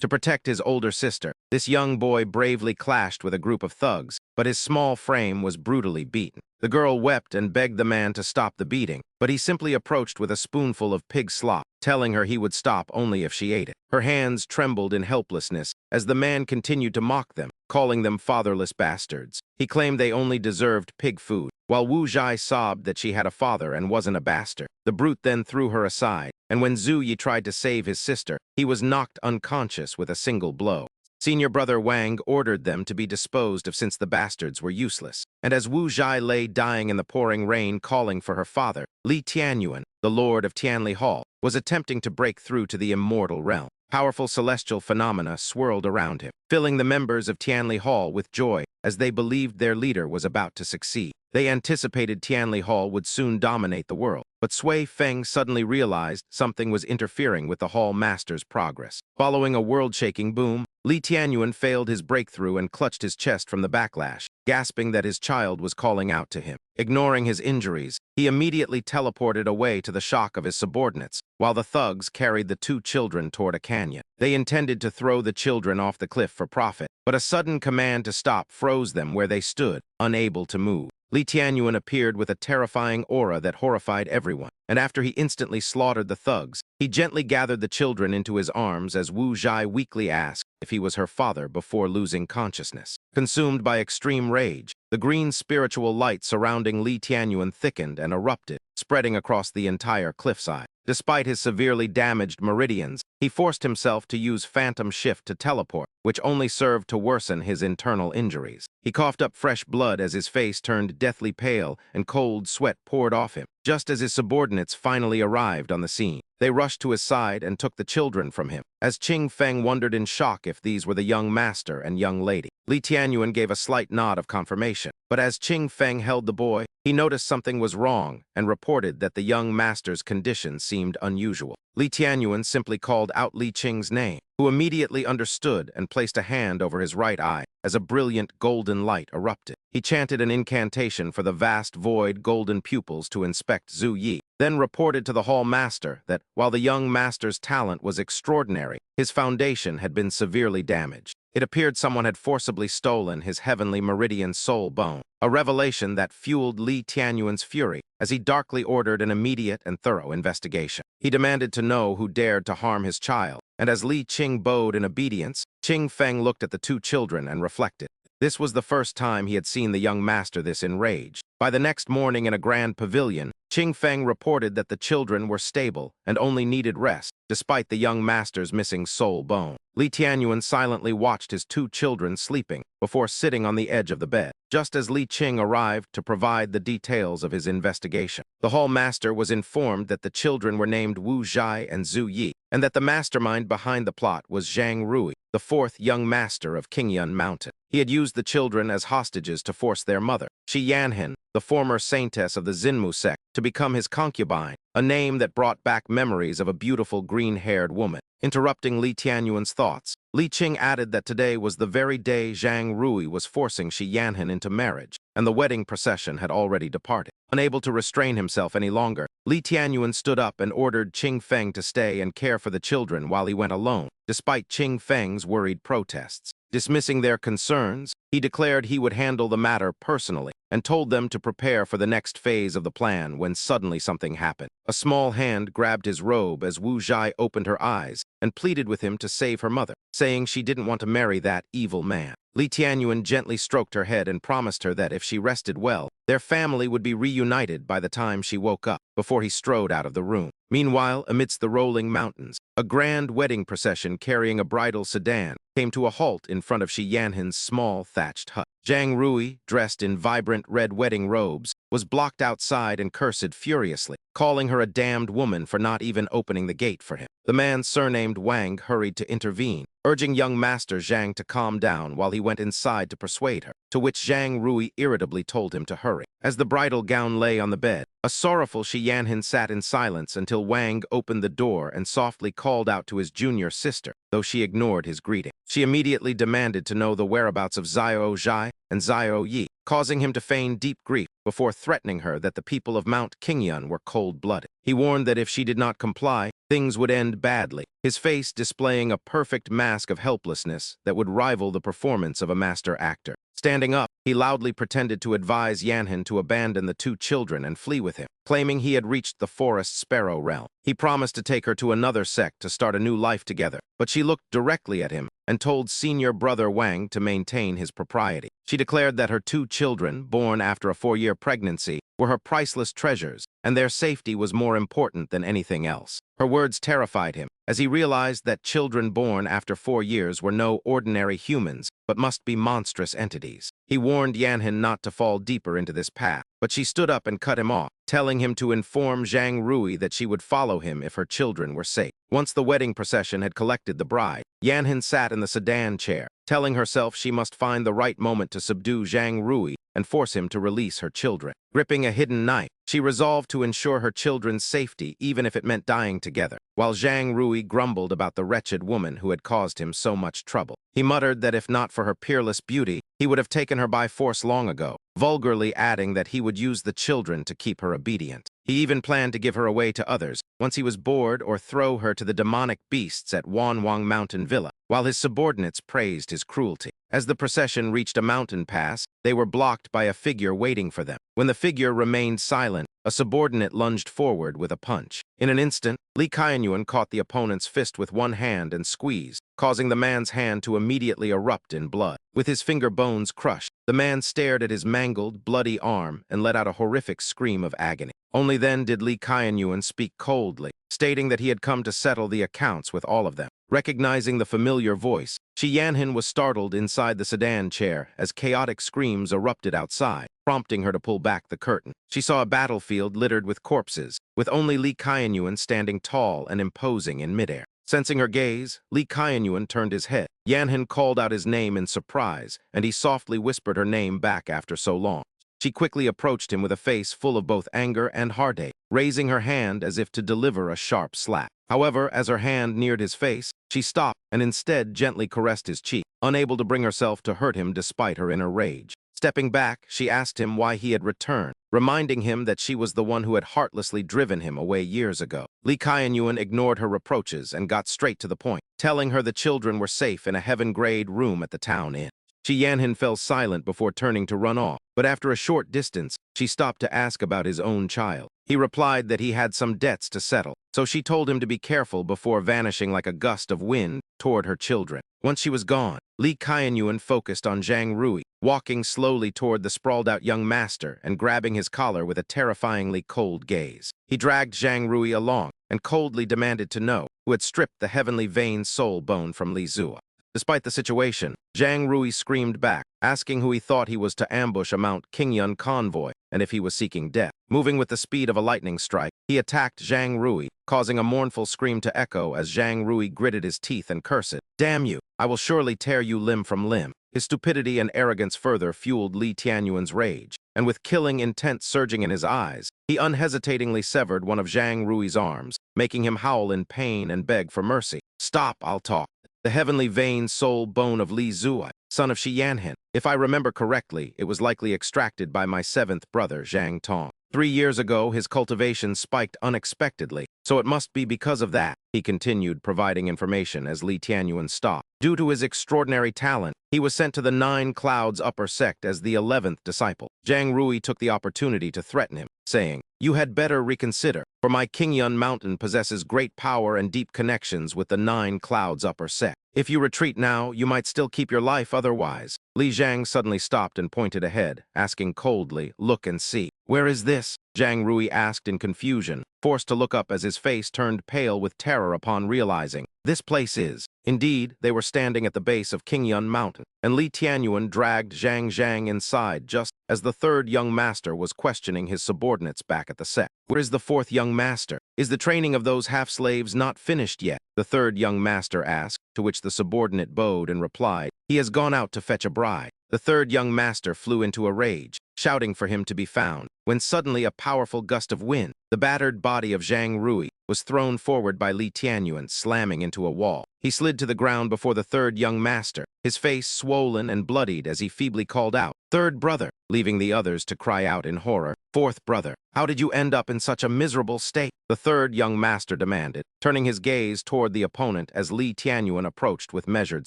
To protect his older sister, this young boy bravely clashed with a group of thugs, but his small frame was brutally beaten. The girl wept and begged the man to stop the beating, but he simply approached with a spoonful of pig slop, telling her he would stop only if she ate it. Her hands trembled in helplessness as the man continued to mock them, calling them fatherless bastards. He claimed they only deserved pig food, while Wu Zhai sobbed that she had a father and wasn't a bastard. The brute then threw her aside, and when Zhu Yi tried to save his sister, he was knocked unconscious with a single blow. Senior brother Wang ordered them to be disposed of since the bastards were useless. And as Wu Zhai lay dying in the pouring rain calling for her father, Li Tianyuan, the lord of Tianli Hall, was attempting to break through to the immortal realm. Powerful celestial phenomena swirled around him, filling the members of Tianli Hall with joy as they believed their leader was about to succeed. They anticipated Tianli Hall would soon dominate the world, but Sui Feng suddenly realized something was interfering with the Hall Master's progress. Following a world-shaking boom, Li Tianyuan failed his breakthrough and clutched his chest from the backlash, gasping that his child was calling out to him. Ignoring his injuries, he immediately teleported away to the shock of his subordinates, while the thugs carried the two children toward a canyon. They intended to throw the children off the cliff for profit, but a sudden command to stop froze them where they stood, unable to move. Li Tianyuan appeared with a terrifying aura that horrified everyone, and after he instantly slaughtered the thugs, he gently gathered the children into his arms as Wu Zhai weakly asked if he was her father before losing consciousness. Consumed by extreme rage, the green spiritual light surrounding Li Tianyuan thickened and erupted, spreading across the entire cliffside. Despite his severely damaged meridians, he forced himself to use Phantom Shift to teleport, which only served to worsen his internal injuries. He coughed up fresh blood as his face turned deathly pale and cold sweat poured off him. Just as his subordinates finally arrived on the scene, they rushed to his side and took the children from him. As Qing Feng wondered in shock if these were the young master and young lady, Li Tianyuan gave a slight nod of confirmation. But as Qing Feng held the boy, he noticed something was wrong and reported that the young master's condition seemed unusual. Li Tianyuan simply called out Li Qing's name, who immediately understood and placed a hand over his right eye as a brilliant golden light erupted. He chanted an incantation for the vast void golden pupils to inspect Zhu Yi, then reported to the hall master that, while the young master's talent was extraordinary, his foundation had been severely damaged. It appeared someone had forcibly stolen his heavenly meridian soul bone, a revelation that fueled Li Tianyuan's fury as he darkly ordered an immediate and thorough investigation. He demanded to know who dared to harm his child, and as Li Qing bowed in obedience, Qing Feng looked at the two children and reflected. This was the first time he had seen the young master this enraged. By the next morning in a grand pavilion, Qing Feng reported that the children were stable and only needed rest, despite the young master's missing soul bone. Li Tianyuan silently watched his two children sleeping before sitting on the edge of the bed, just as Li Qing arrived to provide the details of his investigation. The hall master was informed that the children were named Wu Zhai and Zhu Yi, and that the mastermind behind the plot was Zhang Rui, the fourth young master of Qingyun Mountain. He had used the children as hostages to force their mother, Shi Yanhan, the former saintess of the Xinmu sect, to become his concubine, a name that brought back memories of a beautiful green-haired woman. Interrupting Li Tianyuan's thoughts, Li Qing added that today was the very day Zhang Rui was forcing Shi Yanhan into marriage, and the wedding procession had already departed. Unable to restrain himself any longer, Li Tianyuan stood up and ordered Qing Feng to stay and care for the children while he went alone, despite Qing Feng's worried protests. Dismissing their concerns, he declared he would handle the matter personally and told them to prepare for the next phase of the plan when suddenly something happened. A small hand grabbed his robe as Wu Zhai opened her eyes and pleaded with him to save her mother, saying she didn't want to marry that evil man. Li Tianyuan gently stroked her head and promised her that if she rested well, their family would be reunited by the time she woke up, before he strode out of the room. Meanwhile, amidst the rolling mountains, a grand wedding procession carrying a bridal sedan came to a halt in front of Shi Yanhan's small thatched hut. Zhang Rui, dressed in vibrant red wedding robes, was blocked outside and cursed furiously, calling her a damned woman for not even opening the gate for him. The man surnamed Wang hurried to intervene, urging young Master Zhang to calm down while he went inside to persuade her, to which Zhang Rui irritably told him to hurry. As the bridal gown lay on the bed, a sorrowful Shi Yanhan sat in silence until Wang opened the door and softly called out to his junior sister, though she ignored his greeting. She immediately demanded to know the whereabouts of Xiao Zhai and Xiao Yi, causing him to feign deep grief before threatening her that the people of Mount Qingyun were cold-blooded. He warned that if she did not comply, things would end badly, his face displaying a perfect mask of helplessness that would rival the performance of a master actor. Standing up, he loudly pretended to advise Yanhin to abandon the two children and flee with him, claiming he had reached the forest sparrow realm. He promised to take her to another sect to start a new life together, but she looked directly at him and told senior brother Wang to maintain his propriety. She declared that her two children, born after a 4-year pregnancy, were her priceless treasures, and their safety was more important than anything else. Her words terrified him, as he realized that children born after 4 years were no ordinary humans, but must be monstrous entities. He warned Yanhin not to fall deeper into this path, but she stood up and cut him off, telling him to inform Zhang Rui that she would follow him if her children were safe. Once the wedding procession had collected the bride, Yanhin sat in the sedan chair, telling herself she must find the right moment to subdue Zhang Rui and force him to release her children. Gripping a hidden knife, she resolved to ensure her children's safety even if it meant dying together, while Zhang Rui grumbled about the wretched woman who had caused him so much trouble. He muttered that if not for her peerless beauty, he would have taken her by force long ago, vulgarly adding that he would use the children to keep her obedient. He even planned to give her away to others once he was bored or throw her to the demonic beasts at Wanwang Mountain Villa, while his subordinates praised his cruelty. As the procession reached a mountain pass, they were blocked by a figure waiting for them. When the figure remained silent, a subordinate lunged forward with a punch. In an instant, Li Qianyuan caught the opponent's fist with one hand and squeezed, causing the man's hand to immediately erupt in blood. With his finger bones crushed, the man stared at his mangled, bloody arm and let out a horrific scream of agony. Only then did Li Qianyuan speak coldly, stating that he had come to settle the accounts with all of them. Recognizing the familiar voice, Shi Yanhin was startled inside the sedan chair as chaotic screams erupted outside, prompting her to pull back the curtain. She saw a battlefield littered with corpses, with only Li Qianyuan standing tall and imposing in midair. Sensing her gaze, Li Qianyuan turned his head. Yanhin called out his name in surprise, and he softly whispered her name back after so long. She quickly approached him with a face full of both anger and heartache, raising her hand as if to deliver a sharp slap. However, as her hand neared his face, she stopped and instead gently caressed his cheek, unable to bring herself to hurt him despite her inner rage. Stepping back, she asked him why he had returned, reminding him that she was the one who had heartlessly driven him away years ago. Li Qianyuan ignored her reproaches and got straight to the point, telling her the children were safe in a heaven-grade room at the town inn. Shi Yanhin fell silent before turning to run off, but after a short distance, she stopped to ask about his own child. He replied that he had some debts to settle, so she told him to be careful before vanishing like a gust of wind toward her children. Once she was gone, Li Qianyuan focused on Zhang Rui, walking slowly toward the sprawled-out young master and grabbing his collar with a terrifyingly cold gaze. He dragged Zhang Rui along and coldly demanded to know who had stripped the heavenly vein soul bone from Li Zua. Despite the situation, Zhang Rui screamed back, asking who he thought he was to ambush a Mount Qingyun convoy and if he was seeking death. Moving with the speed of a lightning strike, he attacked Zhang Rui, causing a mournful scream to echo as Zhang Rui gritted his teeth and cursed, "Damn you! I will surely tear you limb from limb." His stupidity and arrogance further fueled Li Tianyuan's rage, and with killing intent surging in his eyes, he unhesitatingly severed one of Zhang Rui's arms, making him howl in pain and beg for mercy. "Stop, I'll talk. The heavenly vein soul bone of Li Zua, son of Shi Yanhin. If I remember correctly, it was likely extracted by my 7th brother, Zhang Tong. 3 years ago, his cultivation spiked unexpectedly, so it must be because of that," he continued, providing information as Li Tianyuan stopped. Due to his extraordinary talent, he was sent to the 9 Clouds upper sect as the 11th disciple. Zhang Rui took the opportunity to threaten him, saying, "You had better reconsider, for my Qingyun mountain possesses great power and deep connections with the 9 Clouds upper sect. If you retreat now, you might still keep your life otherwise." Li Zhang suddenly stopped and pointed ahead, asking coldly, "Look and see." "Where is this?" Zhang Rui asked in confusion, forced to look up as his face turned pale with terror upon realizing, "This place is." Indeed, they were standing at the base of Qingyun Mountain, and Li Tianyuan dragged Zhang inside just as the 3rd young master was questioning his subordinates back at the sect. "Where is the 4th young master? Is the training of those half-slaves not finished yet?" the 3rd young master asked, to which the subordinate bowed and replied, "He has gone out to fetch a bride." The 3rd young master flew into a rage, shouting for him to be found, when suddenly a powerful gust of wind, the battered body of Zhang Rui, was thrown forward by Li Tianyuan, slamming into a wall. He slid to the ground before the 3rd young master, his face swollen and bloodied as he feebly called out, "Third brother," leaving the others to cry out in horror. "Fourth brother, how did you end up in such a miserable state?" the third young master demanded, turning his gaze toward the opponent as Li Tianyuan approached with measured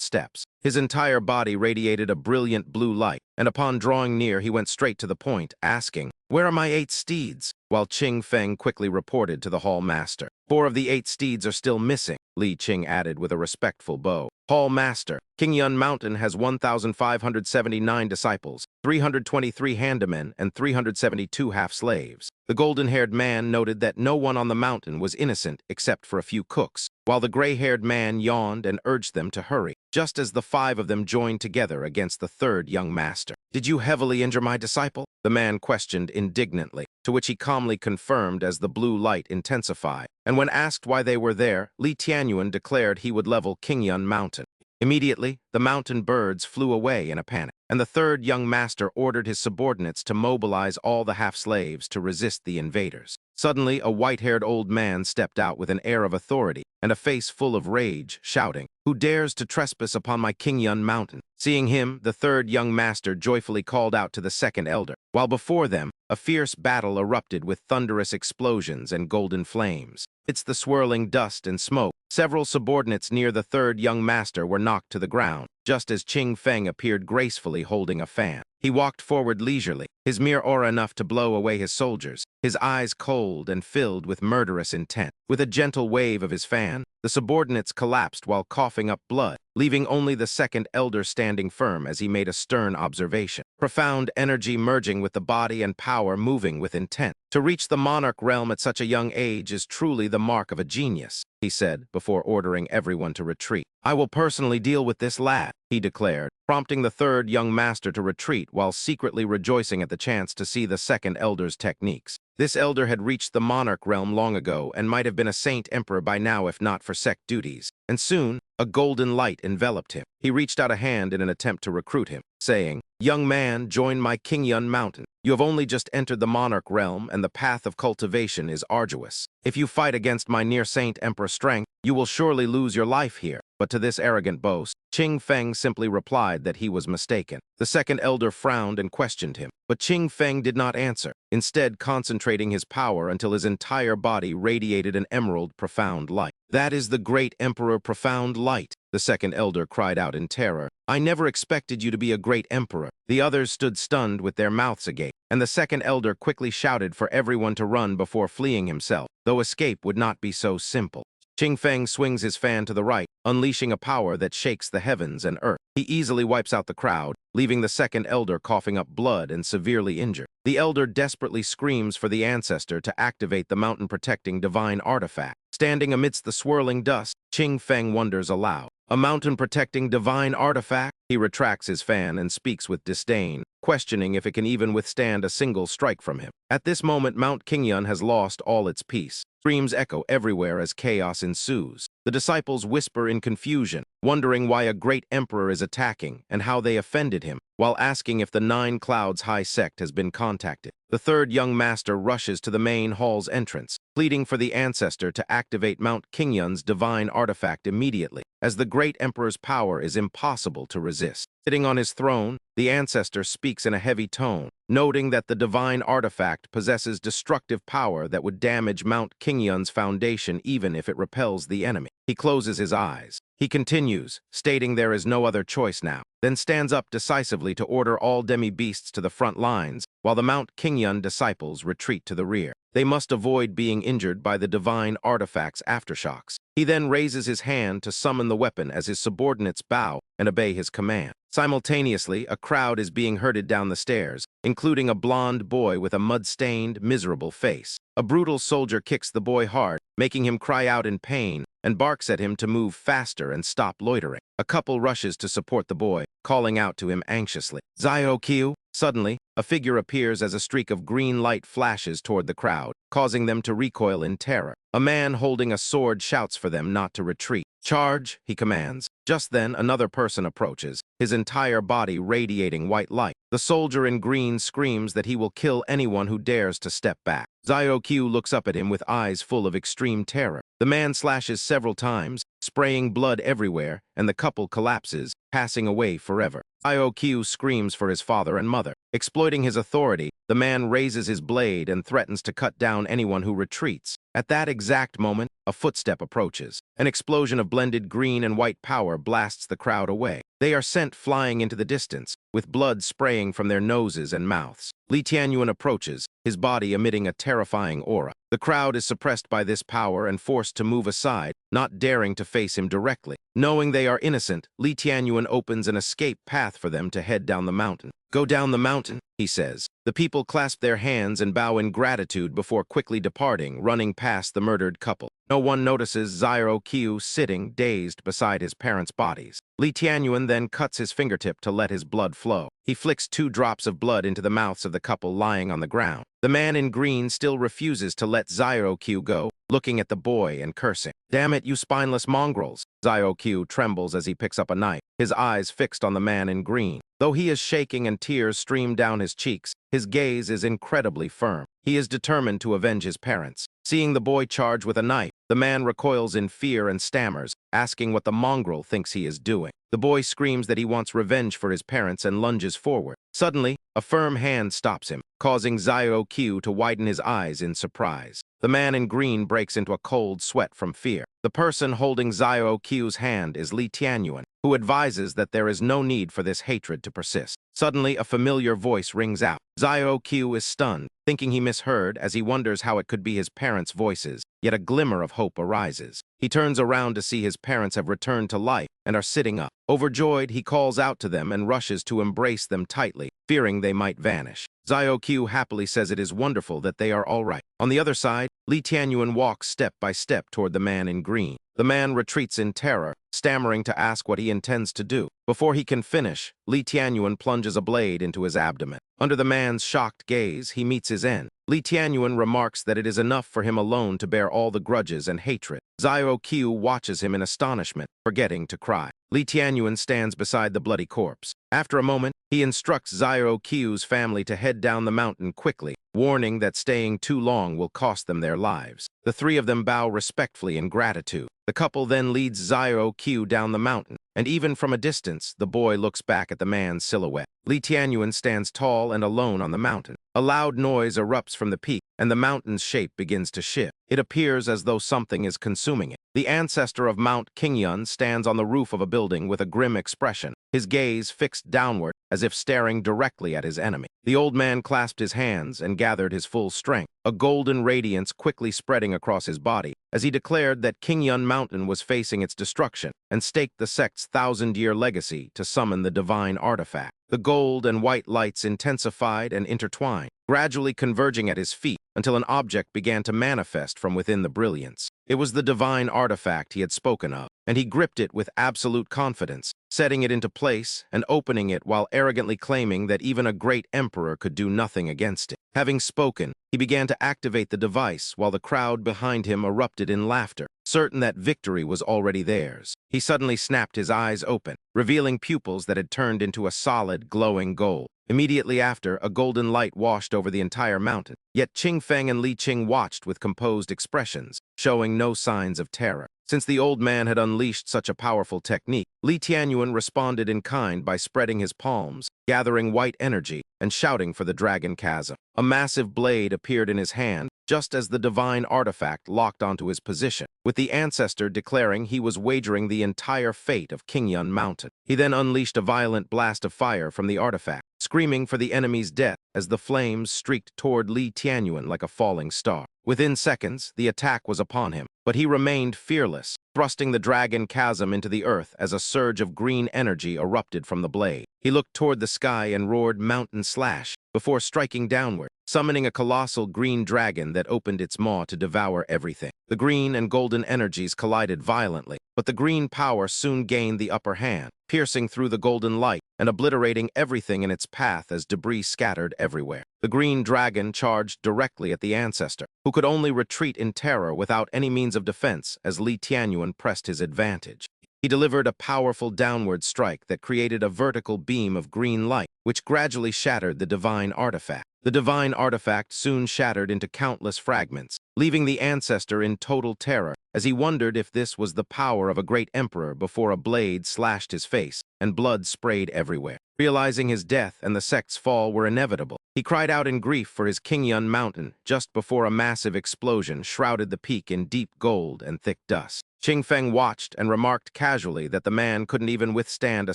steps. His entire body radiated a brilliant blue light, and upon drawing near he went straight to the point, asking, "Where are my 8 steeds?" While Qing Feng quickly reported to the hall master. "4 of the 8 steeds are still missing," Li Qing added with a respectful bow. "Hall master, Qingyun Mountain has 1,579 disciples, 323 handamen, and 372 half-slaves." The golden-haired man noted that no one on the mountain was innocent except for a few cooks, while the gray-haired man yawned and urged them to hurry, just as the 5 of them joined together against the third young master. "Did you heavily injure my disciple?" the man questioned indignantly, to which he calmly confirmed as the blue light intensified. And when asked why they were there, Li Tianyuan declared he would level Qingyun Mountain. Immediately, the mountain birds flew away in a panic, and the third young master ordered his subordinates to mobilize all the half-slaves to resist the invaders. Suddenly, a white-haired old man stepped out with an air of authority and a face full of rage, shouting, "Who dares to trespass upon my Qingyun Mountain?" Seeing him, the third young master joyfully called out to the second elder, while before them, a fierce battle erupted with thunderous explosions and golden flames. Amidst the swirling dust and smoke, several subordinates near the third young master were knocked to the ground, just as Qing Feng appeared gracefully holding a fan. He walked forward leisurely, his mere aura enough to blow away his soldiers, his eyes cold and filled with murderous intent. With a gentle wave of his fan, the subordinates collapsed while coughing up blood, leaving only the second elder standing firm as he made a stern observation. Profound energy merging with the body and power moving with intent. "To reach the monarch realm at such a young age is truly the mark of a genius," he said, before ordering everyone to retreat. "I will personally deal with this lad," he declared, prompting the third young master to retreat while secretly rejoicing at the chance to see the second elder's techniques. This elder had reached the monarch realm long ago and might have been a saint emperor by now if not for sect duties. And soon, a golden light enveloped him. He reached out a hand in an attempt to recruit him, saying, "Young man, join my Qingyun Mountain. You have only just entered the monarch realm and the path of cultivation is arduous. If you fight against my near-saint emperor strength, you will surely lose your life here." But to this arrogant boast, Qing Feng simply replied that he was mistaken. The second elder frowned and questioned him, but Qing Feng did not answer, instead concentrating his power until his entire body radiated an emerald profound light. "That is the great emperor profound light," the second elder cried out in terror. "I never expected you to be a great emperor." The others stood stunned with their mouths agape, and the second elder quickly shouted for everyone to run before fleeing himself, though escape would not be so simple. Qing Feng swings his fan to the right, unleashing a power that shakes the heavens and earth. He easily wipes out the crowd, leaving the second elder coughing up blood and severely injured. The elder desperately screams for the ancestor to activate the mountain-protecting divine artifact. Standing amidst the swirling dust, Qing Feng wonders aloud. "A mountain-protecting divine artifact?" He retracts his fan and speaks with disdain, questioning if it can even withstand a single strike from him. At this moment, Mount Qingyun has lost all its peace. Screams echo everywhere as chaos ensues. The disciples whisper in confusion, wondering why a great emperor is attacking and how they offended him, while asking if the 9 Clouds High sect has been contacted. The third young master rushes to the main hall's entrance, pleading for the ancestor to activate Mount Qingyun's divine artifact immediately, as the great emperor's power is impossible to resist. Sitting on his throne, the ancestor speaks in a heavy tone, noting that the divine artifact possesses destructive power that would damage Mount Qingyun's foundation even if it repels the enemy. He closes his eyes. He continues, stating there is no other choice now, then stands up decisively to order all demi-beasts to the front lines, while the Mount Qingyun disciples retreat to the rear. They must avoid being injured by the divine artifact's aftershocks. He then raises his hand to summon the weapon as his subordinates bow and obey his command. Simultaneously, a crowd is being herded down the stairs, including a blond boy with a mud-stained, miserable face. A brutal soldier kicks the boy hard, making him cry out in pain, and barks at him to move faster and stop loitering. A couple rushes to support the boy, calling out to him anxiously, "Zio-Kyu!" Suddenly, a figure appears as a streak of green light flashes toward the crowd, causing them to recoil in terror. A man holding a sword shouts for them not to retreat. "Charge!" he commands. Just then, another person approaches, his entire body radiating white light. The soldier in green screams that he will kill anyone who dares to step back. Zio-Kyu looks up at him with eyes full of extreme terror. The man slashes several times, spraying blood everywhere, and the couple collapses, passing away forever. Io-Q screams for his father and mother. Exploiting his authority, the man raises his blade and threatens to cut down anyone who retreats. At that exact moment, a footstep approaches. An explosion of blended green and white power blasts the crowd away. They are sent flying into the distance, with blood spraying from their noses and mouths. Li Tianyuan approaches, his body emitting a terrifying aura. The crowd is suppressed by this power and forced to move aside, not daring to face him directly. Knowing they are innocent, Li Tianyuan opens an escape path for them to head down the mountain. "Go down the mountain," he says. The people clasp their hands and bow in gratitude before quickly departing, running past the murdered couple. No one notices Xiao-Qiu sitting, dazed, beside his parents' bodies. Li Tianyuan then cuts his fingertip to let his blood flow. He flicks 2 drops of blood into the mouths of the couple lying on the ground. The man in green still refuses to let Xiao-Qiu go, looking at the boy and cursing. "Damn it, you spineless mongrels!" Xiao-Qiu trembles as he picks up a knife, his eyes fixed on the man in green. Though he is shaking and tears stream down his cheeks, his gaze is incredibly firm. He is determined to avenge his parents. Seeing the boy charge with a knife, the man recoils in fear and stammers, asking what the mongrel thinks he is doing. The boy screams that he wants revenge for his parents and lunges forward. Suddenly, a firm hand stops him, causing Xiao-Qiu to widen his eyes in surprise. The man in green breaks into a cold sweat from fear. The person holding Xiao-Qiu's hand is Li Tianyuan, who advises that there is no need for this hatred to persist. Suddenly, a familiar voice rings out. Xiao-Qiu is stunned, thinking he misheard as he wonders how it could be his parents' voices, yet a glimmer of hope arises. He turns around to see his parents have returned to life and are sitting up. Overjoyed, he calls out to them and rushes to embrace them tightly, fearing they might vanish. Xiao-Qiu happily says it is wonderful that they are all right. On the other side, Li Tianyuan walks step by step toward the man in green. The man retreats in terror, stammering to ask what he intends to do. Before he can finish, Li Tianyuan plunges a blade into his abdomen. Under the man's shocked gaze, he meets his end. Li Tianyuan remarks that it is enough for him alone to bear all the grudges and hatred. Xiao-Qiu watches him in astonishment, forgetting to cry. Li Tianyuan stands beside the bloody corpse. After a moment, he instructs Xiao-Qiu's family to head down the mountain quickly, warning that staying too long will cost them their lives. The 3 of them bow respectfully in gratitude. The couple then leads Xiao-Qiu down the mountain, and even from a distance, the boy looks back at the man's silhouette. Li Tianyuan stands tall and alone on the mountain. A loud noise erupts from the peak, and the mountain's shape begins to shift. It appears as though something is consuming it. The ancestor of Mount Qingyun stands on the roof of a building with a grim expression, his gaze fixed downward as if staring directly at his enemy. The old man clasped his hands and gathered his full strength, a golden radiance quickly spreading across his body, as he declared that Qingyun Mountain was facing its destruction and staked the sect's 1,000-year legacy to summon the divine artifact. The gold and white lights intensified and intertwined, gradually converging at his feet until an object began to manifest from within the brilliance. It was the divine artifact he had spoken of, and he gripped it with absolute confidence, setting it into place and opening it while arrogantly claiming that even a great emperor could do nothing against it. Having spoken, he began to activate the device while the crowd behind him erupted in laughter, certain that victory was already theirs. He suddenly snapped his eyes open, revealing pupils that had turned into a solid, glowing gold. Immediately after, a golden light washed over the entire mountain. Yet Qing Feng and Li Qing watched with composed expressions, showing no signs of terror. Since the old man had unleashed such a powerful technique, Li Tianyuan responded in kind by spreading his palms, gathering white energy, and shouting for the dragon chasm. A massive blade appeared in his hand, just as the divine artifact locked onto his position, with the ancestor declaring he was wagering the entire fate of Qingyun Mountain. He then unleashed a violent blast of fire from the artifact, screaming for the enemy's death as the flames streaked toward Li Tianyuan like a falling star. Within seconds, the attack was upon him, but he remained fearless, thrusting the dragon chasm into the earth as a surge of green energy erupted from the blade. He looked toward the sky and roared "Mountain Slash" before striking downward, summoning a colossal green dragon that opened its maw to devour everything. The green and golden energies collided violently, but the green power soon gained the upper hand, piercing through the golden light and obliterating everything in its path as debris scattered everywhere. The green dragon charged directly at the ancestor, who could only retreat in terror without any means of defense as Li Tianyuan pressed his advantage. He delivered a powerful downward strike that created a vertical beam of green light, which gradually shattered the divine artifact. The divine artifact soon shattered into countless fragments, leaving the ancestor in total terror as he wondered if this was the power of a great emperor before a blade slashed his face and blood sprayed everywhere. Realizing his death and the sect's fall were inevitable, he cried out in grief for his Qingyun mountain just before a massive explosion shrouded the peak in deep gold and thick dust. Qingfeng watched and remarked casually that the man couldn't even withstand a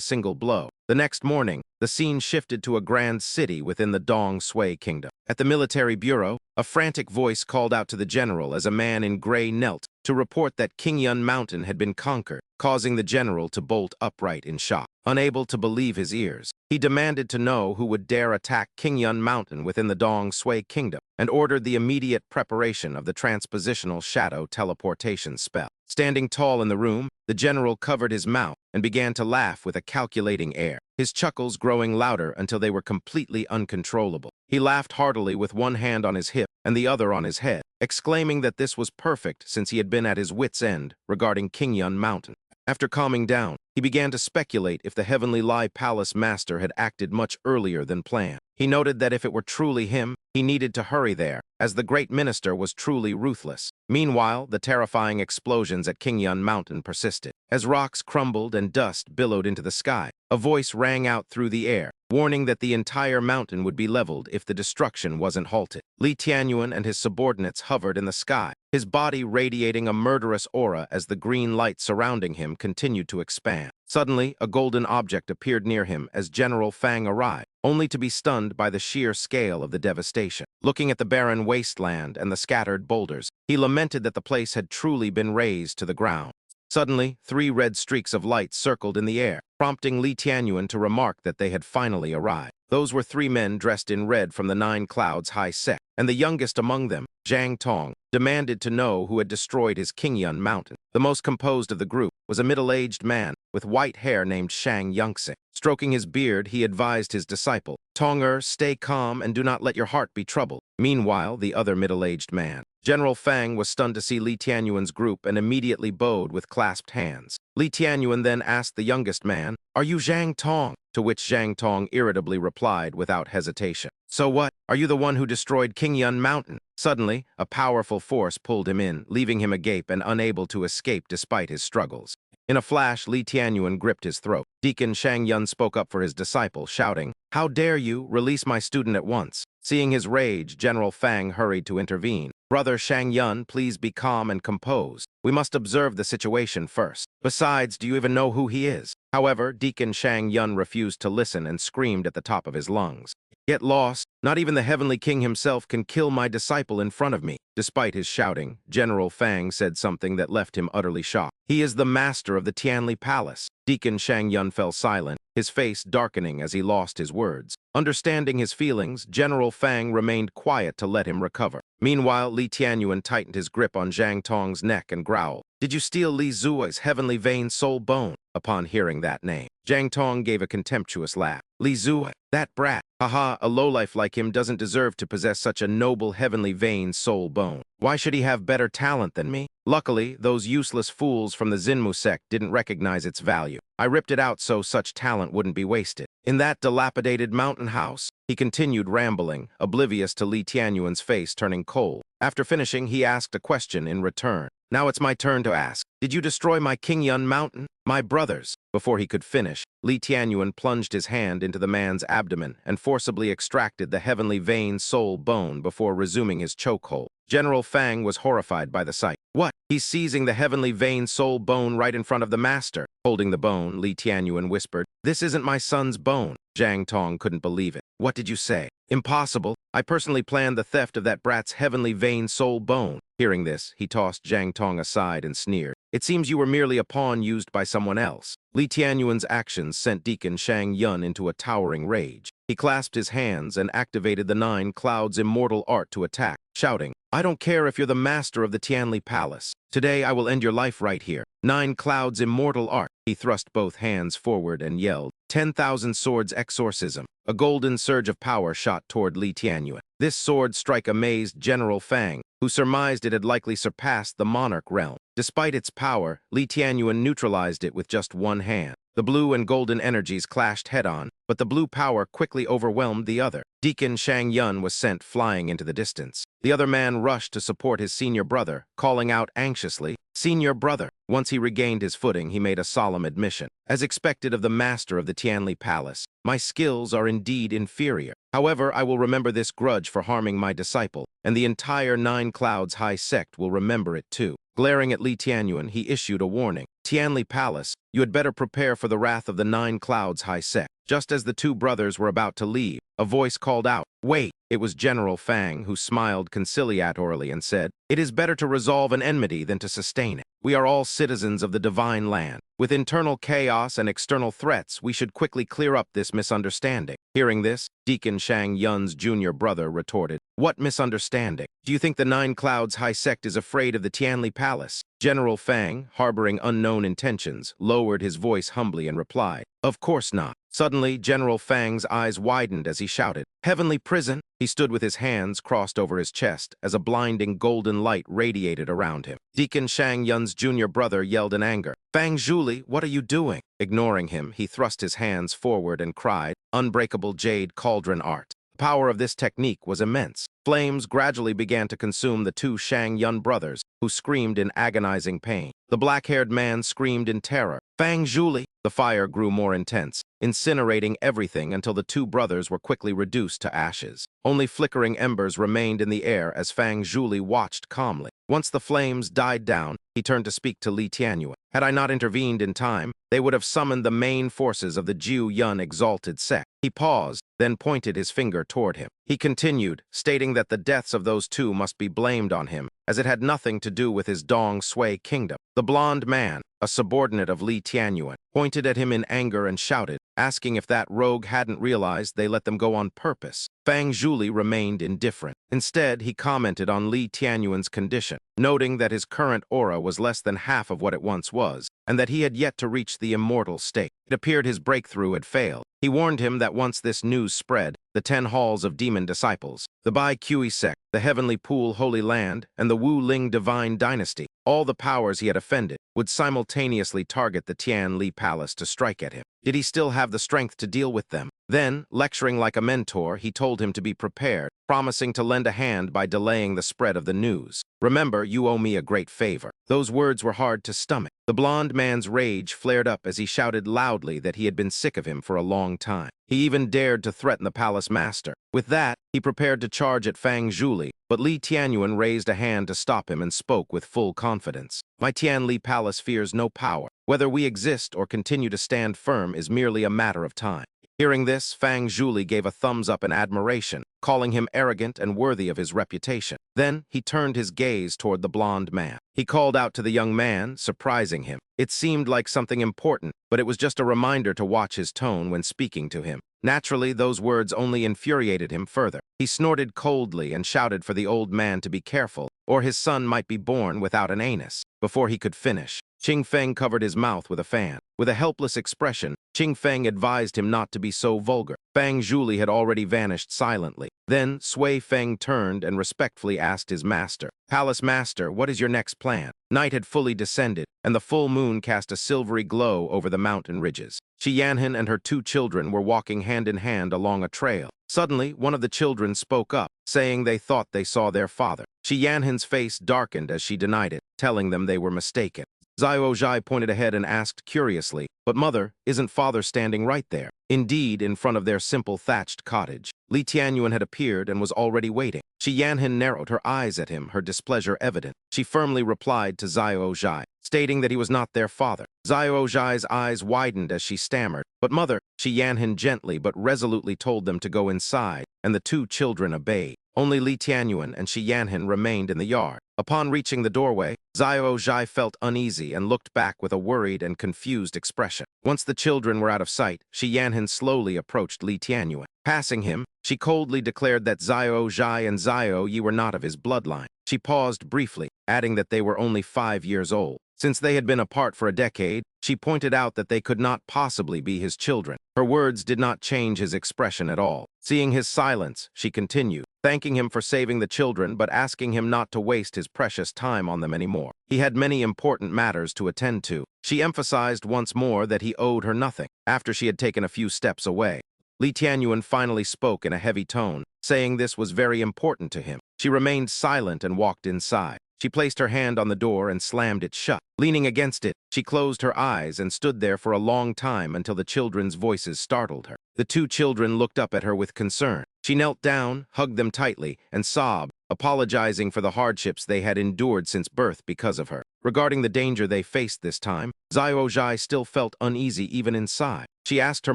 single blow. The next morning, the scene shifted to a grand city within the Dong Sui kingdom. At the military bureau, a frantic voice called out to the general as a man in gray knelt to report that Qingyun Mountain had been conquered, causing the general to bolt upright in shock. Unable to believe his ears, he demanded to know who would dare attack Qingyun Mountain within the Dong Sui kingdom and ordered the immediate preparation of the transpositional shadow teleportation spell. Standing tall in the room, the general covered his mouth and began to laugh with a calculating air, his chuckles growing louder until they were completely uncontrollable. He laughed heartily with one hand on his hip and the other on his head, exclaiming that this was perfect since he had been at his wit's end regarding Qingyun Mountain. After calming down, he began to speculate if the Heavenly Lie Palace master had acted much earlier than planned. He noted that if it were truly him, he needed to hurry there, as the great minister was truly ruthless. Meanwhile, the terrifying explosions at Qingyun Mountain persisted. As rocks crumbled and dust billowed into the sky, a voice rang out through the air, warning that the entire mountain would be leveled if the destruction wasn't halted. Li Tianyuan and his subordinates hovered in the sky, his body radiating a murderous aura as the green light surrounding him continued to expand. Suddenly, a golden object appeared near him as General Fang arrived, only to be stunned by the sheer scale of the devastation. Looking at the barren wasteland and the scattered boulders, he lamented that the place had truly been razed to the ground. Suddenly, 3 red streaks of light circled in the air, prompting Li Tianyuan to remark that they had finally arrived. Those were 3 men dressed in red from the 9 Clouds High sect, and the youngest among them, Zhang Tong, demanded to know who had destroyed his Qingyun mountain. The most composed of the group was a middle-aged man with white hair named Shang Yangxing. Stroking his beard, he advised his disciple, "Tonger, stay calm and do not let your heart be troubled." Meanwhile, the other middle-aged man, General Fang, was stunned to see Li Tianyuan's group and immediately bowed with clasped hands. Li Tianyuan then asked the youngest man, "Are you Zhang Tong?" To which Zhang Tong irritably replied without hesitation, "So what? Are you the one who destroyed Qingyun Mountain?" Suddenly, a powerful force pulled him in, leaving him agape and unable to escape despite his struggles. In a flash, Li Tianyuan gripped his throat. Deacon Shang Yun spoke up for his disciple, shouting, "How dare you? Release my student at once." Seeing his rage, General Fang hurried to intervene. "Brother Shang Yun, please be calm and composed. We must observe the situation first. Besides, do you even know who he is?" However, Deacon Shang Yun refused to listen and screamed at the top of his lungs, "Get lost. Not even the Heavenly King himself can kill my disciple in front of me." Despite his shouting, General Fang said something that left him utterly shocked. "He is the master of the Tianli Palace." Deacon Shang Yun fell silent, his face darkening as he lost his words. Understanding his feelings, General Fang remained quiet to let him recover. Meanwhile, Li Tianyuan tightened his grip on Zhang Tong's neck and growled, "Did you steal Li Zuo's heavenly vein soul bone?" Upon hearing that name, Zhang Tong gave a contemptuous laugh. "Li Zuo, that brat. Haha, a lowlife like him doesn't deserve to possess such a noble heavenly vein soul bone. Why should he have better talent than me? Luckily, those useless fools from the Xinmu sect didn't recognize its value. I ripped it out so such talent wouldn't be wasted. In that dilapidated mountain house," he continued rambling, oblivious to Li Tianyuan's face turning cold. After finishing, he asked a question in return. "Now it's my turn to ask. Did you destroy my Qingyun mountain? My brothers?" Before he could finish, Li Tianyuan plunged his hand into the man's abdomen and forcibly extracted the heavenly vein soul bone before resuming his chokehold. General Fang was horrified by the sight. "What? He's seizing the heavenly vein soul bone right in front of the master." Holding the bone, Li Tianyuan whispered, "This isn't my son's bone." Zhang Tong couldn't believe it. "What did you say?" "Impossible. I personally planned the theft of that brat's heavenly vein soul bone." Hearing this, he tossed Zhang Tong aside and sneered, "It seems you were merely a pawn used by someone else." Li Tianyuan's actions sent Deacon Shang Yun into a towering rage. He clasped his hands and activated the 9 Clouds immortal art to attack, shouting, "I don't care if you're the master of the Tianli Palace. Today I will end your life right here. 9 Clouds immortal art." He thrust both hands forward and yelled, 10,000 swords exorcism." A golden surge of power shot toward Li Tianyuan. This sword strike amazed General Fang, who surmised it had likely surpassed the monarch realm. Despite its power, Li Tianyuan neutralized it with just one hand. The blue and golden energies clashed head-on, but the blue power quickly overwhelmed the other. Deacon Shang Yun was sent flying into the distance. The other man rushed to support his senior brother, calling out anxiously, "Senior brother." Once he regained his footing, he made a solemn admission. As expected of the master of the Tianli Palace, my skills are indeed inferior. However, I will remember this grudge for harming my disciple, and the entire Nine Clouds High Sect will remember it too. Glaring at Li Tianyuan, he issued a warning. Tianli Palace, you had better prepare for the wrath of the Nine Clouds High Sect. Just as the two brothers were about to leave, a voice called out, "Wait!" It was General Fang, who smiled conciliatorily and said, "It is better to resolve an enmity than to sustain it. We are all citizens of the divine land. With internal chaos and external threats, we should quickly clear up this misunderstanding." Hearing this, Deacon Shang Yun's junior brother retorted, "What misunderstanding? Do you think the Nine Clouds High Sect is afraid of the Tianli Palace?" General Fang, harboring unknown intentions, lowered his voice humbly and replied, "Of course not." Suddenly, General Fang's eyes widened as he shouted, "Heavenly prison!" He stood with his hands crossed over his chest as a blinding golden light radiated around him. Deacon Shang Yun's junior brother yelled in anger, "Fang Zhuli, what are you doing?" Ignoring him, he thrust his hands forward and cried, "Unbreakable jade cauldron art." The power of this technique was immense. Flames gradually began to consume the two Shang Yun brothers, who screamed in agonizing pain. The black-haired man screamed in terror, "Fang Zhuli!" The fire grew more intense, incinerating everything until the two brothers were quickly reduced to ashes. Only flickering embers remained in the air as Fang Zhuli watched calmly. Once the flames died down, he turned to speak to Li Tianyuan. "Had I not intervened in time, they would have summoned the main forces of the Jiu Yun exalted sect." He paused, then pointed his finger toward him. He continued, stating that the deaths of those two must be blamed on him, as it had nothing to do with his Dong Sui kingdom. The blond man, a subordinate of Li Tianyuan, pointed at him in anger and shouted, asking if that rogue hadn't realized they let them go on purpose. Fang Zhuli remained indifferent. Instead, he commented on Li Tianyuan's condition, noting that his current aura was less than half of what it once was, and that he had yet to reach the immortal state. It appeared his breakthrough had failed. He warned him that once this news spread, the 10 halls of demon disciples, the Bai Kui sect, the Heavenly Pool Holy Land, and the Wu Ling Divine Dynasty, all the powers he had offended, would simultaneously target the Tian Li Palace to strike at him. Did he still have the strength to deal with them? Then, lecturing like a mentor, he told him to be prepared, promising to lend a hand by delaying the spread of the news. "Remember, you owe me a great favor." Those words were hard to stomach. The blond man's rage flared up as he shouted loudly that he had been sick of him for a long time. He even dared to threaten the palace master. With that, he prepared to charge at Fang Zhuli, but Li Tianyuan raised a hand to stop him and spoke with full confidence. "My Tianli Palace fears no power. Whether we exist or continue to stand firm is merely a matter of time." Hearing this, Fang Zhuli gave a thumbs up in admiration, calling him arrogant and worthy of his reputation. Then he turned his gaze toward the blond man. He called out to the young man, surprising him. It seemed like something important, but it was just a reminder to watch his tone when speaking to him. Naturally, those words only infuriated him further. He snorted coldly and shouted for the old man to be careful, or his son might be born without an anus. Before he could finish, Qing Feng covered his mouth with a fan. With a helpless expression, Qing Feng advised him not to be so vulgar. Fang Zhuli had already vanished silently. Then Sui Feng turned and respectfully asked his master, "Palace master, what is your next plan?" Night had fully descended, and the full moon cast a silvery glow over the mountain ridges. Shi Yanhan and her two children were walking hand in hand along a trail. Suddenly, one of the children spoke up, saying they thought they saw their father. Shi Yanhan's face darkened as she denied it, telling them they were mistaken. Xiao Zhai pointed ahead and asked curiously, "But mother, isn't father standing right there?" Indeed, in front of their simple thatched cottage. Li Tianyuan had appeared and was already waiting. Shi Yanhan narrowed her eyes at him, her displeasure evident. She firmly replied to Xiao Zhai, stating that he was not their father. Xiao Zhai's eyes widened as she stammered, "But mother," Shi Yanhan gently but resolutely told them to go inside, and the two children obeyed. Only Li Tianyuan and Shi Yanhan remained in the yard. Upon reaching the doorway, Xiao Zhai felt uneasy and looked back with a worried and confused expression. Once the children were out of sight, Shi Yanhan slowly approached Li Tianyuan. Passing him, she coldly declared that Xiao Zhai and Xiao Yi were not of his bloodline. She paused briefly, adding that they were only 5 years old. Since they had been apart for a decade, she pointed out that they could not possibly be his children. Her words did not change his expression at all. Seeing his silence, she continued, thanking him for saving the children but asking him not to waste his precious time on them anymore. He had many important matters to attend to. She emphasized once more that he owed her nothing. After she had taken a few steps away, Li Tianyuan finally spoke in a heavy tone, saying this was very important to him. She remained silent and walked inside. She placed her hand on the door and slammed it shut. Leaning against it, she closed her eyes and stood there for a long time until the children's voices startled her. The two children looked up at her with concern. She knelt down, hugged them tightly, and sobbed, apologizing for the hardships they had endured since birth because of her. Regarding the danger they faced this time, Xiao Zhai still felt uneasy even inside. She asked her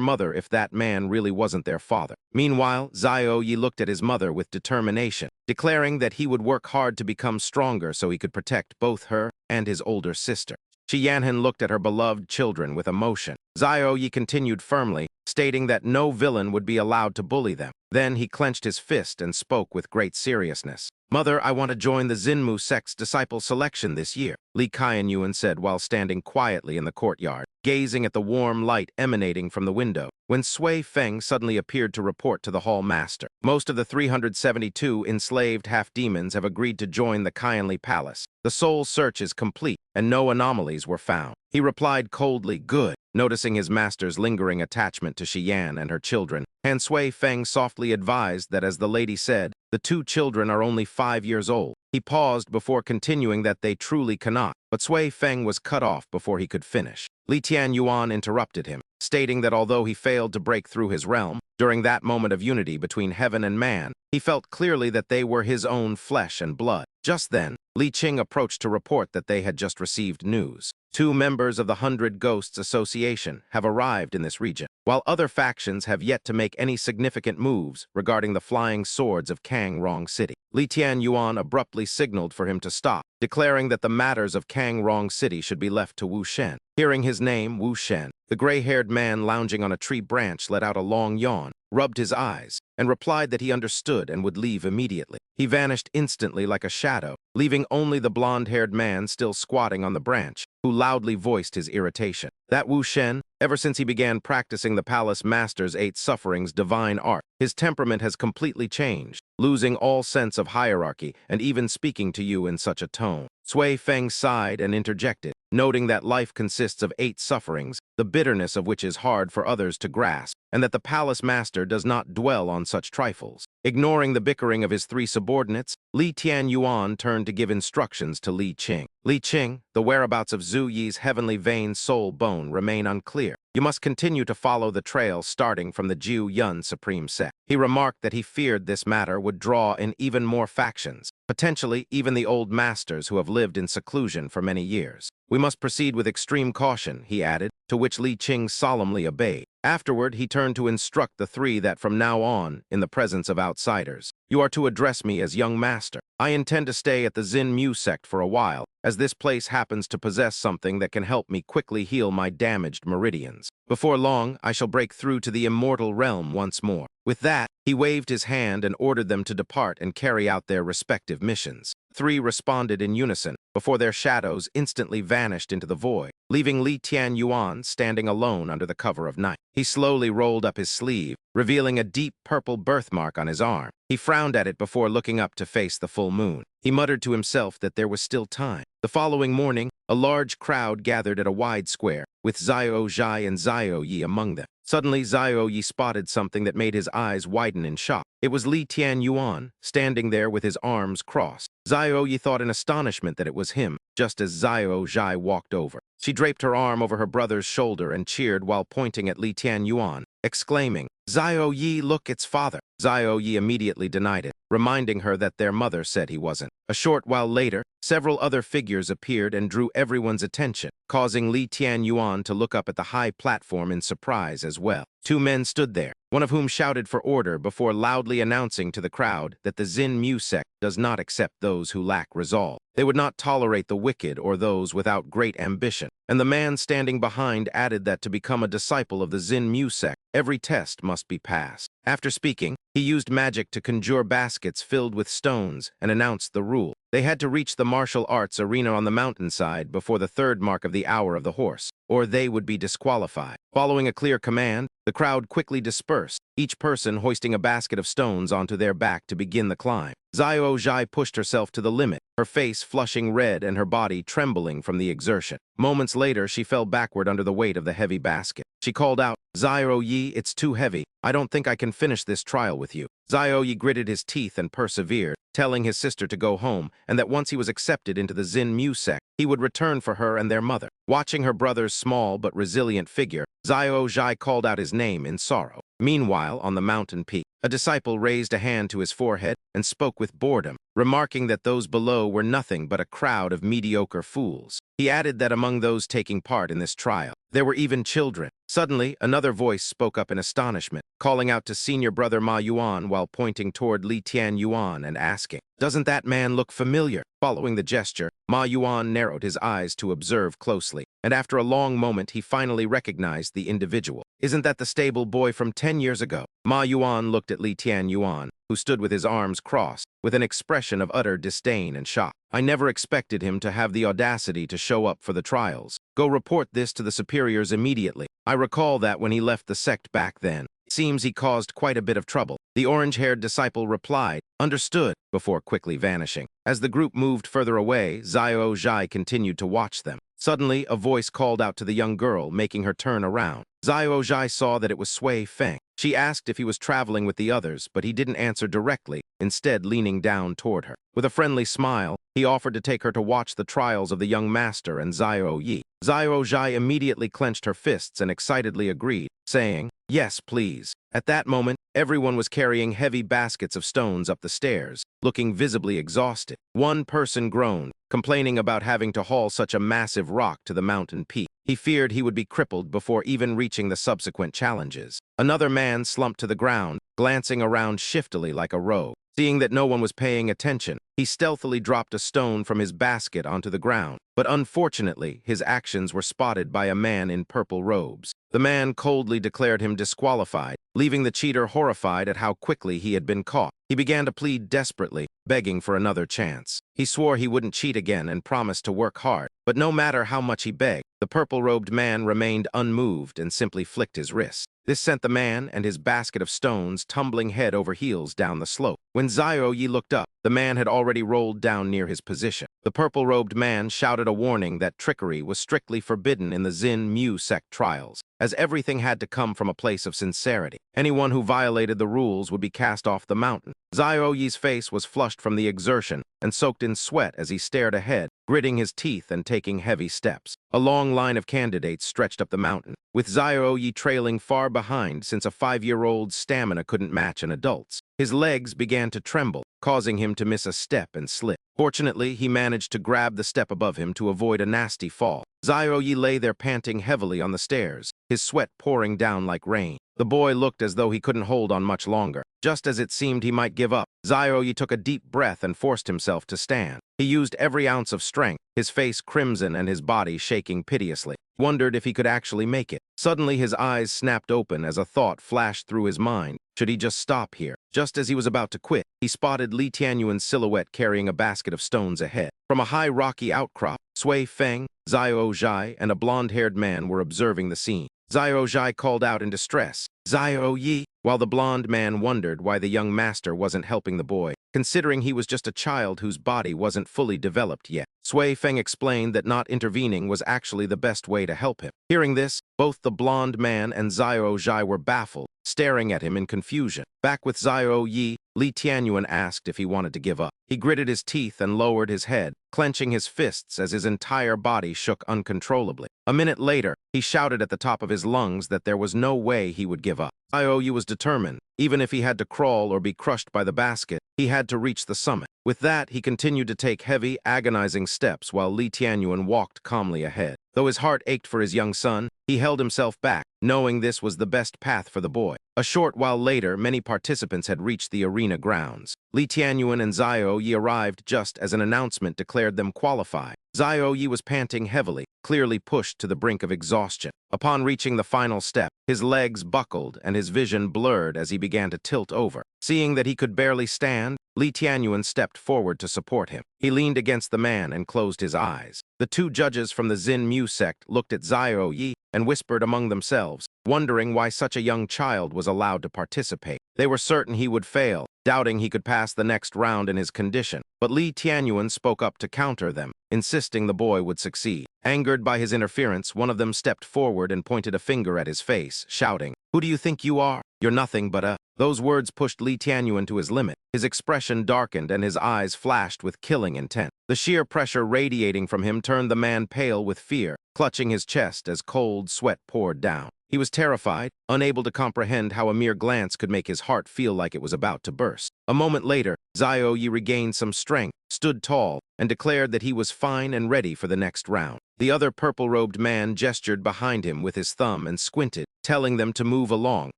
mother if that man really wasn't their father. Meanwhile, Xiao Yi looked at his mother with determination, declaring that he would work hard to become stronger so he could protect both her and his older sister. Shi Yanhan looked at her beloved children with emotion. Xiao Yi continued firmly, stating that no villain would be allowed to bully them. Then he clenched his fist and spoke with great seriousness. "Mother, I want to join the Xinmu sect's disciple selection this year," Li Qianyuan said while standing quietly in the courtyard, gazing at the warm light emanating from the window, when Sui Feng suddenly appeared to report to the hall master. Most of the 372 enslaved half-demons have agreed to join the Qianli Palace. The soul search is complete, and no anomalies were found. He replied coldly, "Good." Noticing his master's lingering attachment to Xiyan and her children, Han Sui Feng softly advised that, as the lady said, the two children are only 5 years old. He paused before continuing that they truly cannot, but Sui Feng was cut off before he could finish. Li Tianyuan interrupted him, stating that although he failed to break through his realm, during that moment of unity between heaven and man, he felt clearly that they were his own flesh and blood. Just then, Li Qing approached to report that they had just received news. 2 members of the 100 Ghosts Association have arrived in this region, while other factions have yet to make any significant moves regarding the flying swords of Kangrong City. Li Tianyuan abruptly signaled for him to stop, declaring that the matters of Kangrong City should be left to Wu Shen. Hearing his name, Wu Shen, the gray-haired man lounging on a tree branch, let out a long yawn, rubbed his eyes, and replied that he understood and would leave immediately. He vanished instantly like a shadow, leaving only the blonde-haired man still squatting on the branch, who loudly voiced his irritation. That Wu Shen, ever since he began practicing the Palace Master's 8 Sufferings divine art, his temperament has completely changed, losing all sense of hierarchy and even speaking to you in such a tone. Sui Feng sighed and interjected, noting that life consists of 8 sufferings, the bitterness of which is hard for others to grasp, and that the Palace Master does not dwell on such trifles. Ignoring the bickering of his 3 subordinates, Li Tianyuan turned to give instructions to Li Qing. "Li Qing, the whereabouts of Zhu Yi's heavenly vein soul bone remain unclear. You must continue to follow the trail starting from the Jiu Yun Supreme Sect." He remarked that he feared this matter would draw in even more factions, potentially even the old masters who have lived in seclusion for many years. "We must proceed with extreme caution," he added, to which Li Qing solemnly obeyed. Afterward, he turned to instruct the 3 that from now on, in the presence of outsiders, "You are to address me as young master. I intend to stay at the Xinmu sect for a while, as this place happens to possess something that can help me quickly heal my damaged meridians. Before long, I shall break through to the immortal realm once more." With that, he waved his hand and ordered them to depart and carry out their respective missions. 3 responded in unison, before their shadows instantly vanished into the void, leaving Li Tianyuan standing alone under the cover of night. He slowly rolled up his sleeve, revealing a deep purple birthmark on his arm. He frowned at it before looking up to face the full moon. He muttered to himself that there was still time. The following morning, a large crowd gathered at a wide square, with Xiao Zhai and Xiao Yi among them. Suddenly, Xiao Yi spotted something that made his eyes widen in shock. It was Li Tianyuan, standing there with his arms crossed. Xiao Yi thought in astonishment that it was him, just as Xiao Zhai walked over. She draped her arm over her brother's shoulder and cheered while pointing at Li Tianyuan, exclaiming, "Xiao Yi, look, it's father." Xiao Yi immediately denied it, reminding her that their mother said he wasn't. A short while later, several other figures appeared and drew everyone's attention, causing Li Tianyuan to look up at the high platform in surprise as well. 2 men stood there, one of whom shouted for order before loudly announcing to the crowd that the Xinmu sect does not accept those who lack resolve. They would not tolerate the wicked or those without great ambition. And the man standing behind added that to become a disciple of the Xinmu sect, every test must be passed. After speaking, he used magic to conjure baskets filled with stones and announced the rule. They had to reach the martial arts arena on the mountainside before the 3rd mark of the hour of the horse, or they would be disqualified. Following a clear command, the crowd quickly dispersed, each person hoisting a basket of stones onto their back to begin the climb. Xiao Zhai pushed herself to the limit, her face flushing red and her body trembling from the exertion. Moments later, she fell backward under the weight of the heavy basket. She called out, Zio Yi, it's too heavy. I don't think I can finish this trial with you. Zio Yi gritted his teeth and persevered, telling his sister to go home and that once he was accepted into the Zen Mu sect, he would return for her and their mother. Watching her brother's small but resilient figure, Zio Zhai called out his name in sorrow. Meanwhile, on the mountain peak, a disciple raised a hand to his forehead and spoke with boredom, remarking that those below were nothing but a crowd of mediocre fools. He added that among those taking part in this trial, there were even children. Suddenly, another voice spoke up in astonishment, calling out to senior brother Ma Yuan while pointing toward Li Tian Yuan and asking, "Doesn't that man look familiar?" Following the gesture, Ma Yuan narrowed his eyes to observe closely, and after a long moment he finally recognized the individual. "Isn't that the stable boy from 10 years ago?" Ma Yuan looked at Li Tian Yuan, who stood with his arms crossed, with an expression of utter disdain and shock. "I never expected him to have the audacity to show up for the trials. Go report this to the superiors immediately. I recall that when he left the sect back then. It seems he caused quite a bit of trouble." The orange-haired disciple replied, "Understood," before quickly vanishing. As the group moved further away, Zio Zhai continued to watch them. Suddenly, a voice called out to the young girl, making her turn around. Zio Zhai saw that it was Sui Feng. She asked if he was traveling with the others, but he didn't answer directly, instead leaning down toward her. With a friendly smile, he offered to take her to watch the trials of the young master and Zio Yi. Zio Zhai immediately clenched her fists and excitedly agreed, saying, "Yes, please." At that moment, everyone was carrying heavy baskets of stones up the stairs, looking visibly exhausted. One person groaned, complaining about having to haul such a massive rock to the mountain peak. He feared he would be crippled before even reaching the subsequent challenges. Another man slumped to the ground, glancing around shiftily like a rogue. Seeing that no one was paying attention, he stealthily dropped a stone from his basket onto the ground. But unfortunately, his actions were spotted by a man in purple robes. The man coldly declared him disqualified, leaving the cheater horrified at how quickly he had been caught. He began to plead desperately, begging for another chance. He swore he wouldn't cheat again and promised to work hard. But no matter how much he begged, the purple-robed man remained unmoved and simply flicked his wrist. This sent the man and his basket of stones tumbling head over heels down the slope. When Zio Yi looked up, the man had already rolled down near his position. The purple-robed man shouted a warning that trickery was strictly forbidden in the Zen Mu sect trials, as everything had to come from a place of sincerity. Anyone who violated the rules would be cast off the mountain. Zio Yi's face was flushed from the exertion and soaked in sweat as he stared ahead, gritting his teeth and taking heavy steps. A long line of candidates stretched up the mountain, with Zio Yi trailing far behind since a 5-year-old's stamina couldn't match an adult's. His legs began to tremble, causing him to miss a step and slip. Fortunately, he managed to grab the step above him to avoid a nasty fall. Zio Yi lay there panting heavily on the stairs, his sweat pouring down like rain. The boy looked as though he couldn't hold on much longer. Just as it seemed he might give up, Zio Yi took a deep breath and forced himself to stand. He used every ounce of strength, his face crimson and his body shaking piteously. Wondered if he could actually make it. Suddenly his eyes snapped open as a thought flashed through his mind. Should he just stop here? Just as he was about to quit, he spotted Li Tianyuan's silhouette carrying a basket of stones ahead. From a high rocky outcrop, Sui Feng, Zio Zhai, and a blonde-haired man were observing the scene. Zio Zhai called out in distress, "Zio Yi," while the blonde man wondered why the young master wasn't helping the boy, considering he was just a child whose body wasn't fully developed yet. Sui Feng explained that not intervening was actually the best way to help him. Hearing this, both the blonde man and Zio Zhai were baffled, staring at him in confusion. Back with Zio Yi, Li Tianyuan asked if he wanted to give up. He gritted his teeth and lowered his head, clenching his fists as his entire body shook uncontrollably. A minute later, he shouted at the top of his lungs that there was no way he would give up. Zio Yi was determined. Even if he had to crawl or be crushed by the basket, he had to reach the summit. With that, he continued to take heavy, agonizing steps while Li Tianyuan walked calmly ahead. Though his heart ached for his young son, he held himself back, knowing this was the best path for the boy. A short while later, many participants had reached the arena grounds. Li Tianyuan and Zio Yi arrived just as an announcement declared them qualified. Zio Yi was panting heavily, clearly pushed to the brink of exhaustion. Upon reaching the final step, his legs buckled and his vision blurred as he began to tilt over. Seeing that he could barely stand, Li Tianyuan stepped forward to support him. He leaned against the man and closed his eyes. The two judges from the Zen Mu sect looked at Zio Yi and whispered among themselves, wondering why such a young child was allowed to participate. They were certain he would fail, doubting he could pass the next round in his condition. But Li Tianyuan spoke up to counter them, insisting the boy would succeed. Angered by his interference, one of them stepped forward and pointed a finger at his face, shouting, "Who do you think you are? You're nothing but a—" Those words pushed Li Tianyuan to his limit. His expression darkened and his eyes flashed with killing intent. The sheer pressure radiating from him turned the man pale with fear, clutching his chest as cold sweat poured down. He was terrified, unable to comprehend how a mere glance could make his heart feel like it was about to burst. A moment later, Zhao Yi regained some strength, stood tall, and declared that he was fine and ready for the next round. The other purple-robed man gestured behind him with his thumb and squinted, telling them to move along,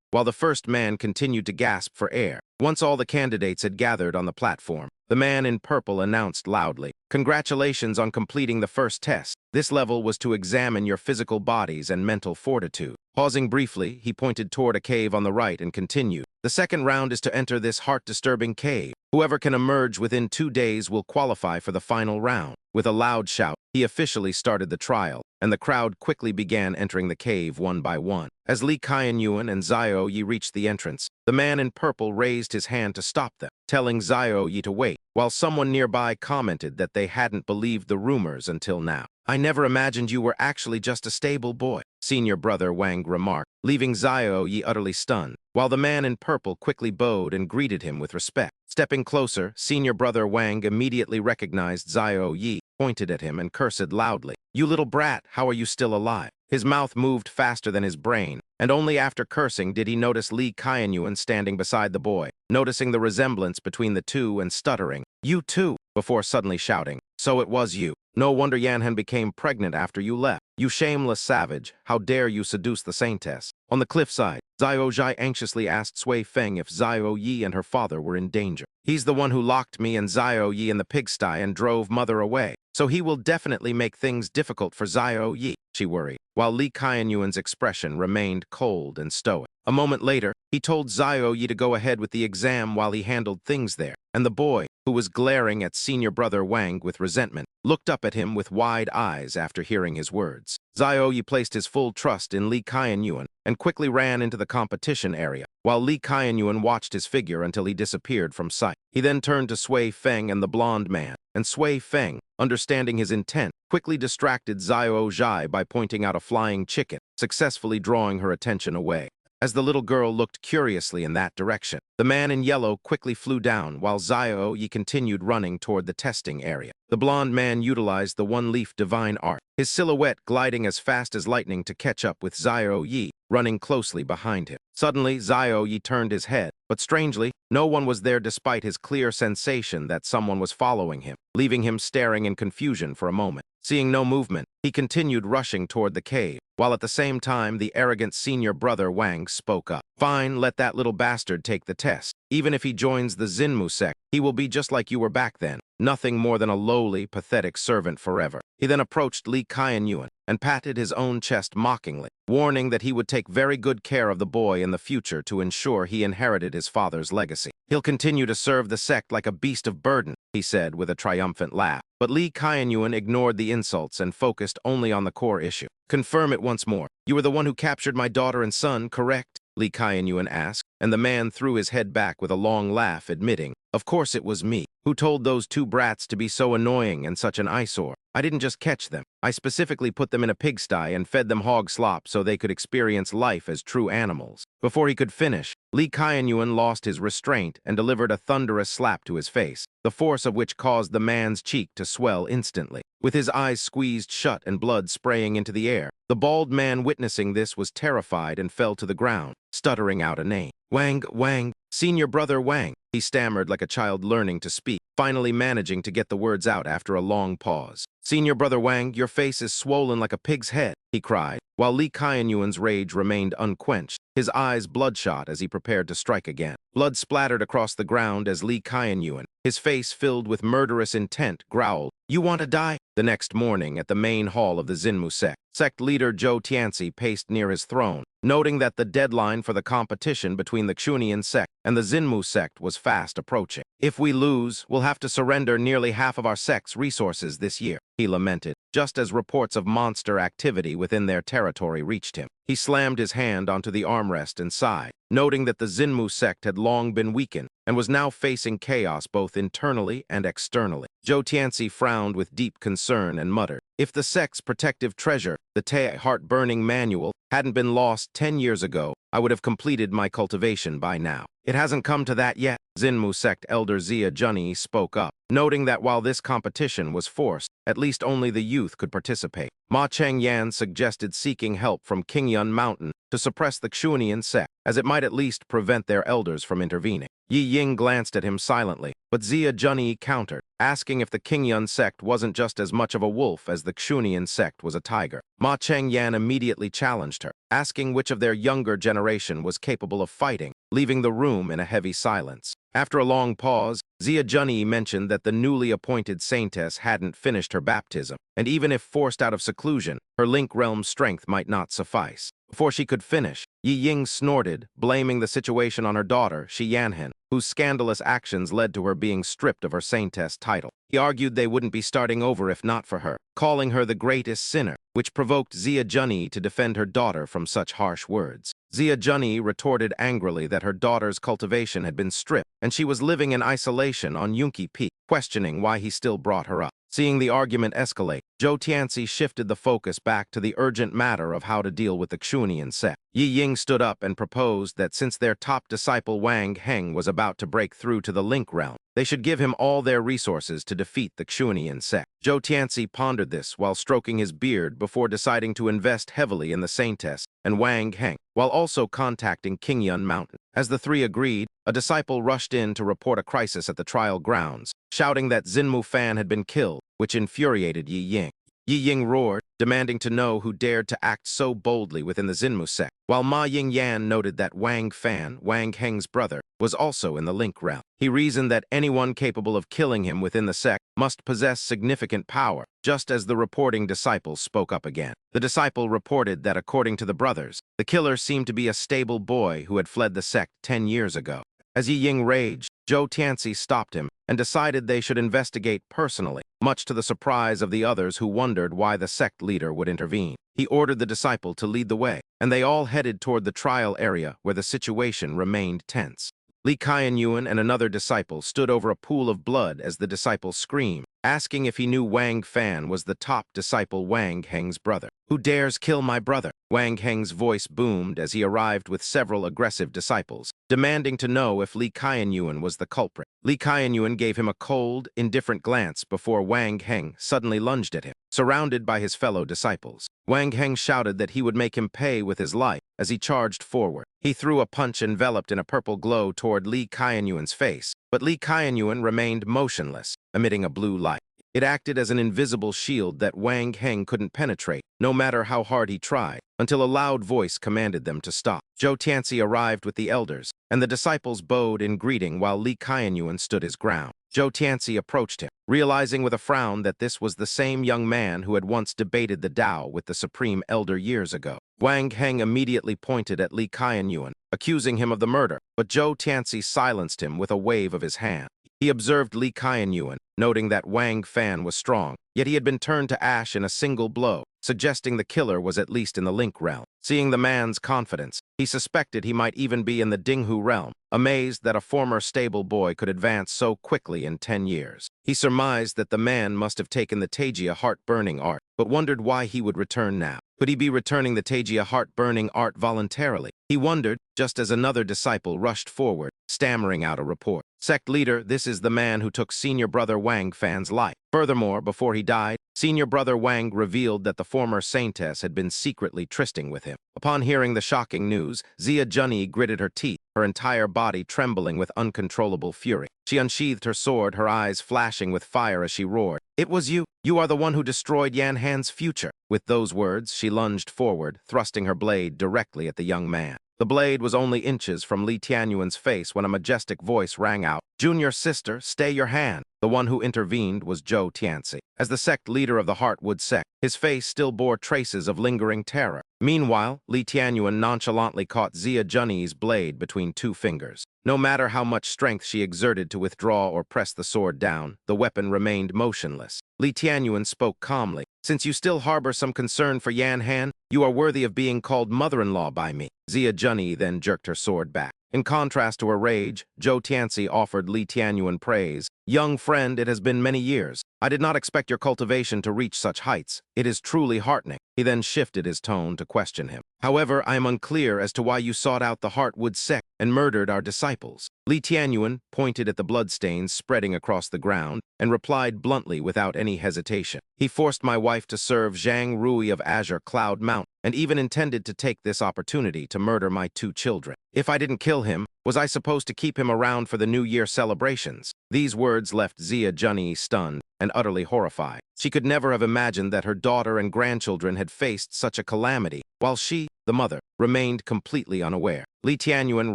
while the first man continued to gasp for air. Once all the candidates had gathered on the platform, the man in purple announced loudly, "Congratulations on completing the first test. This level was to examine your physical bodies and mental fortitude." Pausing briefly, he pointed toward a cave on the right and continued, "The second round is to enter this heart-disturbing cave. Whoever can emerge within 2 days will qualify for the final round." With a loud shout, he officially started the trial, and the crowd quickly began entering the cave one by one. As Li Qianyuan and Zhao Yi reached the entrance, the man in purple raised his hand to stop them, telling Zhao Yi to wait, while someone nearby commented that they hadn't believed the rumors until now. "I never imagined you were actually just a stable boy," senior brother Wang remarked, leaving Zhao Yi utterly stunned, while the man in purple quickly bowed and greeted him with respect. Stepping closer, senior brother Wang immediately recognized Zhao Yi, pointed at him and cursed loudly, "You little brat, how are you still alive?" His mouth moved faster than his brain, and only after cursing did he notice Li Qianyuan standing beside the boy, noticing the resemblance between the two and stuttering, "You too," before suddenly shouting, "So it was you. No wonder Yanhan became pregnant after you left. You shameless savage, how dare you seduce the saintess?" On the cliffside, Zhao Zhai anxiously asked Sui Feng if Zhao Yi and her father were in danger. "He's the one who locked me and Zhao Yi in the pigsty and drove mother away, so he will definitely make things difficult for Zhao Yi," she worried, while Li Qianyuan's expression remained cold and stoic. A moment later, he told Zhao Yi to go ahead with the exam while he handled things there, and the boy, who was glaring at senior brother Wang with resentment, looked up at him with wide eyes after hearing his words. Zhao Yi placed his full trust in Li Qianyuan and quickly ran into the competition area, while Li Qianyuan watched his figure until he disappeared from sight. He then turned to Sui Feng and the blonde man, and Sui Feng, understanding his intent, quickly distracted Zhao Zhai by pointing out a flying chicken, successfully drawing her attention away. As the little girl looked curiously in that direction, the man in yellow quickly flew down while Zhao Yi continued running toward the testing area. The blonde man utilized the one-leaf divine art, his silhouette gliding as fast as lightning to catch up with Zhao Yi, running closely behind him. Suddenly, Zhao Yi turned his head, but strangely, no one was there despite his clear sensation that someone was following him, leaving him staring in confusion for a moment. Seeing no movement, he continued rushing toward the cave, while at the same time the arrogant senior brother Wang spoke up. "Fine, let that little bastard take the test. Even if he joins the Xinmu sect, he will be just like you were back then, nothing more than a lowly, pathetic servant forever." He then approached Li Qianyuan and patted his own chest mockingly, warning that he would take very good care of the boy in the future to ensure he inherited his father's legacy. "He'll continue to serve the sect like a beast of burden," he said with a triumphant laugh. But Li Qianyuan ignored the insults and focused only on the core issue. "Confirm it once more. You were the one who captured my daughter and son, correct?" Li Qianyuan asked, and the man threw his head back with a long laugh, admitting, "Of course it was me. Who told those two brats to be so annoying and such an eyesore? I didn't just catch them. I specifically put them in a pigsty and fed them hog slop so they could experience life as true animals." Before he could finish, Li Qianyuan lost his restraint and delivered a thunderous slap to his face, the force of which caused the man's cheek to swell instantly. With his eyes squeezed shut and blood spraying into the air, the bald man witnessing this was terrified and fell to the ground, stuttering out a name. Wang, senior brother Wang," he stammered like a child learning to speak, finally managing to get the words out after a long pause. "Senior brother Wang, your face is swollen like a pig's head," he cried, while Li Qianyuan's rage remained unquenched, his eyes bloodshot as he prepared to strike again. Blood splattered across the ground as Li Qianyuan, his face filled with murderous intent, growled, "You want to die?" The next morning, at the main hall of the Xinmu sect leader Zhou Tianxi paced near his throne, noting that the deadline for the competition between the Xunian sect and the Xinmu sect was fast approaching. "If we lose, we'll have to surrender nearly half of our sect's resources this year," he lamented, just as reports of monster activity within their territory reached him. He slammed his hand onto the armrest and sighed, noting that the Xinmu sect had long been weakened and was now facing chaos both internally and externally. Zhou Tianxi frowned with deep concern and muttered, If the sect's protective treasure, the heart-burning manual, hadn't been lost 10 years ago, I would have completed my cultivation by now. It hasn't come to that yet, Xinmu sect elder Zia Junyi spoke up, noting that while this competition was forced, at least only the youth could participate. Ma Chengyan suggested seeking help from Qingyun Mountain to suppress the Xuanian sect, as it might at least prevent their elders from intervening. Yi Ying glanced at him silently, but Zia Junyi countered, asking if the Qingyun sect wasn't just as much of a wolf as the Xuanian sect was a tiger. Ma Chengyan immediately challenged her, asking which of their younger generation was capable of fighting, leaving the room in a heavy silence. After a long pause, Zia Junyi mentioned that the newly appointed saintess hadn't finished her baptism, and even if forced out of seclusion, her link realm strength might not suffice. Before she could finish, Yi Ying snorted, blaming the situation on her daughter, Shi Yanhen, whose scandalous actions led to her being stripped of her saintess title. He argued they wouldn't be starting over if not for her, calling her the greatest sinner, which provoked Zia Junyi to defend her daughter from such harsh words. Zia Junyi retorted angrily that her daughter's cultivation had been stripped, and she was living in isolation on Yunqi Peak, questioning why he still brought her up. Seeing the argument escalate, Zhou Tianxi shifted the focus back to the urgent matter of how to deal with the Xuanian sect. Yi Ying stood up and proposed that since their top disciple Wang Heng was about to break through to the Link realm, they should give him all their resources to defeat the Xuanian sect. Zhou Tianxi pondered this while stroking his beard before deciding to invest heavily in the saintess and Wang Heng, while also contacting Qingyun Mountain. As the three agreed, a disciple rushed in to report a crisis at the trial grounds, shouting that Xinmu Fan had been killed, which infuriated Yi Ying. Yi Ying roared, demanding to know who dared to act so boldly within the Xinmu sect, while Ma Yingyan noted that Wang Fan, Wang Heng's brother, was also in the Link realm. He reasoned that anyone capable of killing him within the sect must possess significant power, just as the reporting disciple spoke up again. The disciple reported that according to the brothers, the killer seemed to be a stable boy who had fled the sect 10 years ago. As Yi Ying raged, Zhou Tianxi stopped him and decided they should investigate personally, much to the surprise of the others who wondered why the sect leader would intervene. He ordered the disciple to lead the way, and they all headed toward the trial area where the situation remained tense. Li Qianyuan and another disciple stood over a pool of blood as the disciple screamed, asking if he knew Wang Fan was the top disciple Wang Heng's brother. "Who dares kill my brother?" Wang Heng's voice boomed as he arrived with several aggressive disciples, demanding to know if Li Qianyuan was the culprit. Li Qianyuan gave him a cold, indifferent glance before Wang Heng suddenly lunged at him, surrounded by his fellow disciples. Wang Heng shouted that he would make him pay with his life as he charged forward. He threw a punch enveloped in a purple glow toward Li Qianyuan's face, but Li Qianyuan remained motionless, emitting a blue light. It acted as an invisible shield that Wang Heng couldn't penetrate, no matter how hard he tried, until a loud voice commanded them to stop. Zhou Tianxi arrived with the elders, and the disciples bowed in greeting while Li Qianyuan stood his ground. Zhou Tianxi approached him, realizing with a frown that this was the same young man who had once debated the Tao with the Supreme Elder years ago. Wang Heng immediately pointed at Li Qianyuan, accusing him of the murder, but Zhou Tianxi silenced him with a wave of his hand. He observed Li Qianyuan, noting that Wang Fan was strong, yet he had been turned to ash in a single blow, suggesting the killer was at least in the Link realm. Seeing the man's confidence, he suspected he might even be in the Dinghu realm, amazed that a former stable boy could advance so quickly in 10 years. He surmised that the man must have taken the Taijia heart-burning art, but wondered why he would return now. Could he be returning the Taijia heart-burning art voluntarily? He wondered, just as another disciple rushed forward, stammering out a report. "Sect leader, this is the man who took senior brother Wang Fan's life. Furthermore, before he died, senior brother Wang revealed that the former saintess had been secretly trysting with him." Upon hearing the shocking news, Zia Junyi gritted her teeth, her entire body trembling with uncontrollable fury. She unsheathed her sword, her eyes flashing with fire as she roared, "It was you! You are the one who destroyed Yan Han's future!" With those words, she lunged forward, thrusting her blade directly at the young man. The blade was only inches from Li Tianyuan's face when a majestic voice rang out, "Junior sister, stay your hand." The one who intervened was Zhou Tianxi. As the sect leader of the Heartwood sect, his face still bore traces of lingering terror. Meanwhile, Li Tianyuan nonchalantly caught Zia Junyi's blade between two fingers. No matter how much strength she exerted to withdraw or press the sword down, the weapon remained motionless. Li Tianyuan spoke calmly, "Since you still harbor some concern for Yan Han, you are worthy of being called mother-in-law by me." Zia Junyi then jerked her sword back. In contrast to her rage, Zhou Tianxi offered Li Tianyuan praise. Young friend, it has been many years. I did not expect your cultivation to reach such heights. It is truly heartening. He then shifted his tone to question him. However, I am unclear as to why you sought out the Heartwood sect and murdered our disciples. Li Tianyuan pointed at the bloodstains spreading across the ground and replied bluntly without any hesitation. He forced my wife to serve Zhang Rui of Azure Cloud Mountain and even intended to take this opportunity to murder my 2 children. If I didn't kill him, was I supposed to keep him around for the New Year celebrations? These words left Zia Junyi stunned and utterly horrified. She could never have imagined that her daughter and grandchildren had faced such a calamity, while she, the mother, remained completely unaware. Li Tianyuan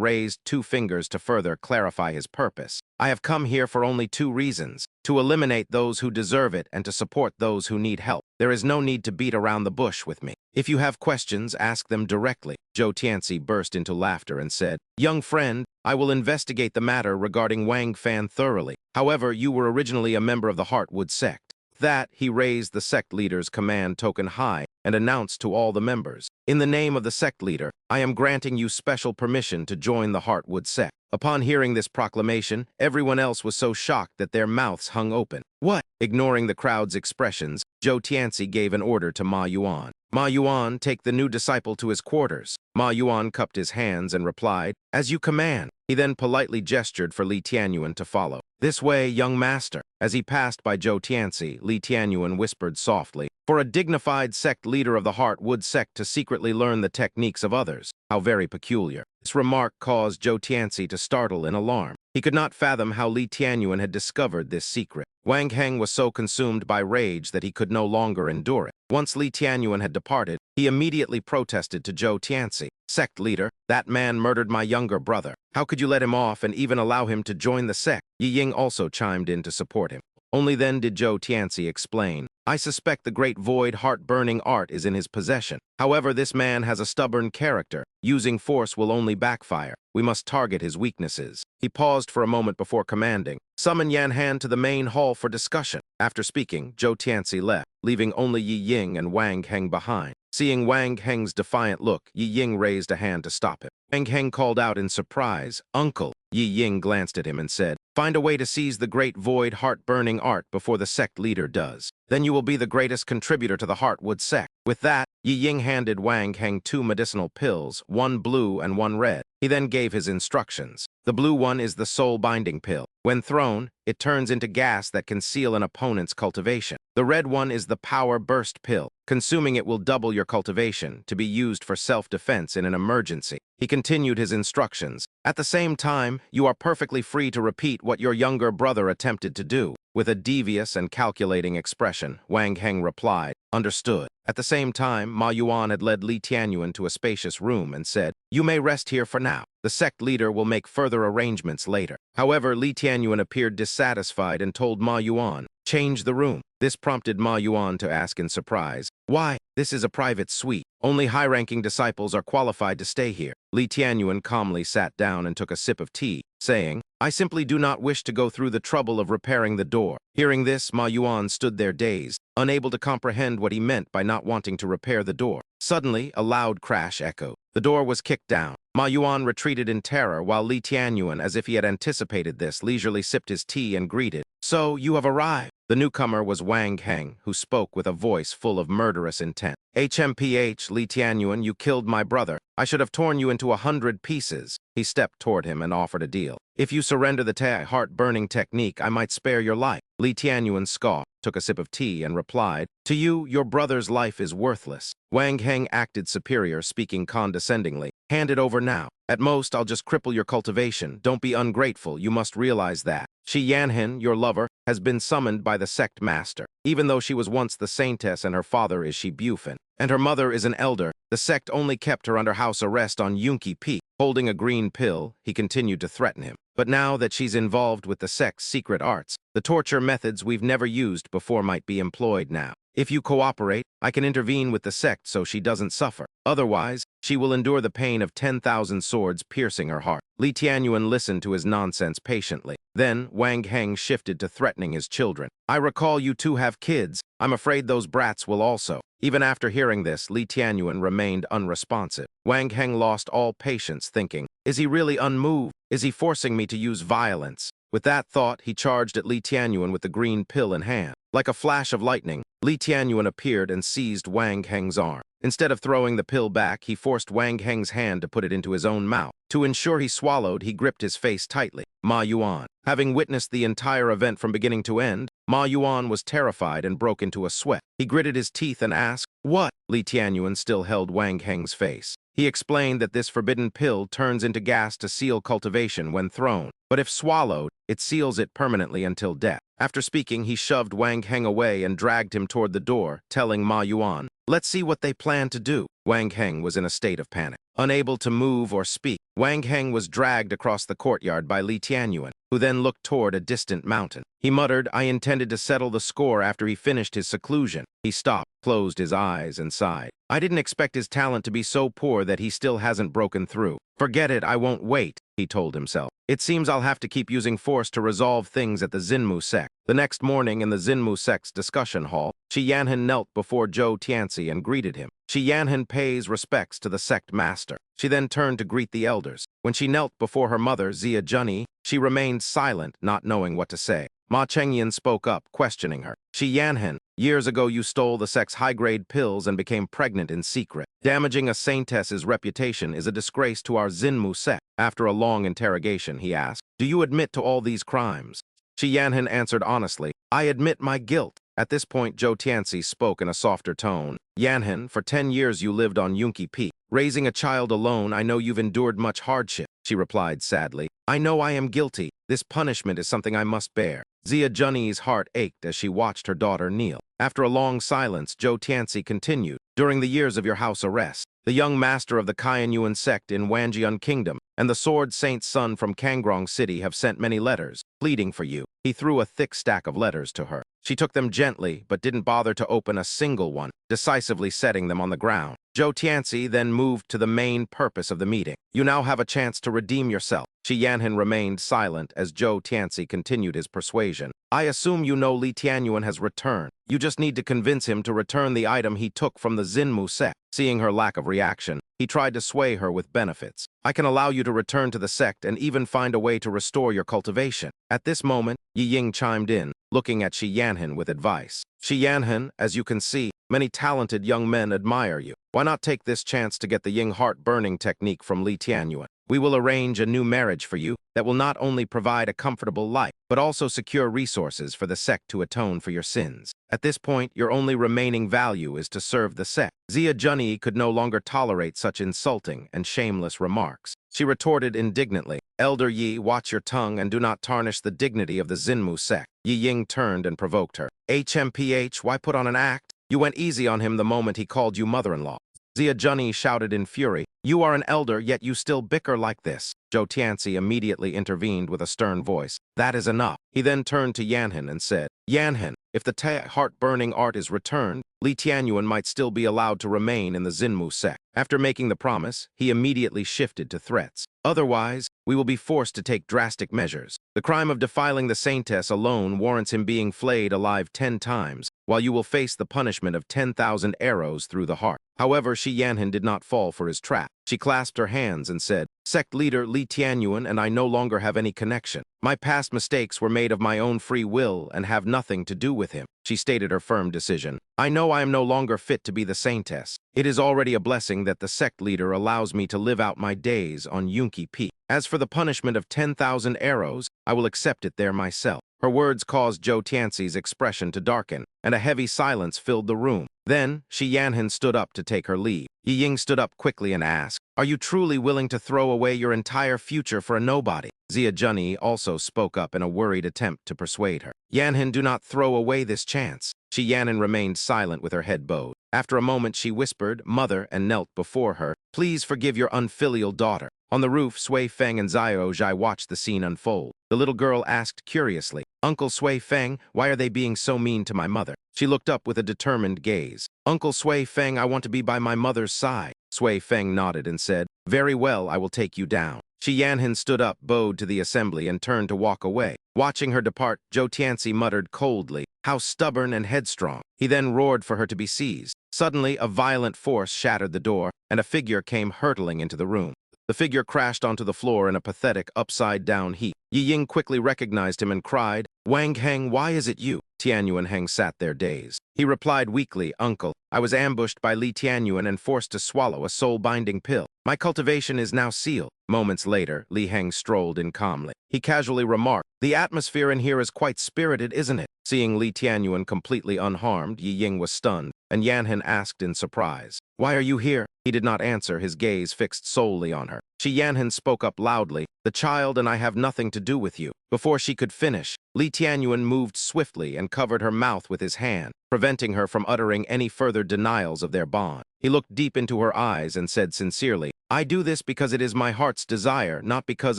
raised 2 fingers to further clarify his purpose. I have come here for only 2 reasons: to eliminate those who deserve it and to support those who need help. There is no need to beat around the bush with me. If you have questions, ask them directly. Zhou Tianxi burst into laughter and said, Young friend, I will investigate the matter regarding Wang Fan thoroughly. However, you were originally a member of the Heartwood sect. That, he raised the sect leader's command token high and announced to all the members, In the name of the sect leader, I am granting you special permission to join the Heartwood sect. Upon hearing this proclamation, everyone else was so shocked that their mouths hung open. What? Ignoring the crowd's expressions, Zhou Tianxi gave an order to Ma Yuan. Ma Yuan, take the new disciple to his quarters. Ma Yuan cupped his hands and replied, As you command. He then politely gestured for Li Tianyuan to follow. This way, young master. As he passed by Zhou Tianxi, Li Tianyuan whispered softly, For a dignified sect leader of the Heartwood sect to secretly learn the techniques of others. How very peculiar. This remark caused Zhou Tianxi to startle in alarm. He could not fathom how Li Tianyuan had discovered this secret. Wang Heng was so consumed by rage that he could no longer endure it. Once Li Tianyuan had departed, he immediately protested to Zhou Tianxi. Sect leader, that man murdered my younger brother. How could you let him off and even allow him to join the sect? Yi Ying also chimed in to support him. Only then did Zhou Tianxi explain, I suspect the great void heart-burning art is in his possession. However, this man has a stubborn character. Using force will only backfire. We must target his weaknesses. He paused for a moment before commanding, Summon Yan Han to the main hall for discussion. After speaking, Zhou Tianxi left, leaving only Yi Ying and Wang Heng behind. Seeing Wang Heng's defiant look, Yi Ying raised a hand to stop him. Wang Heng called out in surprise, Uncle. Yi Ying glanced at him and said, Find a way to seize the great void heart-burning art before the sect leader does. Then you will be the greatest contributor to the Heartwood sect. With that, Yi Ying handed Wang Heng 2 medicinal pills, 1 blue and 1 red. He then gave his instructions. The blue one is the soul-binding pill. When thrown, it turns into gas that can seal an opponent's cultivation. The red one is the power burst pill. Consuming it will double your cultivation, to be used for self-defense in an emergency. He continued his instructions. At the same time, you are perfectly free to repeat what your younger brother attempted to do. With a devious and calculating expression, Wang Heng replied, Understood. At the same time, Ma Yuan had led Li Tianyuan to a spacious room and said, You may rest here for now. The sect leader will make further arrangements later. However, Li Tianyuan appeared dissatisfied and told Ma Yuan, Change the room. This prompted Ma Yuan to ask in surprise, Why? This is a private suite. Only high-ranking disciples are qualified to stay here. Li Tianyuan calmly sat down and took a sip of tea, saying, I simply do not wish to go through the trouble of repairing the door. Hearing this, Ma Yuan stood there dazed, unable to comprehend what he meant by not wanting to repair the door. Suddenly, a loud crash echoed. The door was kicked down. Ma Yuan retreated in terror while Li Tianyuan, as if he had anticipated this, leisurely sipped his tea and greeted, So, you have arrived. The newcomer was Wang Heng, who spoke with a voice full of murderous intent. HMPH, Li Tianyuan, you killed my brother. I should have torn you into 100 pieces. He stepped toward him and offered a deal. If you surrender the heart-burning technique, I might spare your life. Li Tianyuan scoffed, took a sip of tea, and replied, To you, your brother's life is worthless. Wang Heng acted superior, speaking condescendingly. Hand it over now. At most, I'll just cripple your cultivation. Don't be ungrateful, you must realize that. Shi Yanhen, your lover, has been summoned by the sect master. Even though she was once the saintess and her father is Shi Bufin, and her mother is an elder, the sect only kept her under house arrest on Yunki Peak. Holding a green pill, he continued to threaten him. But now that she's involved with the sect's secret arts, the torture methods we've never used before might be employed now. If you cooperate, I can intervene with the sect so she doesn't suffer. Otherwise, she will endure the pain of 10,000 swords piercing her heart. Li Tianyuan listened to his nonsense patiently. Then, Wang Heng shifted to threatening his children. I recall you two have kids. I'm afraid those brats will also. Even after hearing this, Li Tianyuan remained unresponsive. Wang Heng lost all patience, thinking, is he really unmoved? Is he forcing me to use violence? With that thought, he charged at Li Tianyuan with the green pill in hand. Like a flash of lightning, Li Tianyuan appeared and seized Wang Heng's arm. Instead of throwing the pill back, he forced Wang Heng's hand to put it into his own mouth. To ensure he swallowed, he gripped his face tightly. Ma Yuan. Having witnessed the entire event from beginning to end, Ma Yuan was terrified and broke into a sweat. He gritted his teeth and asked, what? Li Tianyuan still held Wang Heng's face. He explained that this forbidden pill turns into gas to seal cultivation when thrown, but if swallowed, it seals it permanently until death. After speaking, he shoved Wang Heng away and dragged him toward the door, telling Ma Yuan, let's see what they plan to do. Wang Heng was in a state of panic. Unable to move or speak, Wang Heng was dragged across the courtyard by Li Tianyuan, who then looked toward a distant mountain. He muttered, I intended to settle the score after he finished his seclusion. He stopped, closed his eyes, and sighed. I didn't expect his talent to be so poor that he still hasn't broken through. Forget it, I won't wait, he told himself. It seems I'll have to keep using force to resolve things at the Xinmu sect. The next morning in the Xinmu sect's discussion hall, Shi Yanhan knelt before Zhou Tianci and greeted him. Shi Yanhan pays respects to the sect master. She then turned to greet the elders. When she knelt before her mother, Zia Junyi, she remained silent, not knowing what to say. Ma Chengyan spoke up, questioning her. Shi Yanhan, years ago you stole the sect's high-grade pills and became pregnant in secret. Damaging a saintess's reputation is a disgrace to our Xinmu sect. After a long interrogation, he asked, do you admit to all these crimes? Shi Yanhan answered honestly, I admit my guilt. At this point, Zhou Tianci spoke in a softer tone. Yanhan, for 10 years you lived on Yunqi Peak. Raising a child alone, I know you've endured much hardship. She replied sadly, I know I am guilty. This punishment is something I must bear. Zia Junyi's heart ached as she watched her daughter kneel. After a long silence, Zhou Tianci continued, during the years of your house arrest, the young master of the Kaianyuan sect in Wanjian Kingdom and the Sword Saint's son from Kangrong City have sent many letters, pleading for you. He threw a thick stack of letters to her. She took them gently, but didn't bother to open a single one, decisively setting them on the ground. Zhou Tianci then moved to the main purpose of the meeting. You now have a chance to redeem yourself. Shi Yanhan remained silent as Zhou Tianci continued his persuasion. I assume you know Li Tianyuan has returned. You just need to convince him to return the item he took from the Xinmu sect. Seeing her lack of reaction, he tried to sway her with benefits. I can allow you to return to the sect and even find a way to restore your cultivation. At this moment, Yi Ying chimed in, looking at Shi Yanhan with advice. Shi Yanhan, as you can see, many talented young men admire you. Why not take this chance to get the Ying heart-burning technique from Li Tianyuan? We will arrange a new marriage for you that will not only provide a comfortable life, but also secure resources for the sect to atone for your sins. At this point, your only remaining value is to serve the sect. Zia Junyi could no longer tolerate such insulting and shameless remarks. She retorted indignantly, Elder Yi, watch your tongue and do not tarnish the dignity of the Xinmu sect. Yi Ying turned and provoked her. HMPH, why put on an act? You went easy on him the moment he called you mother-in-law. Zia Junyi shouted in fury, you are an elder, yet you still bicker like this. Zhou Tianci immediately intervened with a stern voice. That is enough. He then turned to Yanhan and said, Yanhan, if the heart-burning art is returned, Li Tianyuan might still be allowed to remain in the Xinmu sect. After making the promise, he immediately shifted to threats. Otherwise, we will be forced to take drastic measures. The crime of defiling the saintess alone warrants him being flayed alive 10 times, while you will face the punishment of 10,000 arrows through the heart. However, Shi Yanhan did not fall for his trap. She clasped her hands and said, Sect leader Li Tianyuan and I no longer have any connection. My past mistakes were made of my own free will and have nothing to do with him. She stated her firm decision. I know I am no longer fit to be the saintess. It is already a blessing that the sect leader allows me to live out my days on Yunqi Peak. As for the punishment of 10,000 arrows, I will accept it there myself. Her words caused Zhou Tianci's expression to darken, and a heavy silence filled the room. Then, Shi Yanhan stood up to take her leave. Yi Ying stood up quickly and asked, Are you truly willing to throw away your entire future for a nobody? Zia Junyi also spoke up in a worried attempt to persuade her. Yanhan, do not throw away this chance. Shi Yanhan remained silent with her head bowed. After a moment, she whispered, Mother, and knelt before her. Please forgive your unfilial daughter. On the roof, Sui Feng and Zhao Zhai watched the scene unfold. The little girl asked curiously, Uncle Sui Feng, why are they being so mean to my mother? She looked up with a determined gaze. Uncle Sui Feng, I want to be by my mother's side. Sui Feng nodded and said, Very well, I will take you down. Shi Yanhin stood up, bowed to the assembly, and turned to walk away. Watching her depart, Zhou Tianci muttered coldly, "How stubborn and headstrong." He then roared for her to be seized. Suddenly, a violent force shattered the door, and a figure came hurtling into the room. The figure crashed onto the floor in a pathetic, upside-down heap. Yi Ying quickly recognized him and cried, "Wang Heng, why is it you?" Tianyuan Heng sat there dazed. He replied weakly, "Uncle, I was ambushed by Li Tianyuan and forced to swallow a soul-binding pill. My cultivation is now sealed." Moments later, Li Heng strolled in calmly. He casually remarked, "The atmosphere in here is quite spirited, isn't it?" Seeing Li Tianyuan completely unharmed, Yi Ying was stunned, and Yanhin asked in surprise, "Why are you here?" He did not answer, his gaze fixed solely on her. Shi Yanhin spoke up loudly, "The child and I have nothing to do with you." Before she could finish, Li Tianyuan moved swiftly and covered her mouth with his hand, preventing her from uttering any further denials of their bond. He looked deep into her eyes and said sincerely, "I do this because it is my heart's desire, not because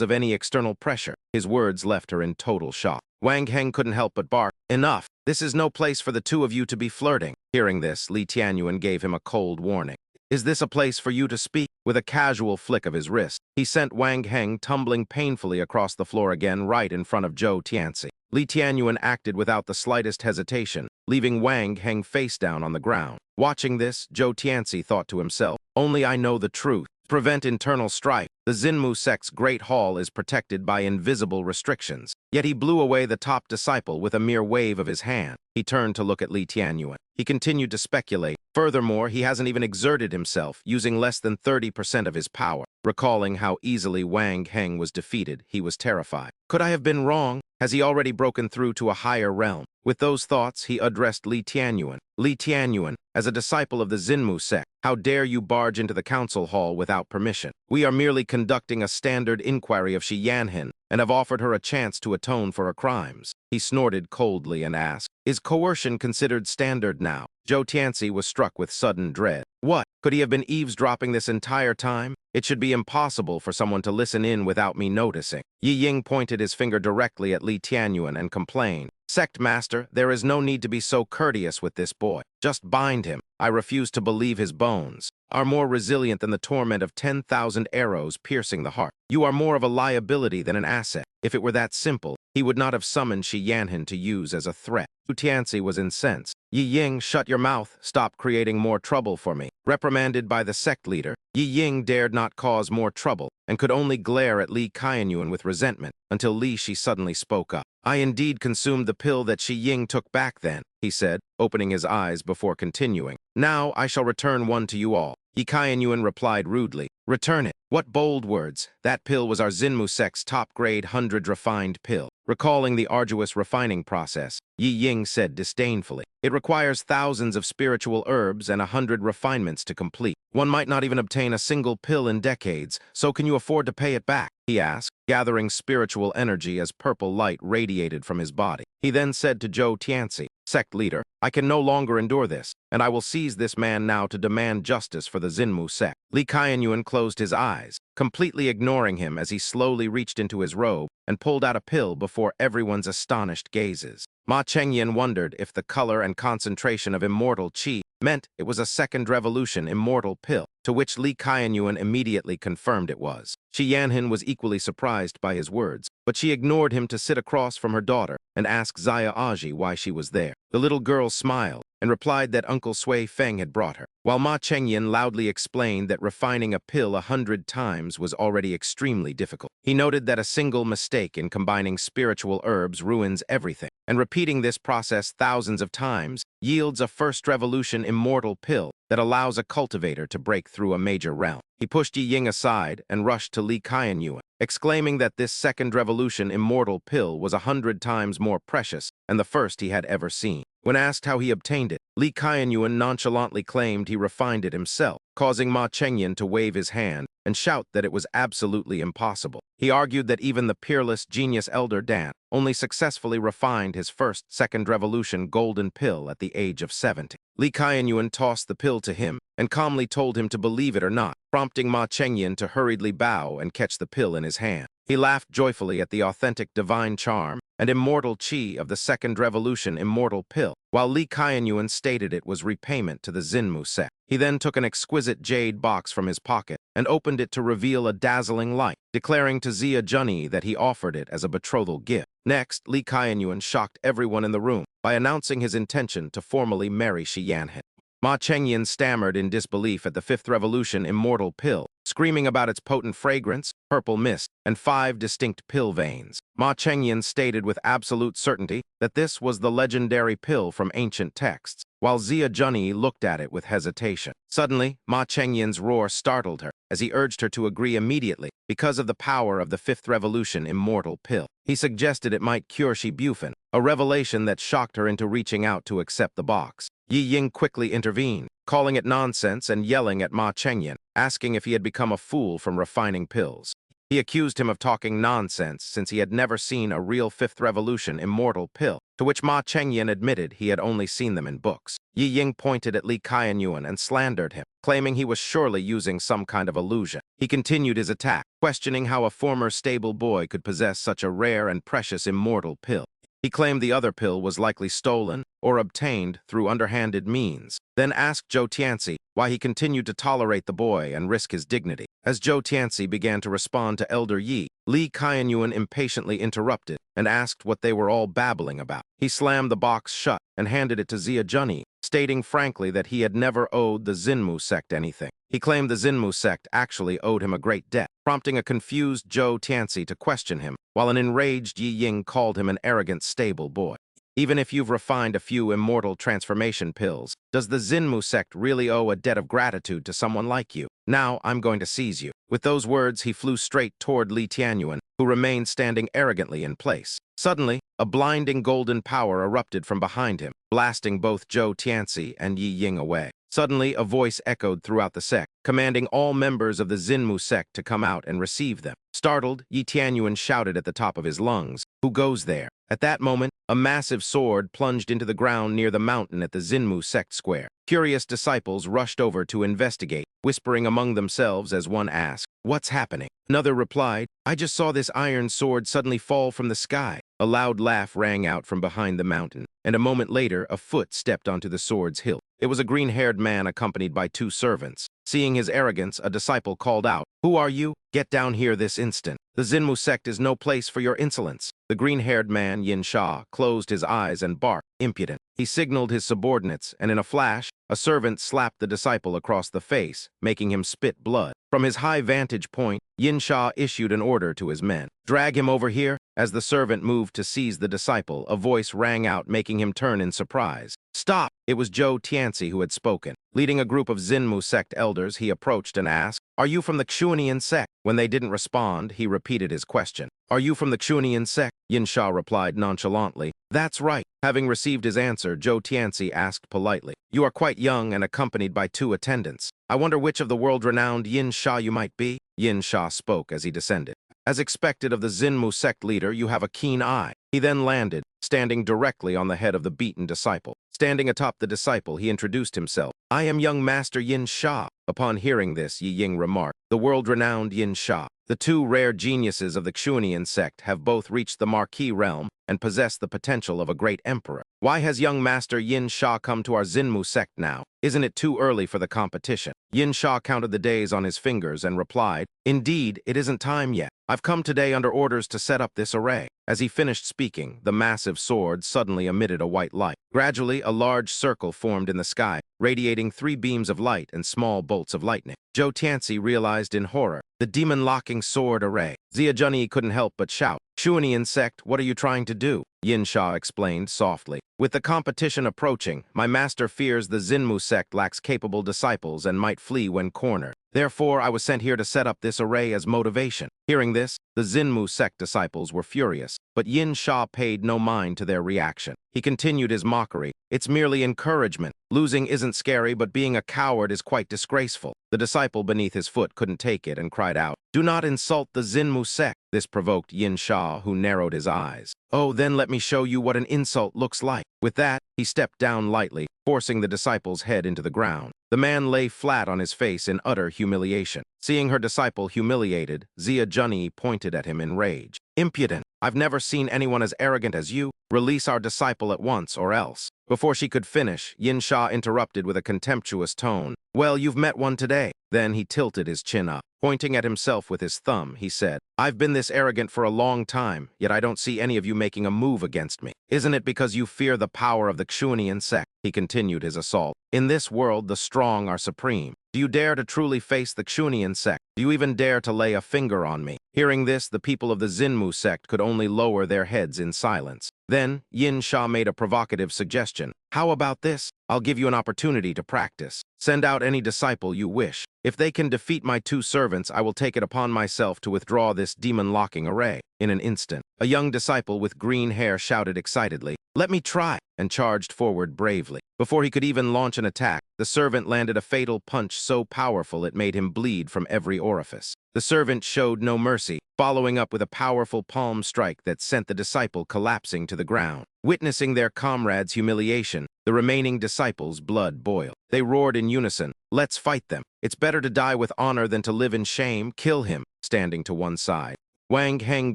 of any external pressure." His words left her in total shock. Wang Heng couldn't help but bark, "Enough! This is no place for the two of you to be flirting." Hearing this, Li Tianyuan gave him a cold warning. "Is this a place for you to speak?" With a casual flick of his wrist, he sent Wang Heng tumbling painfully across the floor again right in front of Zhou Tianci. Li Tianyuan acted without the slightest hesitation, leaving Wang Heng face down on the ground. Watching this, Zhou Tianci thought to himself, "Only I know the truth. To prevent internal strife, the Xinmu sect's Great Hall is protected by invisible restrictions." Yet he blew away the top disciple with a mere wave of his hand. He turned to look at Li Tianyuan. He continued to speculate. Furthermore, he hasn't even exerted himself, using less than 30% of his power. Recalling how easily Wang Heng was defeated, he was terrified. Could I have been wrong? Has he already broken through to a higher realm? With those thoughts, he addressed Li Tianyuan. "Li Tianyuan, as a disciple of the Xinmu sect, how dare you barge into the council hall without permission? We are merely conducting a standard inquiry of Shi Yanhin and have offered her a chance to atone for her crimes." He snorted coldly and asked, "Is coercion considered standard now?" Zhou Tianci was struck with sudden dread. What? Could he have been eavesdropping this entire time? It should be impossible for someone to listen in without me noticing. Yi Ying pointed his finger directly at Li Tianyuan and complained, "Sect Master, there is no need to be so courteous with this boy. Just bind him. I refuse to believe his bones are more resilient than the torment of 10,000 arrows piercing the heart. You are more of a liability than an asset. If it were that simple, he would not have summoned Shi Yanhin to use as a threat." Zhou Tianci was incensed. "Yi Ying, shut your mouth. Stop creating more trouble for me." Reprimanded by the sect leader, Yi Ying dared not cause more trouble and could only glare at Li Qianyuan with resentment until she suddenly spoke up. "I indeed consumed the pill that Shi Ying took back then," he said, opening his eyes before continuing. "Now I shall return one to you all." Yi Qianyuan replied rudely, "Return it." What bold words! That pill was our Xinmu sect's top-grade 100 refined pill. Recalling the arduous refining process, Yi Ying said disdainfully, "It requires thousands of spiritual herbs and 100 refinements to complete. One might not even obtain a single pill in decades, so can you afford to pay it back?" he asked, gathering spiritual energy as purple light radiated from his body. He then said to Zhou Tianci, "Sect leader, I can no longer endure this, and I will seize this man now to demand justice for the Xinmu sect." Li Qianyuan closed his eyes, completely ignoring him as he slowly reached into his robe and pulled out a pill before everyone's astonished gazes. Ma Chengyan wondered if the color and concentration of immortal qi meant it was a second revolution immortal pill, to which Li Qianyuan immediately confirmed it was. Shi Yanhin was equally surprised by his words, but she ignored him to sit across from her daughter and ask Xia Aji why she was there. The little girl smiled and replied that Uncle Sui Feng had brought her, while Ma Chengyan loudly explained that refining a pill 100 times was already extremely difficult. He noted that a single mistake in combining spiritual herbs ruins everything, and repeating this process thousands of times yields a first revolution immortal pill that allows a cultivator to break through a major realm. He pushed Yi Ying aside and rushed to Li Qianyuan, exclaiming that this second revolution immortal pill was 100 times more precious and the first he had ever seen. When asked how he obtained it, Li Qianyuan nonchalantly claimed he refined it himself, causing Ma Chengyan to wave his hand and shout that it was absolutely impossible. He argued that even the peerless genius Elder Dan only successfully refined his first second revolution golden pill at the age of 70. Li Qianyuan tossed the pill to him and calmly told him to believe it or not, prompting Ma Chengyan to hurriedly bow and catch the pill in his hand. He laughed joyfully at the authentic divine charm and immortal chi of the second revolution immortal pill, while Lee Kaianyuan stated it was repayment to the Zinmu sect. He then took an exquisite jade box from his pocket and opened it to reveal a dazzling light, declaring to Zia Junyi that he offered it as a betrothal gift. Next, Lee Kaianyuan shocked everyone in the room by announcing his intention to formally marry Shi Yanhe. Ma Chengyan stammered in disbelief at the fifth revolution immortal pill, screaming about its potent fragrance, purple mist, and 5 distinct pill veins. Ma Chengyan stated with absolute certainty that this was the legendary pill from ancient texts, while Zia Junyi looked at it with hesitation. Suddenly, Ma Chengyan's roar startled her, as he urged her to agree immediately because of the power of the fifth revolution immortal pill. He suggested it might cure Shi Bufan, a revelation that shocked her into reaching out to accept the box. Yi Ying quickly intervened, calling it nonsense and yelling at Ma Chengyan, asking if he had become a fool from refining pills. He accused him of talking nonsense since he had never seen a real fifth revolution immortal pill, to which Ma Chengyan admitted he had only seen them in books. Yi Ying pointed at Lee Kaianyuan and slandered him, claiming he was surely using some kind of illusion. He continued his attack, questioning how a former stable boy could possess such a rare and precious immortal pill. He claimed the other pill was likely stolen or obtained through underhanded means, then asked Zhou Tianci why he continued to tolerate the boy and risk his dignity. As Zhou Tianci began to respond to Elder Yi, Lee Kaianyuan impatiently interrupted and asked what they were all babbling about. He slammed the box shut and handed it to Zia Junyi, stating frankly that he had never owed the Zinmu sect anything. He claimed the Zinmu sect actually owed him a great debt, prompting a confused Zhou Tianci to question him, while an enraged Yi Ying called him an arrogant stable boy. Even if you've refined a few immortal transformation pills, does the Zinmu sect really owe a debt of gratitude to someone like you? Now I'm going to seize you. With those words, he flew straight toward Li Tianyuan, who remained standing arrogantly in place. Suddenly, a blinding golden power erupted from behind him, blasting both Zhou Tianci and Yi Ying away. Suddenly, a voice echoed throughout the sect, commanding all members of the Zinmu sect to come out and receive them. Startled, Yi Tianyuan shouted at the top of his lungs, "Who goes there?" At that moment, a massive sword plunged into the ground near the mountain at the Zinmu sect square. Curious disciples rushed over to investigate, whispering among themselves as one asked, "What's happening?" Another replied, "I just saw this iron sword suddenly fall from the sky." A loud laugh rang out from behind the mountain, and a moment later, a foot stepped onto the sword's hilt. It was a green-haired man accompanied by 2 servants. Seeing his arrogance, a disciple called out, "Who are you? Get down here this instant. The Zinmu sect is no place for your insolence." The green-haired man, Yin Sha, closed his eyes and barked, "Impudent." He signaled his subordinates, and in a flash, a servant slapped the disciple across the face, making him spit blood. From his high vantage point, Yin Sha issued an order to his men, "Drag him over here." As the servant moved to seize the disciple, a voice rang out, making him turn in surprise. "Stop!" It was Zhou Tianci who had spoken. Leading a group of Zinmu sect elders, he approached and asked, "Are you from the Xuanian sect?" When they didn't respond, he repeated his question. "Are you from the Xuanian sect?" Yin Sha replied nonchalantly, "That's right." Having received his answer, Zhou Tianci asked politely, "You are quite young and accompanied by 2 attendants. I wonder which of the world-renowned Yin Sha you might be?" Yin Sha spoke as he descended. "As expected of the Zinmu sect leader, you have a keen eye." He then landed, standing directly on the head of the beaten disciple. Standing atop the disciple, he introduced himself. "I am young Master Yin Sha." Upon hearing this, Yi Ying remarked, "The world-renowned Yin Sha. The 2 rare geniuses of the Xuanian sect have both reached the Marquis realm and possess the potential of a great emperor. Why has young Master Yin Sha come to our Zinmu sect now? Isn't it too early for the competition?" Yin Sha counted the days on his fingers and replied, "Indeed, it isn't time yet. I've come today under orders to set up this array." As he finished speaking, the massive sword suddenly emitted a white light. Gradually, a large circle formed in the sky, radiating 3 beams of light and small bolts of lightning. Zhou Tianci realized in horror, the demon-locking sword array. Zia Junyi couldn't help but shout, "Xuanian sect, what are you trying to do?" Yin Sha explained softly, "With the competition approaching, my master fears the Zinmu sect lacks capable disciples and might flee when cornered. Therefore, I was sent here to set up this array as motivation." Hearing this, the Zinmu sect disciples were furious, but Yin Sha paid no mind to their reaction. He continued his mockery, "It's merely encouragement. Losing isn't scary, but being a coward is quite disgraceful." The disciple beneath his foot couldn't take it and cried out, "Do not insult the Zinmu sect." This provoked Yin Sha, who narrowed his eyes. "Oh, then let me show you what an insult looks like." With that, he stepped down lightly, forcing the disciple's head into the ground. The man lay flat on his face in utter humiliation. Seeing her disciple humiliated, Zia Junyi pointed at him in rage. "Impudent! I've never seen anyone as arrogant as you. Release our disciple at once, or else. Before she could finish, Yin Sha interrupted with a contemptuous tone. Well, you've met one today. Then he tilted his chin up. Pointing at himself with his thumb, he said, I've been this arrogant for a long time, yet I don't see any of you making a move against me. Isn't it because you fear the power of the Xuanian sect? He continued his assault. In this world, the strong are supreme. Do you dare to truly face the Xuanian sect? Do you even dare to lay a finger on me? Hearing this, the people of the Xinmu sect could only lower their heads in silence. Then, Yin Sha made a provocative suggestion. How about this? I'll give you an opportunity to practice. Send out any disciple you wish. If they can defeat my 2 servants, I will take it upon myself to withdraw this demon-locking array. In an instant, a young disciple with green hair shouted excitedly, Let me try, and charged forward bravely. Before he could even launch an attack, the servant landed a fatal punch so powerful it made him bleed from every orifice. The servant showed no mercy, following up with a powerful palm strike that sent the disciple collapsing to the ground. Witnessing their comrade's humiliation, the remaining disciples' blood boiled. They roared in unison, Let's fight them. It's better to die with honor than to live in shame. Kill him, standing to one side. Wang Heng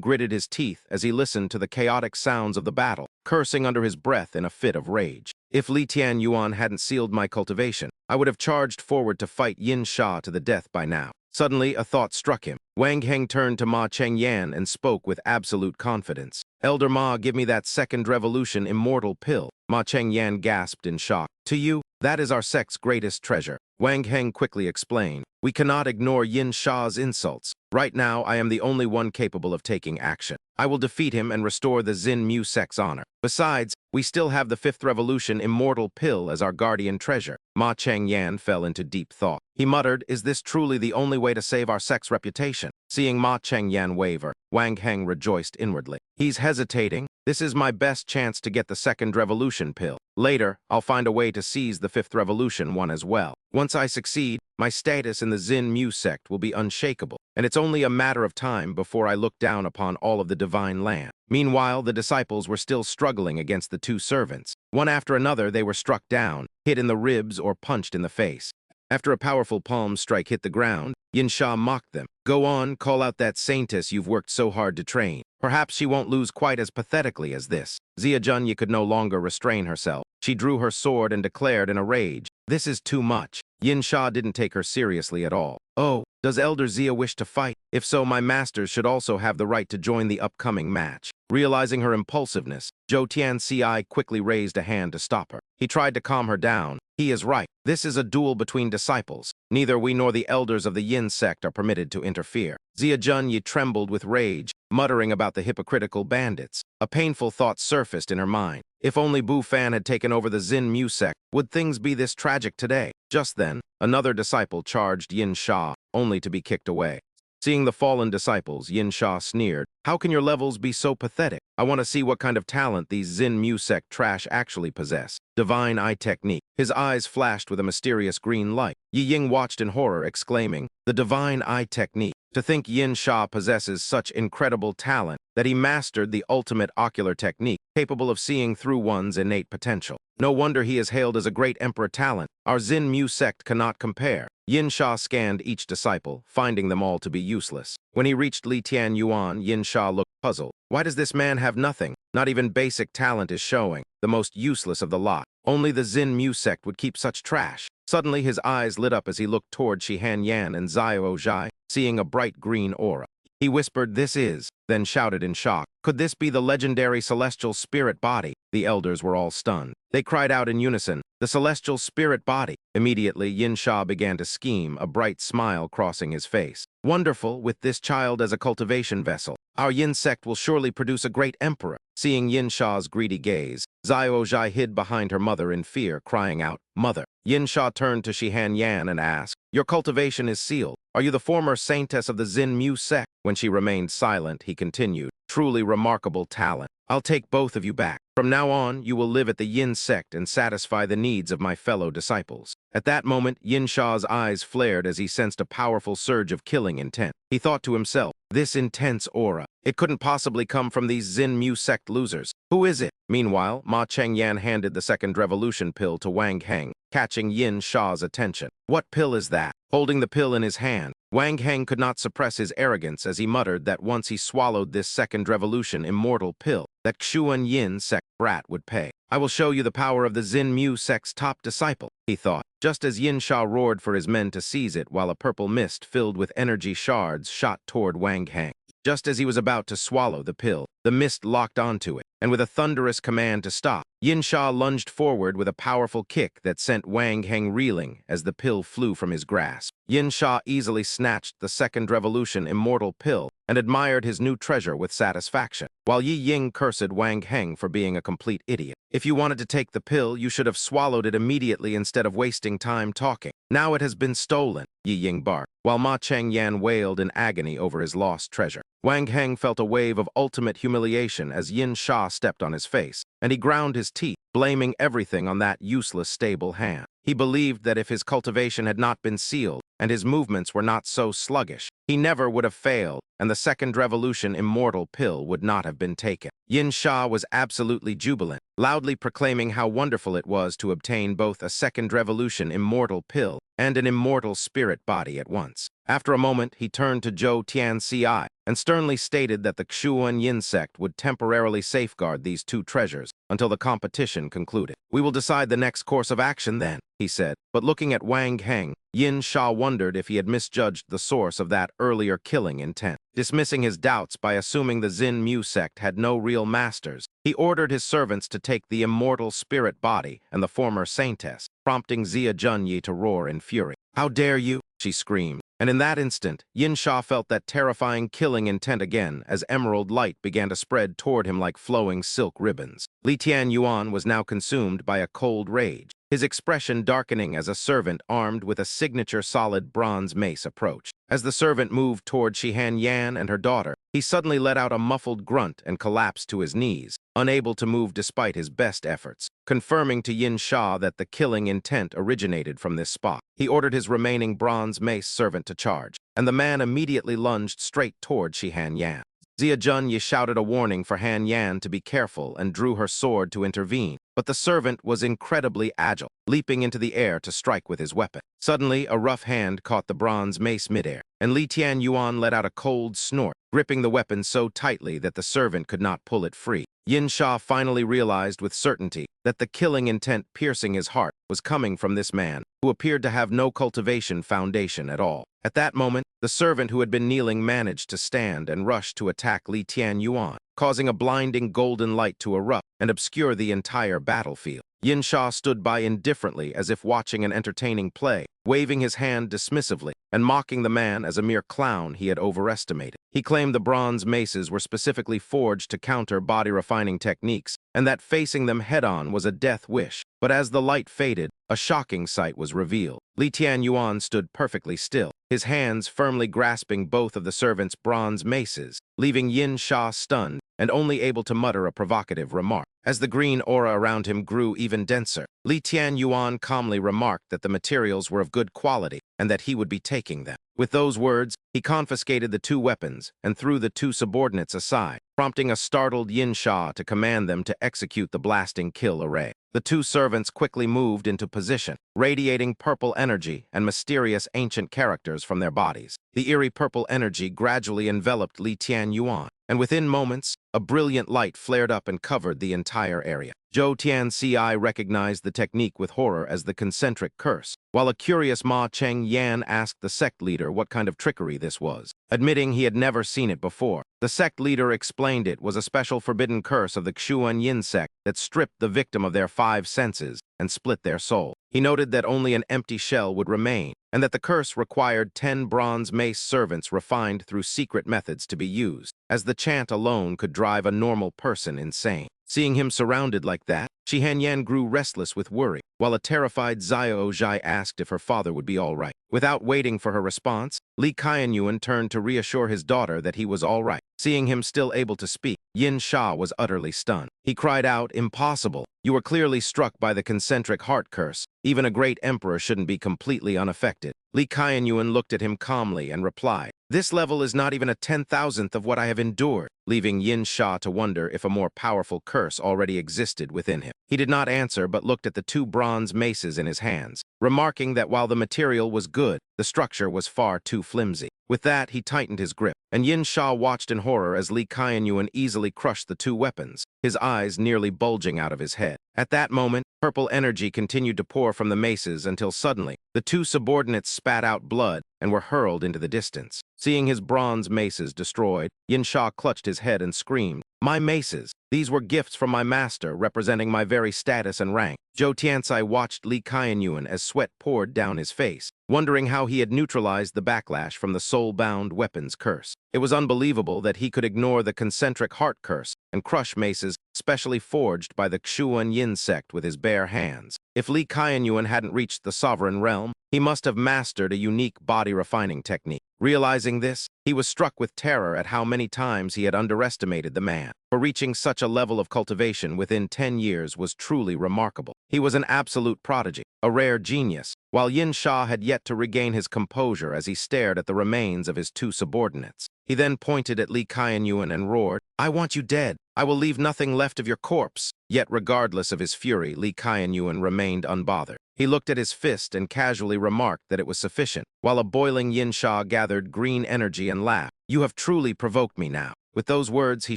gritted his teeth as he listened to the chaotic sounds of the battle, cursing under his breath in a fit of rage. If Li Tianyuan hadn't sealed my cultivation, I would have charged forward to fight Yin Sha to the death by now. Suddenly, a thought struck him. Wang Heng turned to Ma Chengyan and spoke with absolute confidence. Elder Ma, give me that second revolution immortal pill. Ma Chengyan gasped in shock. To you, that is our sect's greatest treasure. Wang Heng quickly explained. We cannot ignore Yin Sha's insults. Right now, I am the only one capable of taking action. I will defeat him and restore the Xinmu sect's honor. Besides, we still have the 5th revolution immortal pill as our guardian treasure. Ma Chengyan fell into deep thought. He muttered, Is this truly the only way to save our sect's reputation? Seeing Ma Chengyan waver, Wang Heng rejoiced inwardly. He's hesitating. This is my best chance to get the 2nd revolution pill. Later, I'll find a way to seize the 5th revolution one as well. Once I succeed, my status in the Xinmu sect will be unshakable, and it's only a matter of time before I look down upon all of the divine land. Meanwhile, the disciples were still struggling against the 2 servants. One after another, they were struck down, hit in the ribs, or punched in the face. After a powerful palm strike hit the ground, Yin Sha mocked them. Go on, call out that saintess you've worked so hard to train. Perhaps she won't lose quite as pathetically as this. Xia Junyi could no longer restrain herself. She drew her sword and declared in a rage, This is too much. Yin Sha didn't take her seriously at all. Oh, does Elder Xia wish to fight? If so, my masters should also have the right to join the upcoming match. Realizing her impulsiveness, Zhou Tianxi quickly raised a hand to stop her. He tried to calm her down. He is right. This is a duel between disciples. Neither we nor the elders of the Yin sect are permitted to interfere. Xia Junyi trembled with rage, muttering about the hypocritical bandits. A painful thought surfaced in her mind. If only Bu Fan had taken over the Xinmu sect, would things be this tragic today? Just then, another disciple charged Yin Sha, only to be kicked away. Seeing the fallen disciples, Yin Sha sneered, How can your levels be so pathetic? I want to see what kind of talent these Xinmu sect trash actually possess. Divine eye technique. His eyes flashed with a mysterious green light. Yi Ying watched in horror, exclaiming, The divine eye technique. To think Yin Sha possesses such incredible talent that he mastered the ultimate ocular technique, capable of seeing through one's innate potential. No wonder he is hailed as a great emperor talent. Our Xinmu sect cannot compare. Yin Sha scanned each disciple, finding them all to be useless. When he reached Li Tianyuan, Yin Sha looked puzzled. Why does this man have nothing? Not even basic talent is showing. The most useless of the lot. Only the Xinmu sect would keep such trash. Suddenly his eyes lit up as he looked toward Shi Hanyan and Xiao Zhai, seeing a bright green aura. He whispered, This is, then shouted in shock, Could this be the legendary celestial spirit body? The elders were all stunned. They cried out in unison, The celestial spirit body. Immediately, Yin Sha began to scheme, a bright smile crossing his face. Wonderful, with this child as a cultivation vessel. Our Yin sect will surely produce a great emperor. Seeing Yin Sha's greedy gaze, Xiao Zhai hid behind her mother in fear, crying out, Mother. Yin Sha turned to Shi Hanyan and asked, Your cultivation is sealed. Are you the former saintess of the Xinmu sect? When she remained silent, he continued, Truly remarkable talent. I'll take both of you back. From now on, you will live at the Yin sect and satisfy the needs of my fellow disciples. At that moment, Yin Sha's eyes flared as he sensed a powerful surge of killing intent. He thought to himself, This intense aura. It couldn't possibly come from these Xinmu sect losers. Who is it? Meanwhile, Ma Chengyan handed the 2nd revolution pill to Wang Heng, catching Yin Sha's attention. What pill is that? Holding the pill in his hand, Wang Heng could not suppress his arrogance as he muttered that once he swallowed this second revolution immortal pill, that Xuan Yin sect brat would pay. I will show you the power of the Xin Mu sect's top disciple, he thought, just as Yin Sha roared for his men to seize it while a purple mist filled with energy shards shot toward Wang Heng. Just as he was about to swallow the pill, the mist locked onto it, and with a thunderous command to stop, Yin Sha lunged forward with a powerful kick that sent Wang Heng reeling as the pill flew from his grasp. Yin Sha easily snatched the second revolution immortal pill and admired his new treasure with satisfaction, while Yi Ying cursed Wang Heng for being a complete idiot. If you wanted to take the pill, you should have swallowed it immediately instead of wasting time talking. Now it has been stolen, Yi Ying barked, while Ma Cheng-yan wailed in agony over his lost treasure. Wang Heng felt a wave of ultimate humiliation as Yin Sha stepped on his face, and he ground his teeth, blaming everything on that useless stable hand. He believed that if his cultivation had not been sealed and his movements were not so sluggish, he never would have failed, and the second revolution immortal pill would not have been taken. Yin Sha was absolutely jubilant, loudly proclaiming how wonderful it was to obtain both a second revolution immortal pill and an immortal spirit body at once. After a moment, he turned to Zhou Tianci and sternly stated that the Xuan Yin sect would temporarily safeguard these two treasures until the competition concluded. We will decide the next course of action then, he said, but looking at Wang Heng, Yin Sha wondered if he had misjudged the source of that earlier killing intent. Dismissing his doubts by assuming the Xin Mu sect had no real masters, he ordered his servants to take the immortal spirit body and the former saintess, prompting Zia Junyi to roar in fury. "How dare you?" she screamed. And in that instant, Yin Sha felt that terrifying killing intent again as emerald light began to spread toward him like flowing silk ribbons. Li Tian Yuan was now consumed by a cold rage, his expression darkening as a servant armed with a signature solid bronze mace approached. As the servant moved toward Shihan Yan and her daughter, he suddenly let out a muffled grunt and collapsed to his knees, unable to move despite his best efforts, confirming to Yin Sha that the killing intent originated from this spot. He ordered his remaining bronze mace servant to charge, and the man immediately lunged straight toward Shihan Yan. Zia Junyi shouted a warning for Han Yan to be careful and drew her sword to intervene, but the servant was incredibly agile, leaping into the air to strike with his weapon. Suddenly, a rough hand caught the bronze mace midair, and Li Tian Yuan let out a cold snort, gripping the weapon so tightly that the servant could not pull it free. Yin Sha finally realized with certainty that the killing intent piercing his heart was coming from this man, who appeared to have no cultivation foundation at all. At that moment, the servant who had been kneeling managed to stand and rush to attack Li Tian Yuan, causing a blinding golden light to erupt and obscure the entire battlefield. Yin Sha stood by indifferently as if watching an entertaining play, waving his hand dismissively and mocking the man as a mere clown he had overestimated. He claimed the bronze maces were specifically forged to counter body-refining techniques, and that facing them head-on was a death wish. But as the light faded, a shocking sight was revealed. Li Tian Yuan stood perfectly still, his hands firmly grasping both of the servant's bronze maces, leaving Yin Sha stunned and only able to mutter a provocative remark. As the green aura around him grew even denser, Li Tian Yuan calmly remarked that the materials were of good quality and that he would be taking them. With those words, he confiscated the two weapons and threw the two subordinates aside, prompting a startled Yin Sha to command them to execute the blasting kill array. The two servants quickly moved into position, radiating purple energy and mysterious ancient characters from their bodies. The eerie purple energy gradually enveloped Li Tian Yuan, and within moments, a brilliant light flared up and covered the entire area. Zhou Tianci recognized the technique with horror as the concentric curse, while a curious Ma Cheng-yan asked the sect leader what kind of trickery this was. Admitting he had never seen it before, the sect leader explained it was a special forbidden curse of the Xuan Yin sect that stripped the victim of their 5 senses and split their soul. He noted that only an empty shell would remain, and that the curse required 10 bronze mace servants refined through secret methods to be used, as the chant alone could drive a normal person insane. Seeing him surrounded like that, Shihan Yan grew restless with worry, while a terrified Xiao Zhai asked if her father would be all right. Without waiting for her response, Li Qianyuan turned to reassure his daughter that he was all right. Seeing him still able to speak, Yin Sha was utterly stunned. He cried out, "Impossible! You were clearly struck by the concentric heart curse. Even a great emperor shouldn't be completely unaffected." Li Qianyuan looked at him calmly and replied, "This level is not even a 10,000th of what I have endured," leaving Yin Sha to wonder if a more powerful curse already existed within him. He did not answer but looked at the two bronze maces in his hands, remarking that while the material was good, the structure was far too flimsy. With that, he tightened his grip, and Yin Sha watched in horror as Li Qianyuan easily crushed the two weapons, his eyes nearly bulging out of his head. At that moment, purple energy continued to pour from the maces until suddenly, the two subordinates spat out blood and were hurled into the distance. Seeing his bronze maces destroyed, Yin Sha clutched his head and screamed, "My maces! These were gifts from my master, representing my very status and rank." Zhou Tianzai watched Li Qianyuan as sweat poured down his face, wondering how he had neutralized the backlash from the soul-bound weapons curse. It was unbelievable that he could ignore the concentric heart curse and crush maces specially forged by the Xuan Yin sect with his bare hands. If Li Qianyuan hadn't reached the sovereign realm, he must have mastered a unique body-refining technique. Realizing this, he was struck with terror at how many times he had underestimated the man. For reaching such a level of cultivation within 10 years was truly remarkable. He was an absolute prodigy, a rare genius, while Yin Sha had yet to regain his composure as he stared at the remains of his two subordinates. He then pointed at Li Qianyuan and roared, "I want you dead. I will leave nothing left of your corpse." Yet regardless of his fury, Li Qianyuan remained unbothered. He looked at his fist and casually remarked that it was sufficient, while a boiling Yin Sha gathered green energy and laughed. "You have truly provoked me now." With those words, he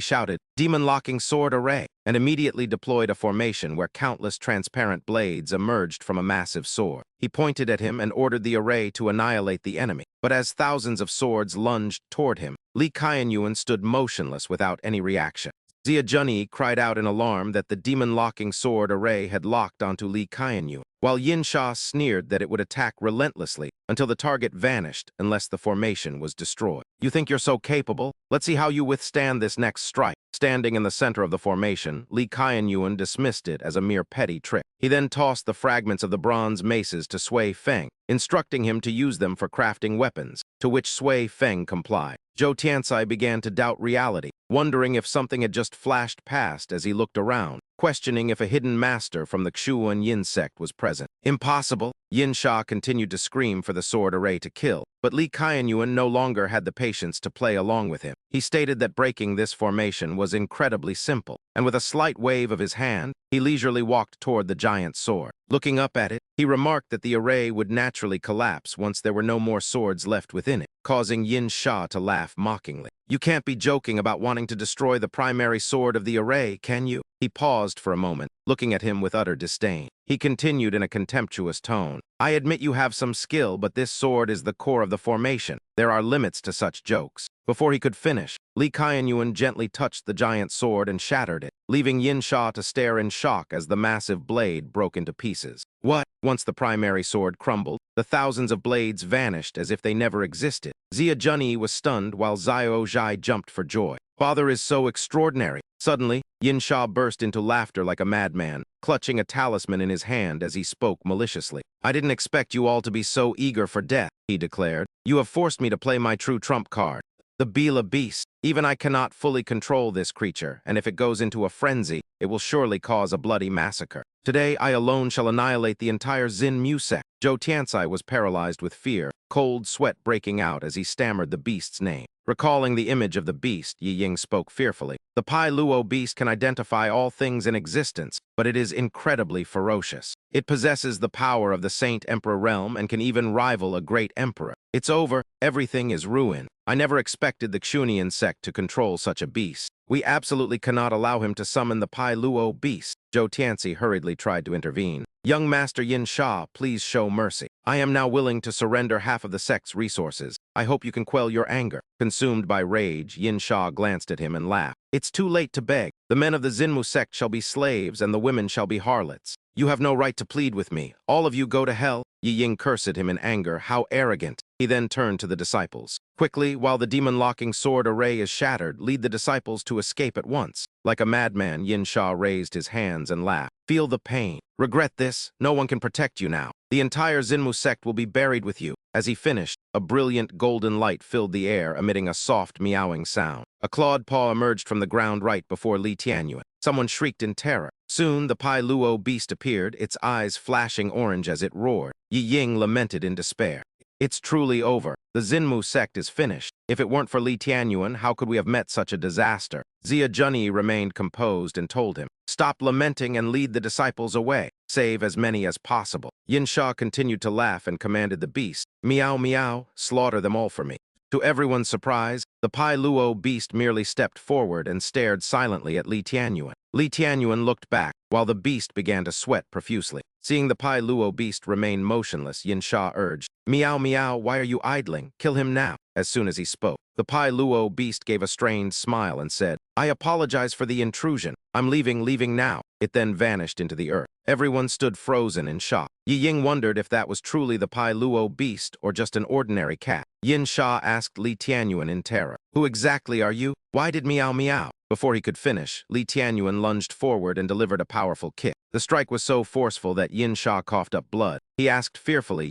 shouted, "Demon-locking sword array," and immediately deployed a formation where countless transparent blades emerged from a massive sword. He pointed at him and ordered the array to annihilate the enemy. But as thousands of swords lunged toward him, Li Qianyuan stood motionless without any reaction. Zia Junyi cried out in alarm that the demon-locking sword array had locked onto Li Qianyuan, while Yin Sha sneered that it would attack relentlessly until the target vanished unless the formation was destroyed. "You think you're so capable? Let's see how you withstand this next strike." Standing in the center of the formation, Li Qianyuan dismissed it as a mere petty trick. He then tossed the fragments of the bronze maces to Sui Feng, instructing him to use them for crafting weapons, to which Sui Feng complied. Zhou Tianzai began to doubt reality, wondering if something had just flashed past as he looked around, questioning if a hidden master from the Xuan Yin sect was present. "Impossible!" Yin Sha continued to scream for the sword array to kill, but Li Qianyuan no longer had the patience to play along with him. He stated that breaking this formation was incredibly simple, and with a slight wave of his hand, he leisurely walked toward the giant sword. Looking up at it, he remarked that the array would naturally collapse once there were no more swords left within it, causing Yin Sha to laugh mockingly. "You can't be joking about wanting to destroy the primary sword of the array, can you?" He paused for a moment, looking at him with utter disdain. He continued in a contemptuous tone, "I admit you have some skill, but this sword is the core of the formation. There are limits to such jokes." Before he could finish, Li Qianyuan gently touched the giant sword and shattered it, leaving Yin Sha to stare in shock as the massive blade broke into pieces. "What?" Once the primary sword crumbled, the thousands of blades vanished as if they never existed. Zia Junyi was stunned while Xiao Zhai jumped for joy. "Father is so extraordinary." Suddenly, Yin Sha burst into laughter like a madman, clutching a talisman in his hand as he spoke maliciously. "I didn't expect you all to be so eager for death," he declared. "You have forced me to play my true trump card, the Bila beast. Even I cannot fully control this creature, and if it goes into a frenzy, it will surely cause a bloody massacre. Today, I alone shall annihilate the entire Xin Mu sect." Zhou Tianzai was paralyzed with fear, cold sweat breaking out as he stammered the beast's name. Recalling the image of the beast, Yi Ying spoke fearfully. "The Pai Luo beast can identify all things in existence, but it is incredibly ferocious. It possesses the power of the Saint Emperor realm and can even rival a great emperor. It's over. Everything is ruined. I never expected the Xunian sect to control such a beast. We absolutely cannot allow him to summon the Pai Luo beast." Zhou Tianzai hurriedly tried to intervene. "Young Master Yin Sha, please show mercy. I am now willing to surrender half of the sect's resources. I hope you can quell your anger." Consumed by rage, Yin Sha glanced at him and laughed. "It's too late to beg. The men of the Xinmu sect shall be slaves and the women shall be harlots. You have no right to plead with me. All of you go to hell." Yi Ying cursed at him in anger. How arrogant. He then turned to the disciples. "Quickly, while the demon-locking sword array is shattered, lead the disciples to escape at once." Like a madman, Yin Sha raised his hands and laughed. "Feel the pain. Regret this. No one can protect you now. The entire Xinmu sect will be buried with you." As he finished, a brilliant golden light filled the air, emitting a soft meowing sound. A clawed paw emerged from the ground right before Li Tianyuan. Someone shrieked in terror. Soon, the Pai Luo beast appeared, its eyes flashing orange as it roared. Yi Ying lamented in despair. It's truly over. The Xinmu sect is finished. If it weren't for Li Tianyuan, how could we have met such a disaster? Zia Junyi remained composed and told him, "Stop lamenting and lead the disciples away. Save as many as possible." Yin Sha continued to laugh and commanded the beast, "Meow, meow, slaughter them all for me." To everyone's surprise, the Pai Luo beast merely stepped forward and stared silently at Li Tianyuan. Li Tianyuan looked back, while the beast began to sweat profusely. Seeing the Pai Luo beast remain motionless, Yin Sha urged, "Meow, meow, why are you idling? Kill him now." As soon as he spoke, the Pai Luo beast gave a strained smile and said, "I apologize for the intrusion. I'm leaving now." It then vanished into the earth. Everyone stood frozen in shock. Yi Ying wondered if that was truly the Pai Luo beast or just an ordinary cat. Yin Sha asked Li Tianyuan in terror, "Who exactly are you? Why did meow meow?" Before he could finish, Li Tianyuan lunged forward and delivered a powerful kick. The strike was so forceful that Yin Sha coughed up blood. He asked fearfully,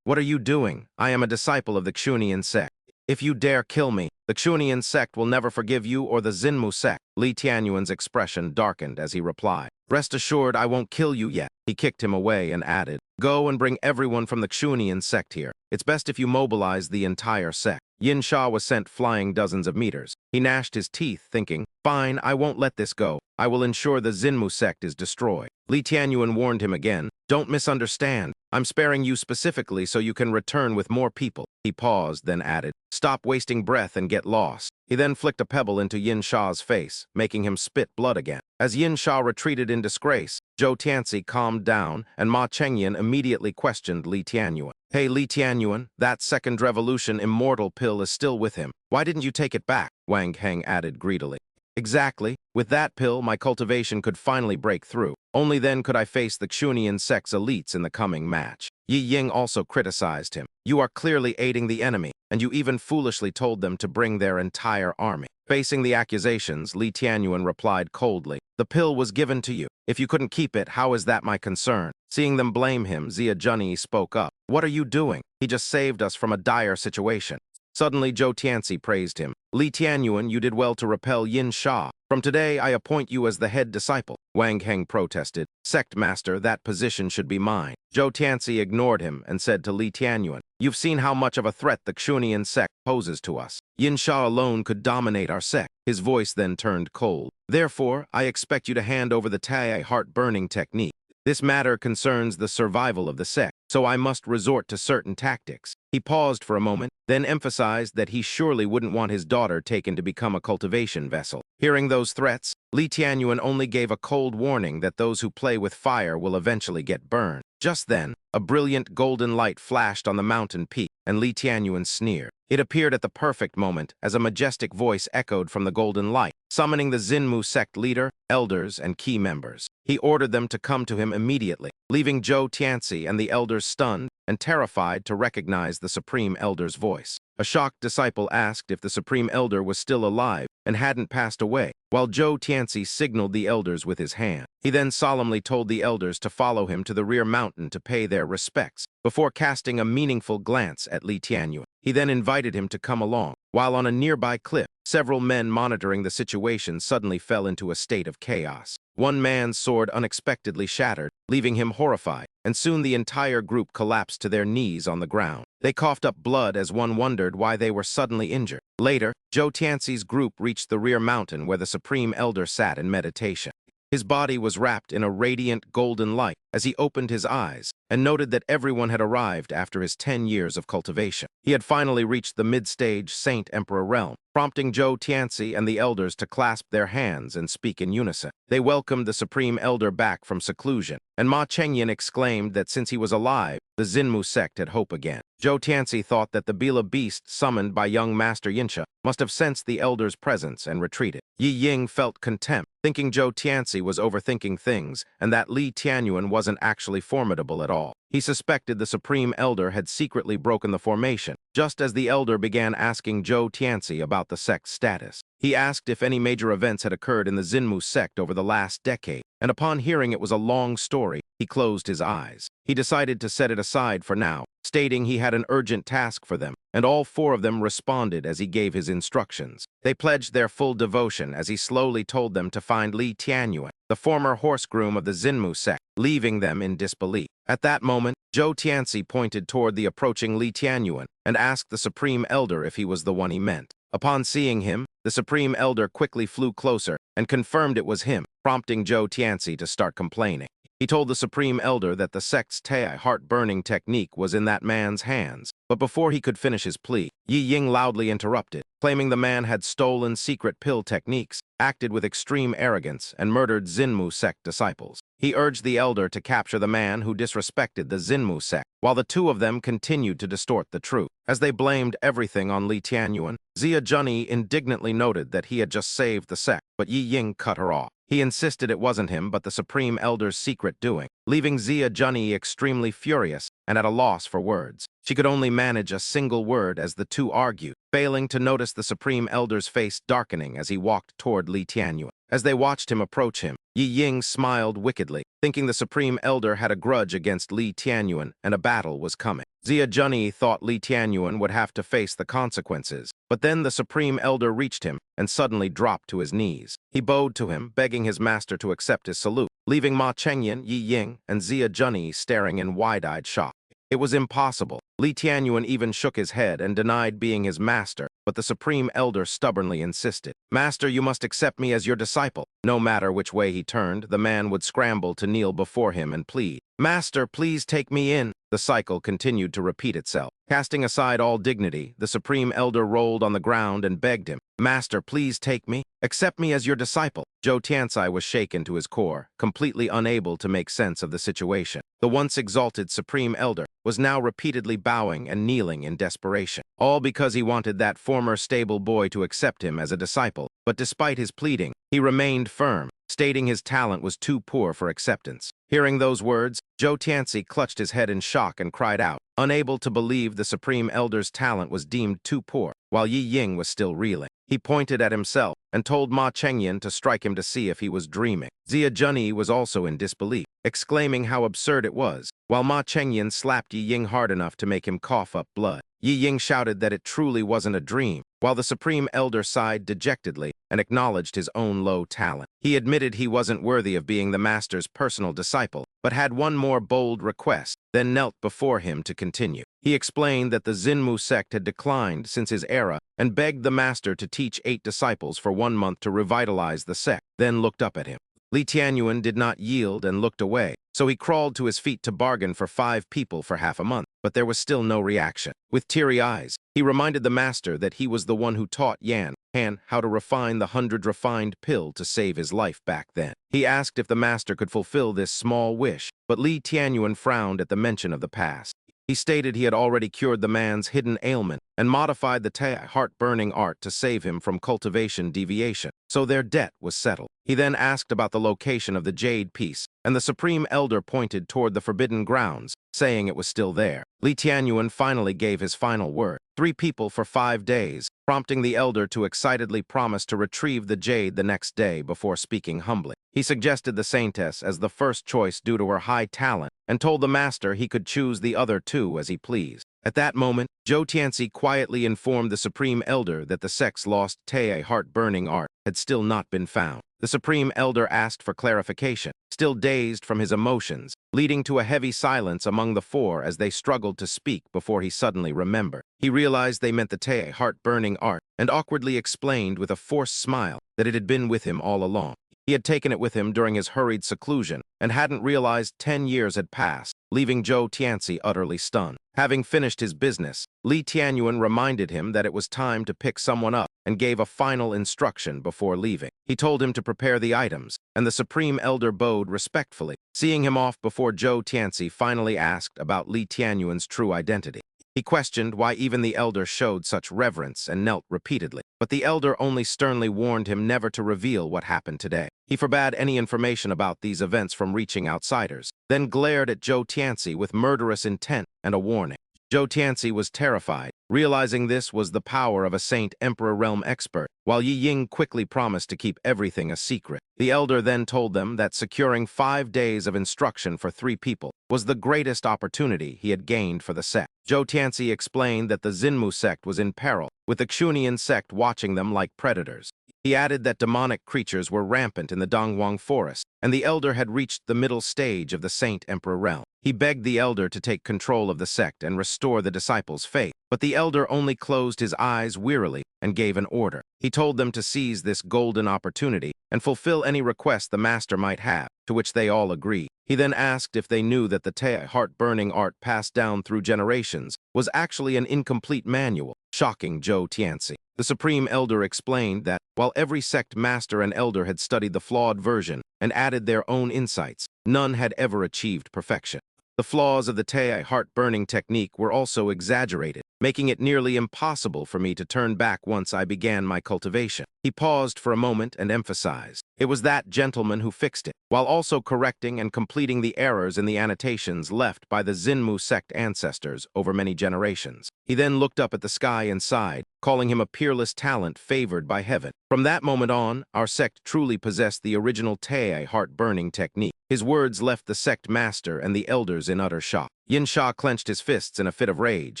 "What are you doing? I am a disciple of the Xunian sect. If you dare kill me, the Xunian sect will never forgive you or the Xinmu sect." Li Tianyuan's expression darkened as he replied, "Rest assured I won't kill you yet." He kicked him away and added, "Go and bring everyone from the Xunian sect here. It's best if you mobilize the entire sect." Yin Sha was sent flying dozens of meters. He gnashed his teeth, thinking, "Fine, I won't let this go. I will ensure the Xinmu sect is destroyed." Li Tianyuan warned him again, "Don't misunderstand. I'm sparing you specifically so you can return with more people." He paused, then added, "Stop wasting breath and get lost." He then flicked a pebble into Yin Sha's face, making him spit blood again. As Yin Sha retreated in disgrace, Zhou Tianxi calmed down, and Ma Chengyan immediately questioned Li Tianyuan. "Hey, Li Tianyuan, that second revolution immortal pill is still with him. Why didn't you take it back?" Wang Heng added greedily. "Exactly. With that pill, my cultivation could finally break through. Only then could I face the Xunian sect's elites in the coming match." Yi Ying also criticized him. "You are clearly aiding the enemy, and you even foolishly told them to bring their entire army." Facing the accusations, Li Tianyuan replied coldly, "The pill was given to you. If you couldn't keep it, how is that my concern?" Seeing them blame him, Zia Junyi spoke up. "What are you doing? He just saved us from a dire situation." Suddenly, Zhou Tianxi praised him. "Li Tianyuan, you did well to repel Yin Sha. From today, I appoint you as the head disciple." Wang Heng protested, "Sect master, that position should be mine." Zhou Tianxi ignored him and said to Li Tianyuan, "You've seen how much of a threat the Xunian sect poses to us. Yin Sha alone could dominate our sect." His voice then turned cold. "Therefore, I expect you to hand over the Tai heart-burning technique. This matter concerns the survival of the sect, so I must resort to certain tactics." He paused for a moment, then emphasized that he surely wouldn't want his daughter taken to become a cultivation vessel. Hearing those threats, Li Tianyuan only gave a cold warning that those who play with fire will eventually get burned. Just then, a brilliant golden light flashed on the mountain peak, and Li Tianyuan sneered. It appeared at the perfect moment as a majestic voice echoed from the golden light, summoning the Xinmu sect leader, elders, and key members. He ordered them to come to him immediately, leaving Zhou Tianxi and the elders stunned and terrified to recognize the Supreme Elder's voice. A shocked disciple asked if the Supreme Elder was still alive and hadn't passed away, while Zhou Tianxi signaled the elders with his hand. He then solemnly told the elders to follow him to the rear mountain to pay their respects, before casting a meaningful glance at Li Tianyuan. He then invited him to come along. While on a nearby cliff, several men monitoring the situation suddenly fell into a state of chaos. One man's sword unexpectedly shattered, leaving him horrified, and soon the entire group collapsed to their knees on the ground. They coughed up blood as one wondered why they were suddenly injured. Later, Zhou Tianxi's group reached the rear mountain where the Supreme Elder sat in meditation. His body was wrapped in a radiant golden light as he opened his eyes and noted that everyone had arrived after his 10 years of cultivation. He had finally reached the mid-stage Saint Emperor realm, prompting Zhou Tianxi and the elders to clasp their hands and speak in unison. They welcomed the Supreme Elder back from seclusion, and Ma Chengyan exclaimed that since he was alive, the Xinmu sect had hope again. Zhou Tianxi thought that the Bila beast summoned by young Master Yinsha must have sensed the elder's presence and retreated. Yi Ying felt contempt, thinking Zhou Tianxi was overthinking things and that Li Tianyuan wasn't actually formidable at all. He suspected the Supreme Elder had secretly broken the formation, just as the Elder began asking Zhou Tianxi about the sect's status. He asked if any major events had occurred in the Zinmu sect over the last decade, and upon hearing it was a long story, he closed his eyes. He decided to set it aside for now, stating he had an urgent task for them, and all four of them responded as he gave his instructions. They pledged their full devotion as he slowly told them to find Li Tianyuan, the former horse groom of the Zinmu sect, leaving them in disbelief. At that moment, Zhou Tianxi pointed toward the approaching Li Tianyuan and asked the Supreme Elder if he was the one he meant. Upon seeing him, the Supreme Elder quickly flew closer and confirmed it was him, prompting Zhou Tianxi to start complaining. He told the Supreme Elder that the sect's Tai heart-burning technique was in that man's hands, but before he could finish his plea, Yi Ying loudly interrupted, claiming the man had stolen secret pill techniques, acted with extreme arrogance, and murdered Zinmu sect disciples. He urged the elder to capture the man who disrespected the Zinmu sect, while the two of them continued to distort the truth. As they blamed everything on Li Tianyuan, Zia Junyi indignantly noted that he had just saved the sect, but Yi Ying cut her off. He insisted it wasn't him but the Supreme Elder's secret doing, leaving Zia Junyi extremely furious and at a loss for words. She could only manage a single word as the two argued, failing to notice the Supreme Elder's face darkening as he walked toward Li Tianyuan. As they watched him approach him, Yi Ying smiled wickedly, thinking the Supreme Elder had a grudge against Li Tianyuan and a battle was coming. Zia Junyi thought Li Tianyuan would have to face the consequences, but then the Supreme Elder reached him and suddenly dropped to his knees. He bowed to him, begging his master to accept his salute, leaving Ma Chengyan, Yi Ying, and Zia Junyi staring in wide-eyed shock. It was impossible. Li Tianyuan even shook his head and denied being his master, but the Supreme Elder stubbornly insisted. "Master, you must accept me as your disciple." No matter which way he turned, the man would scramble to kneel before him and plead. "Master, please take me in." The cycle continued to repeat itself. Casting aside all dignity, the Supreme Elder rolled on the ground and begged him, "Master, please take me. Accept me as your disciple." Zhou Tianxi was shaken to his core, completely unable to make sense of the situation. The once exalted Supreme Elder was now repeatedly bowing and kneeling in desperation, all because he wanted that former stable boy to accept him as a disciple. But despite his pleading, he remained firm, stating his talent was too poor for acceptance. Hearing those words, Zhou Tianxi clutched his head in shock and cried out, unable to believe the Supreme Elder's talent was deemed too poor, while Yi Ying was still reeling. He pointed at himself and told Ma Chengyan to strike him to see if he was dreaming. Zia Junyi was also in disbelief, exclaiming how absurd it was, while Ma Chengyan slapped Yi Ying hard enough to make him cough up blood. Yi Ying shouted that it truly wasn't a dream, while the Supreme Elder sighed dejectedly and acknowledged his own low talent. He admitted he wasn't worthy of being the master's personal disciple, but had one more bold request, then knelt before him to continue. He explained that the Zinmu sect had declined since his era and begged the master to teach 8 disciples for 1 month to revitalize the sect, then looked up at him. Li Tianyuan did not yield and looked away, so he crawled to his feet to bargain for 5 people for half a month, but there was still no reaction. With teary eyes, he reminded the master that he was the one who taught Han how to refine the 100 refined pill to save his life back then. He asked if the master could fulfill this small wish, but Li Tianyuan frowned at the mention of the past. He stated he had already cured the man's hidden ailment and modified the Tai heart-burning art to save him from cultivation deviation, so their debt was settled. He then asked about the location of the jade piece, and the Supreme Elder pointed toward the forbidden grounds, saying it was still there. Li Tianyuan finally gave his final word, 3 people for 5 days, prompting the elder to excitedly promise to retrieve the jade the next day before speaking humbly. He suggested the saintess as the first choice due to her high talent, and told the master he could choose the other 2 as he pleased. At that moment, Zhou Tianxi quietly informed the Supreme Elder that the sect's lost Tai heart-burning art had still not been found. The Supreme Elder asked for clarification, still dazed from his emotions, leading to a heavy silence among the 4 as they struggled to speak before he suddenly remembered. He realized they meant the Tai heart-burning art and awkwardly explained with a forced smile that it had been with him all along. He had taken it with him during his hurried seclusion and hadn't realized 10 years had passed, leaving Zhou Tianxi utterly stunned. Having finished his business, Li Tianyuan reminded him that it was time to pick someone up and gave a final instruction before leaving. He told him to prepare the items, and the Supreme Elder bowed respectfully. Seeing him off before Zhou Tianxi finally asked about Li Tianyuan's true identity. He questioned why even the elder showed such reverence and knelt repeatedly, but the elder only sternly warned him never to reveal what happened today. He forbade any information about these events from reaching outsiders, then glared at Zhou Tianxi with murderous intent and a warning. Zhou Tianxi was terrified, realizing this was the power of a Saint Emperor realm expert, while Yi Ying quickly promised to keep everything a secret. The elder then told them that securing 5 days of instruction for 3 people was the greatest opportunity he had gained for the sect. Zhou Tianxi explained that the Xinmu sect was in peril, with the Xunian sect watching them like predators. He added that demonic creatures were rampant in the Donghuang forest, and the elder had reached the middle stage of the Saint Emperor realm. He begged the elder to take control of the sect and restore the disciples' faith, but the elder only closed his eyes wearily and gave an order. He told them to seize this golden opportunity and fulfill any request the master might have, to which they all agreed. He then asked if they knew that the heart-burning art passed down through generations was actually an incomplete manual, shocking Zhou Tianxi. The Supreme Elder explained that, while every sect master and elder had studied the flawed version and added their own insights, none had ever achieved perfection. The flaws of the heart-burning technique were also exaggerated, making it nearly impossible for me to turn back once I began my cultivation. He paused for a moment and emphasized, "It was that gentleman who fixed it," while also correcting and completing the errors in the annotations left by the Xinmu sect ancestors over many generations. He then looked up at the sky and sighed, calling him a peerless talent favored by heaven. From that moment on, our sect truly possessed the original heart-burning technique. His words left the sect master and the elders in utter shock. Yin Sha clenched his fists in a fit of rage,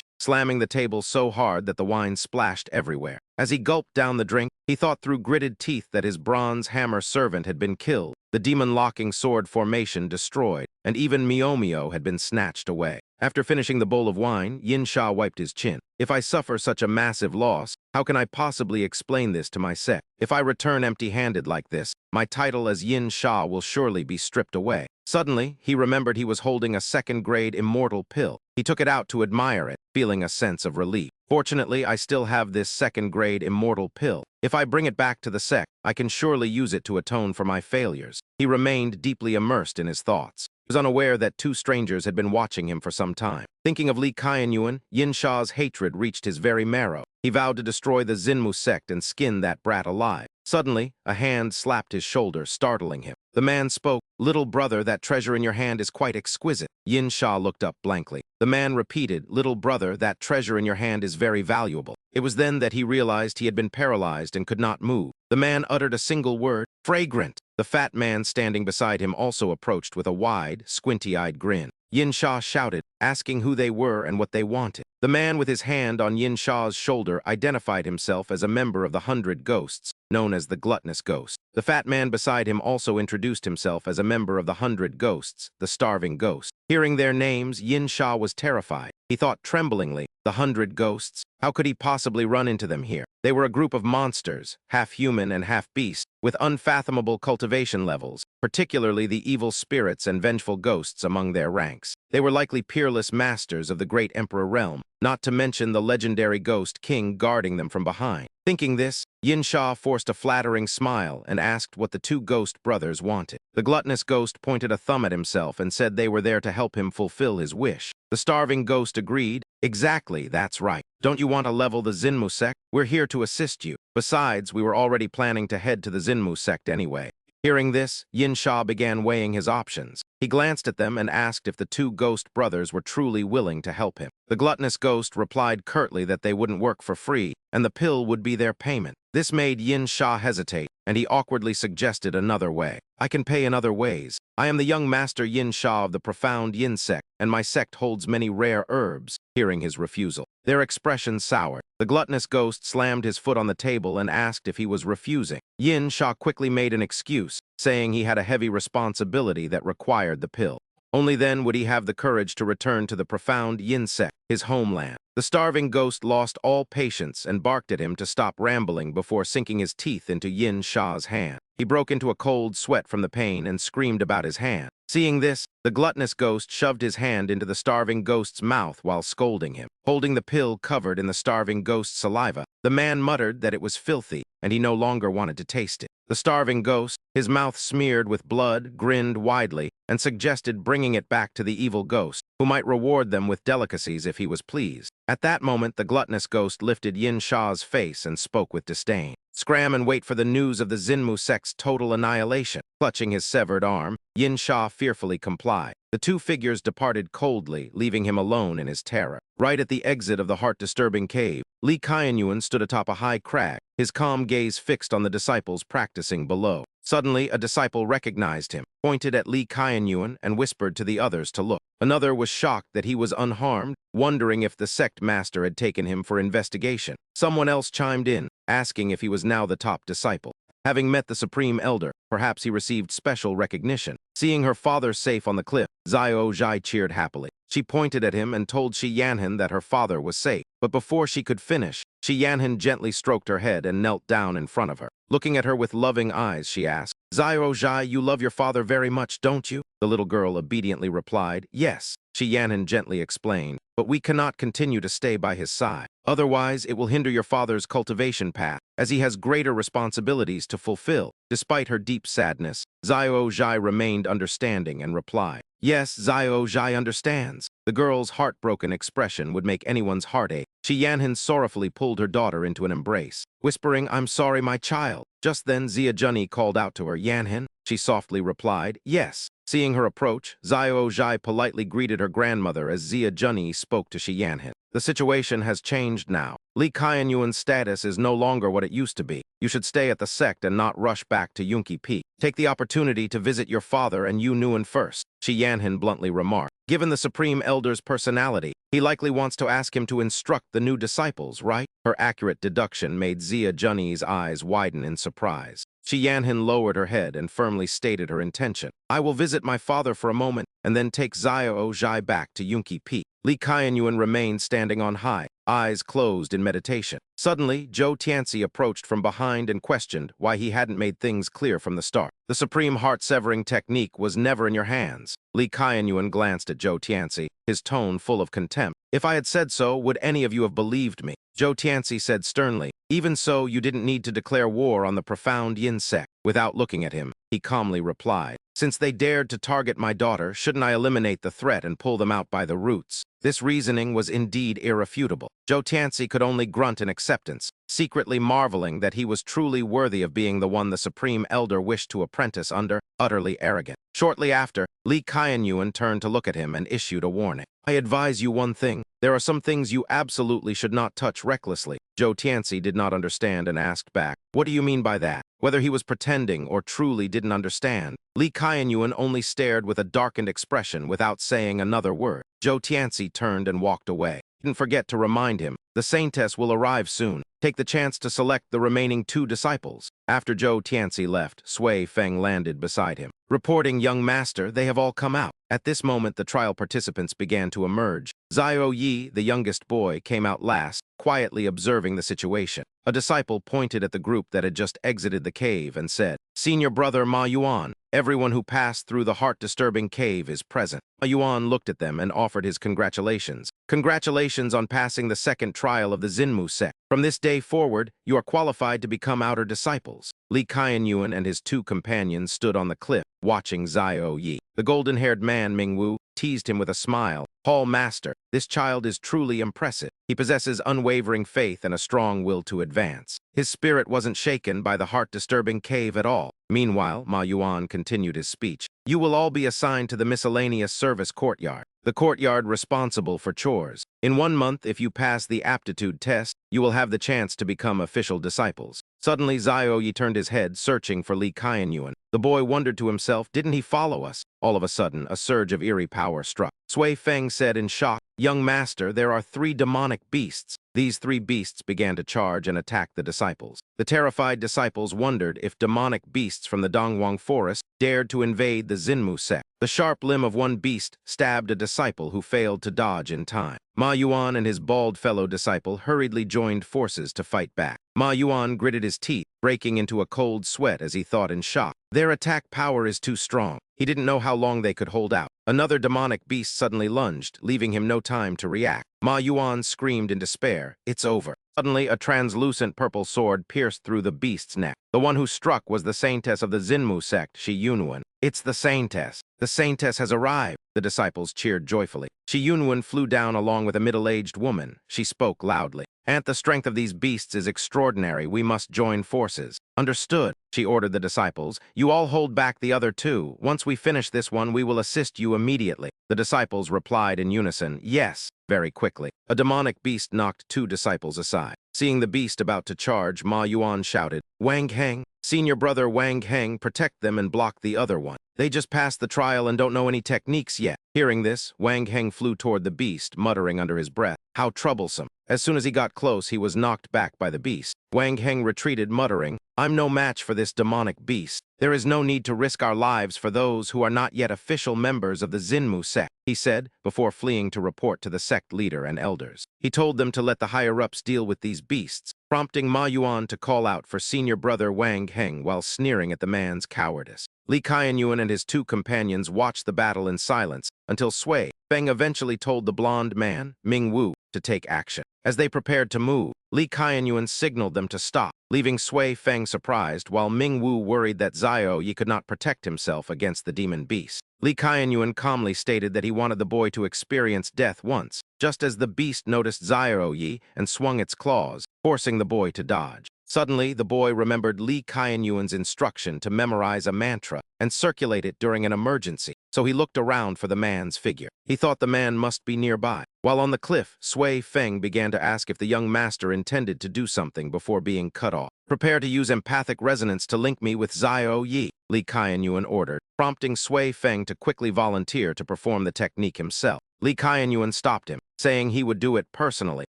slamming the table so hard that the wine splashed everywhere. As he gulped down the drink, he thought through gritted teeth that his bronze hammer servant had been killed, the demon-locking sword formation destroyed, and even Mio had been snatched away. After finishing the bowl of wine, Yin Sha wiped his chin. "If I suffer such a massive loss, how can I possibly explain this to my sect? If I return empty-handed like this, my title as Yin Sha will surely be stripped away." Suddenly, he remembered he was holding a second-grade immortal pill. He took it out to admire it, feeling a sense of relief. "Fortunately, I still have this second-grade immortal pill. If I bring it back to the sect, I can surely use it to atone for my failures." He remained deeply immersed in his thoughts. He was unaware that 2 strangers had been watching him for some time. Thinking of Li Qianyuan, Yin Sha's hatred reached his very marrow. He vowed to destroy the Xinmu sect and skin that brat alive. Suddenly, a hand slapped his shoulder, startling him. The man spoke, "Little brother, that treasure in your hand is quite exquisite." Yin Sha looked up blankly. The man repeated, "Little brother, that treasure in your hand is very valuable." It was then that he realized he had been paralyzed and could not move. The man uttered a single word, "Fragrant." The fat man standing beside him also approached with a wide, squinty-eyed grin. Yin Sha shouted, asking who they were and what they wanted. The man with his hand on Yin Sha's shoulder identified himself as a member of the 100 Ghosts, known as the Gluttonous Ghost. The fat man beside him also introduced himself as a member of the 100 Ghosts, the Starving Ghost. Hearing their names, Yin Sha was terrified. He thought tremblingly, the 100 Ghosts? How could he possibly run into them here? They were a group of monsters, half human and half beast, with unfathomable cultivation levels, particularly the evil spirits and vengeful ghosts among their ranks. They were likely peerless masters of the great Emperor realm, not to mention the legendary Ghost King guarding them from behind. Thinking this, Yin Sha forced a flattering smile and asked what the 2 ghost brothers wanted. The gluttonous ghost pointed a thumb at himself and said they were there to help him fulfill his wish. The starving ghost agreed, "Exactly, that's right. Don't you want to level the Xinmu sect? We're here to assist you. Besides, we were already planning to head to the Xinmu sect anyway." Hearing this, Yin Sha began weighing his options. He glanced at them and asked if the 2 ghost brothers were truly willing to help him. The gluttonous ghost replied curtly that they wouldn't work for free, and the pill would be their payment. This made Yin Sha hesitate, and he awkwardly suggested another way. "I can pay in other ways. I am the young master Yin Sha of the profound Yin sect, and my sect holds many rare herbs." Hearing his refusal, their expressions soured. The gluttonous ghost slammed his foot on the table and asked if he was refusing. Yin Sha quickly made an excuse, saying he had a heavy responsibility that required the pill. Only then would he have the courage to return to the profound Yin sect, his homeland. The starving ghost lost all patience and barked at him to stop rambling before sinking his teeth into Yin Sha's hand. He broke into a cold sweat from the pain and screamed about his hand. Seeing this, the gluttonous ghost shoved his hand into the starving ghost's mouth while scolding him. Holding the pill covered in the starving ghost's saliva, the man muttered that it was filthy and he no longer wanted to taste it. The starving ghost, his mouth smeared with blood, grinned widely and suggested bringing it back to the evil ghost, who might reward them with delicacies if he was pleased. At that moment, the gluttonous ghost lifted Yin Sha's face and spoke with disdain. Scram and wait for the news of the Zinmu sect's total annihilation. Clutching his severed arm, Yin Sha fearfully complied. The two figures departed coldly, leaving him alone in his terror. Right at the exit of the heart-disturbing cave, Li Qianyuan stood atop a high crag, his calm gaze fixed on the disciples practicing below. Suddenly, a disciple recognized him, pointed at Li Qianyuan, and whispered to the others to look. Another was shocked that he was unharmed, wondering if the sect master had taken him for investigation. Someone else chimed in, asking if he was now the top disciple. Having met the Supreme Elder, perhaps he received special recognition. Seeing her father safe on the cliff, Xiao Zhai cheered happily. She pointed at him and told Shi Yanhan that her father was safe. But before she could finish, Shi Yanhan gently stroked her head and knelt down in front of her. Looking at her with loving eyes, she asked, "Xiao Zhai, you love your father very much, don't you?" The little girl obediently replied, "Yes." Shi Yanhan gently explained, "But we cannot continue to stay by his side. Otherwise, it will hinder your father's cultivation path, as he has greater responsibilities to fulfill." Despite her deep sadness, Xiao Zhai remained understanding and replied, "Yes, Xiao Zhai understands." The girl's heartbroken expression would make anyone's heart ache. Shi Yanhan sorrowfully pulled her daughter into an embrace, whispering, "I'm sorry, my child." Just then, Zia Junyi called out to her, "Yanhan?" She softly replied, "Yes." Seeing her approach, Xiao Zhai politely greeted her grandmother as Zia Junyi spoke to Shi Yanhan. "The situation has changed now. Li Qianyuan's status is no longer what it used to be. You should stay at the sect and not rush back to Yunqi Peak. Take the opportunity to visit your father and Yu Nuan first," Shi Yanhan bluntly remarked. Given the Supreme Elder's personality, he likely wants to ask him to instruct the new disciples, right? Her accurate deduction made Zia Junyi's eyes widen in surprise. Shi Yanhan lowered her head and firmly stated her intention. "I will visit my father for a moment and then take Xiao Zhai back to Yunqi Peak." Li Qianyuan remained standing on high, eyes closed in meditation. Suddenly, Zhou Tianxi approached from behind and questioned why he hadn't made things clear from the start. "The supreme heart-severing technique was never in your hands." Li Qianyuan glanced at Zhou Tianxi, his tone full of contempt. "If I had said so, would any of you have believed me?" Zhou Tianxi said sternly, "Even so, you didn't need to declare war on the profound Yin sect." Without looking at him, he calmly replied, "Since they dared to target my daughter, shouldn't I eliminate the threat and pull them out by the roots?" This reasoning was indeed irrefutable. Zhou Tianxi could only grunt in acceptance, secretly marveling that he was truly worthy of being the one the Supreme Elder wished to apprentice under, utterly arrogant. Shortly after, Li Qianyuan turned to look at him and issued a warning. "I advise you one thing. There are some things you absolutely should not touch recklessly." Zhou Tianxi did not understand and asked back, "What do you mean by that?" Whether he was pretending or truly didn't understand, Li Qianyuan only stared with a darkened expression without saying another word. Zhou Tianxi turned and walked away. He didn't forget to remind him, "The saintess will arrive soon. Take the chance to select the remaining 2 disciples." After Zhou Tianxi left, Sui Feng landed beside him. Reporting, "Young master, they have all come out." At this moment, the trial participants began to emerge. Xiao Yi, the youngest boy, came out last, quietly observing the situation. A disciple pointed at the group that had just exited the cave and said, "Senior brother Ma Yuan, everyone who passed through the heart-disturbing cave is present." Ma Yuan looked at them and offered his congratulations. "Congratulations on passing the second trial of the Zinmu sect. From this day forward, you are qualified to become outer disciples." Li Qianyuan and his 2 companions stood on the cliff, watching Xiao Yi. The golden-haired man, Mingwu, teased him with a smile. "Hall Master, this child is truly impressive. He possesses unwavering faith and a strong will to advance. His spirit wasn't shaken by the heart-disturbing cave at all." Meanwhile, Ma Yuan continued his speech. "You will all be assigned to the miscellaneous service courtyard, the courtyard responsible for chores. In 1 month, if you pass the aptitude test, you will have the chance to become official disciples." Suddenly, Xiao Yi turned his head, searching for Li Qianyuan. The boy wondered to himself, "Didn't he follow us?" All of a sudden, a surge of eerie power struck. Sui Feng said in shock, "Young master, there are 3 demonic beasts." These 3 beasts began to charge and attack the disciples. The terrified disciples wondered if demonic beasts from the Dongwang forest dared to invade the Zinmu sect. The sharp limb of one beast stabbed a disciple who failed to dodge in time. Ma Yuan and his bald fellow disciple hurriedly joined forces to fight back. Ma Yuan gritted his teeth, breaking into a cold sweat as he thought in shock. Their attack power is too strong. He didn't know how long they could hold out. Another demonic beast suddenly lunged, leaving him no time to react. Ma Yuan screamed in despair, "It's over." Suddenly, a translucent purple sword pierced through the beast's neck. The one who struck was the saintess of the Zinmu sect, Shi Yunwen. "It's the saintess. The saintess has arrived." The disciples cheered joyfully. Shi Yunwen flew down along with a middle-aged woman. She spoke loudly. "Aunt, the strength of these beasts is extraordinary. We must join forces." "Understood," she ordered the disciples. "You all hold back the other two. Once we finish this one, we will assist you immediately." The disciples replied in unison, "Yes," very quickly. A demonic beast knocked two disciples aside. Seeing the beast about to charge, Ma Yuan shouted, "Wang Heng, senior brother Wang Heng, protect them and block the other one. They just passed the trial and don't know any techniques yet." Hearing this, Wang Heng flew toward the beast, muttering under his breath, "How troublesome." As soon as he got close, he was knocked back by the beast. Wang Heng retreated, muttering, "I'm no match for this demonic beast. There is no need to risk our lives for those who are not yet official members of the Xinmu sect," he said, before fleeing to report to the sect leader and elders. He told them to let the higher-ups deal with these beasts, prompting Ma Yuan to call out for senior brother Wang Heng while sneering at the man's cowardice. Li Qianyuan and his two companions watched the battle in silence until Sui Feng eventually told the blonde man, Ming Wu, to take action. As they prepared to move, Li Qianyuan signaled them to stop, leaving Sui Feng surprised, while Ming Wu worried that Xiao Yi could not protect himself against the demon beast. Li Qianyuan calmly stated that he wanted the boy to experience death once, just as the beast noticed Xiao Yi and swung its claws, forcing the boy to dodge. Suddenly, the boy remembered Li Qianyuan's instruction to memorize a mantra and circulate it during an emergency, so he looked around for the man's figure. He thought the man must be nearby. While on the cliff, Sui Feng began to ask if the young master intended to do something before being cut off. "Prepare to use empathic resonance to link me with Xiao Yi," Li Qianyuan ordered, prompting Sui Feng to quickly volunteer to perform the technique himself. Li Qianyuan stopped him, saying he would do it personally,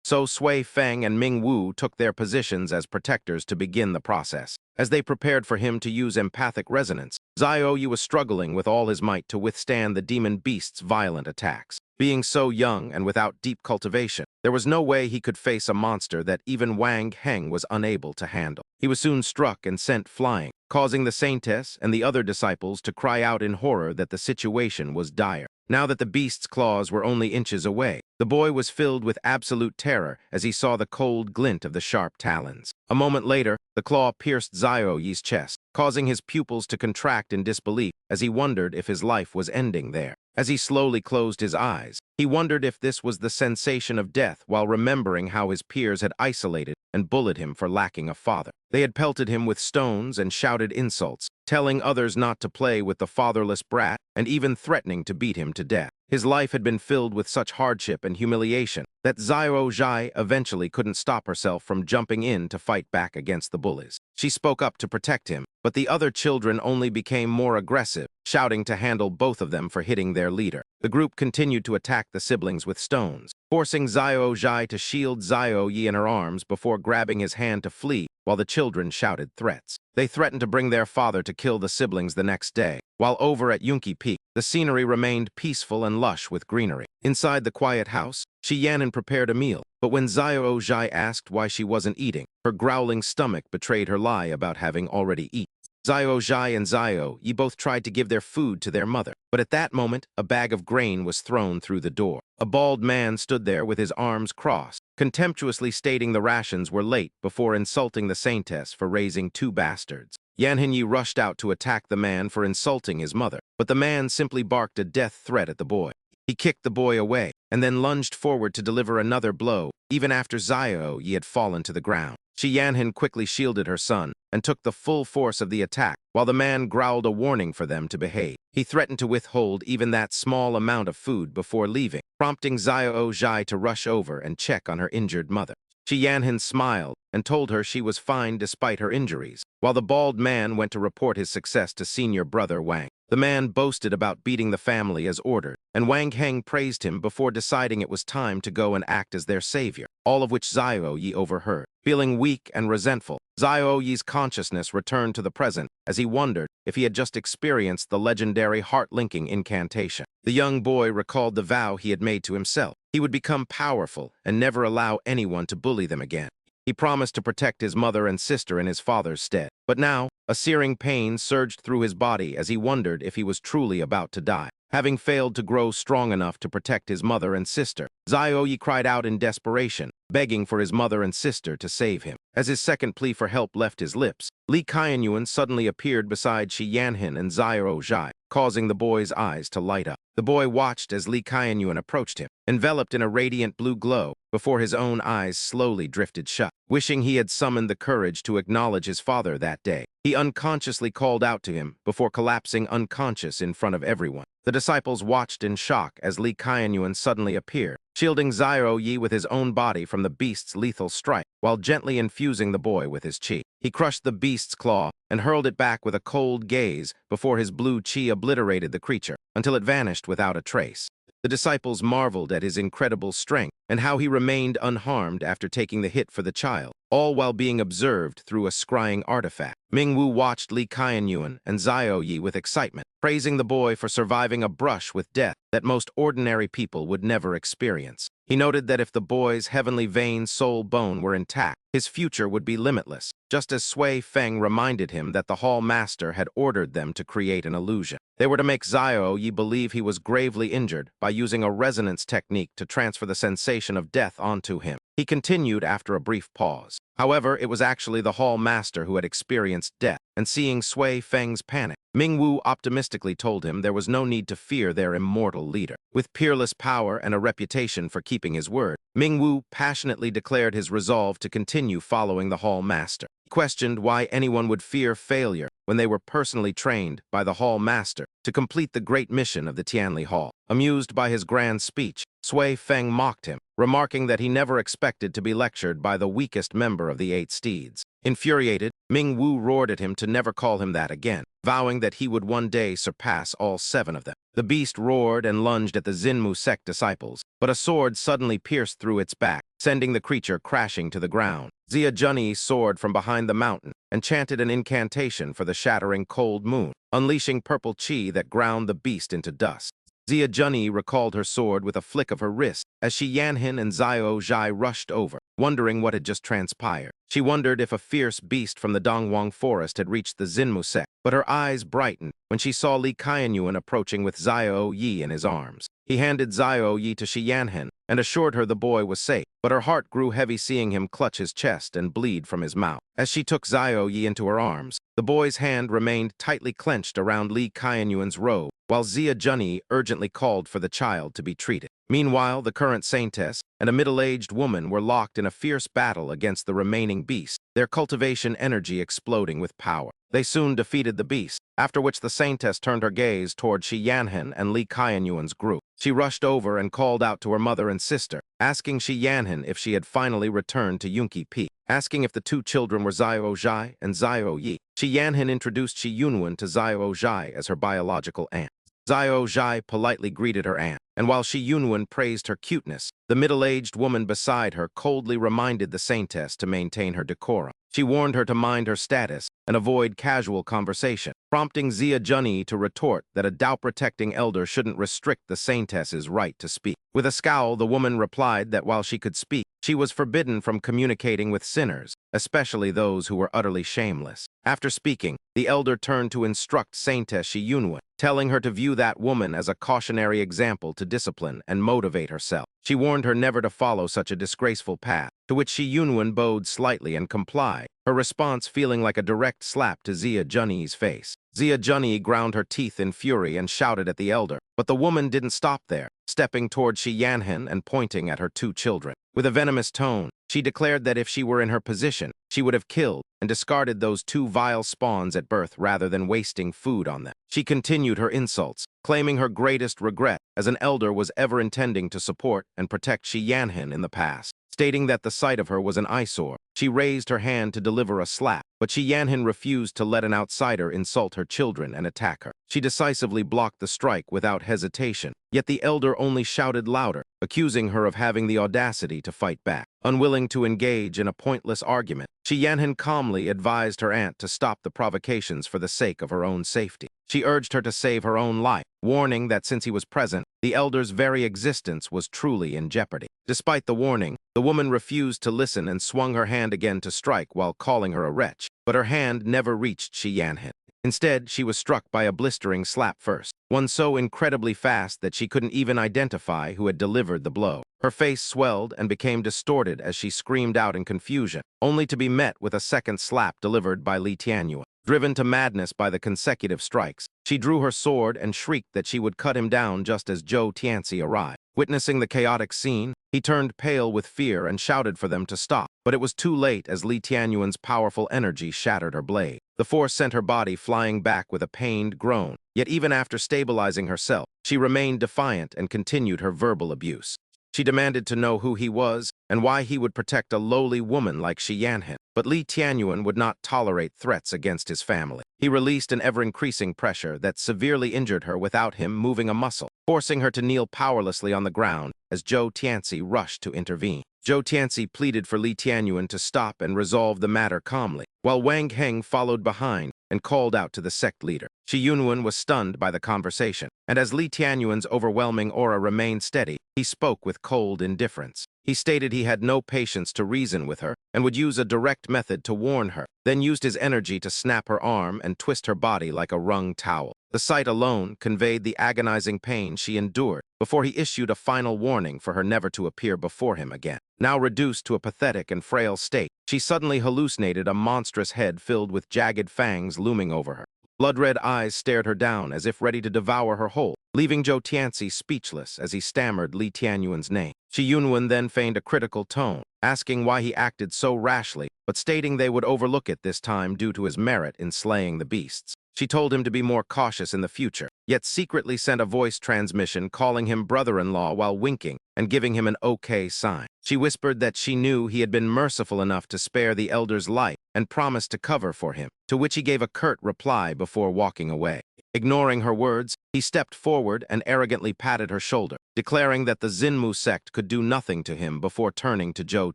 so Sui Feng and Ming Wu took their positions as protectors to begin the process. As they prepared for him to use empathic resonance, Xiao Yi was struggling with all his might to withstand the demon beast's violent attacks. Being so young and without deep cultivation, there was no way he could face a monster that even Wang Heng was unable to handle. He was soon struck and sent flying, causing the saintess and the other disciples to cry out in horror that the situation was dire. Now that the beast's claws were only inches away, the boy was filled with absolute terror as he saw the cold glint of the sharp talons. A moment later, the claw pierced Xiao Yi's chest, causing his pupils to contract in disbelief as he wondered if his life was ending there. As he slowly closed his eyes, he wondered if this was the sensation of death while remembering how his peers had isolated and bullied him for lacking a father. They had pelted him with stones and shouted insults, telling others not to play with the fatherless brat and even threatening to beat him to death. His life had been filled with such hardship and humiliation that Xiao Zhai eventually couldn't stop herself from jumping in to fight back against the bullies. She spoke up to protect him, but the other children only became more aggressive, shouting to handle both of them for hitting their leader. The group continued to attack the siblings with stones, forcing Xiao Zhai to shield Xiao Yi in her arms before grabbing his hand to flee, while the children shouted threats. They threatened to bring their father to kill the siblings the next day. While over at Yunqi Peak, the scenery remained peaceful and lush with greenery. Inside the quiet house, Shi Yanran prepared a meal, but when Xiao Zhai asked why she wasn't eating, her growling stomach betrayed her lie about having already eaten. Xiao Zhai and Xiao Yi both tried to give their food to their mother, but at that moment, a bag of grain was thrown through the door. A bald man stood there with his arms crossed, contemptuously stating the rations were late before insulting the saintess for raising two bastards. Yanran Yi rushed out to attack the man for insulting his mother, but the man simply barked a death threat at the boy. He kicked the boy away, and then lunged forward to deliver another blow, even after Xiao Yi had fallen to the ground. Shi Yanran quickly shielded her son and took the full force of the attack, while the man growled a warning for them to behave. He threatened to withhold even that small amount of food before leaving, prompting Xiao Zhai to rush over and check on her injured mother. Shi Yanran smiled and told her she was fine despite her injuries, while the bald man went to report his success to senior brother Wang. The man boasted about beating the family as ordered, and Wang Heng praised him before deciding it was time to go and act as their savior, all of which Xiao Yi overheard. Feeling weak and resentful, Xiao Yi's consciousness returned to the present as he wondered if he had just experienced the legendary heart-linking incantation. The young boy recalled the vow he had made to himself. He would become powerful and never allow anyone to bully them again. He promised to protect his mother and sister in his father's stead. But now, a searing pain surged through his body as he wondered if he was truly about to die. Having failed to grow strong enough to protect his mother and sister, Xiao Yi cried out in desperation, begging for his mother and sister to save him. As his second plea for help left his lips, Li Qianyuan suddenly appeared beside Shi Yanran and Xiao Zhai, causing the boy's eyes to light up. The boy watched as Lee Kaianyuan approached him, enveloped in a radiant blue glow, before his own eyes slowly drifted shut. Wishing he had summoned the courage to acknowledge his father that day, he unconsciously called out to him before collapsing unconscious in front of everyone. The disciples watched in shock as Lee Kaianyuan suddenly appeared, shielding Xiao Yi with his own body from the beast's lethal strike, while gently infusing the boy with his chi. He crushed the beast's claw and hurled it back with a cold gaze before his blue chi obliterated the creature, until it vanished without a trace. The disciples marveled at his incredible strength and how he remained unharmed after taking the hit for the child, all while being observed through a scrying artifact. Mingwu watched Lee Kaianyuan and Xiao Yi with excitement, praising the boy for surviving a brush with death that most ordinary people would never experience. He noted that if the boy's heavenly vein soul bone were intact, his future would be limitless, just as Sui Feng reminded him that the Hall Master had ordered them to create an illusion. They were to make Xiao Yi believe he was gravely injured by using a resonance technique to transfer the sensation of death onto him. He continued after a brief pause. However, it was actually the Hall Master who had experienced death, and seeing Sui Feng's panic, Mingwu optimistically told him there was no need to fear their immortal leader. With peerless power and a reputation for keeping his word, Mingwu passionately declared his resolve to continue following the Hall Master. He questioned why anyone would fear failure when they were personally trained by the Hall Master to complete the great mission of the Tianli Hall. Amused by his grand speech, Sui Feng mocked him, remarking that he never expected to be lectured by the weakest member of the 8 steeds. Infuriated, Mingwu roared at him to never call him that again, vowing that he would one day surpass all 7 of them. The beast roared and lunged at the Xinmu sect disciples, but a sword suddenly pierced through its back, sending the creature crashing to the ground. Xia Junyi soared from behind the mountain and chanted an incantation for the shattering cold moon, unleashing purple chi that ground the beast into dust. Xia Junyi recalled her sword with a flick of her wrist as Shi Yanhin and Xiao Zhai rushed over, wondering what had just transpired. She wondered if a fierce beast from the Dongwang forest had reached the Xinmu sect, but her eyes brightened when she saw Lee Kaianyuan approaching with Xiao Yi in his arms. He handed Xiao Yi to Shi Yanhin and assured her the boy was safe, but her heart grew heavy seeing him clutch his chest and bleed from his mouth. As she took Xiao Yi into her arms, the boy's hand remained tightly clenched around Lee Kaianyuan's robe, while Xia Junyi urgently called for the child to be treated. Meanwhile, the current saintess and a middle-aged woman were locked in a fierce battle against the remaining beast, their cultivation energy exploding with power. They soon defeated the beast, after which the saintess turned her gaze toward Shi Yanhin and Lee Kaianyuan's group. She rushed over and called out to her mother and sister, asking Shi Yanhin if she had finally returned to Yunqi Peak. Asking if the 2 children were Xiao Zhai and Xiao Yi, Shi Yanhin introduced Shi Yunwen to Xiao Zhai as her biological aunt. Xiao Zhai politely greeted her aunt, and while Shi Yunwen praised her cuteness, the middle-aged woman beside her coldly reminded the saintess to maintain her decorum. She warned her to mind her status and avoid casual conversation, prompting Xia Junyi to retort that a Dao-protecting elder shouldn't restrict the saintess's right to speak. With a scowl, the woman replied that while she could speak, she was forbidden from communicating with sinners, especially those who were utterly shameless. After speaking, the elder turned to instruct Saintess Shi Yunwen, telling her to view that woman as a cautionary example to discipline and motivate herself. She warned her never to follow such a disgraceful path, to which Shi Yunwen bowed slightly and complied, her response feeling like a direct slap to Xia Junyi's face. Xia Junyi ground her teeth in fury and shouted at the elder, but the woman didn't stop there, stepping toward Shi Yanhin and pointing at her 2 children. With a venomous tone, she declared that if she were in her position, she would have killed and discarded those 2 vile spawns at birth rather than wasting food on them. She continued her insults, claiming her greatest regret as an elder was ever intending to support and protect Shi Yanhin in the past. Stating that the sight of her was an eyesore, she raised her hand to deliver a slap, but Shi Yanhin refused to let an outsider insult her children and attack her. She decisively blocked the strike without hesitation, yet the elder only shouted louder, accusing her of having the audacity to fight back. Unwilling to engage in a pointless argument, Shi Yanhin calmly advised her aunt to stop the provocations for the sake of her own safety. She urged her to save her own life, warning that since he was present, the elder's very existence was truly in jeopardy. Despite the warning, the woman refused to listen and swung her hand again to strike while calling her a wretch, but her hand never reached Shi Yanhin. Instead, she was struck by a blistering slap first, one so incredibly fast that she couldn't even identify who had delivered the blow. Her face swelled and became distorted as she screamed out in confusion, only to be met with a second slap delivered by Li Tianyuan. Driven to madness by the consecutive strikes, she drew her sword and shrieked that she would cut him down just as Zhou Tianci arrived. Witnessing the chaotic scene, he turned pale with fear and shouted for them to stop. But it was too late as Li Tianyuan's powerful energy shattered her blade. The force sent her body flying back with a pained groan. Yet even after stabilizing herself, she remained defiant and continued her verbal abuse. She demanded to know who he was and why he would protect a lowly woman like Shi Yanhan. But Li Tianyuan would not tolerate threats against his family. He released an ever-increasing pressure that severely injured her without him moving a muscle, forcing her to kneel powerlessly on the ground as Zhou Tianci rushed to intervene. Zhou Tianci pleaded for Li Tianyuan to stop and resolve the matter calmly, while Wang Heng followed behind and called out to the sect leader. Shi Yunwen was stunned by the conversation, and as Li Tianyuan's overwhelming aura remained steady, he spoke with cold indifference. He stated he had no patience to reason with her and would use a direct method to warn her, then used his energy to snap her arm and twist her body like a wrung towel. The sight alone conveyed the agonizing pain she endured before he issued a final warning for her never to appear before him again. Now reduced to a pathetic and frail state, she suddenly hallucinated a monstrous head filled with jagged fangs looming over her. Blood-red eyes stared her down as if ready to devour her whole, leaving Zhou Tianci speechless as he stammered Li Tianyuan's name. Shi Yunwen then feigned a critical tone, asking why he acted so rashly, but stating they would overlook it this time due to his merit in slaying the beasts. She told him to be more cautious in the future, yet secretly sent a voice transmission calling him brother-in-law while winking and giving him an okay sign. She whispered that she knew he had been merciful enough to spare the elder's life and promised to cover for him, to which he gave a curt reply before walking away. Ignoring her words, he stepped forward and arrogantly patted her shoulder, declaring that the Xinmu sect could do nothing to him before turning to Zhou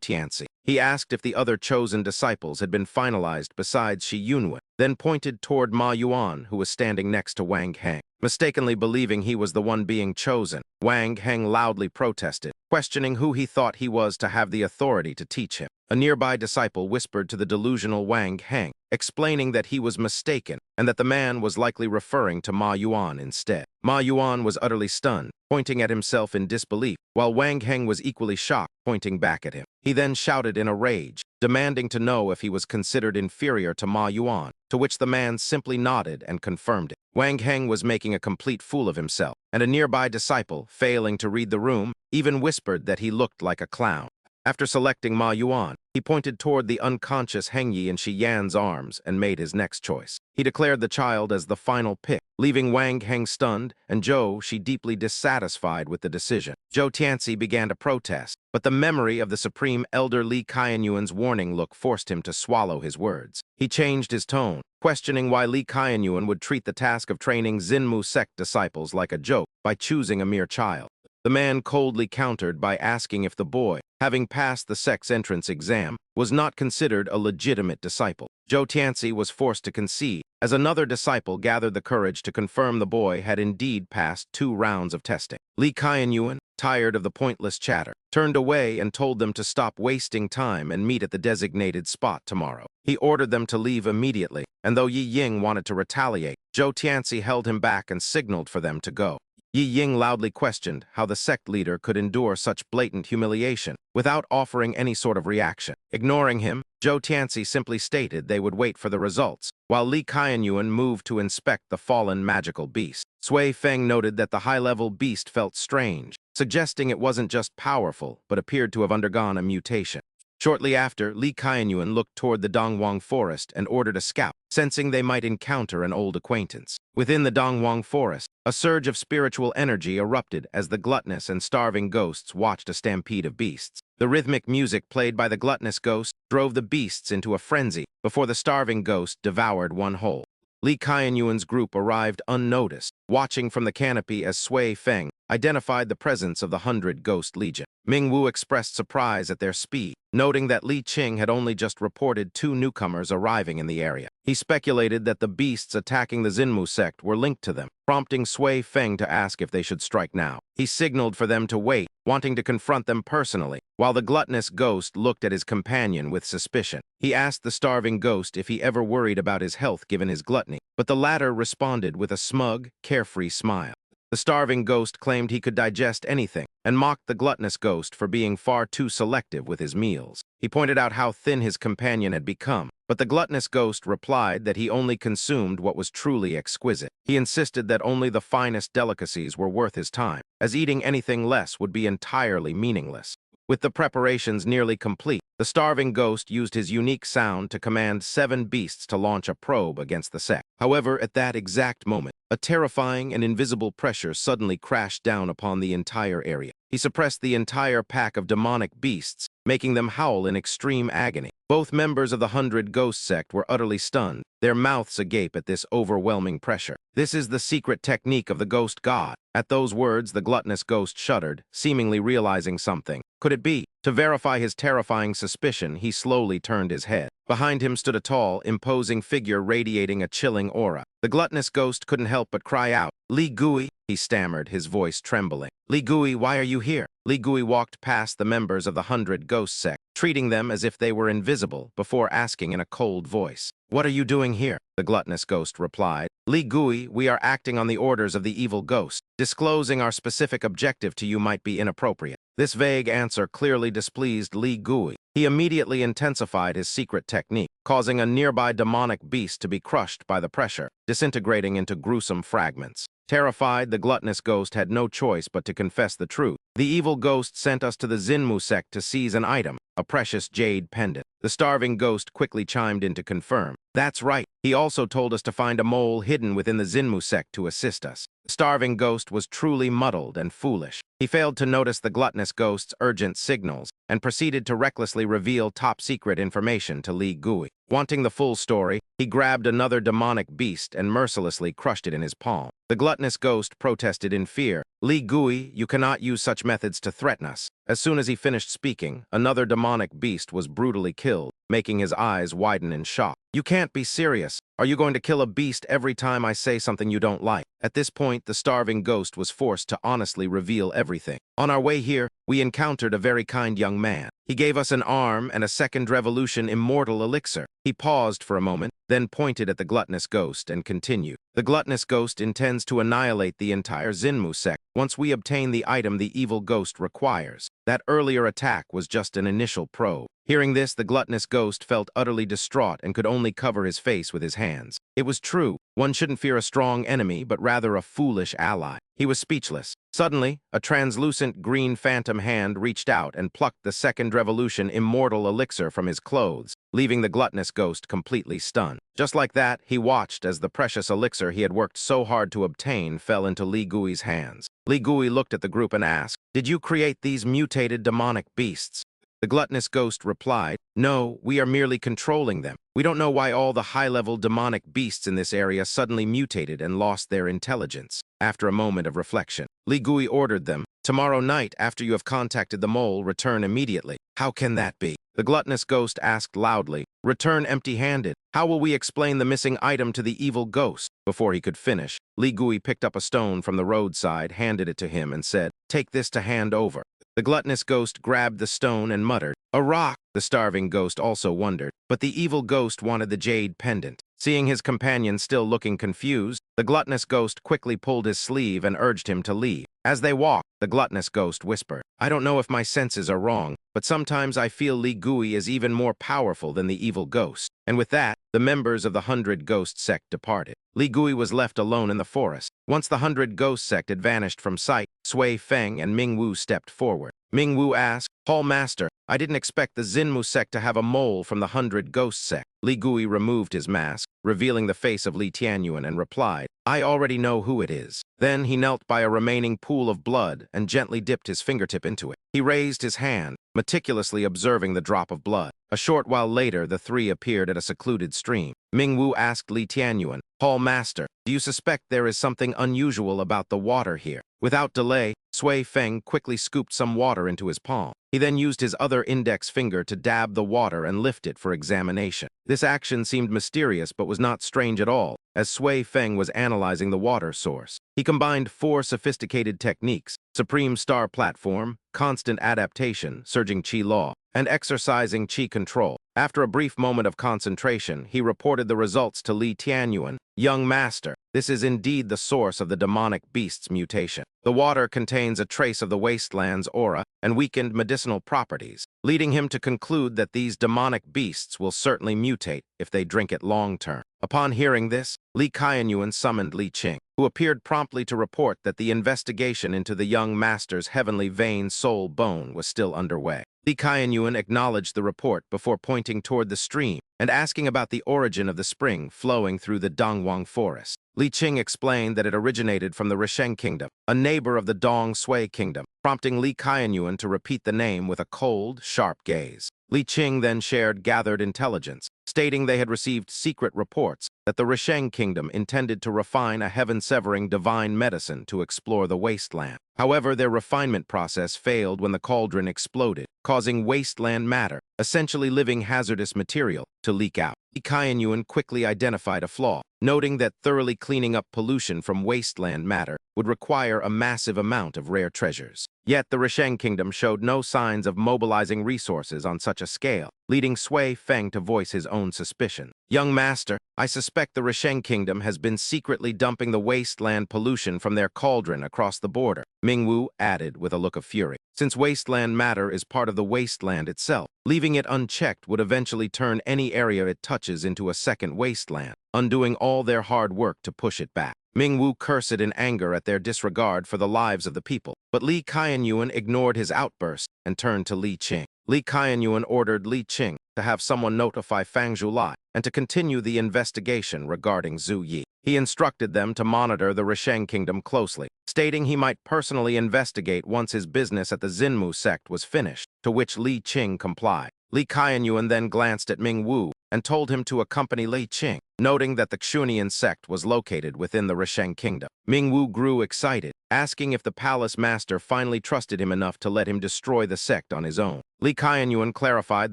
Tianci. He asked if the other chosen disciples had been finalized besides Shi Yunwen, then pointed toward Ma Yuan, who was standing next to Wang Heng. Mistakenly believing he was the one being chosen, Wang Heng loudly protested, questioning who he thought he was to have the authority to teach him. A nearby disciple whispered to the delusional Wang Heng, explaining that he was mistaken and that the man was likely referring to Ma Yuan instead. Ma Yuan was utterly stunned, pointing at himself in disbelief, while Wang Heng was equally shocked, pointing back at him. He then shouted in a rage, demanding to know if he was considered inferior to Ma Yuan, to which the man simply nodded and confirmed it. Wang Heng was making a complete fool of himself, and a nearby disciple, failing to read the room, even whispered that he looked like a clown. After selecting Ma Yuan, he pointed toward the unconscious Heng Yi in Shi Yan's arms and made his next choice. He declared the child as the final pick, leaving Wang Heng stunned and Zhou Shi deeply dissatisfied with the decision. Zhou Tianci began to protest, but the memory of the supreme elder Li Qianyuan's warning look forced him to swallow his words. He changed his tone, questioning why Li Qianyuan would treat the task of training Xinmu sect disciples like a joke by choosing a mere child. The man coldly countered by asking if the boy, having passed the sect's entrance exam, was not considered a legitimate disciple. Zhou Tianci was forced to concede, as another disciple gathered the courage to confirm the boy had indeed passed 2 rounds of testing. Li Qianyuan, tired of the pointless chatter, turned away and told them to stop wasting time and meet at the designated spot tomorrow. He ordered them to leave immediately, and though Yi Ying wanted to retaliate, Zhou Tianci held him back and signaled for them to go. Yi Ying loudly questioned how the sect leader could endure such blatant humiliation without offering any sort of reaction. Ignoring him, Zhou Tianci simply stated they would wait for the results, while Li Qianyuan moved to inspect the fallen magical beast. Sui Feng noted that the high-level beast felt strange, suggesting it wasn't just powerful, but appeared to have undergone a mutation. Shortly after, Li Qianyuan looked toward the Dongwang forest and ordered a scout, sensing they might encounter an old acquaintance. Within the Dongwang forest, a surge of spiritual energy erupted as the gluttonous and starving ghosts watched a stampede of beasts. The rhythmic music played by the gluttonous ghost drove the beasts into a frenzy before the starving ghost devoured one whole. Li Qianyuan's group arrived unnoticed, watching from the canopy as Sui Feng identified the presence of the 100 Ghost Legion. Ming Wu expressed surprise at their speed, noting that Li Qing had only just reported 2 newcomers arriving in the area. He speculated that the beasts attacking the Xinmu sect were linked to them, prompting Sui Feng to ask if they should strike now. He signaled for them to wait, wanting to confront them personally, while the gluttonous ghost looked at his companion with suspicion. He asked the starving ghost if he ever worried about his health given his gluttony, but the latter responded with a smug, carefree smile. The starving ghost claimed he could digest anything and mocked the gluttonous ghost for being far too selective with his meals. He pointed out how thin his companion had become, but the gluttonous ghost replied that he only consumed what was truly exquisite. He insisted that only the finest delicacies were worth his time, as eating anything less would be entirely meaningless. With the preparations nearly complete, the starving ghost used his unique sound to command 7 beasts to launch a probe against the sect. However, at that exact moment, a terrifying and invisible pressure suddenly crashed down upon the entire area. He suppressed the entire pack of demonic beasts, making them howl in extreme agony. Both members of the 100 Ghost sect were utterly stunned, their mouths agape at this overwhelming pressure. This is the secret technique of the ghost god. At those words, the gluttonous ghost shuddered, seemingly realizing something. Could it be? To verify his terrifying suspicion, he slowly turned his head. Behind him stood a tall, imposing figure radiating a chilling aura. The gluttonous ghost couldn't help but cry out, "Li Gui," he stammered, his voice trembling. "Li Gui, why are you here?" Li Gui walked past the members of the 100 Ghost sect, treating them as if they were invisible, before asking in a cold voice, "What are you doing here?" The gluttonous ghost replied, "Li Gui, we are acting on the orders of the evil ghost. Disclosing our specific objective to you might be inappropriate." This vague answer clearly displeased Li Gui. He immediately intensified his secret technique, causing a nearby demonic beast to be crushed by the pressure, disintegrating into gruesome fragments. Terrified, the gluttonous ghost had no choice but to confess the truth. "The evil ghost sent us to the Zinmu sect to seize an item, a precious jade pendant." The starving ghost quickly chimed in to confirm. "That's right. He also told us to find a mole hidden within the Zinmu sect to assist us." The starving ghost was truly muddled and foolish. He failed to notice the gluttonous ghost's urgent signals and proceeded to recklessly reveal top-secret information to Li Gui. Wanting the full story, he grabbed another demonic beast and mercilessly crushed it in his palm. The gluttonous ghost protested in fear. "Li Gui, you cannot use such methods to threaten us." As soon as he finished speaking, another demonic beast was brutally killed, making his eyes widen in shock. "You can't be serious. Are you going to kill a beast every time I say something you don't like?" At this point, the starving ghost was forced to honestly reveal everything. "On our way here, we encountered a very kind young man. He gave us an arm and a second revolution immortal elixir." He paused for a moment, then pointed at the gluttonous ghost and continued. "The gluttonous ghost intends to annihilate the entire Zinmu sect once we obtain the item the evil ghost requires. That earlier attack was just an initial probe." Hearing this, the gluttonous ghost felt utterly distraught and could only cover his face with his hands. It was true. One shouldn't fear a strong enemy, but rather a foolish ally. He was speechless. Suddenly, a translucent green phantom hand reached out and plucked the second revolution immortal elixir from his clothes, leaving the gluttonous ghost completely stunned. Just like that, he watched as the precious elixir he had worked so hard to obtain fell into Li Gui's hands. Li Gui looked at the group and asked, "Did you create these mutated demonic beasts?" The gluttonous ghost replied, "No, we are merely controlling them. We don't know why all the high-level demonic beasts in this area suddenly mutated and lost their intelligence." After a moment of reflection, Li Gui ordered them, "Tomorrow night, after you have contacted the mole, return immediately." "How can that be?" The gluttonous ghost asked loudly. "Return empty-handed. How will we explain the missing item to the evil ghost?" Before he could finish, Li Gui picked up a stone from the roadside, handed it to him, and said, "Take this to hand over." The gluttonous ghost grabbed the stone and muttered, "A rock." The starving ghost also wondered, but the evil ghost wanted the jade pendant. Seeing his companion still looking confused, the gluttonous ghost quickly pulled his sleeve and urged him to leave. As they walked, the gluttonous ghost whispered, "I don't know if my senses are wrong, but sometimes I feel Li Gui is even more powerful than the evil ghost." And with that, the members of the 100 Ghost sect departed. Li Gui was left alone in the forest. Once the 100 Ghost sect had vanished from sight, Sui Feng and Ming Wu stepped forward. Ming Wu asked, "Hall Master, I didn't expect the Zinmu sect to have a mole from the 100 Ghost sect." Li Gui removed his mask, revealing the face of Li Tianyuan, and replied, "I already know who it is." Then he knelt by a remaining pool of blood and gently dipped his fingertip into it. He raised his hand, meticulously observing the drop of blood. A short while later, the three appeared at a secluded stream. Ming Wu asked Li Tianyuan, "Hall Master, do you suspect there is something unusual about the water here?" Without delay, Sui Feng quickly scooped some water into his palm. He then used his other index finger to dab the water and lift it for examination. This action seemed mysterious but was not strange at all, as Sui Feng was analyzing the water source. He combined 4 sophisticated techniques: Supreme Star Platform, Constant Adaptation, Surging Qi Law, and Exercising Qi Control. After a brief moment of concentration, he reported the results to Li Tianyuan. Young master, this is indeed the source of the demonic beast's mutation. The water contains a trace of the wasteland's aura and weakened medicinal properties, leading him to conclude that these demonic beasts will certainly mutate if they drink it long-term. Upon hearing this, Li Qianyuan summoned Li Qing, who appeared promptly to report that the investigation into the young master's heavenly vein soul bone was still underway. Li Qianyuan acknowledged the report before pointing toward the stream and asking about the origin of the spring flowing through the Dongwang forest. Li Qing explained that it originated from the Risheng kingdom, a neighbor of the Dong Sui kingdom, prompting Li Qianyuan to repeat the name with a cold, sharp gaze. Li Qing then shared gathered intelligence, stating they had received secret reports that the Risheng kingdom intended to refine a heaven-severing divine medicine to explore the wasteland. However, their refinement process failed when the cauldron exploded, causing wasteland matter, essentially living hazardous material, to leak out. Li Qianyuan quickly identified a flaw, noting that thoroughly cleaning up pollution from wasteland matter would require a massive amount of rare treasures. Yet the Risheng kingdom showed no signs of mobilizing resources on such a scale, leading Sui Feng to voice his own suspicion. Young master, I suspect the Risheng kingdom has been secretly dumping the wasteland pollution from their cauldron across the border, Mingwu added with a look of fury. Since wasteland matter is part of the wasteland itself, leaving it unchecked would eventually turn any area it touches into a second wasteland, undoing all their hard work to push it back. Mingwu cursed in anger at their disregard for the lives of the people, but Li Qianyuan ignored his outburst and turned to Li Qing. Li Qianyuan ordered Li Qing to have someone notify Fang Zhulai and to continue the investigation regarding Zhu Yi. He instructed them to monitor the Risheng kingdom closely, stating he might personally investigate once his business at the Xinmu sect was finished, to which Li Qing complied. Li Qianyuan then glanced at Mingwu and told him to accompany Li Qing, noting that the Xunian sect was located within the Risheng kingdom. Mingwu grew excited, asking if the palace master finally trusted him enough to let him destroy the sect on his own. Li Qianyuan clarified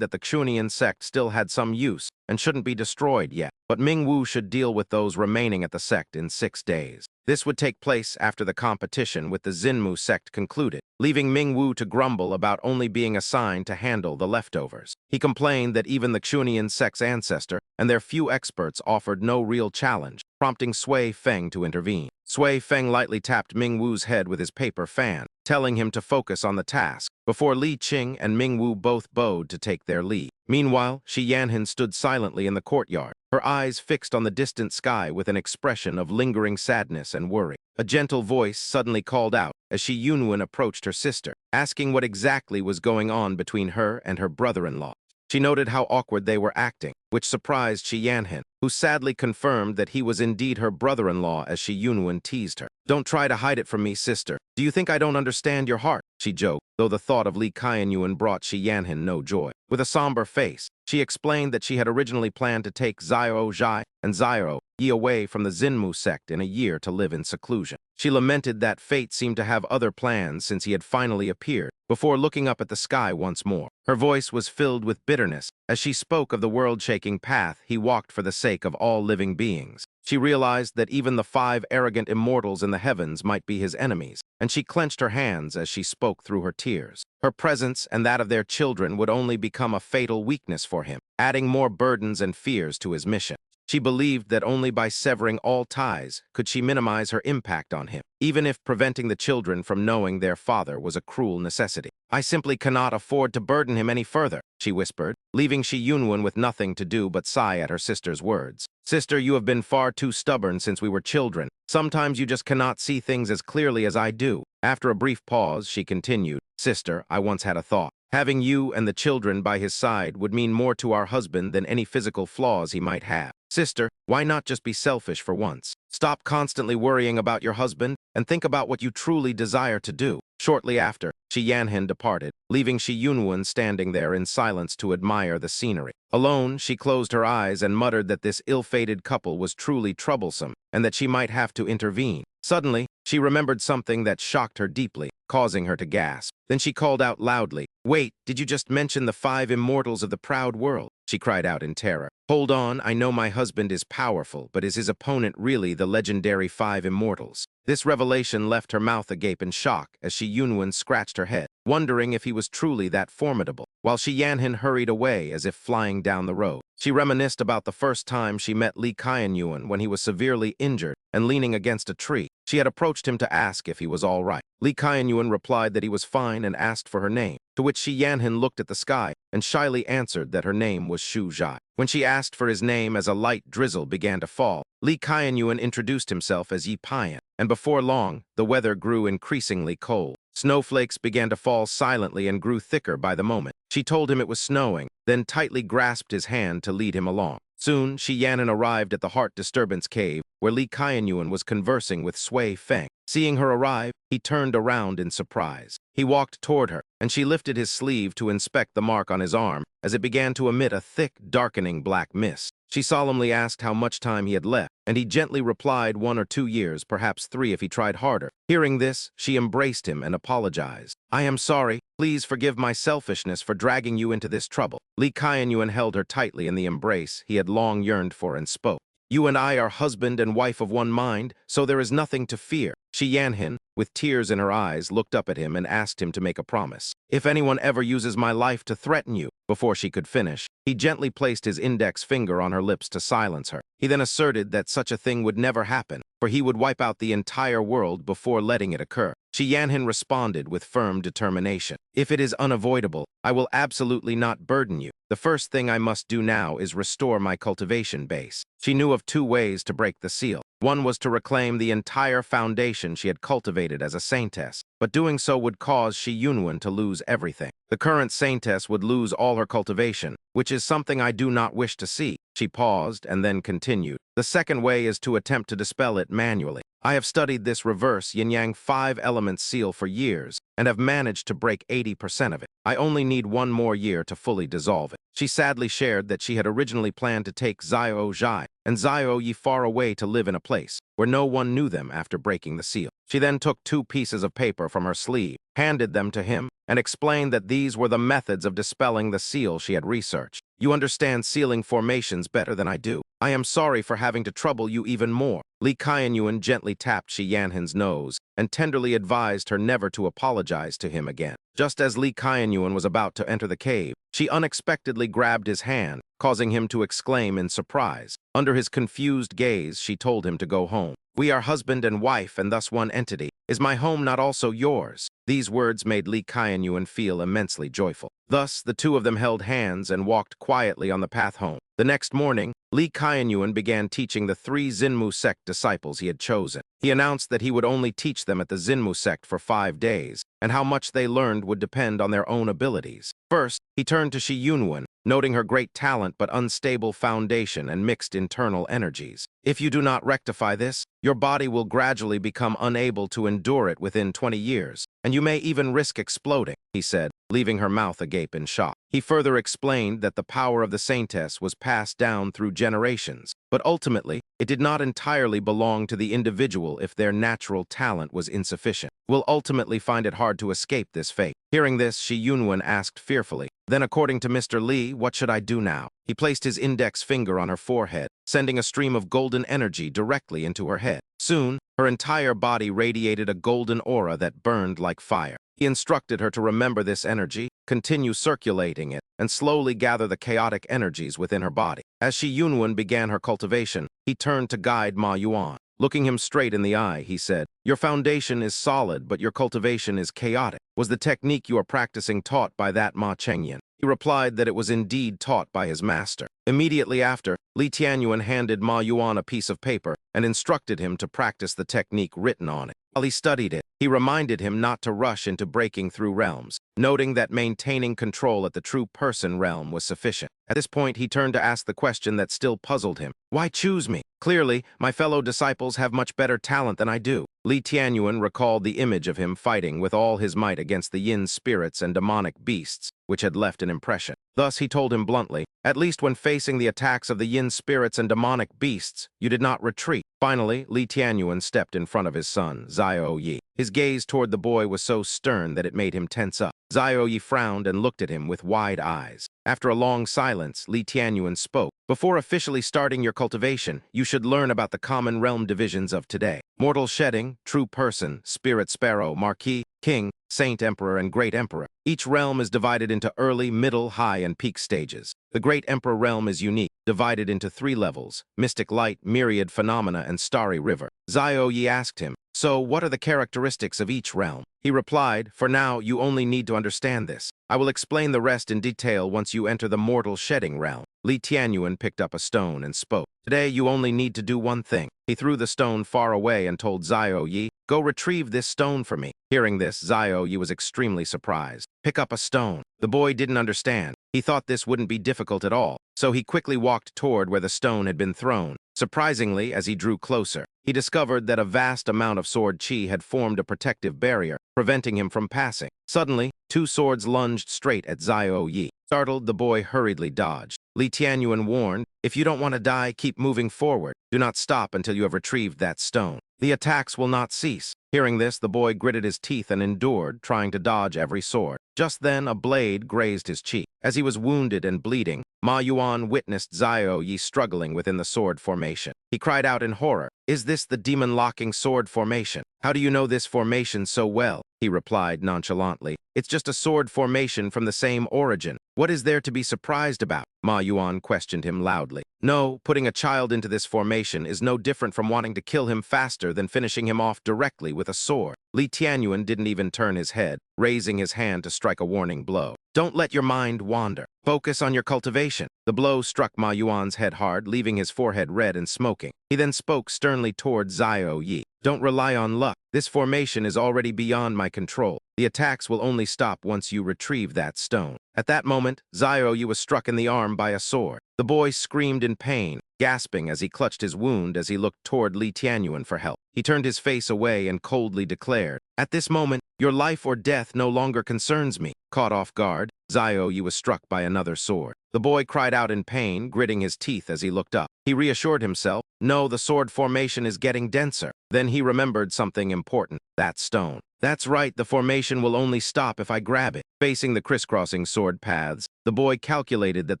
that the Xunian sect still had some use and shouldn't be destroyed yet, but Mingwu should deal with those remaining at the sect in 6 days. This would take place after the competition with the Xinmu sect concluded, leaving Mingwu to grumble about only being assigned to handle the leftovers. He complained that even the Xunian sect's ancestor and their few experts offered no real challenge, prompting Sui Feng to intervene. Sui Feng lightly tapped Mingwu's head with his paper fan, telling him to focus on the task, before Li Qing and Mingwu both bowed to take their leave. Meanwhile, Shi Yanhan stood silently in the courtyard, her eyes fixed on the distant sky with an expression of lingering sadness and worry. A gentle voice suddenly called out as Shi Yunwen approached her sister, asking what exactly was going on between her and her brother-in-law. She noted how awkward they were acting, which surprised Shi Yanhan, who sadly confirmed that he was indeed her brother-in-law as Shi Yunwen teased her. Don't try to hide it from me, sister. Do you think I don't understand your heart? She joked, though the thought of Li Qianyuan brought Shi Yanhan no joy. With a somber face, she explained that she had originally planned to take Xiao Zhai and Xiao Yi away from the Xinmu sect in a year to live in seclusion. She lamented that fate seemed to have other plans since he had finally appeared, before looking up at the sky once more. Her voice was filled with bitterness as she spoke of the world-shaking path he walked for the sake of all living beings. She realized that even the 5 arrogant immortals in the heavens might be his enemies, and she clenched her hands as she spoke through her tears. Her presence and that of their children would only become a fatal weakness for him, adding more burdens and fears to his mission. She believed that only by severing all ties could she minimize her impact on him, even if preventing the children from knowing their father was a cruel necessity. I simply cannot afford to burden him any further, she whispered, leaving Shi Yunwen with nothing to do but sigh at her sister's words. Sister, you have been far too stubborn since we were children. Sometimes you just cannot see things as clearly as I do. After a brief pause, she continued, Sister, I once had a thought. Having you and the children by his side would mean more to our husband than any physical flaws he might have. Sister, why not just be selfish for once? Stop constantly worrying about your husband and think about what you truly desire to do. Shortly after, Shi Yanhan departed, leaving Shi Yunwen standing there in silence to admire the scenery. Alone, she closed her eyes and muttered that this ill-fated couple was truly troublesome and that she might have to intervene. Suddenly, she remembered something that shocked her deeply, causing her to gasp. Then she called out loudly, Wait, did you just mention the 5 immortals of the proud world? she cried out in terror. Hold on, I know my husband is powerful, but is his opponent really the legendary 5 immortals? This revelation left her mouth agape in shock as Shi Yunwen scratched her head, wondering if he was truly that formidable, while Shi Yanhan hurried away as if flying down the road. She reminisced about the first time she met Li Qianyuan when he was severely injured and leaning against a tree. She had approached him to ask if he was all right. Li Qianyuan replied that he was fine and asked for her name, to which Shi Yanhan looked at the sky and shyly answered that her name was Shu Zhai. When she asked for his name as a light drizzle began to fall, Li Qianyuan introduced himself as Yi Pian, and before long, the weather grew increasingly cold. Snowflakes began to fall silently and grew thicker by the moment. She told him it was snowing, then tightly grasped his hand to lead him along. Soon, Shi Yanhan arrived at the Heart Disturbance Cave, where Li Qianyuan was conversing with Sui Feng. Seeing her arrive, he turned around in surprise. He walked toward her, and she lifted his sleeve to inspect the mark on his arm as it began to emit a thick, darkening black mist. She solemnly asked how much time he had left, and he gently replied 1 or 2 years, perhaps 3 if he tried harder. Hearing this, she embraced him and apologized. I am sorry. Please forgive my selfishness for dragging you into this trouble. Li Qianyuan held her tightly in the embrace he had long yearned for and spoke. You and I are husband and wife of one mind, so there is nothing to fear. Shi Yanhan, with tears in her eyes, looked up at him and asked him to make a promise. If anyone ever uses my life to threaten you, before she could finish, he gently placed his index finger on her lips to silence her. He then asserted that such a thing would never happen, for he would wipe out the entire world before letting it occur. Shi Yanhan responded with firm determination. If it is unavoidable, I will absolutely not burden you. The first thing I must do now is restore my cultivation base. She knew of 2 ways to break the seal. One was to reclaim the entire foundation she had cultivated as a saintess, but doing so would cause Shi Yunwen to lose everything. The current saintess would lose all her cultivation, which is something I do not wish to see. She paused and then continued. The second way is to attempt to dispel it manually. I have studied this reverse yin-yang 5-element seal for years and have managed to break 80% of it. I only need 1 more year to fully dissolve it. She sadly shared that she had originally planned to take Xiao Zhai and Xiao Yi far away to live in a place where no one knew them after breaking the seal. She then took 2 pieces of paper from her sleeve, handed them to him, and explained that these were the methods of dispelling the seal she had researched. You understand sealing formations better than I do. I am sorry for having to trouble you even more. Li Qianyuan gently tapped Shi Yanhan's nose and tenderly advised her never to apologize to him again. Just as Li Qianyuan was about to enter the cave, she unexpectedly grabbed his hand, causing him to exclaim in surprise. Under his confused gaze, she told him to go home. We are husband and wife and thus one entity. Is my home not also yours? These words made Li Qianyuan feel immensely joyful. Thus, the 2 of them held hands and walked quietly on the path home. The next morning, Li Qianyuan began teaching the 3 Xinmu sect disciples he had chosen. He announced that he would only teach them at the Xinmu sect for 5 days, and how much they learned would depend on their own abilities. First, he turned to Shi Yunwen, noting her great talent but unstable foundation and mixed internal energies. If you do not rectify this, your body will gradually become unable to endure it within 20 years, and you may even risk exploding, he said, leaving her mouth agape in shock. He further explained that the power of the saintess was passed down through generations, but ultimately, it did not entirely belong to the individual if their natural talent was insufficient. Will ultimately find it hard to escape this fate. Hearing this, Shi Yunwen asked fearfully, then according to Mr. Li, what should I do now? He placed his index finger on her forehead, sending a stream of golden energy directly into her head. Soon, her entire body radiated a golden aura that burned like fire. He instructed her to remember this energy, continue circulating it, and slowly gather the chaotic energies within her body. As Shi Yunwen began her cultivation, he turned to guide Ma Yuan. Looking him straight in the eye, he said, your foundation is solid, but your cultivation is chaotic. Was the technique you are practicing taught by that Ma Chengyan? He replied that it was indeed taught by his master. Immediately after, Li Tianyuan handed Ma Yuan a piece of paper and instructed him to practice the technique written on it. While he studied it, he reminded him not to rush into breaking through realms, noting that maintaining control at the true person realm was sufficient. At this point, he turned to ask the question that still puzzled him. Why choose me? Clearly, my fellow disciples have much better talent than I do. Li Tianyuan recalled the image of him fighting with all his might against the yin spirits and demonic beasts, which had left an impression. Thus, he told him bluntly, at least when facing the attacks of the yin spirits and demonic beasts, you did not retreat. Finally, Li Tianyuan stepped in front of his son, Xiao Yi. His gaze toward the boy was so stern that it made him tense up. Zhao Yi frowned and looked at him with wide eyes. After a long silence, Li Tianyuan spoke. Before officially starting your cultivation, you should learn about the common realm divisions of today. Mortal shedding, true person, spirit sparrow, marquis, king, saint emperor, and great emperor. Each realm is divided into early, middle, high, and peak stages. The great emperor realm is unique, divided into 3 levels: mystic light, myriad phenomena, and starry river. Zhao Yi asked him, "So what are the characteristics of each realm?" He replied, "For now, you only need to understand this. I will explain the rest in detail once you enter the mortal shedding realm." Li Tianyuan picked up a stone and spoke. "Today, you only need to do one thing." He threw the stone far away and told Zhao Yi, "Go retrieve this stone for me." Hearing this, Zhao Yi was extremely surprised. Pick up a stone. The boy didn't understand. He thought this wouldn't be difficult at all, so he quickly walked toward where the stone had been thrown. Surprisingly, as he drew closer, he discovered that a vast amount of sword chi had formed a protective barrier, preventing him from passing. Suddenly, 2 swords lunged straight at Zhao Yi. Startled, the boy hurriedly dodged. Li Tianyuan warned, "If you don't want to die, keep moving forward. Do not stop until you have retrieved that stone. The attacks will not cease." Hearing this, the boy gritted his teeth and endured, trying to dodge every sword. Just then, a blade grazed his cheek. As he was wounded and bleeding, Ma Yuan witnessed Zhao Yi struggling within the sword formation. He cried out in horror, "Is this the demon-locking sword formation? How do you know this formation so well?" He replied nonchalantly, "It's just a sword formation from the same origin. What is there to be surprised about?" Ma Yuan questioned him loudly. "No, putting a child into this formation is no different from wanting to kill him faster than finishing him off directly with a sword." Li Tianyuan didn't even turn his head, raising his hand to strike a warning blow. "Don't let your mind wander. Focus on your cultivation." The blow struck Ma Yuan's head hard, leaving his forehead red and smoking. He then spoke sternly toward Zhao Yi. "Don't rely on luck. This formation is already beyond my control. The attacks will only stop once you retrieve that stone." At that moment, Zhao Yi was struck in the arm by a sword. The boy screamed in pain, gasping as he clutched his wound as he looked toward Li Tianyuan for help. He turned his face away and coldly declared, "At this moment, your life or death no longer concerns me." Caught off guard, Zhao Yi was struck by another sword. The boy cried out in pain, gritting his teeth as he looked up. He reassured himself, "No, the sword formation is getting denser." Then he remembered something important: that stone. "That's right, the formation will only stop if I grab it." Facing the crisscrossing sword paths, the boy calculated that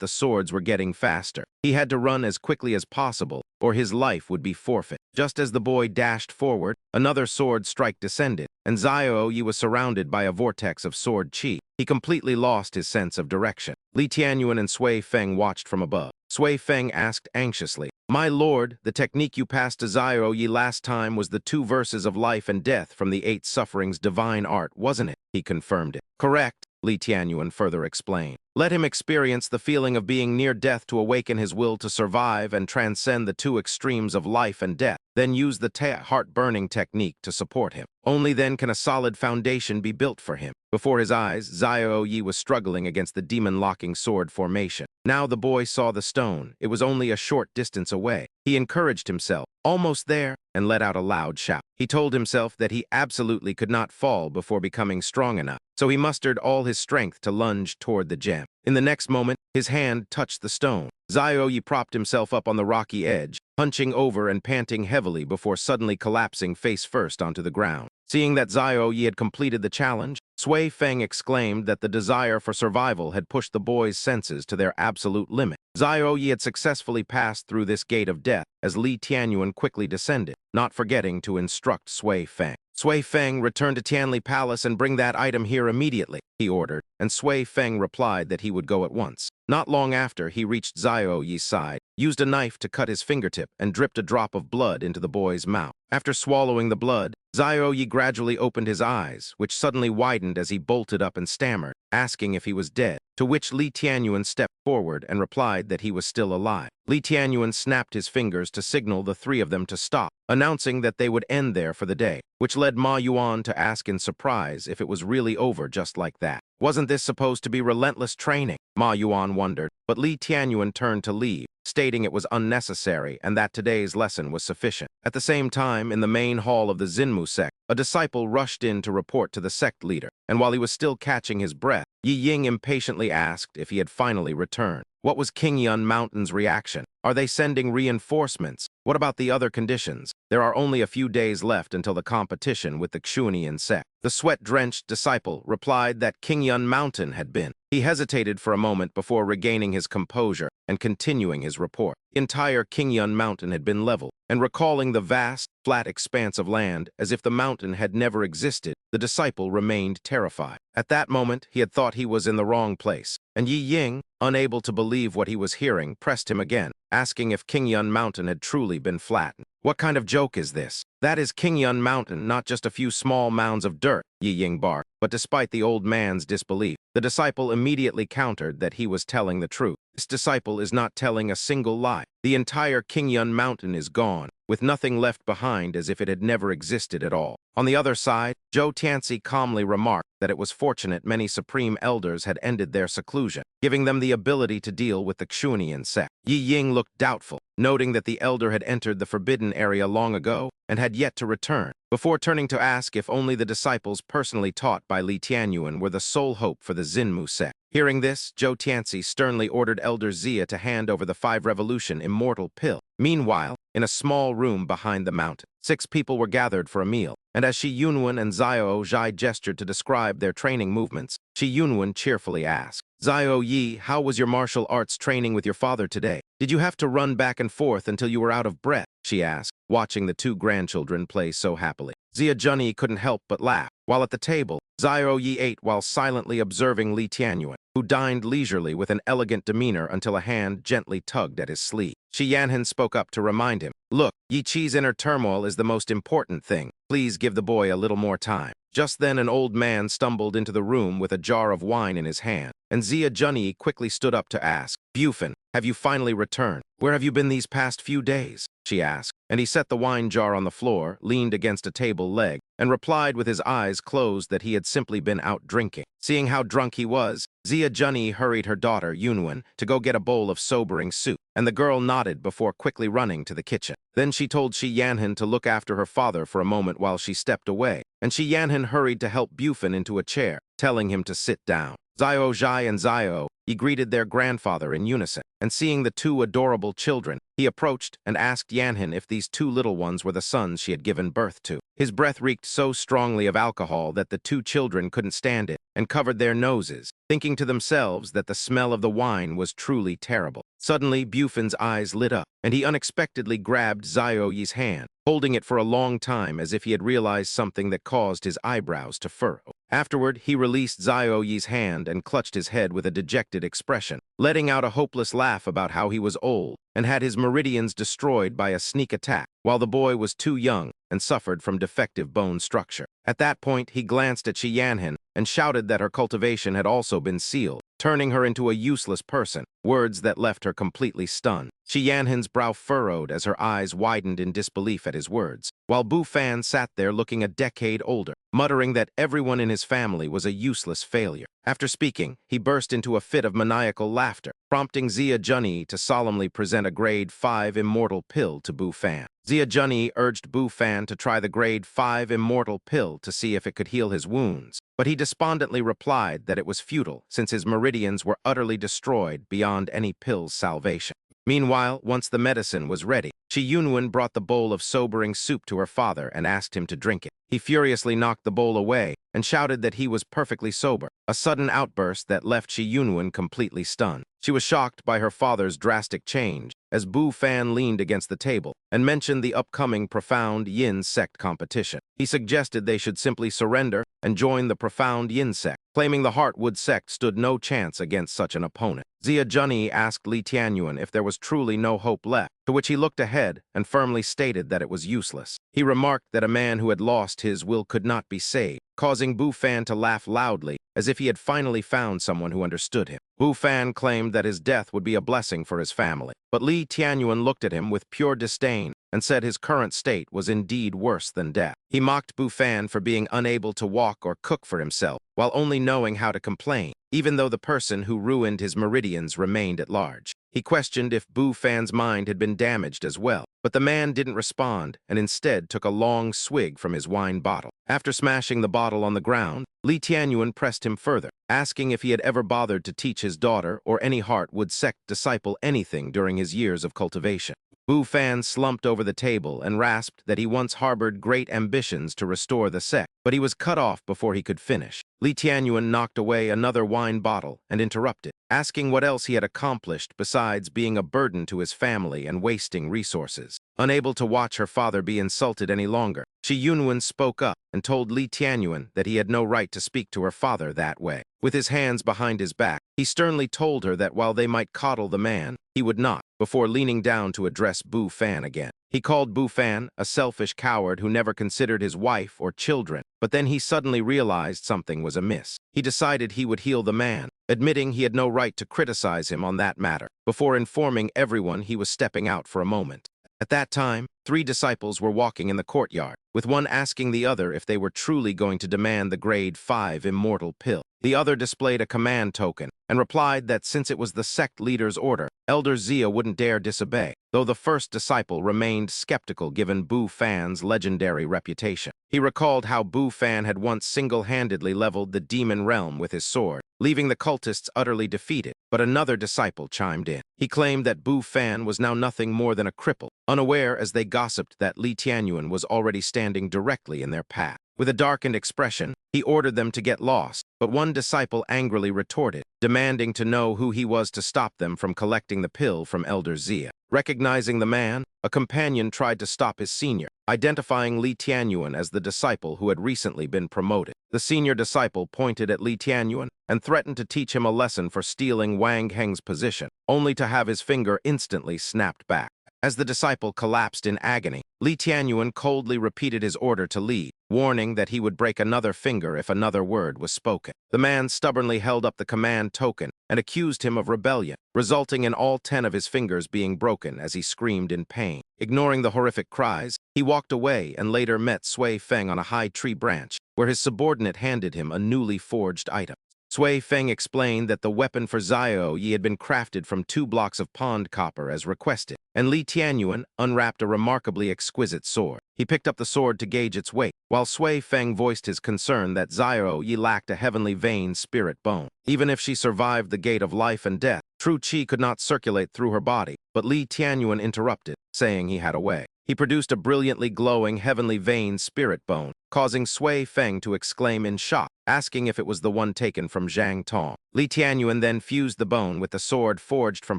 the swords were getting faster. He had to run as quickly as possible, or his life would be forfeit. Just as the boy dashed forward, another sword strike descended, and Zhao Yi was surrounded by a vortex of sword chi. He completely lost his sense of direction. Li Tianyuan and Sui Feng watched from above. Sui Feng asked anxiously, "My lord, the technique you passed to Zhao Yi last time was the 2 verses of life and death from the 8 sufferings divine art, wasn't it?" He confirmed it. "Correct," Li Tianyuan further explained. "Let him experience the feeling of being near death to awaken his will to survive and transcend the 2 extremes of life and death. Then use the heart-burning technique to support him. Only then can a solid foundation be built for him." Before his eyes, Zhao Yi was struggling against the demon-locking sword formation. Now the boy saw the stone. It was only a short distance away. He encouraged himself, "Almost there," and let out a loud shout. He told himself that he absolutely could not fall before becoming strong enough, so he mustered all his strength to lunge toward the gem. In the next moment, his hand touched the stone. Zhao Yi propped himself up on the rocky edge, hunching over and panting heavily before suddenly collapsing face first onto the ground. Seeing that Zhao Yi had completed the challenge, Sui Feng exclaimed that the desire for survival had pushed the boy's senses to their absolute limit. Zhao Yi had successfully passed through this gate of death as Li Tianyuan quickly descended, not forgetting to instruct Sui Feng. "Sui Feng, return to Tianli Palace and bring that item here immediately," he ordered, and Sui Feng replied that he would go at once. Not long after, he reached Zhao Yi's side, used a knife to cut his fingertip, and dripped a drop of blood into the boy's mouth. After swallowing the blood, Zhao Yi gradually opened his eyes, which suddenly widened as he bolted up and stammered, asking if he was dead, to which Li Tianyuan stepped forward and replied that he was still alive. Li Tianyuan snapped his fingers to signal the 3 of them to stop, announcing that they would end there for the day, which led Ma Yuan to ask in surprise if it was really over just like that. Wasn't this supposed to be relentless training? Ma Yuan wondered, but Li Tianyuan turned to leave, stating it was unnecessary and that today's lesson was sufficient. At the same time, in the main hall of the Xinmu sect, a disciple rushed in to report to the sect leader, and while he was still catching his breath, Yi Ying impatiently asked if he had finally returned. What was King Yun Mountain's reaction? Are they sending reinforcements? What about the other conditions? There are only a few days left until the competition with the Xuanian sect. The sweat-drenched disciple replied that Qingyun Mountain had been. He hesitated for a moment before regaining his composure and continuing his report. The entire Qingyun Mountain had been leveled, and recalling the vast, flat expanse of land as if the mountain had never existed, the disciple remained terrified. At that moment, he had thought he was in the wrong place, and Yi Ying, unable to believe what he was hearing, pressed him again, asking if Qingyun Mountain had truly been flattened. What kind of joke is this? That is Qingyun Mountain, not just a few small mounds of dirt, Yi Ying barked. But despite the old man's disbelief, the disciple immediately countered that he was telling the truth. This disciple is not telling a single lie. The entire Qingyun Mountain is gone, with nothing left behind as if it had never existed at all. On the other side, Zhou Tianxi calmly remarked that it was fortunate many supreme elders had ended their seclusion, giving them the ability to deal with the Xuanian sect. Yi Ying looked doubtful, noting that the elder had entered the forbidden area long ago and had yet to return, before turning to ask if only the disciples personally taught by Li Tianyuan were the sole hope for the Xinmu sect. Hearing this, Zhou Tianxi sternly ordered Elder Xia to hand over the 5-revolution immortal pill. Meanwhile, in a small room behind the mountain, 6 people were gathered for a meal, and as Shi Yunwen and Xiao Zhai gestured to describe their training movements, Shi Yunwen cheerfully asked, "Xiao Yi, how was your martial arts training with your father today? Did you have to run back and forth until you were out of breath?" she asked, watching the 2 grandchildren play so happily. Xia Junyi couldn't help but laugh. While at the table, Xiao Yi ate while silently observing Li Tianyuan, who dined leisurely with an elegant demeanor until a hand gently tugged at his sleeve. Shi Yanhan spoke up to remind him, "Look, Yi Qi's inner turmoil is the most important thing. Please give the boy a little more time." Just then an old man stumbled into the room with a jar of wine in his hand, and Xia Junyi quickly stood up to ask, "Bufan, have you finally returned? Where have you been these past few days?" she asked, and he set the wine jar on the floor, leaned against a table leg, and replied with his eyes closed that he had simply been out drinking. Seeing how drunk he was, Xia Junyi hurried her daughter, Yunwen, to go get a bowl of sobering soup, and the girl nodded before quickly running to the kitchen. Then she told Shi Yanhan to look after her father for a moment while she stepped away, and Shi Yanhan hurried to help Bufan into a chair, telling him to sit down. Xiao Zhai and Xiao Yi greeted their grandfather in unison, and seeing the 2 adorable children, he approached and asked Yanhan if these 2 little ones were the sons she had given birth to. His breath reeked so strongly of alcohol that the 2 children couldn't stand it and covered their noses, thinking to themselves that the smell of the wine was truly terrible. Suddenly, Bufan's eyes lit up, and he unexpectedly grabbed Xiao Yi's hand, holding it for a long time as if he had realized something that caused his eyebrows to furrow. Afterward, he released Xiao Yi's hand and clutched his head with a dejected expression, letting out a hopeless laugh about how he was old and had his meridians destroyed by a sneak attack, while the boy was too young and suffered from defective bone structure. At that point, he glanced at Shi Yanhan and shouted that her cultivation had also been sealed, turning her into a useless person, words that left her completely stunned. Shi Yanhan's brow furrowed as her eyes widened in disbelief at his words, while Bu Fan sat there looking a decade older, muttering that everyone in his family was a useless failure. After speaking, he burst into a fit of maniacal laughter, prompting Xia Junyi to solemnly present a grade 5 immortal pill to Bu Fan. Xia Junyi urged Bu Fan to try the grade 5 immortal pill to see if it could heal his wounds, but he despondently replied that it was futile since his meridians were utterly destroyed beyond any pill's salvation. Meanwhile, once the medicine was ready, Shi Yunwen brought the bowl of sobering soup to her father and asked him to drink it. He furiously knocked the bowl away and shouted that he was perfectly sober, a sudden outburst that left Shi Yunwen completely stunned. She was shocked by her father's drastic change as Bu Fan leaned against the table and mentioned the upcoming Profound Yin sect competition. He suggested they should simply surrender and join the Profound Yin sect, claiming the Heartwood sect stood no chance against such an opponent. Xia Junyi asked Li Tianyuan if there was truly no hope left, to which he looked ahead and firmly stated that it was useless. He remarked that a man who had lost his will could not be saved, causing Bu Fan to laugh loudly as if he had finally found someone who understood him. Bu Fan claimed that his death would be a blessing for his family, but Li Tianyuan looked at him with pure disdain and said his current state was indeed worse than death. He mocked Bu Fan for being unable to walk or cook for himself, while only knowing how to complain, even though the person who ruined his meridians remained at large. He questioned if Bu Fan's mind had been damaged as well, but the man didn't respond and instead took a long swig from his wine bottle. After smashing the bottle on the ground, Li Tianyuan pressed him further, asking if he had ever bothered to teach his daughter or any heart-would sect disciple anything during his years of cultivation. Bu Fan slumped over the table and rasped that he once harbored great ambitions to restore the sect, but he was cut off before he could finish. Li Tianyuan knocked away another wine bottle and interrupted, asking what else he had accomplished besides being a burden to his family and wasting resources. Unable to watch her father be insulted any longer, Shi Yunwen spoke up and told Li Tianyuan that he had no right to speak to her father that way. With his hands behind his back, he sternly told her that while they might coddle the man, he would not, before leaning down to address Bu Fan again. He called Bu Fan a selfish coward who never considered his wife or children, but then he suddenly realized something was amiss. He decided he would heal the man, admitting he had no right to criticize him on that matter, before informing everyone he was stepping out for a moment. At that time, 3 disciples were walking in the courtyard, with one asking the other if they were truly going to demand the grade 5 immortal pill. The other displayed a command token and replied that since it was the sect leader's order, Elder Zia wouldn't dare disobey, though the first disciple remained skeptical given Bu Fan's legendary reputation. He recalled how Bu Fan had once single-handedly leveled the demon realm with his sword, leaving the cultists utterly defeated, but another disciple chimed in. He claimed that Bu Fan was now nothing more than a cripple, unaware as they gossiped that Li Tianyuan was already standing directly in their path. With a darkened expression, he ordered them to get lost, but one disciple angrily retorted, demanding to know who he was to stop them from collecting the pill from Elder Zia. Recognizing the man, a companion tried to stop his senior, identifying Li Tianyuan as the disciple who had recently been promoted. The senior disciple pointed at Li Tianyuan and threatened to teach him a lesson for stealing Wang Heng's position, only to have his finger instantly snapped back. As the disciple collapsed in agony, Li Tianyuan coldly repeated his order to leave, warning that he would break another finger if another word was spoken. The man stubbornly held up the command token and accused him of rebellion, resulting in all 10 of his fingers being broken as he screamed in pain. Ignoring the horrific cries, he walked away and later met Sui Feng on a high tree branch, where his subordinate handed him a newly forged item. Sui Feng explained that the weapon for Xiao Yi had been crafted from 2 blocks of pond copper as requested, and Li Tianyuan unwrapped a remarkably exquisite sword. He picked up the sword to gauge its weight, while Sui Feng voiced his concern that Xiao Yi lacked a heavenly vein spirit bone. Even if she survived the gate of life and death, true qi could not circulate through her body, but Li Tianyuan interrupted, saying he had a way. He produced a brilliantly glowing heavenly vein spirit bone, causing Sui Feng to exclaim in shock, asking if it was the one taken from Zhang Tong. Li Tianyuan then fused the bone with the sword forged from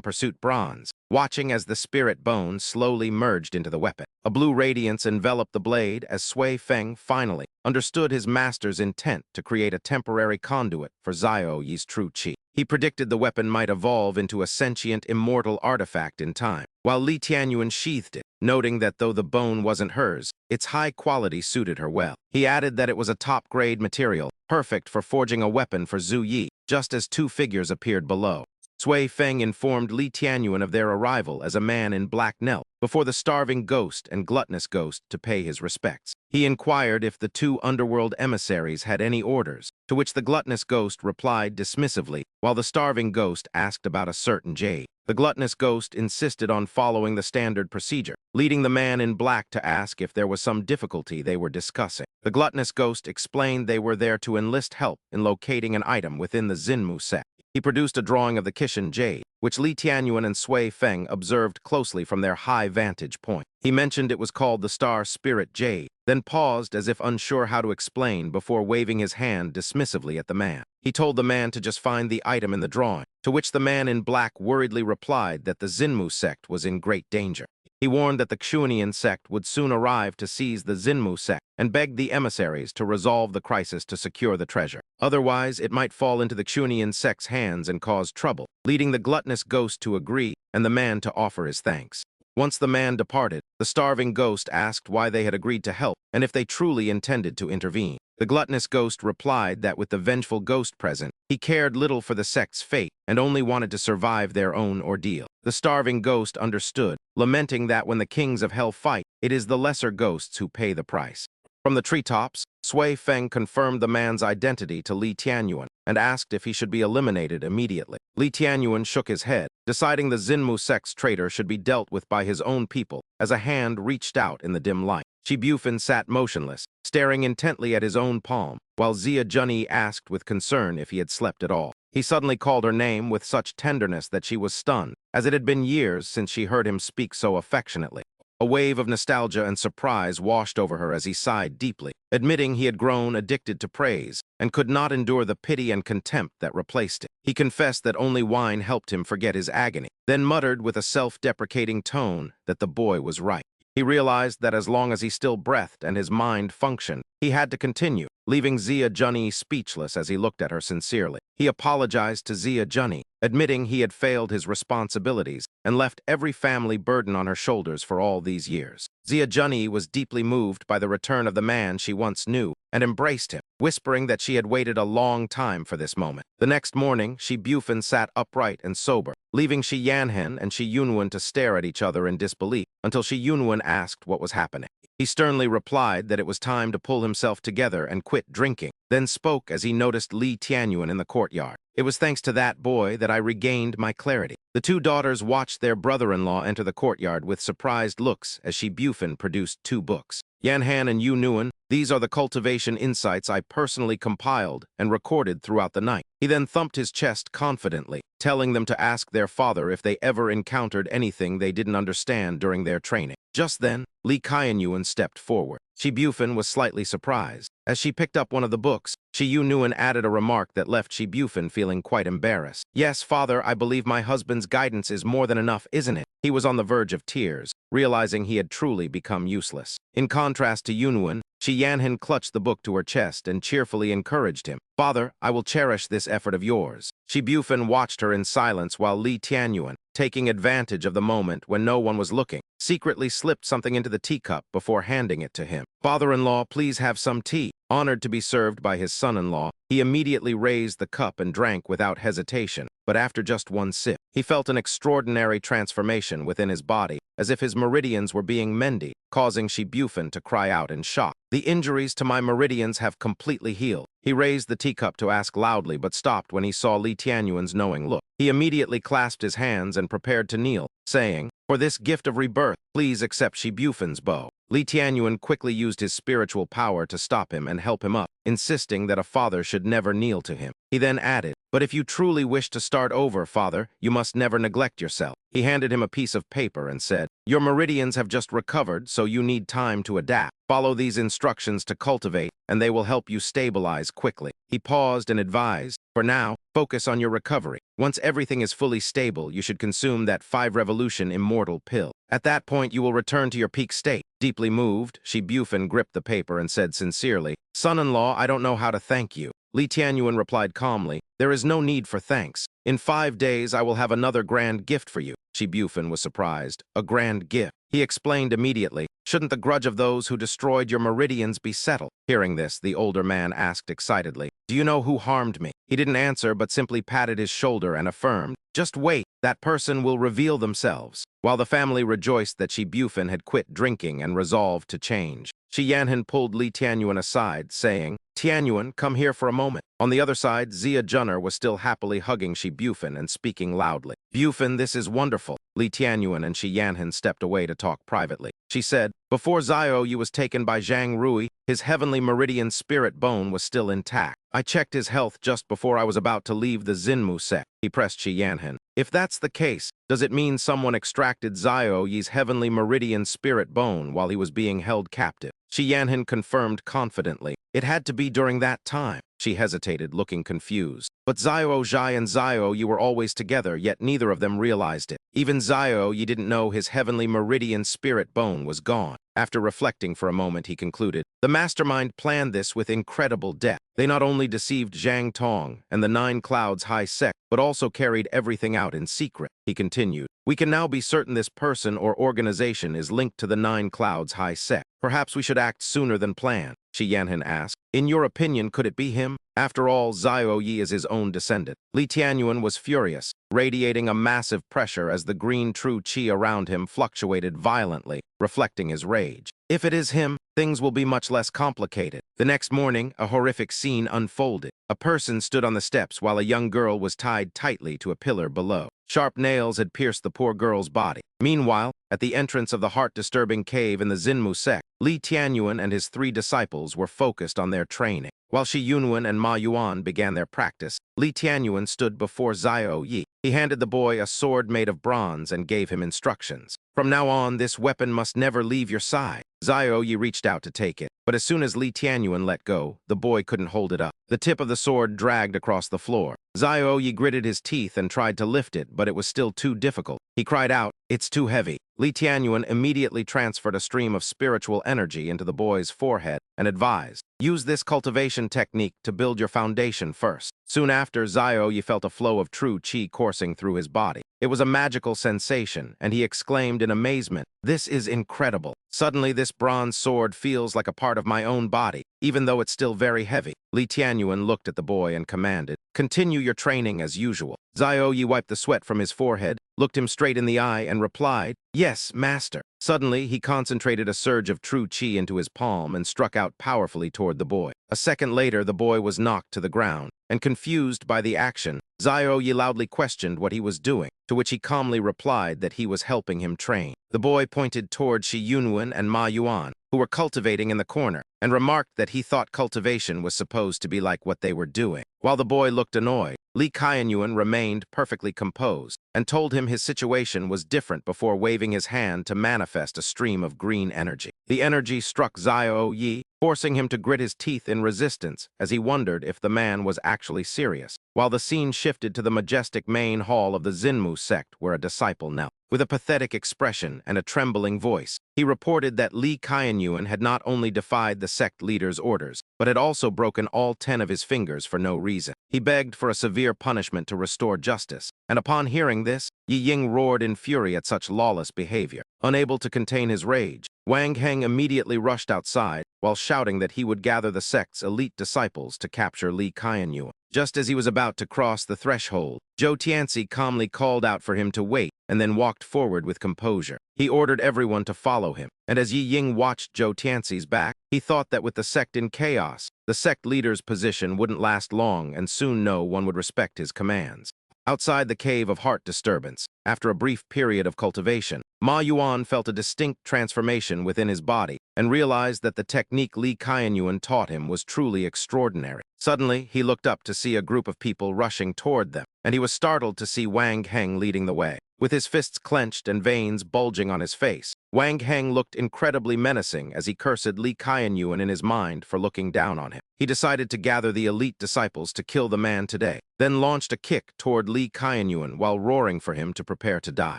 pursuit bronze, watching as the spirit bone slowly merged into the weapon. A blue radiance enveloped the blade as Sui Feng finally understood his master's intent to create a temporary conduit for Xiao Yi's true qi. He predicted the weapon might evolve into a sentient, immortal artifact in time, while Li Tianyuan sheathed it, noting that though the bone wasn't hers, its high quality suited her well. He added that it was a top-grade material, perfect for forging a weapon for Zhu Yi, just as 2 figures appeared below. Sui Feng informed Li Tianyuan of their arrival as a man in black knelt before the starving ghost and gluttonous ghost to pay his respects. He inquired if the 2 underworld emissaries had any orders, to which the gluttonous ghost replied dismissively, while the starving ghost asked about a certain jade. The gluttonous ghost insisted on following the standard procedure, leading the man in black to ask if there was some difficulty they were discussing. The gluttonous ghost explained they were there to enlist help in locating an item within the Xinmu sect. He produced a drawing of the Kishin jade, which Li Tianyuan and Sui Feng observed closely from their high vantage point. He mentioned it was called the Star Spirit Jade, then paused as if unsure how to explain before waving his hand dismissively at the man. He told the man to just find the item in the drawing, to which the man in black worriedly replied that the Xinmu sect was in great danger. He warned that the Xuanian sect would soon arrive to seize the Xinmu sect and begged the emissaries to resolve the crisis to secure the treasure. Otherwise, it might fall into the Xuanian sect's hands and cause trouble, leading the gluttonous ghost to agree and the man to offer his thanks. Once the man departed, the starving ghost asked why they had agreed to help and if they truly intended to intervene. The gluttonous ghost replied that with the vengeful ghost present, he cared little for the sect's fate and only wanted to survive their own ordeal. The starving ghost understood, lamenting that when the kings of hell fight, it is the lesser ghosts who pay the price. From the treetops, Sui Feng confirmed the man's identity to Li Tianyuan and asked if he should be eliminated immediately. Li Tianyuan shook his head, deciding the Xinmu sect's traitor should be dealt with by his own people as a hand reached out in the dim light. Shi Bufin sat motionless, staring intently at his own palm, while Xia Junyi asked with concern if he had slept at all. He suddenly called her name with such tenderness that she was stunned, as it had been years since she heard him speak so affectionately. A wave of nostalgia and surprise washed over her as he sighed deeply, admitting he had grown addicted to praise and could not endure the pity and contempt that replaced it. He confessed that only wine helped him forget his agony, then muttered with a self-deprecating tone that the boy was right. He realized that as long as he still breathed and his mind functioned, he had to continue, leaving Xia Junyi speechless as he looked at her sincerely. He apologized to Xia Junyi, admitting he had failed his responsibilities and left every family burden on her shoulders for all these years. Xia Junyi was deeply moved by the return of the man she once knew and embraced him, whispering that she had waited a long time for this moment. The next morning, Shi Bufin sat upright and sober, leaving Shi Yanhen and Shi Yunwen to stare at each other in disbelief until Shi Yunwen asked what was happening. He sternly replied that it was time to pull himself together and quit drinking, then spoke as he noticed Li Tianyuan in the courtyard. It was thanks to that boy that I regained my clarity. The two daughters watched their brother-in-law enter the courtyard with surprised looks as Shi Bufin produced 2 books. Yanhan and Yu Nguyen, these are the cultivation insights I personally compiled and recorded throughout the night. He then thumped his chest confidently, telling them to ask their father if they ever encountered anything they didn't understand during their training. Just then, Li Qianyuan stepped forward. Shi Bufin was slightly surprised. As she picked up one of the books, Shi Yu Nguyen added a remark that left Shi Bufin feeling quite embarrassed. "Yes, father, I believe my husband's guidance is more than enough, isn't it?" He was on the verge of tears, realizing he had truly become useless. In contrast to Yunwen, Shi Yanhen clutched the book to her chest and cheerfully encouraged him. "Father, I will cherish this effort of yours." Shi Bufin watched her in silence while Li Tianyuan, taking advantage of the moment when no one was looking, secretly slipped something into the teacup before handing it to him. "Father-in-law, please have some tea." Honored to be served by his son-in-law, he immediately raised the cup and drank without hesitation, but after just one sip, he felt an extraordinary transformation within his body, as if his meridians were being mended, causing Shi Bufin to cry out in shock. "The injuries to my meridians have completely healed." He raised the teacup to ask loudly but stopped when he saw Li Tianyuan's knowing look. He immediately clasped his hands and prepared to kneel, saying, "For this gift of rebirth, please accept Shi Bufin's bow." Li Tianyuan quickly used his spiritual power to stop him and help him up, insisting that a father should never kneel to him. He then added, "But if you truly wish to start over, father, you must never neglect yourself." He handed him a piece of paper and said, "Your meridians have just recovered, so you need time to adapt. Follow these instructions to cultivate, and they will help you stabilize quickly." He paused and advised, "For now, focus on your recovery. Once everything is fully stable, you should consume that 5-revolution immortal pill. At that point, you will return to your peak state." Deeply moved, Shi Bufin gripped the paper and said sincerely, "Son-in-law, I don't know how to thank you." Li Tianyuan replied calmly, "There is no need for thanks. In 5 days, I will have another grand gift for you." Shi Bufin was surprised. "A grand gift?" He explained immediately, "Shouldn't the grudge of those who destroyed your meridians be settled?" Hearing this, the older man asked excitedly, "Do you know who harmed me?" He didn't answer but simply patted his shoulder and affirmed, "Just wait, that person will reveal themselves." While the family rejoiced that Shi Bufin had quit drinking and resolved to change, Shi Yanhen pulled Li Tianyuan aside, saying, "Tianyuan, come here for a moment." On the other side, Xia Junner was still happily hugging Shi Bufin and speaking loudly. "Bufin, this is wonderful." Li Tianyuan and Shi Yanhen stepped away to talk privately. She said, "Before Xiao Yi was taken by Zhang Rui, his heavenly meridian spirit bone was still intact. I checked his health just before I was about to leave the Xinmu sect." He pressed Shi Yanhen. "If that's the case, does it mean someone extracted Xiao Yi's heavenly meridian spirit bone while he was being held captive?" Shi Yanhen confirmed confidently, "It had to be during that time." She hesitated, looking confused. "But Xiao Zhai and Xiao Yi were always together, yet neither of them realized it. Even Xiao Yi didn't know his heavenly meridian spirit bone was gone." After reflecting for a moment, he concluded, "The mastermind planned this with incredible depth. They not only deceived Zhang Tong and the 9 Clouds High Sect, but also carried everything out in secret." He continued, "We can now be certain this person or organization is linked to the 9 Clouds High Sect. Perhaps we should act sooner than planned." Shi Yanhan asked. In your opinion, could it be him? After all, Xiao Yi is his own descendant. Li Tianyuan was furious, radiating a massive pressure as the green true qi around him fluctuated violently, reflecting his rage. If it is him, things will be much less complicated. The next morning, a horrific scene unfolded. A person stood on the steps while a young girl was tied tightly to a pillar below. Sharp nails had pierced the poor girl's body. Meanwhile, at the entrance of the heart-disturbing cave in the Xinmu sect, Li Tianyuan and his 3 disciples were focused on their training. While Shi Yunwen and Ma Yuan began their practice, Li Tianyuan stood before Xiao Yi. He handed the boy a sword made of bronze and gave him instructions. From now on, this weapon must never leave your side. Xiao Yi reached out to take it, but as soon as Li Tianyuan let go, the boy couldn't hold it up. The tip of the sword dragged across the floor. Xiao Yi gritted his teeth and tried to lift it, but it was still too difficult. He cried out, "It's too heavy." Li Tianyuan immediately transferred a stream of spiritual energy into the boy's forehead and advised, use this cultivation technique to build your foundation first. Soon after, Xiao Yi felt a flow of true qi coursing through his body. It was a magical sensation, and he exclaimed in amazement, "This is incredible. Suddenly, this bronze sword feels like a part of my own body, even though it's still very heavy." Li Tianyuan looked at the boy and commanded, "Continue your training as usual." Xiao Yi wiped the sweat from his forehead, looked him straight in the eye, and replied, "Yes, master." Suddenly, he concentrated a surge of true qi into his palm and struck out powerfully toward the boy. A second later, the boy was knocked to the ground, and confused by the action, Xiao Yi loudly questioned what he was doing, to which he calmly replied that he was helping him train. The boy pointed toward Shi Yunwen and Ma Yuan, who were cultivating in the corner, and remarked that he thought cultivation was supposed to be like what they were doing. While the boy looked annoyed, Li Qianyuan remained perfectly composed and told him his situation was different before waving his hand to manifest a stream of green energy. The energy struck Xiao Yi, forcing him to grit his teeth in resistance as he wondered if the man was actually serious. While the scene shifted to the majestic main hall of the Xinmu sect where a disciple knelt. With a pathetic expression and a trembling voice, he reported that Li Qianyuan had not only defied the sect leader's orders, but had also broken all 10 of his fingers for no reason. He begged for a severe punishment to restore justice, and upon hearing this, Yi Ying roared in fury at such lawless behavior. Unable to contain his rage, Wang Heng immediately rushed outside while shouting that he would gather the sect's elite disciples to capture Li Qianyuan. Just as he was about to cross the threshold, Zhou Tianxi calmly called out for him to wait and then walked forward with composure. He ordered everyone to follow him, and as Yi Ying watched Zhou Tianxi's back, he thought that with the sect in chaos, the sect leader's position wouldn't last long and soon no one would respect his commands. Outside the cave of heart disturbance, after a brief period of cultivation, Ma Yuan felt a distinct transformation within his body and realized that the technique Li Qianyuan taught him was truly extraordinary. Suddenly, he looked up to see a group of people rushing toward them, and he was startled to see Wang Heng leading the way. With his fists clenched and veins bulging on his face, Wang Heng looked incredibly menacing as he cursed Li Qianyuan in his mind for looking down on him. He decided to gather the elite disciples to kill the man today, then launched a kick toward Li Qianyuan while roaring for him to prepare to die.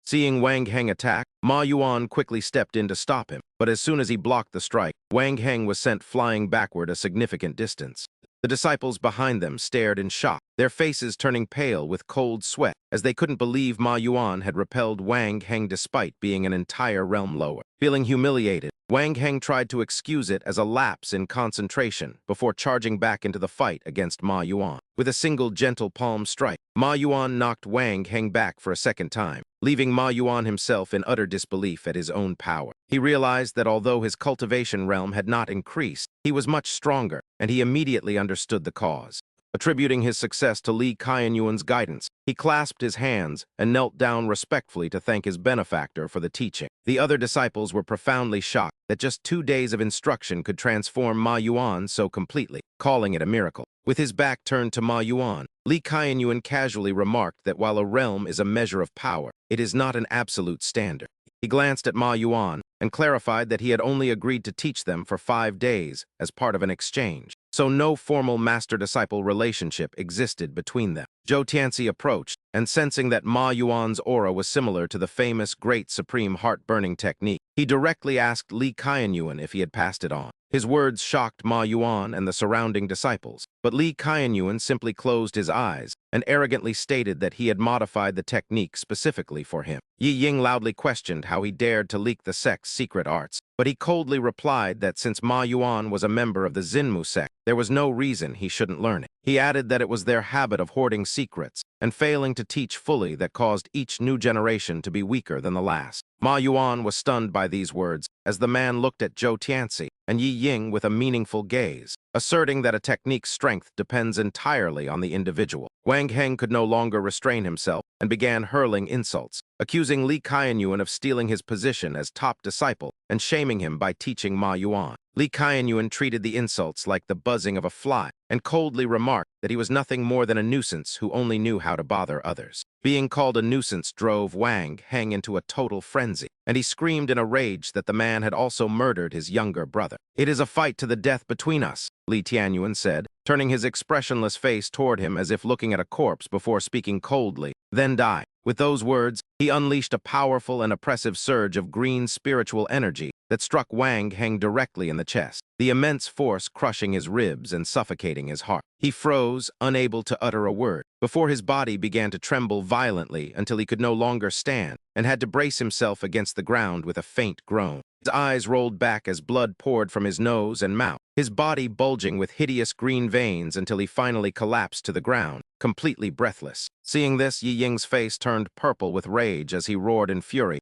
Seeing Wang Heng attack, Ma Yuan quickly stepped in to stop him, but as soon as he blocked the strike, Wang Heng was sent flying backward a significant distance. The disciples behind them stared in shock, their faces turning pale with cold sweat, as they couldn't believe Ma Yuan had repelled Wang Heng despite being an entire realm lower. Feeling humiliated, Wang Heng tried to excuse it as a lapse in concentration before charging back into the fight against Ma Yuan. With a single gentle palm strike, Ma Yuan knocked Wang Heng back for a second time, leaving Ma Yuan himself in utter disbelief at his own power. He realized that although his cultivation realm had not increased, he was much stronger, and he immediately understood the cause. Attributing his success to Li Qianyuan's guidance, he clasped his hands and knelt down respectfully to thank his benefactor for the teaching. The other disciples were profoundly shocked that just 2 days of instruction could transform Ma Yuan so completely, calling it a miracle. With his back turned to Ma Yuan, Li Qianyuan casually remarked that while a realm is a measure of power, it is not an absolute standard. He glanced at Ma Yuan and clarified that he had only agreed to teach them for 5 days as part of an exchange, so no formal master-disciple relationship existed between them. Zhou Tianxi approached, and sensing that Ma Yuan's aura was similar to the famous Great Supreme Heart-Burning technique, he directly asked Li Qianyuan if he had passed it on. His words shocked Ma Yuan and the surrounding disciples, but Li Qianyuan simply closed his eyes and arrogantly stated that he had modified the technique specifically for him. Yi Ying loudly questioned how he dared to leak the sect's secret arts, but he coldly replied that since Ma Yuan was a member of the Xinmu sect, there was no reason he shouldn't learn it. He added that it was their habit of hoarding secrets and failing to teach fully that caused each new generation to be weaker than the last. Ma Yuan was stunned by these words as the man looked at Zhou Tianxi and Yi Ying with a meaningful gaze, asserting that a technique's strength depends entirely on the individual. Wang Heng could no longer restrain himself and began hurling insults, accusing Li Qianyuan of stealing his position as top disciple and shaming him by teaching Ma Yuan. Li Qianyuan treated the insults like the buzzing of a fly and coldly remarked that he was nothing more than a nuisance who only knew how to bother others. Being called a nuisance drove Wang Heng into a total frenzy, and he screamed in a rage that the man had also murdered his younger brother. "It is a fight to the death between us," Li Tianyuan said, turning his expressionless face toward him as if looking at a corpse before speaking coldly, "Then die." With those words, he unleashed a powerful and oppressive surge of green spiritual energy that struck Wang Heng directly in the chest, the immense force crushing his ribs and suffocating his heart. He froze, unable to utter a word, before his body began to tremble violently until he could no longer stand and had to brace himself against the ground with a faint groan. His eyes rolled back as blood poured from his nose and mouth, his body bulging with hideous green veins until he finally collapsed to the ground, completely breathless. Seeing this, Yi Ying's face turned purple with rage as he roared in fury.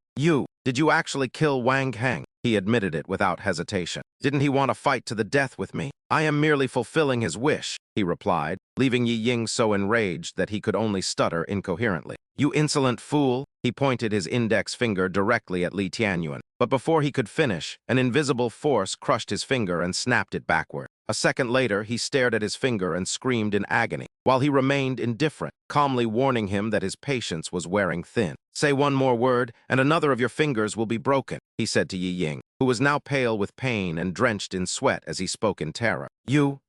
Did you actually kill Wang Heng?" He admitted it without hesitation. "Didn't he want to fight to the death with me?" "I am merely fulfilling his wish," he replied, leaving Yi Ying so enraged that he could only stutter incoherently. "You insolent fool!" He pointed his index finger directly at Li Tianyuan. But before he could finish, an invisible force crushed his finger and snapped it backward. A second later, he stared at his finger and screamed in agony, while he remained indifferent, calmly warning him that his patience was wearing thin. "Say one more word, and another of your fingers will be broken," he said to Yi Ying, who was now pale with pain and drenched in sweat as he spoke in terror.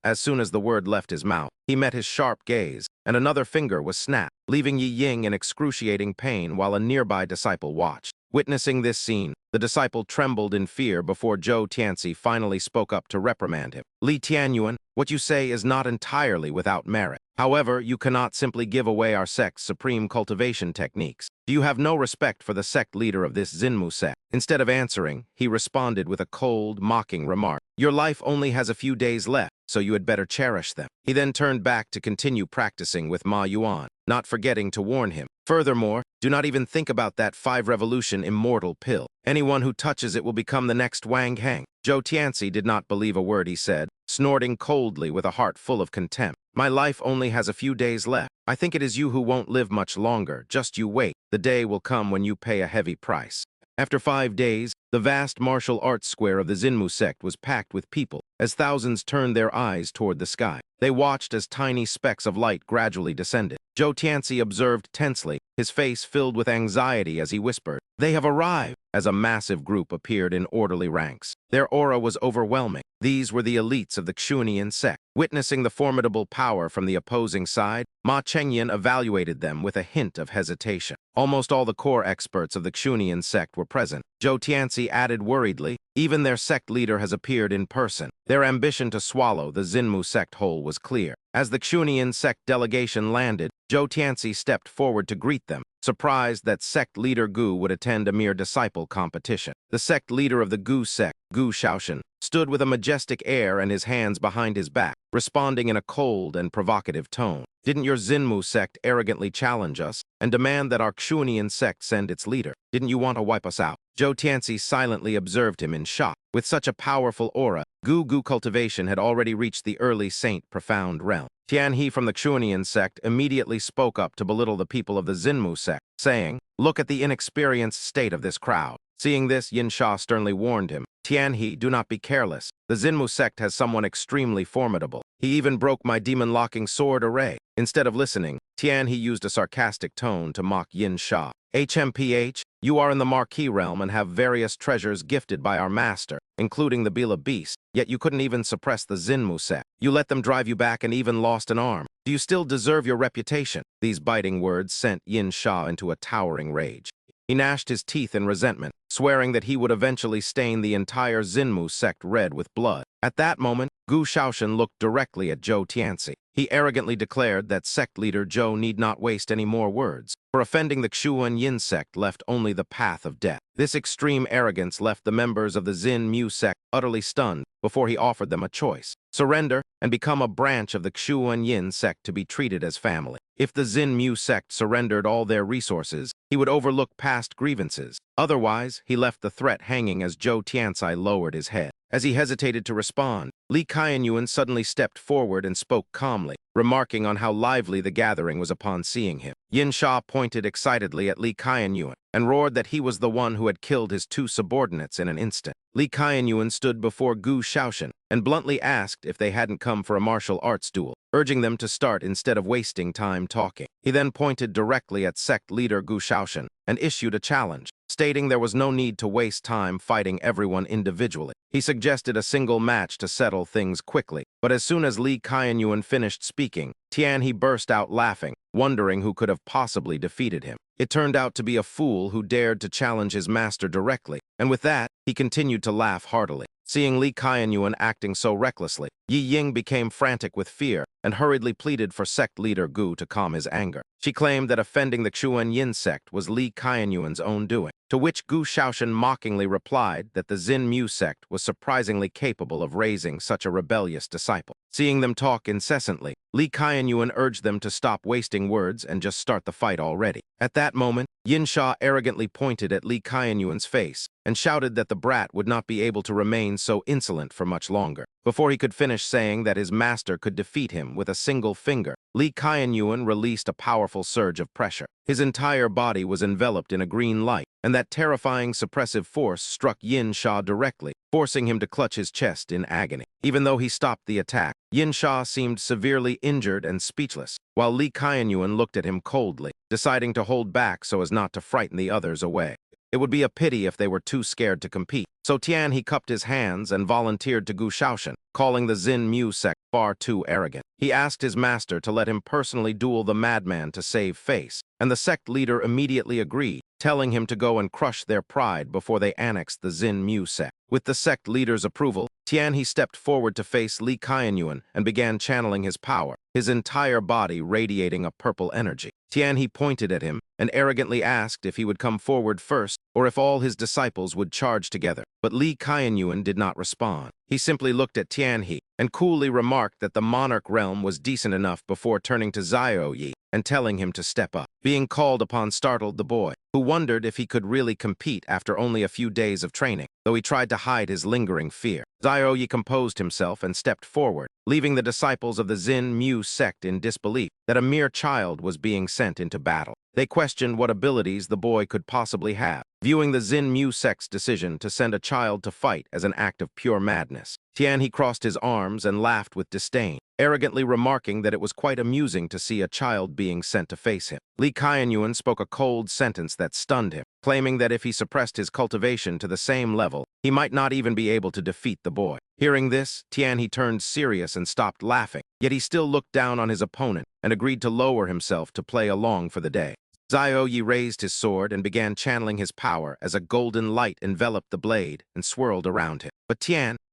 As soon as the word left his mouth, he met his sharp gaze, and another finger was snapped, leaving Yi Ying in excruciating pain while a nearby disciple watched. Witnessing this scene, the disciple trembled in fear before Zhou Tianxi finally spoke up to reprimand him. "Li Tianyuan, what you say is not entirely without merit. However, you cannot simply give away our sect's supreme cultivation techniques. Do you have no respect for the sect leader of this Xinmu sect?" Instead of answering, he responded with a cold, mocking remark. "Your life only has a few days left, so you had better cherish them." He then turned back to continue practicing with Ma Yuan, not forgetting to warn him. "Furthermore, do not even think about that 5-revolution immortal pill. Anyone who touches it will become the next Wang Heng." Zhou Tianxi did not believe a word he said, snorting coldly with a heart full of contempt. "My life only has a few days left. I think it is you who won't live much longer. Just you wait. The day will come when you pay a heavy price." After 5 days, the vast martial arts square of the Xinmu sect was packed with people, as thousands turned their eyes toward the sky. They watched as tiny specks of light gradually descended. Zhou Tianxi observed tensely, his face filled with anxiety as he whispered, "They have arrived," as a massive group appeared in orderly ranks. Their aura was overwhelming. These were the elites of the Xunian sect. Witnessing the formidable power from the opposing side, Ma Chengyan evaluated them with a hint of hesitation. Almost all the core experts of the Xunian sect were present. Zhou Tianxi added worriedly, "Even their sect leader has appeared in person." Their ambition to swallow the Xinmu sect whole was clear. As the Xunian sect delegation landed, Zhou Tianxi stepped forward to greet them, surprised that sect leader Gu would attend a mere disciple competition. The sect leader of the Gu sect, Gu Shaoshan, stood with a majestic air and his hands behind his back, responding in a cold and provocative tone. "Didn't your Xinmu sect arrogantly challenge us and demand that our Xunian sect send its leader? Didn't you want to wipe us out?" Zhou Tianxi silently observed him in shock. With such a powerful aura, Gu cultivation had already reached the early saint profound realm. Tianhe from the Xunian sect immediately spoke up to belittle the people of the Xinmu sect, saying, "Look at the inexperienced state of this crowd." Seeing this, Yin Sha sternly warned him, "Tianhe, do not be careless. The Xinmu sect has someone extremely formidable. He even broke my demon-locking sword array." Instead of listening, Tianhe used a sarcastic tone to mock Yin Sha. "HMPH, you are in the Marquis realm and have various treasures gifted by our master, including the Bila Beast, yet you couldn't even suppress the Xinmu sect. You let them drive you back and even lost an arm. Do you still deserve your reputation?" These biting words sent Yin Sha into a towering rage. He gnashed his teeth in resentment, swearing that he would eventually stain the entire Xinmu sect red with blood. At that moment, Gu Shaoshan looked directly at Zhou Tianxi. He arrogantly declared that sect leader Zhou need not waste any more words, for offending the Xuan Yin sect left only the path of death. This extreme arrogance left the members of the Xin Mu sect utterly stunned before he offered them a choice: surrender and become a branch of the Xuan Yin sect to be treated as family. If the Xin Mu sect surrendered all their resources, he would overlook past grievances. Otherwise, he left the threat hanging as Zhou Tianxai lowered his head. As he hesitated to respond, Li Qianyuan suddenly stepped forward and spoke calmly, remarking on how lively the gathering was upon seeing him. Yin Sha pointed excitedly at Li Qianyuan and roared that he was the one who had killed his two subordinates in an instant. Li Qianyuan stood before Gu Shaoshan and bluntly asked if they hadn't come for a martial arts duel, urging them to start instead of wasting time talking. He then pointed directly at sect leader Gu Shaoshan and issued a challenge, stating there was no need to waste time fighting everyone individually. He suggested a single match to settle things quickly, but as soon as Li Qianyuan finished speaking, Tianhe burst out laughing, wondering who could have possibly defeated him. It turned out to be a fool who dared to challenge his master directly, and with that, he continued to laugh heartily. Seeing Li Qianyuan acting so recklessly, Yi Ying became frantic with fear and hurriedly pleaded for sect leader Gu to calm his anger. She claimed that offending the Xuan Yin sect was Li Qianyuan's own doing, to which Gu Shaoshan mockingly replied that the Xin Mu sect was surprisingly capable of raising such a rebellious disciple. Seeing them talk incessantly, Li Qianyuan urged them to stop wasting words and just start the fight already. At that moment, Yin Sha arrogantly pointed at Li Qianyuan's face and shouted that the brat would not be able to remain so insolent for much longer. Before he could finish saying that his master could defeat him with a single finger, Li Qianyuan released a powerful surge of pressure. His entire body was enveloped in a green light, and that terrifying suppressive force struck Yin Sha directly, forcing him to clutch his chest in agony. Even though he stopped the attack, Yin Sha seemed severely injured and speechless, while Li Qianyuan looked at him coldly, deciding to hold back so as not to frighten the others away. It would be a pity if they were too scared to compete. So Tianhe cupped his hands and volunteered to Gu Shaoshan, calling the Xin Mu sect far too arrogant. He asked his master to let him personally duel the madman to save face, and the sect leader immediately agreed, telling him to go and crush their pride before they annexed the Xin Mu sect. With the sect leader's approval, Tianhe stepped forward to face Li Qianyuan and began channeling his power, his entire body radiating a purple energy. Tianhe pointed at him and arrogantly asked if he would come forward first or if all his disciples would charge together. But Li Qianyuan did not respond. He simply looked at Tianhe and coolly remarked that the monarch realm was decent enough before turning to Xiao Yi and telling him to step up. Being called upon startled the boy, who wondered if he could really compete after only a few days of training, though he tried to hide his lingering fear. Xiao Yi composed himself and stepped forward, leaving the disciples of the Xin Mu sect in disbelief that a mere child was being sent into battle. They questioned what abilities the boy could possibly have, viewing the Xin Mu sect's decision to send a child to fight as an act of pure madness. Tianhe crossed his arms and laughed with disdain, arrogantly remarking that it was quite amusing to see a child being sent to face him. Li Qianyuan spoke a cold sentence that stunned him, claiming that if he suppressed his cultivation to the same level, he might not even be able to defeat the boy. Hearing this, Tianhe turned serious and stopped laughing, yet he still looked down on his opponent and agreed to lower himself to play along for the day. Xiao Yi raised his sword and began channeling his power as a golden light enveloped the blade and swirled around him. But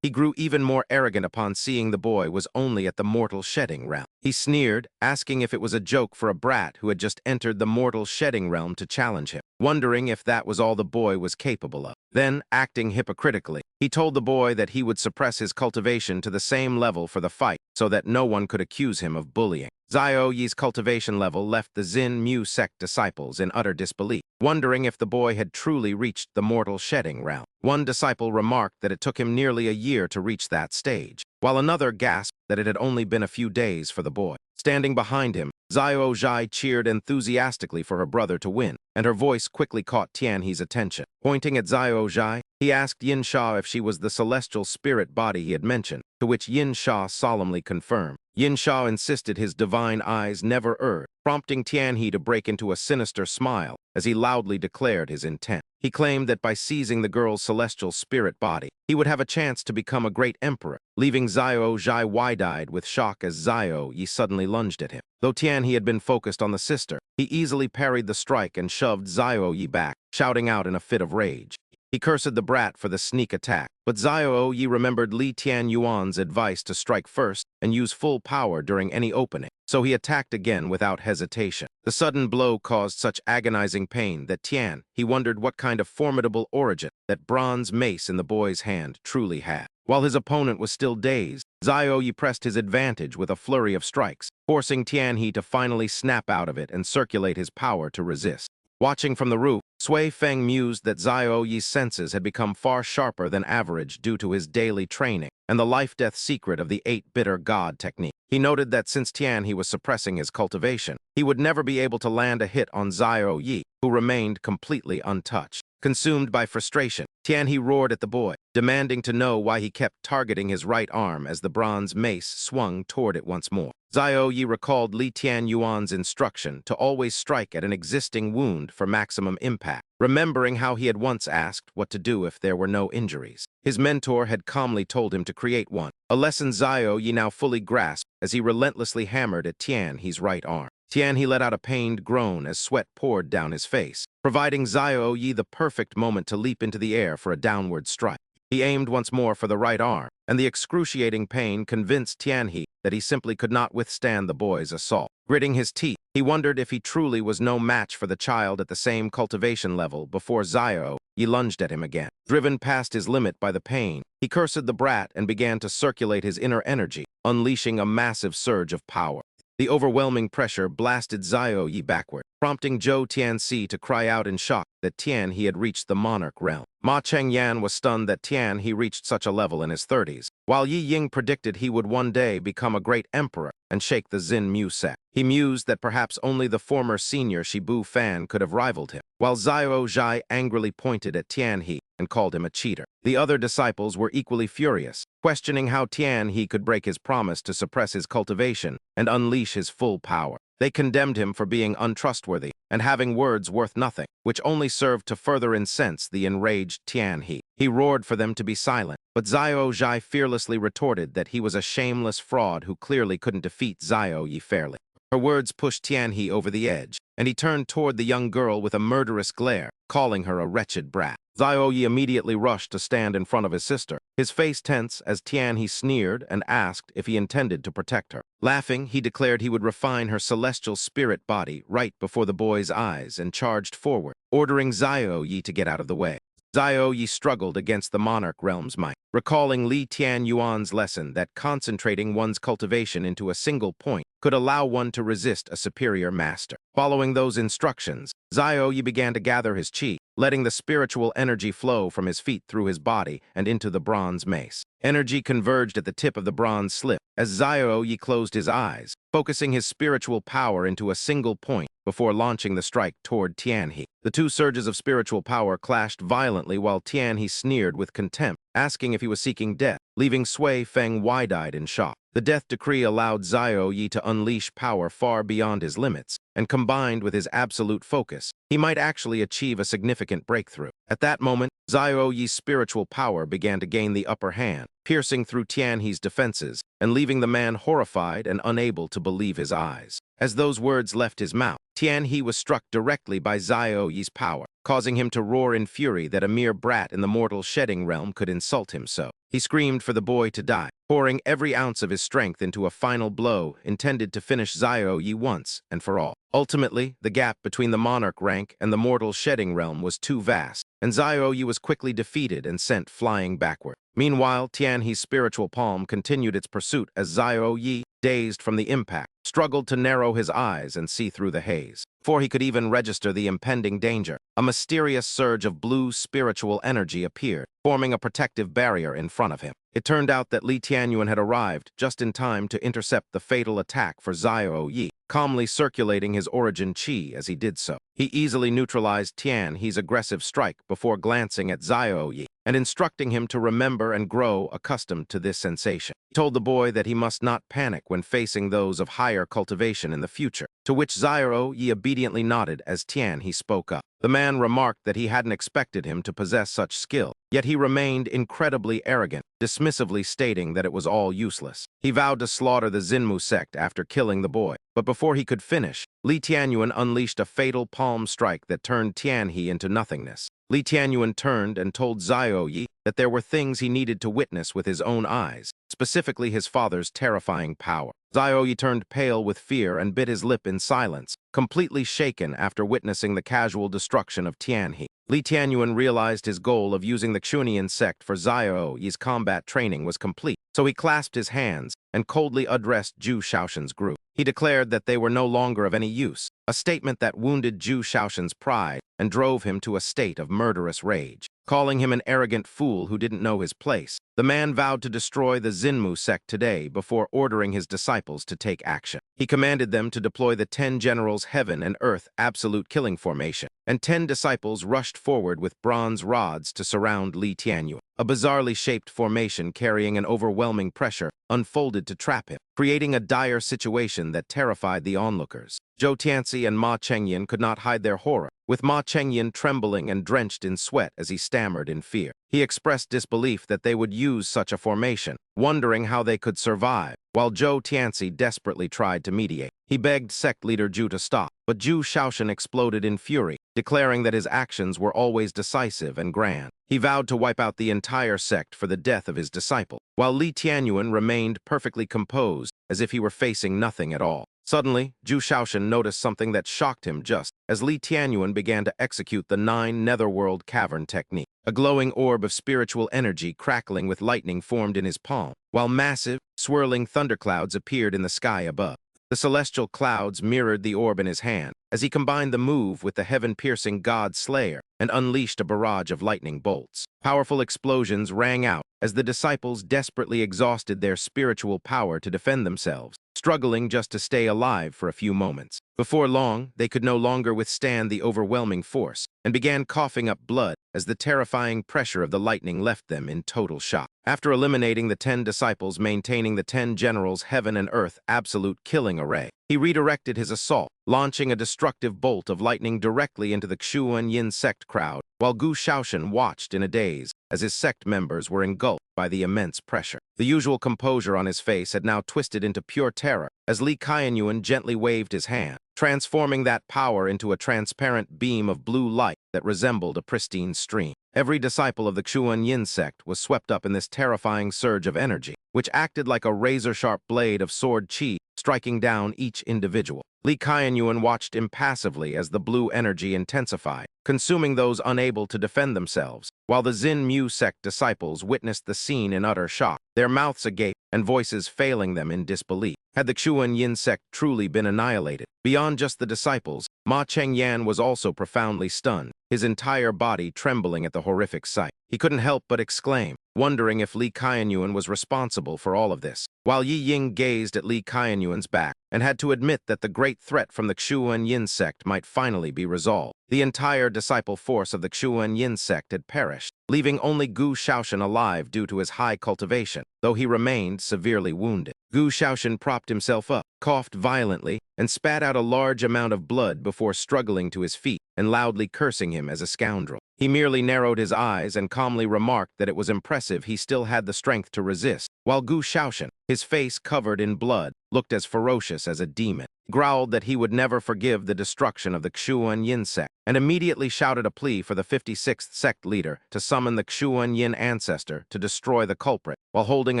he grew even more arrogant upon seeing the boy was only at the mortal shedding realm. He sneered, asking if it was a joke for a brat who had just entered the mortal shedding realm to challenge him, wondering if that was all the boy was capable of. Then, acting hypocritically, he told the boy that he would suppress his cultivation to the same level for the fight so that no one could accuse him of bullying. Xiao Yi's cultivation level left the Xin Mu sect disciples in utter disbelief, wondering if the boy had truly reached the mortal shedding realm. One disciple remarked that it took him nearly a year to reach that stage, while another gasped that it had only been a few days for the boy. Standing behind him, Xiao Zhai cheered enthusiastically for her brother to win, and her voice quickly caught Tianhe's attention. Pointing at Xiao Zhai, he asked Yin Sha if she was the celestial spirit body he had mentioned, to which Yin Sha solemnly confirmed. Yin Sha insisted his divine eyes never erred, prompting Tianhe to break into a sinister smile as he loudly declared his intent. He claimed that by seizing the girl's celestial spirit body, he would have a chance to become a great emperor, leaving Xiao Zhai wide-eyed with shock as Xiao Yi suddenly lunged at him. Though Tianhe had been focused on the sister, he easily parried the strike and shoved Xiao Yi back, shouting out in a fit of rage, He cursed the brat for the sneak attack, but Xiao Yi remembered Li Tianyuan's advice to strike first and use full power during any opening, so he attacked again without hesitation. The sudden blow caused such agonizing pain that he wondered what kind of formidable origin that bronze mace in the boy's hand truly had. While his opponent was still dazed, Xiao Yi pressed his advantage with a flurry of strikes, forcing Tianhe to finally snap out of it and circulate his power to resist. Watching from the roof, Sui Feng mused that Xiao Yi's senses had become far sharper than average due to his daily training and the life-death secret of the 8-bitter god technique. He noted that since Tianhe was suppressing his cultivation, he would never be able to land a hit on Xiao Yi, who remained completely untouched. Consumed by frustration, Tianhe roared at the boy, demanding to know why he kept targeting his right arm as the bronze mace swung toward it once more. Xiao Yi recalled Li Tianyuan's instruction to always strike at an existing wound for maximum impact, remembering how he had once asked what to do if there were no injuries. His mentor had calmly told him to create one, a lesson Xiao Yi now fully grasped as he relentlessly hammered at Tianhe's right arm. Tianhe let out a pained groan as sweat poured down his face, providing Xiao Yi the perfect moment to leap into the air for a downward strike. He aimed once more for the right arm, and the excruciating pain convinced Tianhe that he simply could not withstand the boy's assault. Gritting his teeth, he wondered if he truly was no match for the child at the same cultivation level before Xiao Yi lunged at him again. Driven past his limit by the pain, he cursed the brat and began to circulate his inner energy, unleashing a massive surge of power. The overwhelming pressure blasted Xiao Yi backward, prompting Zhou Tianxi to cry out in shock that Tianhe had reached the monarch realm. Ma Chengyan was stunned that Tianhe reached such a level in his 30s, while Yi Ying predicted he would one day become a great emperor and shake the Xin Mu sect. He mused that perhaps only the former senior Shibu Fan could have rivaled him, while Xiao Zhai angrily pointed at Tianhe and called him a cheater. The other disciples were equally furious, questioning how Tianhe could break his promise to suppress his cultivation and unleash his full power. They condemned him for being untrustworthy and having words worth nothing, which only served to further incense the enraged Tianhe. He roared for them to be silent, but Xiao Zhai fearlessly retorted that he was a shameless fraud who clearly couldn't defeat Xiao Yi fairly. Her words pushed Tianhe over the edge, and he turned toward the young girl with a murderous glare, calling her a wretched brat. Xiao Yi immediately rushed to stand in front of his sister, his face tense as Tianhe sneered and asked if he intended to protect her. Laughing, he declared he would refine her celestial spirit body right before the boy's eyes and charged forward, ordering Xiao Yi to get out of the way. Xiao Yi struggled against the monarch realm's might, recalling Li Tianyuan's lesson that concentrating one's cultivation into a single point could allow one to resist a superior master. Following those instructions, Xiao Yi began to gather his qi, letting the spiritual energy flow from his feet through his body and into the bronze mace. Energy converged at the tip of the bronze slip as Xiao Yi closed his eyes, focusing his spiritual power into a single point before launching the strike toward Tianhe. The two surges of spiritual power clashed violently while Tianhe sneered with contempt, asking if he was seeking death, leaving Sui Feng wide-eyed in shock. The death decree allowed Xiao Yi to unleash power far beyond his limits, and combined with his absolute focus, he might actually achieve a significant breakthrough. At that moment, Xiao Yi's spiritual power began to gain the upper hand, piercing through Tianhe's defenses and leaving the man horrified and unable to believe his eyes. As those words left his mouth, Tianhe was struck directly by Xiao Yi's power, causing him to roar in fury that a mere brat in the mortal shedding realm could insult him so. He screamed for the boy to die, pouring every ounce of his strength into a final blow intended to finish Xiao Yi once and for all. Ultimately, the gap between the monarch rank and the mortal shedding realm was too vast, and Xiao Yi was quickly defeated and sent flying backward. Meanwhile, Tianhe's spiritual palm continued its pursuit as Xiao Yi, dazed from the impact, struggled to narrow his eyes and see through the haze. Before he could even register the impending danger, a mysterious surge of blue spiritual energy appeared, forming a protective barrier in front of him. It turned out that Li Tianyuan had arrived just in time to intercept the fatal attack for Xiao Yi, calmly circulating his origin qi as he did so. He easily neutralized Tianhe's aggressive strike before glancing at Xiao Yi and instructing him to remember and grow accustomed to this sensation. He told the boy that he must not panic when facing those of higher cultivation in the future, to which Xiao Yi obediently nodded as Tianhe spoke up. The man remarked that he hadn't expected him to possess such skill, yet he remained incredibly arrogant, dismissively stating that it was all useless. He vowed to slaughter the Xinmu sect after killing the boy, but before he could finish, Li Tianyuan unleashed a fatal palm strike that turned Tianhe into nothingness. Li Tianyuan turned and told Xiaoyi that there were things he needed to witness with his own eyes, specifically his father's terrifying power. Xiaoyi turned pale with fear and bit his lip in silence, completely shaken after witnessing the casual destruction of Tianhe. Li Tianyuan realized his goal of using the Xunian sect for Xiaoyi's combat training was complete, so he clasped his hands and coldly addressed Zhu Shaoshan's group. He declared that they were no longer of any use, a statement that wounded Zhu Shaoshan's pride and drove him to a state of murderous rage. Calling him an arrogant fool who didn't know his place, the man vowed to destroy the Xinmu sect today before ordering his disciples to take action. He commanded them to deploy the 10 generals' heaven and earth absolute killing formation, and 10 disciples rushed forward with bronze rods to surround Li Tianyuan. A bizarrely shaped formation carrying an overwhelming pressure unfolded to trap him, creating a dire situation that terrified the onlookers. Zhou Tianxi and Ma Chengyan could not hide their horror, with Ma Chengyan trembling and drenched in sweat as he stammered in fear. He expressed disbelief that they would use such a formation, wondering how they could survive, while Zhou Tianxi desperately tried to mediate. He begged sect leader Zhu to stop, but Zhu Shaoshan exploded in fury, declaring that his actions were always decisive and grand. He vowed to wipe out the entire sect for the death of his disciple, while Li Tianyuan remained perfectly composed, as if he were facing nothing at all. Suddenly, Zhu Shaoshan noticed something that shocked him just as Li Tianyuan began to execute the 9 netherworld cavern technique. A glowing orb of spiritual energy crackling with lightning formed in his palm, while massive, swirling thunderclouds appeared in the sky above. The celestial clouds mirrored the orb in his hand, as he combined the move with the heaven-piercing God Slayer and unleashed a barrage of lightning bolts. Powerful explosions rang out as the disciples desperately exhausted their spiritual power to defend themselves, struggling just to stay alive for a few moments. Before long, they could no longer withstand the overwhelming force and began coughing up blood as the terrifying pressure of the lightning left them in total shock. After eliminating the 10 disciples maintaining the 10 generals' heaven and earth absolute killing array, he redirected his assault, launching a destructive bolt of lightning directly into the Xuanyin sect crowd, while Gu Shaoshan watched in a daze as his sect members were engulfed by the immense pressure. The usual composure on his face had now twisted into pure terror as Li Qianyuan gently waved his hand, transforming that power into a transparent beam of blue light that resembled a pristine stream. Every disciple of the Xuanyin sect was swept up in this terrifying surge of energy, which acted like a razor-sharp blade of sword chi, striking down each individual. Li Qianyuan watched impassively as the blue energy intensified, consuming those unable to defend themselves, while the Xinmu sect disciples witnessed the scene in utter shock, their mouths agape and voices failing them in disbelief. Had the Xuanyin sect truly been annihilated? Beyond just the disciples, Ma Chengyan was also profoundly stunned, his entire body trembling at the horrific sight. He couldn't help but exclaim, wondering if Li Qianyuan was responsible for all of this, while Yi Ying gazed at Li Qianyuan's back and had to admit that the great threat from the Xuanyin sect might finally be resolved. The entire disciple force of the Xuanyin sect had perished, leaving only Gu Shaoshan alive due to his high cultivation, though he remained severely wounded. Gu Shaoshan propped himself up, coughed violently, and spat out a large amount of blood before struggling to his feet and loudly cursing him as a scoundrel. He merely narrowed his eyes and calmly remarked that it was impressive he still had the strength to resist, while Gu Shaoshan, his face covered in blood, looked as ferocious as a demon, growled that he would never forgive the destruction of the Xuanyin sect, and immediately shouted a plea for the 56th sect leader to summon the Xuanyin ancestor to destroy the culprit, while holding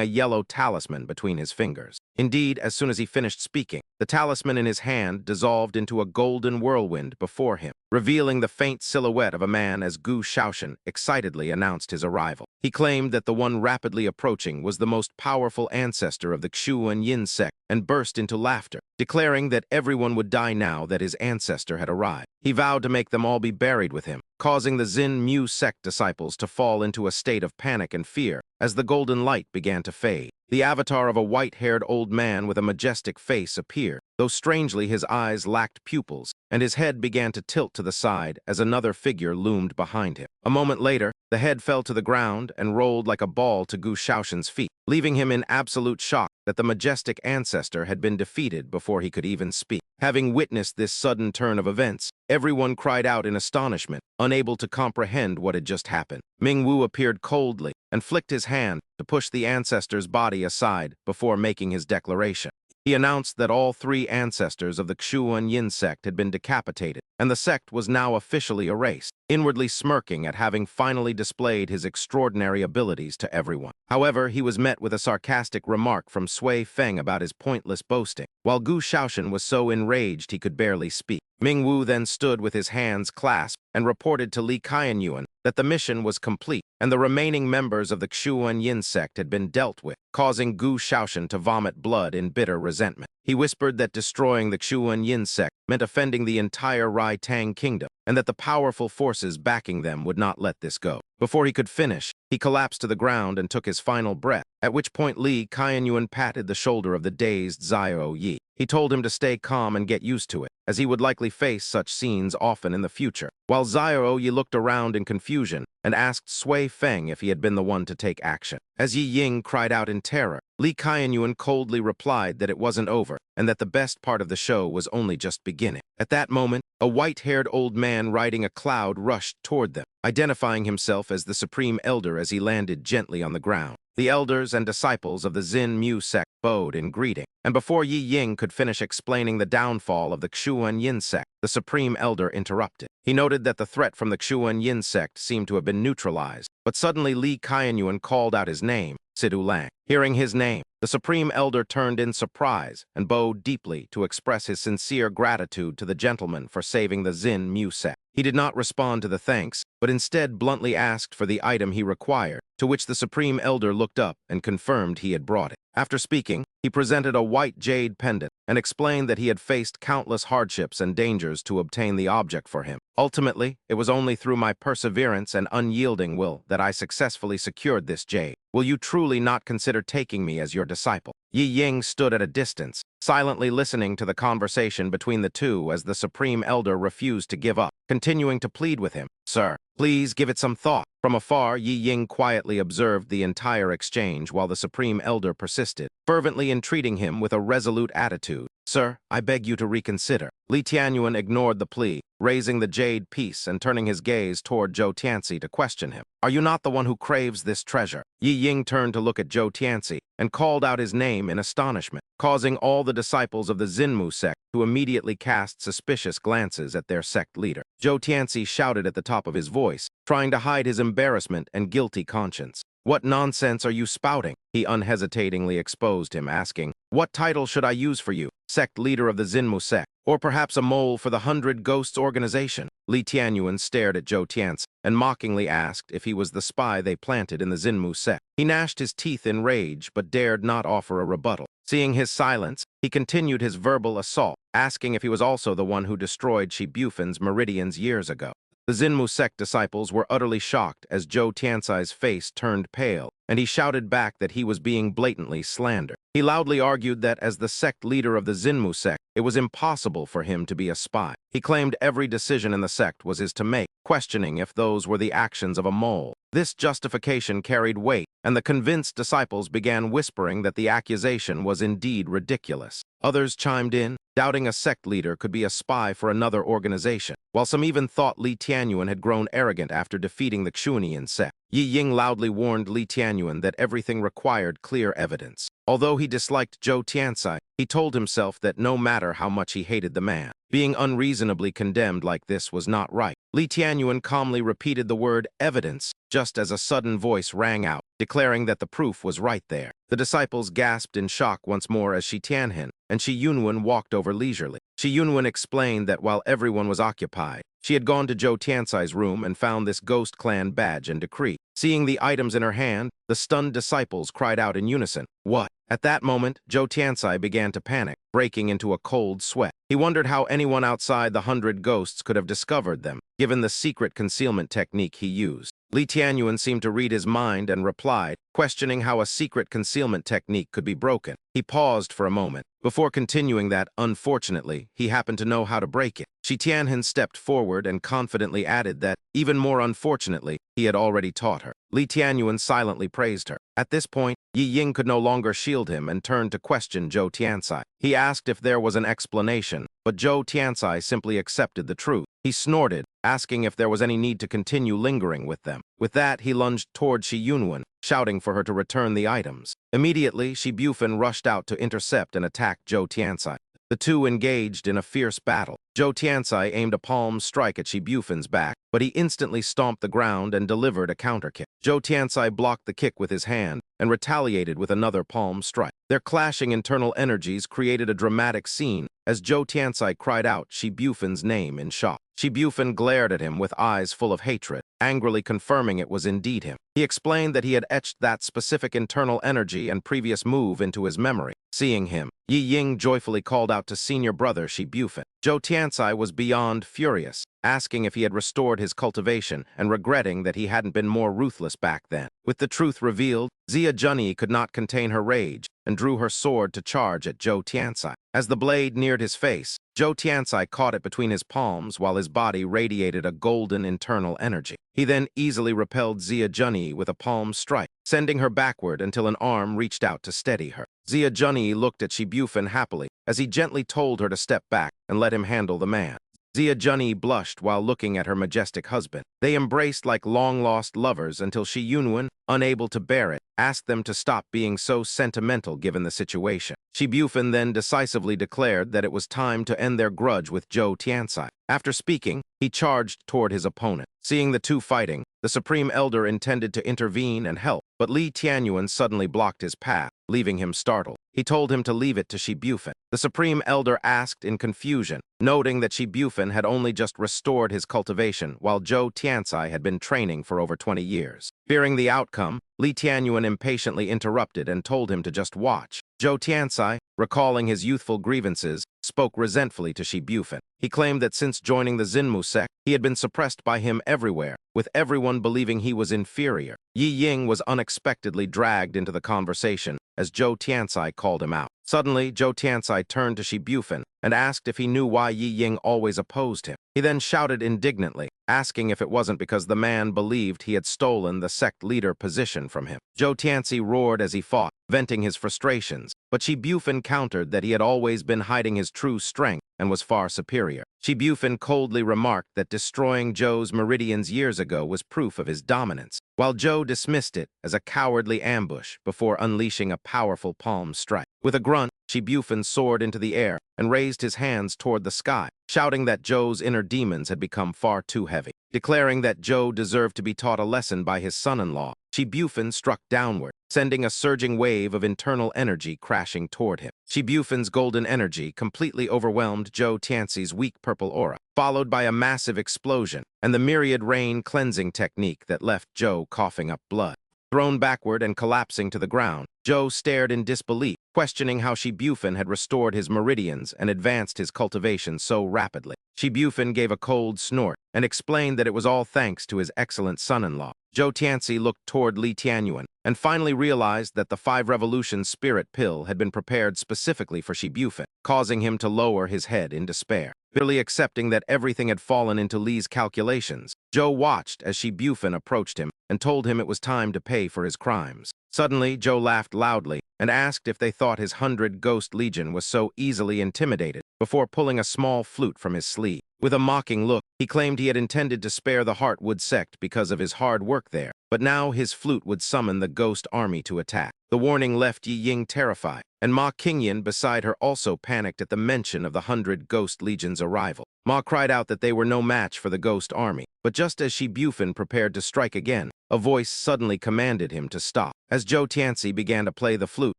a yellow talisman between his fingers. Indeed, as soon as he finished speaking, the talisman in his hand dissolved into a golden whirlwind before him, revealing the faint silhouette of a man as Gu Shaoshan excitedly announced his arrival. He claimed that the one rapidly approaching was the most powerful ancestor of the Xuanyin sect and burst into laughter, declaring that everyone would die now that his ancestor had arrived. He vowed to make them all be buried with him, causing the Xinmu sect disciples to fall into a state of panic and fear as the golden light began to fade. The avatar of a white-haired old man with a majestic face appeared, though strangely his eyes lacked pupils, and his head began to tilt to the side as another figure loomed behind him. A moment later, the head fell to the ground and rolled like a ball to Gu Shaoshan's feet, leaving him in absolute shock that the majestic ancestor had been defeated before he could even speak. Having witnessed this sudden turn of events, Everyone cried out in astonishment, unable to comprehend what had just happened. Ming-Wu appeared coldly and flicked his hand to push the ancestor's body aside before making his declaration. He announced that all 3 ancestors of the Xuan Yin sect had been decapitated, and the sect was now officially erased, inwardly smirking at having finally displayed his extraordinary abilities to everyone. However, he was met with a sarcastic remark from Sui Feng about his pointless boasting, while Gu Shaoshan was so enraged he could barely speak. Ming-Wu then stood with his hands clasped and reported to Li Qianyuan that the mission was complete and the remaining members of the Xuan Yin sect had been dealt with, causing Gu Shaoshan to vomit blood in bitter resentment. He whispered that destroying the Xuan Yin sect meant offending the entire Rai Tang kingdom, and that the powerful forces backing them would not let this go. Before he could finish, he collapsed to the ground and took his final breath, at which point Li Qianyuan patted the shoulder of the dazed Xiao Yi. He told him to stay calm and get used to it, as he would likely face such scenes often in the future. While Xiao Yi looked around in confusion and asked Sui Feng if he had been the one to take action. As Yi Ying cried out in terror, Li Qianyuan coldly replied that it wasn't over and that the best part of the show was only just beginning. At that moment, a white-haired old man riding a cloud rushed toward them, identifying himself as the Supreme Elder as he landed gently on the ground. The elders and disciples of the Xin Mu sect bowed in greeting, and before Yi Ying could finish explaining the downfall of the Xuan Yin sect, the Supreme Elder interrupted. He noted that the threat from the Xuan Yin sect seemed to have been neutralized, but suddenly Li Qianyuan called out his name, Sidu Lang. Hearing his name, the Supreme Elder turned in surprise and bowed deeply to express his sincere gratitude to the gentleman for saving the Xin Mu sect. He did not respond to the thanks, but instead bluntly asked for the item he required, to which the Supreme Elder looked up and confirmed he had brought it. After speaking, he presented a white jade pendant and explained that he had faced countless hardships and dangers to obtain the object for him. Ultimately, it was only through my perseverance and unyielding will that I successfully secured this jade. Will you truly not consider taking me as your disciple? Yi Ying stood at a distance, silently listening to the conversation between the two as the Supreme Elder refused to give up, continuing to plead with him. Sir, please give it some thought. From afar, Yi Ying quietly observed the entire exchange while the Supreme Elder persisted, fervently entreating him with a resolute attitude. Sir, I beg you to reconsider. Li Tianyuan ignored the plea, raising the jade piece and turning his gaze toward Zhou Tianci to question him. Are you not the one who craves this treasure? Yi Ying turned to look at Zhou Tianci and called out his name in astonishment, causing all the disciples of the Xinmu sect to immediately cast suspicious glances at their sect leader. Zhou Tianci shouted at the top of his voice, trying to hide his embarrassment and guilty conscience. What nonsense are you spouting? He unhesitatingly exposed him, asking, what title should I use for you? Sect leader of the Xinmu sect, or perhaps a mole for the 100 Ghosts organization? Li Tianyuan stared at Zhou Tianci and mockingly asked if he was the spy they planted in the Xinmu sect. He gnashed his teeth in rage but dared not offer a rebuttal. Seeing his silence, he continued his verbal assault, asking if he was also the one who destroyed Shibufan's meridians years ago. The Xinmu sect disciples were utterly shocked as Zhou Tianci's face turned pale, and he shouted back that he was being blatantly slandered. He loudly argued that as the sect leader of the Xinmu sect, it was impossible for him to be a spy. He claimed every decision in the sect was his to make, questioning if those were the actions of a mole. This justification carried weight, and the convinced disciples began whispering that the accusation was indeed ridiculous. Others chimed in, doubting a sect leader could be a spy for another organization, while some even thought Li Tianyuan had grown arrogant after defeating the Xuanian sect. Yi Ying loudly warned Li Tianyuan that everything required clear evidence. Although he disliked Zhou Tianci, he told himself that no matter how much he hated the man, being unreasonably condemned like this was not right. Li Tianyuan calmly repeated the word evidence, just as a sudden voice rang out, declaring that the proof was right there. The disciples gasped in shock once more as Shi Tianhen and Shi Yunwen walked over leisurely. Shi Yunwen explained that while everyone was occupied, she had gone to Zhou Tianci's room and found this ghost clan badge and decree. Seeing the items in her hand, the stunned disciples cried out in unison, "What?" At that moment, Zhou Tianci began to panic, breaking into a cold sweat. He wondered how anyone outside the 100 ghosts could have discovered them, given the secret concealment technique he used. Li Tianyuan seemed to read his mind and replied, questioning how a secret concealment technique could be broken. He paused for a moment, before continuing that, unfortunately, he happened to know how to break it. Shi Tianhen stepped forward and confidently added that, even more unfortunately, he had already taught her. Li Tianyuan silently praised her. At this point, Yi Ying could no longer shield him and turned to question Zhou Tianci. He asked if there was an explanation, but Zhou Tianci simply accepted the truth. He snorted, asking if there was any need to continue lingering with them. With that, he lunged toward Shi Yunwen, shouting for her to return the items. Immediately, Shi Bufin rushed out to intercept and attack Zhou Tianxai. The two engaged in a fierce battle. Zhou Tianxai aimed a palm strike at Shi Bufin's back, but he instantly stomped the ground and delivered a counter-kick. Zhou Tianxai blocked the kick with his hand and retaliated with another palm strike. Their clashing internal energies created a dramatic scene as Zhou Tianxai cried out Shi Bufin's name in shock. Shi Bufin glared at him with eyes full of hatred, angrily confirming it was indeed him. He explained that he had etched that specific internal energy and previous move into his memory. Seeing him, Yi Ying joyfully called out to senior brother Shi Bufin. Zhou Tianxai was beyond furious, asking if he had restored his cultivation and regretting that he hadn't been more ruthless back then. With the truth revealed, Zia Junyi could not contain her rage and drew her sword to charge at Zhou Tianxai. As the blade neared his face, Zhou Tianxai caught it between his palms while his body radiated a golden internal energy. He then easily repelled Zia Junyi with a palm strike, sending her backward until an arm reached out to steady her. Zia Junyi looked at Shi Bufin happily as he gently told her to step back and let him handle the man. Zia Junyi blushed while looking at her majestic husband. They embraced like long-lost lovers until Shi Yunwen, unable to bear it, asked them to stop being so sentimental given the situation. Shi Bufin then decisively declared that it was time to end their grudge with Zhou Tianxai. After speaking, he charged toward his opponent. Seeing the two fighting, the Supreme Elder intended to intervene and help, but Li Tianyuan suddenly blocked his path, leaving him startled. He told him to leave it to Shi Bufin. The Supreme Elder asked in confusion, noting that Shi Bufin had only just restored his cultivation while Zhou Tianxai had been training for over 20 years. Fearing the outcome, Li Tianyuan impatiently interrupted and told him to just watch. Zhou Tianxai, recalling his youthful grievances, spoke resentfully to Shi Bufin. He claimed that since joining the Xinmu sect, he had been suppressed by him everywhere, with everyone believing he was inferior. Yi Ying was unexpectedly dragged into the conversation as Zhou Tianxai called him out. Suddenly, Zhou Tianxai turned to Shi Bufin and asked if he knew why Yi Ying always opposed him. He then shouted indignantly, asking if it wasn't because the man believed he had stolen the sect leader position from him. Zhou Tianxai roared as he fought, venting his frustrations, but Shi Bufin countered that he had always been hiding his true strength and was far superior. Shi Bufin coldly remarked that destroying Zhou's meridians years ago was proof of his dominance, while Zhou dismissed it as a cowardly ambush before unleashing a powerful palm strike. With a grunt, Shi Bufin soared into the air and raised his hands toward the sky, shouting that Zhou's inner demons had become far too heavy. Declaring that Zhou deserved to be taught a lesson by his son-in-law, Shi Bufin struck downward, sending a surging wave of internal energy crashing toward him. Shi Bufin's golden energy completely overwhelmed Zhou Tianxi's weak purple aura, followed by a massive explosion and the myriad rain cleansing technique that left Zhou coughing up blood. Thrown backward and collapsing to the ground, Zhou stared in disbelief, questioning how Shi Bufin had restored his meridians and advanced his cultivation so rapidly. Shi Bufin gave a cold snort and explained that it was all thanks to his excellent son-in-law. Zhou Tianxi looked toward Li Tianyuan and finally realized that the 5 Revolution spirit pill had been prepared specifically for Shi Bufin, causing him to lower his head in despair. Bitterly accepting that everything had fallen into Li's calculations, Zhou watched as Shi Bufin approached him and told him it was time to pay for his crimes. Suddenly, Zhou laughed loudly and asked if they thought his 100 Ghost Legion was so easily intimidated before pulling a small flute from his sleeve. With a mocking look, he claimed he had intended to spare the Heartwood sect because of his hard work there, but now his flute would summon the ghost army to attack. The warning left Yi Ying terrified, and Ma Qingyan beside her also panicked at the mention of the 100 Ghost Legion's arrival. Ma cried out that they were no match for the ghost army, but just as Shi Bufin prepared to strike again, a voice suddenly commanded him to stop. As Zhou Tianxi began to play the flute,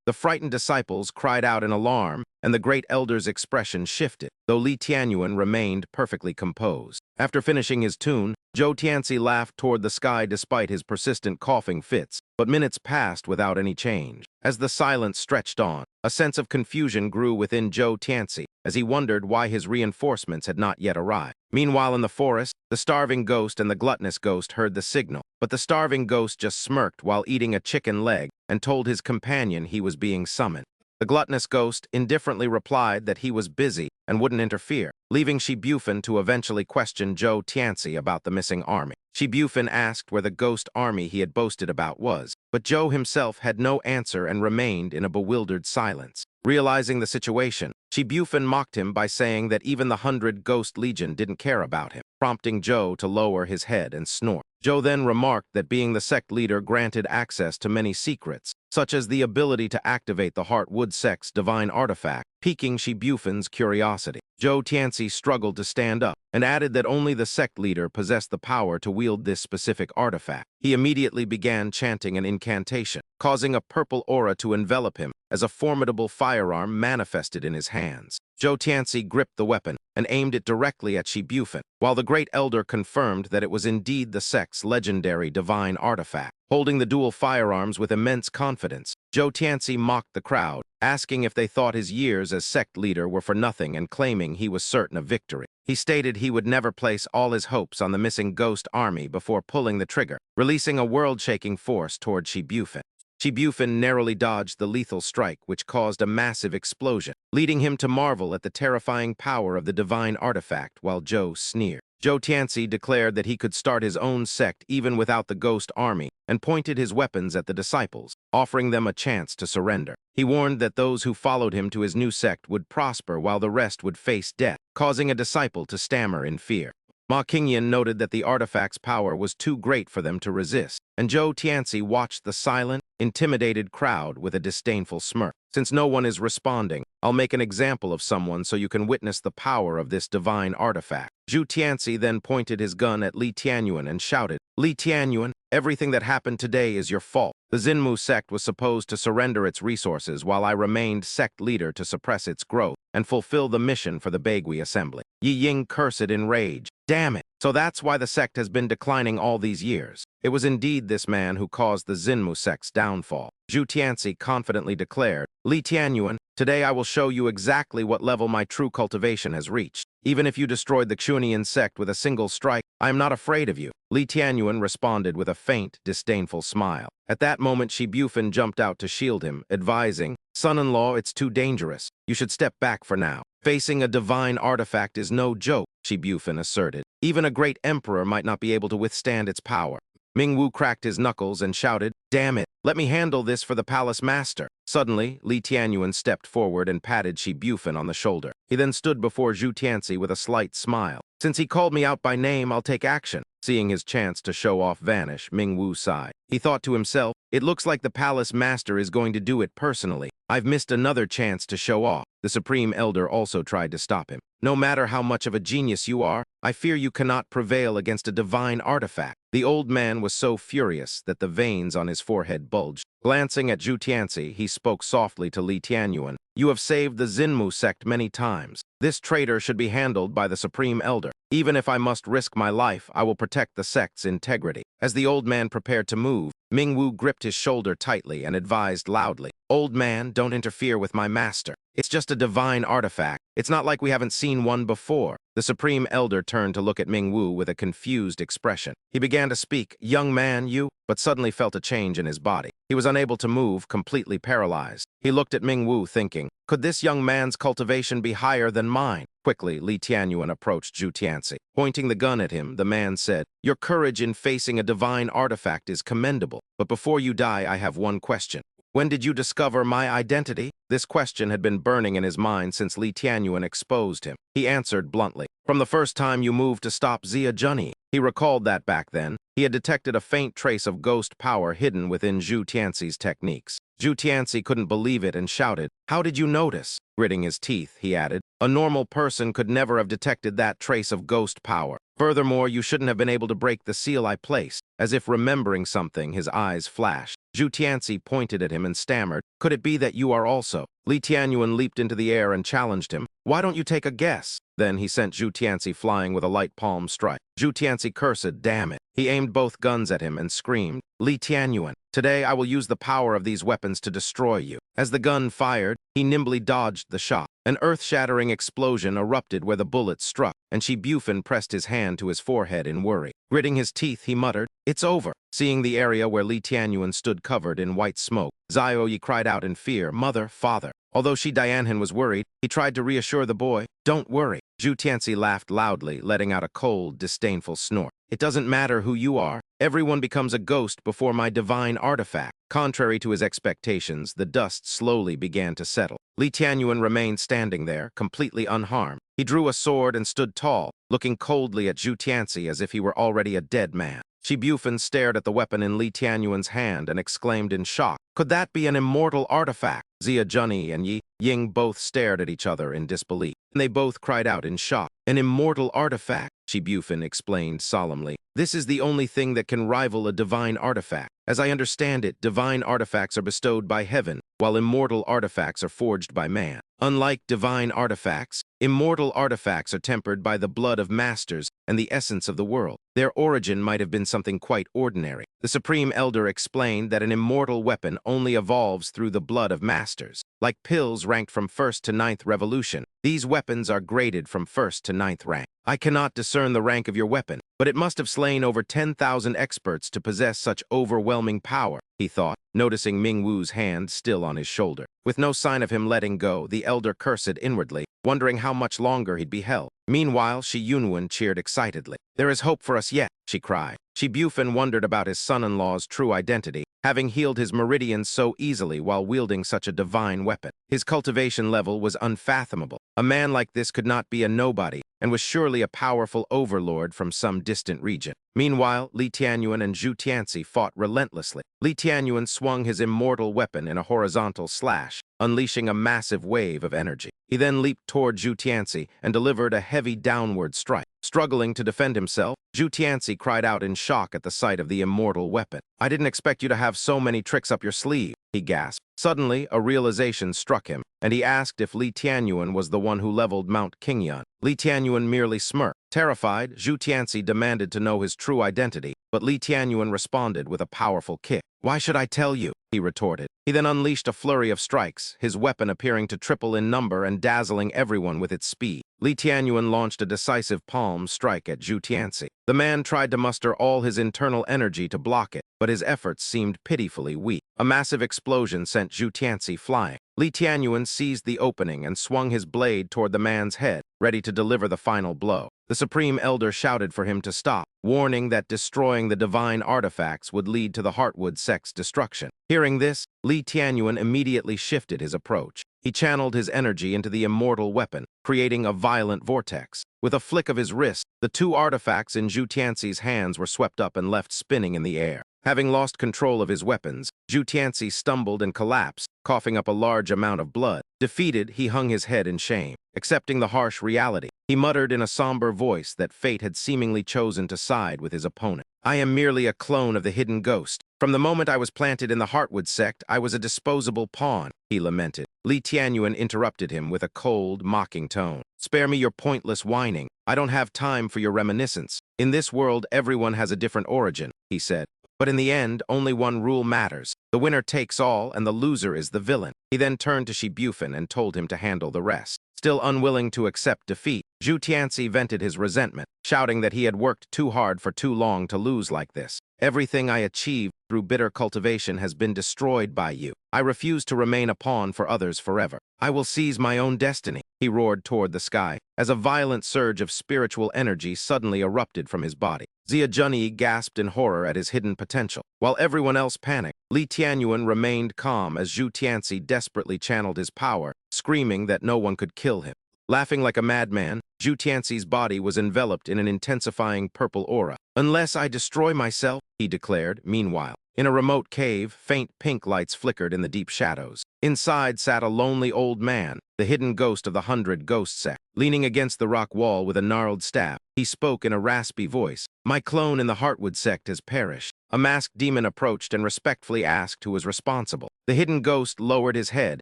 the frightened disciples cried out in alarm, and the great elder's expression shifted, though Li Tianyuan remained perfectly composed. After finishing his tune, Zhou Tianxi laughed toward the sky despite his persistent coughing fits, but minutes passed without any change. As the silence stretched on, a sense of confusion grew within Zhou Tianxi as he wondered why his reinforcements had not yet arrived. Meanwhile in the forest, the starving ghost and the gluttonous ghost heard the signal, but the starving ghost just smirked while eating a chicken leg and told his companion he was being summoned. The gluttonous ghost indifferently replied that he was busy and wouldn't interfere, leaving Shi Bufin to eventually question Zhou Tianxi about the missing army. Shi Bufin asked where the ghost army he had boasted about was, but Zhou himself had no answer and remained in a bewildered silence. Realizing the situation, Shi Bufin mocked him by saying that even the 100 Ghost Legion didn't care about him. prompting Joe to lower his head and snort. Joe then remarked that being the sect leader granted access to many secrets, such as the ability to activate the Heartwood sect's divine artifact, piquing Shibufin's curiosity. Joe Tianci struggled to stand up and added that only the sect leader possessed the power to wield this specific artifact. He immediately began chanting an incantation, causing a purple aura to envelop him as a formidable firearm manifested in his hands. Joe Tianci gripped the weapon and aimed it directly at Shibufin, while the Great Elder confirmed that it was indeed the sect's legendary divine artifact. Holding the dual firearms with immense confidence, Joe Tianci mocked the crowd, asking if they thought his years as sect leader were for nothing and claiming he was certain of victory. He stated he would never place all his hopes on the missing ghost army before pulling the trigger, releasing a world-shaking force toward Shibufin. Shibufin narrowly dodged the lethal strike, which caused a massive explosion, leading him to marvel at the terrifying power of the divine artifact while Joe sneered. Joe Tianci declared that he could start his own sect even without the ghost army and pointed his weapons at the disciples, offering them a chance to surrender. He warned that those who followed him to his new sect would prosper while the rest would face death, causing a disciple to stammer in fear. Ma Qingyan noted that the artifact's power was too great for them to resist, and Joe Tianci watched the silent, intimidated crowd with a disdainful smirk. Since no one is responding, I'll make an example of someone so you can witness the power of this divine artifact. Zhu Tianci then pointed his gun at Li Tianyuan and shouted, "Li Tianyuan, everything that happened today is your fault. The Xinmu sect was supposed to surrender its resources while I remained sect leader to suppress its growth and fulfill the mission for the Bagui assembly." Yi Ying cursed in rage. "Damn it! So that's why the sect has been declining all these years. It was indeed this man who caused the Xinmu sect's downfall." Zhu Tianci confidently declared, "Li Tianyuan, today I will show you exactly what level my true cultivation has reached. Even if you destroyed the Xunian sect with a single strike, I am not afraid of you." Li Tianyuan responded with a faint, disdainful smile. At that moment, Shibufin jumped out to shield him, advising, "Son-in-law, it's too dangerous. You should step back for now. Facing a divine artifact is no joke," Shibufin asserted. "Even a great emperor might not be able to withstand its power." Mingwu cracked his knuckles and shouted, "Damn it, let me handle this for the palace master." Suddenly, Li Tianyuan stepped forward and patted Shibufin on the shoulder. He then stood before Zhu Tianci with a slight smile. "Since he called me out by name, I'll take action." Seeing his chance to show off vanish, Mingwu sighed. He thought to himself, "It looks like the palace master is going to do it personally. I've missed another chance to show off." The Supreme Elder also tried to stop him. "No matter how much of a genius you are, I fear you cannot prevail against a divine artifact." The old man was so furious that the veins on his forehead bulged. Glancing at Zhu Tianci, he spoke softly to Li Tianyuan. "You have saved the Xinmu sect many times. This traitor should be handled by the Supreme Elder. Even if I must risk my life, I will protect the sect's integrity." As the old man prepared to move, Mingwu gripped his shoulder tightly and advised loudly, "Old man, don't interfere with my master. It's just a divine artifact. It's not like we haven't seen one before." The Supreme Elder turned to look at Mingwu with a confused expression. He began to speak, "Young man, you," but suddenly felt a change in his body. He was unable to move, completely paralyzed. He looked at Mingwu thinking, "Could this young man's cultivation be higher than mine?" Quickly, Li Tianyuan approached Zhu Tianci. Pointing the gun at him, the man said, "Your courage in facing a divine artifact is commendable, but before you die, I have one question. When did you discover my identity?" This question had been burning in his mind since Li Tianyuan exposed him. He answered bluntly, "From the first time you moved to stop Xia Junyi." He recalled that back then, he had detected a faint trace of ghost power hidden within Zhu Tianci's techniques. Zhu Tianci couldn't believe it and shouted, "How did you notice?" Gritting his teeth, he added, "A normal person could never have detected that trace of ghost power. Furthermore, you shouldn't have been able to break the seal I placed." As if remembering something, his eyes flashed. Zhu Tianci pointed at him and stammered, "Could it be that you are also?" Li Tianyuan leaped into the air and challenged him, "Why don't you take a guess?" Then he sent Zhu Tianci flying with a light palm strike. Zhu Tianci cursed, "Damn it." He aimed both guns at him and screamed, "Li Tianyuan, today I will use the power of these weapons to destroy you." As the gun fired, he nimbly dodged the shot. An earth-shattering explosion erupted where the bullet struck, and Shibufin pressed his hand to his forehead in worry. Gritting his teeth, he muttered, "It's over." Seeing the area where Li Tianyuan stood covered in white smoke, Zioyi cried out in fear, "Mother, father." Although Shi Dianhan was worried, he tried to reassure the boy, "Don't worry." Zhu Tianci laughed loudly, letting out a cold, disdainful snort. "It doesn't matter who you are. Everyone becomes a ghost before my divine artifact. Contrary to his expectations, the dust slowly began to settle. Li Tianyuan remained standing there, completely unharmed. He drew a sword and stood tall, looking coldly at Zhu Tianzi as if he were already a dead man. Shi Bufan stared at the weapon in Li Tianyuan's hand and exclaimed in shock, "Could that be an immortal artifact?" Zia Junyi and Yi Ying both stared at each other in disbelief, and they both cried out in shock. "An immortal artifact," Shi Bufan explained solemnly. "This is the only thing that can rival a divine artifact. As I understand it, divine artifacts are bestowed by heaven, while immortal artifacts are forged by man. Unlike divine artifacts, immortal artifacts are tempered by the blood of masters and the essence of the world. Their origin might have been something quite ordinary." The Supreme Elder explained that an immortal weapon only evolves through the blood of masters. Like pills ranked from 1st to 9th revolution, these weapons are graded from 1st to 9th rank. I cannot discern the rank of your weapon, but it must have slain over 10,000 experts to possess such overwhelming power, he thought, noticing Ming Wu's hand still on his shoulder. With no sign of him letting go, the elder cursed inwardly, wondering how much longer he'd be held. Meanwhile, Shi Yunwen cheered excitedly. "There is hope for us yet," she cried. Shi Bufan wondered about his son-in-law's true identity, having healed his meridians so easily while wielding such a divine weapon. His cultivation level was unfathomable. A man like this could not be a nobody, and was surely a powerful overlord from some distant region. Meanwhile, Li Tianyuan and Zhu Tianzi fought relentlessly. Li Tianyuan swung his immortal weapon in a horizontal slash, unleashing a massive wave of energy. He then leaped toward Zhu Tianzi and delivered a heavy downward strike. Struggling to defend himself, Zhu Tianzi cried out in shock at the sight of the immortal weapon. "I didn't expect you to have so many tricks up your sleeve," he gasped. Suddenly, a realization struck him, and he asked if Li Tianyuan was the one who leveled Mount Qingyun. Li Tianyuan merely smirked. Terrified, Zhu Tianzi demanded to know his true identity, but Li Tianyuan responded with a powerful kick. "Why should I tell you?" he retorted. He then unleashed a flurry of strikes, his weapon appearing to triple in number and dazzling everyone with its speed. Li Tianyuan launched a decisive palm strike at Zhu Tianzi. The man tried to muster all his internal energy to block it, but his efforts seemed pitifully weak. A massive explosion sent Zhu Tianzi flying. Li Tianyuan seized the opening and swung his blade toward the man's head, ready to deliver the final blow. The Supreme Elder shouted for him to stop, warning that destroying the divine artifacts would lead to the Heartwood sect's destruction. Hearing this, Li Tianyuan immediately shifted his approach. He channeled his energy into the immortal weapon, creating a violent vortex. With a flick of his wrist, the two artifacts in Zhu Tianzi's hands were swept up and left spinning in the air. Having lost control of his weapons, Zhu Tianzi stumbled and collapsed, coughing up a large amount of blood. Defeated, he hung his head in shame. Accepting the harsh reality, he muttered in a somber voice that fate had seemingly chosen to side with his opponent. "I am merely a clone of the hidden ghost. From the moment I was planted in the Heartwood sect, I was a disposable pawn," he lamented. Li Tianyuan interrupted him with a cold, mocking tone. "Spare me your pointless whining. I don't have time for your reminiscence. In this world, everyone has a different origin," he said. "But in the end, only one rule matters. The winner takes all, and the loser is the villain." He then turned to Shi Bufan and told him to handle the rest. Still unwilling to accept defeat, Zhu Tianzi vented his resentment, shouting that he had worked too hard for too long to lose like this. "Everything I achieved through bitter cultivation has been destroyed by you. I refuse to remain a pawn for others forever. I will seize my own destiny," he roared toward the sky, as a violent surge of spiritual energy suddenly erupted from his body. Zia Junyi gasped in horror at his hidden potential. While everyone else panicked, Li Tianyuan remained calm as Zhu Tianzi desperately channeled his power, screaming that no one could kill him. Laughing like a madman, Zhu Tianzi's body was enveloped in an intensifying purple aura. "Unless I destroy myself," he declared, meanwhile. In a remote cave, faint pink lights flickered in the deep shadows. Inside sat a lonely old man, the hidden ghost of the 100 Ghost sect. Leaning against the rock wall with a gnarled staff, he spoke in a raspy voice. "My clone in the Heartwood sect has perished." A masked demon approached and respectfully asked who was responsible. The hidden ghost lowered his head,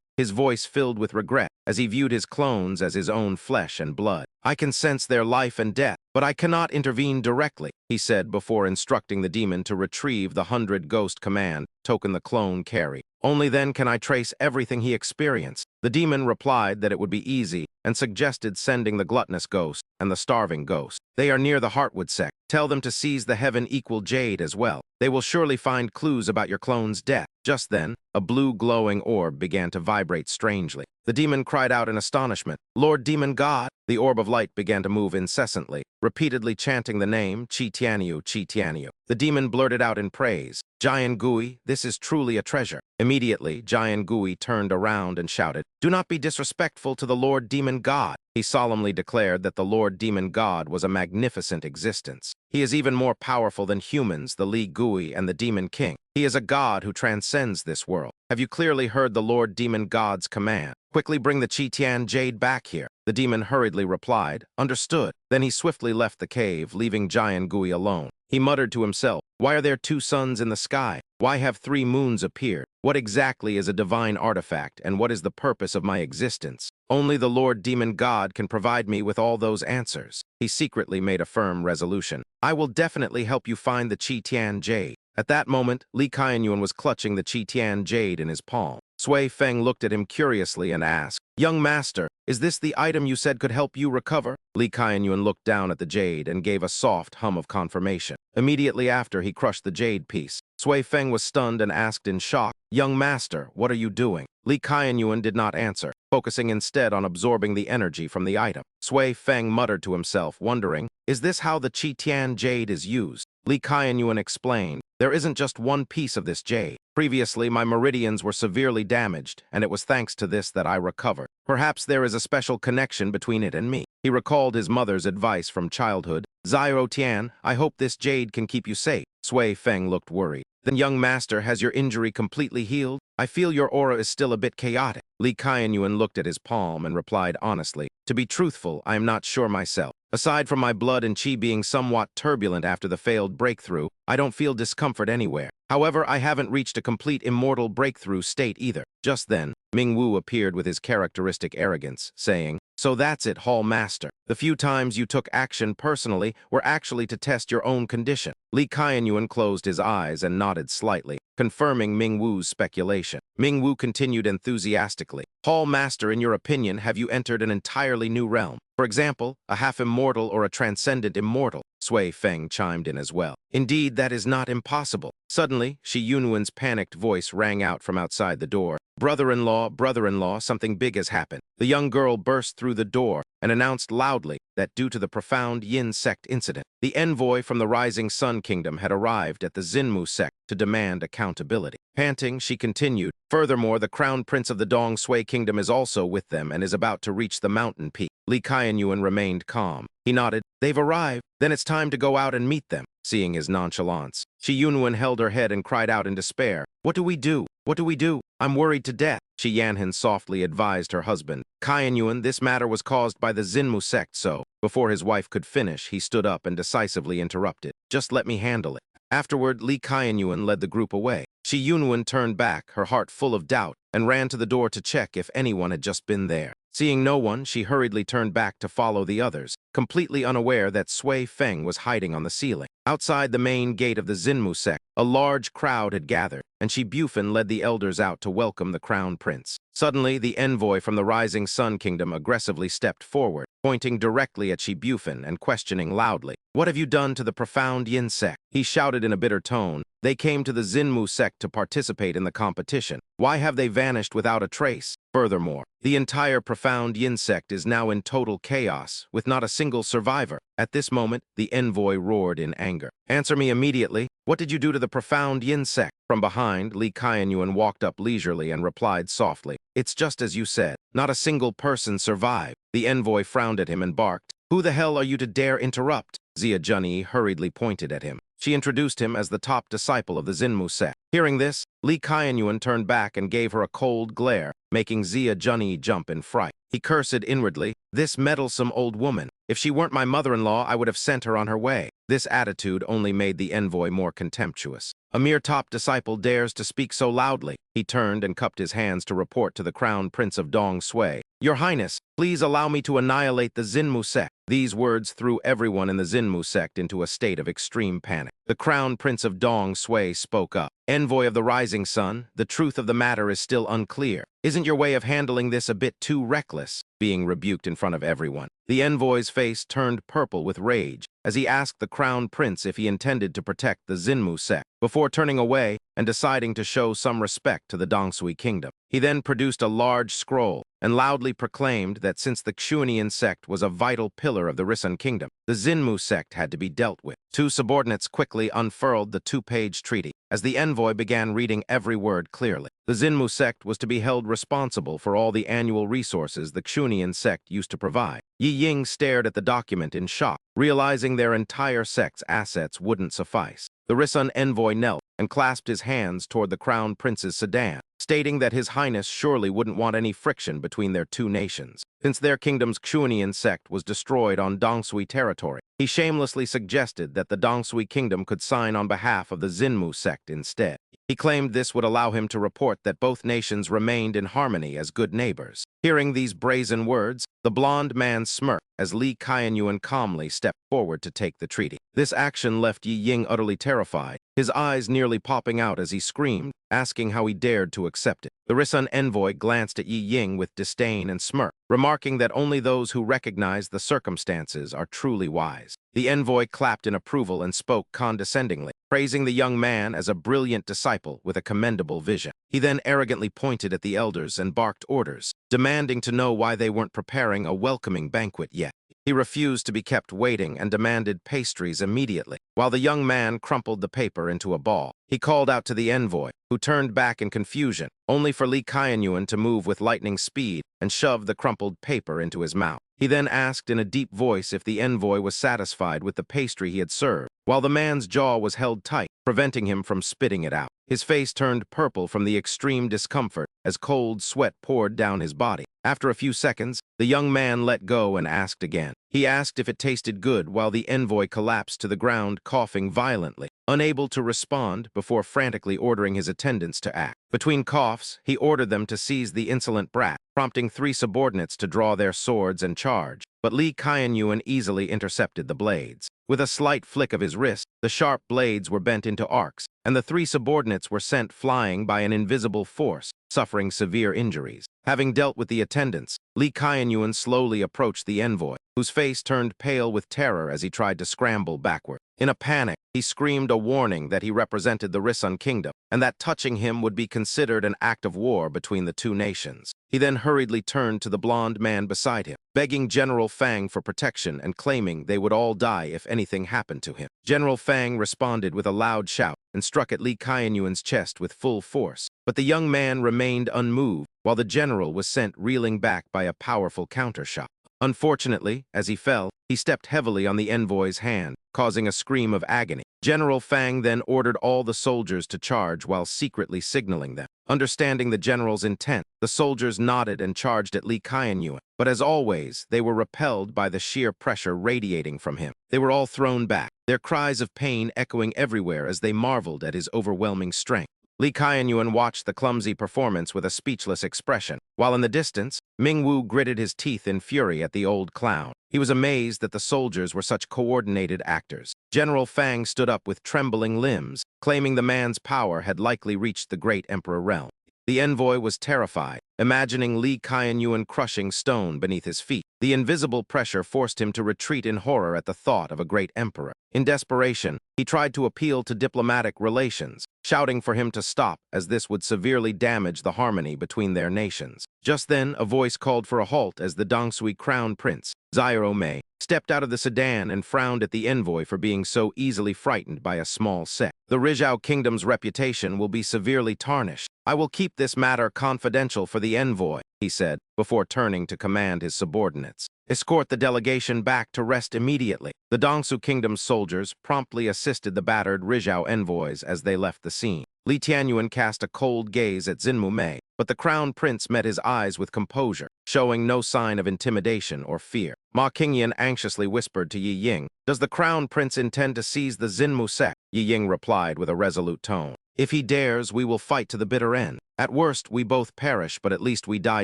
his voice filled with regret, as he viewed his clones as his own flesh and blood. "I can sense their life and death, but I cannot intervene directly," he said before instructing the demon to retrieve the 100 Ghost command token the clone carried. "Only then can I trace everything he experienced." The demon replied that it would be easy and suggested sending the gluttonous ghost and the starving ghost. "They are near the Heartwood sect. Tell them to seize the Heaven Equal Jade as well. They will surely find clues about your clone's death." Just then, a blue glowing orb began to vibrate strangely. The demon cried out in astonishment, "Lord Demon God!" The orb of light began to move incessantly, repeatedly chanting the name, Chi Tianyu, Chi Tianyu. The demon blurted out in praise, "Giant Gui, this is truly a treasure." Immediately, Giant Gui turned around and shouted, "Do not be disrespectful to the Lord Demon God." He solemnly declared that the Lord Demon God was a magnificent existence. He is even more powerful than humans, the Li Gui, and the Demon King. He is a god who transcends this world. Have you clearly heard the Lord Demon God's command? Quickly bring the Chi-Tian jade back here. The demon hurriedly replied, "Understood." Then he swiftly left the cave, leaving Giant Gui alone. He muttered to himself, "Why are there two suns in the sky? Why have three moons appeared? What exactly is a divine artifact, and what is the purpose of my existence? Only the Lord Demon God can provide me with all those answers." He secretly made a firm resolution. "I will definitely help you find the Chi-Tian jade." At that moment, Li Qianyuan was clutching the Chi-Tian jade in his palm. Sui Feng looked at him curiously and asked, "Young master, is this the item you said could help you recover?" Li Qianyuan looked down at the jade and gave a soft hum of confirmation. Immediately after, he crushed the jade piece. Sui Feng was stunned and asked in shock, "Young master, what are you doing?" Li Qianyuan did not answer, focusing instead on absorbing the energy from the item. Sui Feng muttered to himself, wondering, "Is this how the Chi-Tian jade is used?" Li Qianyuan explained, "There isn't just one piece of this jade. Previously, my meridians were severely damaged, and it was thanks to this that I recovered. Perhaps there is a special connection between it and me." He recalled his mother's advice from childhood, "Xiao Tian, I hope this jade can keep you safe." Sui Feng looked worried. "Then, young master, has your injury completely healed? I feel your aura is still a bit chaotic." Li Qianyuan looked at his palm and replied honestly, "To be truthful, I am not sure myself. Aside from my blood and chi being somewhat turbulent after the failed breakthrough, I don't feel discomfort anywhere. However, I haven't reached a complete immortal breakthrough state either." Just then, Ming Wu appeared with his characteristic arrogance, saying, "So that's it, Hall Master. The few times you took action personally were actually to test your own condition." Li Qianyuan closed his eyes and nodded slightly, confirming Ming Wu's speculation. Ming Wu continued enthusiastically, "Hall Master, in your opinion, have you entered an entirely new realm? For example, a half-immortal or a transcendent immortal?" Sui Feng chimed in as well. "Indeed, that is not impossible." Suddenly, Shi Yunwen's panicked voice rang out from outside the door. Brother-in-law, something big has happened." The young girl burst through the door and announced loudly that due to the profound Yin sect incident, the envoy from the Rising Sun Kingdom had arrived at the Xinmu sect to demand accountability. Panting, she continued, "Furthermore, the Crown Prince of the Dong Sui Kingdom is also with them and is about to reach the mountain peak." Li Qianyuan remained calm. He nodded, "They've arrived. Then it's time to go out and meet them." Seeing his nonchalance, Shi Yunwen held her head and cried out in despair, "What do we do? What do we do? I'm worried to death." Shi Yanhan softly advised her husband, "Qianyuan, this matter was caused by the Xinmu sect, so..." Before his wife could finish, he stood up and decisively interrupted, "Just let me handle it." Afterward, Li Qianyuan led the group away. Shi Yunwen turned back, her heart full of doubt, and ran to the door to check if anyone had just been there. Seeing no one, she hurriedly turned back to follow the others, completely unaware that Sui Feng was hiding on the ceiling. Outside the main gate of the Xinmu sect, a large crowd had gathered, and Shi Bufan led the elders out to welcome the crown prince. Suddenly, the envoy from the Rising Sun Kingdom aggressively stepped forward, pointing directly at Shi Bufan and questioning loudly, "What have you done to the profound Yin sect?" He shouted in a bitter tone, "They came to the Xinmu sect to participate in the competition. Why have they vanished without a trace? Furthermore, the entire profound Yin sect is now in total chaos, with not a single survivor." At this moment, the envoy roared in anger, "Answer me immediately. What did you do to the profound Yin sect?" From behind, Li Qianyuan walked up leisurely and replied softly, "It's just as you said. Not a single person survived." The envoy frowned at him and barked, "Who the hell are you to dare interrupt?" Xia Junyi hurriedly pointed at him. She introduced him as the top disciple of the Xinmu sect. Hearing this, Li Qianyuan turned back and gave her a cold glare, making Xia Junyi jump in fright. He cursed inwardly, "This meddlesome old woman. If she weren't my mother-in-law, I would have sent her on her way." This attitude only made the envoy more contemptuous. "A mere top disciple dares to speak so loudly." He turned and cupped his hands to report to the Crown Prince of Dong Sui, "Your Highness, please allow me to annihilate the Xinmu sect." These words threw everyone in the Xinmu sect into a state of extreme panic. The Crown Prince of Dong Sui spoke up. Envoy of the Rising Sun, the truth of the matter is still unclear. Isn't your way of handling this a bit too reckless? Being rebuked in front of everyone. The envoy's face turned purple with rage as he asked the Crown Prince if he intended to protect the Xinmu sect, before turning away and deciding to show some respect to the Dongsui kingdom. He then produced a large scroll and loudly proclaimed that since the Xuanian sect was a vital pillar of the Risun kingdom, the Xinmu sect had to be dealt with. Two subordinates quickly unfurled the two-page treaty as the envoy began reading every word clearly. The Xinmu sect was to be held responsible for all the annual resources the Xuanian sect used to provide. Yi Ying stared at the document in shock, realizing their entire sect's assets wouldn't suffice. The Risun envoy knelt and clasped his hands toward the Crown Prince's sedan, stating that His Highness surely wouldn't want any friction between their two nations, since their kingdom's Xuanian sect was destroyed on Dongsui territory. He shamelessly suggested that the Dongsui kingdom could sign on behalf of the Xinmu sect instead. He claimed this would allow him to report that both nations remained in harmony as good neighbors. Hearing these brazen words, the blond man smirked as Li Qianyuan calmly stepped forward to take the treaty. This action left Yi Ying utterly terrified, his eyes nearly popping out as he screamed, asking how he dared to accept it. The Risun envoy glanced at Yi Ying with disdain and smirk, remarking that only those who recognize the circumstances are truly wise. The envoy clapped in approval and spoke condescendingly, praising the young man as a brilliant disciple with a commendable vision. He then arrogantly pointed at the elders and barked orders, demanding to know why they weren't preparing a welcoming banquet yet. He refused to be kept waiting and demanded pastries immediately, while the young man crumpled the paper into a ball. He called out to the envoy, who turned back in confusion, only for Li Qianyuan to move with lightning speed and shove the crumpled paper into his mouth. He then asked in a deep voice if the envoy was satisfied with the pastry he had served, while the man's jaw was held tight, preventing him from spitting it out. His face turned purple from the extreme discomfort as cold sweat poured down his body. After a few seconds, the young man let go and asked again. He asked if it tasted good while the envoy collapsed to the ground, coughing violently, unable to respond before frantically ordering his attendants to act. Between coughs, he ordered them to seize the insolent brat, prompting three subordinates to draw their swords and charge. But Li Qianyuan easily intercepted the blades. With a slight flick of his wrist, the sharp blades were bent into arcs, and the three subordinates were sent flying by an invisible force, suffering severe injuries. Having dealt with the attendants, Li Qianyuan slowly approached the envoy, whose face turned pale with terror as he tried to scramble backward. In a panic, he screamed a warning that he represented the Risun kingdom, and that touching him would be considered an act of war between the two nations. He then hurriedly turned to the blond man beside him, begging General Fang for protection and claiming they would all die if anything happened to him. General Fang responded with a loud shout and struck at Li Qianyuan's chest with full force, but the young man remained unmoved while the general was sent reeling back by a powerful countershot. Unfortunately, as he fell, he stepped heavily on the envoy's hand, causing a scream of agony. General Fang then ordered all the soldiers to charge while secretly signaling them. Understanding the general's intent, the soldiers nodded and charged at Li Qianyuan, but as always, they were repelled by the sheer pressure radiating from him. They were all thrown back, their cries of pain echoing everywhere as they marveled at his overwhelming strength. Li Qianyuan watched the clumsy performance with a speechless expression, while in the distance, Mingwu gritted his teeth in fury at the old clown. He was amazed that the soldiers were such coordinated actors. General Fang stood up with trembling limbs, claiming the man's power had likely reached the great emperor realm. The envoy was terrified, imagining Li Qianyuan crushing stone beneath his feet. The invisible pressure forced him to retreat in horror at the thought of a great emperor. In desperation, he tried to appeal to diplomatic relations, shouting for him to stop as this would severely damage the harmony between their nations. Just then, a voice called for a halt as the Dongsui crown prince, Zairo Mei, stepped out of the sedan and frowned at the envoy for being so easily frightened by a small sect. The Rizhao kingdom's reputation will be severely tarnished. I will keep this matter confidential for the envoy, he said, before turning to command his subordinates. Escort the delegation back to rest immediately. The Dongsu kingdom's soldiers promptly assisted the battered Rizhao envoys as they left the scene. Li Tianyuan cast a cold gaze at Xinmu Mei, but the crown prince met his eyes with composure, showing no sign of intimidation or fear. Ma Qingyan anxiously whispered to Yi Ying, "Does the crown prince intend to seize the Xinmu sect?" Yi Ying replied with a resolute tone, "If he dares, we will fight to the bitter end. At worst, we both perish, but at least we die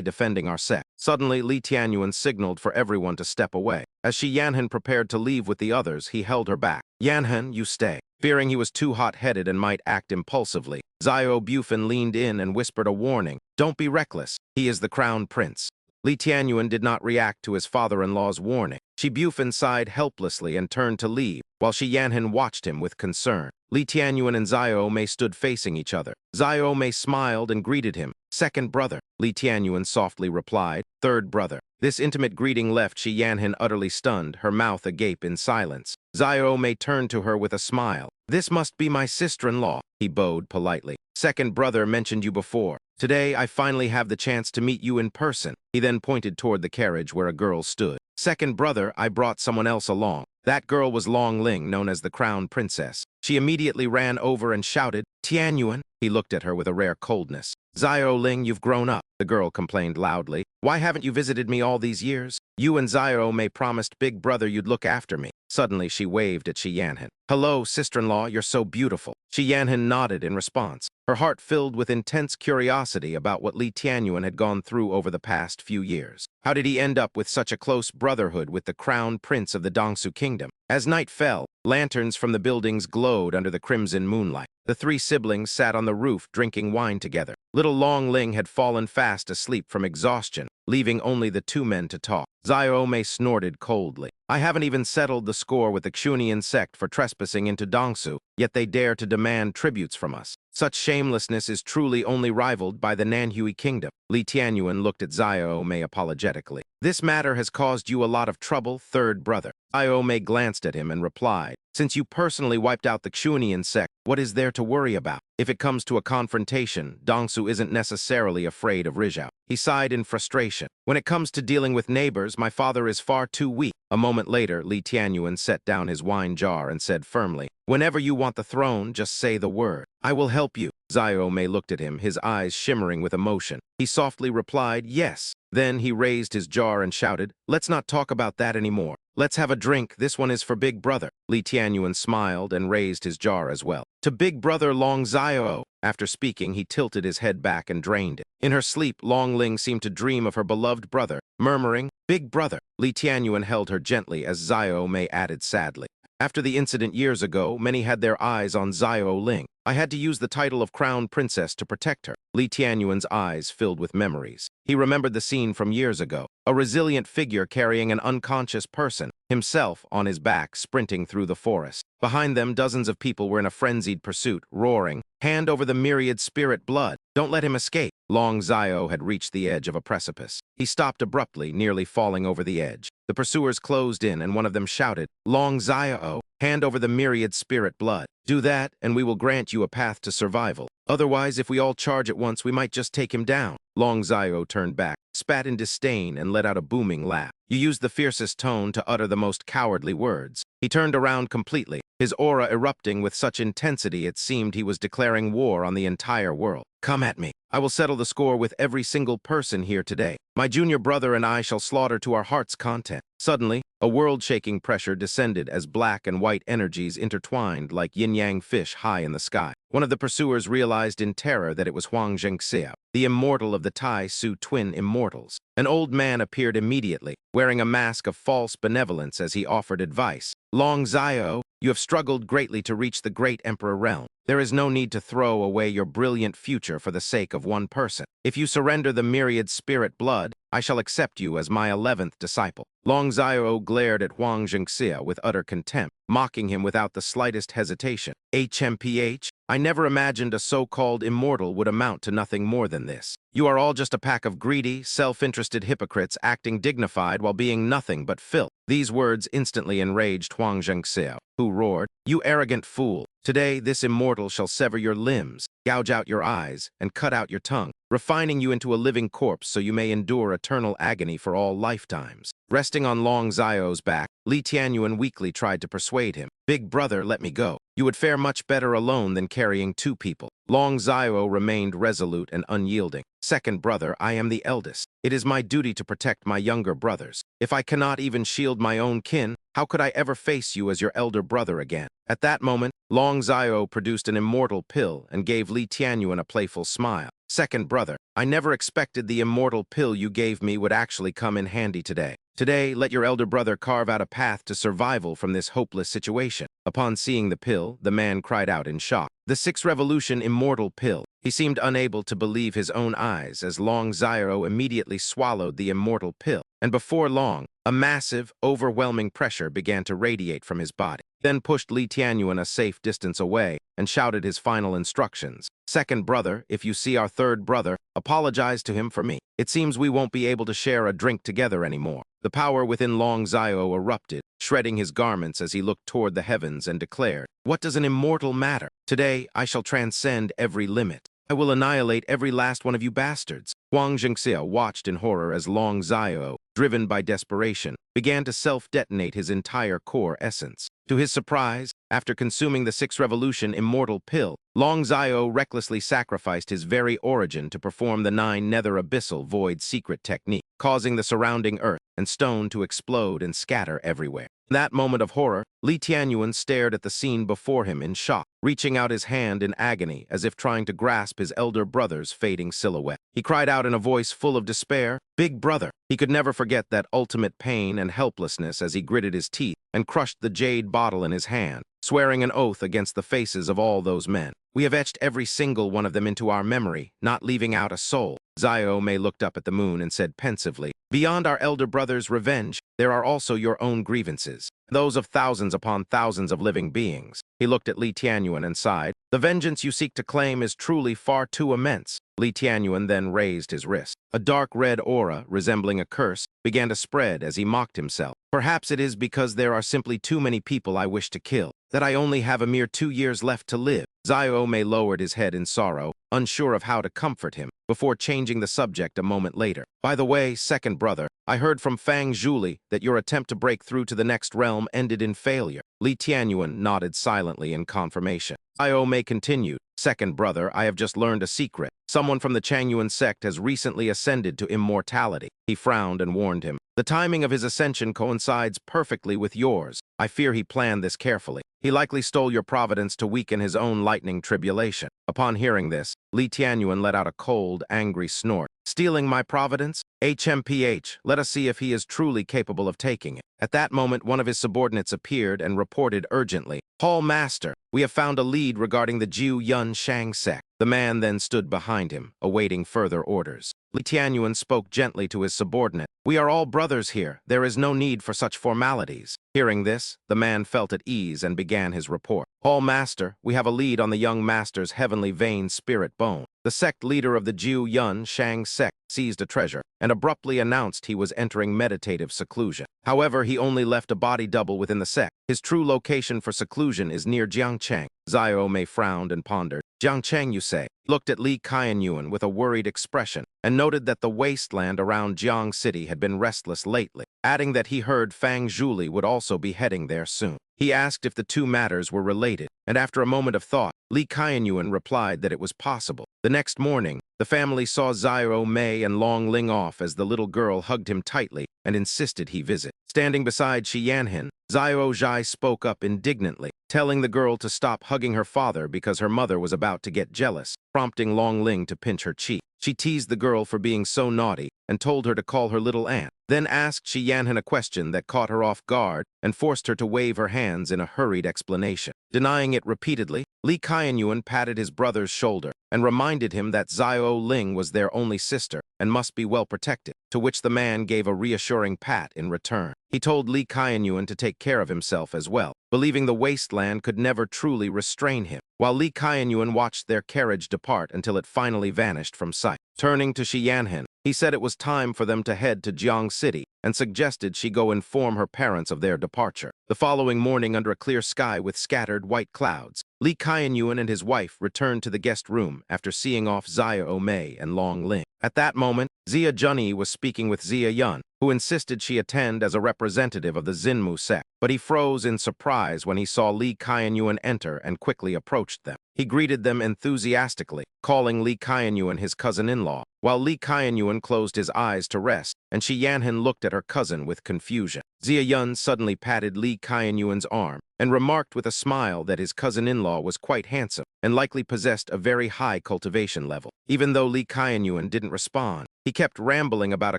defending our sect." Suddenly, Li Tianyuan signaled for everyone to step away. As Shi Yanhan prepared to leave with the others, he held her back. Yanhan, you stay. Fearing he was too hot-headed and might act impulsively, Xiao Bufin leaned in and whispered a warning. Don't be reckless. He is the crown prince. Li Tianyuan did not react to his father-in-law's warning. Shi Bufin sighed helplessly and turned to leave, while Shi Yanhan watched him with concern. Li Tianyuan and Xiao Mei stood facing each other. Xiao Mei smiled and greeted him. Second brother. Li Tianyuan softly replied. Third brother. This intimate greeting left Shi Yanhan utterly stunned, her mouth agape in silence. Xiao Mei turned to her with a smile. This must be my sister-in-law, he bowed politely. Second brother mentioned you before. Today, I finally have the chance to meet you in person. He then pointed toward the carriage where a girl stood. Second brother, I brought someone else along. That girl was Long Ling, known as the Crown Princess. She immediately ran over and shouted, Tianyuan. He looked at her with a rare coldness. Xiao Ling, you've grown up, the girl complained loudly. Why haven't you visited me all these years? You and Xiao Mei promised big brother you'd look after me. Suddenly, she waved at Shi Yanhan. Hello, sister-in-law, you're so beautiful. Shi Yanhan nodded in response, her heart filled with intense curiosity about what Li Tianyuan had gone through over the past few years. How did he end up with such a close brotherhood with the crown prince of the Dongsu kingdom? As night fell, lanterns from the buildings glowed under the crimson moonlight. The three siblings sat on the roof drinking wine together. Little Long Ling had fallen fast asleep from exhaustion, leaving only the two men to talk. Xiao Mei snorted coldly. I haven't even settled the score with the Xunian sect for trespassing into Dongsu, yet they dare to demand tributes from us. Such shamelessness is truly only rivaled by the Nanhui kingdom. Li Tianyuan looked at Xiao Mei apologetically. This matter has caused you a lot of trouble, third brother. Xiao Mei glanced at him and replied, since you personally wiped out the Xunian sect, what is there to worry about? If it comes to a confrontation, Dongsu isn't necessarily afraid of Rizhao. He sighed in frustration. When it comes to dealing with neighbors, my father is far too weak. A moment later, Li Tianyuan set down his wine jar and said firmly, whenever you want the throne, just say the word. I will help you. Xiao Mei looked at him, his eyes shimmering with emotion. He softly replied, yes. Then he raised his jar and shouted, let's not talk about that anymore. Let's have a drink. This one is for Big Brother. Li Tianyuan smiled and raised his jar as well. To Big Brother Long Xiao. After speaking, he tilted his head back and drained it. In her sleep, Long Ling seemed to dream of her beloved brother, murmuring, Big Brother. Li Tianyuan held her gently as Xiao Mei added sadly. After the incident years ago, many had their eyes on Xiao Ling. I had to use the title of Crown Princess to protect her. Li Tianyuan's eyes filled with memories. He remembered the scene from years ago, a resilient figure carrying an unconscious person, himself on his back, sprinting through the forest. Behind them, dozens of people were in a frenzied pursuit, roaring, hand over the myriad spirit blood. Don't let him escape. Long Xiao had reached the edge of a precipice. He stopped abruptly, nearly falling over the edge. The pursuers closed in, and one of them shouted, Long Xiao, hand over the myriad spirit blood. Do that, and we will grant you a path to survival. Otherwise, if we all charge at once, we might just take him down. Long Xiao turned back, spat in disdain, and let out a booming laugh. You used the fiercest tone to utter the most cowardly words. He turned around completely, his aura erupting with such intensity it seemed he was declaring war on the entire world. Come at me. I will settle the score with every single person here today. My junior brother and I shall slaughter to our heart's content. Suddenly, a world-shaking pressure descended as black and white energies intertwined like yin-yang fish high in the sky. One of the pursuers realized in terror that it was Huang Zhengxiao, the immortal of the Tai Su twin immortals. An old man appeared immediately, wearing a mask of false benevolence as he offered advice. Long Xiao, you have struggled greatly to reach the great emperor realm. There is no need to throw away your brilliant future for the sake of one person. If you surrender the myriad spirit blood, I shall accept you as my 11th disciple. Long Xiao glared at Huang Zhengxia with utter contempt, mocking him without the slightest hesitation. HMPH, I never imagined a so-called immortal would amount to nothing more than this. You are all just a pack of greedy, self-interested hypocrites acting dignified while being nothing but filth. These words instantly enraged Huang Zhengxiao, who roared, You arrogant fool! Today, this immortal shall sever your limbs, gouge out your eyes, and cut out your tongue, refining you into a living corpse so you may endure eternal agony for all lifetimes. Resting on Long Xiao's back, Li Tianyuan weakly tried to persuade him. Big brother, let me go. You would fare much better alone than carrying two people. Long Xiao remained resolute and unyielding. Second brother, I am the eldest. It is my duty to protect my younger brothers. If I cannot even shield my own kin, how could I ever face you as your elder brother again? At that moment, Long Xiao produced an immortal pill and gave Li Tianyuan a playful smile. Second brother, I never expected the immortal pill you gave me would actually come in handy today. Today, let your elder brother carve out a path to survival from this hopeless situation. Upon seeing the pill, the man cried out in shock. The 6th Revolution immortal pill. He seemed unable to believe his own eyes as Long Xiao immediately swallowed the immortal pill, and before long, a massive, overwhelming pressure began to radiate from his body. Then pushed Li Tianyuan a safe distance away and shouted his final instructions. Second brother, if you see our third brother, apologize to him for me. It seems we won't be able to share a drink together anymore. The power within Long Xiao erupted, shredding his garments as he looked toward the heavens and declared, "What does an immortal matter? Today, I shall transcend every limit. I will annihilate every last one of you bastards." Huang Jingxia watched in horror as Long Xiao, driven by desperation, began to self-detonate his entire core essence. To his surprise, after consuming the 6th Revolution immortal pill, Long Xiao recklessly sacrificed his very origin to perform the 9 nether abyssal void secret technique, causing the surrounding earth and stone to explode and scatter everywhere. In that moment of horror, Li Tianyuan stared at the scene before him in shock, reaching out his hand in agony as if trying to grasp his elder brother's fading silhouette. He cried out in a voice full of despair, "Big brother!" He could never forget that ultimate pain and helplessness as he gritted his teeth and crushed the jade bottle in his hand, swearing an oath against the faces of all those men. "We have etched every single one of them into our memory, not leaving out a soul." Xiao Mei looked up at the moon and said pensively, "Beyond our elder brother's revenge, there are also your own grievances, those of thousands upon thousands of living beings." He looked at Li Tianyuan and sighed, "The vengeance you seek to claim is truly far too immense." Li Tianyuan then raised his wrist. A dark red aura, resembling a curse, began to spread as he mocked himself. "Perhaps it is because there are simply too many people I wish to kill, that I only have a mere 2 years left to live." Xiao Mei lowered his head in sorrow, unsure of how to comfort him, before changing the subject a moment later. "By the way, second brother, I heard from Fang Zhuli that your attempt to break through to the next realm ended in failure." Li Tianyuan nodded silently in confirmation. Xiao Mei continued, "Second brother, I have just learned a secret. Someone from the Changyuan sect has recently ascended to immortality." He frowned and warned him, "The timing of his ascension coincides perfectly with yours. I fear he planned this carefully. He likely stole your providence to weaken his own lightning tribulation." Upon hearing this, Li Tianyuan let out a cold, angry snort. "Stealing my providence? HMPH, let us see if he is truly capable of taking it." At that moment, one of his subordinates appeared and reported urgently, "Hall Master, we have found a lead regarding the Jiu Yun Shang sect." The man then stood behind him, awaiting further orders. Li Tianyuan spoke gently to his subordinate, "We are all brothers here. There is no need for such formalities." Hearing this, the man felt at ease and began his report. "Hall Master, we have a lead on the young master's heavenly vein spirit bone. The sect leader of the Jiu Yun Shang sect seized a treasure and abruptly announced he was entering meditative seclusion. However, he only left a body double within the sect. His true location for seclusion is near Jiangcheng." Xiao Mei frowned and pondered. "Jiangcheng, you say?" He looked at Li Qianyuan with a worried expression and noted that the wasteland around Jiang City had been restless lately, adding that he heard Fang Zhuli would also be heading there soon. He asked if the two matters were related, and after a moment of thought, Li Qianyuan replied that it was possible. The next morning, the family saw Xiao Mei and Long Ling off as the little girl hugged him tightly and insisted he visit. Standing beside Shi Yanhan, Xiao Zhai spoke up indignantly, telling the girl to stop hugging her father because her mother was about to get jealous, prompting Long Ling to pinch her cheek. She teased the girl for being so naughty and told her to call her little aunt, then asked Shi Yanhan a question that caught her off guard and forced her to wave her hands in a hurried explanation. Denying it repeatedly, Li Qianyuan patted his brother's shoulder and reminded him that Xiao Ling was their only sister and must be well protected, to which the man gave a reassuring pat in return. He told Li Qianyuan to take care of himself as well, believing the wasteland could never truly restrain him, while Li Qianyuan watched their carriage depart until it finally vanished from sight. Turning to Shi Yanhan, he said it was time for them to head to Jiang City and suggested she go inform her parents of their departure. The following morning, under a clear sky with scattered white clouds, Li Qianyuan and his wife returned to the guest room after seeing off Xiao Mei and Long Ling. At that moment, Zia Junyi was speaking with Zia Yun, who insisted she attend as a representative of the Xinmu sect, but he froze in surprise when he saw Li Qianyuan enter and quickly approached them. He greeted them enthusiastically, calling Li Qianyuan his cousin-in-law, while Li Qianyuan closed his eyes to rest, and Shi Yanhan looked at her cousin with confusion. Zia Yun suddenly patted Li Qianyuan's arm and remarked with a smile that his cousin-in-law was quite handsome and likely possessed a very high cultivation level. Even though Lee Kaianyuan didn't respond, he kept rambling about a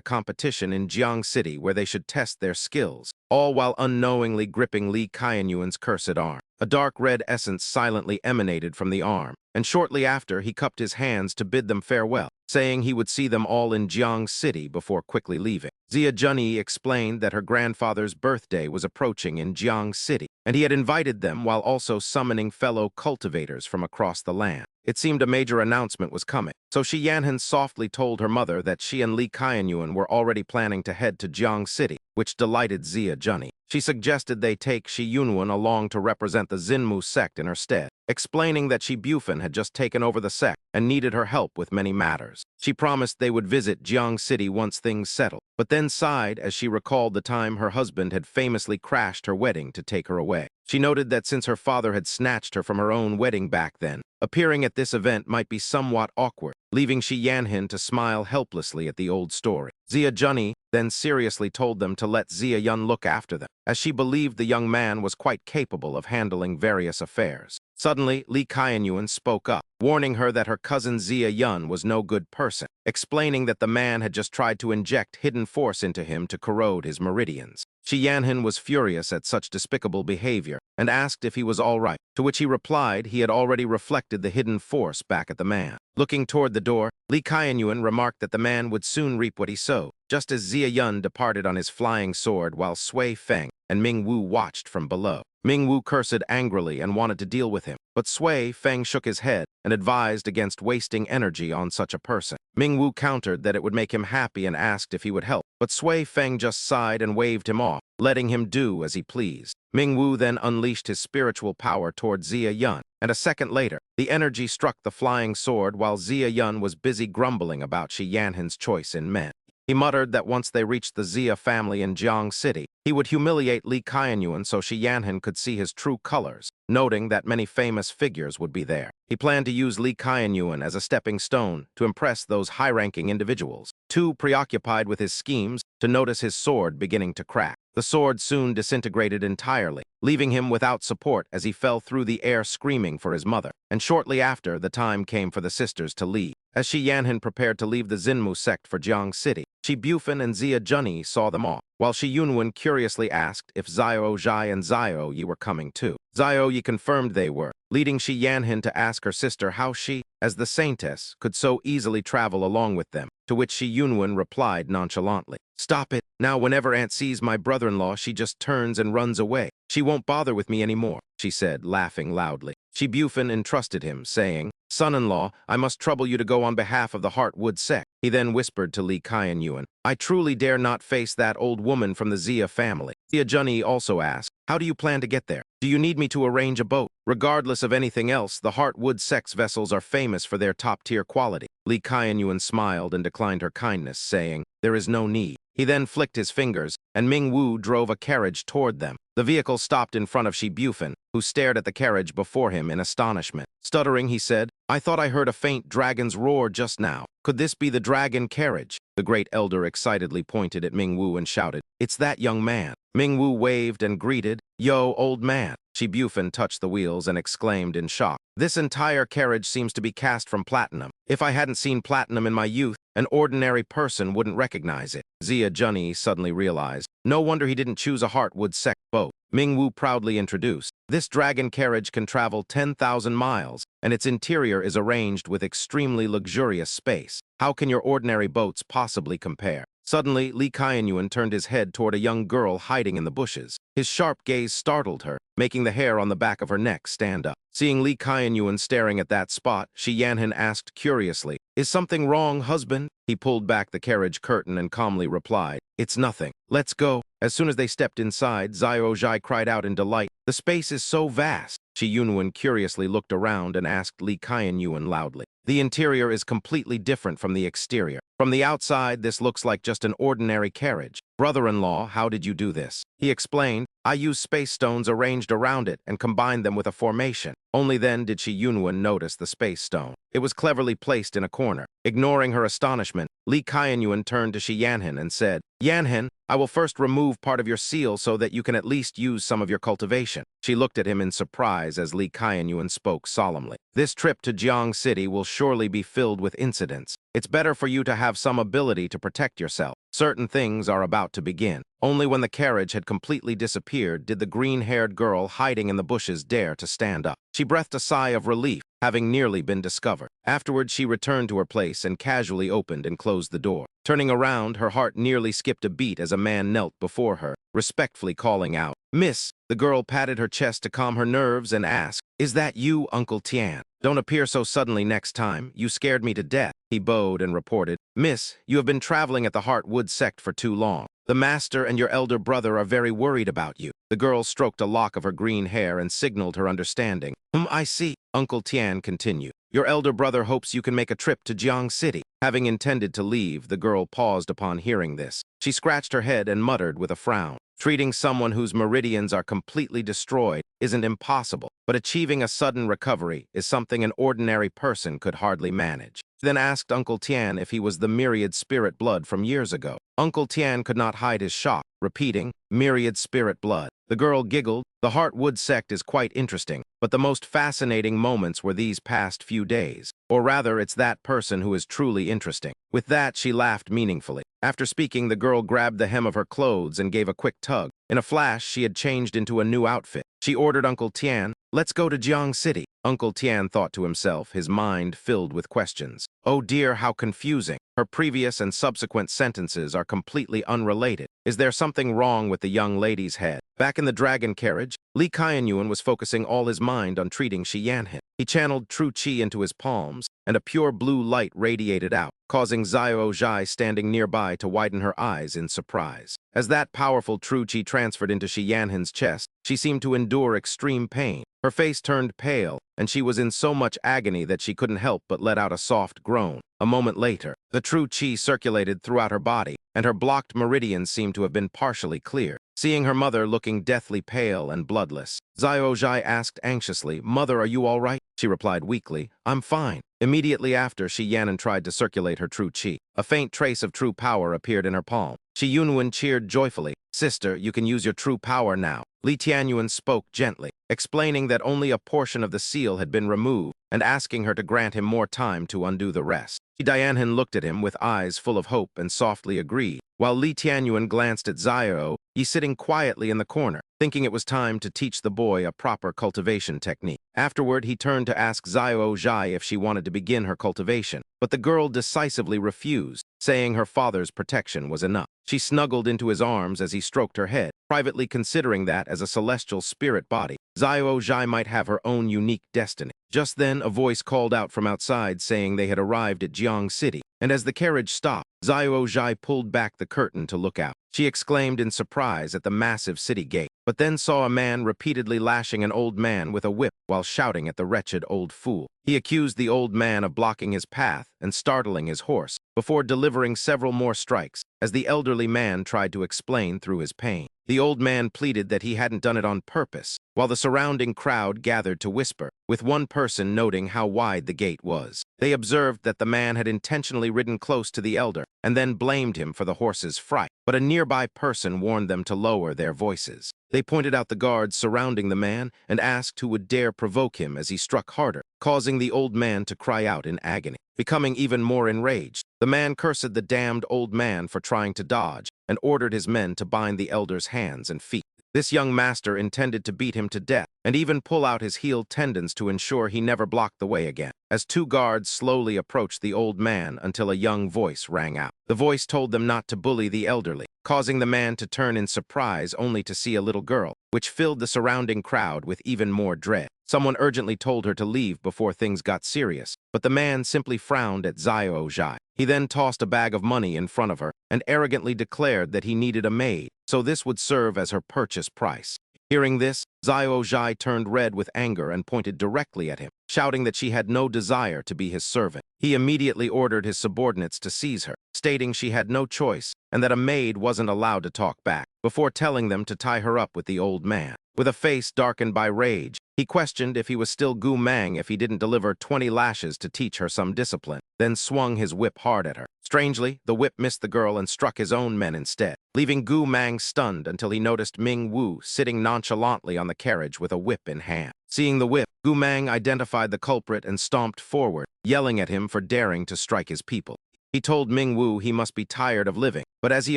competition in Jiang City where they should test their skills, all while unknowingly gripping Lee Kaianyuan's cursed arm. A dark red essence silently emanated from the arm, and shortly after he cupped his hands to bid them farewell, saying he would see them all in Jiang City before quickly leaving. Zia Junyi explained that her grandfather's birthday was approaching in Jiang City, and he had invited them while also summoning fellow cultivators from across the land. It seemed a major announcement was coming, so Shi Yanhan softly told her mother that she and Lee Kaianyuan were already planning to head to Jiang City, which delighted Zia Junyi. She suggested they take Shi Yunwen along to represent the Xinmu sect in her stead, explaining that Shi Bufan had just taken over the sect and needed her help with many matters. She promised they would visit Jiang City once things settled, but then sighed as she recalled the time her husband had famously crashed her wedding to take her away. She noted that since her father had snatched her from her own wedding back then, appearing at this event might be somewhat awkward, leaving Shi Yanhan to smile helplessly at the old story. Zia Junyi then seriously told them to let Zia Yun look after them, as she believed the young man was quite capable of handling various affairs. Suddenly, Lee Kaianyuan spoke up, warning her that her cousin Zia Yun was no good person, explaining that the man had just tried to inject hidden force into him to corrode his meridians. Shi Yanhan was furious at such despicable behavior and asked if he was all right, to which he replied he had already reflected the hidden force back at the man. Looking toward the door, Lee Kaianyuan remarked that the man would soon reap what he sowed, just as Zia Yun departed on his flying sword while Sui Feng and Ming Wu watched from below. Ming Wu cursed angrily and wanted to deal with him, but Sui Feng shook his head and advised against wasting energy on such a person. Ming Wu countered that it would make him happy and asked if he would help, but Sui Feng just sighed and waved him off, letting him do as he pleased. Ming Wu then unleashed his spiritual power toward Zia Yun, and a second later, the energy struck the flying sword while Zia Yun was busy grumbling about Shi Yanhan's choice in men. He muttered that once they reached the Zia family in Jiang City, he would humiliate Lee Kaianyuan so Shi Yanhan could see his true colors, noting that many famous figures would be there. He planned to use Lee Kaianyuan as a stepping stone to impress those high-ranking individuals, too preoccupied with his schemes to notice his sword beginning to crack. The sword soon disintegrated entirely, leaving him without support as he fell through the air screaming for his mother. And shortly after, the time came for the sisters to leave. As Shi Yanhan prepared to leave the Xinmu sect for Jiang City, Shi Bufan and Zia Junyi saw them off, while Shi Yunwen curiously asked if Xiao Zhai and Xiao Yi were coming too. Xiao Yi confirmed they were, leading Shi Yanhan to ask her sister how she, as the saintess, could so easily travel along with them, to which Shi Yunwen replied nonchalantly, "Stop it. Now whenever Aunt sees my brother-in-law, she just turns and runs away. She won't bother with me anymore," she said, laughing loudly. Shi Bufan entrusted him, saying, "Son-in-law, I must trouble you to go on behalf of the Heartwood sect." He then whispered to Lee Kaianyuan, "I truly dare not face that old woman from the Zia family." Zia Junyi also asked, "How do you plan to get there? Do you need me to arrange a boat?" Regardless of anything else, the Heartwood sect's vessels are famous for their top-tier quality. Lee Kaianyuan smiled and declined her kindness, saying, "There is no need." He then flicked his fingers, and Ming Wu drove a carriage toward them. The vehicle stopped in front of Shi Bufan, who stared at the carriage before him in astonishment. Stuttering, he said, "I thought I heard a faint dragon's roar just now. Could this be the dragon carriage?" The great elder excitedly pointed at Ming Wu and shouted, "It's that young man." Ming Wu waved and greeted, "Yo, old man." Shi Bufan touched the wheels and exclaimed in shock, "This entire carriage seems to be cast from platinum. If I hadn't seen platinum in my youth, an ordinary person wouldn't recognize it." Zia Junyi suddenly realized, no wonder he didn't choose a Heartwood sect boat. Ming Wu proudly introduced, "This dragon carriage can travel 10,000 miles, and its interior is arranged with extremely luxurious space. How can your ordinary boats possibly compare?" Suddenly, Lee Kaianyuan turned his head toward a young girl hiding in the bushes. His sharp gaze startled her, making the hair on the back of her neck stand up. Seeing Lee Kaianyuan staring at that spot, Shi Yanhan asked curiously, "Is something wrong, husband?" He pulled back the carriage curtain and calmly replied, "It's nothing. Let's go." As soon as they stepped inside, Xiao Zhai cried out in delight, "The space is so vast." Shi Yunwen curiously looked around and asked Lee Kaianyuan loudly, "The interior is completely different from the exterior. From the outside, this looks like just an ordinary carriage. Brother-in-law, how did you do this?" He explained, I used space stones arranged around it and combined them with a formation. Only then did Shi Yunwen notice the space stone. It was cleverly placed in a corner. Ignoring her astonishment, Li Qianyuan turned to Shi Yanhen and said, Yanhen, I will first remove part of your seal so that you can at least use some of your cultivation. She looked at him in surprise as Li Qianyuan spoke solemnly. This trip to Jiang City will surely be filled with incidents. It's better for you to have some ability to protect yourself. Certain things are about to begin. Only when the carriage had completely disappeared did the green-haired girl hiding in the bushes dare to stand up. She breathed a sigh of relief, having nearly been discovered. Afterward, she returned to her place and casually opened and closed the door. Turning around, her heart nearly skipped a beat as a man knelt before her, respectfully calling out, Miss. The girl patted her chest to calm her nerves and asked, Is that you, Uncle Tian? Don't appear so suddenly next time. You scared me to death. He bowed and reported, Miss, you have been traveling at the Heartwood sect for too long. The master and your elder brother are very worried about you. The girl stroked a lock of her green hair and signaled her understanding. I see. Uncle Tian continued. Your elder brother hopes you can make a trip to Jiang City. Having intended to leave, the girl paused upon hearing this. She scratched her head and muttered with a frown. Treating someone whose meridians are completely destroyed isn't impossible, but achieving a sudden recovery is something an ordinary person could hardly manage. She then asked Uncle Tian if he was the myriad spirit blood from years ago. Uncle Tian could not hide his shock, repeating, myriad spirit blood. The girl giggled. The Heartwood sect is quite interesting, but the most fascinating moments were these past few days. Or rather, it's that person who is truly interesting. With that, she laughed meaningfully. After speaking, the girl grabbed the hem of her clothes and gave a quick tug. In a flash, she had changed into a new outfit. She ordered Uncle Tian, Let's go to Jiang City. Uncle Tian thought to himself, his mind filled with questions. Oh dear, how confusing. Her previous and subsequent sentences are completely unrelated. Is there something wrong with the young lady's head? Back in the dragon carriage, Li Qianyuan was focusing all his mind on treating Shi Yanhen. He channeled true qi into his palms, and a pure blue light radiated out, causing Xiao Zhai standing nearby to widen her eyes in surprise. As that powerful true qi transferred into Shi Yanhen's chest, she seemed to endure extreme pain. Her face turned pale, and she was in so much agony that she couldn't help but let out a soft groan. A moment later, the true qi circulated throughout her body, and her blocked meridians seemed to have been partially cleared. Seeing her mother looking deathly pale and bloodless, Xiao Zhai asked anxiously, Mother, are you all right? She replied weakly, I'm fine. Immediately after, Shi Yanhen tried to circulate her true qi. A faint trace of true power appeared in her palm. Shi Yunwen cheered joyfully. Sister, you can use your true power now. Li Tianyuan spoke gently, explaining that only a portion of the seal had been removed and asking her to grant him more time to undo the rest. Dianhen looked at him with eyes full of hope and softly agreed, while Li Tianyuan glanced at Xiao Yi sitting quietly in the corner, thinking it was time to teach the boy a proper cultivation technique. Afterward, he turned to ask Xiao Zhai if she wanted to begin her cultivation, but the girl decisively refused, saying her father's protection was enough. She snuggled into his arms as he stroked her head, privately considering that as a celestial spirit body, Xiao Zhai might have her own unique destiny. Just then, a voice called out from outside saying they had arrived at Jiang City, and as the carriage stopped, Xiao Zhai pulled back the curtain to look out. She exclaimed in surprise at the massive city gate, but then saw a man repeatedly lashing an old man with a whip while shouting at the wretched old fool. He accused the old man of blocking his path and startling his horse, before delivering several more strikes, as the elderly man tried to explain through his pain. The old man pleaded that he hadn't done it on purpose, while the surrounding crowd gathered to whisper, with one person noting how wide the gate was. They observed that the man had intentionally ridden close to the elder, and then blamed him for the horse's fright, but a nearby person warned them to lower their voices. They pointed out the guards surrounding the man and asked who would dare provoke him as he struck harder, causing the old man to cry out in agony. Becoming even more enraged, the man cursed the damned old man for trying to dodge and ordered his men to bind the elder's hands and feet. This young master intended to beat him to death and even pull out his heel tendons to ensure he never blocked the way again. As two guards slowly approached the old man until a young voice rang out. The voice told them not to bully the elderly, causing the man to turn in surprise only to see a little girl, which filled the surrounding crowd with even more dread. Someone urgently told her to leave before things got serious, but the man simply frowned at Xiao Zhai. He then tossed a bag of money in front of her and arrogantly declared that he needed a maid, so this would serve as her purchase price. Hearing this, Xiao Zhai turned red with anger and pointed directly at him, shouting that she had no desire to be his servant. He immediately ordered his subordinates to seize her, stating she had no choice and that a maid wasn't allowed to talk back, before telling them to tie her up with the old man. With a face darkened by rage, he questioned if he was still Gu Mang if he didn't deliver 20 lashes to teach her some discipline, then swung his whip hard at her. Strangely, the whip missed the girl and struck his own men instead, leaving Gu Mang stunned until he noticed Ming Wu sitting nonchalantly on the carriage with a whip in hand. Seeing the whip, Gu Mang identified the culprit and stomped forward, yelling at him for daring to strike his people. He told Ming Wu he must be tired of living, but as he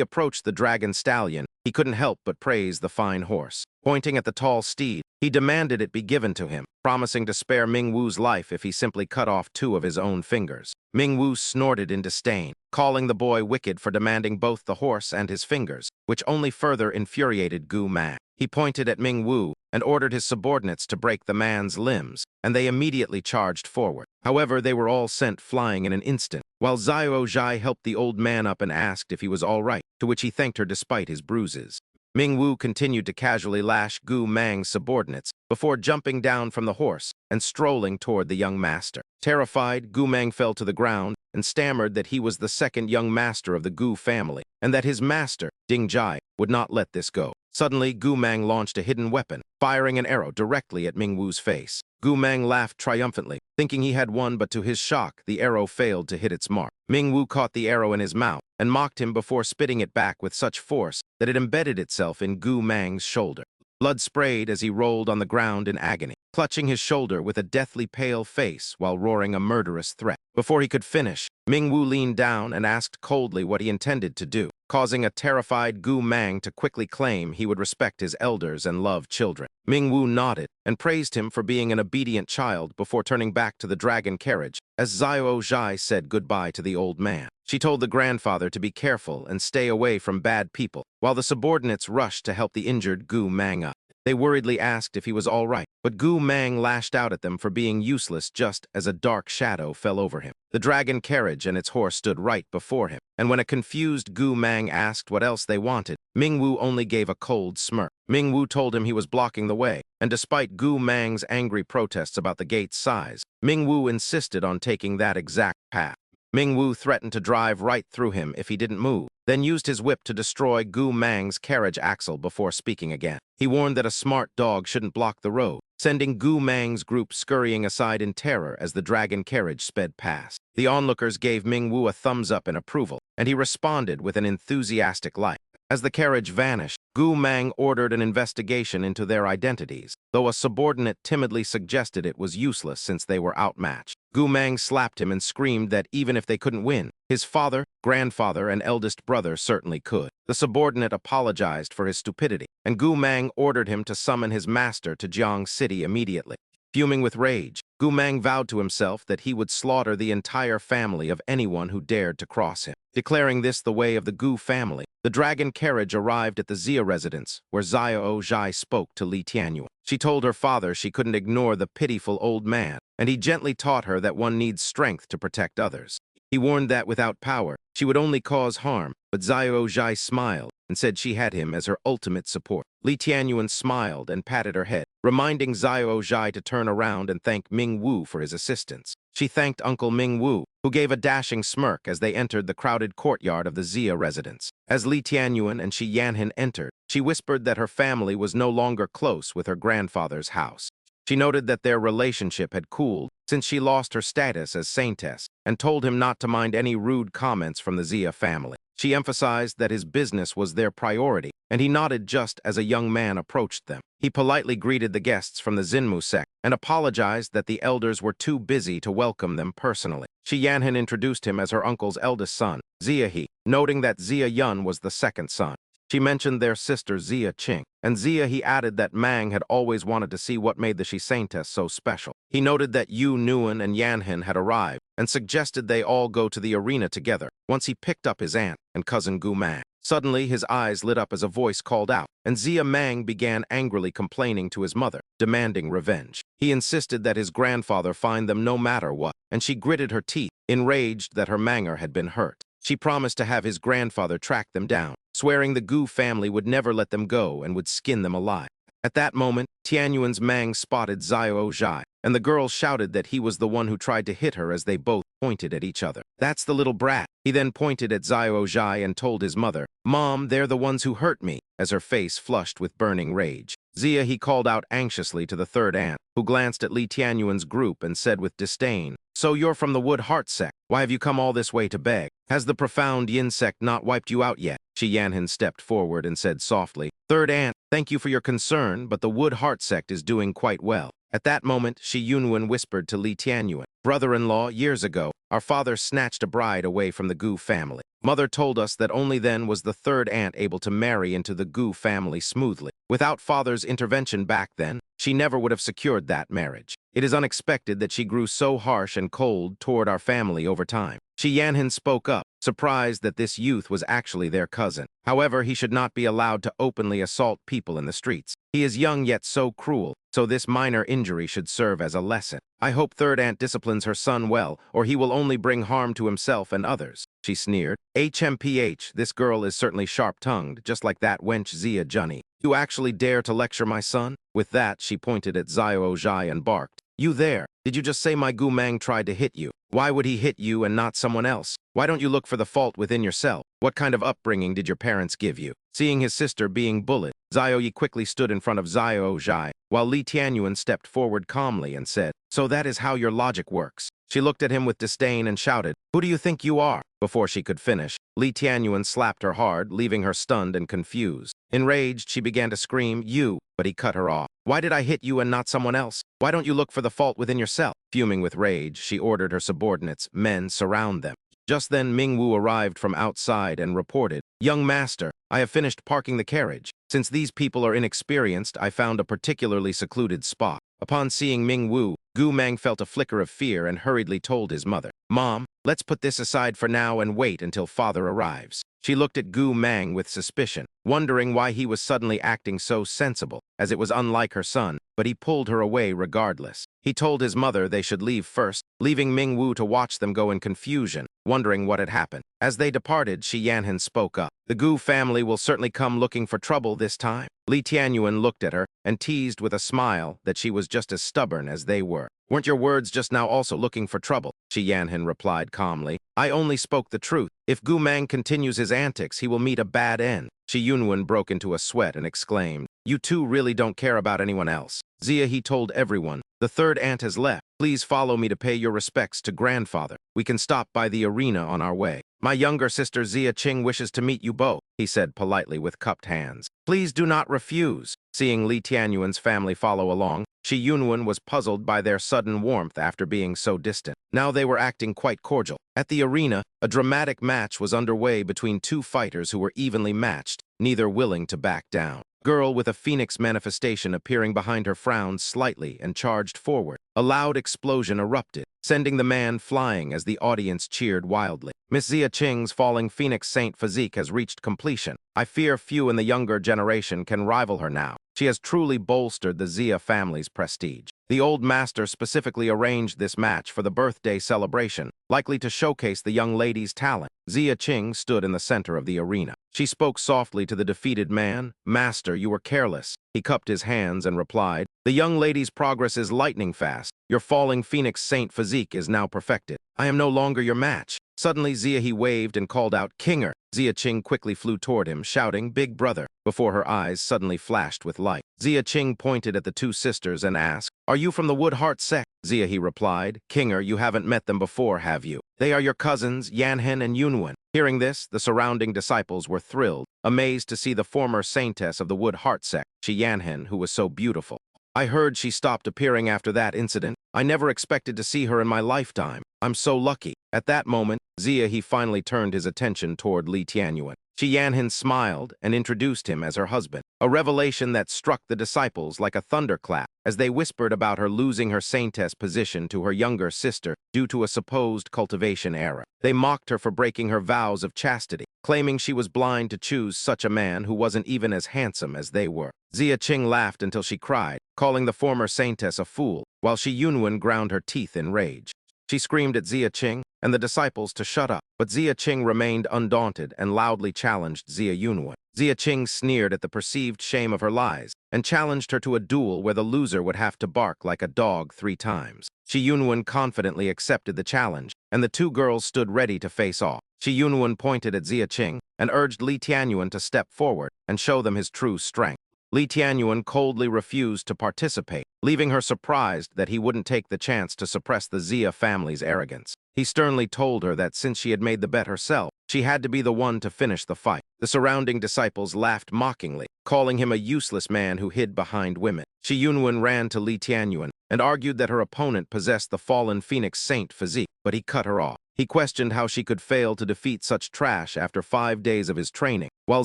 approached the dragon stallion, he couldn't help but praise the fine horse. Pointing at the tall steed, he demanded it be given to him, promising to spare Ming Wu's life if he simply cut off 2 of his own fingers. Ming Wu snorted in disdain, calling the boy wicked for demanding both the horse and his fingers, which only further infuriated Gu Mang. He pointed at Ming Wu and ordered his subordinates to break the man's limbs, and they immediately charged forward. However, they were all sent flying in an instant, while Xiao Zhai helped the old man up and asked if he was all right, to which he thanked her despite his bruises. Ming Wu continued to casually lash Gu Mang's subordinates before jumping down from the horse and strolling toward the young master. Terrified, Gu Mang fell to the ground and stammered that he was the second young master of the Gu family and that his master, Ding Jai, would not let this go. Suddenly, Gu Mang launched a hidden weapon, firing an arrow directly at Ming Wu's face. Gu Mang laughed triumphantly, thinking he had won, but to his shock, the arrow failed to hit its mark. Ming Wu caught the arrow in his mouth and mocked him before spitting it back with such force that it embedded itself in Gu Mang's shoulder. Blood sprayed as he rolled on the ground in agony, clutching his shoulder with a deathly pale face while roaring a murderous threat. Before he could finish, Ming Wu leaned down and asked coldly what he intended to do, causing a terrified Gu Mang to quickly claim he would respect his elders and love children. Ming Wu nodded and praised him for being an obedient child before turning back to the dragon carriage as Xiao Zhai said goodbye to the old man. She told the grandfather to be careful and stay away from bad people, while the subordinates rushed to help the injured Gu Mang up. They worriedly asked if he was all right, but Gu Mang lashed out at them for being useless just as a dark shadow fell over him. The dragon carriage and its horse stood right before him, and when a confused Gu Mang asked what else they wanted, Ming Wu only gave a cold smirk. Ming Wu told him he was blocking the way, and despite Gu Mang's angry protests about the gate's size, Ming Wu insisted on taking that exact path. Ming Wu threatened to drive right through him if he didn't move, then used his whip to destroy Gu Mang's carriage axle before speaking again. He warned that a smart dog shouldn't block the road, sending Gu Mang's group scurrying aside in terror as the dragon carriage sped past. The onlookers gave Ming Wu a thumbs up in approval, and he responded with an enthusiastic like. As the carriage vanished, Gu Mang ordered an investigation into their identities, though a subordinate timidly suggested it was useless since they were outmatched. Gu Mang slapped him and screamed that even if they couldn't win, his father, grandfather, and eldest brother certainly could. The subordinate apologized for his stupidity, and Gu Mang ordered him to summon his master to Jiang City immediately. Fuming with rage, Gu Mang vowed to himself that he would slaughter the entire family of anyone who dared to cross him. Declaring this the way of the Gu family, the dragon carriage arrived at the Xia residence, where Xiao Zhai spoke to Li Tianyuan. She told her father she couldn't ignore the pitiful old man, and he gently taught her that one needs strength to protect others. He warned that without power, she would only cause harm, but Xiao Zhai smiled and said she had him as her ultimate support. Li Tianyuan smiled and patted her head, reminding Xiao Zhai to turn around and thank Ming Wu for his assistance. She thanked Uncle Ming Wu, who gave a dashing smirk as they entered the crowded courtyard of the Xia residence. As Li Tianyuan and Shi Yanhan entered, she whispered that her family was no longer close with her grandfather's house. She noted that their relationship had cooled since she lost her status as saintess and told him not to mind any rude comments from the Xia family. She emphasized that his business was their priority, and he nodded just as a young man approached them. He politely greeted the guests from the Xinmu sect and apologized that the elders were too busy to welcome them personally. Shi Yanhan introduced him as her uncle's eldest son, Xia He, noting that Xia Yun was the second son. She mentioned their sister Xia Qing, and Xia He added that Mang had always wanted to see what made the Shi Saintess so special. He noted that Yu Nuan and Yanhan had arrived and suggested they all go to the arena together once he picked up his aunt and cousin Gu Mang. Suddenly, his eyes lit up as a voice called out, and Xia Mang began angrily complaining to his mother, demanding revenge. He insisted that his grandfather find them no matter what, and she gritted her teeth, enraged that her Manger had been hurt. She promised to have his grandfather track them down, swearing the Gu family would never let them go and would skin them alive. At that moment, Tianyuan's Mang spotted Xiao Zhai, and the girl shouted that he was the one who tried to hit her as they both pointed at each other. That's the little brat. He then pointed at Xiao Zhai and told his mother, "Mom, they're the ones who hurt me," as her face flushed with burning rage. Zia, he called out anxiously to the third aunt, who glanced at Li Tianyuan's group and said with disdain, "So you're from the Wood Heart sect. Why have you come all this way to beg? Has the profound Yin sect not wiped you out yet?" Shi Yanhan stepped forward and said softly, "Third aunt, thank you for your concern, but the Wood Heart sect is doing quite well." At that moment, Shi Yunwen whispered to Li Tianyuan, "Brother-in-law, years ago, our father snatched a bride away from the Gu family. Mother told us that only then was the third aunt able to marry into the Gu family smoothly. Without father's intervention back then, she never would have secured that marriage. It is unexpected that she grew so harsh and cold toward our family over time." Shi Yanhan spoke up, surprised that this youth was actually their cousin. However, he should not be allowed to openly assault people in the streets. He is young yet so cruel, so this minor injury should serve as a lesson. I hope third aunt disciplines her son well, or he will only bring harm to himself and others. She sneered. HMPH, this girl is certainly sharp-tongued, just like that wench Zia Junny. You actually dare to lecture my son? With that, she pointed at Xiao Zhai and barked, "You there, did you just say my Gu Mang tried to hit you? Why would he hit you and not someone else? Why don't you look for the fault within yourself? What kind of upbringing did your parents give you?" Seeing his sister being bullied, Xiao Yi quickly stood in front of Xiao Zhai, while Li Tianyuan stepped forward calmly and said, "So that is how your logic works." She looked at him with disdain and shouted, "Who do you think you are?" Before she could finish, Li Tianyuan slapped her hard, leaving her stunned and confused. Enraged, she began to scream, "You," but he cut her off. "Why did I hit you and not someone else? Why don't you look for the fault within yourself?" Fuming with rage, she ordered her subordinates, "Men, surround them." Just then Mingwu arrived from outside and reported, "Young master, I have finished parking the carriage. Since these people are inexperienced, I found a particularly secluded spot." Upon seeing Mingwu, Gu Mang felt a flicker of fear and hurriedly told his mother, "Mom, let's put this aside for now and wait until father arrives." She looked at Gu Mang with suspicion, wondering why he was suddenly acting so sensible, as it was unlike her son, but he pulled her away regardless. He told his mother they should leave first, leaving Mingwu to watch them go in confusion, wondering what had happened. As they departed, Shi Yanhan spoke up, "The Gu family will certainly come looking for trouble this time." Li Tianyuan looked at her and teased with a smile that she was just as stubborn as they were. "Weren't your words just now also looking for trouble?" Shi Yanhan replied calmly. "I only spoke the truth. If Gu Mang continues his antics, he will meet a bad end." Shi Yunwen broke into a sweat and exclaimed, "You two really don't care about anyone else." Zia, he told everyone, "The third aunt has left. Please follow me to pay your respects to grandfather. We can stop by the arena on our way. My younger sister Zia Qing wishes to meet you both," he said politely with cupped hands. "Please do not refuse." Seeing Li Tianyuan's family follow along, Shi Yunwen was puzzled by their sudden warmth after being so distant. Now they were acting quite cordial. At the arena, a dramatic match was underway between two fighters who were evenly matched, neither willing to back down. Girl with a phoenix manifestation appearing behind her frowned slightly and charged forward. A loud explosion erupted, sending the man flying as the audience cheered wildly. Miss Zia Qing's falling phoenix saint physique has reached completion. I fear few in the younger generation can rival her now. She has truly bolstered the Zia family's prestige. The old master specifically arranged this match for the birthday celebration, likely to showcase the young lady's talent. Zia Qing stood in the center of the arena. She spoke softly to the defeated man. "Master, you were careless." He cupped his hands and replied, "The young lady's progress is lightning fast. Your falling phoenix saint physique is now perfected. I am no longer your match." Suddenly, Zia he waved and called out, "Kinger!" Zia Qing quickly flew toward him, shouting, "Big brother!" before her eyes suddenly flashed with light. Zia Qing pointed at the two sisters and asked, "Are you from the Wood Heart sect?" Zia he replied, "Kinger, you haven't met them before, have you? They are your cousins, Yanhen and Yunwen." Hearing this, the surrounding disciples were thrilled, amazed to see the former saintess of the Wood Heart sect, Shi Yanhen, who was so beautiful. "I heard she stopped appearing after that incident. I never expected to see her in my lifetime. I'm so lucky." At that moment, Zia he finally turned his attention toward Li Tianyuan. Shi Yanhan smiled and introduced him as her husband, a revelation that struck the disciples like a thunderclap as they whispered about her losing her saintess position to her younger sister due to a supposed cultivation error. They mocked her for breaking her vows of chastity, claiming she was blind to choose such a man who wasn't even as handsome as they were. Zia Qing laughed until she cried, calling the former saintess a fool, while Shi Yunwen ground her teeth in rage. She screamed at Zia Qing and the disciples to shut up, but Zia Qing remained undaunted and loudly challenged Zia Yunwen. Zia Qing sneered at the perceived shame of her lies, and challenged her to a duel where the loser would have to bark like a dog 3 times. Shi Yunwen confidently accepted the challenge, and the two girls stood ready to face off. Shi Yunwen pointed at Xia Qing and urged Li Tianyuan to step forward and show them his true strength. Li Tianyuan coldly refused to participate, leaving her surprised that he wouldn't take the chance to suppress the Xia family's arrogance. He sternly told her that since she had made the bet herself, she had to be the one to finish the fight. The surrounding disciples laughed mockingly, calling him a useless man who hid behind women. Shi Yunwen ran to Li Tianyuan and argued that her opponent possessed the fallen Phoenix Saint physique, but he cut her off. He questioned how she could fail to defeat such trash after 5 days of his training, while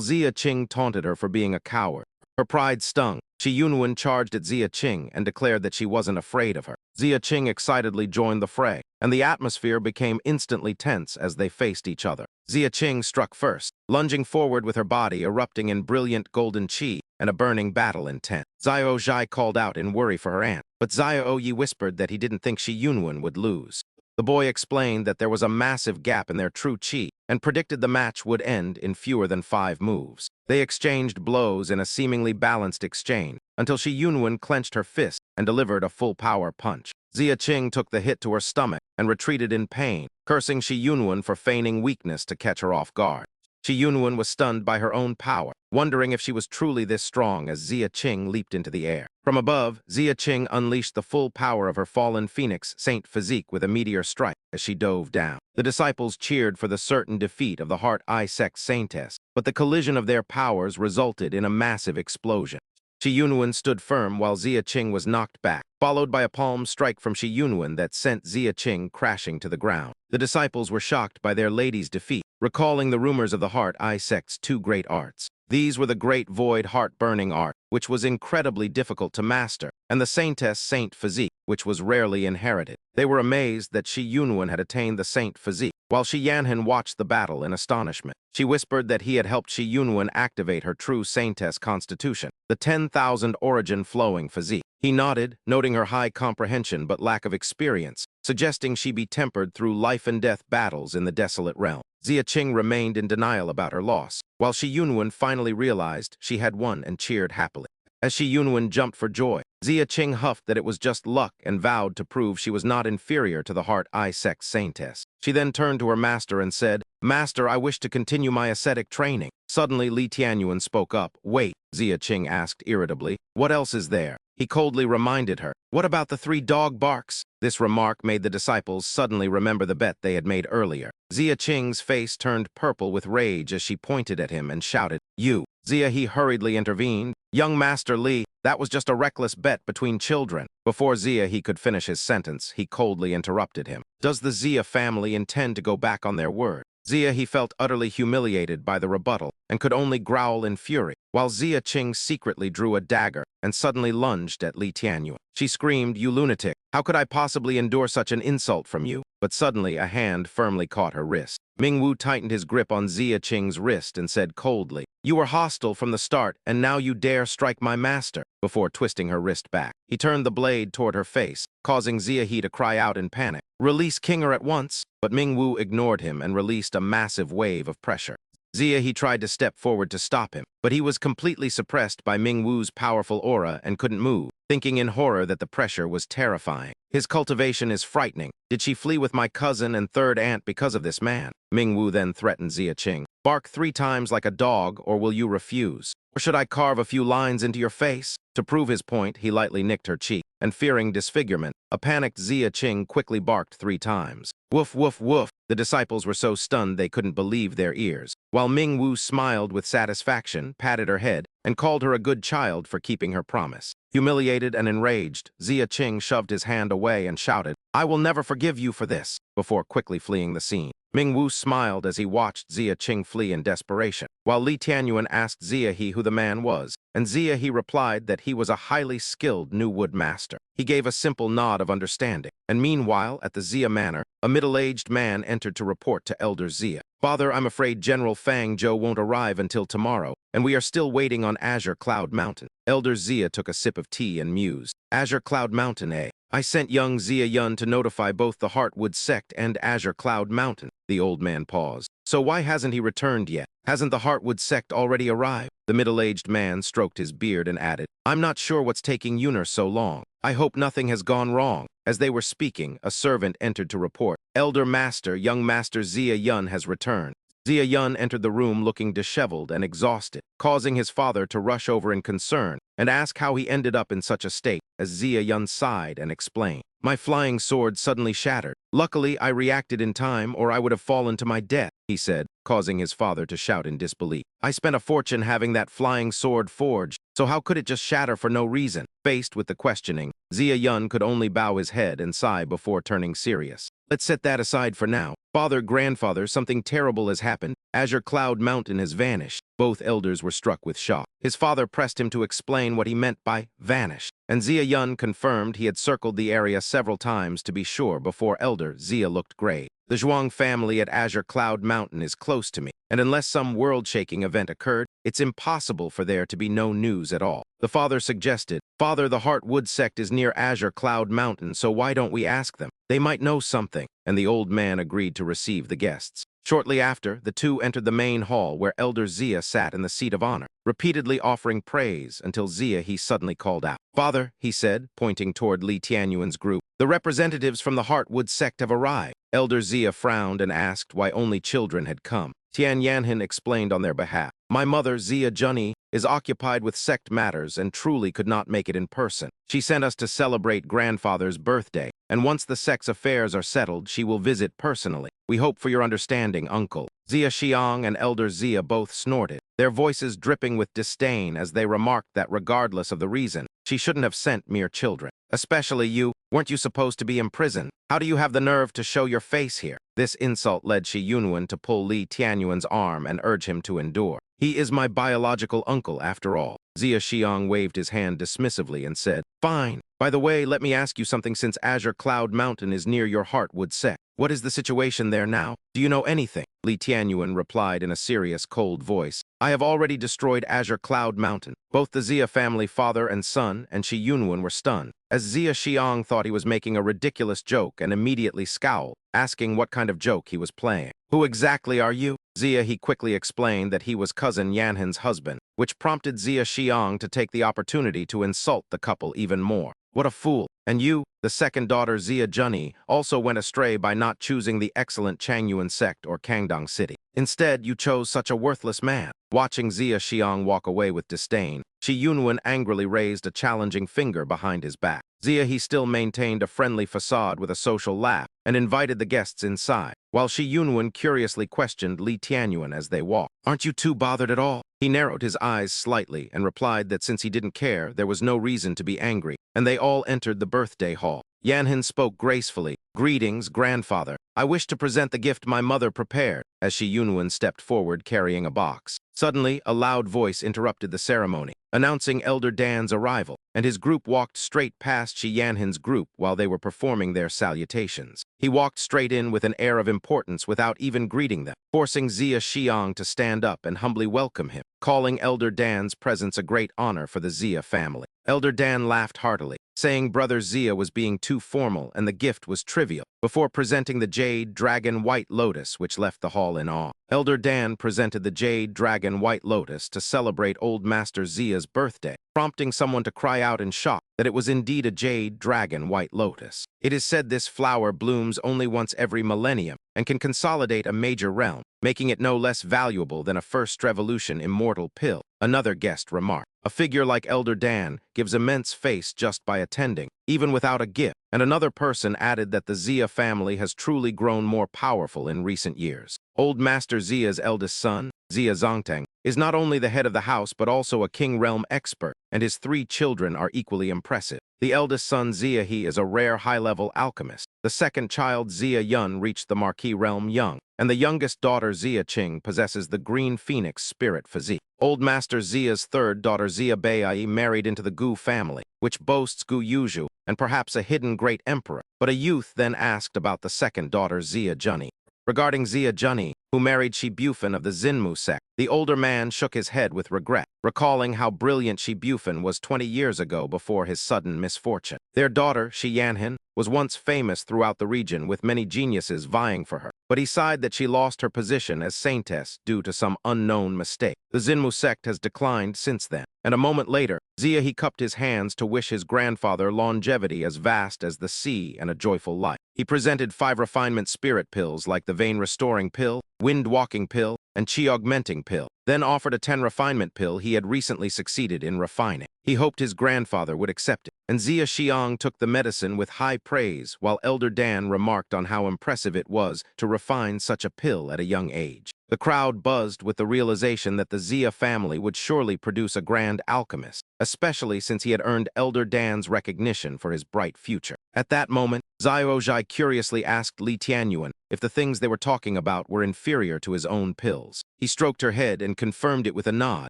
Xia Qing taunted her for being a coward. Her pride stung. Shi Yunwen charged at Xia Qing and declared that she wasn't afraid of her. Xia Qing excitedly joined the fray, and the atmosphere became instantly tense as they faced each other. Xia Qing struck first, lunging forward with her body erupting in brilliant golden chi and a burning battle intent. Xiao Zhai called out in worry for her aunt, but Xiao Yi whispered that he didn't think Shi Yunwen would lose. The boy explained that there was a massive gap in their true chi and predicted the match would end in fewer than 5 moves. They exchanged blows in a seemingly balanced exchange until Shi Yunwen clenched her fist and delivered a full-power punch. Xia Qing took the hit to her stomach and retreated in pain, cursing Shi Yunwen for feigning weakness to catch her off guard. Shi Yunwen was stunned by her own power, wondering if she was truly this strong as Xia Qing leaped into the air. From above, Xia Qing unleashed the full power of her fallen Phoenix Saint physique with a meteor strike as she dove down. The disciples cheered for the certain defeat of the Heart-Eye Sect Saintess, but the collision of their powers resulted in a massive explosion. Shi Yunwen stood firm while Xia Qing was knocked back, followed by a palm strike from Shi Yunwen that sent Xia Qing crashing to the ground. The disciples were shocked by their lady's defeat, recalling the rumors of the Heart-Eye Sect's 2 great arts. These were the Great Void Heart-Burning Art, which was incredibly difficult to master, and the Saintess Saint Physique, which was rarely inherited. They were amazed that Shi Yunwen had attained the Saint Physique, while Shi Yanhan watched the battle in astonishment. She whispered that he had helped Shi Yunwen activate her true Saintess constitution, the 10,000 origin flowing physique. He nodded, noting her high comprehension but lack of experience, suggesting she be tempered through life-and-death battles in the desolate realm. Xia Qing remained in denial about her loss, while Shi Yunwen finally realized she had won and cheered happily. As Shi Yunwen jumped for joy, Xia Qing huffed that it was just luck and vowed to prove she was not inferior to the Heart-Eye Sect Saintess. She then turned to her master and said, "Master, I wish to continue my ascetic training." Suddenly, Li Tianyuan spoke up. "Wait," Xia Qing asked irritably. "What else is there?" He coldly reminded her, "What about the 3 dog barks?" This remark made the disciples suddenly remember the bet they had made earlier. Xia Qing's face turned purple with rage as she pointed at him and shouted, "You!" Xia He hurriedly intervened. "Young Master Li, that was just a reckless bet between children." Before Xia He could finish his sentence, he coldly interrupted him. "Does the Xia family intend to go back on their word?" Xia He felt utterly humiliated by the rebuttal and could only growl in fury, while Xia Qing secretly drew a dagger and suddenly lunged at Li Tianyuan. She screamed, "You lunatic! How could I possibly endure such an insult from you?" But suddenly a hand firmly caught her wrist. Mingwu tightened his grip on Xia Qing's wrist and said coldly, "You were hostile from the start, and now you dare strike my master," before twisting her wrist back. He turned the blade toward her face, causing Xia He to cry out in panic, "Release Kinger at once!" But Mingwu ignored him and released a massive wave of pressure. Xia He tried to step forward to stop him, but he was completely suppressed by Mingwu's powerful aura and couldn't move, thinking in horror that the pressure was terrifying. "His cultivation is frightening. Did she flee with my cousin and 3rd aunt because of this man?" Mingwu then threatened Xia Qing. "Bark 3 times like a dog, or will you refuse? Or should I carve a few lines into your face?" To prove his point, he lightly nicked her cheek, and fearing disfigurement, a panicked Xia Qing quickly barked 3 times. "Woof, woof, woof." The disciples were so stunned they couldn't believe their ears, while Mingwu smiled with satisfaction, patted her head, and called her a good child for keeping her promise. Humiliated and enraged, Xia Qing shoved his hand away and shouted, "I will never forgive you for this," before quickly fleeing the scene. Mingwu smiled as he watched Xia Qing flee in desperation, while Li Tianyuan asked Xia He who the man was, and Xia He replied that he was a highly skilled new wood master. He gave a simple nod of understanding, and meanwhile, at the Xia Manor, a middle-aged man entered to report to Elder Xia. "Father, I'm afraid General Fang Zhou won't arrive until tomorrow, and we are still waiting on Azure Cloud Mountain." Elder Xia took a sip of tea and mused. "Azure Cloud Mountain, eh? I sent young Xia Yun to notify both the Heartwood Sect and Azure Cloud Mountain." The old man paused. "So why hasn't he returned yet? Hasn't the Heartwood Sect already arrived?" The middle-aged man stroked his beard and added, I'm not sure what's taking Yuner so long. I hope nothing has gone wrong. As they were speaking, a servant entered to report, Elder Master, young Master Zia Yun has returned. Zia Yun entered the room looking disheveled and exhausted, causing his father to rush over in concern and ask how he ended up in such a state, as Zia Yun sighed and explained. My flying sword suddenly shattered. Luckily, I reacted in time or I would have fallen to my death, he said, causing his father to shout in disbelief. I spent a fortune having that flying sword forged, so how could it just shatter for no reason? Faced with the questioning, Zia Yun could only bow his head and sigh before turning serious. Let's set that aside for now. Father, grandfather, something terrible has happened. Azure Cloud Mountain has vanished. Both elders were struck with shock. His father pressed him to explain what he meant by vanished, and Zia Yun confirmed he had circled the area several times to be sure before Elder Zia looked grave. The Zhuang family at Azure Cloud Mountain is close to me, and unless some world-shaking event occurred, it's impossible for there to be no news at all. The father suggested, Father, the Heartwood sect is near Azure Cloud Mountain, so why don't we ask them? They might know something, and the old man agreed to receive the guests. Shortly after, the two entered the main hall where Elder Zia sat in the seat of honor, repeatedly offering praise until Zia he suddenly called out. Father, he said, pointing toward Li Tianyuan's group, the representatives from the Heartwood sect have arrived. Elder Zia frowned and asked why only children had come. Tian Yanhan explained on their behalf. My mother, Zia Junyi, is occupied with sect matters and truly could not make it in person. She sent us to celebrate grandfather's birthday, and once the sect's affairs are settled, she will visit personally. We hope for your understanding, uncle. Zia Xiang and Elder Zia both snorted, their voices dripping with disdain as they remarked that regardless of the reason, she shouldn't have sent mere children. Especially you. Weren't you supposed to be imprisoned? How do you have the nerve to show your face here? This insult led Shi Yunwen to pull Li Tianyuan's arm and urge him to endure. He is my biological uncle, after all. Zia Xiang waved his hand dismissively and said, Fine. By the way, let me ask you something since Azure Cloud Mountain is near your Heartwood sect. What is the situation there now? Do you know anything? Li Tianyuan replied in a serious, cold voice. I have already destroyed Azure Cloud Mountain. Both the Zia family father and son and Shi Yunwen were stunned, as Zia Xiang thought he was making a ridiculous joke and immediately scowled, asking what kind of joke he was playing. Who exactly are you? Zia he quickly explained that he was cousin Yanhan's husband, which prompted Zia Xiang to take the opportunity to insult the couple even more. What a fool. And you, the second daughter Zia Junyi, also went astray by not choosing the excellent Changyuan sect or Kangdong City. Instead, you chose such a worthless man. Watching Zia Xiang walk away with disdain, Shi Yunwen angrily raised a challenging finger behind his back. Zia he still maintained a friendly facade with a social laugh and invited the guests inside, while Shi Yunwen curiously questioned Li Tianyuan as they walked. Aren't you too bothered at all? He narrowed his eyes slightly and replied that since he didn't care, there was no reason to be angry, and they all entered the birthday hall. Yanhan spoke gracefully. Greetings, grandfather. I wish to present the gift my mother prepared, as Shi Yunwen stepped forward carrying a box. Suddenly, a loud voice interrupted the ceremony, announcing Elder Dan's arrival, and his group walked straight past Shi Yanhan's group while they were performing their salutations. He walked straight in with an air of importance without even greeting them, forcing Zia Xiang to stand up and humbly welcome him, calling Elder Dan's presence a great honor for the Zia family. Elder Dan laughed heartily, saying Brother Zia was being too formal and the gift was trivial, before presenting the Jade Dragon White Lotus, which left the hall in awe. Elder Dan presented the Jade Dragon White Lotus to celebrate Old Master Zia's birthday, prompting someone to cry out in shock that it was indeed a Jade Dragon White Lotus. It is said this flower blooms only once every millennium and can consolidate a major realm, making it no less valuable than a First Revolution immortal pill, another guest remarked. A figure like Elder Dan gives immense face just by attending, even without a gift, and another person added that the Zia family has truly grown more powerful in recent years. Old Master Zia's eldest son, Zia Zongteng, is not only the head of the house but also a King Realm expert, and his 3 children are equally impressive. The eldest son Zia He is a rare high-level alchemist. The second child Zia Yun reached the Marquis Realm young, and the youngest daughter Zia Qing possesses the Green Phoenix spirit physique. Old Master Zia's third daughter Zia Beiai married into the Gu family, which boasts Gu Yuzhu and perhaps a hidden great emperor, but a youth then asked about the second daughter Zia Junyi. Regarding Zia Junni, who married Shi Bufan of the Zinmu sect, the older man shook his head with regret, recalling how brilliant Shi Bufan was 20 years ago before his sudden misfortune. Their daughter, Shi Yanhan, was once famous throughout the region with many geniuses vying for her, but he sighed that she lost her position as saintess due to some unknown mistake. The Zinmu sect has declined since then, and a moment later, Zia he cupped his hands to wish his grandfather longevity as vast as the sea and a joyful life. He presented 5 refinement spirit pills like the vein restoring pill, wind walking pill, and chi augmenting pill, then offered a 10 refinement pill he had recently succeeded in refining. He hoped his grandfather would accept it, and Zia Xiang took the medicine with high praise, while Elder Dan remarked on how impressive it was to refine such a pill at a young age. The crowd buzzed with the realization that the Zia family would surely produce a grand alchemist, especially since he had earned Elder Dan's recognition for his bright future. At that moment, Xiaozhai curiously asked Li Tianyuan if the things they were talking about were inferior to his own pills. He stroked her head and confirmed it with a nod,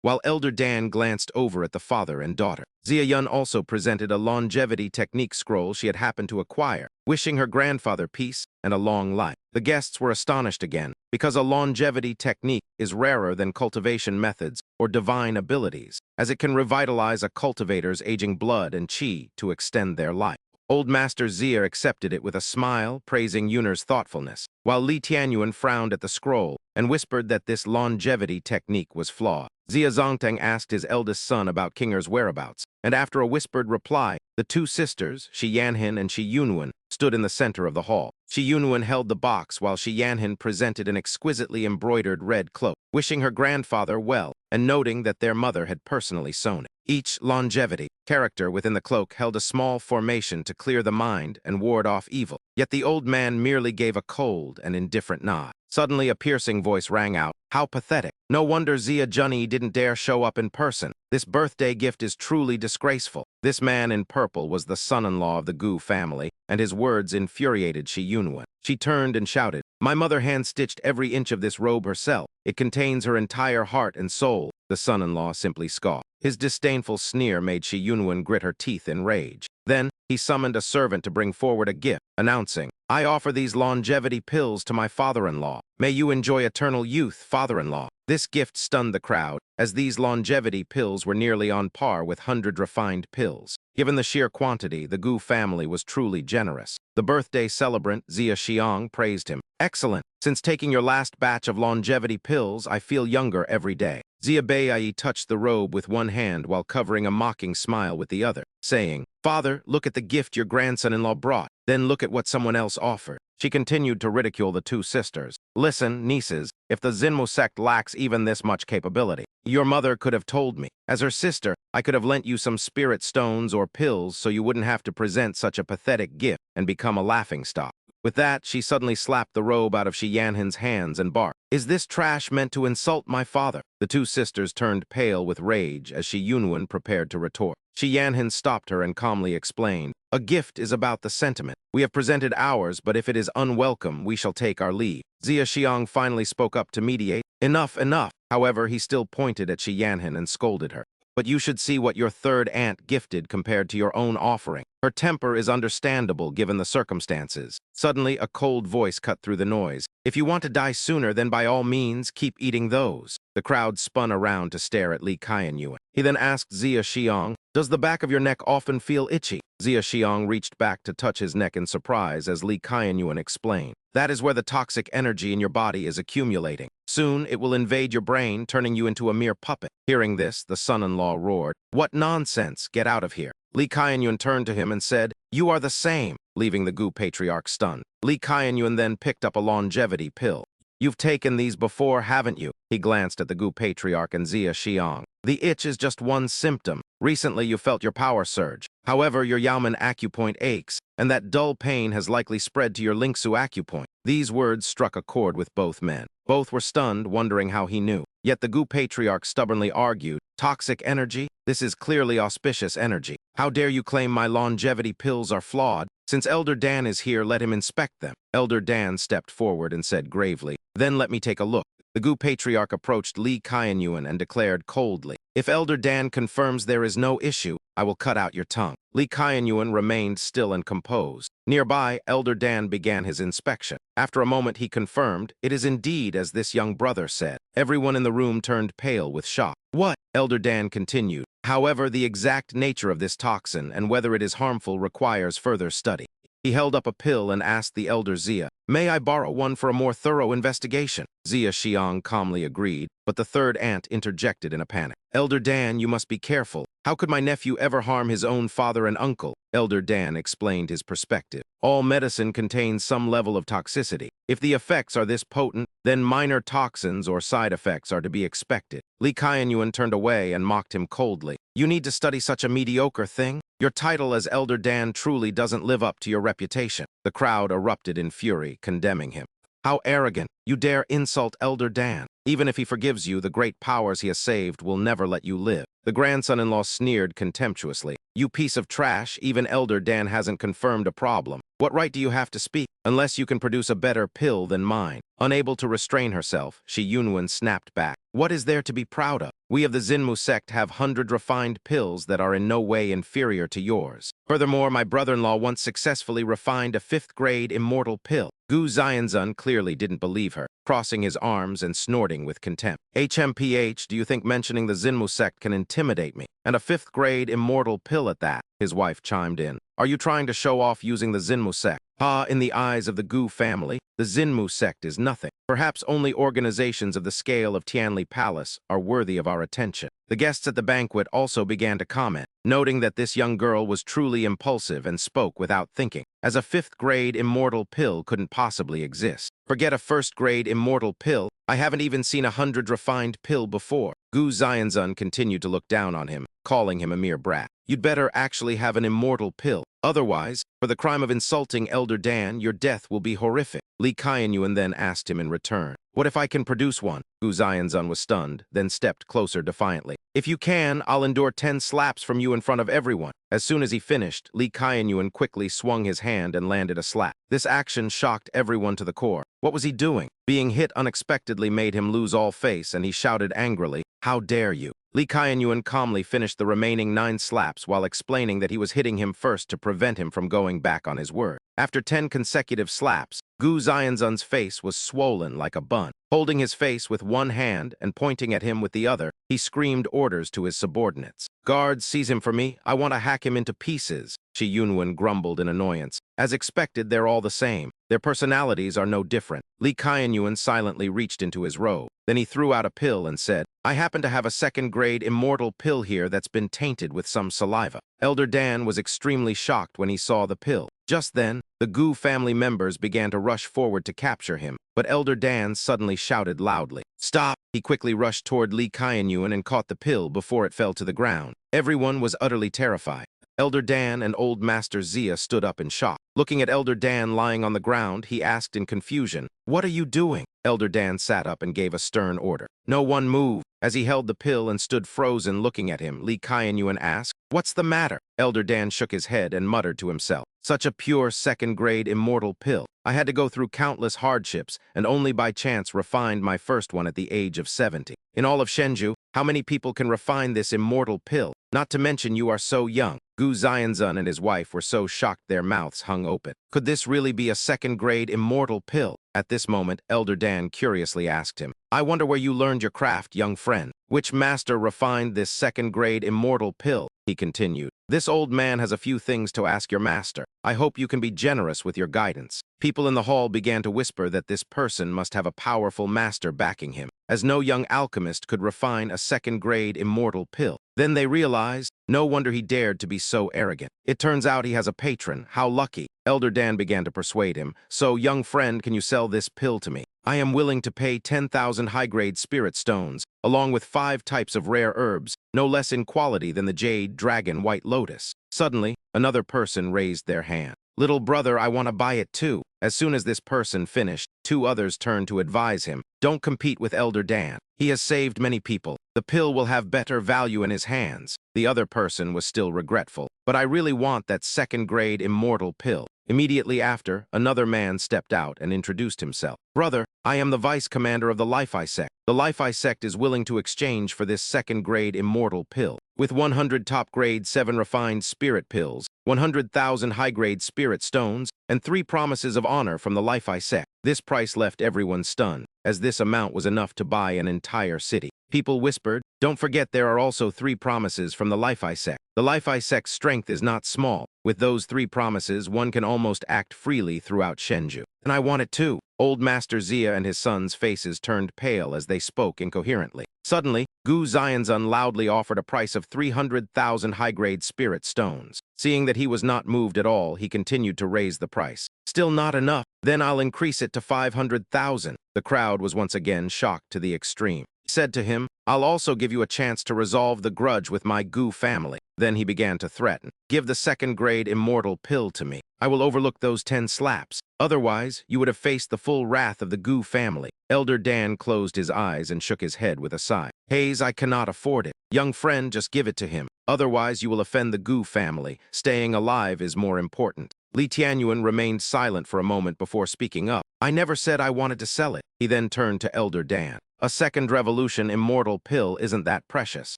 while Elder Dan glanced over at the father and daughter. Zia Yun also presented a longevity technique scroll she had happened to acquire, wishing her grandfather peace and a long life. The guests were astonished again, because a longevity technique is rarer than cultivation methods or divine abilities, as it can revitalize a cultivator's aging blood and qi to extend their life. Old Master Zia accepted it with a smile, praising Yun'er's thoughtfulness, while Li Tianyuan frowned at the scroll and whispered that this longevity technique was flawed. Zia Zongtang asked his eldest son about Kinger's whereabouts, and after a whispered reply, the 2 sisters, Shi Yanhan and Shi Yunwen, stood in the center of the hall. Shi Yunwen held the box while Shi Yanhan presented an exquisitely embroidered red cloak, wishing her grandfather well and noting that their mother had personally sewn it. Each longevity character within the cloak held a small formation to clear the mind and ward off evil, yet the old man merely gave a cold and indifferent nod. Suddenly a piercing voice rang out, "How pathetic. No wonder Zia Junni didn't dare show up in person. This birthday gift is truly disgraceful." This man in purple was the son-in-law of the Gu family, and his words infuriated Shi Yunwen. She turned and shouted, "My mother hand-stitched every inch of this robe herself. It contains her entire heart and soul." The son-in-law simply scoffed. His disdainful sneer made Shi Yunwen grit her teeth in rage. Then, he summoned a servant to bring forward a gift, announcing, "I offer these longevity pills to my father-in-law. May you enjoy eternal youth, father-in-law." This gift stunned the crowd, as these longevity pills were nearly on par with 100 refined pills. Given the sheer quantity, the Gu family was truly generous. The birthday celebrant, Zia Xiang, praised him. "Excellent. Since taking your last batch of longevity pills, I feel younger every day." Zia Bai touched the robe with one hand while covering a mocking smile with the other, saying, "Father, look at the gift your grandson-in-law brought. Then look at what someone else offered." She continued to ridicule the 2 sisters. "Listen, nieces, if the Zinmu sect lacks even this much capability, your mother could have told me. As her sister, I could have lent you some spirit stones or pills so you wouldn't have to present such a pathetic gift and become a laughingstock." With that, she suddenly slapped the robe out of Shi Yanhan's hands and barked, "Is this trash meant to insult my father?" The 2 sisters turned pale with rage as Shi Yunwen prepared to retort. Shi Yanhan stopped her and calmly explained, "A gift is about the sentiment. We have presented ours, but if it is unwelcome, we shall take our leave." Zia Xiang finally spoke up to mediate. "Enough, enough." However, he still pointed at Shi Yanhan and scolded her. "But you should see what your third aunt gifted compared to your own offering. Her temper is understandable given the circumstances." Suddenly, a cold voice cut through the noise. "If you want to die sooner, then by all means, keep eating those." The crowd spun around to stare at Li Qianyuan. He then asked Zia Xiang, "Does the back of your neck often feel itchy?" Zia Xiang reached back to touch his neck in surprise as Li Qianyuan explained, "That is where the toxic energy in your body is accumulating. Soon, it will invade your brain, turning you into a mere puppet." Hearing this, the son-in-law roared, "What nonsense! Get out of here." Li Qianyuan turned to him and said, "You are the same," leaving the Gu patriarch stunned. Li Qianyuan then picked up a longevity pill. "You've taken these before, haven't you?" He glanced at the Gu patriarch and Zia Xiang. "The itch is just one symptom. Recently, you felt your power surge. However, your Yaomen acupoint aches, and that dull pain has likely spread to your Lingsu acupoint." These words struck a chord with both men. Both were stunned, wondering how he knew. Yet the Gu patriarch stubbornly argued, "Toxic energy? This is clearly auspicious energy. How dare you claim my longevity pills are flawed? Since Elder Dan is here, let him inspect them." Elder Dan stepped forward and said gravely, "Then let me take a look." The Gu patriarch approached Li Qianyuan and declared coldly, "If Elder Dan confirms there is no issue, I will cut out your tongue. Lee Kaianyuan remained still and composed. Nearby, Elder Dan began his inspection. After a moment, he confirmed, "It is indeed as this young brother said." Everyone in the room turned pale with shock. "What?" Elder Dan continued. "However, the exact nature of this toxin and whether it is harmful requires further study." He held up a pill and asked the elder Zia, "May I borrow one for a more thorough investigation?" Zia Xiang calmly agreed, but the third aunt interjected in a panic. "Elder Dan, you must be careful. How could my nephew ever harm his own father and uncle?" Elder Dan explained his perspective. "All medicine contains some level of toxicity. If the effects are this potent, then minor toxins or side effects are to be expected." Lee Kaianyuan turned away and mocked him coldly. "You need to study such a mediocre thing? Your title as Elder Dan truly doesn't live up to your reputation." The crowd erupted in fury, condemning him. "How arrogant! You dare insult Elder Dan. Even if he forgives you, the great powers he has saved will never let you live." The grandson-in-law sneered contemptuously. "You piece of trash, even Elder Dan hasn't confirmed a problem. What right do you have to speak? Unless you can produce a better pill than mine." Unable to restrain herself, Shi Yunwen snapped back. "What is there to be proud of? We of the Xinmu sect have 100 refined pills that are in no way inferior to yours. Furthermore, my brother-in-law once successfully refined a 5th-grade immortal pill." Gu Xianzun clearly didn't believe her, crossing his arms and snorting with contempt. "HMPH, do you think mentioning the Xinmu sect can intimidate me? And a 5th-grade immortal pill at that?" His wife chimed in. "Are you trying to show off using the Xinmu sect?" In the eyes of the Gu family, the Xinmu sect is nothing. Perhaps only organizations of the scale of Tianli Palace are worthy of our attention. The guests at the banquet also began to comment, noting that this young girl was truly impulsive and spoke without thinking, as a 5th-grade immortal pill couldn't possibly exist. Forget a 1st-grade immortal pill, I haven't even seen a 100 refined pill before. Gu Xianzun continued to look down on him, calling him a mere brat. "You'd better actually have an immortal pill. Otherwise, for the crime of insulting Elder Dan, your death will be horrific." Lee Kaianyuan then asked him in return, "What if I can produce one?" Gu Xianzun was stunned, then stepped closer defiantly. "If you can, I'll endure 10 slaps from you in front of everyone." As soon as he finished, Lee Kaianyuan quickly swung his hand and landed a slap. This action shocked everyone to the core. What was he doing? Being hit unexpectedly made him lose all face, and he shouted angrily, "How dare you!" Lee Kaianyuan calmly finished the remaining 9 slaps while explaining that he was hitting him first to prevent him from going back on his word. After 10 consecutive slaps, Gu Xianzun's face was swollen like a bun. Holding his face with one hand and pointing at him with the other, he screamed orders to his subordinates. "Guards, seize him for me. I want to hack him into pieces." Shi Yunwen grumbled in annoyance. As expected, they're all the same. Their personalities are no different. Lee Kaianyuan silently reached into his robe. Then he threw out a pill and said, "I happen to have a 2nd-grade immortal pill here that's been tainted with some saliva." Elder Dan was extremely shocked when he saw the pill. Just then, the Gu family members began to rush forward to capture him, but Elder Dan suddenly shouted loudly, "Stop!" He quickly rushed toward Lee Kaianyuan and caught the pill before it fell to the ground. Everyone was utterly terrified. Elder Dan and Old Master Zia stood up in shock. Looking at Elder Dan lying on the ground, he asked in confusion, "What are you doing?" Elder Dan sat up and gave a stern order. "No one move." As he held the pill and stood frozen looking at him, Lee Kaianyuan asked, "What's the matter?" Elder Dan shook his head and muttered to himself, "Such a pure 2nd-grade immortal pill. I had to go through countless hardships and only by chance refined my first one at the age of 70. In all of Shenzhou, how many people can refine this immortal pill? Not to mention you are so young." Gu Xianzun and his wife were so shocked their mouths hung open. Could this really be a 2nd-grade immortal pill? At this moment, Elder Dan curiously asked him, "I wonder where you learned your craft, young friend. Which master refined this 2nd-grade immortal pill?" he continued. "This old man has a few things to ask your master. I hope you can be generous with your guidance." People in the hall began to whisper that this person must have a powerful master backing him, as no young alchemist could refine a 2nd-grade immortal pill. Then they realized, no wonder he dared to be so arrogant. It turns out he has a patron. How lucky. Elder Dan began to persuade him. "So, young friend, can you sell this pill to me? I am willing to pay 10,000 high-grade spirit stones, along with 5 types of rare herbs, no less in quality than the jade, dragon, white lotus." Suddenly, another person raised their hand. "Little brother, I want to buy it too." As soon as this person finished, 2 others turned to advise him, "Don't compete with Elder Dan. He has saved many people. The pill will have better value in his hands." The other person was still regretful. "But I really want that 2nd-grade immortal pill." Immediately after, another man stepped out and introduced himself. Brother, I am the vice commander of the Life-I sect. The Life-I sect is willing to exchange for this second-grade immortal pill. With 100 top-grade 7 refined spirit pills, 100,000 high-grade spirit stones, and 3 promises of honor from the Life-I sect. This price left everyone stunned, as this amount was enough to buy an entire city. People whispered, don't forget there are also 3 promises from the Life-I sect. The Life-I sect's strength is not small. With those 3 promises, one can almost act freely throughout Shenzhou. And I want it too. Old Master Zia and his son's faces turned pale as they spoke incoherently. Suddenly, Gu Xianzun loudly offered a price of 300,000 high-grade spirit stones. Seeing that he was not moved at all, he continued to raise the price. Still not enough. Then I'll increase it to 500,000. The crowd was once again shocked to the extreme. He said to him, I'll also give you a chance to resolve the grudge with my Gu family. Then he began to threaten. Give the second-grade immortal pill to me. I will overlook those 10 slaps. Otherwise, you would have faced the full wrath of the Gu family. Elder Dan closed his eyes and shook his head with a sigh. Hayes, I cannot afford it. Young friend, just give it to him. Otherwise, you will offend the Gu family. Staying alive is more important. Li Tianyuan remained silent for a moment before speaking up. I never said I wanted to sell it. He then turned to Elder Dan. A second revolution immortal pill isn't that precious.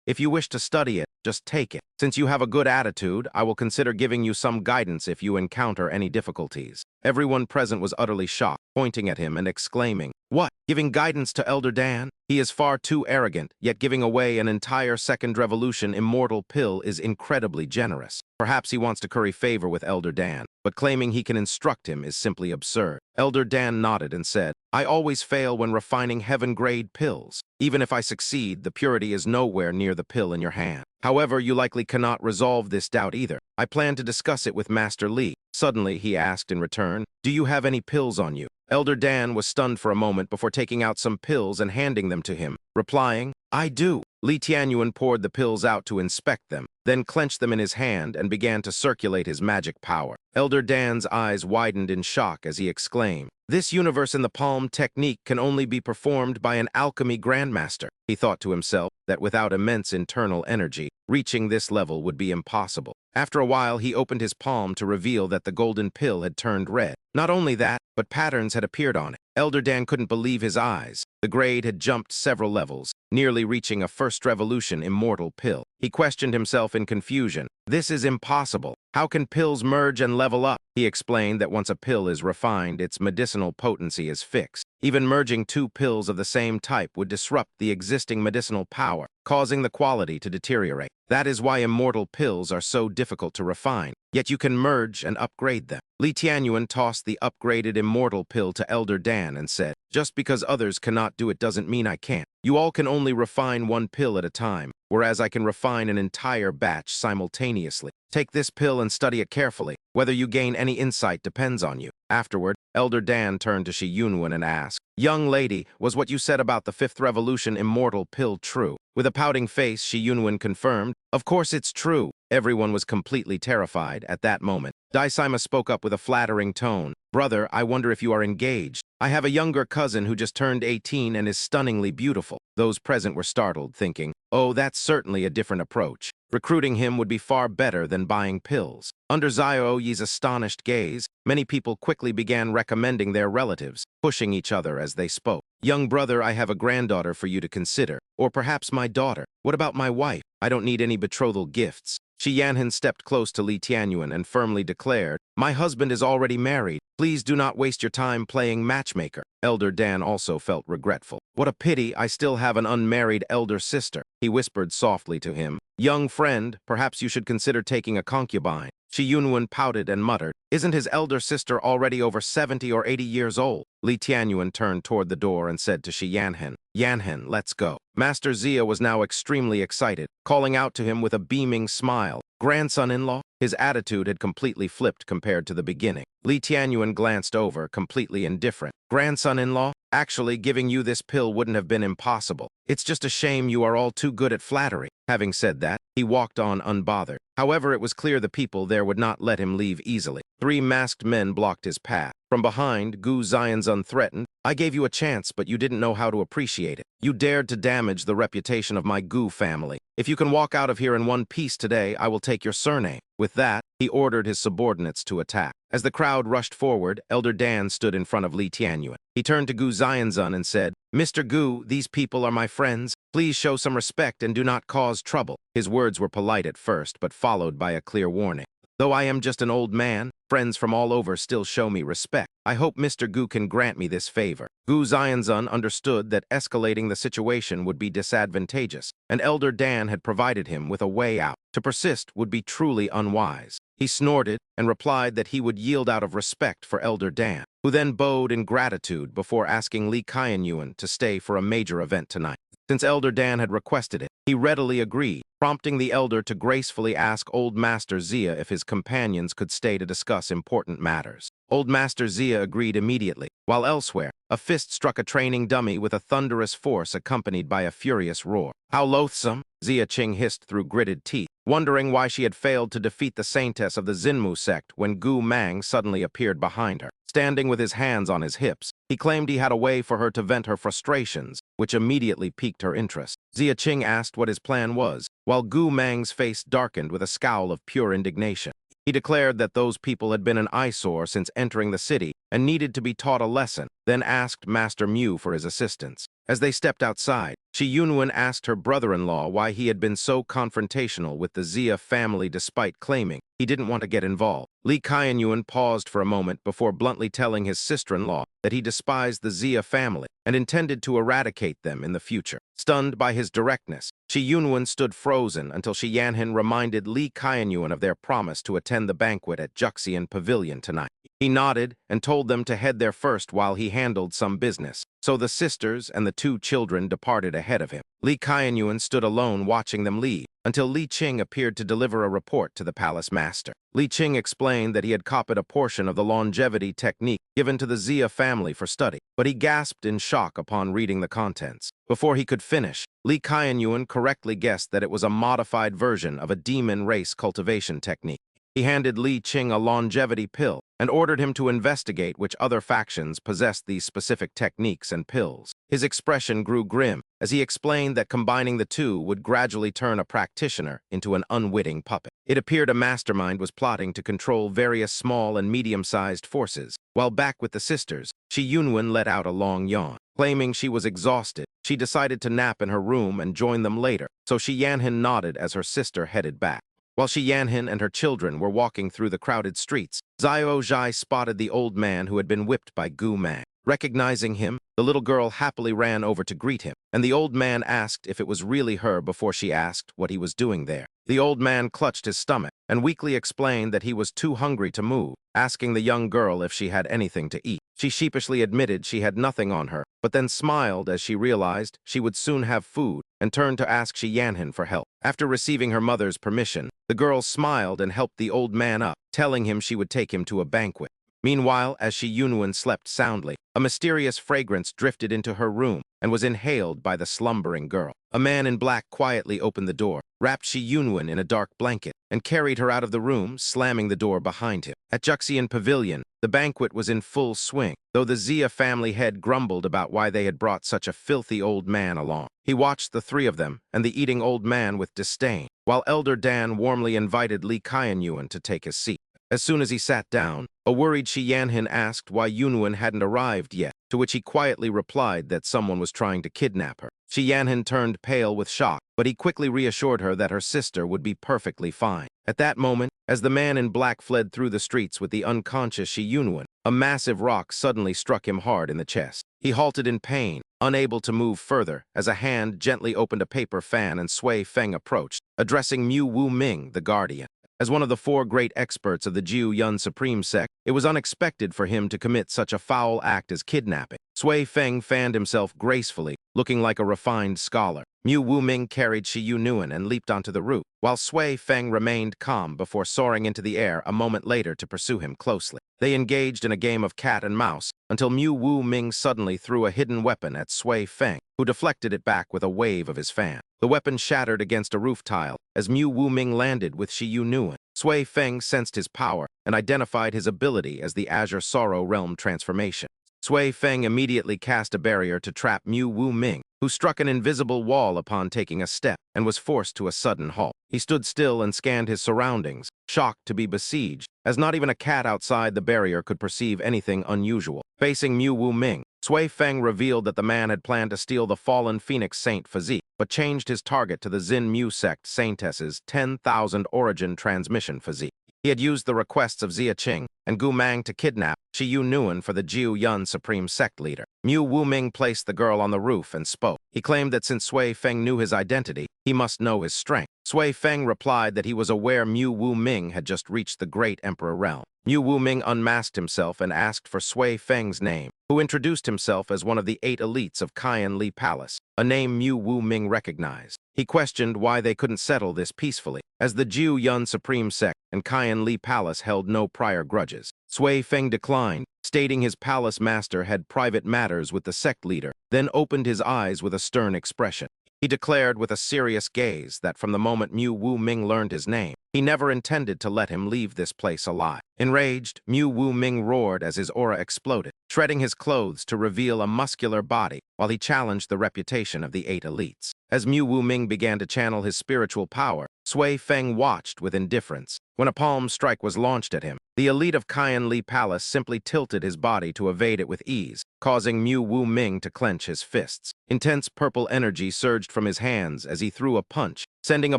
If you wish to study it, just take it. Since you have a good attitude, I will consider giving you some guidance if you encounter any difficulties. Everyone present was utterly shocked, pointing at him and exclaiming, What? Giving guidance to Elder Dan? He is far too arrogant, yet giving away an entire second revolution immortal pill is incredibly generous. Perhaps he wants to curry favor with Elder Dan, but claiming he can instruct him is simply absurd. Elder Dan nodded and said, I always fail when refining heaven-grade pills. Even if I succeed, the purity is nowhere near the pill in your hand. However, you likely cannot resolve this doubt either. I plan to discuss it with Master Li. Suddenly, he asked in return, Do you have any pills on you? Elder Dan was stunned for a moment before taking out some pills and handing them to him, replying, I do. Li Tianyuan poured the pills out to inspect them, then clenched them in his hand and began to circulate his magic power. Elder Dan's eyes widened in shock as he exclaimed, This universe in the palm technique can only be performed by an alchemy grandmaster. He thought to himself that without immense internal energy, reaching this level would be impossible. After a while, he opened his palm to reveal that the golden pill had turned red. Not only that, but patterns had appeared on it. Elder Dan couldn't believe his eyes. The grade had jumped several levels, nearly reaching a first revolution immortal pill. He questioned himself in confusion. This is impossible. How can pills merge and level up? He explained that once a pill is refined, its medicinal potency is fixed. Even merging 2 pills of the same type would disrupt the existing medicinal power, causing the quality to deteriorate. That is why immortal pills are so difficult to refine, yet you can merge and upgrade them. Li Tianyuan tossed the upgraded immortal pill to Elder Dan and said, Just because others cannot do it doesn't mean I can't. You all can only refine 1 pill at a time, whereas I can refine an entire batch simultaneously. Take this pill and study it carefully. Whether you gain any insight depends on you. Afterward, Elder Dan turned to Shi Yunwen and asked, Young lady, was what you said about the 5th revolution immortal pill true? With a pouting face, Shi Yunwen confirmed, Of course it's true. Everyone was completely terrified at that moment. Daisima spoke up with a flattering tone. Brother, I wonder if you are engaged. I have a younger cousin who just turned 18 and is stunningly beautiful. Those present were startled, thinking, Oh, that's certainly a different approach. Recruiting him would be far better than buying pills. Under Xiao Yi's astonished gaze, many people quickly began recommending their relatives, pushing each other as they spoke. Young brother, I have a granddaughter for you to consider. Or perhaps my daughter. What about my wife? I don't need any betrothal gifts. Shi Yanhan stepped close to Li Tianyuan and firmly declared, My husband is already married. Please do not waste your time playing matchmaker. Elder Dan also felt regretful. What a pity I still have an unmarried elder sister. He whispered softly to him, Young friend, perhaps you should consider taking a concubine. Shi Yunwen pouted and muttered, Isn't his elder sister already over 70 or 80 years old? Li Tianyuan turned toward the door and said to Shi Yanhan, Yanhan, let's go. Master Zia was now extremely excited, calling out to him with a beaming smile, Grandson-in-law? His attitude had completely flipped compared to the beginning. Li Tianyuan glanced over, completely indifferent. Grandson-in-law? Actually, giving you this pill wouldn't have been impossible. It's just a shame you are all too good at flattery. Having said that, he walked on unbothered. However, it was clear the people there would not let him leave easily. 3 masked men blocked his path. From behind, Gu Xianzun threatened, "I gave you a chance, but you didn't know how to appreciate it. You dared to damage the reputation of my Gu family. If you can walk out of here in one piece today, I will take your surname." With that, he ordered his subordinates to attack. As the crowd rushed forward, Elder Dan stood in front of Li Tianyuan. He turned to Gu Xianzun and said, "Mr. Gu, these people are my friends. Please show some respect and do not cause trouble." His words were polite at first, but followed by a clear warning. "Though I am just an old man, friends from all over still show me respect. I hope Mr. Gu can grant me this favor." Gu Xianzun understood that escalating the situation would be disadvantageous, and Elder Dan had provided him with a way out. To persist would be truly unwise. He snorted and replied that he would yield out of respect for Elder Dan, who then bowed in gratitude before asking Li Qianyuan to stay for a major event tonight. Since Elder Dan had requested it, he readily agreed, prompting the elder to gracefully ask Old Master Zia if his companions could stay to discuss important matters. Old Master Zia agreed immediately, while elsewhere, a fist struck a training dummy with a thunderous force accompanied by a furious roar. "How loathsome!" Zia Qing hissed through gritted teeth, wondering why she had failed to defeat the saintess of the Xinmu sect when Gu Mang suddenly appeared behind her. Standing with his hands on his hips, he claimed he had a way for her to vent her frustrations, which immediately piqued her interest. Zia Qing asked what his plan was, while Gu Mang's face darkened with a scowl of pure indignation. He declared that those people had been an eyesore since entering the city and needed to be taught a lesson, then asked Master Mu for his assistance. As they stepped outside, Shi Yunwen asked her brother-in-law why he had been so confrontational with the Zia family despite claiming he didn't want to get involved. Li Qianyuan paused for a moment before bluntly telling his sister-in-law that he despised the Zia family and intended to eradicate them in the future. Stunned by his directness, Shi Yunwen stood frozen until Shi Yanhan reminded Li Qianyuan of their promise to attend the banquet at Juxian Pavilion tonight. He nodded and told them to head there first while he handled some business, so the sisters and the 2 children departed ahead of him. Li Qianyuan stood alone watching them leave, until Li Qing appeared to deliver a report to the palace master. Li Qing explained that he had copied a portion of the longevity technique given to the Zia family for study, but he gasped in shock upon reading the contents. Before he could finish, Li Qianyuan correctly guessed that it was a modified version of a demon race cultivation technique. He handed Li Qing a longevity pill and ordered him to investigate which other factions possessed these specific techniques and pills. His expression grew grim as he explained that combining the two would gradually turn a practitioner into an unwitting puppet. It appeared a mastermind was plotting to control various small and medium-sized forces. While back with the sisters, Shi Yunwen let out a long yawn. Claiming she was exhausted, she decided to nap in her room and join them later, so Shi Yanhan nodded as her sister headed back. While Shi Yanhan and her children were walking through the crowded streets, Zhao Zhai spotted the old man who had been whipped by Gu Mang. Recognizing him, the little girl happily ran over to greet him, and the old man asked if it was really her before she asked what he was doing there. The old man clutched his stomach and weakly explained that he was too hungry to move, asking the young girl if she had anything to eat. She sheepishly admitted she had nothing on her, but then smiled as she realized she would soon have food and turned to ask Shi Yanhan for help. After receiving her mother's permission, the girl smiled and helped the old man up, telling him she would take him to a banquet. Meanwhile, as Shi Yunwen slept soundly, a mysterious fragrance drifted into her room and was inhaled by the slumbering girl. A man in black quietly opened the door, wrapped Shi Yunwen in a dark blanket, and carried her out of the room, slamming the door behind him. At Juxian Pavilion, the banquet was in full swing, though the Zia family head grumbled about why they had brought such a filthy old man along. He watched the 3 of them and the eating old man with disdain, while Elder Dan warmly invited Li Qianyuan to take his seat. As soon as he sat down, a worried Shi Yanhan asked why Yunwen hadn't arrived yet, to which he quietly replied that someone was trying to kidnap her. Shi Yanhan turned pale with shock, but he quickly reassured her that her sister would be perfectly fine. At that moment, as the man in black fled through the streets with the unconscious Shi Yunwen, a massive rock suddenly struck him hard in the chest. He halted in pain, unable to move further, as a hand gently opened a paper fan and Sui Feng approached, addressing Mu Wu Ming, the guardian. As one of the 4 great experts of the Jiu Yun Supreme sect, it was unexpected for him to commit such a foul act as kidnapping. Sui Feng fanned himself gracefully, looking like a refined scholar. Mu Wuming carried Shi Yunuan and leaped onto the roof, while Sui Feng remained calm before soaring into the air a moment later to pursue him closely. They engaged in a game of cat and mouse until Mu Wuming suddenly threw a hidden weapon at Sui Feng, who deflected it back with a wave of his fan. The weapon shattered against a roof tile as Mu Wuming landed with Shi Yunuan. Sui Feng sensed his power and identified his ability as the Azure Sorrow Realm transformation. Sui Feng immediately cast a barrier to trap Mu Wuming, who struck an invisible wall upon taking a step and was forced to a sudden halt. He stood still and scanned his surroundings, shocked to be besieged, as not even a cat outside the barrier could perceive anything unusual. Facing Mu Wuming, Sui Feng revealed that the man had planned to steal the fallen Phoenix Saint physique, but changed his target to the Xin Mu sect Saintess's 10,000 origin transmission physique. He had used the requests of Xia Qing and Gu Mang to kidnap Shi Yunuan for the Jiu Yun Supreme Sect leader. Mu Wuming placed the girl on the roof and spoke. He claimed that since Sui Feng knew his identity, he must know his strength. Sui Feng replied that he was aware Mu Wuming had just reached the Great Emperor realm. Mu Wuming unmasked himself and asked for Sui Feng's name, who introduced himself as one of the 8 elites of Kaian Li Palace, a name Mu Wuming recognized. He questioned why they couldn't settle this peacefully, as the Jiu Yun Supreme Sect and Kaian Li Palace held no prior grudges. Sui Feng declined, stating his palace master had private matters with the sect leader, then opened his eyes with a stern expression. He declared with a serious gaze that from the moment Mu Wuming learned his name, he never intended to let him leave this place alive. Enraged, Mu Wuming roared as his aura exploded, shredding his clothes to reveal a muscular body while he challenged the reputation of the 8 elites. As Mu Wuming began to channel his spiritual power, Sui Feng watched with indifference. When a palm strike was launched at him, the elite of Kaian Li Palace simply tilted his body to evade it with ease, causing Mu Wuming to clench his fists. Intense purple energy surged from his hands as he threw a punch, sending a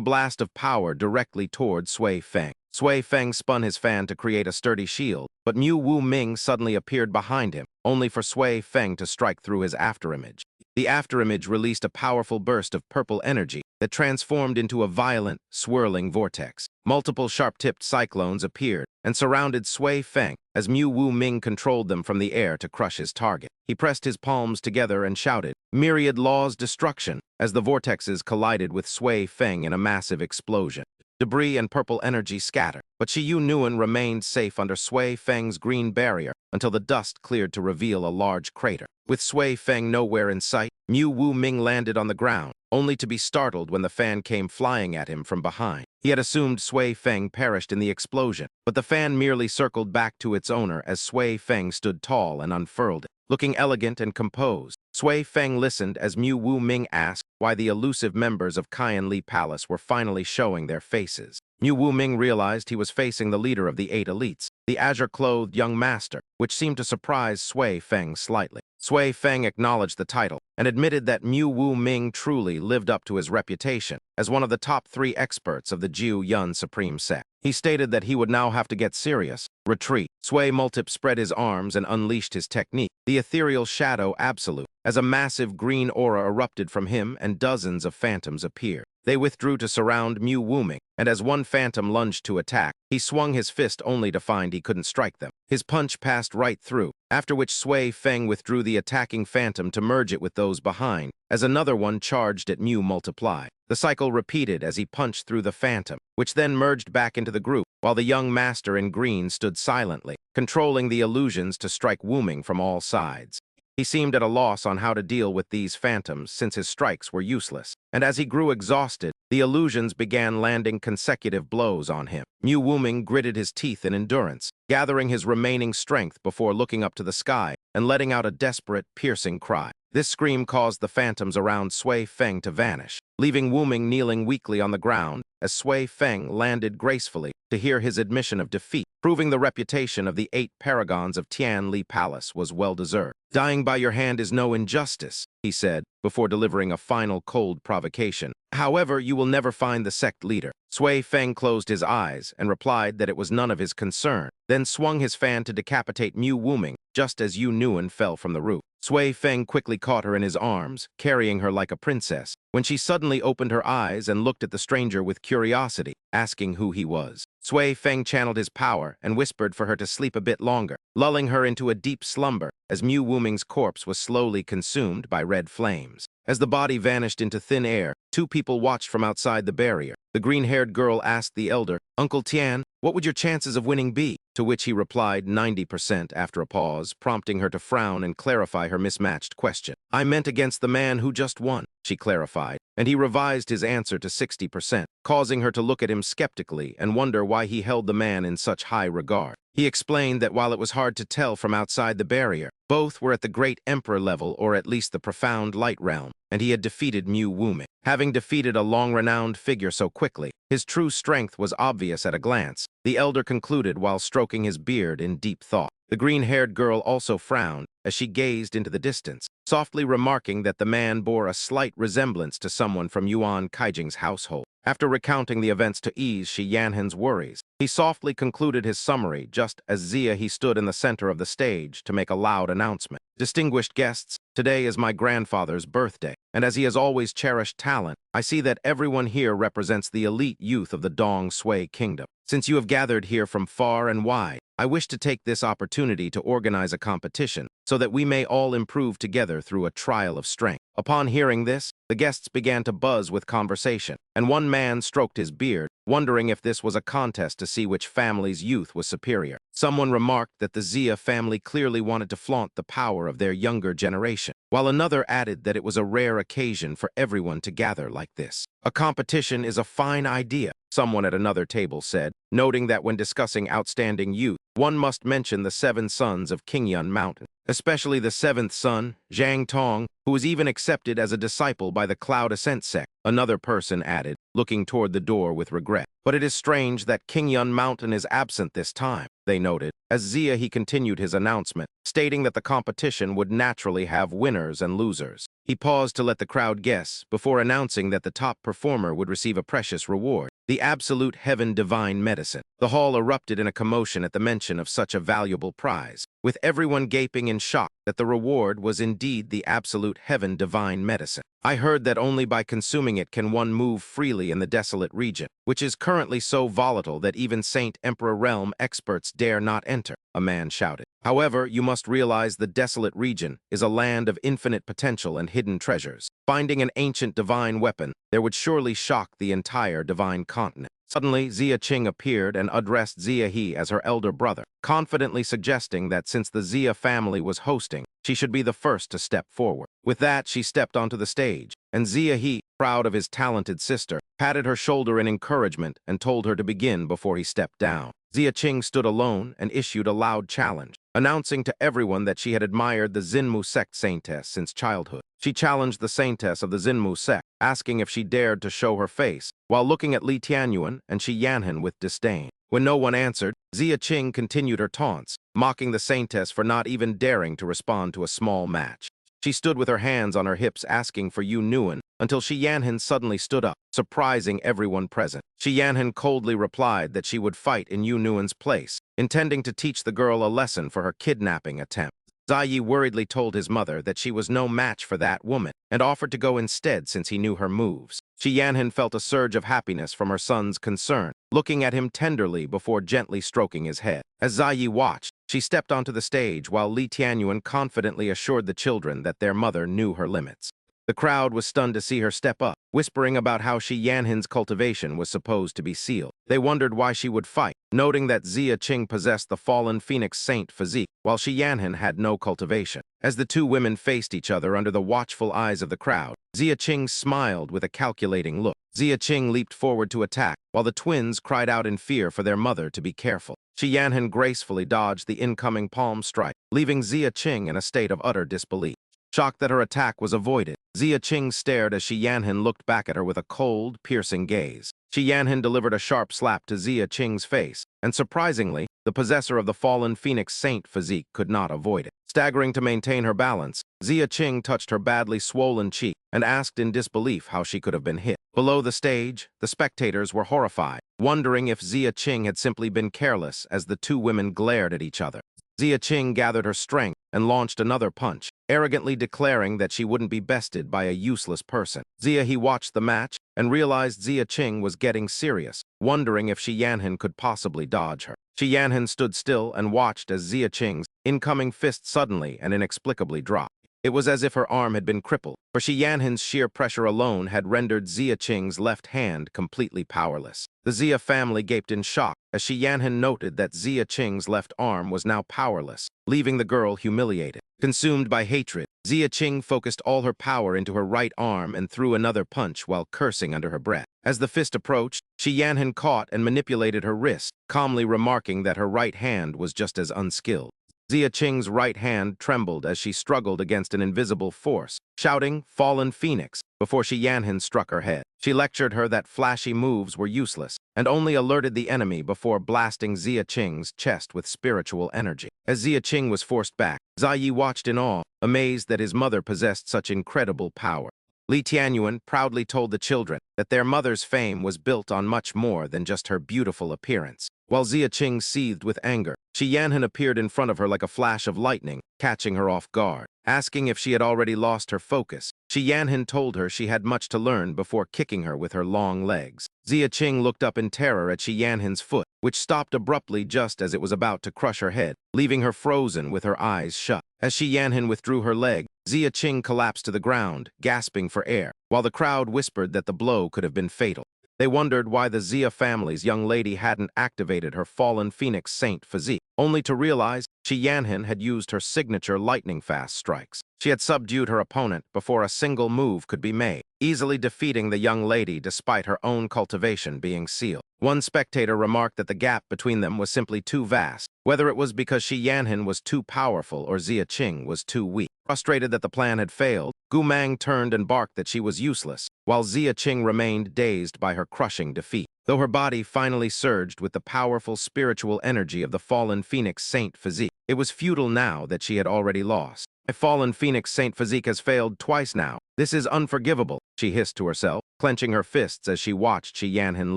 blast of power directly toward Sui Feng. Sui Feng spun his fan to create a sturdy shield, but Mu Wuming suddenly appeared behind him, only for Sui Feng to strike through his afterimage. The afterimage released a powerful burst of purple energy that transformed into a violent, swirling vortex. Multiple sharp-tipped cyclones appeared and surrounded Sui Feng as Mu Wuming controlled them from the air to crush his target. He pressed his palms together and shouted, "Myriad Law's destruction," as the vortexes collided with Sui Feng in a massive explosion. Debris and purple energy scattered, but Shi Yunuan remained safe under Sui Feng's green barrier until the dust cleared to reveal a large crater. With Sui Feng nowhere in sight, Mu Wuming landed on the ground, only to be startled when the fan came flying at him from behind. He had assumed Sui Feng perished in the explosion, but the fan merely circled back to its owner as Sui Feng stood tall and unfurled it. Looking elegant and composed, Sui Feng listened as Mu Wuming asked why the elusive members of Kaian Li Palace were finally showing their faces. Mu Wuming realized he was facing the leader of the 8 elites, the azure-clothed young master, which seemed to surprise Sui Feng slightly. Sui Feng acknowledged the title and admitted that Mu Wuming truly lived up to his reputation as one of the top 3 experts of the Jiu Yun Supreme Sect. He stated that he would now have to get serious. Retreat. Sui Multip spread his arms and unleashed his technique, the ethereal shadow absolute, as a massive green aura erupted from him and dozens of phantoms appeared. They withdrew to surround Mu Wuming, and as one phantom lunged to attack, he swung his fist only to find he couldn't strike them. His punch passed right through, after which Sui Feng withdrew the attacking phantom to merge it with those behind, as another one charged at Mu Multiply. The cycle repeated as he punched through the phantom, which then merged back into the group, while the young master in green stood silently, controlling the illusions to strike Wuming from all sides. He seemed at a loss on how to deal with these phantoms since his strikes were useless, and as he grew exhausted, the illusions began landing consecutive blows on him. Mu Wuming gritted his teeth in endurance, gathering his remaining strength before looking up to the sky and letting out a desperate, piercing cry. This scream caused the phantoms around Sui Feng to vanish, leaving Wuming kneeling weakly on the ground as Sui Feng landed gracefully to hear his admission of defeat, proving the reputation of the 8 paragons of Tian Li Palace was well-deserved. "Dying by your hand is no injustice," he said, before delivering a final cold provocation. "However, you will never find the sect leader." Sui Feng closed his eyes and replied that it was none of his concern, then swung his fan to decapitate Mu Wuming just as Yu Nuan fell from the roof. Sui Feng quickly caught her in his arms, carrying her like a princess, when she suddenly opened her eyes and looked at the stranger with curiosity, asking who he was. Sui Feng channeled his power and whispered for her to sleep a bit longer, lulling her into a deep slumber as Mu Wuming's corpse was slowly consumed by red flames. As the body vanished into thin air, two people watched from outside the barrier. The green-haired girl asked the elder, "Uncle Tian, what would your chances of winning be?" To which he replied 90% after a pause, prompting her to frown and clarify her mismatched question. "I meant against the man who just won," she clarified, and he revised his answer to 60%, causing her to look at him skeptically and wonder why he held the man in such high regard. He explained that while it was hard to tell from outside the barrier, both were at the great emperor level or at least the profound light realm, and he had defeated Mu Wuming. Having defeated a long-renowned figure so quickly, his true strength was obvious at a glance, the elder concluded while stroking his beard in deep thought. The green-haired girl also frowned as she gazed into the distance, softly remarking that the man bore a slight resemblance to someone from Yuan Kaijing's household. After recounting the events to ease Shi Yanhan's worries, he softly concluded his summary just as he stood in the center of the stage to make a loud announcement. "Distinguished guests, today is my grandfather's birthday, and as he has always cherished talent, I see that everyone here represents the elite youth of the Dong Sui Kingdom. Since you have gathered here from far and wide, I wish to take this opportunity to organize a competition so that we may all improve together through a trial of strength." Upon hearing this, the guests began to buzz with conversation, and one man stroked his beard, wondering if this was a contest to see which family's youth was superior. Someone remarked that the Xia family clearly wanted to flaunt the power of their younger generation, while another added that it was a rare occasion for everyone to gather like this. "A competition is a fine idea," someone at another table said, noting that when discussing outstanding youth, one must mention the 7 sons of Qingyun Mountain, especially the 7th son, Zhang Tong, who was even accepted as a disciple by the Cloud Ascent sect. Another person added, looking toward the door with regret. "But it is strange that Qingyun Mountain is absent this time," they noted. As he continued his announcement, stating that the competition would naturally have winners and losers. He paused to let the crowd guess, before announcing that the top performer would receive a precious reward, the absolute heaven divine medicine. The hall erupted in a commotion at the mention of such a valuable prize, with everyone gaping in shock that the reward was indeed the absolute heaven divine medicine. "I heard that only by consuming it can one move freely in the desolate region, which is currently so volatile that even Saint Emperor Realm experts dare not enter," a man shouted. "However, you must realize the desolate region is a land of infinite potential and hidden treasures. Finding an ancient divine weapon, there would surely shock the entire divine continent." Suddenly, Xia Qing appeared and addressed Xia He as her elder brother, confidently suggesting that since the Xia family was hosting, she should be the first to step forward. With that, she stepped onto the stage, and Xia He, proud of his talented sister, patted her shoulder in encouragement and told her to begin before he stepped down. Xia Qing stood alone and issued a loud challenge, announcing to everyone that she had admired the Xinmu sect saintess since childhood. She challenged the saintess of the Xinmu sect, asking if she dared to show her face, while looking at Li Tianyuan and Shi Yanhan with disdain. When no one answered, Xia Qing continued her taunts, mocking the saintess for not even daring to respond to a small match. She stood with her hands on her hips asking for Yu Nuan until Shi Yanhan suddenly stood up, surprising everyone present. Shi Yanhan coldly replied that she would fight in Yu Nuan's place, intending to teach the girl a lesson for her kidnapping attempt. Zai worriedly told his mother that she was no match for that woman and offered to go instead since he knew her moves. Shi Yanhan felt a surge of happiness from her son's concern, looking at him tenderly before gently stroking his head. As Zai watched, she stepped onto the stage while Li Tianyuan confidently assured the children that their mother knew her limits. The crowd was stunned to see her step up, whispering about how Shi Yanhan's cultivation was supposed to be sealed. They wondered why she would fight, noting that Xia Qing possessed the fallen Phoenix Saint physique, while Shi Yanhan had no cultivation. As the two women faced each other under the watchful eyes of the crowd, Xia Qing smiled with a calculating look. Xia Qing leaped forward to attack, while the twins cried out in fear for their mother to be careful. Shi Yanhan gracefully dodged the incoming palm strike, leaving Xia Qing in a state of utter disbelief. Shocked that her attack was avoided, Xia Qing stared as Shi Yanhan looked back at her with a cold, piercing gaze. Shi Yanhan delivered a sharp slap to Xia Qing's face, and surprisingly, the possessor of the fallen Phoenix Saint physique could not avoid it. Staggering to maintain her balance, Xia Qing touched her badly swollen cheek and asked in disbelief how she could have been hit. Below the stage, the spectators were horrified, wondering if Xia Qing had simply been careless as the two women glared at each other. Xia Qing gathered her strength and launched another punch, arrogantly declaring that she wouldn't be bested by a useless person. He watched the match and realized Xia Qing was getting serious, wondering if Shi Yanhan could possibly dodge her. Shi Yanhan stood still and watched as Xia Qing's incoming fist suddenly and inexplicably dropped. It was as if her arm had been crippled, for Shi Yanhan's sheer pressure alone had rendered Xia Qing's left hand completely powerless. The Xia family gaped in shock as Shi Yanhan noted that Xia Qing's left arm was now powerless, leaving the girl humiliated. Consumed by hatred, Xia Qing focused all her power into her right arm and threw another punch while cursing under her breath. As the fist approached, Shi Yanhan caught and manipulated her wrist, calmly remarking that her right hand was just as unskilled. Xia Qing's right hand trembled as she struggled against an invisible force, shouting, "Fallen Phoenix," before Shi Yanhan struck her head. She lectured her that flashy moves were useless, and only alerted the enemy before blasting Xia Qing's chest with spiritual energy. As Xia Qing was forced back, Zai Yi watched in awe, amazed that his mother possessed such incredible power. Li Tianyuan proudly told the children that their mother's fame was built on much more than just her beautiful appearance. While Xia Qing seethed with anger, Shi Yanhan appeared in front of her like a flash of lightning, catching her off guard. Asking if she had already lost her focus, Shi Yanhan told her she had much to learn before kicking her with her long legs. Xia Qing looked up in terror at Shi Yanhan's foot, which stopped abruptly just as it was about to crush her head, leaving her frozen with her eyes shut. As Shi Yanhan withdrew her leg, Xia Qing collapsed to the ground, gasping for air, while the crowd whispered that the blow could have been fatal. They wondered why the Xia family's young lady hadn't activated her fallen phoenix saint physique, only to realize Shi Yanhan had used her signature lightning-fast strikes. She had subdued her opponent before a single move could be made, easily defeating the young lady despite her own cultivation being sealed. One spectator remarked that the gap between them was simply too vast, whether it was because Shi Yanhan was too powerful or Xia Qing was too weak. Frustrated that the plan had failed, Gu Mang turned and barked that she was useless, while Xia Qing remained dazed by her crushing defeat. Though her body finally surged with the powerful spiritual energy of the fallen Phoenix Saint physique, it was futile now that she had already lost. My fallen Phoenix Saint physique has failed twice now. This is unforgivable, she hissed to herself, clenching her fists as she watched Shi Yanhan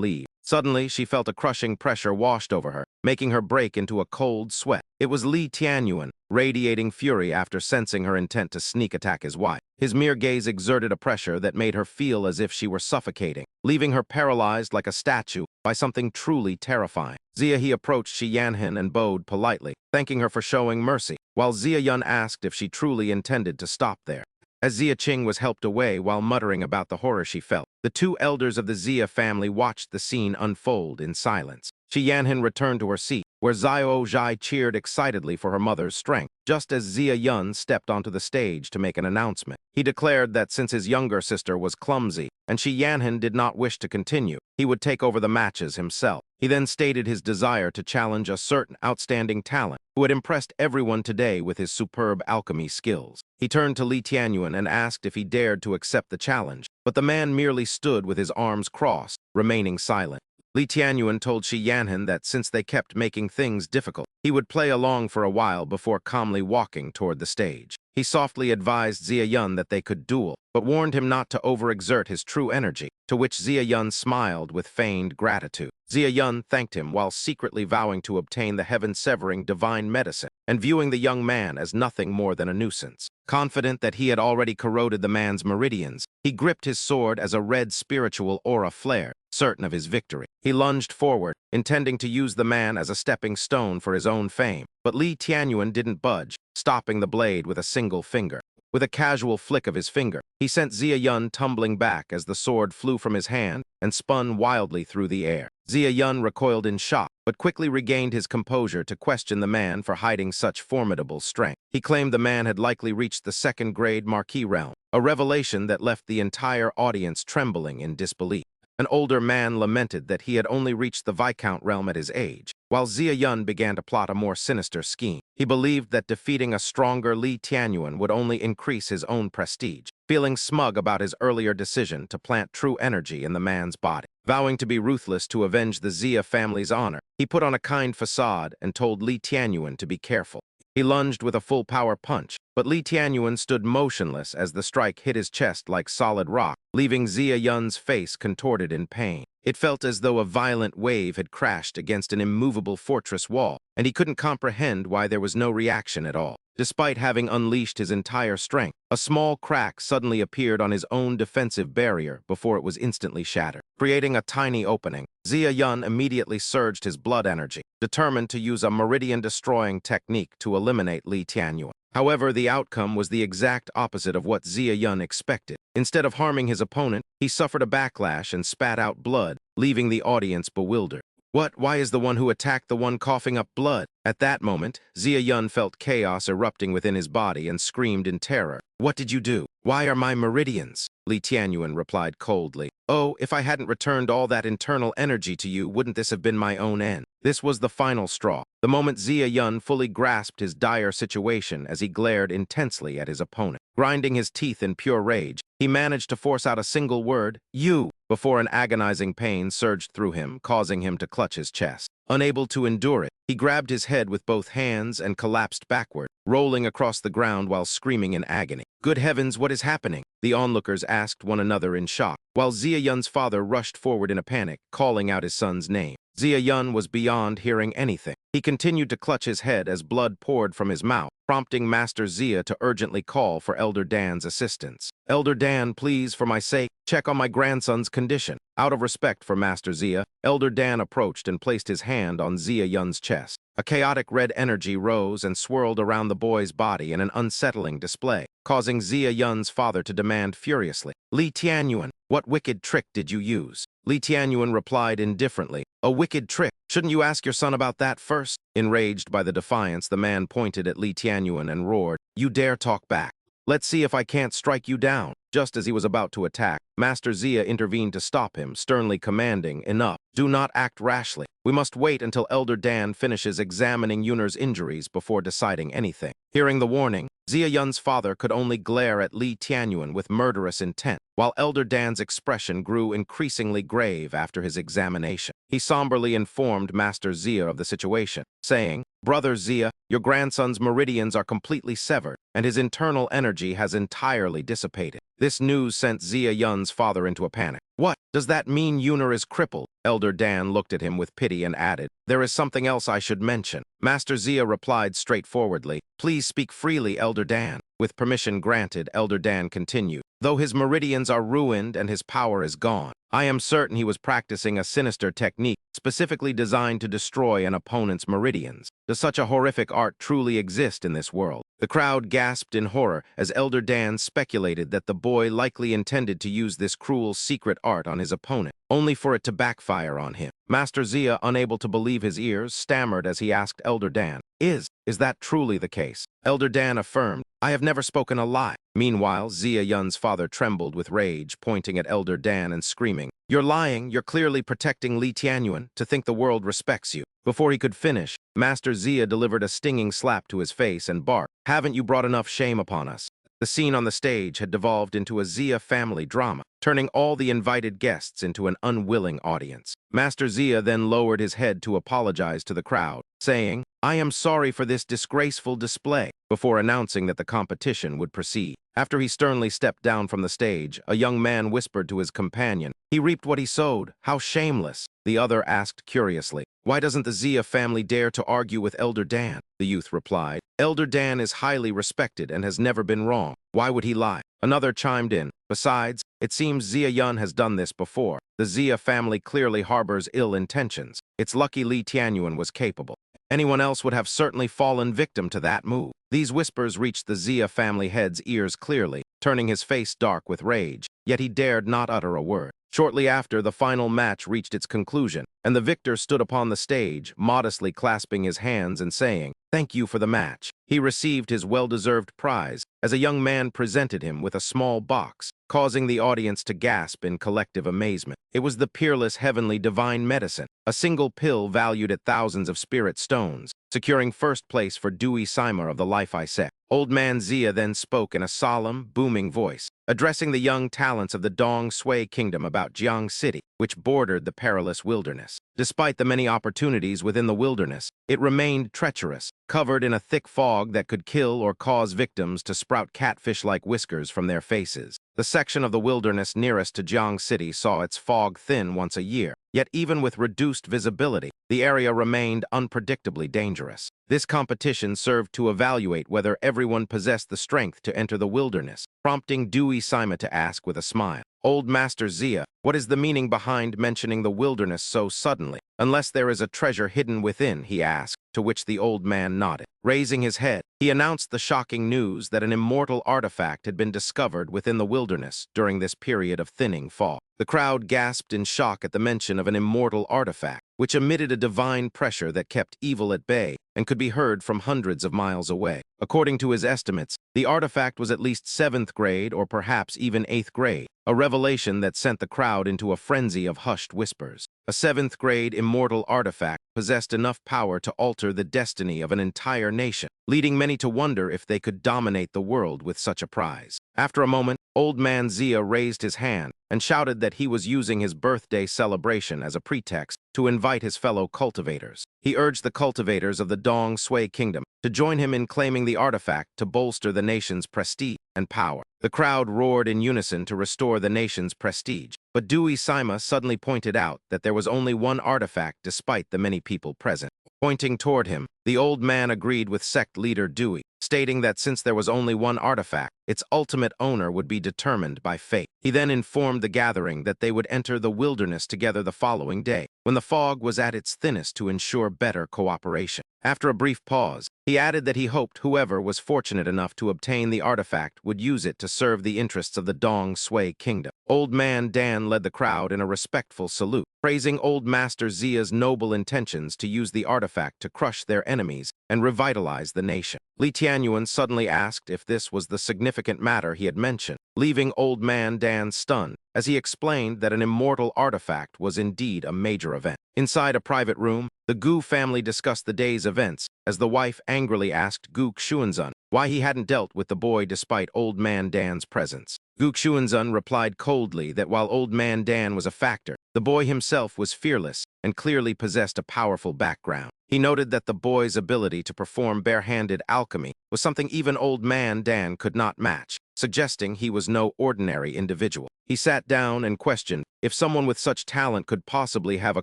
leave. Suddenly, she felt a crushing pressure washed over her, making her break into a cold sweat. It was Li Tianyuan, radiating fury after sensing her intent to sneak attack his wife. His mere gaze exerted a pressure that made her feel as if she were suffocating, leaving her paralyzed like a statue by something truly terrifying. Xia He approached Shi Yanhan and bowed politely, thanking her for showing mercy, while Xia Yun asked if she truly intended to stop there. As Xia Qing was helped away while muttering about the horror she felt, the two elders of the Xia family watched the scene unfold in silence. Shi Yanhan returned to her seat, where Xiao Zhai cheered excitedly for her mother's strength, just as Xia Yun stepped onto the stage to make an announcement. He declared that since his younger sister was clumsy and Shi Yanhan did not wish to continue, he would take over the matches himself. He then stated his desire to challenge a certain outstanding talent who had impressed everyone today with his superb alchemy skills. He turned to Li Tianyuan and asked if he dared to accept the challenge, but the man merely stood with his arms crossed, remaining silent. Li Tianyuan told Shi Yanhan that since they kept making things difficult, he would play along for a while before calmly walking toward the stage. He softly advised Xia Yun that they could duel, but warned him not to overexert his true energy, to which Xia Yun smiled with feigned gratitude. Xia Yun thanked him while secretly vowing to obtain the heaven-severing divine medicine and viewing the young man as nothing more than a nuisance. Confident that he had already corroded the man's meridians, he gripped his sword as a red spiritual aura flared, certain of his victory. He lunged forward, intending to use the man as a stepping stone for his own fame, but Li Tianyuan didn't budge, stopping the blade with a single finger. With a casual flick of his finger, he sent Xia Yun tumbling back as the sword flew from his hand and spun wildly through the air. Xia Yun recoiled in shock, but quickly regained his composure to question the man for hiding such formidable strength. He claimed the man had likely reached the second-grade Marquis realm, a revelation that left the entire audience trembling in disbelief. An older man lamented that he had only reached the Viscount realm at his age, while Xia Yun began to plot a more sinister scheme. He believed that defeating a stronger Li Tianyuan would only increase his own prestige, feeling smug about his earlier decision to plant true energy in the man's body. Vowing to be ruthless to avenge the Xia family's honor, he put on a kind facade and told Li Tianyuan to be careful. He lunged with a full-power punch, but Li Tianyuan stood motionless as the strike hit his chest like solid rock, leaving Xia Yun's face contorted in pain. It felt as though a violent wave had crashed against an immovable fortress wall, and he couldn't comprehend why there was no reaction at all. Despite having unleashed his entire strength, a small crack suddenly appeared on his own defensive barrier before it was instantly shattered. Creating a tiny opening, Xia Yun immediately surged his blood energy, determined to use a meridian-destroying technique to eliminate Li Tianyuan. However, the outcome was the exact opposite of what Zia Yun expected. Instead of harming his opponent, he suffered a backlash and spat out blood, leaving the audience bewildered. What? Why is the one who attacked the one coughing up blood? At that moment, Zia Yun felt chaos erupting within his body and screamed in terror. What did you do? Why are my meridians? Li Tianyuan replied coldly. Oh, if I hadn't returned all that internal energy to you, wouldn't this have been my own end? This was the final straw. The moment Zia Yun fully grasped his dire situation as he glared intensely at his opponent. Grinding his teeth in pure rage, he managed to force out a single word, "You," before an agonizing pain surged through him, causing him to clutch his chest. Unable to endure it, he grabbed his head with both hands and collapsed backward, rolling across the ground while screaming in agony. Good heavens, what is happening? The onlookers asked one another in shock, while Zia Yun's father rushed forward in a panic, calling out his son's name. Zia Yun was beyond hearing anything. He continued to clutch his head as blood poured from his mouth, prompting Master Zia to urgently call for Elder Dan's assistance. Elder Dan, please, for my sake, check on my grandson's condition. Out of respect for Master Zia, Elder Dan approached and placed his hand on Zia Yun's chest. A chaotic red energy rose and swirled around the boy's body in an unsettling display, causing Zia Yun's father to demand furiously, Li Tianyuan, what wicked trick did you use? Li Tianyuan replied indifferently, a wicked trick? Shouldn't you ask your son about that first? Enraged by the defiance, the man pointed at Li Tianyuan and roared, you dare talk back? Let's see if I can't strike you down. Just as he was about to attack, Master Zia intervened to stop him, sternly commanding, enough. Do not act rashly. We must wait until Elder Dan finishes examining Yunner's injuries before deciding anything. Hearing the warning, Zia Yun's father could only glare at Li Tianyuan with murderous intent, while Elder Dan's expression grew increasingly grave after his examination. He somberly informed Master Zia of the situation, saying, Brother Zia, your grandson's meridians are completely severed, and his internal energy has entirely dissipated. This news sent Zia Yun's father into a panic. What? Does that mean Yunner is crippled? Elder Dan looked at him with pity and added, there is something else I should mention. Master Zia replied straightforwardly, please speak freely, Elder Dan. With permission granted, Elder Dan continued, though his meridians are ruined and his power is gone, I am certain he was practicing a sinister technique specifically designed to destroy an opponent's meridians. Does such a horrific art truly exist in this world? The crowd gasped in horror as Elder Dan speculated that the boy likely intended to use this cruel secret art on his opponent, only for it to backfire on him. Master Zia, unable to believe his ears, stammered as he asked Elder Dan, Is that truly the case? Elder Dan affirmed, I have never spoken a lie. Meanwhile, Zia Yun's father trembled with rage, pointing at Elder Dan and screaming, You're lying, you're clearly protecting Li Tianyuan to think the world respects you. Before he could finish, Master Zia delivered a stinging slap to his face and barked, Haven't you brought enough shame upon us? The scene on the stage had devolved into a Zia family drama, turning all the invited guests into an unwilling audience. Master Zia then lowered his head to apologize to the crowd, saying, I am sorry for this disgraceful display, before announcing that the competition would proceed. After he sternly stepped down from the stage, a young man whispered to his companion, He reaped what he sowed. How shameless. The other asked curiously, Why doesn't the Zia family dare to argue with Elder Dan? The youth replied, Elder Dan is highly respected and has never been wrong. Why would he lie? Another chimed in, Besides, it seems Zia Yun has done this before. The Zia family clearly harbors ill intentions. It's lucky Li Tianyuan was capable. Anyone else would have certainly fallen victim to that move. These whispers reached the Zia family head's ears clearly, turning his face dark with rage, yet he dared not utter a word. Shortly after, the final match reached its conclusion, and the victor stood upon the stage, modestly clasping his hands and saying, Thank you for the match. He received his well-deserved prize, as a young man presented him with a small box, causing the audience to gasp in collective amazement. It was the peerless heavenly divine medicine, a single pill valued at thousands of spirit stones, securing first place for Dewey Seimer of the Life I Sect. Old Man Zia then spoke in a solemn, booming voice, addressing the young talents of the Dong Sui Kingdom about Jiang City, which bordered the perilous wilderness. Despite the many opportunities within the wilderness, it remained treacherous, covered in a thick fog that could kill or cause victims to sprout catfish-like whiskers from their faces. The section of the wilderness nearest to Jiang City saw its fog thin once a year, yet even with reduced visibility, the area remained unpredictably dangerous. This competition served to evaluate whether everyone possessed the strength to enter the wilderness, prompting Dewey Sima to ask with a smile, "Old Master Zia, what is the meaning behind mentioning the wilderness so suddenly? Unless there is a treasure hidden within," he asked, to which the old man nodded. Raising his head, he announced the shocking news that an immortal artifact had been discovered within the wilderness during this period of thinning fog. The crowd gasped in shock at the mention of an immortal artifact, which emitted a divine pressure that kept evil at bay and could be heard from hundreds of miles away. According to his estimates, the artifact was at least 7th grade or perhaps even 8th grade, a revelation that sent the crowd into a frenzy of hushed whispers. A 7th grade immortal artifact possessed enough power to alter the destiny of an entire nation, leading many to wonder if they could dominate the world with such a prize. After a moment, Old Man Zia raised his hand and shouted that he was using his birthday celebration as a pretext to invite his fellow cultivators. He urged the cultivators of the Dong Sui Kingdom to join him in claiming the artifact to bolster the nation's prestige and power. The crowd roared in unison to restore the nation's prestige, but Dewey Sima suddenly pointed out that there was only one artifact despite the many people present. Pointing toward him, the old man agreed with sect leader Dewey, stating that since there was only one artifact, its ultimate owner would be determined by fate. He then informed the gathering that they would enter the wilderness together the following day, when the fog was at its thinnest to ensure better cooperation. After a brief pause, he added that he hoped whoever was fortunate enough to obtain the artifact would use it to serve the interests of the Dong Sui Kingdom. Old Man Dan led the crowd in a respectful salute, praising Old Master Zia's noble intentions to use the artifact to crush their enemies and revitalize the nation. Li Tianyuan suddenly asked if this was the significant matter he had mentioned, leaving Old Man Dan stunned, as he explained that an immortal artifact was indeed a major event. Inside a private room, the Gu family discussed the day's events, as the wife angrily asked Gu Xuanzun why he hadn't dealt with the boy despite Old Man Dan's presence. Gu Xuanzun replied coldly that while Old Man Dan was a factor, the boy himself was fearless and clearly possessed a powerful background. He noted that the boy's ability to perform bare-handed alchemy was something even Old Man Dan could not match, suggesting he was no ordinary individual. He sat down and questioned if someone with such talent could possibly have a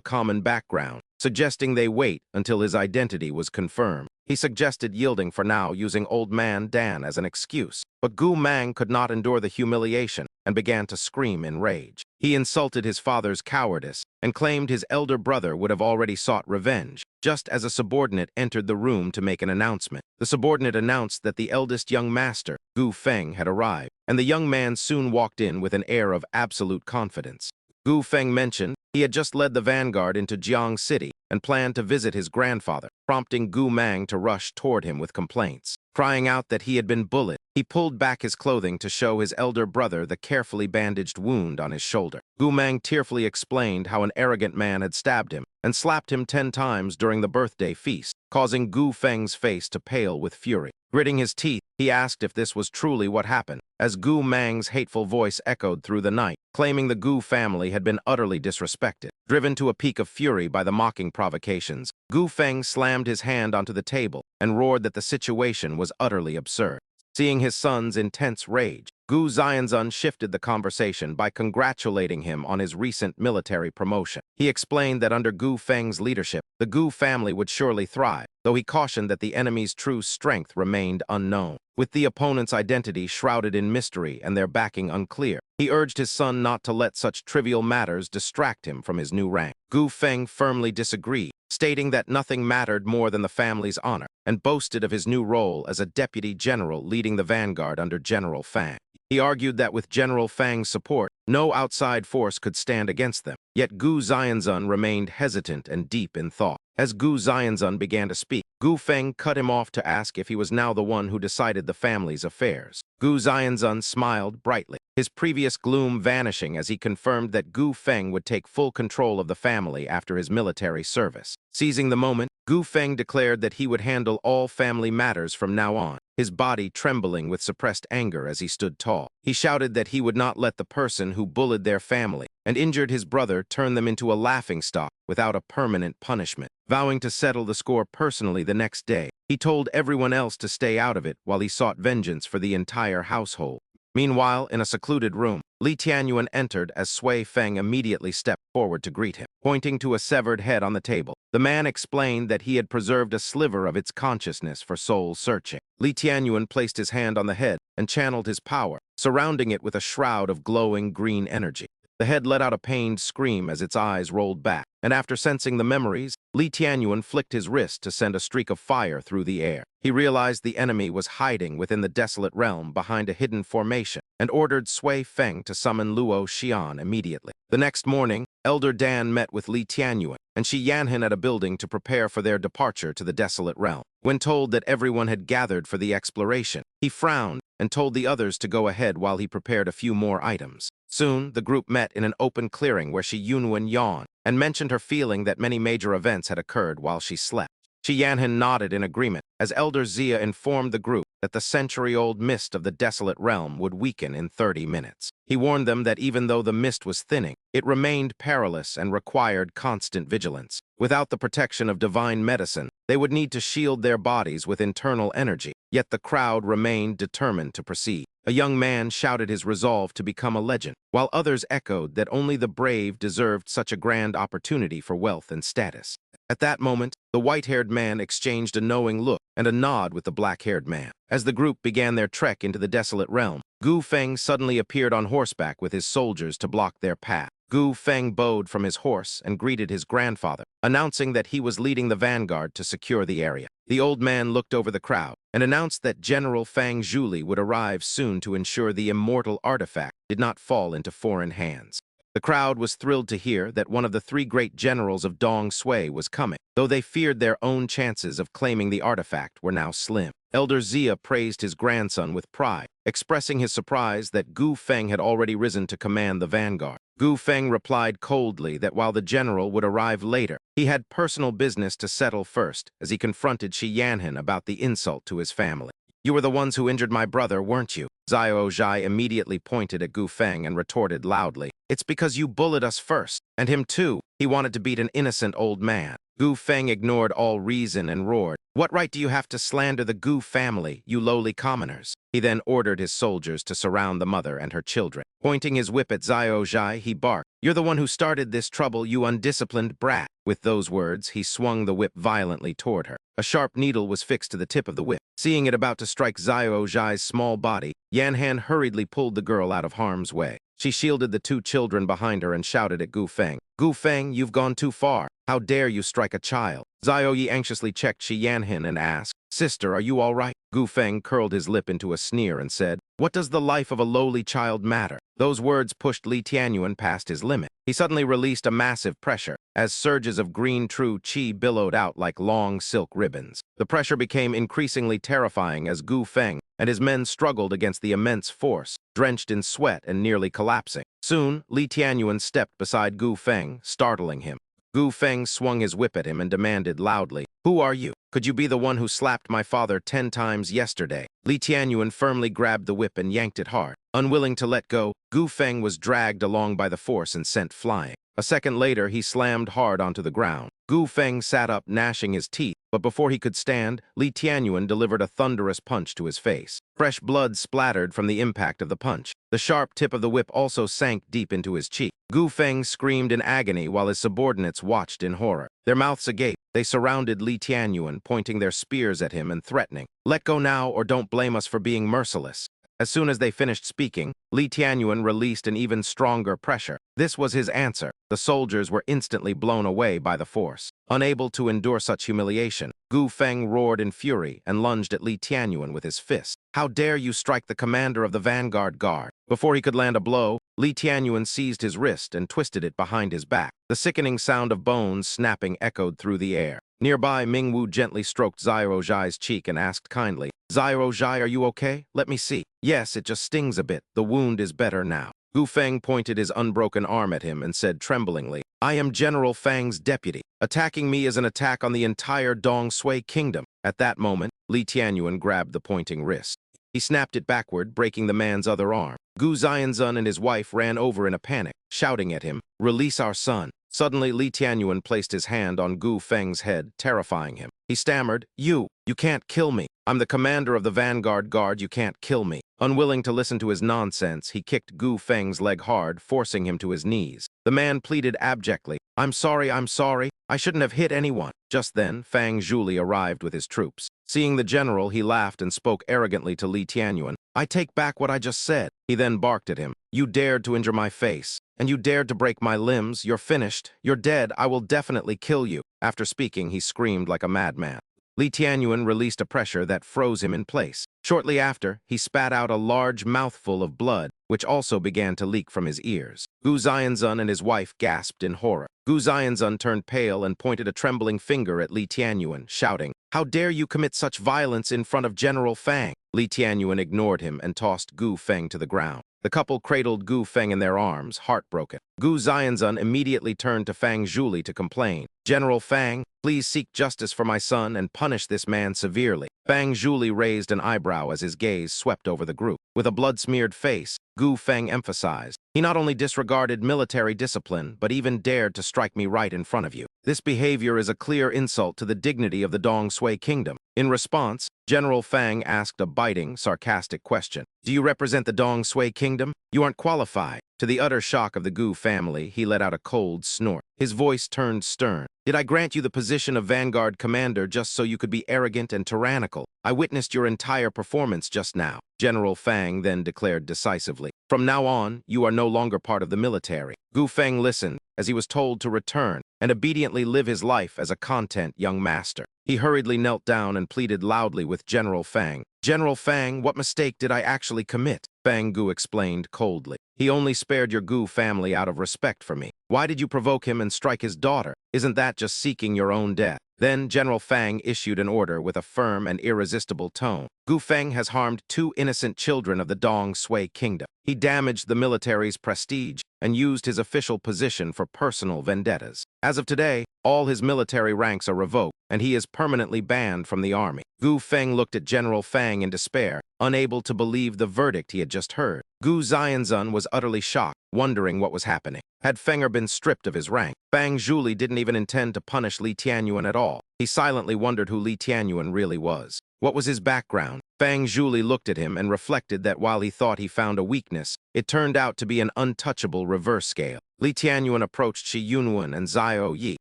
common background, suggesting they wait until his identity was confirmed. He suggested yielding for now, using Old Man Dan as an excuse, but Gu Mang could not endure the humiliation and began to scream in rage. He insulted his father's cowardice and claimed his elder brother would have already sought revenge, just as a subordinate entered the room to make an announcement. The subordinate announced that the eldest young master, Gu Feng, had arrived, and the young man soon walked in with an air of absolute confidence. Gu Feng mentioned he had just led the vanguard into Jiang City and planned to visit his grandfather, prompting Gu Mang to rush toward him with complaints. Crying out that he had been bullied, he pulled back his clothing to show his elder brother the carefully bandaged wound on his shoulder. Gu Mang tearfully explained how an arrogant man had stabbed him and slapped him 10 times during the birthday feast, causing Gu Feng's face to pale with fury. Gritting his teeth, he asked if this was truly what happened, as Gu Mang's hateful voice echoed through the night, claiming the Gu family had been utterly disrespected. Driven to a peak of fury by the mocking provocations, Gu Feng slammed his hand onto the table and roared that the situation was utterly absurd. Seeing his son's intense rage, Gu Xianzun shifted the conversation by congratulating him on his recent military promotion. He explained that under Gu Feng's leadership, the Gu family would surely thrive, though he cautioned that the enemy's true strength remained unknown. With the opponent's identity shrouded in mystery and their backing unclear, he urged his son not to let such trivial matters distract him from his new rank. Gu Feng firmly disagreed, stating that nothing mattered more than the family's honor, and boasted of his new role as a deputy general leading the vanguard under General Fang. He argued that with General Fang's support, no outside force could stand against them. Yet Gu Xianzun remained hesitant and deep in thought. As Gu Xianzun began to speak, Gu Feng cut him off to ask if he was now the one who decided the family's affairs. Gu Xianzun smiled brightly, his previous gloom vanishing as he confirmed that Gu Feng would take full control of the family after his military service. Seizing the moment, Gu Feng declared that he would handle all family matters from now on, his body trembling with suppressed anger as he stood tall. He shouted that he would not let the person who bullied their family and injured his brother turn them into a laughingstock without a permanent punishment. Vowing to settle the score personally the next day, he told everyone else to stay out of it while he sought vengeance for the entire household. Meanwhile, in a secluded room, Li Tianyuan entered as Sui Feng immediately stepped forward to greet him. Pointing to a severed head on the table, the man explained that he had preserved a sliver of its consciousness for soul searching. Li Tianyuan placed his hand on the head and channeled his power, surrounding it with a shroud of glowing green energy. The head let out a pained scream as its eyes rolled back, and after sensing the memories, Li Tianyuan flicked his wrist to send a streak of fire through the air. He realized the enemy was hiding within the desolate realm behind a hidden formation, and ordered Sui Feng to summon Luo Xian immediately. The next morning, Elder Dan met with Li Tianyuan and Shi Yanhan at a building to prepare for their departure to the desolate realm. When told that everyone had gathered for the exploration, he frowned and told the others to go ahead while he prepared a few more items. Soon, the group met in an open clearing where Shi Yunwen yawned and mentioned her feeling that many major events had occurred while she slept. Shi Yanhan nodded in agreement as Elder Zia informed the group that the century-old mist of the desolate realm would weaken in 30 minutes. He warned them that even though the mist was thinning, it remained perilous and required constant vigilance. Without the protection of divine medicine, they would need to shield their bodies with internal energy, yet the crowd remained determined to proceed. A young man shouted his resolve to become a legend, while others echoed that only the brave deserved such a grand opportunity for wealth and status. At that moment, the white-haired man exchanged a knowing look and a nod with the black-haired man. As the group began their trek into the desolate realm, Gu Feng suddenly appeared on horseback with his soldiers to block their path. Gu Feng bowed from his horse and greeted his grandfather, announcing that he was leading the vanguard to secure the area. The old man looked over the crowd and announced that General Fang Zhuli would arrive soon to ensure the immortal artifact did not fall into foreign hands. The crowd was thrilled to hear that one of the three great generals of Dong Sui was coming, though they feared their own chances of claiming the artifact were now slim. Elder Zia praised his grandson with pride, expressing his surprise that Gu Feng had already risen to command the vanguard. Gu Feng replied coldly that while the general would arrive later, he had personal business to settle first as he confronted Shi Yanhan about the insult to his family. "You were the ones who injured my brother, weren't you?" Xiao Zhai immediately pointed at Gu Feng and retorted loudly, "It's because you bullied us first, and him too. He wanted to beat an innocent old man." Gu Feng ignored all reason and roared, "What right do you have to slander the Gu family, you lowly commoners?" He then ordered his soldiers to surround the mother and her children. Pointing his whip at Xiao Zhai, he barked, "You're the one who started this trouble, you undisciplined brat." With those words, he swung the whip violently toward her. A sharp needle was fixed to the tip of the whip. Seeing it about to strike Xiao Zhai's small body, Yanhan hurriedly pulled the girl out of harm's way. She shielded the two children behind her and shouted at Gu Feng, "Gu Feng, you've gone too far. How dare you strike a child?" Xiao Yi anxiously checked Shi Yanhan and asked, "Sister, are you all right?" Gu Feng curled his lip into a sneer and said, "What does the life of a lowly child matter?" Those words pushed Li Tianyuan past his limit. He suddenly released a massive pressure, as surges of green true qi billowed out like long silk ribbons. The pressure became increasingly terrifying as Gu Feng and his men struggled against the immense force, drenched in sweat and nearly collapsing. Soon, Li Tianyuan stepped beside Gu Feng, startling him. Gu Feng swung his whip at him and demanded loudly, "Who are you? Could you be the one who slapped my father 10 times yesterday?" Li Tianyuan firmly grabbed the whip and yanked it hard. Unwilling to let go, Gu Feng was dragged along by the force and sent flying. A second later, he slammed hard onto the ground. Gu Feng sat up, gnashing his teeth, but before he could stand, Li Tianyuan delivered a thunderous punch to his face. Fresh blood splattered from the impact of the punch. The sharp tip of the whip also sank deep into his cheek. Gu Feng screamed in agony while his subordinates watched in horror. Their mouths agape, they surrounded Li Tianyuan, pointing their spears at him and threatening, "Let go now or don't blame us for being merciless." As soon as they finished speaking, Li Tianyuan released an even stronger pressure. This was his answer. The soldiers were instantly blown away by the force. Unable to endure such humiliation, Gu Feng roared in fury and lunged at Li Tianyuan with his fist. "How dare you strike the commander of the vanguard guard?" Before he could land a blow, Li Tianyuan seized his wrist and twisted it behind his back. The sickening sound of bones snapping echoed through the air. Nearby, Mingwu gently stroked Xiao Zhai's cheek and asked kindly, "Xiao Zhai, are you okay? Let me see." "Yes, it just stings a bit. The wound is better now." Gu Feng pointed his unbroken arm at him and said tremblingly, "I am General Fang's deputy. Attacking me is an attack on the entire Dong Sui kingdom." At that moment, Li Tianyuan grabbed the pointing wrist. He snapped it backward, breaking the man's other arm. Gu Xianzun and his wife ran over in a panic, shouting at him, "Release our son." Suddenly, Li Tianyuan placed his hand on Gu Feng's head, terrifying him. He stammered, You can't kill me. I'm the commander of the vanguard guard, you can't kill me." Unwilling to listen to his nonsense, he kicked Gu Feng's leg hard, forcing him to his knees. The man pleaded abjectly, I'm sorry, I'm sorry. I shouldn't have hit anyone." Just then, Fang Zhuli arrived with his troops. Seeing the general, he laughed and spoke arrogantly to Li Tianyuan. "I take back what I just said." He then barked at him. "You dared to injure my face, and you dared to break my limbs. You're finished. You're dead. I will definitely kill you." After speaking, he screamed like a madman. Li Tianyuan released a pressure that froze him in place. Shortly after, he spat out a large mouthful of blood, which also began to leak from his ears. Gu Xianzun and his wife gasped in horror. Gu Xianzun turned pale and pointed a trembling finger at Li Tianyuan, shouting, "How dare you commit such violence in front of General Fang?" Li Tianyuan ignored him and tossed Gu Feng to the ground. The couple cradled Gu Feng in their arms, heartbroken. Gu Xianzun immediately turned to Fang Zhuli to complain. "General Fang, please seek justice for my son and punish this man severely." Fang Zhuli raised an eyebrow as his gaze swept over the group. With a blood-smeared face, Gu Feng emphasized, "He not only disregarded military discipline, but even dared to strike me right in front of you. This behavior is a clear insult to the dignity of the Dong Sui kingdom." In response, General Fang asked a biting, sarcastic question. "Do you represent the Dong Sui kingdom? You aren't qualified." To the utter shock of the Gu family, he let out a cold snort. His voice turned stern. "Did I grant you the position of Vanguard Commander just so you could be arrogant and tyrannical? I witnessed your entire performance just now." General Fang then declared decisively, "From now on, you are no longer part of the military." Gu Feng listened, as he was told to return, and obediently live his life as a content young master. He hurriedly knelt down and pleaded loudly with General Fang. "General Fang, what mistake did I actually commit?" Fang Gu explained coldly. "He only spared your Gu family out of respect for me. Why did you provoke him and strike his daughter? Isn't that just seeking your own death?" Then General Fang issued an order with a firm and irresistible tone. "Gu Feng has harmed 2 innocent children of the Dong Sui kingdom. He damaged the military's prestige and used his official position for personal vendettas. As of today, all his military ranks are revoked, and he is permanently banned from the army." Gu Feng looked at General Fang in despair, unable to believe the verdict he had just heard. Gu Xianzun was utterly shocked, wondering what was happening. Had Fenger been stripped of his rank? Fang Zhuli didn't even intend to punish Li Tianyuan at all. He silently wondered who Li Tianyuan really was. What was his background? Fang Zhuli looked at him and reflected that while he thought he found a weakness, it turned out to be an untouchable reverse scale. Li Tianyuan approached Shi Yunwen and Xiao Yi,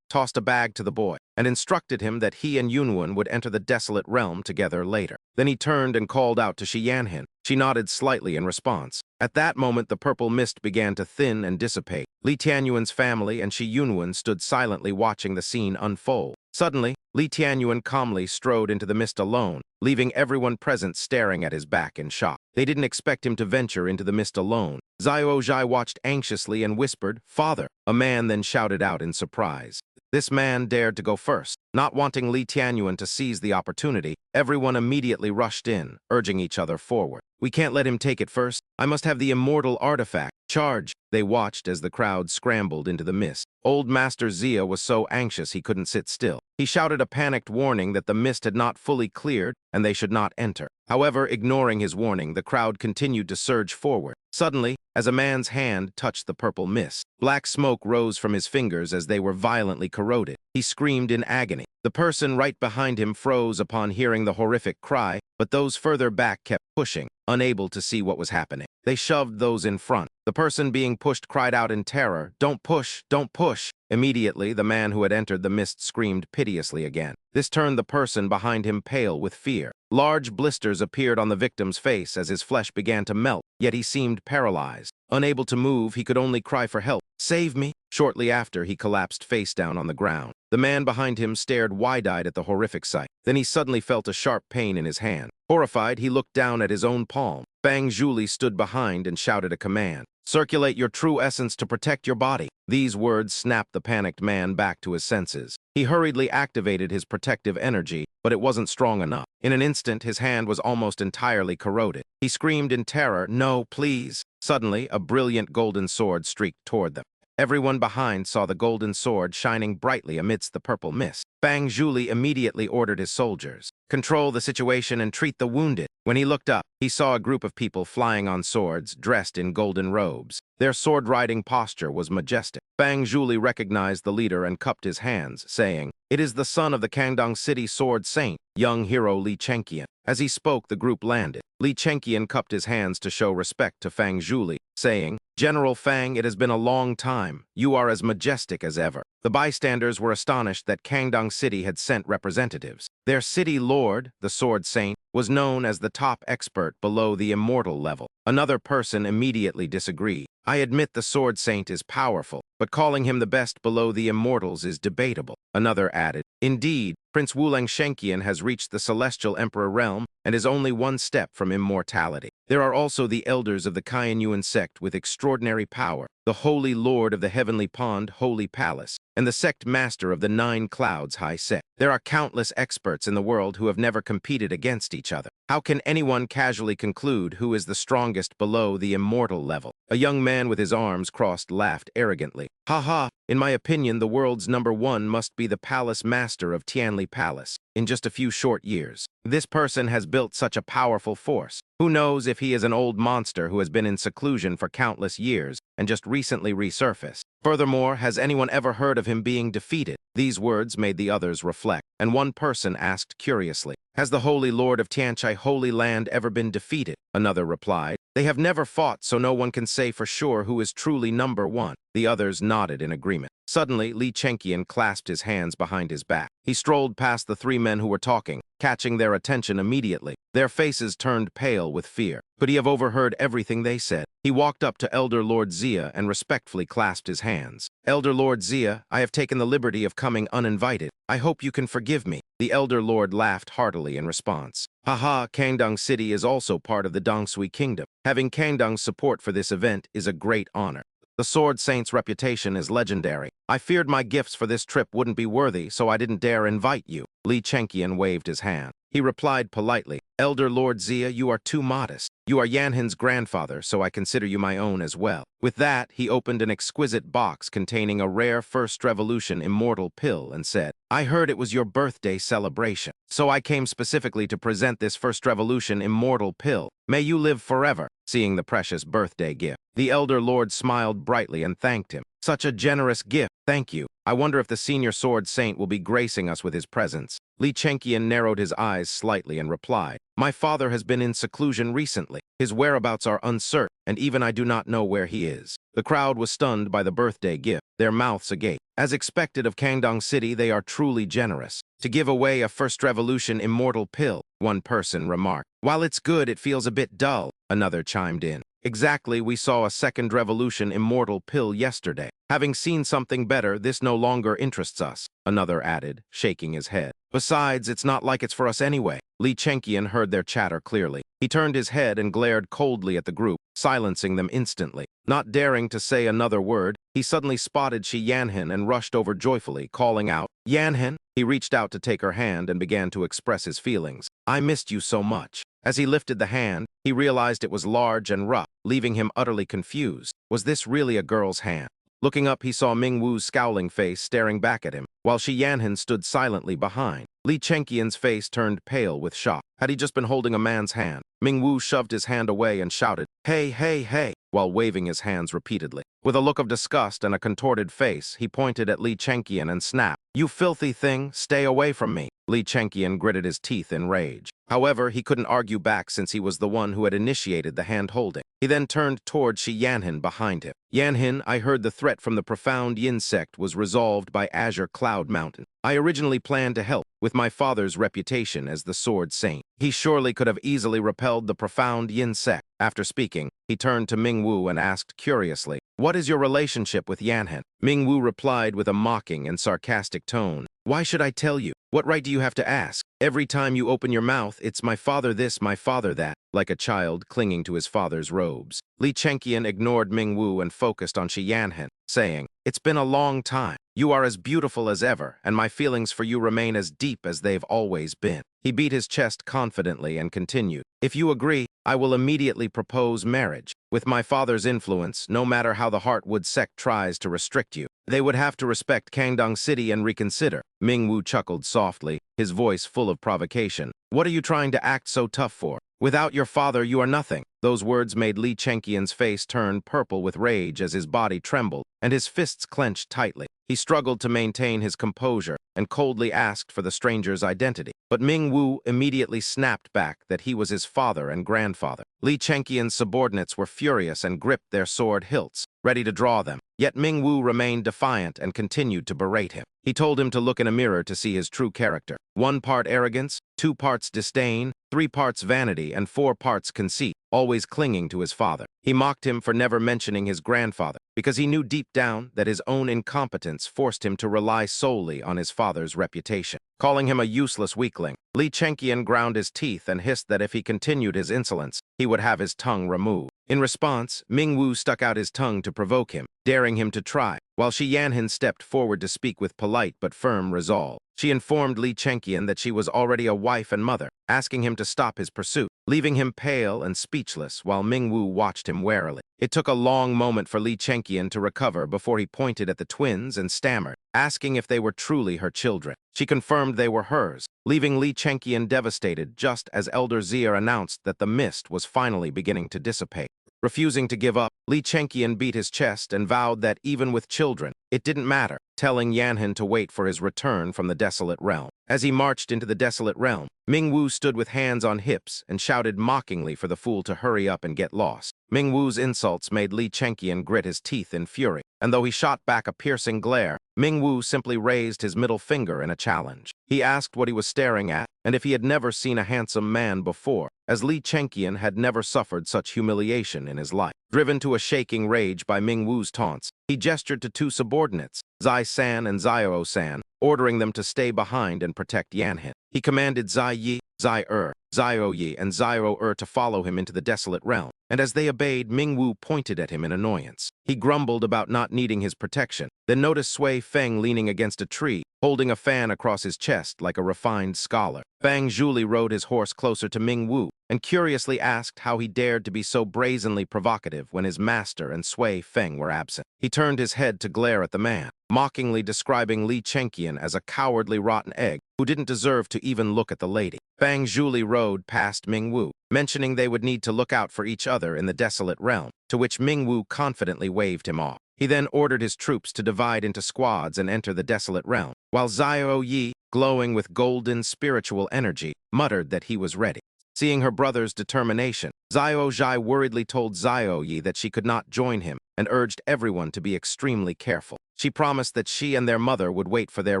tossed a bag to the boy, and instructed him that he and Yunwen would enter the desolate realm together later. Then he turned and called out to Shi Yanhin. She nodded slightly in response. At that moment, the purple mist began to thin and dissipate. Li Tianyuan's family and Shi Yunwen stood silently watching the scene unfold. Suddenly, Li Tianyuan calmly strode into the mist alone, leaving everyone present staring at his back in shock. They didn't expect him to venture into the mist alone. Xiao Zhai watched anxiously and whispered, "Father." A man then shouted out in surprise. This man dared to go first. Not wanting Li Tianyuan to seize the opportunity, everyone immediately rushed in, urging each other forward. "We can't let him take it first. I must have the immortal artifact. Charge!" They watched as the crowd scrambled into the mist. Old Master Zia was so anxious he couldn't sit still. He shouted a panicked warning that the mist had not fully cleared and they should not enter. However, ignoring his warning, the crowd continued to surge forward. Suddenly, as a man's hand touched the purple mist, black smoke rose from his fingers as they were violently corroded. He screamed in agony. The person right behind him froze upon hearing the horrific cry, but those further back kept pushing, unable to see what was happening. They shoved those in front. The person being pushed cried out in terror, "Don't push! Don't push!" Immediately, the man who had entered the mist screamed piteously again. This turned the person behind him pale with fear. Large blisters appeared on the victim's face as his flesh began to melt, yet he seemed paralyzed. Unable to move, he could only cry for help. "Save me!" Shortly after, he collapsed face down on the ground. The man behind him stared wide-eyed at the horrific sight. Then he suddenly felt a sharp pain in his hand. Horrified, he looked down at his own palm. Fang Zhuli stood behind and shouted a command. "Circulate your true essence to protect your body." These words snapped the panicked man back to his senses. He hurriedly activated his protective energy, but it wasn't strong enough. In an instant, his hand was almost entirely corroded. He screamed in terror, "No, please." Suddenly, a brilliant golden sword streaked toward them. Everyone behind saw the golden sword shining brightly amidst the purple mist. Fang Zhuli immediately ordered his soldiers, "Control the situation and treat the wounded." When he looked up, he saw a group of people flying on swords, dressed in golden robes. Their sword-riding posture was majestic. Fang Zhuli recognized the leader and cupped his hands, saying, "It is the son of the Kangdong City Sword Saint, young hero Li Chenqian." As he spoke, the group landed. Li Chenqian cupped his hands to show respect to Fang Zhuli, saying, "General Fang, it has been a long time. You are as majestic as ever." The bystanders were astonished that Kangdong City had sent representatives. Their city lord, the Sword Saint, was known as the top expert below the immortal level. Another person immediately disagreed. "I admit the Sword Saint is powerful, but calling him the best below the immortals is debatable." Another added, "Indeed, Prince Wuleng Shenqian has reached the Celestial Emperor realm and is only one step from immortality. There are also the elders of the Kainyuan sect with extraordinary power, the Holy Lord of the Heavenly Pond Holy Palace, and the sect master of the Nine Clouds High Sect. There are countless experts in the world who have never competed against each other. How can anyone casually conclude who is the strongest below the immortal level?" A young man with his arms crossed laughed arrogantly. "Ha ha, in my opinion, the world's #1 must be the palace master of Tianli Palace. In just a few short years, this person has built such a powerful force. Who knows if he is an old monster who has been in seclusion for countless years and just recently resurfaced? Furthermore, has anyone ever heard of him being defeated?" These words made the others reflect, and one person asked curiously, "Has the Holy Lord of Tianchai Holy Land ever been defeated?" Another replied, "They have never fought, so no one can say for sure who is truly #1. The others nodded in agreement. Suddenly, Li Chenqian clasped his hands behind his back. He strolled past the three men who were talking, catching their attention immediately. Their faces turned pale with fear. Could he have overheard everything they said? He walked up to Elder Lord Zia and respectfully clasped his hands. "Elder Lord Zia, I have taken the liberty of coming uninvited. I hope you can forgive me." The Elder Lord laughed heartily in response. "Haha, Kangdong City is also part of the Dongsui Kingdom. Having Kangdong's support for this event is a great honor. The Sword Saint's reputation is legendary. I feared my gifts for this trip wouldn't be worthy, so I didn't dare invite you." Li Chenqian waved his hand. He replied politely, "Elder Lord Zia, you are too modest. You are Yanhin's grandfather, so I consider you my own as well." With that, he opened an exquisite box containing a rare First Revolution immortal pill and said, "I heard it was your birthday celebration, so I came specifically to present this First Revolution immortal pill. May you live forever." Seeing the precious birthday gift, the Elder Lord smiled brightly and thanked him. "Such a generous gift. Thank you. I wonder if the Senior Sword Saint will be gracing us with his presence." Li Chenqian narrowed his eyes slightly and replied, "My father has been in seclusion recently. His whereabouts are uncertain, and even I do not know where he is." The crowd was stunned by the birthday gift, their mouths agape. As expected of Kangdong City, they are truly generous. "To give away a First Revolution immortal pill," one person remarked. "While it's good, it feels a bit dull," another chimed in. "Exactly, we saw a Second Revolution immortal pill yesterday. Having seen something better, this no longer interests us," another added, shaking his head. "Besides, it's not like it's for us anyway." Li Chenqian heard their chatter clearly. He turned his head and glared coldly at the group, silencing them instantly. Not daring to say another word, he suddenly spotted Shi Yanhin and rushed over joyfully, calling out, "Yanhin!" He reached out to take her hand and began to express his feelings. "I missed you so much." As he lifted the hand, he realized it was large and rough, leaving him utterly confused. Was this really a girl's hand? Looking up, he saw Ming Wu's scowling face staring back at him, while Shi Yanhin stood silently behind. Li Chenqian's face turned pale with shock. Had he just been holding a man's hand? Ming Wu shoved his hand away and shouted, "Hey, hey, hey," while waving his hands repeatedly. With a look of disgust and a contorted face, he pointed at Li Chenqian and snapped, "You filthy thing, stay away from me." Li Chenqian gritted his teeth in rage. However, he couldn't argue back since he was the one who had initiated the hand-holding. He then turned toward Shi Yanhin behind him. "Yanhin, I heard the threat from the Profound Yin sect was resolved by Azure Cloud Mountain. I originally planned to help, with my father's reputation as the Sword Saint. He surely could have easily repelled the Profound Yin sect." After speaking, he turned to Ming Wu and asked curiously, "What is your relationship with Yanhin?" Ming Wu replied with a mocking and sarcastic tone, "Why should I tell you? What right do you have to ask? Every time you open your mouth, it's my father this, my father that," like a child clinging to his father's robes. Li Chenqian ignored Ming Wu and focused on Shi Yanhin, saying, "It's been a long time. You are as beautiful as ever, and my feelings for you remain as deep as they've always been." He beat his chest confidently and continued, "If you agree, I will immediately propose marriage. With my father's influence, no matter how the Heartwood sect tries to restrict you, they would have to respect Kangdong City and reconsider." Ming Wu chuckled softly, his voice full of provocation. "What are you trying to act so tough for? Without your father, you are nothing." Those words made Li Chenqian's face turn purple with rage as his body trembled and his fists clenched tightly. He struggled to maintain his composure and coldly asked for the stranger's identity. But Ming-Wu immediately snapped back that he was his father and grandfather. Li Chenqian's subordinates were furious and gripped their sword hilts, ready to draw them. Yet Ming-Wu remained defiant and continued to berate him. He told him to look in a mirror to see his true character. 1 part arrogance, 2 parts disdain, 3 parts vanity, and 4 parts conceit, always clinging to his father. He mocked him for never mentioning his grandfather, because he knew deep down that his own incompetence forced him to rely solely on his father's reputation. Calling him a useless weakling, Li Chenqian ground his teeth and hissed that if he continued his insolence, he would have his tongue removed. In response, Ming-Wu stuck out his tongue to provoke him, daring him to try, while Shi Yanhan stepped forward to speak with polite but firm resolve. She informed Li Chenqian that she was already a wife and mother, asking him to stop his pursuit, leaving him pale and speechless while Ming-Wu watched him warily. It took a long moment for Li Chenqian to recover before he pointed at the twins and stammered, asking if they were truly her children. She confirmed they were hers, leaving Li Chenqian devastated just as Elder Zier announced that the mist was finally beginning to dissipate. Refusing to give up, Li Chenqian beat his chest and vowed that even with children, it didn't matter, telling Yanhan to wait for his return from the desolate realm. As he marched into the desolate realm, Ming-Wu stood with hands on hips and shouted mockingly for the fool to hurry up and get lost. Ming-Wu's insults made Li Chenqian grit his teeth in fury, and though he shot back a piercing glare, Ming-Wu simply raised his middle finger in a challenge. He asked what he was staring at, and if he had never seen a handsome man before, as Li Chenqian had never suffered such humiliation in his life. Driven to a shaking rage by Ming-Wu's taunts, he gestured to 2 subordinates, Zai-san and Zio-san, ordering them to stay behind and protect Yanhan. He commanded Zai-Yi, Zai-Er, Zio-Yi, and Zio-Er to follow him into the desolate realm, and as they obeyed, Ming-Wu pointed at him in annoyance. He grumbled about not needing his protection, then noticed Sui Feng leaning against a tree, holding a fan across his chest like a refined scholar. Fang Zhuli rode his horse closer to Ming-Wu and curiously asked how he dared to be so brazenly provocative when his master and Sui Feng were absent. He turned his head to glare at the man, mockingly describing Li Chenqian as a cowardly rotten egg who didn't deserve to even look at the lady. Fang Zhuli rode past Ming-Wu, mentioning they would need to look out for each other in the desolate realm, to which Ming-Wu confidently waved him off. He then ordered his troops to divide into squads and enter the desolate realm, while Zio-Yi, glowing with golden spiritual energy, muttered that he was ready. Seeing her brother's determination, Zio-Zhai worriedly told Zio-Yi that she could not join him and urged everyone to be extremely careful. She promised that she and their mother would wait for their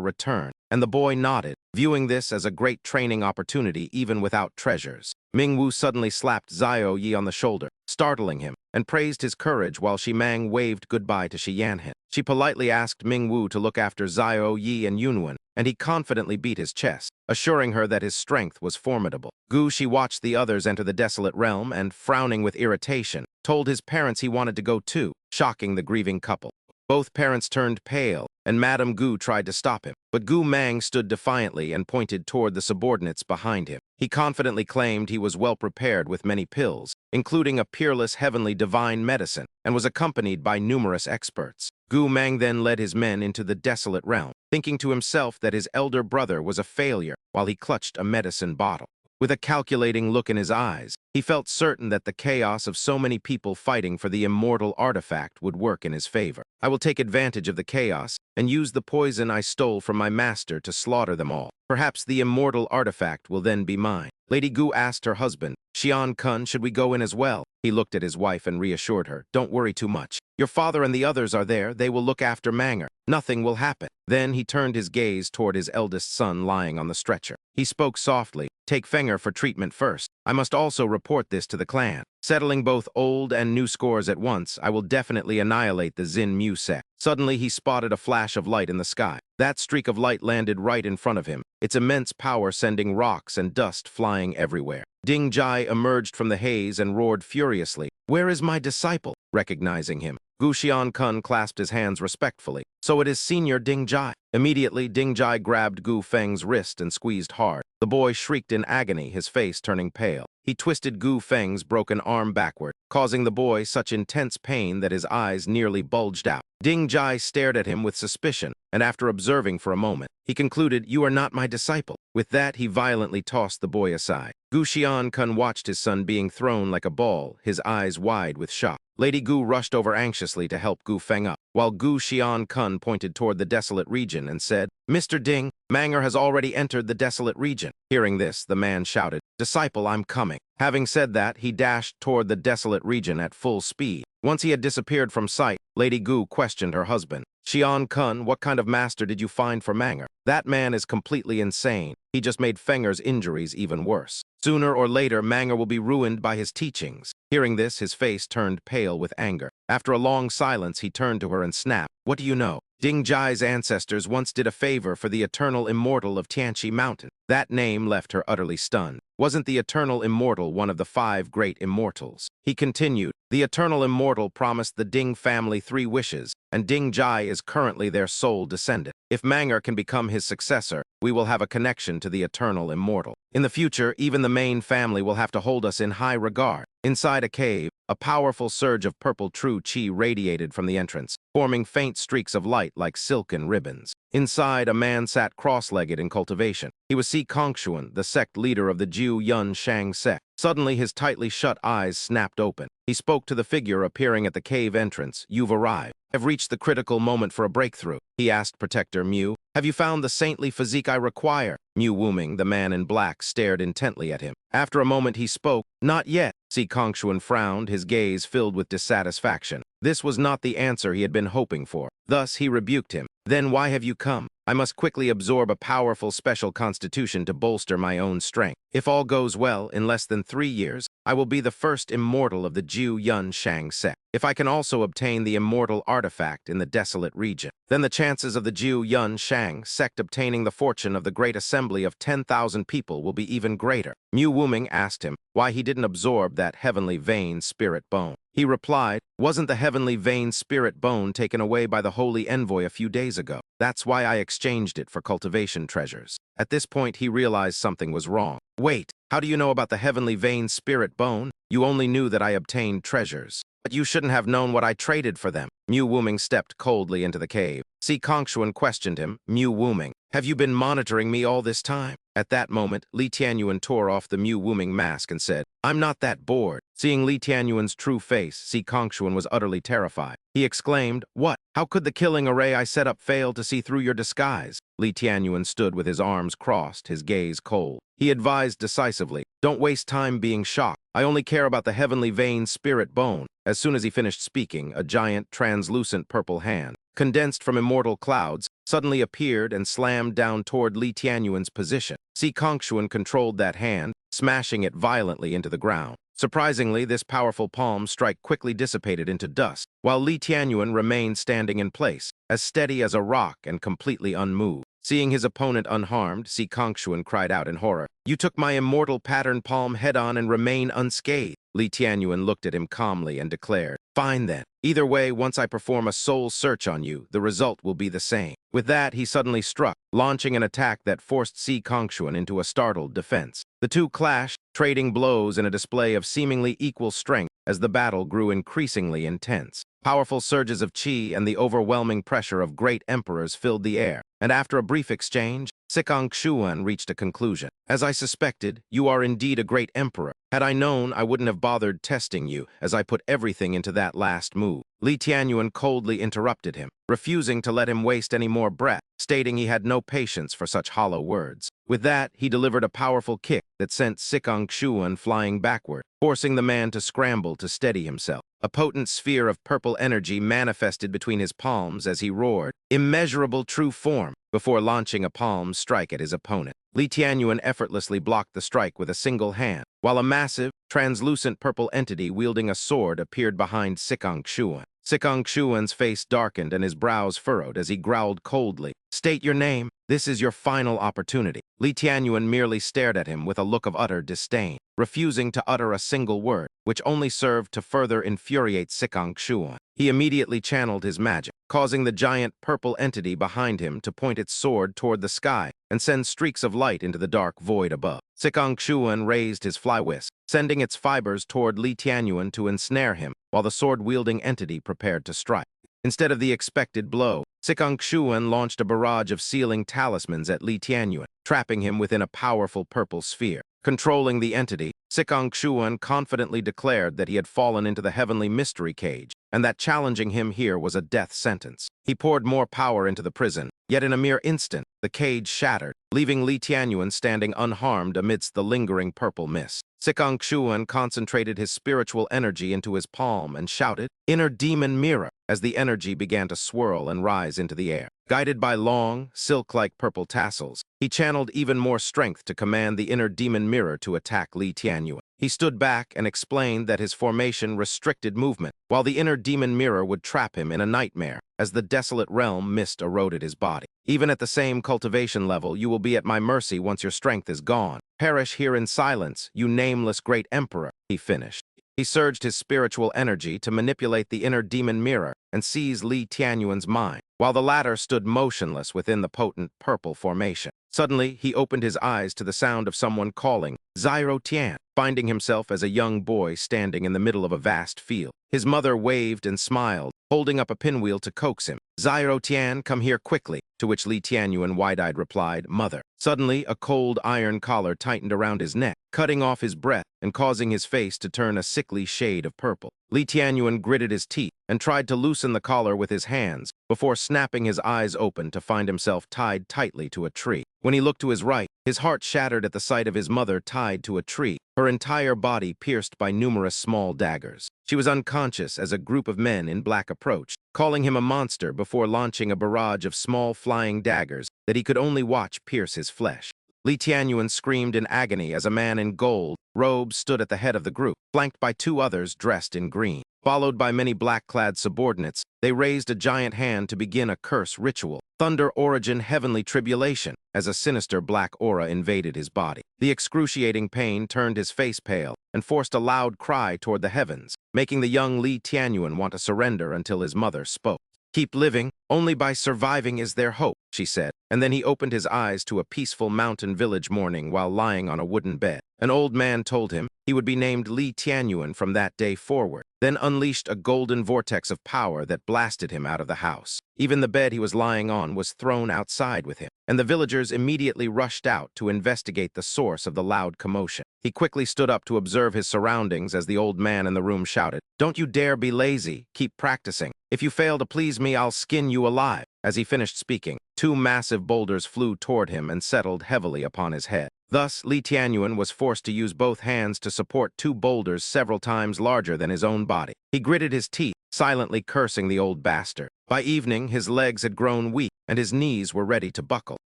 return, and the boy nodded, viewing this as a great training opportunity even without treasures. Ming-Wu suddenly slapped Zio-Yi on the shoulder, startling him, and praised his courage while Shi Mang waved goodbye to Shi Yanhan. She politely asked Ming-Wu to look after Zio-Yi and Yunwen, and he confidently beat his chest, assuring her that his strength was formidable. Gu Shi watched the others enter the desolate realm and, frowning with irritation, told his parents he wanted to go too, shocking the grieving couple. Both parents turned pale, and Madame Gu tried to stop him, but Gu Mang stood defiantly and pointed toward the subordinates behind him. He confidently claimed he was well prepared with many pills, including a peerless heavenly divine medicine, and was accompanied by numerous experts. Gu Mang then led his men into the desolate realm, thinking to himself that his elder brother was a failure while he clutched a medicine bottle. With a calculating look in his eyes, he felt certain that the chaos of so many people fighting for the immortal artifact would work in his favor. I will take advantage of the chaos and use the poison I stole from my master to slaughter them all. Perhaps the immortal artifact will then be mine. Lady Gu asked her husband, Xian Kun, should we go in as well? He looked at his wife and reassured her, don't worry too much. Your father and the others are there, they will look after Manger. Nothing will happen. Then he turned his gaze toward his eldest son lying on the stretcher. He spoke softly, take Fenger for treatment first. I must also report this to the clan. Settling both old and new scores at once, I will definitely annihilate the Xin Mu sect. Suddenly he spotted a flash of light in the sky. That streak of light landed right in front of him, its immense power sending rocks and dust flying everywhere. Ding Jai emerged from the haze and roared furiously, where is my disciple? Recognizing him, Gu Xiankun clasped his hands respectfully. So it is Senior Ding Jai. Immediately, Ding Jai grabbed Gu Feng's wrist and squeezed hard. The boy shrieked in agony, his face turning pale. He twisted Gu Feng's broken arm backward, causing the boy such intense pain that his eyes nearly bulged out. Ding Jai stared at him with suspicion, and after observing for a moment, he concluded, you are not my disciple. With that, he violently tossed the boy aside. Gu Xiankun watched his son being thrown like a ball, his eyes wide with shock. Lady Gu rushed over anxiously to help Gu Feng up. while Gu Xian-kun pointed toward the desolate region and said, "Mr. Ding, Manger has already entered the desolate region." Hearing this, the man shouted, "Disciple, I'm coming." Having said that, he dashed toward the desolate region at full speed. Once he had disappeared from sight, Lady Gu questioned her husband. "Xian-kun, what kind of master did you find for Manger? That man is completely insane. He just made Fenger's injuries even worse. Sooner or later, Manger will be ruined by his teachings." Hearing this, his face turned pale with anger. After a long silence, he turned to her and snapped, "What do you know? Ding Jai's ancestors once did a favor for the eternal immortal of Tianqi Mountain." That name left her utterly stunned. Wasn't the eternal immortal one of the 5 great immortals? He continued, "The eternal immortal promised the Ding family 3 wishes, and Ding Jai is currently their sole descendant. If Manger can become his successor, we will have a connection to the eternal immortal. In the future, even the main family will have to hold us in high regard." Inside a cave, a powerful surge of purple true qi radiated from the entrance, forming faint streaks of light like silken ribbons. Inside, a man sat cross-legged in cultivation. He was Si Kongshuan, the sect leader of the Jiu Yun Shang sect. Suddenly, his tightly shut eyes snapped open. He spoke to the figure appearing at the cave entrance. "You've arrived. Have reached the critical moment for a breakthrough." He asked Protector Mu, "Have you found the saintly physique I require?" Mu Wuming, the man in black, stared intently at him. After a moment, he spoke, "Not yet." Si Kongshuan frowned, his gaze filled with dissatisfaction. This was not the answer he had been hoping for. Thus, he rebuked him. "Then why have you come?" "I must quickly absorb a powerful special constitution to bolster my own strength. If all goes well, in less than 3 years, I will be the first immortal of the Jiu Yun Shang sect. If I can also obtain the immortal artifact in the desolate region, then the chances of the Jiu Yun Shang sect obtaining the fortune of the great assembly of 10,000 people will be even greater." Mu Wuming asked him why he didn't absorb that heavenly vein spirit bone. He replied, "Wasn't the heavenly vein spirit bone taken away by the holy envoy a few days ago? That's why I exchanged it for cultivation treasures." At this point, he realized something was wrong. "Wait, how do you know about the heavenly vein spirit bone? You only knew that I obtained treasures. But you shouldn't have known what I traded for them." Mu Wuming stepped coldly into the cave. Si Kongshuan questioned him. "Mu Wuming, have you been monitoring me all this time?" At that moment, Li Tianyuan tore off the Mu Wuming mask and said, "I'm not that bored." Seeing Li Tianyuan's true face, Si Kongshuan was utterly terrified. He exclaimed, "What? How could the killing array I set up fail to see through your disguise?" Li Tianyuan stood with his arms crossed, his gaze cold. He advised decisively, "Don't waste time being shocked. I only care about the heavenly vein spirit bone." As soon as he finished speaking, a giant, translucent purple hand, condensed from immortal clouds, suddenly appeared and slammed down toward Li Tianyuan's position. Si Kongshuan controlled that hand, smashing it violently into the ground. Surprisingly, this powerful palm strike quickly dissipated into dust, while Li Tianyuan remained standing in place, as steady as a rock and completely unmoved. Seeing his opponent unharmed, Si Kongshuan cried out in horror, "You took my immortal pattern palm head-on and remain unscathed." Li Tianyuan looked at him calmly and declared, "Fine then. Either way, once I perform a soul search on you, the result will be the same." With that, he suddenly struck, launching an attack that forced Si Kongshuan into a startled defense. The two clashed, trading blows in a display of seemingly equal strength as the battle grew increasingly intense. Powerful surges of qi and the overwhelming pressure of great emperors filled the air, and after a brief exchange, Si Kongshuan reached a conclusion. "As I suspected, you are indeed a great emperor. Had I known, I wouldn't have bothered testing you, as I put everything into that last move." Li Tianyuan coldly interrupted him, refusing to let him waste any more breath, stating he had no patience for such hollow words. With that, he delivered a powerful kick that sent Si Kongshuan flying backward, forcing the man to scramble to steady himself. A potent sphere of purple energy manifested between his palms as he roared, "Immeasurable true form," before launching a palm strike at his opponent. Li Tianyuan effortlessly blocked the strike with a single hand, while a massive, translucent purple entity wielding a sword appeared behind Si Kongshuan. Si Kongshuan's face darkened and his brows furrowed as he growled coldly, "State your name. This is your final opportunity." Li Tianyuan merely stared at him with a look of utter disdain, refusing to utter a single word, which only served to further infuriate Si Kongshuan. He immediately channeled his magic, causing the giant purple entity behind him to point its sword toward the sky and send streaks of light into the dark void above. Si Kongshuan raised his fly whisk, sending its fibers toward Li Tianyuan to ensnare him, while the sword-wielding entity prepared to strike. Instead of the expected blow, Si Kongshuan launched a barrage of sealing talismans at Li Tianyuan, trapping him within a powerful purple sphere. Controlling the entity, Si Kongshuan confidently declared that he had fallen into the heavenly mystery cage and that challenging him here was a death sentence. He poured more power into the prison, yet in a mere instant, the cage shattered, leaving Li Tianyuan standing unharmed amidst the lingering purple mist. Sikong Xuan concentrated his spiritual energy into his palm and shouted, "Inner demon mirror," as the energy began to swirl and rise into the air. Guided by long, silk-like purple tassels, he channeled even more strength to command the inner demon mirror to attack Li Tianyuan. He stood back and explained that his formation restricted movement, while the inner demon mirror would trap him in a nightmare, as the desolate realm mist eroded his body. "Even at the same cultivation level, you will be at my mercy once your strength is gone. Perish here in silence, you nameless great emperor," he finished. He surged his spiritual energy to manipulate the inner demon mirror and seize Li Tianyuan's mind, while the latter stood motionless within the potent purple formation. Suddenly, he opened his eyes to the sound of someone calling, "Zyro Tian," finding himself as a young boy standing in the middle of a vast field. His mother waved and smiled, holding up a pinwheel to coax him. "Zyro Tian, come here quickly," to which Li Tianyuan wide-eyed replied, "Mother." Suddenly, a cold iron collar tightened around his neck, cutting off his breath and causing his face to turn a sickly shade of purple. Li Tianyuan gritted his teeth and tried to loosen the collar with his hands before snapping his eyes open to find himself tied tightly to a tree. When he looked to his right, his heart shattered at the sight of his mother tied to a tree, her entire body pierced by numerous small daggers. She was unconscious as a group of men in black approached, calling him a monster before launching a barrage of small flying daggers that he could only watch pierce his flesh. Li Tianyuan screamed in agony as a man in gold robes stood at the head of the group, flanked by two others dressed in green. Followed by many black-clad subordinates, they raised a giant hand to begin a curse ritual. Thunder origin heavenly tribulation, as a sinister black aura invaded his body. The excruciating pain turned his face pale and forced a loud cry toward the heavens, making the young Li Tianyuan want to surrender until his mother spoke. "Keep living, only by surviving is there hope," she said, and then he opened his eyes to a peaceful mountain village morning while lying on a wooden bed. An old man told him he would be named Li Tianyuan from that day forward, then unleashed a golden vortex of power that blasted him out of the house. Even the bed he was lying on was thrown outside with him, and the villagers immediately rushed out to investigate the source of the loud commotion. He quickly stood up to observe his surroundings as the old man in the room shouted, "Don't you dare be lazy, keep practicing. If you fail to please me, I'll skin you alive." As he finished speaking, two massive boulders flew toward him and settled heavily upon his head. Thus, Li Tianyuan was forced to use both hands to support two boulders several times larger than his own body. He gritted his teeth, silently cursing the old bastard. By evening, his legs had grown weak, and his knees were ready to buckle.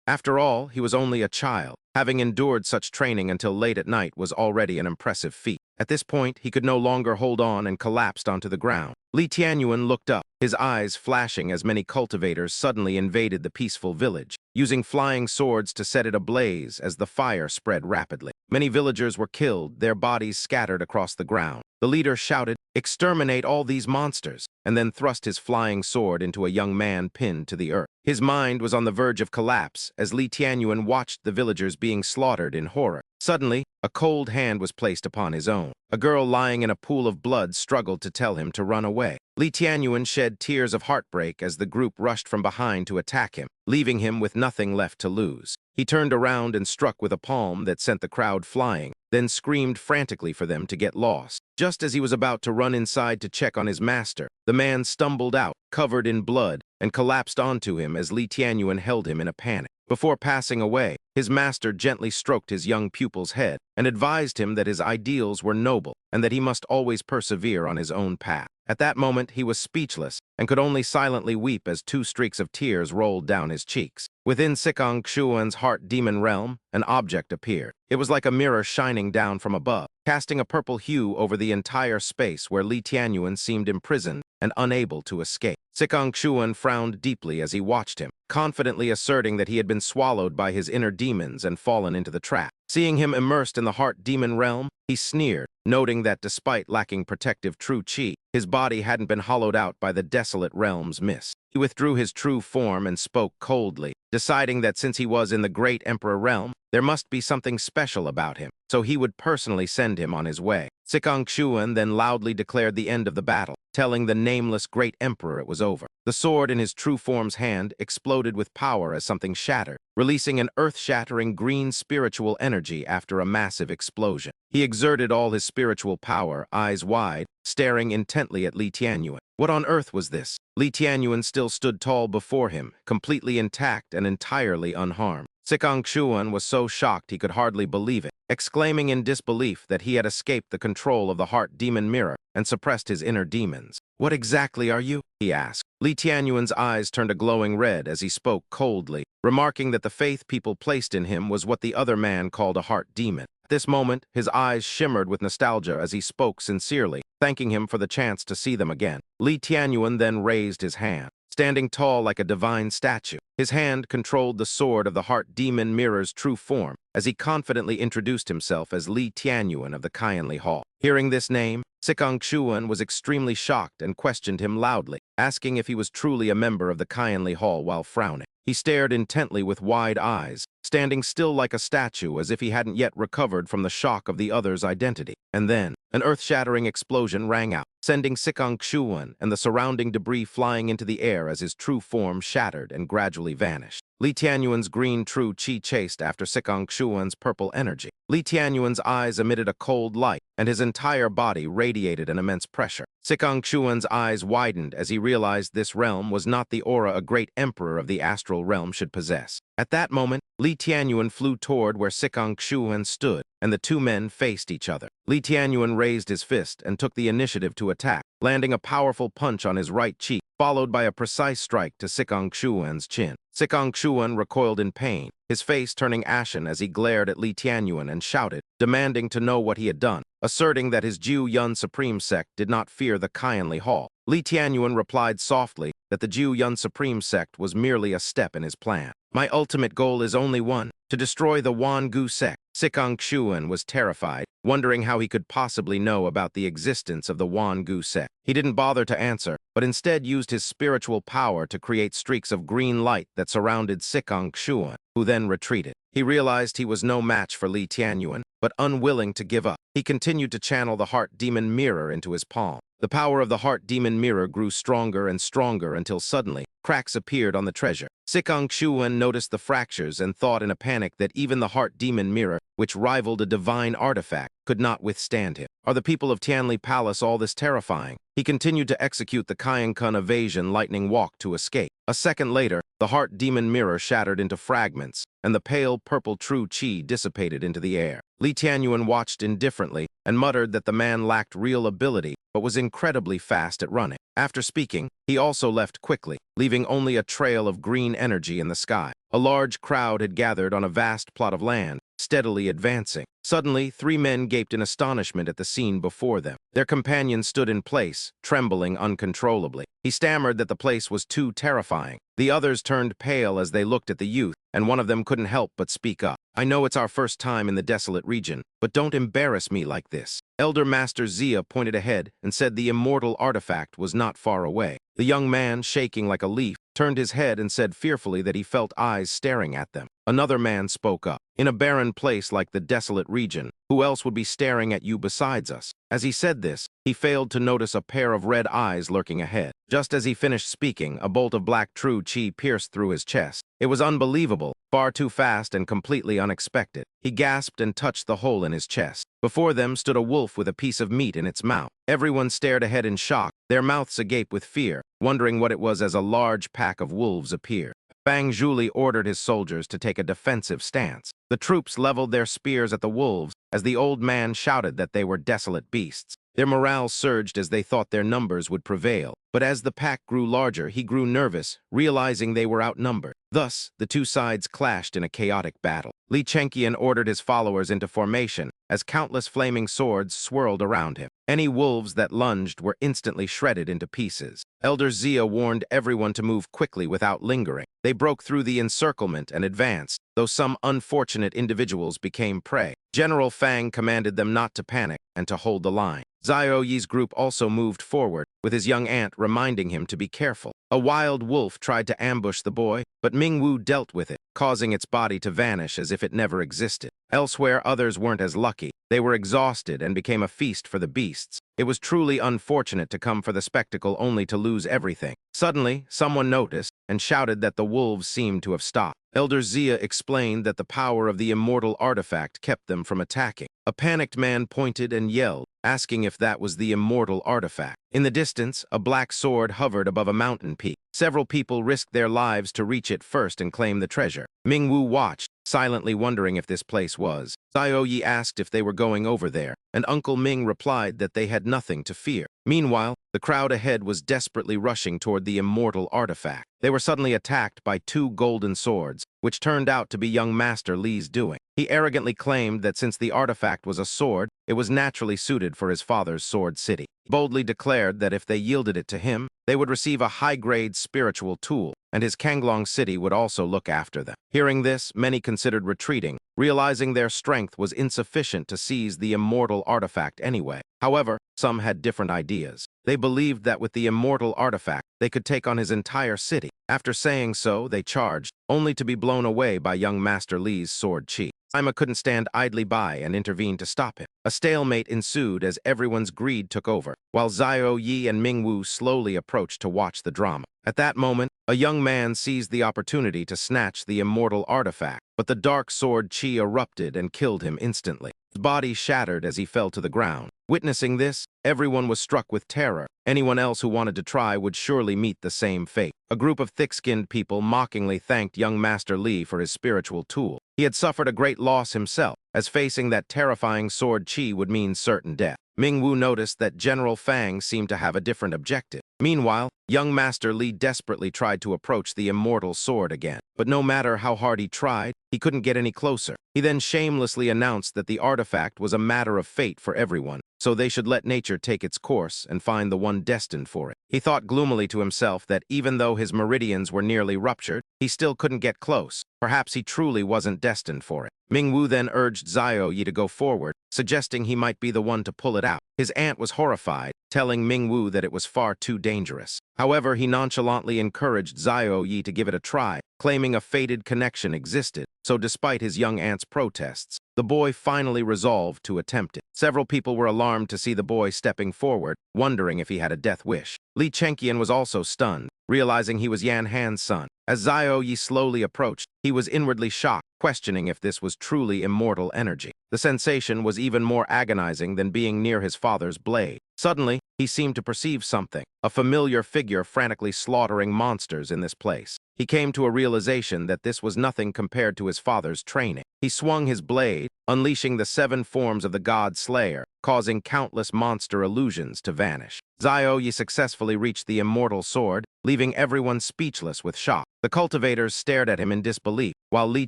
After all, he was only a child. Having endured such training until late at night was already an impressive feat. At this point, he could no longer hold on and collapsed onto the ground. Li Tianyuan looked up, his eyes flashing as many cultivators suddenly invaded the peaceful village, using flying swords to set it ablaze as the fire spread rapidly. Many villagers were killed, their bodies scattered across the ground. The leader shouted, "Exterminate all these monsters," and then thrust his flying sword into a young man pinned to the earth. His mind was on the verge of collapse as Li Tianyuan watched the villagers being slaughtered in horror. Suddenly, a cold hand was placed upon his own. A girl lying in a pool of blood struggled to tell him to run away. Li Tianyuan shed tears of heartbreak as the group rushed from behind to attack him, leaving him with nothing left to lose. He turned around and struck with a palm that sent the crowd flying, then screamed frantically for them to get lost. Just as he was about to run inside to check on his master, the man stumbled out, covered in blood, and collapsed onto him as Li Tianyuan held him in a panic. Before passing away, his master gently stroked his young pupil's head and advised him that his ideals were noble and that he must always persevere on his own path. At that moment, he was speechless and could only silently weep as two streaks of tears rolled down his cheeks. Within Sikong Xuan's heart demon realm, an object appeared. It was like a mirror shining down from above, casting a purple hue over the entire space where Li Tianyuan seemed imprisoned and unable to escape. Sikong Xuan frowned deeply as he watched him, confidently asserting that he had been swallowed by his inner demons and fallen into the trap. Seeing him immersed in the heart demon realm, he sneered, noting that despite lacking protective true chi, his body hadn't been hollowed out by the desolate realm's mist. He withdrew his true form and spoke coldly, deciding that since he was in the great emperor realm, there must be something special about him, so he would personally send him on his way. Sikong Xuan then loudly declared the end of the battle, telling the nameless great emperor it was over. The sword in his true form's hand exploded with power as something shattered, releasing an earth-shattering green spiritual energy after a massive explosion. He exerted all his spiritual power, eyes wide, staring intently at Li Tianyuan. What on earth was this? Li Tianyuan still stood tall before him, completely intact and entirely unharmed. Sikong Xuan was so shocked he could hardly believe it, exclaiming in disbelief that he had escaped the control of the heart demon mirror and suppressed his inner demons. "What exactly are you?" he asked. Li Tianyuan's eyes turned a glowing red as he spoke coldly, remarking that the faith people placed in him was what the other man called a heart demon. At this moment, his eyes shimmered with nostalgia as he spoke sincerely, thanking him for the chance to see them again. Li Tianyuan then raised his hand, standing tall like a divine statue. His hand controlled the sword of the heart demon mirror's true form as he confidently introduced himself as Li Tianyuan of the Qianli Hall. Hearing this name, Sikong Xuan was extremely shocked and questioned him loudly, asking if he was truly a member of the Qianli Hall while frowning. He stared intently with wide eyes, standing still like a statue as if he hadn't yet recovered from the shock of the other's identity. And then, an earth-shattering explosion rang out, sending Sikong Xuan and the surrounding debris flying into the air as his true form shattered and gradually vanished. Li Tianyuan's green true qi chased after Sikong Xuan's purple energy. Li Tianyuan's eyes emitted a cold light, and his entire body radiated an immense pressure. Sikong Xuan's eyes widened as he realized this realm was not the aura a great emperor of the astral realm should possess. At that moment, Li Tianyuan flew toward where Sikong Xuan stood, and the two men faced each other. Li Tianyuan raised his fist and took the initiative to attack, landing a powerful punch on his right cheek, followed by a precise strike to Sikong Xuan's chin. Sikong Xuan recoiled in pain, his face turning ashen as he glared at Li Tianyuan and shouted, demanding to know what he had done, asserting that his Jiu Yun Supreme Sect did not fear the Qianli Hall. Li Tianyuan replied softly that the Jiu Yun Supreme Sect was merely a step in his plan. "My ultimate goal is only one, to destroy the Wan Gu sect." Sikong Xuan was terrified, wondering how he could possibly know about the existence of the Wan Gu sect. He didn't bother to answer, but instead used his spiritual power to create streaks of green light that surrounded Sikong Xuan, who then retreated. He realized he was no match for Li Tianyuan, but unwilling to give up, he continued to channel the heart demon mirror into his palm. The power of the heart demon mirror grew stronger and stronger until suddenly, cracks appeared on the treasure. Sikong Xuan noticed the fractures and thought in a panic that even the heart demon mirror, which rivaled a divine artifact, could not withstand him. Are the people of Tianli Palace all this terrifying? He continued to execute the Qiankun evasion lightning walk to escape. A second later, the heart demon mirror shattered into fragments, and the pale purple true qi dissipated into the air. Li Tianyuan watched indifferently and muttered that the man lacked real ability but was incredibly fast at running. After speaking, he also left quickly, leaving only a trail of green energy in the sky. A large crowd had gathered on a vast plot of land, steadily advancing. Suddenly, three men gaped in astonishment at the scene before them. Their companion stood in place, trembling uncontrollably. He stammered that the place was too terrifying. The others turned pale as they looked at the youth, and one of them couldn't help but speak up. "I know it's our first time in the desolate region, but don't embarrass me like this." Elder Master Zia pointed ahead and said the immortal artifact was not far away. The young man, shaking like a leaf, turned his head and said fearfully that he felt eyes staring at them. Another man spoke up. "In a barren place like the desolate region, who else would be staring at you besides us?" As he said this, he failed to notice a pair of red eyes lurking ahead. Just as he finished speaking, a bolt of black true qi pierced through his chest. It was unbelievable, far too fast and completely unexpected. He gasped and touched the hole in his chest. Before them stood a wolf with a piece of meat in its mouth. Everyone stared ahead in shock, their mouths agape with fear, wondering what it was as a large pack of wolves appeared. Bang Zhuli ordered his soldiers to take a defensive stance. The troops leveled their spears at the wolves as the old man shouted that they were desolate beasts. Their morale surged as they thought their numbers would prevail. But as the pack grew larger, he grew nervous, realizing they were outnumbered. Thus, the two sides clashed in a chaotic battle. Li Chenqian ordered his followers into formation as countless flaming swords swirled around him. Any wolves that lunged were instantly shredded into pieces. Elder Zia warned everyone to move quickly without lingering. They broke through the encirclement and advanced, though some unfortunate individuals became prey. General Fang commanded them not to panic and to hold the line. Zhao Yi's group also moved forward, with his young aunt reminding him to be careful. A wild wolf tried to ambush the boy, but Mingwu dealt with it, causing its body to vanish as if it never existed. Elsewhere, others weren't as lucky. They were exhausted and became a feast for the beasts. It was truly unfortunate to come for the spectacle only to lose everything. Suddenly, someone noticed and shouted that the wolves seemed to have stopped. Elder Zia explained that the power of the immortal artifact kept them from attacking. A panicked man pointed and yelled, asking if that was the immortal artifact. In the distance, a black sword hovered above a mountain peak. Several people risked their lives to reach it first and claim the treasure. Mingwu watched, silently wondering if this place was. Xiaoyi asked if they were going over there, and Uncle Ming replied that they had nothing to fear. Meanwhile, the crowd ahead was desperately rushing toward the immortal artifact. They were suddenly attacked by two golden swords, which turned out to be young Master Li's doing. He arrogantly claimed that since the artifact was a sword, it was naturally suited for his father's sword city. He boldly declared that if they yielded it to him, they would receive a high-grade spiritual tool, and his Kanglong city would also look after them. Hearing this, many considered retreating, realizing their strength was insufficient to seize the immortal artifact anyway. However, some had different ideas. They believed that with the immortal artifact, they could take on his entire city. After saying so, they charged, only to be blown away by young Master Li's sword chi. Sima couldn't stand idly by and intervened to stop him. A stalemate ensued as everyone's greed took over, while Xiao Yi and Mingwu slowly approached to watch the drama. At that moment, a young man seized the opportunity to snatch the immortal artifact, but the dark sword chi erupted and killed him instantly. His body shattered as he fell to the ground. Witnessing this, everyone was struck with terror. Anyone else who wanted to try would surely meet the same fate. A group of thick-skinned people mockingly thanked young Master Li for his spiritual tool. He had suffered a great loss himself, as facing that terrifying sword chi would mean certain death. Mingwu noticed that General Fang seemed to have a different objective. Meanwhile, young Master Li desperately tried to approach the immortal sword again. But no matter how hard he tried, he couldn't get any closer. He then shamelessly announced that the artifact was a matter of fate for everyone, so they should let nature take its course and find the one destined for it. He thought gloomily to himself that even though his meridians were nearly ruptured, he still couldn't get close. Perhaps he truly wasn't destined for it. Mingwu then urged Xiao Yi to go forward, suggesting he might be the one to pull it out. His aunt was horrified, telling Mingwu that it was far too dangerous. However, he nonchalantly encouraged Xiao Yi to give it a try, claiming a fated connection existed. So despite his young aunt's protests, the boy finally resolved to attempt it. Several people were alarmed to see the boy stepping forward, wondering if he had a death wish. Li Chenqian was also stunned, realizing he was Yan Han's son. As Xiao Yi slowly approached, he was inwardly shocked, questioning if this was truly immortal energy. The sensation was even more agonizing than being near his father's blade. Suddenly, he seemed to perceive something, a familiar figure frantically slaughtering monsters in this place. He came to a realization that this was nothing compared to his father's training. He swung his blade, unleashing the 7 forms of the god Slayer, causing countless monster illusions to vanish. Xiao Yi successfully reached the immortal sword, leaving everyone speechless with shock. The cultivators stared at him in disbelief, while Li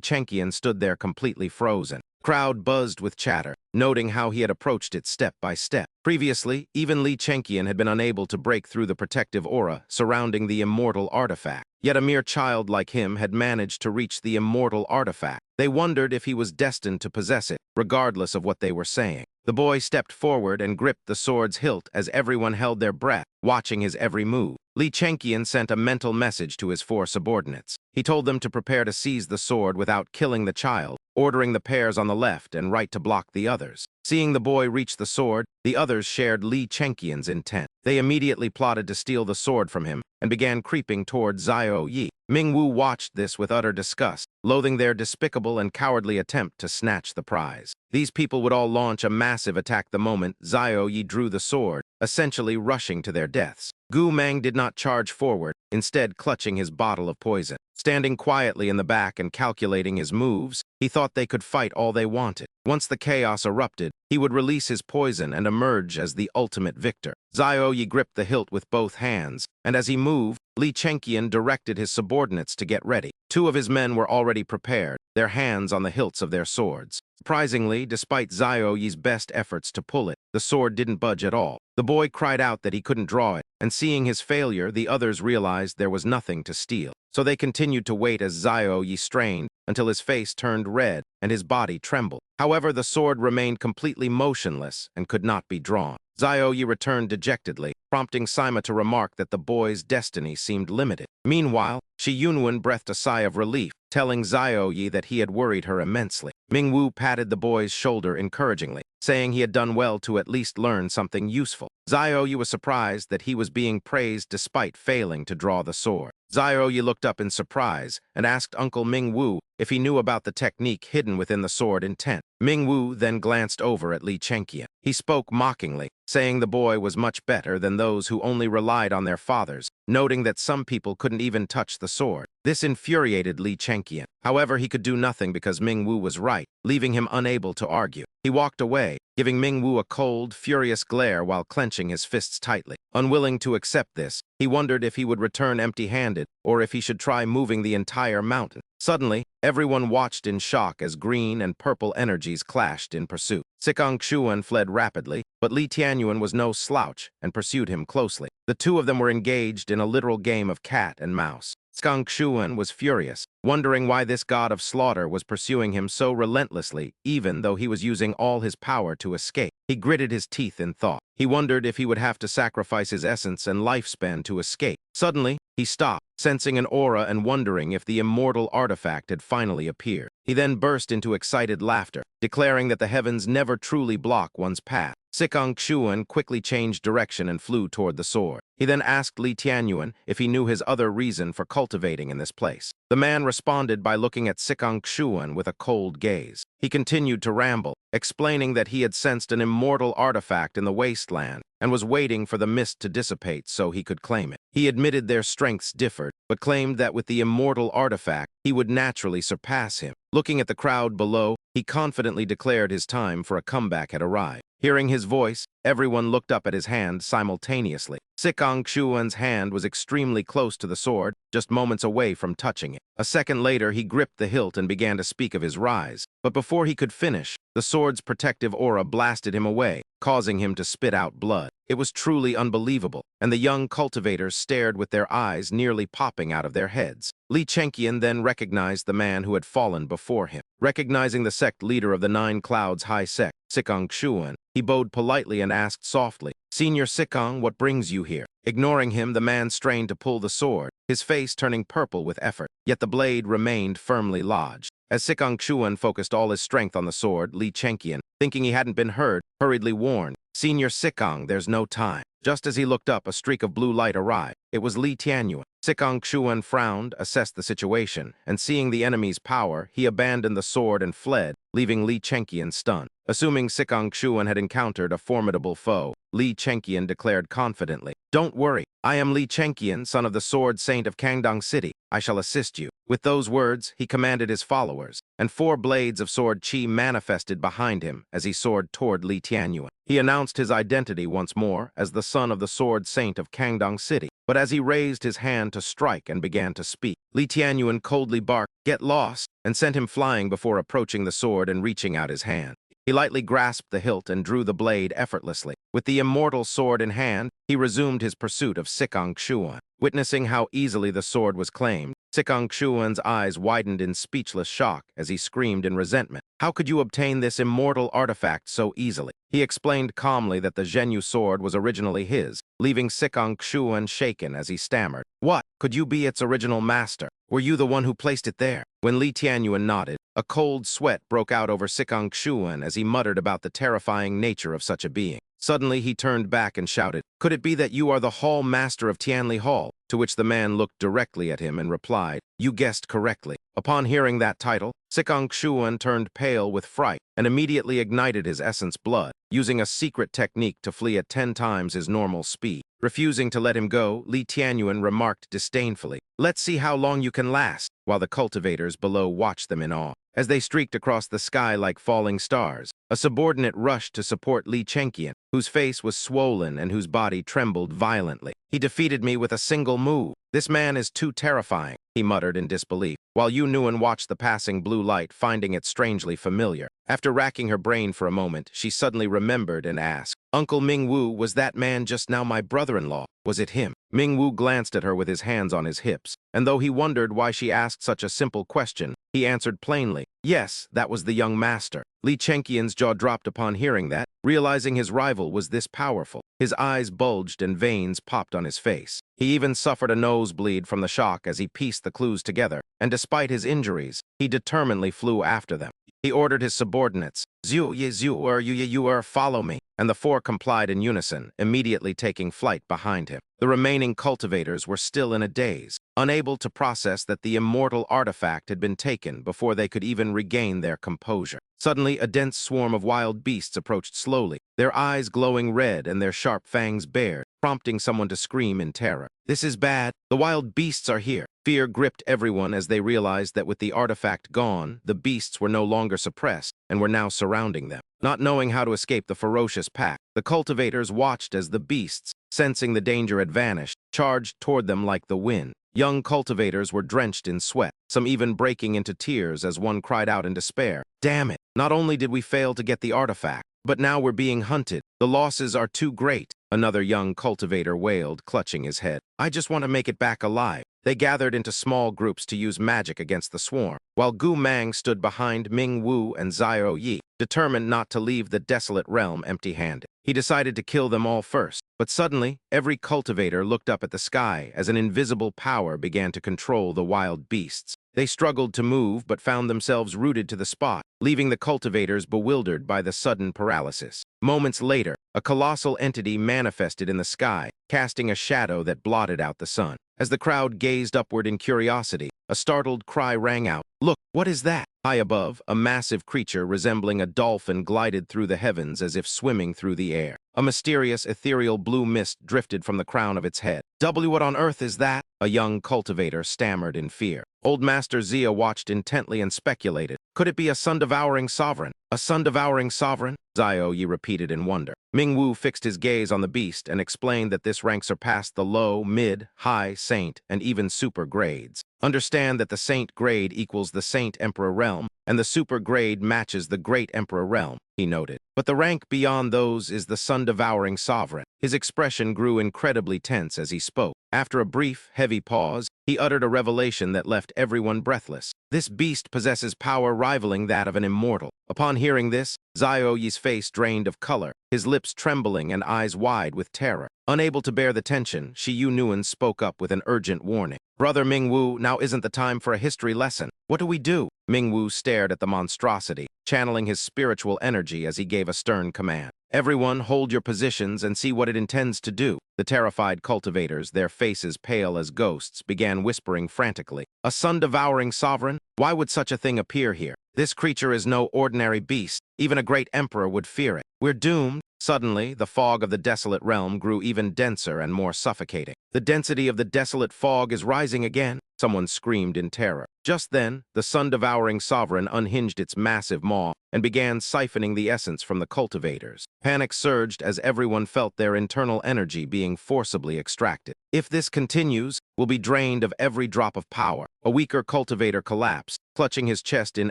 Chenqian stood there completely frozen. The crowd buzzed with chatter, noting how he had approached it step by step. Previously, even Li Chenqian had been unable to break through the protective aura surrounding the immortal artifact. Yet a mere child like him had managed to reach the immortal artifact. They wondered if he was destined to possess it, regardless of what they were saying. The boy stepped forward and gripped the sword's hilt as everyone held their breath, watching his every move. Li Chenqian sent a mental message to his 4 subordinates. He told them to prepare to seize the sword without killing the child, ordering the pairs on the left and right to block the others. Seeing the boy reach the sword, the others shared Li Chenqian's intent. They immediately plotted to steal the sword from him and began creeping toward Xiao Yi. Mingwu watched this with utter disgust, loathing their despicable and cowardly attempt to snatch the prize. These people would all launch a massive attack the moment Xiao Yi drew the sword, essentially rushing to their deaths. Gu Mang did not charge forward, instead clutching his bottle of poison. Standing quietly in the back and calculating his moves, he thought they could fight all they wanted. Once the chaos erupted, he would release his poison and emerge as the ultimate victor. Xiao Yi gripped the hilt with both hands, and as he moved, Li Chenqian directed his subordinates to get ready. 2 of his men were already prepared, their hands on the hilts of their swords. Surprisingly, despite Xiao Yi's best efforts to pull it, the sword didn't budge at all. The boy cried out that he couldn't draw it, and seeing his failure, the others realized there was nothing to steal. So they continued to wait as Xiao Yi strained until his face turned red and his body trembled. However, the sword remained completely motionless and could not be drawn. Xiao Yi returned dejectedly, prompting Sima to remark that the boy's destiny seemed limited. Meanwhile, Shi Yunwen breathed a sigh of relief, telling Xiao Yi that he had worried her immensely. Mingwu patted the boy's shoulder encouragingly, saying he had done well to at least learn something useful. Zhao Yu was surprised that he was being praised despite failing to draw the sword. Zhao Yu looked up in surprise and asked Uncle Ming Wu if he knew about the technique hidden within the sword intent. Ming Wu then glanced over at Li Chengqian. He spoke mockingly, saying the boy was much better than those who only relied on their fathers, noting that some people couldn't even touch the sword. This infuriated Li Chengqian. However, he could do nothing because Ming Wu was right, leaving him unable to argue. He walked away, giving Ming Wu a cold, furious glare while clenching his fists tightly. Unwilling to accept this, he wondered if he would return empty-handed or if he should try moving the entire mountain. Suddenly, everyone watched in shock as green and purple energies clashed in pursuit. Sikong Xuan fled rapidly, but Li Tianyuan was no slouch and pursued him closely. The two of them were engaged in a literal game of cat and mouse. Sikong Xuan was furious, wondering why this god of slaughter was pursuing him so relentlessly, even though he was using all his power to escape. He gritted his teeth in thought. He wondered if he would have to sacrifice his essence and lifespan to escape. Suddenly, he stopped, sensing an aura and wondering if the immortal artifact had finally appeared. He then burst into excited laughter, declaring that the heavens never truly block one's path. Sikong Xuan quickly changed direction and flew toward the sword. He then asked Li Tianyuan if he knew his other reason for cultivating in this place. The man responded by looking at Sikong Xuan with a cold gaze. He continued to ramble, explaining that he had sensed an immortal artifact in the wasteland and was waiting for the mist to dissipate so he could claim it. He admitted their strengths differed, but claimed that with the immortal artifact, he would naturally surpass him. Looking at the crowd below, he confidently declared his time for a comeback had arrived. Hearing his voice, everyone looked up at his hand simultaneously. Sikong Xuan's hand was extremely close to the sword, just moments away from touching it. A second later, he gripped the hilt and began to speak of his rise. But before he could finish, the sword's protective aura blasted him away, causing him to spit out blood. It was truly unbelievable, and the young cultivators stared with their eyes nearly popping out of their heads. Li Chengqian then recognized the man who had fallen before him. Recognizing the sect leader of the Nine Clouds High Sect, Sikong Xuan, he bowed politely and asked softly, "Senior Sikong, what brings you here?" Ignoring him, the man strained to pull the sword, his face turning purple with effort, yet the blade remained firmly lodged. As Sikong Xuan focused all his strength on the sword, Li Chengqian, thinking he hadn't been heard, hurriedly warned, "Senior Sikong, there's no time." Just as he looked up, a streak of blue light arrived. It was Li Tianyuan. Sikong Xuan frowned, assessed the situation, and seeing the enemy's power, he abandoned the sword and fled, leaving Li Chengqian stunned. Assuming Sikong Xuan had encountered a formidable foe, Li Chengqian declared confidently, "Don't worry, I am Li Chengqian, son of the Sword Saint of Kangdong City. I shall assist you." With those words, he commanded his followers, and 4 blades of sword chi manifested behind him as he soared toward Li Tianyuan. He announced his identity once more as the son of the Sword Saint of Kangdong City. But as he raised his hand to strike and began to speak, Li Tianyuan coldly barked, "Get lost," and sent him flying before approaching the sword and reaching out his hand. He lightly grasped the hilt and drew the blade effortlessly. With the immortal sword in hand, he resumed his pursuit of Sikong Xuan. Witnessing how easily the sword was claimed, Sikong Xuan's eyes widened in speechless shock as he screamed in resentment. "How could you obtain this immortal artifact so easily?" He explained calmly that the Zhenyu sword was originally his, leaving Sikong Xuan shaken as he stammered, "What? Could you be its original master? Were you the one who placed it there?" When Li Tianyuan nodded, a cold sweat broke out over Sikong Xuan as he muttered about the terrifying nature of such a being. Suddenly, he turned back and shouted, "Could it be that you are the Hall Master of Tianli Hall?" To which the man looked directly at him and replied, "You guessed correctly." Upon hearing that title, Sikong Xuan turned pale with fright and immediately ignited his essence blood, using a secret technique to flee at 10 times his normal speed. Refusing to let him go, Li Tianyuan remarked disdainfully, "Let's see how long you can last," while the cultivators below watched them in awe. As they streaked across the sky like falling stars, a subordinate rushed to support Li Chengqian, whose face was swollen and whose body trembled violently. "He defeated me with a single move. This man is too terrifying," he muttered in disbelief, while Yu Nuan watched the passing blue light, finding it strangely familiar. After racking her brain for a moment, she suddenly remembered and asked, "Uncle Ming Wu, was that man just now my brother-in-law? Was it him?" Ming Wu glanced at her with his hands on his hips, and though he wondered why she asked such a simple question, he answered plainly, "Yes, that was the young master." Li Chengqian's jaw dropped upon hearing that, realizing his rival was this powerful. His eyes bulged and veins popped on his face. He even suffered a nosebleed from the shock as he pieced the clues together, and despite his injuries, he determinedly flew after them. He ordered his subordinates, "Zhu ye zhu er you ye you er, follow me." and the four complied in unison, immediately taking flight behind him. The remaining cultivators were still in a daze, unable to process that the immortal artifact had been taken before they could even regain their composure. Suddenly, a dense swarm of wild beasts approached slowly, their eyes glowing red and their sharp fangs bared, prompting someone to scream in terror. "This is bad. The wild beasts are here." Fear gripped everyone as they realized that with the artifact gone, the beasts were no longer suppressed and were now surrounding them. Not knowing how to escape the ferocious pack, the cultivators watched as the beasts, sensing the danger had vanished, charged toward them like the wind. Young cultivators were drenched in sweat, some even breaking into tears as one cried out in despair, "Damn it! Not only did we fail to get the artifact, but now we're being hunted. The losses are too great." Another young cultivator wailed, clutching his head. "I just want to make it back alive." They gathered into small groups to use magic against the swarm, while Gu Mang stood behind Ming Wu and Xiao Yi, determined not to leave the desolate realm empty-handed. He decided to kill them all first, but suddenly, every cultivator looked up at the sky as an invisible power began to control the wild beasts. They struggled to move but found themselves rooted to the spot, leaving the cultivators bewildered by the sudden paralysis. Moments later, a colossal entity manifested in the sky, casting a shadow that blotted out the sun. As the crowd gazed upward in curiosity, a startled cry rang out, "Look, what is that?" High above, a massive creature resembling a dolphin glided through the heavens as if swimming through the air. A mysterious, ethereal blue mist drifted from the crown of its head. "What on earth is that?" A young cultivator stammered in fear. Old Master Zia watched intently and speculated. "Could it be a sun-devouring sovereign?" "A sun-devouring sovereign?" Xiao Yi repeated in wonder. Ming Wu fixed his gaze on the beast and explained that this rank surpassed the low, mid, high, saint, and even super grades. Understand that the saint grade equals the saint emperor realm, and the super grade matches the great emperor realm, he noted. But the rank beyond those is the sun-devouring sovereign. His expression grew incredibly tense as he spoke. After a brief, heavy pause, he uttered a revelation that left everyone breathless. "This beast possesses power rivaling that of an immortal." Upon hearing this, Xiao Yi's face drained of color, his lips trembling and eyes wide with terror. Unable to bear the tension, Shiyu Nuan spoke up with an urgent warning. "Brother Ming Wu, now isn't the time for a history lesson. What do we do?" Ming Wu stared at the monstrosity, channeling his spiritual energy as he gave a stern command. "Everyone hold your positions and see what it intends to do." The terrified cultivators, their faces pale as ghosts, began whispering frantically. "A sun-devouring sovereign? Why would such a thing appear here? This creature is no ordinary beast. Even a great emperor would fear it. We're doomed." Suddenly, the fog of the desolate realm grew even denser and more suffocating. "The density of the desolate fog is rising again," someone screamed in terror. Just then, the sun-devouring sovereign unhinged its massive maw and began siphoning the essence from the cultivators. Panic surged as everyone felt their internal energy being forcibly extracted. "If this continues, we'll be drained of every drop of power." A weaker cultivator collapsed, clutching his chest in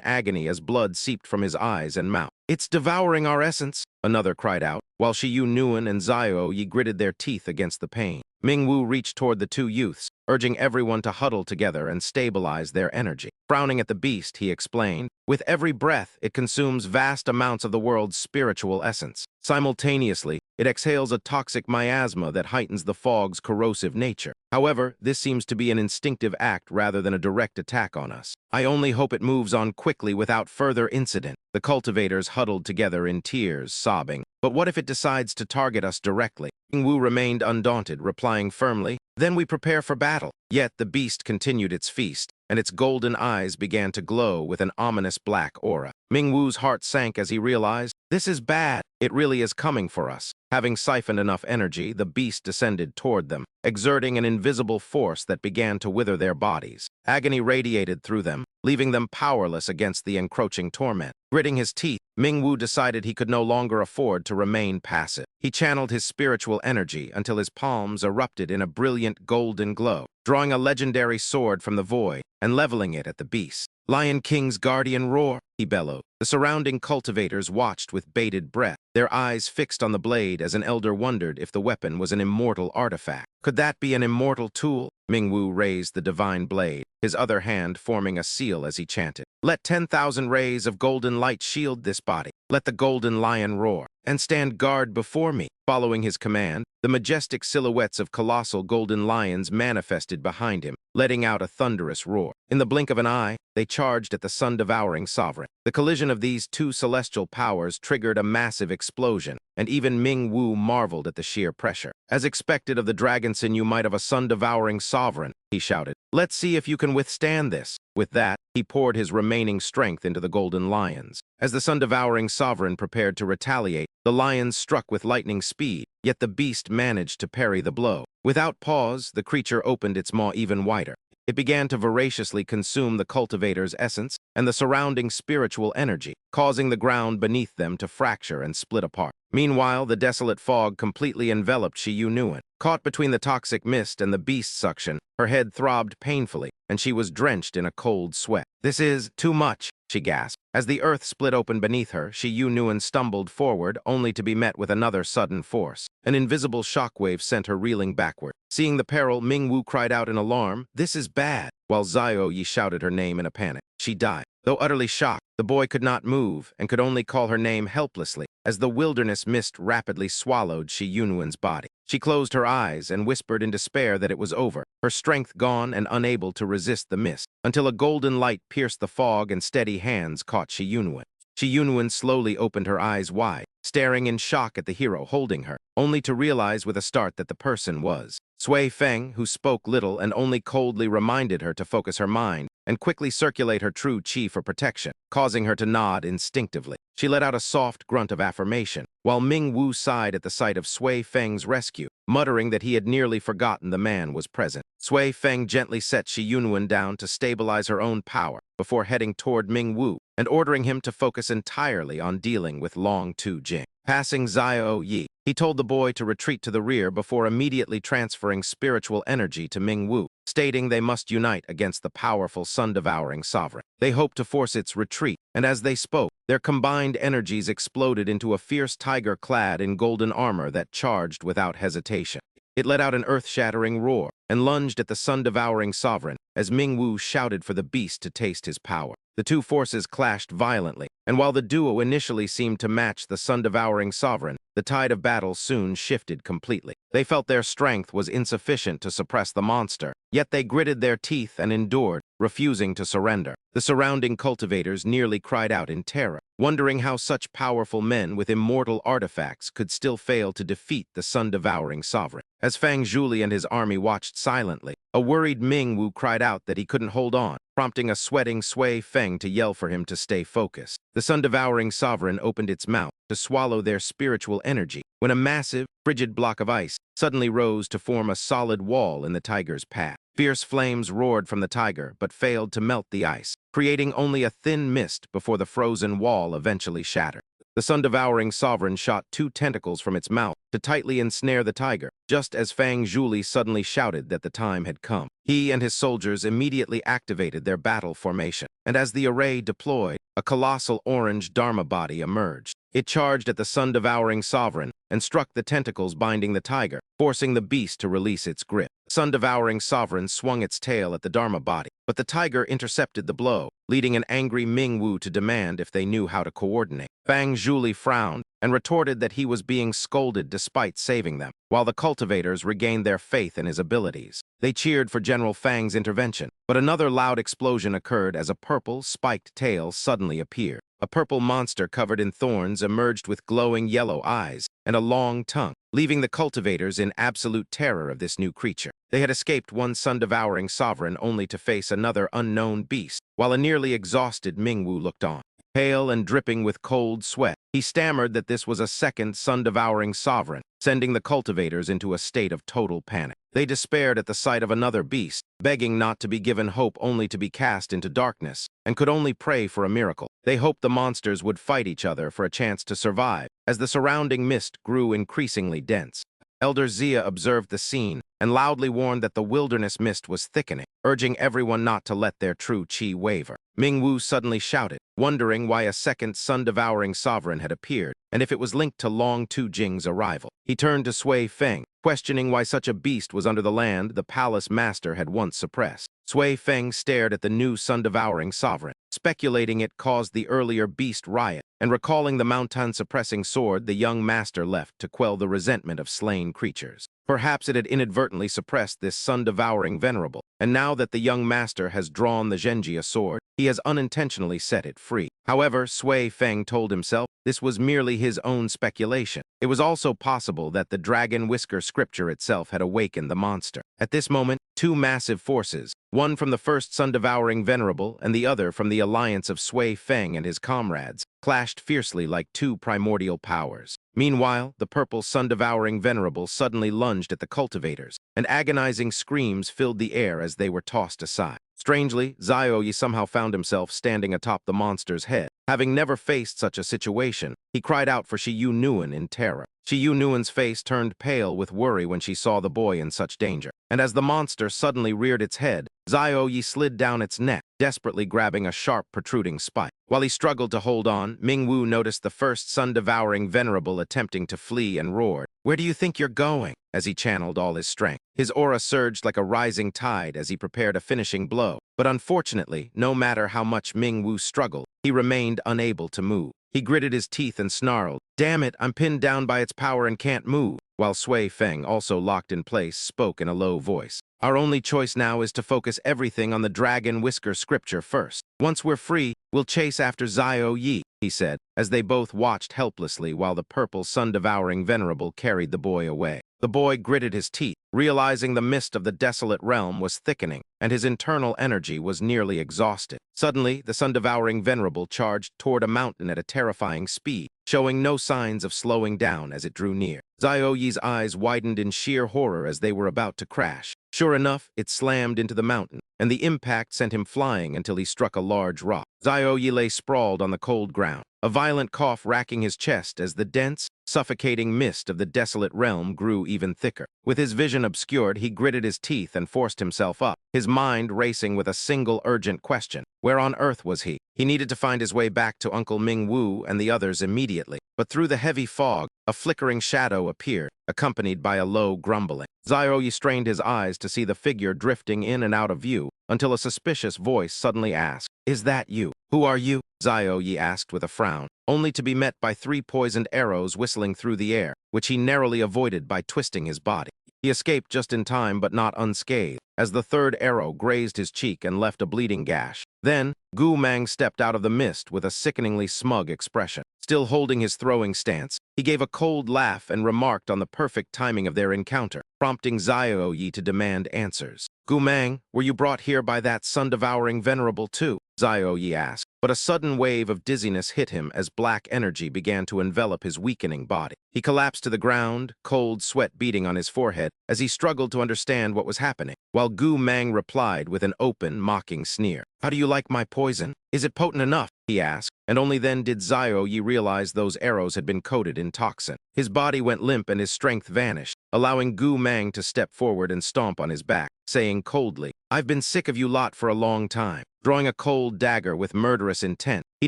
agony as blood seeped from his eyes and mouth. "It's devouring our essence," another cried out, while Shiyu Nuan and Xiao Yi gritted their teeth against the pain. Ming Wu reached toward the two youths, urging everyone to huddle together and stabilize their energy. Frowning at the beast, he explained, "With every breath, it consumes vast amounts of the world's spiritual essence. Simultaneously, it exhales a toxic miasma that heightens the fog's corrosive nature. However, this seems to be an instinctive act rather than a direct attack on us. I only hope it moves on quickly without further incident." The cultivators huddled together in tears, sobbing. "But what if it decides to target us directly?" Ming Wu remained undaunted, replying firmly, "Then we prepare for battle." Yet the beast continued its feast, and its golden eyes began to glow with an ominous black aura. Ming Wu's heart sank as he realized, "This is bad. It really is coming for us." Having siphoned enough energy, the beast descended toward them, exerting an invisible force that began to wither their bodies. Agony radiated through them, leaving them powerless against the encroaching torment. Gritting his teeth, Ming Wu decided he could no longer afford to remain passive. He channeled his spiritual energy until his palms erupted in a brilliant golden glow, drawing a legendary sword from the void and leveling it at the beast. "Lion King's guardian roar," he bellowed. The surrounding cultivators watched with bated breath, their eyes fixed on the blade as an elder wondered if the weapon was an immortal artifact. Could that be an immortal tool? Ming Wu raised the divine blade, his other hand forming a seal as he chanted. Let 10,000 rays of golden light shield this body. Let the golden lion roar and stand guard before me." Following his command, the majestic silhouettes of colossal golden lions manifested behind him, letting out a thunderous roar. In the blink of an eye, they charged at the sun-devouring sovereign. The collision of these two celestial powers triggered a massive explosion, and even Ming Wu marveled at the sheer pressure. "As expected of the dragon sinew might of a sun-devouring sovereign," he shouted. "Let's see if you can withstand this." With that, he poured his remaining strength into the golden lions. As the sun-devouring sovereign prepared to retaliate, the lions struck with lightning speed, yet the beast managed to parry the blow. Without pause, the creature opened its maw even wider. It began to voraciously consume the cultivator's essence and the surrounding spiritual energy, causing the ground beneath them to fracture and split apart. Meanwhile, the desolate fog completely enveloped Shiyu Nuan. Caught between the toxic mist and the beast's suction, her head throbbed painfully, and she was drenched in a cold sweat. "This is too much," she gasped. As the earth split open beneath her, Shiyu Nuan stumbled forward, only to be met with another sudden force. An invisible shockwave sent her reeling backward. Seeing the peril, Ming Wu cried out in alarm, "This is bad," while Zhao Yi shouted her name in a panic. She died. Though utterly shocked, the boy could not move and could only call her name helplessly as the wilderness mist rapidly swallowed Shiyu Nuan's body. She closed her eyes and whispered in despair that it was over, her strength gone and unable to resist the mist, until a golden light pierced the fog and steady hands caught Shiyu Nuan. Shiyu Nuan slowly opened her eyes wide, staring in shock at the hero holding her, only to realize with a start that the person was Sui Feng, who spoke little and only coldly reminded her to focus her mind and quickly circulate her true chi for protection, causing her to nod instinctively. She let out a soft grunt of affirmation, while Ming Wu sighed at the sight of Sui Feng's rescue, muttering that he had nearly forgotten the man was present. Sui Feng gently set Shiyu Nuan down to stabilize her own power before heading toward Ming Wu and ordering him to focus entirely on dealing with Long Tu Jing. Passing Zhao Yi, he told the boy to retreat to the rear before immediately transferring spiritual energy to Ming Wu, stating they must unite against the powerful sun-devouring sovereign. They hoped to force its retreat, and as they spoke, their combined energies exploded into a fierce tiger clad in golden armor that charged without hesitation. It let out an earth-shattering roar and lunged at the sun-devouring sovereign as Ming Wu shouted for the beast to taste his power. The two forces clashed violently, and while the duo initially seemed to match the sun-devouring sovereign, the tide of battle soon shifted completely. They felt their strength was insufficient to suppress the monster, yet they gritted their teeth and endured, refusing to surrender. The surrounding cultivators nearly cried out in terror, wondering how such powerful men with immortal artifacts could still fail to defeat the sun-devouring sovereign. As Fang Zhuli and his army watched silently, a worried Ming Wu cried out that he couldn't hold on, prompting a sweating Sui Feng to yell for him to stay focused. The sun-devouring sovereign opened its mouth to swallow their spiritual energy when a massive, frigid block of ice suddenly rose to form a solid wall in the tiger's path. Fierce flames roared from the tiger but failed to melt the ice, creating only a thin mist before the frozen wall eventually shattered. The sun-devouring sovereign shot two tentacles from its mouth to tightly ensnare the tiger, just as Fang Zhuli suddenly shouted that the time had come. He and his soldiers immediately activated their battle formation, and as the array deployed, a colossal orange Dharma body emerged. It charged at the sun-devouring sovereign and struck the tentacles binding the tiger, forcing the beast to release its grip. The sun-devouring sovereign swung its tail at the Dharma body, but the tiger intercepted the blow, leading an angry Ming Wu to demand if they knew how to coordinate. Fang Zhuli frowned and retorted that he was being scolded despite saving them, while the cultivators regained their faith in his abilities. They cheered for General Fang's intervention, but another loud explosion occurred as a purple, spiked tail suddenly appeared. A purple monster covered in thorns emerged with glowing yellow eyes and a long tongue, leaving the cultivators in absolute terror of this new creature. They had escaped one sun-devouring sovereign only to face another unknown beast, while a nearly exhausted Ming Wu looked on. Pale and dripping with cold sweat, he stammered that this was a second sun-devouring sovereign, sending the cultivators into a state of total panic. They despaired at the sight of another beast, begging not to be given hope only to be cast into darkness, and could only pray for a miracle. They hoped the monsters would fight each other for a chance to survive, as the surrounding mist grew increasingly dense. Elder Zia observed the scene and loudly warned that the wilderness mist was thickening, urging everyone not to let their true chi waver. Ming Wu suddenly shouted, wondering why a second sun-devouring sovereign had appeared, and if it was linked to Long Tu Jing's arrival. He turned to Sui Feng, questioning why such a beast was under the land the palace master had once suppressed. Sui Feng stared at the new sun-devouring sovereign, speculating it caused the earlier beast riot, and recalling the mountain-suppressing sword the young master left to quell the resentment of slain creatures. Perhaps it had inadvertently suppressed this sun-devouring venerable, and now that the young master has drawn the Zhenjia sword, he has unintentionally set it free. However, Sui Feng told himself this was merely his own speculation. It was also possible that the dragon whisker scripture itself had awakened the monster. At this moment, two massive forces, one from the first sun-devouring venerable and the other from the alliance of Sui Feng and his comrades, clashed fiercely like two primordial powers. Meanwhile, the purple sun-devouring venerable suddenly lunged at the cultivators, and agonizing screams filled the air as they were tossed aside. Strangely, Zhao somehow found himself standing atop the monster's head. Having never faced such a situation, he cried out for Shiyu Nuan in terror. Shiyu Nuan's face turned pale with worry when she saw the boy in such danger, and as the monster suddenly reared its head, Zhao slid down its neck, desperately grabbing a sharp, protruding spike. While he struggled to hold on, Mingwu noticed the first sun-devouring venerable attempting to flee and roared, "Where do you think you're going?" as he channeled all his strength. His aura surged like a rising tide as he prepared a finishing blow. But unfortunately, no matter how much Mingwu struggled, he remained unable to move. He gritted his teeth and snarled, "Damn it, I'm pinned down by its power and can't move." While Sui Feng, also locked in place, spoke in a low voice. "Our only choice now is to focus everything on the dragon whisker scripture first. Once we're free, we'll chase after Zhao Yi," he said, as they both watched helplessly while the purple sun-devouring venerable carried the boy away. The boy gritted his teeth, realizing the mist of the desolate realm was thickening, and his internal energy was nearly exhausted. Suddenly, the sun-devouring venerable charged toward a mountain at a terrifying speed, showing no signs of slowing down as it drew near. Zhao Yi's eyes widened in sheer horror as they were about to crash. Sure enough, it slammed into the mountain, and the impact sent him flying until he struck a large rock. Zhao Yi lay sprawled on the cold ground, a violent cough racking his chest as the dense, suffocating mist of the desolate realm grew even thicker. With his vision obscured, he gritted his teeth and forced himself up, his mind racing with a single urgent question. Where on earth was he? He needed to find his way back to Uncle Mingwu and the others immediately. But through the heavy fog, a flickering shadow appeared, accompanied by a low grumbling. Zhao Yi strained his eyes to see the figure drifting in and out of view, until a suspicious voice suddenly asked, "Is that you? Who are you?" Zhao Yi asked with a frown, only to be met by 3 poisoned arrows whistling through the air, which he narrowly avoided by twisting his body. He escaped just in time but not unscathed, as the 3rd arrow grazed his cheek and left a bleeding gash. Then, Gu Mang stepped out of the mist with a sickeningly smug expression. Still holding his throwing stance, he gave a cold laugh and remarked on the perfect timing of their encounter, prompting Zhao Yi to demand answers. "Gu Mang, were you brought here by that sun-devouring venerable too?" Zhao Yi asked, but a sudden wave of dizziness hit him as black energy began to envelop his weakening body. He collapsed to the ground, cold sweat beating on his forehead, as he struggled to understand what was happening, while Gu Mang replied with an open, mocking sneer. "How do you like my poison? Is it potent enough?" he asked, and only then did Zhao Yi realize those arrows had been coated in toxin. His body went limp and his strength vanished, allowing Gu Mang to step forward and stomp on his back, saying coldly, "I've been sick of you lot for a long time." Drawing a cold dagger with murderous intent, he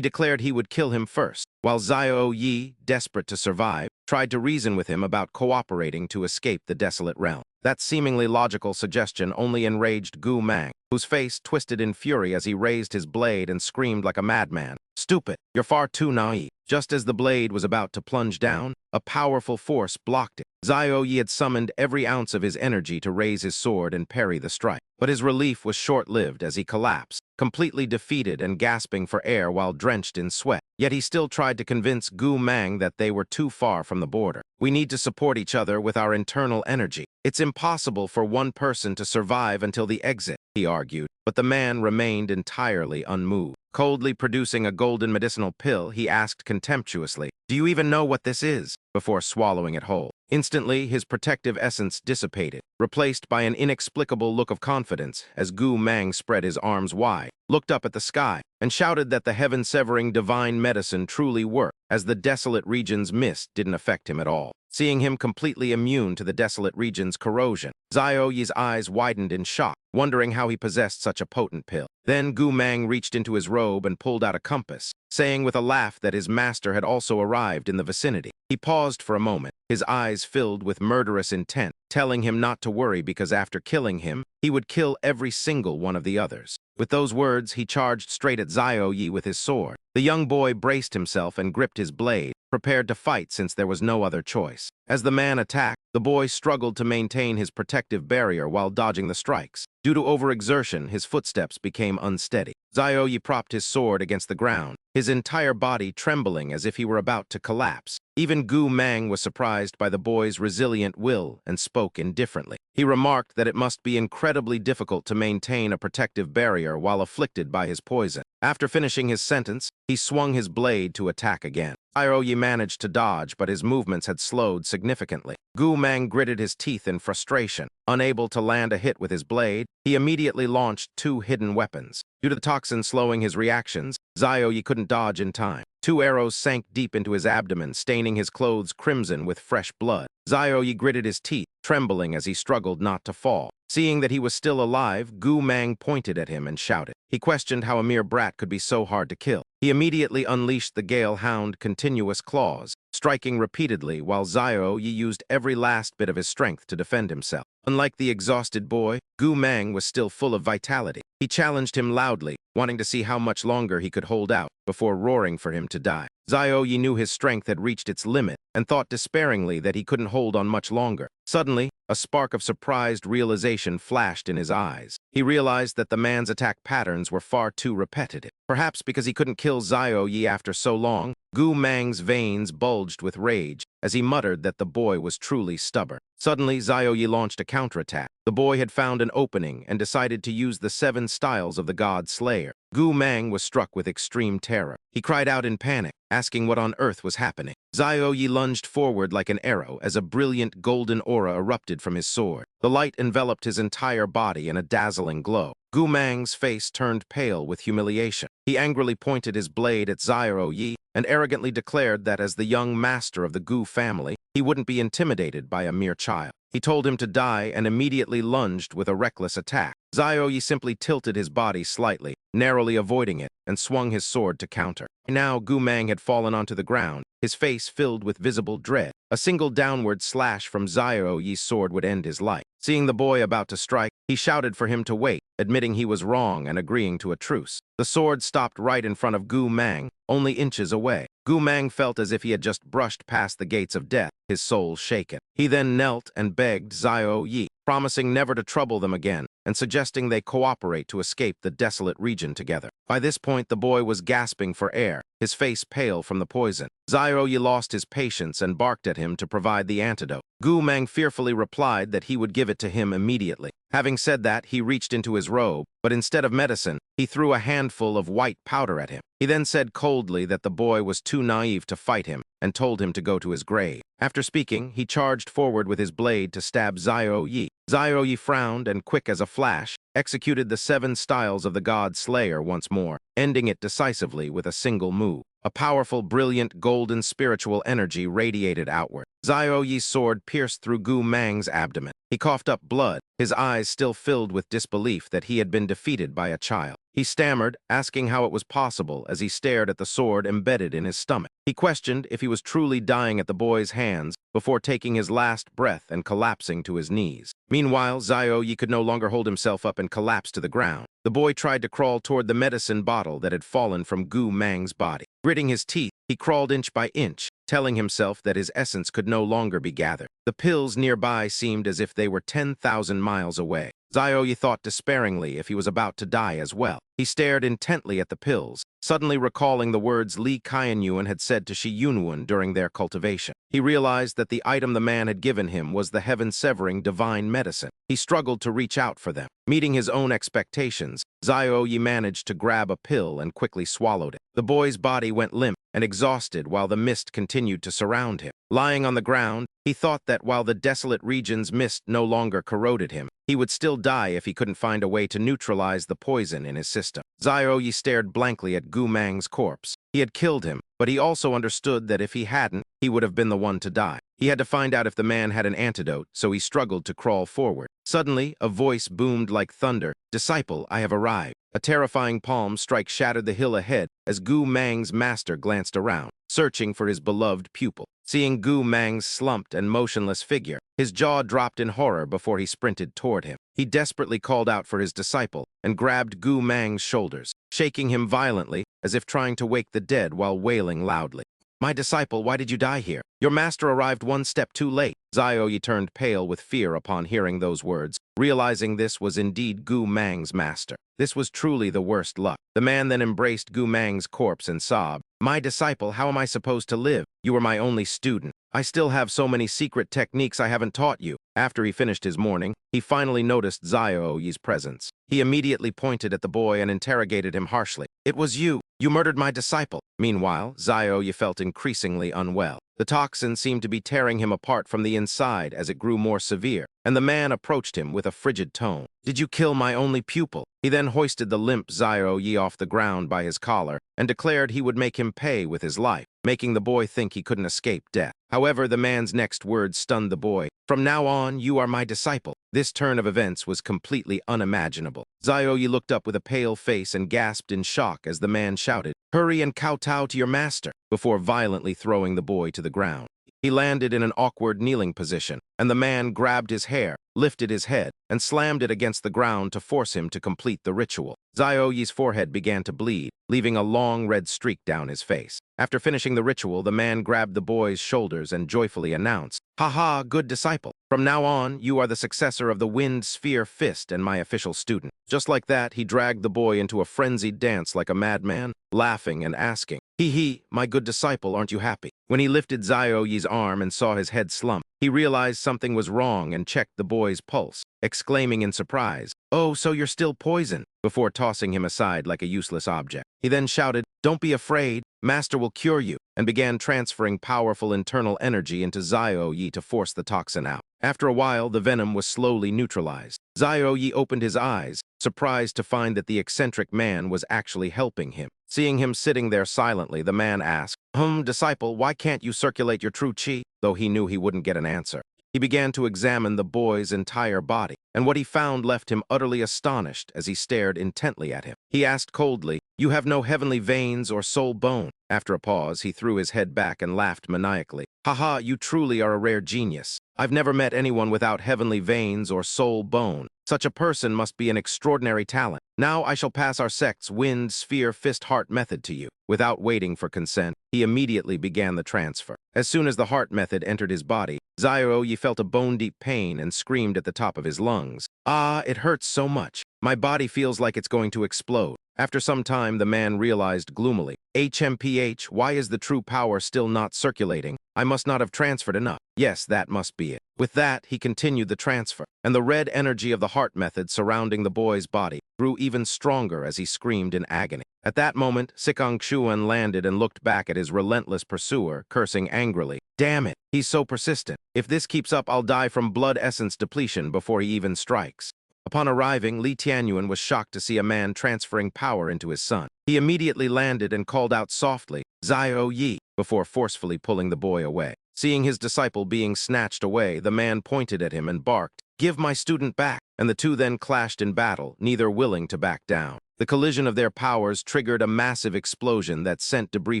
declared he would kill him first, while Zhao Yi, desperate to survive, tried to reason with him about cooperating to escape the desolate realm. That seemingly logical suggestion only enraged Gu Mang, whose face twisted in fury as he raised his blade and screamed like a madman, "Stupid! You're far too naive." Just as the blade was about to plunge down, a powerful force blocked it. Zhao Yi had summoned every ounce of his energy to raise his sword and parry the strike. But his relief was short-lived as he collapsed, completely defeated and gasping for air while drenched in sweat. Yet he still tried to convince Gu Mang that they were too far from the border. "We need to support each other with our internal energy. It's impossible for one person to survive until the exit," he argued, but the man remained entirely unmoved. Coldly producing a golden medicinal pill, he asked contemptuously, "Do you even know what this is?" before swallowing it whole. Instantly, his protective essence dissipated, replaced by an inexplicable look of confidence as Gu Mang spread his arms wide, looked up at the sky, and shouted that the heaven-severing divine medicine truly worked, as the desolate region's mist didn't affect him at all. Seeing him completely immune to the desolate region's corrosion, Zhao Yi's eyes widened in shock, wondering how he possessed such a potent pill. Then Gu Mang reached into his robe and pulled out a compass, saying with a laugh that his master had also arrived in the vicinity. He paused for a moment, his eyes filled with murderous intent, telling him not to worry because after killing him, he would kill every single one of the others. With those words, he charged straight at Zhao Yi with his sword. The young boy braced himself and gripped his blade, prepared to fight since there was no other choice. As the man attacked, the boy struggled to maintain his protective barrier while dodging the strikes. Due to overexertion, his footsteps became unsteady. Zhao Yi propped his sword against the ground, his entire body trembling as if he were about to collapse. Even Gu Mang was surprised by the boy's resilient will and spoke indifferently. He remarked that it must be incredibly difficult to maintain a protective barrier while afflicted by his poison. After finishing his sentence, he swung his blade to attack again. Zhao Yi managed to dodge, but his movements had slowed significantly. Gu Mang gritted his teeth in frustration. Unable to land a hit with his blade, he immediately launched 2 hidden weapons. Due to the toxin slowing his reactions, Zhao Yi couldn't dodge in time. 2 arrows sank deep into his abdomen, staining his clothes crimson with fresh blood. Zhao Yi gritted his teeth, trembling as he struggled not to fall. Seeing that he was still alive, Gu Mang pointed at him and shouted. He questioned how a mere brat could be so hard to kill. He immediately unleashed the Gale Hound continuous claws, striking repeatedly while Zhao Yi used every last bit of his strength to defend himself. Unlike the exhausted boy, Gu Mang was still full of vitality. He challenged him loudly, wanting to see how much longer he could hold out before roaring for him to die. Zhao Yi knew his strength had reached its limit and thought despairingly that he couldn't hold on much longer. Suddenly, a spark of surprised realization flashed in his eyes. He realized that the man's attack patterns were far too repetitive. Perhaps because he couldn't kill Zhao Yi after so long, Gu Mang's veins bulged with rage as he muttered that the boy was truly stubborn. Suddenly, Zhao Yi launched a counterattack. The boy had found an opening and decided to use the 7 styles of the God Slayer. Gu Mang was struck with extreme terror. He cried out in panic, asking what on earth was happening. Zhao Yi lunged forward like an arrow as a brilliant golden aura erupted from his sword. The light enveloped his entire body in a dazzling glow. Gu Mang's face turned pale with humiliation. He angrily pointed his blade at Zhao Yi and arrogantly declared that as the young master of the Gu family, he wouldn't be intimidated by a mere child. He told him to die and immediately lunged with a reckless attack. Zhao Yi simply tilted his body slightly, narrowly avoiding it, and swung his sword to counter. Now Gu Mang had fallen onto the ground, his face filled with visible dread. A single downward slash from Zhao Yi's sword would end his life. Seeing the boy about to strike, he shouted for him to wait, admitting he was wrong and agreeing to a truce. The sword stopped right in front of Gu Mang, only inches away. Gu Mang felt as if he had just brushed past the gates of death, his soul shaken. He then knelt and begged Zhao Yi, promising never to trouble them again, and suggesting they cooperate to escape the desolate region together. By this point, the boy was gasping for air, his face pale from the poison. Zhao Yi lost his patience and barked at him to provide the antidote. Gu Mang fearfully replied that he would give it to him immediately. Having said that, he reached into his robe, but instead of medicine, he threw a handful of white powder at him. He then said coldly that the boy was too naive to fight him and told him to go to his grave. After speaking, he charged forward with his blade to stab Zhao Yi. Zhao Yi frowned and, quick as a flash, executed the 7 styles of the God Slayer once more, ending it decisively with a single move. A powerful, brilliant, golden spiritual energy radiated outward. Zhao Yi's sword pierced through Gu Mang's abdomen. He coughed up blood, his eyes still filled with disbelief that he had been defeated by a child. He stammered, asking how it was possible as he stared at the sword embedded in his stomach. He questioned if he was truly dying at the boy's hands before taking his last breath and collapsing to his knees. Meanwhile, Zhao Yi could no longer hold himself up and collapsed to the ground. The boy tried to crawl toward the medicine bottle that had fallen from Gu Mang's body. Gritting his teeth, he crawled inch by inch, telling himself that his essence could no longer be gathered. The pills nearby seemed as if they were 10,000 miles away. Zhao Yi thought despairingly if he was about to die as well. He stared intently at the pills, suddenly recalling the words Li Qianyuan had said to Shi Yunwen during their cultivation. He realized that the item the man had given him was the heaven-severing divine medicine. He struggled to reach out for them. Meeting his own expectations, Zhao Yi managed to grab a pill and quickly swallowed it. The boy's body went limp and exhausted while the mist continued to surround him. Lying on the ground, he thought that while the desolate region's mist no longer corroded him, he would still die if he couldn't find a way to neutralize the poison in his system. Zhao Yi stared blankly at Gu Mang's corpse. He had killed him, but he also understood that if he hadn't, he would have been the one to die. He had to find out if the man had an antidote, so he struggled to crawl forward. Suddenly, a voice boomed like thunder. "Disciple, I have arrived." A terrifying palm strike shattered the hill ahead as Gu Mang's master glanced around, searching for his beloved pupil. Seeing Gu Mang's slumped and motionless figure, his jaw dropped in horror before he sprinted toward him. He desperately called out for his disciple and grabbed Gu Mang's shoulders, shaking him violently as if trying to wake the dead while wailing loudly. "My disciple, why did you die here? Your master arrived one step too late." Zhao turned pale with fear upon hearing those words, realizing this was indeed Gu Mang's master. This was truly the worst luck. The man then embraced Gu Mang's corpse and sobbed, "My disciple, how am I supposed to live? You were my only student. I still have so many secret techniques I haven't taught you." After he finished his mourning, he finally noticed Zhao presence. He immediately pointed at the boy and interrogated him harshly. "It was you. You murdered my disciple." Meanwhile, Zhao felt increasingly unwell. The toxin seemed to be tearing him apart from the inside as it grew more severe, and the man approached him with a frigid tone. "Did you kill my only pupil?" He then hoisted the limp Zhao off the ground by his collar and declared he would make him pay with his life, making the boy think he couldn't escape death. However, the man's next words stunned the boy. "From now on, you are my disciple." This turn of events was completely unimaginable. Zhao looked up with a pale face and gasped in shock as the man shouted, "Hurry and kowtow to your master," before violently throwing the boy to the ground. He landed in an awkward kneeling position, and the man grabbed his hair, lifted his head, and slammed it against the ground to force him to complete the ritual. Zhao forehead began to bleed, leaving a long red streak down his face. After finishing the ritual, the man grabbed the boy's shoulders and joyfully announced, "Ha, good disciple. From now on, you are the successor of the Wind Sphere Fist and my official student." Just like that, he dragged the boy into a frenzied dance like a madman, laughing and asking, "Hee, my good disciple, aren't you happy?" When he lifted Zhao arm and saw his head slump, he realized something was wrong and checked the boy's pulse, exclaiming in surprise, "Oh, so you're still poisoned," before tossing him aside like a useless object. He then shouted, "Don't be afraid, Master will cure you," and began transferring powerful internal energy into Zhao to force the toxin out. After a while, the venom was slowly neutralized. Zhao opened his eyes, surprised to find that the eccentric man was actually helping him. Seeing him sitting there silently, the man asked, "Disciple, why can't you circulate your true chi?" Though he knew he wouldn't get an answer. He began to examine the boy's entire body, and what he found left him utterly astonished as he stared intently at him. He asked coldly, "You have no heavenly veins or soul bone?" After a pause, he threw his head back and laughed maniacally. "Haha, you truly are a rare genius. I've never met anyone without heavenly veins or soul bone. Such a person must be an extraordinary talent. Now I shall pass our sect's Wind Sphere Fist Heart method to you." Without waiting for consent, he immediately began the transfer. As soon as the heart method entered his body, Zhao felt a bone-deep pain and screamed at the top of his lungs. "Ah, it hurts so much. My body feels like it's going to explode." After some time, the man realized gloomily, "HMPH, why is the true power still not circulating? I must not have transferred enough. Yes, that must be it." With that, he continued the transfer, and the red energy of the heart method surrounding the boy's body grew even stronger as he screamed in agony. At that moment, Sikong Xuan landed and looked back at his relentless pursuer, cursing angrily. "Damn it, he's so persistent. If this keeps up, I'll die from blood essence depletion before he even strikes." Upon arriving, Li Tianyuan was shocked to see a man transferring power into his son. He immediately landed and called out softly, "Zhao," before forcefully pulling the boy away. Seeing his disciple being snatched away, the man pointed at him and barked, "Give my student back," and the two then clashed in battle, neither willing to back down. The collision of their powers triggered a massive explosion that sent debris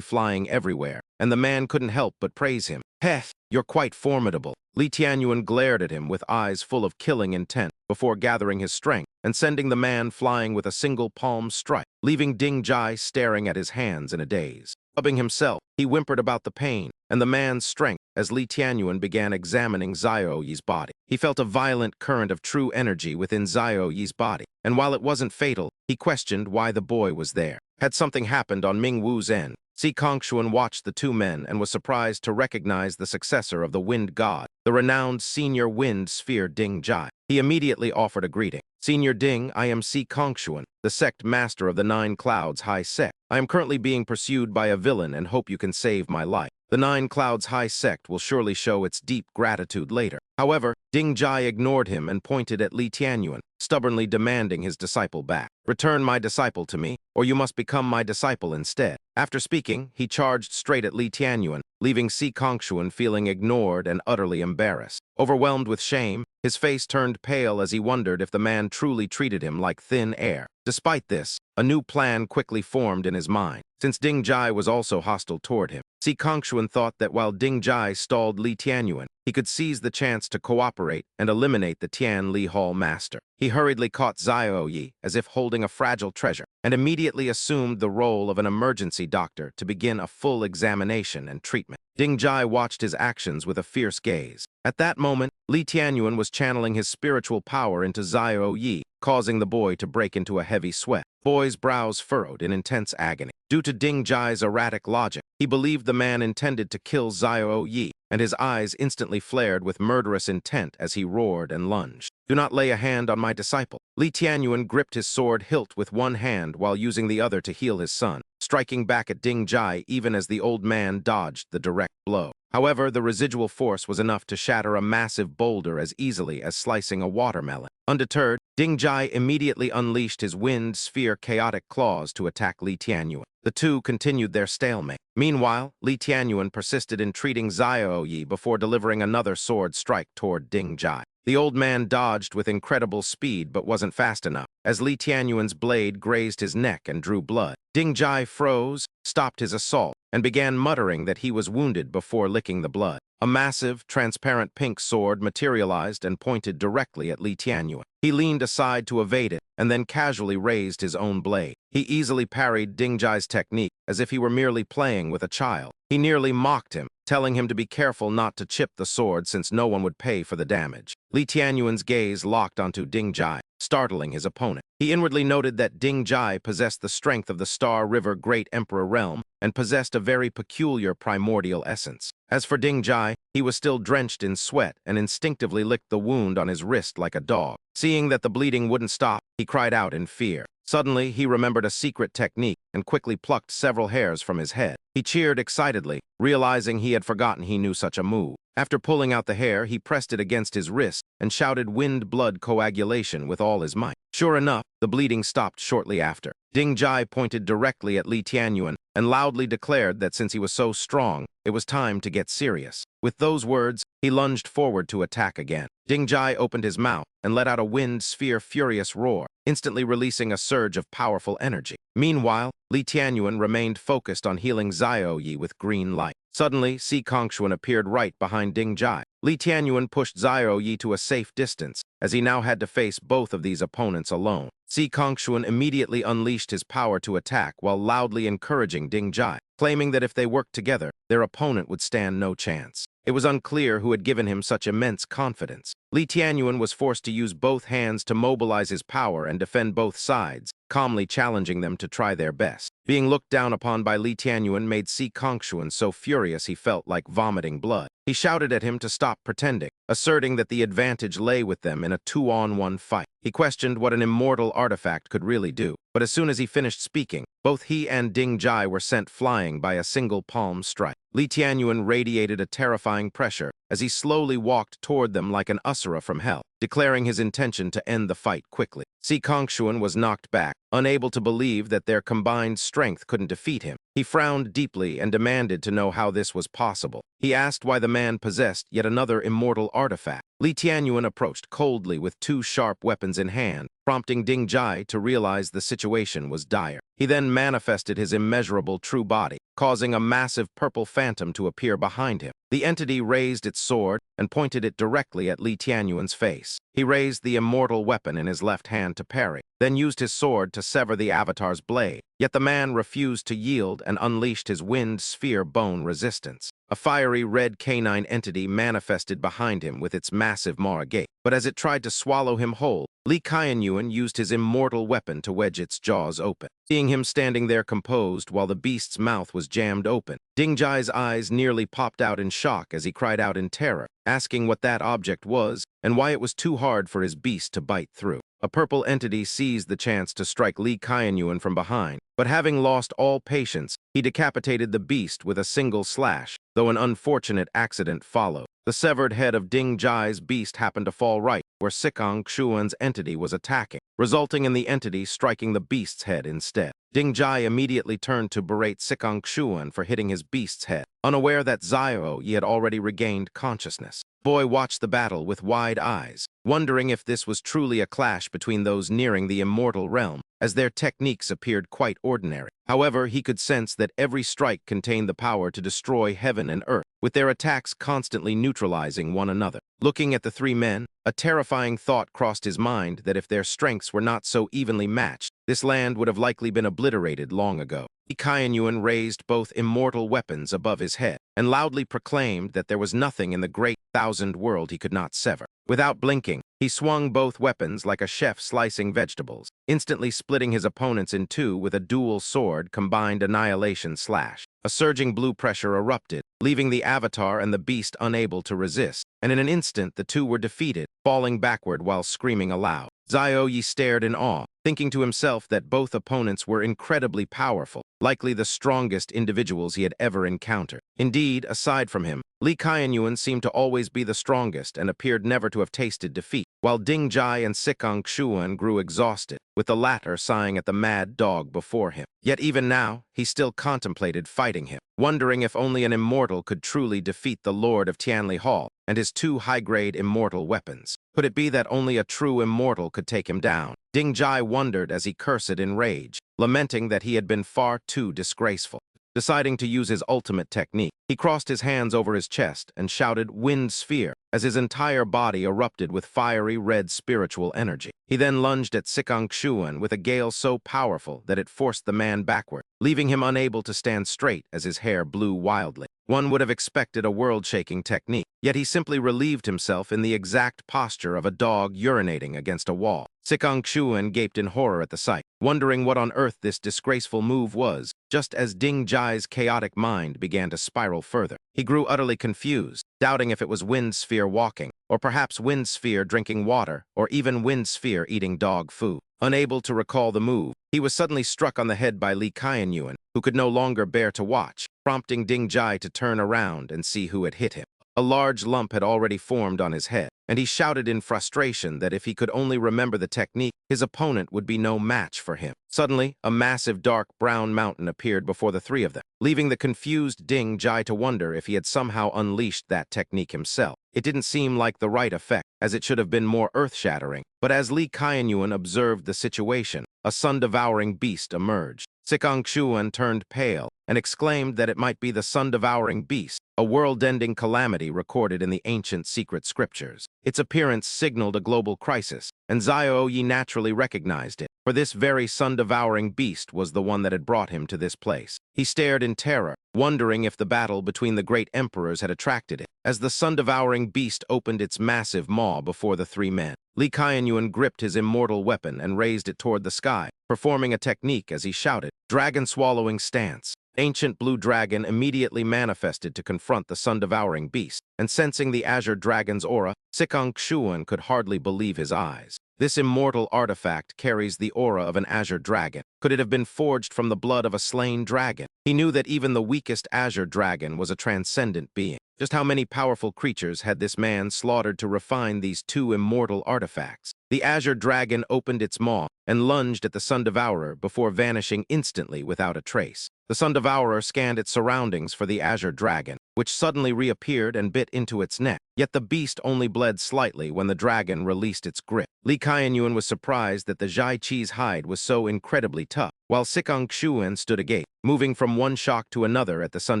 flying everywhere, and the man couldn't help but praise him. "Heh, you're quite formidable." Li Tianyuan glared at him with eyes full of killing intent before gathering his strength and sending the man flying with a single palm strike, leaving Ding Jai staring at his hands in a daze. Rubbing himself, he whimpered about the pain and the man's strength as Li Tianyuan began examining Zhao body. He felt a violent current of true energy within Zhao body, and while it wasn't fatal, he questioned why the boy was there. Had something happened on Ming Wu's end? Sikong Xuan watched the two men and was surprised to recognize the successor of the Wind God, the renowned Senior Wind Sphere Ding Jai. He immediately offered a greeting. "Senior Ding, I am Sikong Xuan, the sect master of the Nine Clouds High Sect. I am currently being pursued by a villain and hope you can save my life. The Nine Clouds High Sect will surely show its deep gratitude later." However, Ding Jai ignored him and pointed at Li Tianyuan, stubbornly demanding his disciple back. "Return my disciple to me, or you must become my disciple instead. After speaking, he charged straight at Li Tianyuan, leaving Si Kongshuan feeling ignored and utterly embarrassed. Overwhelmed with shame, his face turned pale as he wondered if the man truly treated him like thin air. Despite this, a new plan quickly formed in his mind. Since Ding Jai was also hostile toward him, Si Kongshuan thought that while Ding Jai stalled Li Tianyuan, he could seize the chance to cooperate and eliminate the Tian Li Hall master. He hurriedly caught Xiao Yi as if holding a fragile treasure and immediately assumed the role of an emergency doctor to begin a full examination and treatment. Ding Jai watched his actions with a fierce gaze. At that moment, Li Tianyuan was channeling his spiritual power into Xiao Yi, causing the boy to break into a heavy sweat. Boy's brows furrowed in intense agony. Due to Ding Jai's erratic logic, he believed the man intended to kill Xiao Yi, and his eyes instantly flared with murderous intent as he roared and lunged. "Do not lay a hand on my disciple." Li Tianyuan gripped his sword hilt with one hand while using the other to heal his son, striking back at Ding Jai even as the old man dodged the direct blow. However, the residual force was enough to shatter a massive boulder as easily as slicing a watermelon. Undeterred, Ding Jai immediately unleashed his wind sphere chaotic claws to attack Li Tianyuan. The two continued their stalemate. Meanwhile, Li Tianyuan persisted in treating Xiao Yi before delivering another sword strike toward Ding Jai. The old man dodged with incredible speed but wasn't fast enough. As Li Tianyuan's blade grazed his neck and drew blood, Ding Jai froze, stopped his assault, and began muttering that he was wounded before licking the blood. A massive, transparent pink sword materialized and pointed directly at Li Tianyuan. He leaned aside to evade it, and then casually raised his own blade. He easily parried Ding Jai's technique as if he were merely playing with a child. He nearly mocked him, telling him to be careful not to chip the sword since no one would pay for the damage. Li Tianyuan's gaze locked onto Ding Jai, startling his opponent. He inwardly noted that Ding Jai possessed the strength of the Star River Great Emperor realm and possessed a very peculiar primordial essence. As for Ding Jai, he was still drenched in sweat and instinctively licked the wound on his wrist like a dog. Seeing that the bleeding wouldn't stop, he cried out in fear. Suddenly, he remembered a secret technique and quickly plucked several hairs from his head. He cheered excitedly, realizing he had forgotten he knew such a move. After pulling out the hair, he pressed it against his wrist and shouted wind-blood coagulation with all his might. Sure enough, the bleeding stopped shortly after. Ding Jai pointed directly at Li Tianyuan and loudly declared that since he was so strong, it was time to get serious. With those words, he lunged forward to attack again. Ding Jai opened his mouth and let out a wind sphere furious roar, instantly releasing a surge of powerful energy. Meanwhile, Li Tianyuan remained focused on healing Xiao Yi with green light. Suddenly, Si Kongshuan appeared right behind Ding Jai. Li Tianyuan pushed Xiao Yi to a safe distance, as he now had to face both of these opponents alone. Si Kongshuan immediately unleashed his power to attack while loudly encouraging Ding Jai, claiming that if they worked together, their opponent would stand no chance. It was unclear who had given him such immense confidence. Li Tianyuan was forced to use both hands to mobilize his power and defend both sides, calmly challenging them to try their best. Being looked down upon by Li Tianyuan made Si Kongshuan so furious he felt like vomiting blood. He shouted at him to stop pretending, asserting that the advantage lay with them in a 2-on-1 fight. He questioned what an immortal artifact could really do, but as soon as he finished speaking, both he and Ding Jai were sent flying by a single palm strike. Li Tianyuan radiated a terrifying pressure as he slowly walked toward them like an Asura from hell, declaring his intention to end the fight quickly. Si Kongshuan was knocked back, unable to believe that their combined strength couldn't defeat him. He frowned deeply and demanded to know how this was possible. He asked why the man possessed yet another immortal artifact. Li Tianyuan approached coldly with two sharp weapons in hand, prompting Ding Jai to realize the situation was dire. He then manifested his immeasurable true body, causing a massive purple phantom to appear behind him. The entity raised its sword and pointed it directly at Li Tianyuan's face. He raised the immortal weapon in his left hand to parry, then used his sword to sever the avatar's blade. Yet the man refused to yield and unleashed his wind sphere bone resistance. A fiery red canine entity manifested behind him with its massive Mara gate. But as it tried to swallow him whole, Li Tianyuan used his immortal weapon to wedge its jaws open. Seeing him standing there composed while the beast's mouth was jammed open, Ding Jai's eyes nearly popped out in shock as he cried out in terror, asking what that object was and why it was too hard for his beast to bite through. A purple entity seized the chance to strike Li Tianyuan from behind, but having lost all patience, he decapitated the beast with a single slash, though an unfortunate accident followed. The severed head of Ding Jai's beast happened to fall right where Si Kongshuan's entity was attacking. resulting in the entity striking the beast's head instead. Ding Jai immediately turned to berate Sikong Xuan for hitting his beast's head, unaware that Xiao Yi had already regained consciousness. Boy watched the battle with wide eyes, wondering if this was truly a clash between those nearing the immortal realm, as their techniques appeared quite ordinary. However, he could sense that every strike contained the power to destroy heaven and earth, with their attacks constantly neutralizing one another. Looking at the three men, a terrifying thought crossed his mind that if their strengths were not so evenly matched, this land would have likely been obliterated long ago. Li Qianyuan raised both immortal weapons above his head and loudly proclaimed that there was nothing in the great thousand world he could not sever. Without blinking, he swung both weapons like a chef slicing vegetables, instantly splitting his opponents in two with a dual sword combined annihilation slash. A surging blue pressure erupted, leaving the avatar and the beast unable to resist, and in an instant the two were defeated, falling backward while screaming aloud. Xiao Yi stared in awe, thinking to himself that both opponents were incredibly powerful, likely the strongest individuals he had ever encountered. Indeed, aside from him, Li Qianyuan seemed to always be the strongest and appeared never to have tasted defeat, while Ding Jai and Sikong Xuan grew exhausted, with the latter sighing at the mad dog before him. Yet even now, he still contemplated fighting him, wondering if only an immortal could truly defeat the Lord of Tianli Hall and his two high-grade immortal weapons. Could it be that only a true immortal could take him down? Ding Jai wondered as he cursed in rage, lamenting that he had been far too disgraceful. Deciding to use his ultimate technique, he crossed his hands over his chest and shouted "Wind Sphere" as his entire body erupted with fiery red spiritual energy. He then lunged at Sikong Xuan with a gale so powerful that it forced the man backward, leaving him unable to stand straight as his hair blew wildly. One would have expected a world-shaking technique, yet he simply relieved himself in the exact posture of a dog urinating against a wall. Sikong Xuan gaped in horror at the sight, wondering what on earth this disgraceful move was, just as Ding Jai's chaotic mind began to spiral further. He grew utterly confused, doubting if it was Wind Sphere walking, or perhaps Wind Sphere drinking water, or even Wind Sphere eating dog food. Unable to recall the move, he was suddenly struck on the head by Li Qianyuan, who could no longer bear to watch, prompting Ding Jai to turn around and see who had hit him. A large lump had already formed on his head, and he shouted in frustration that if he could only remember the technique, his opponent would be no match for him. Suddenly, a massive dark brown mountain appeared before the three of them, leaving the confused Ding Jai to wonder if he had somehow unleashed that technique himself. It didn't seem like the right effect, as it should have been more earth-shattering, but as Li Qianyuan observed the situation, a sun-devouring beast emerged. Sikong Xuan turned pale and exclaimed that it might be the sun-devouring beast, a world-ending calamity recorded in the ancient secret scriptures. Its appearance signaled a global crisis, and Xiao Yi naturally recognized it, for this very sun-devouring beast was the one that had brought him to this place. He stared in terror, wondering if the battle between the great emperors had attracted it, as the sun-devouring beast opened its massive maw before the three men. Li Qianyuan gripped his immortal weapon and raised it toward the sky, performing a technique as he shouted, "Dragon-swallowing stance." Ancient blue dragon immediately manifested to confront the sun-devouring beast, and sensing the azure dragon's aura, Sikong Xuan could hardly believe his eyes. This immortal artifact carries the aura of an azure dragon. Could it have been forged from the blood of a slain dragon? He knew that even the weakest azure dragon was a transcendent being. Just how many powerful creatures had this man slaughtered to refine these two immortal artifacts? The azure dragon opened its maw and lunged at the Sun Devourer before vanishing instantly without a trace. The Sun Devourer scanned its surroundings for the azure dragon, which suddenly reappeared and bit into its neck. Yet the beast only bled slightly when the dragon released its grip. Li Qianyuan was surprised that the Zhai Qi's hide was so incredibly tough, while Sikong Xuan stood agape, moving from one shock to another at the Sun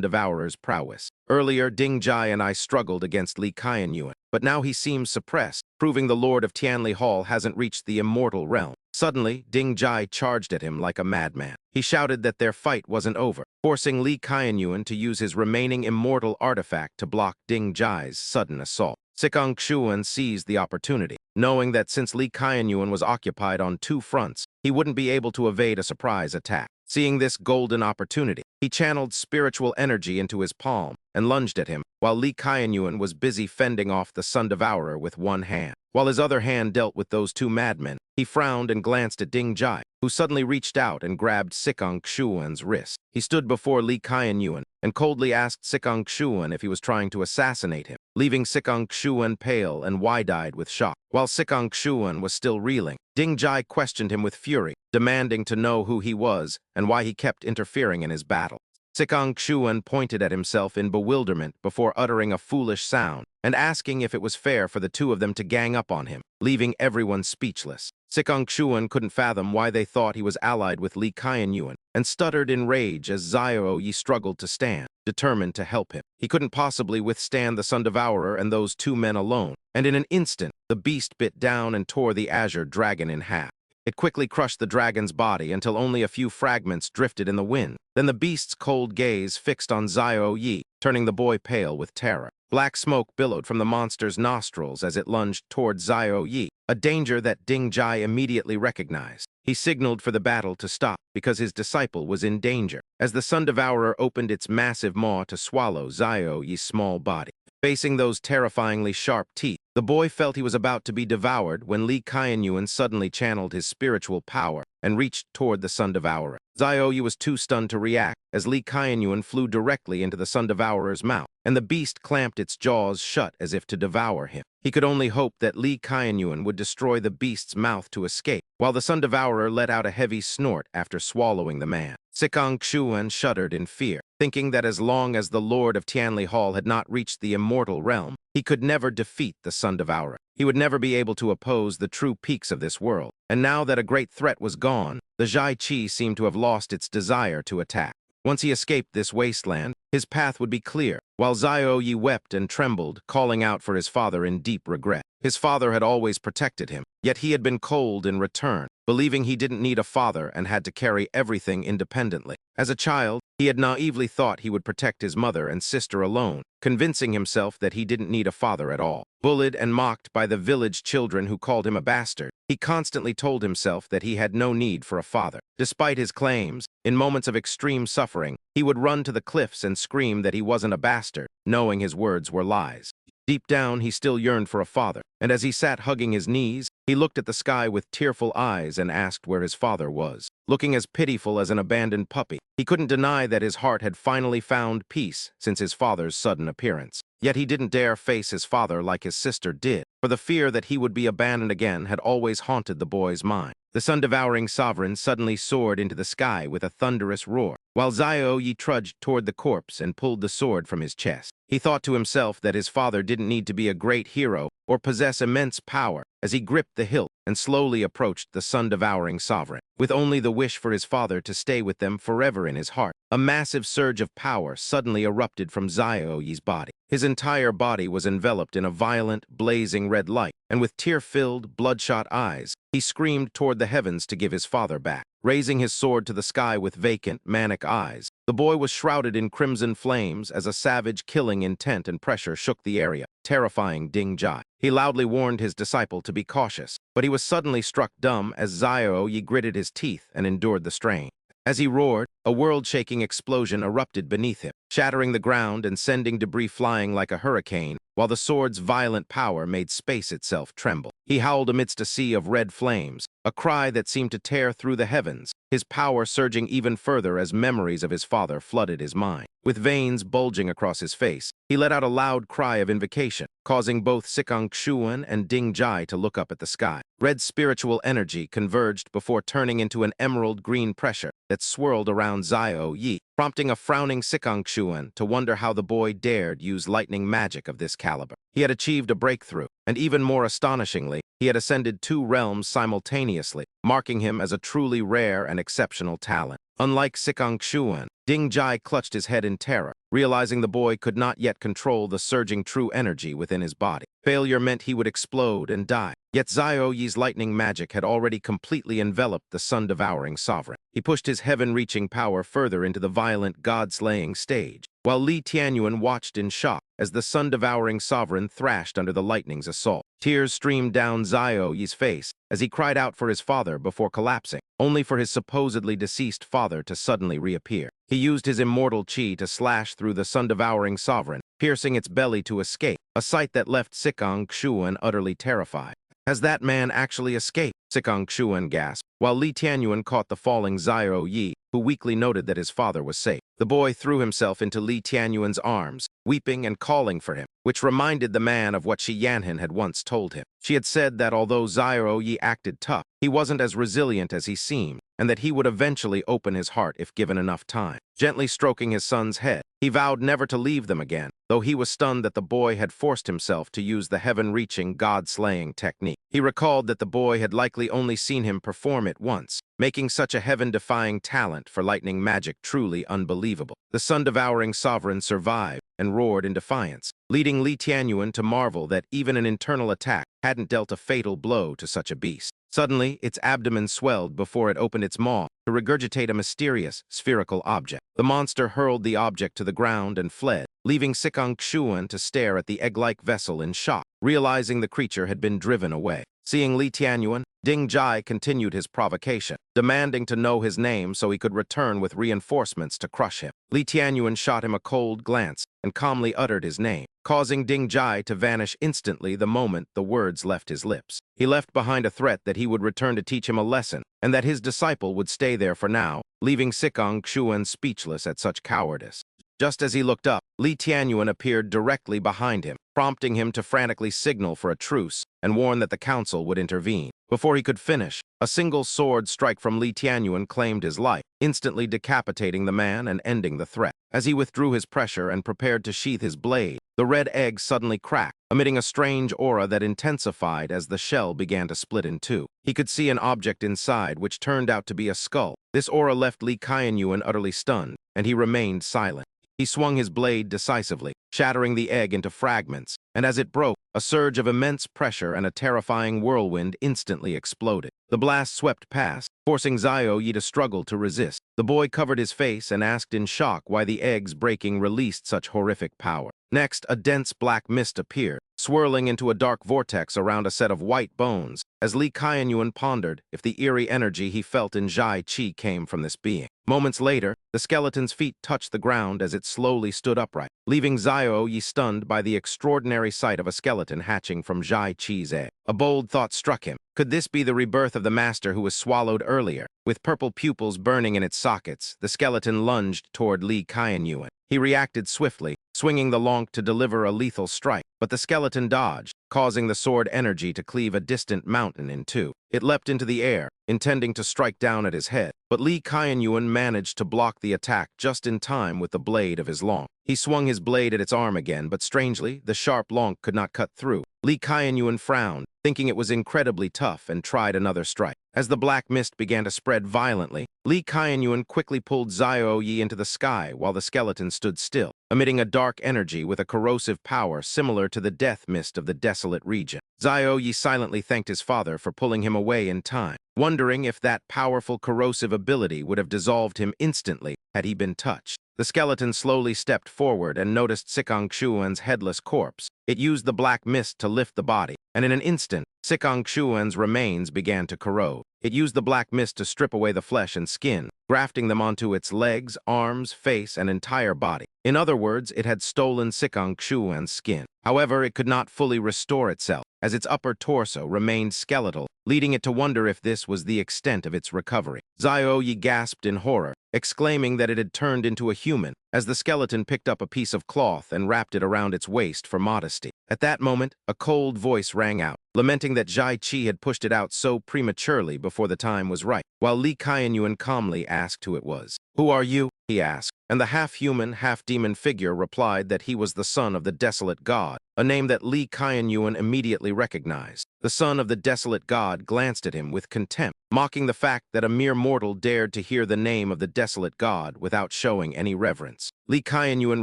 Devourer's prowess. Earlier, Ding Jai and I struggled against Li Qianyuan, but now he seems suppressed, proving the Lord of Tianli Hall hasn't reached the immortal realm. Suddenly, Ding Jai charged at him like a madman. He shouted that their fight wasn't over, forcing Li Qianyuan to use his remaining immortal artifact to block Ding Jai's sudden assault. Sikong Xuan seized the opportunity, knowing that since Li Qianyuan was occupied on two fronts, he wouldn't be able to evade a surprise attack. Seeing this golden opportunity, he channeled spiritual energy into his palm and lunged at him, while Li Qianyuan was busy fending off the Sun Devourer with one hand. While his other hand dealt with those two madmen, he frowned and glanced at Ding Jai, who suddenly reached out and grabbed Sikong Xuan's wrist. He stood before Li Qianyuan and coldly asked Sikong Xuan if he was trying to assassinate him. leaving Sikong Xuan pale and wide-eyed with shock. While Sikong Xuan was still reeling, Ding Jai questioned him with fury, demanding to know who he was and why he kept interfering in his battle. Sikong Xuan pointed at himself in bewilderment before uttering a foolish sound and asking if it was fair for the two of them to gang up on him, leaving everyone speechless. Sikong Xuan couldn't fathom why they thought he was allied with Li Qianyuan and stuttered in rage as Xiao Yi struggled to stand, determined to help him. He couldn't possibly withstand the Sun Devourer and those two men alone, and in an instant, the beast bit down and tore the azure dragon in half. It quickly crushed the dragon's body until only a few fragments drifted in the wind. Then the beast's cold gaze fixed on Xiao Yi, turning the boy pale with terror. Black smoke billowed from the monster's nostrils as it lunged toward Xiao Yi, a danger that Ding Jai immediately recognized. He signaled for the battle to stop because his disciple was in danger, as the Sun Devourer opened its massive maw to swallow Xiao Yi's small body. Facing those terrifyingly sharp teeth, the boy felt he was about to be devoured when Li Qianyuan suddenly channeled his spiritual power and reached toward the Sun Devourer. Xiao Yi was too stunned to react as Li Qianyuan flew directly into the Sun Devourer's mouth, and the beast clamped its jaws shut as if to devour him. He could only hope that Li Qianyuan would destroy the beast's mouth to escape, while the Sun Devourer let out a heavy snort after swallowing the man. Sikong Xuan shuddered in fear, thinking that as long as the Lord of Tianli Hall had not reached the immortal realm, he could never defeat the Sun Devourer. He would never be able to oppose the true peaks of this world, and now that a great threat was gone, the Zhai Qi seemed to have lost its desire to attack. Once he escaped this wasteland, his path would be clear, while Xiao Yi wept and trembled, calling out for his father in deep regret. His father had always protected him, yet he had been cold in return, believing he didn't need a father and had to carry everything independently. As a child, he had naively thought he would protect his mother and sister alone, convincing himself that he didn't need a father at all. Bullied and mocked by the village children who called him a bastard, he constantly told himself that he had no need for a father. Despite his claims, in moments of extreme suffering, he would run to the cliffs and scream that he wasn't a bastard, knowing his words were lies. Deep down, he still yearned for a father, and as he sat hugging his knees, he looked at the sky with tearful eyes and asked where his father was. Looking as pitiful as an abandoned puppy, he couldn't deny that his heart had finally found peace since his father's sudden appearance. Yet he didn't dare face his father like his sister did, for the fear that he would be abandoned again had always haunted the boy's mind. The sun-devouring sovereign suddenly soared into the sky with a thunderous roar, while Xiao Yi trudged toward the corpse and pulled the sword from his chest. He thought to himself that his father didn't need to be a great hero or possess immense power as he gripped the hilt and slowly approached the sun-devouring sovereign, with only the wish for his father to stay with them forever in his heart. A massive surge of power suddenly erupted from Xiao Yi's body. His entire body was enveloped in a violent, blazing red light, and with tear-filled, bloodshot eyes, he screamed toward the heavens to give his father back. Raising his sword to the sky with vacant, manic eyes, the boy was shrouded in crimson flames as a savage killing intent and pressure shook the area, terrifying Ding Jai. He loudly warned his disciple to be cautious, but he was suddenly struck dumb as Xiao Yi gritted his teeth and endured the strain. As he roared, a world-shaking explosion erupted beneath him, shattering the ground and sending debris flying like a hurricane, while the sword's violent power made space itself tremble. He howled amidst a sea of red flames, a cry that seemed to tear through the heavens, his power surging even further as memories of his father flooded his mind. With veins bulging across his face, he let out a loud cry of invocation, causing both Sikong Xuan and Ding Jai to look up at the sky. Red spiritual energy converged before turning into an emerald-green pressure that swirled around Xiao Yi, prompting a frowning Sikong Xuan to wonder how the boy dared use lightning magic of this caliber. He had achieved a breakthrough, and even more astonishingly, he had ascended 2 realms simultaneously, marking him as a truly rare and exceptional talent. Unlike Sikong Xuan, Ding Jai clutched his head in terror, realizing the boy could not yet control the surging true energy within his body. Failure meant he would explode and die. Yet Xiao Yi's lightning magic had already completely enveloped the sun-devouring sovereign. He pushed his heaven-reaching power further into the violent, god-slaying stage, while Li Tianyuan watched in shock as the sun-devouring sovereign thrashed under the lightning's assault. Tears streamed down Xiao Yi's face as he cried out for his father before collapsing, only for his supposedly deceased father to suddenly reappear. He used his immortal qi to slash through the sun-devouring sovereign, piercing its belly to escape, a sight that left Sikong Xuan utterly terrified. Has that man actually escaped? Sikong Xuan gasped, while Li Tianyuan caught the falling Xiao Yi, who weakly noted that his father was safe. the boy threw himself into Li Tianyuan's arms, weeping and calling for him, which reminded the man of what Shi Yanhan had once told him. She had said that although Xiao Yi acted tough, he wasn't as resilient as he seemed, and that he would eventually open his heart if given enough time. Gently stroking his son's head, he vowed never to leave them again, though he was stunned that the boy had forced himself to use the heaven-reaching, God-slaying technique. He recalled that the boy had likely only seen him perform it once, making such a heaven-defying talent for lightning magic truly unbelievable. The sun-devouring sovereign survived and roared in defiance, leading Li Tianyuan to marvel that even an internal attack hadn't dealt a fatal blow to such a beast. Suddenly, its abdomen swelled before it opened its maw to regurgitate a mysterious, spherical object. The monster hurled the object to the ground and fled, leaving Sikong Xuan to stare at the egg-like vessel in shock, realizing the creature had been driven away. Seeing Li Tianyuan, Ding Zhai continued his provocation, demanding to know his name so he could return with reinforcements to crush him. Li Tianyuan shot him a cold glance and calmly uttered his name, causing Ding Zhai to vanish instantly the moment the words left his lips. He left behind a threat that he would return to teach him a lesson, and that his disciple would stay there for now, leaving Sikong Xuan speechless at such cowardice. Just as he looked up, Li Tianyuan appeared directly behind him, prompting him to frantically signal for a truce and warn that the council would intervene. Before he could finish, a single sword strike from Li Tianyuan claimed his life, instantly decapitating the man and ending the threat. As he withdrew his pressure and prepared to sheath his blade, the red egg suddenly cracked, emitting a strange aura that intensified as the shell began to split in two. He could see an object inside, which turned out to be a skull. This aura left Li Tianyuan utterly stunned, and he remained silent. He swung his blade decisively, shattering the egg into fragments, and as it broke, a surge of immense pressure and a terrifying whirlwind instantly exploded. The blast swept past, forcing Xiao Yi to struggle to resist. The boy covered his face and asked in shock why the egg's breaking released such horrific power. Next, a dense black mist appeared, swirling into a dark vortex around a set of white bones, as Li Tianyuan pondered if the eerie energy he felt in Zhai Qi came from this being. Moments later, the skeleton's feet touched the ground as it slowly stood upright, leaving Xiao Yi stunned by the extraordinary sight of a skeleton hatching from Zhai Qi's egg. A bold thought struck him. Could this be the rebirth of the master who was swallowed earlier? With purple pupils burning in its sockets, the skeleton lunged toward Li Tianyuan. He reacted swiftly, swinging the lonk to deliver a lethal strike, but the skeleton dodged, causing the sword energy to cleave a distant mountain in two. It leapt into the air, intending to strike down at his head, but Li Tianyuan managed to block the attack just in time with the blade of his lonk. He swung his blade at its arm again, but strangely, the sharp lonk could not cut through. Li Tianyuan frowned, thinking it was incredibly tough, and tried another strike. As the black mist began to spread violently, Li Tianyuan quickly pulled Xiao Yi into the sky while the skeleton stood still, emitting a dark energy with a corrosive power similar to the death mist of the desolate region. Xiao Yi silently thanked his father for pulling him away in time, wondering if that powerful corrosive ability would have dissolved him instantly had he been touched. The skeleton slowly stepped forward and noticed Sikong Xuan's headless corpse. It used the black mist to lift the body, and in an instant, Sikong Xuan's remains began to corrode. It used the black mist to strip away the flesh and skin, grafting them onto its legs, arms, face, and entire body. In other words, it had stolen Sikong Xuan's skin. However, it could not fully restore itself, as its upper torso remained skeletal, leading it to wonder if this was the extent of its recovery. Xiao Yi gasped in horror, exclaiming that it had turned into a human, as the skeleton picked up a piece of cloth and wrapped it around its waist for modesty. At that moment, a cold voice rang out, lamenting that Zhai Qi had pushed it out so prematurely before the time was right, while Li Tianyuan calmly asked who it was. "Who are you?" he asked, and the half-human, half-demon figure replied that he was the son of the desolate god, a name that Li Tianyuan immediately recognized. The son of the desolate god glanced at him with contempt, mocking the fact that a mere mortal dared to hear the name of the desolate god without showing any reverence. Li Tianyuan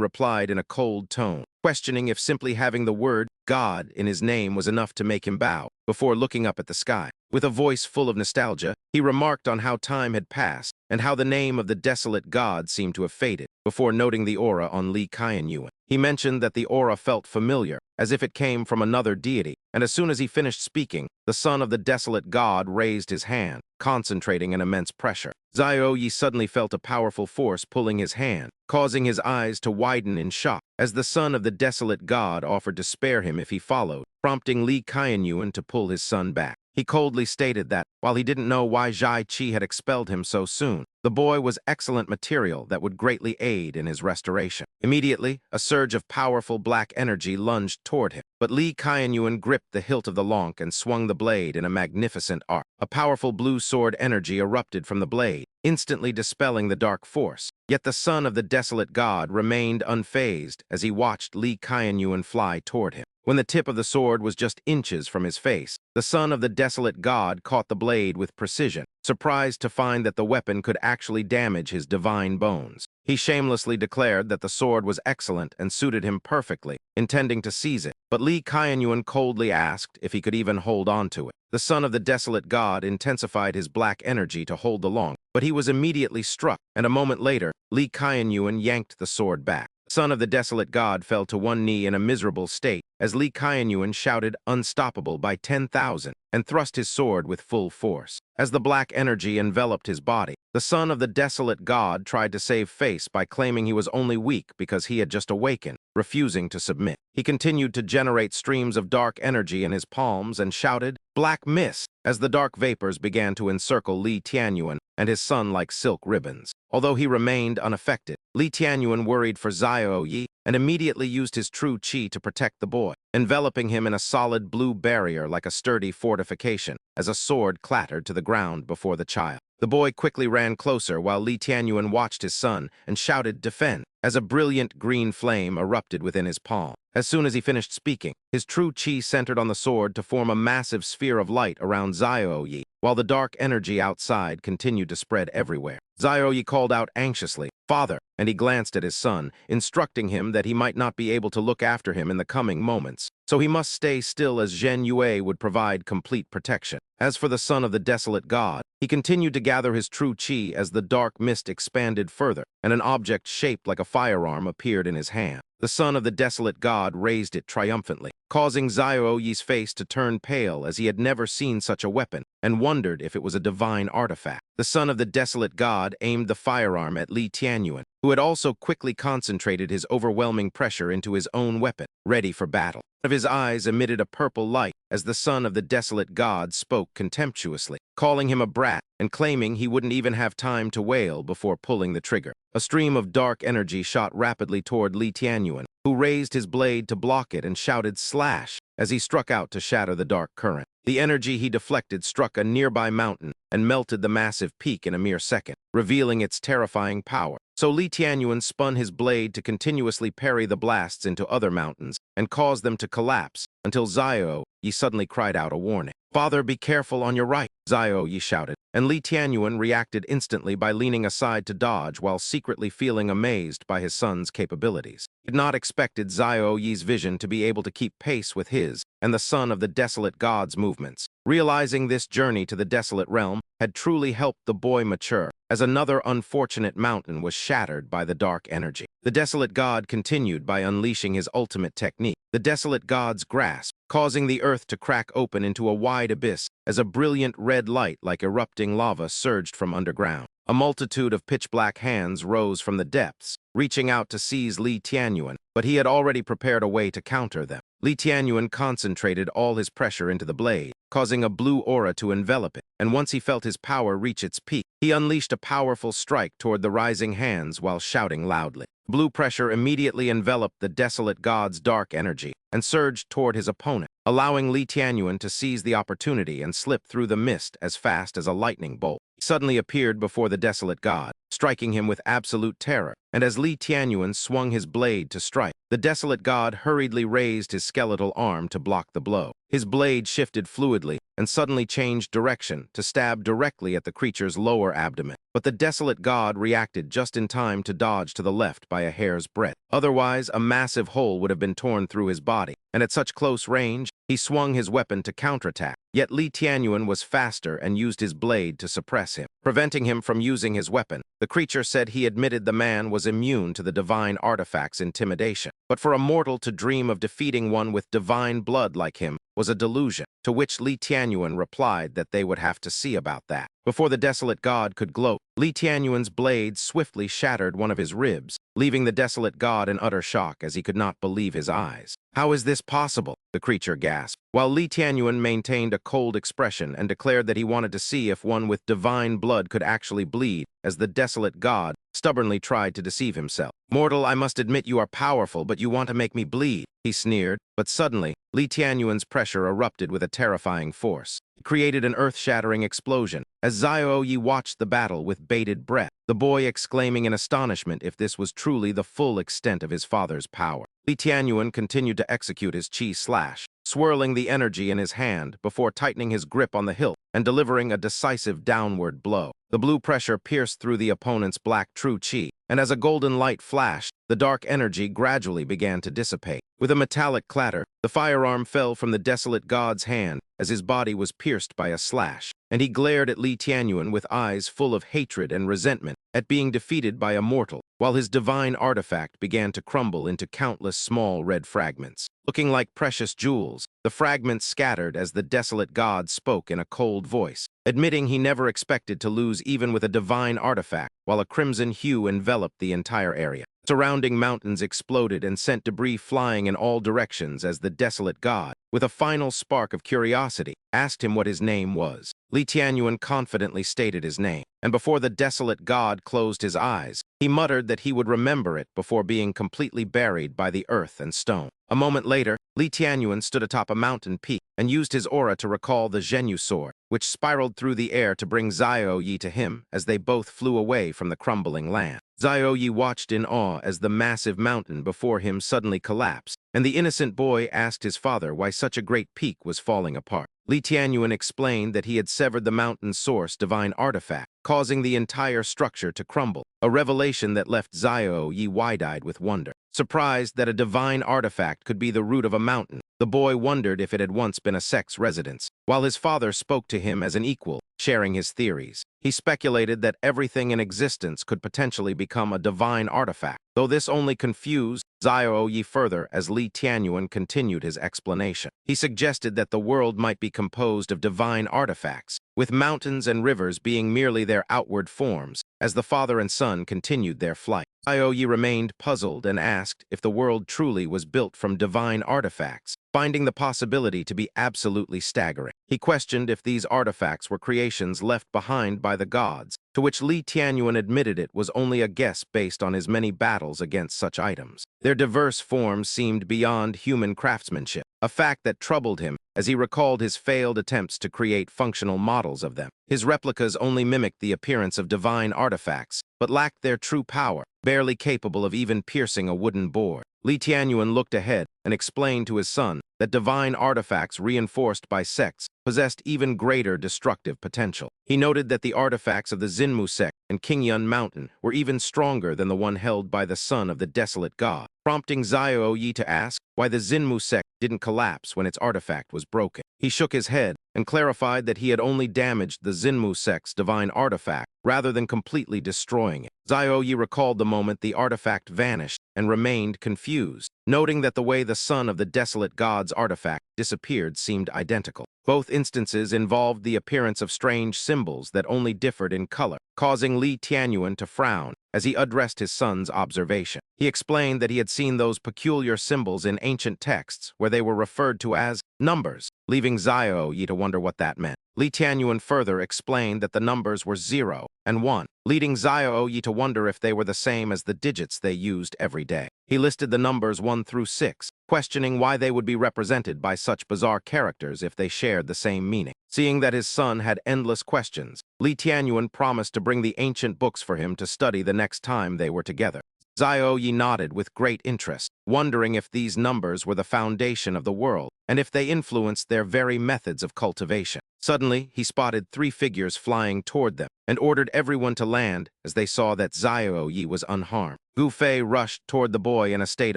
replied in a cold tone, questioning if simply having the word God in his name was enough to make him bow, before looking up at the sky. With a voice full of nostalgia, he remarked on how time had passed and how the name of the desolate god seemed to have faded, before noting the aura on Li Tianyuan. He mentioned that the aura felt familiar, as if it came from another deity, and as soon as he finished speaking, the son of the desolate god raised his hand, concentrating an immense pressure. Xiao Yi suddenly felt a powerful force pulling his hand, causing his eyes to widen in shock, as the son of the desolate god offered to spare him if he followed, prompting Li Tianyuan to pull his son back. He coldly stated that, while he didn't know why Zhai Qi had expelled him so soon, the boy was excellent material that would greatly aid in his restoration. Immediately, a surge of powerful black energy lunged toward him, but Li Qianyuan gripped the hilt of the lonk and swung the blade in a magnificent arc. A powerful blue sword energy erupted from the blade, instantly dispelling the dark force. Yet the son of the desolate god remained unfazed as he watched Li Qianyuan fly toward him. When the tip of the sword was just inches from his face, the son of the desolate god caught the blade with precision, surprised to find that the weapon could actually damage his divine bones. He shamelessly declared that the sword was excellent and suited him perfectly, intending to seize it, but Li Qianyuan coldly asked if he could even hold on to it. The son of the desolate god intensified his black energy to hold the long, but he was immediately struck, and a moment later, Li Qianyuan yanked the sword back. The son of the desolate god fell to one knee in a miserable state as Li Qianyuan shouted "Unstoppable" by 10,000 and thrust his sword with full force. As the black energy enveloped his body, the son of the desolate god tried to save face by claiming he was only weak because he had just awakened, refusing to submit. He continued to generate streams of dark energy in his palms and shouted, "Black mist," as the dark vapors began to encircle Li Tianyuan and his son like silk ribbons. Although he remained unaffected, Li Tianyuan worried for Xiao Yi and immediately used his true qi to protect the boy, enveloping him in a solid blue barrier like a sturdy fortification as a sword clattered to the ground before the child. The boy quickly ran closer while Li Tianyuan watched his son and shouted, "Defend," as a brilliant green flame erupted within his palm. As soon as he finished speaking, his true qi centered on the sword to form a massive sphere of light around Xiao Yi, while the dark energy outside continued to spread everywhere. Xiao Yi called out anxiously, "Father," and he glanced at his son, instructing him that he might not be able to look after him in the coming moments, so he must stay still as Zhen Yue would provide complete protection. As for the son of the desolate god, he continued to gather his true qi as the dark mist expanded further, and an object shaped like a firearm appeared in his hand. The son of the desolate god raised it triumphantly, causing Xiao Yi's face to turn pale as he had never seen such a weapon and wondered if it was a divine artifact. The son of the desolate god aimed the firearm at Li Tianyuan, who had also quickly concentrated his overwhelming pressure into his own weapon, ready for battle. One of his eyes emitted a purple light as the son of the desolate god spoke contemptuously, calling him a brat and claiming he wouldn't even have time to wail before pulling the trigger. A stream of dark energy shot rapidly toward Li Tianyuan, who raised his blade to block it and shouted "Slash" as he struck out to shatter the dark current. The energy he deflected struck a nearby mountain and melted the massive peak in a mere second, revealing its terrifying power. So Li Tianyuan spun his blade to continuously parry the blasts into other mountains and cause them to collapse until Xiao Yi suddenly cried out a warning. "Father, be careful on your right," Xiao Yi shouted, and Li Tianyuan reacted instantly by leaning aside to dodge while secretly feeling amazed by his son's capabilities. He had not expected Xiao Yi's vision to be able to keep pace with his and the son of the desolate god's movements. Realizing this journey to the desolate realm had truly helped the boy mature, as another unfortunate mountain was shattered by the dark energy. The desolate god continued by unleashing his ultimate technique, the desolate god's grasp, causing the earth to crack open into a wide abyss as a brilliant red light like erupting lava surged from underground. A multitude of pitch-black hands rose from the depths, reaching out to seize Li Tianyuan, but he had already prepared a way to counter them. Li Tianyuan concentrated all his pressure into the blade, causing a blue aura to envelop it, and once he felt his power reach its peak, he unleashed a powerful strike toward the rising hands while shouting loudly. Blue pressure immediately enveloped the desolate god's dark energy and surged toward his opponent, allowing Li Tianyuan to seize the opportunity and slip through the mist as fast as a lightning bolt. He suddenly appeared before the desolate god, striking him with absolute terror, and as Li Tianyuan swung his blade to strike, the desolate god hurriedly raised his skeletal arm to block the blow. His blade shifted fluidly and suddenly changed direction to stab directly at the creature's lower abdomen. But the desolate god reacted just in time to dodge to the left by a hair's breadth. Otherwise, a massive hole would have been torn through his body, and at such close range, he swung his weapon to counterattack. Yet Li Tianyuan was faster and used his blade to suppress him, preventing him from using his weapon. The creature said he admitted the man was immune to the divine artifact's intimidation. But for a mortal to dream of defeating one with divine blood like him was a delusion, to which Li Tianyuan replied that they would have to see about that. Before the desolate god could gloat, Li Tianyuan's blade swiftly shattered one of his ribs, leaving the desolate god in utter shock as he could not believe his eyes. "How is this possible?" the creature gasped, while Li Tianyuan maintained a cold expression and declared that he wanted to see if one with divine blood could actually bleed, as the desolate god stubbornly tried to deceive himself. "Mortal, I must admit you are powerful, but you want to make me bleed," he sneered. But suddenly, Li Tianyuan's pressure erupted with a terrifying force. It created an earth-shattering explosion, as Xiao Yi watched the battle with bated breath, the boy exclaiming in astonishment if this was truly the full extent of his father's power. Li Tianyuan continued to execute his chi slash, swirling the energy in his hand before tightening his grip on the hilt and delivering a decisive downward blow. The blue pressure pierced through the opponent's black true chi, and as a golden light flashed, the dark energy gradually began to dissipate. With a metallic clatter, the firearm fell from the desolate god's hand as his body was pierced by a slash, and he glared at Li Tianyuan with eyes full of hatred and resentment at being defeated by a mortal, while his divine artifact began to crumble into countless small red fragments. Looking like precious jewels, the fragments scattered as the desolate god spoke in a cold voice, admitting he never expected to lose even with a divine artifact, while a crimson hue enveloped the entire area. Surrounding mountains exploded and sent debris flying in all directions as the desolate god, with a final spark of curiosity, asked him what his name was. Li Tianyuan confidently stated his name, and before the desolate god closed his eyes, he muttered that he would remember it before being completely buried by the earth and stone. A moment later, Li Tianyuan stood atop a mountain peak and used his aura to recall the Zhenyu sword, which spiraled through the air to bring Xiao Yi to him as they both flew away from the crumbling land. Xiao Yi watched in awe as the massive mountain before him suddenly collapsed, and the innocent boy asked his father why such a great peak was falling apart. Li Tianyuan explained that he had severed the mountain's source divine artifact, causing the entire structure to crumble, a revelation that left Xiao Yi wide-eyed with wonder. Surprised that a divine artifact could be the root of a mountain, the boy wondered if it had once been a sex residence, while his father spoke to him as an equal, sharing his theories. He speculated that everything in existence could potentially become a divine artifact, though this only confused Xiao Yi further as Li Tianyuan continued his explanation. He suggested that the world might be composed of divine artifacts, with mountains and rivers being merely their outward forms, as the father and son continued their flight. Xiao Yi remained puzzled and asked if the world truly was built from divine artifacts, finding the possibility to be absolutely staggering. He questioned if these artifacts were creations left behind by the gods, to which Li Tianyuan admitted it was only a guess based on his many battles against such items. Their diverse forms seemed beyond human craftsmanship, a fact that troubled him as he recalled his failed attempts to create functional models of them. His replicas only mimicked the appearance of divine artifacts, but lacked their true power, barely capable of even piercing a wooden board. Li Tianyuan looked ahead and explained to his son that divine artifacts reinforced by sects possessed even greater destructive potential. He noted that the artifacts of the Xinmu sect and Qingyun Mountain were even stronger than the one held by the son of the desolate god, prompting Xiao Yi to ask why the Xinmu sect didn't collapse when its artifact was broken. He shook his head and clarified that he had only damaged the Xinmu sect's divine artifact rather than completely destroying it. Xiao Yi recalled the moment the artifact vanished and remained confused, noting that the way the son of the desolate god's artifact disappeared seemed identical. Both instances involved the appearance of strange symbols that only differed in color, causing Li Tianyuan to frown as he addressed his son's observation. He explained that he had seen those peculiar symbols in ancient texts where they were referred to as numbers, leaving Xiao Yi to wonder what that meant. Li Tianyuan further explained that the numbers were 0 and 1, leading Xiao Yi to wonder if they were the same as the digits they used every day. He listed the numbers 1 through 6, questioning why they would be represented by such bizarre characters if they shared the same meaning. Seeing that his son had endless questions, Li Tianyuan promised to bring the ancient books for him to study the next time they were together. Xiao Yi nodded with great interest, wondering if these numbers were the foundation of the world and if they influenced their very methods of cultivation. Suddenly, he spotted 3 figures flying toward them and ordered everyone to land as they saw that Xiao Yi was unharmed. Gu Fei rushed toward the boy in a state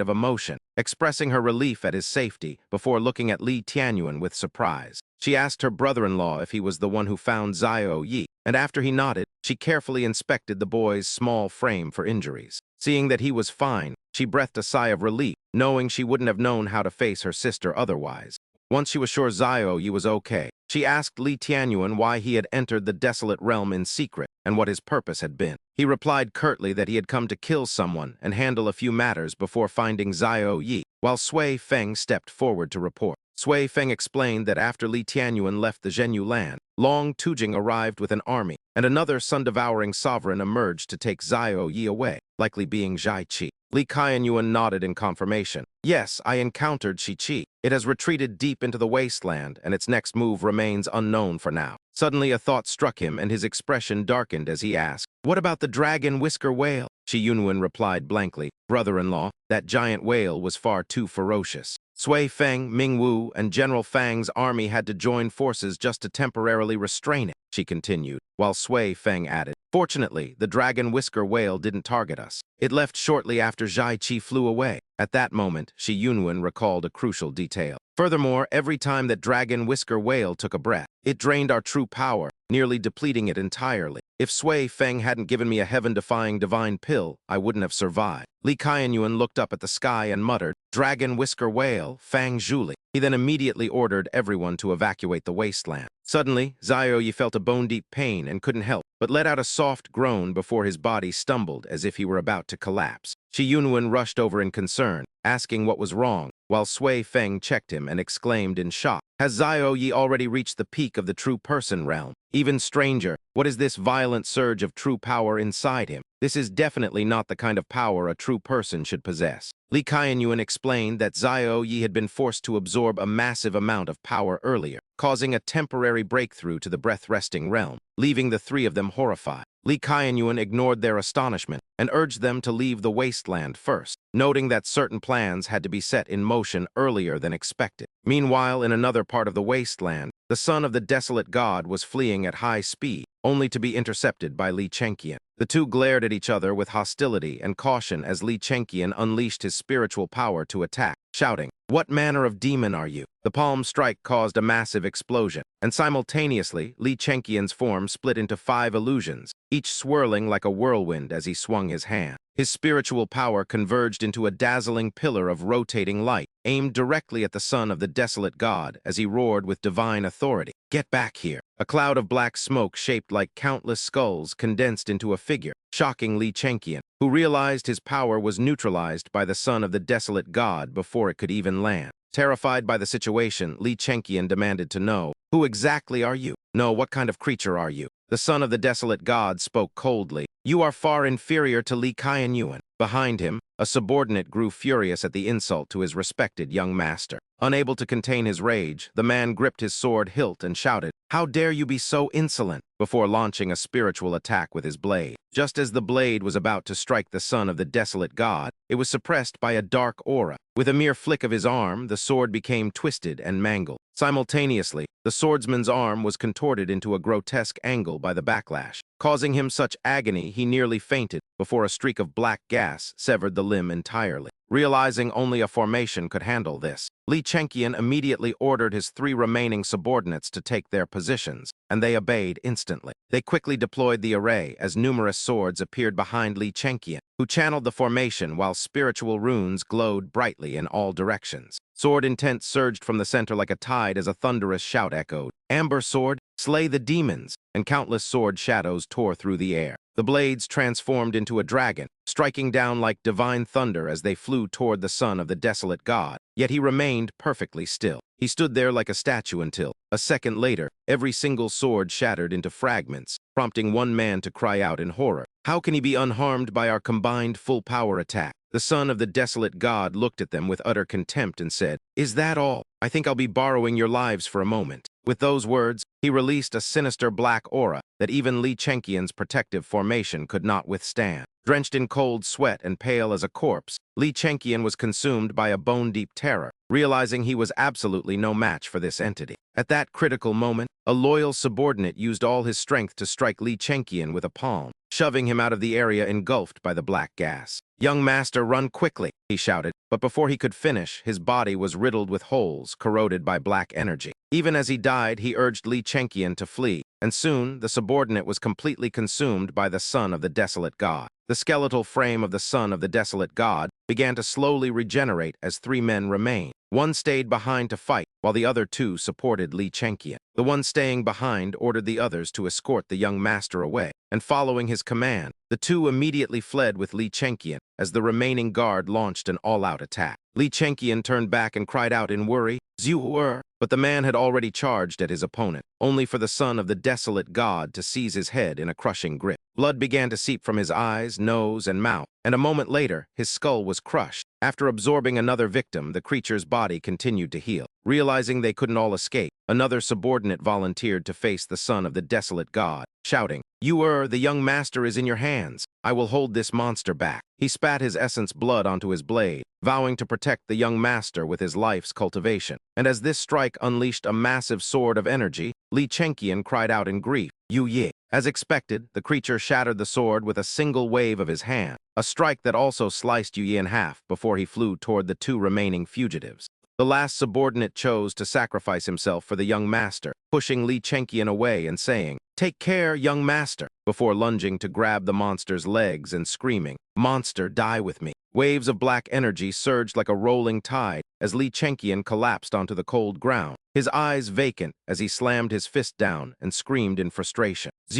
of emotion, expressing her relief at his safety before looking at Li Tianyuan with surprise. She asked her brother-in-law if he was the one who found Xiao Yi, and after he nodded, she carefully inspected the boy's small frame for injuries. Seeing that he was fine, she breathed a sigh of relief, knowing she wouldn't have known how to face her sister otherwise. Once she was sure Xiao Yi was okay, she asked Li Tianyuan why he had entered the desolate realm in secret and what his purpose had been. He replied curtly that he had come to kill someone and handle a few matters before finding Xiao Yi, while Sui Feng stepped forward to report. Sui Feng explained that after Li Tianyuan left the Zhenyu land, Long Tujing arrived with an army, and another sun-devouring sovereign emerged to take Zio Yi away, likely being Zhai Qi. Li Qianyuan nodded in confirmation. Yes, I encountered Shi Qi. It has retreated deep into the wasteland, and its next move remains unknown for now. Suddenly a thought struck him, and his expression darkened as he asked, "What about the dragon whisker whale?" Shi Yunwen replied blankly, "Brother-in-law, that giant whale was far too ferocious. Sui Feng, Ming Wu, and General Fang's army had to join forces just to temporarily restrain it," she continued, while Sui Feng added, "Fortunately, the dragon whisker whale didn't target us. It left shortly after Zhai Qi flew away." At that moment, Shi Yunwen recalled a crucial detail. Furthermore, every time that dragon whisker whale took a breath, it drained our true power, nearly depleting it entirely. If Sui Feng hadn't given me a heaven-defying divine pill, I wouldn't have survived. Li Qianyuan looked up at the sky and muttered, "Dragon whisker whale, Fang Zhuli." He then immediately ordered everyone to evacuate the wasteland. Suddenly, Zio Yi felt a bone-deep pain and couldn't help, but let out a soft groan before his body stumbled as if he were about to collapse. Shi Yunwen rushed over in concern, asking what was wrong, while Sui Feng checked him and exclaimed in shock, "Has Zio Yi already reached the peak of the true person realm? Even stranger, what is this violent surge of true power inside him? This is definitely not the kind of power a true person should possess." Li Qianyuan explained that Zio Yi had been forced to absorb a massive amount of power earlier, causing a temporary breakthrough to the breath-resting realm, leaving the three of them horrified. Li Qianyuan ignored their astonishment and urged them to leave the wasteland first, noting that certain plans had to be set in motion earlier than expected. Meanwhile, in another part of the wasteland, the son of the desolate god was fleeing at high speed, only to be intercepted by Li Chenqian. The two glared at each other with hostility and caution as Li Chenqian unleashed his spiritual power to attack, shouting, "What manner of demon are you?" The palm strike caused a massive explosion, and simultaneously, Li Chenqian's form split into 5 illusions, each swirling like a whirlwind as he swung his hand. His spiritual power converged into a dazzling pillar of rotating light, aimed directly at the son of the desolate god as he roared with divine authority, "Get back here!" A cloud of black smoke shaped like countless skulls condensed into a figure, shocking Li Chenqian, who realized his power was neutralized by the son of the desolate god before it could even land. Terrified by the situation, Li Chenqian demanded to know, "Who exactly are you? No, what kind of creature are you?" The son of the desolate god spoke coldly, "You are far inferior to Li Qianyuan." Behind him, a subordinate grew furious at the insult to his respected young master. Unable to contain his rage, the man gripped his sword hilt and shouted, "How dare you be so insolent?" before launching a spiritual attack with his blade. Just as the blade was about to strike the son of the desolate god, it was suppressed by a dark aura. With a mere flick of his arm, the sword became twisted and mangled. Simultaneously, the swordsman's arm was contorted into a grotesque angle by the backlash, causing him such agony he nearly fainted before a streak of black gas severed the limb entirely. Realizing only a formation could handle this, Li Chenqian immediately ordered his 3 remaining subordinates to take their positions, and they obeyed instantly. They quickly deployed the array as numerous swords appeared behind Li Chenqian, who channeled the formation while spiritual runes glowed brightly in all directions. Sword intent surged from the center like a tide as a thunderous shout echoed, "Amber sword, slay the demons!" and countless sword shadows tore through the air. The blades transformed into a dragon, striking down like divine thunder as they flew toward the son of the desolate god, yet he remained perfectly still. He stood there like a statue until, a second later, every single sword shattered into fragments, prompting one man to cry out in horror, "How can he be unharmed by our combined full-power attack?" The son of the desolate god looked at them with utter contempt and said, "Is that all? I think I'll be borrowing your lives for a moment." With those words, he released a sinister black aura that even Li Chenqian's protective formation could not withstand. Drenched in cold sweat and pale as a corpse, Li Chenqian was consumed by a bone-deep terror, realizing he was absolutely no match for this entity. At that critical moment, a loyal subordinate used all his strength to strike Li Chenqian with a palm, shoving him out of the area engulfed by the black gas. "Young master, run quickly," he shouted, but before he could finish, his body was riddled with holes corroded by black energy. Even as he died, he urged Li Chenqian to flee, and soon the subordinate was completely consumed by the son of the desolate god. The skeletal frame of the son of the desolate god began to slowly regenerate as 3 men remained. One stayed behind to fight, while the other 2 supported Li Chenqian. The one staying behind ordered the others to escort the young master away, and following his command, the 2 immediately fled with Li Chenqian as the remaining guard launched an all-out attack. Li Chenqian turned back and cried out in worry, Zhu. But the man had already charged at his opponent, only for the son of the desolate god to seize his head in a crushing grip. Blood began to seep from his eyes, nose, and mouth, and a moment later, his skull was crushed. After absorbing another victim, the creature's body continued to heal. Realizing they couldn't all escape, another subordinate volunteered to face the son of the desolate god, shouting, the young master is in your hands. I will hold this monster back. He spat his essence blood onto his blade, vowing to protect the young master with his life's cultivation. And as this strike unleashed a massive sword of energy, Li Chenqian cried out in grief, Yu. As expected, the creature shattered the sword with a single wave of his hand, a strike that also sliced Yu in half before he flew toward the two remaining fugitives. The last subordinate chose to sacrifice himself for the young master, pushing Li Chenqian away and saying, Take care, young master, before lunging to grab the monster's legs and screaming, Monster, die with me. Waves of black energy surged like a rolling tide as Li Chenqian collapsed onto the cold ground, his eyes vacant as he slammed his fist down and screamed in frustration. It's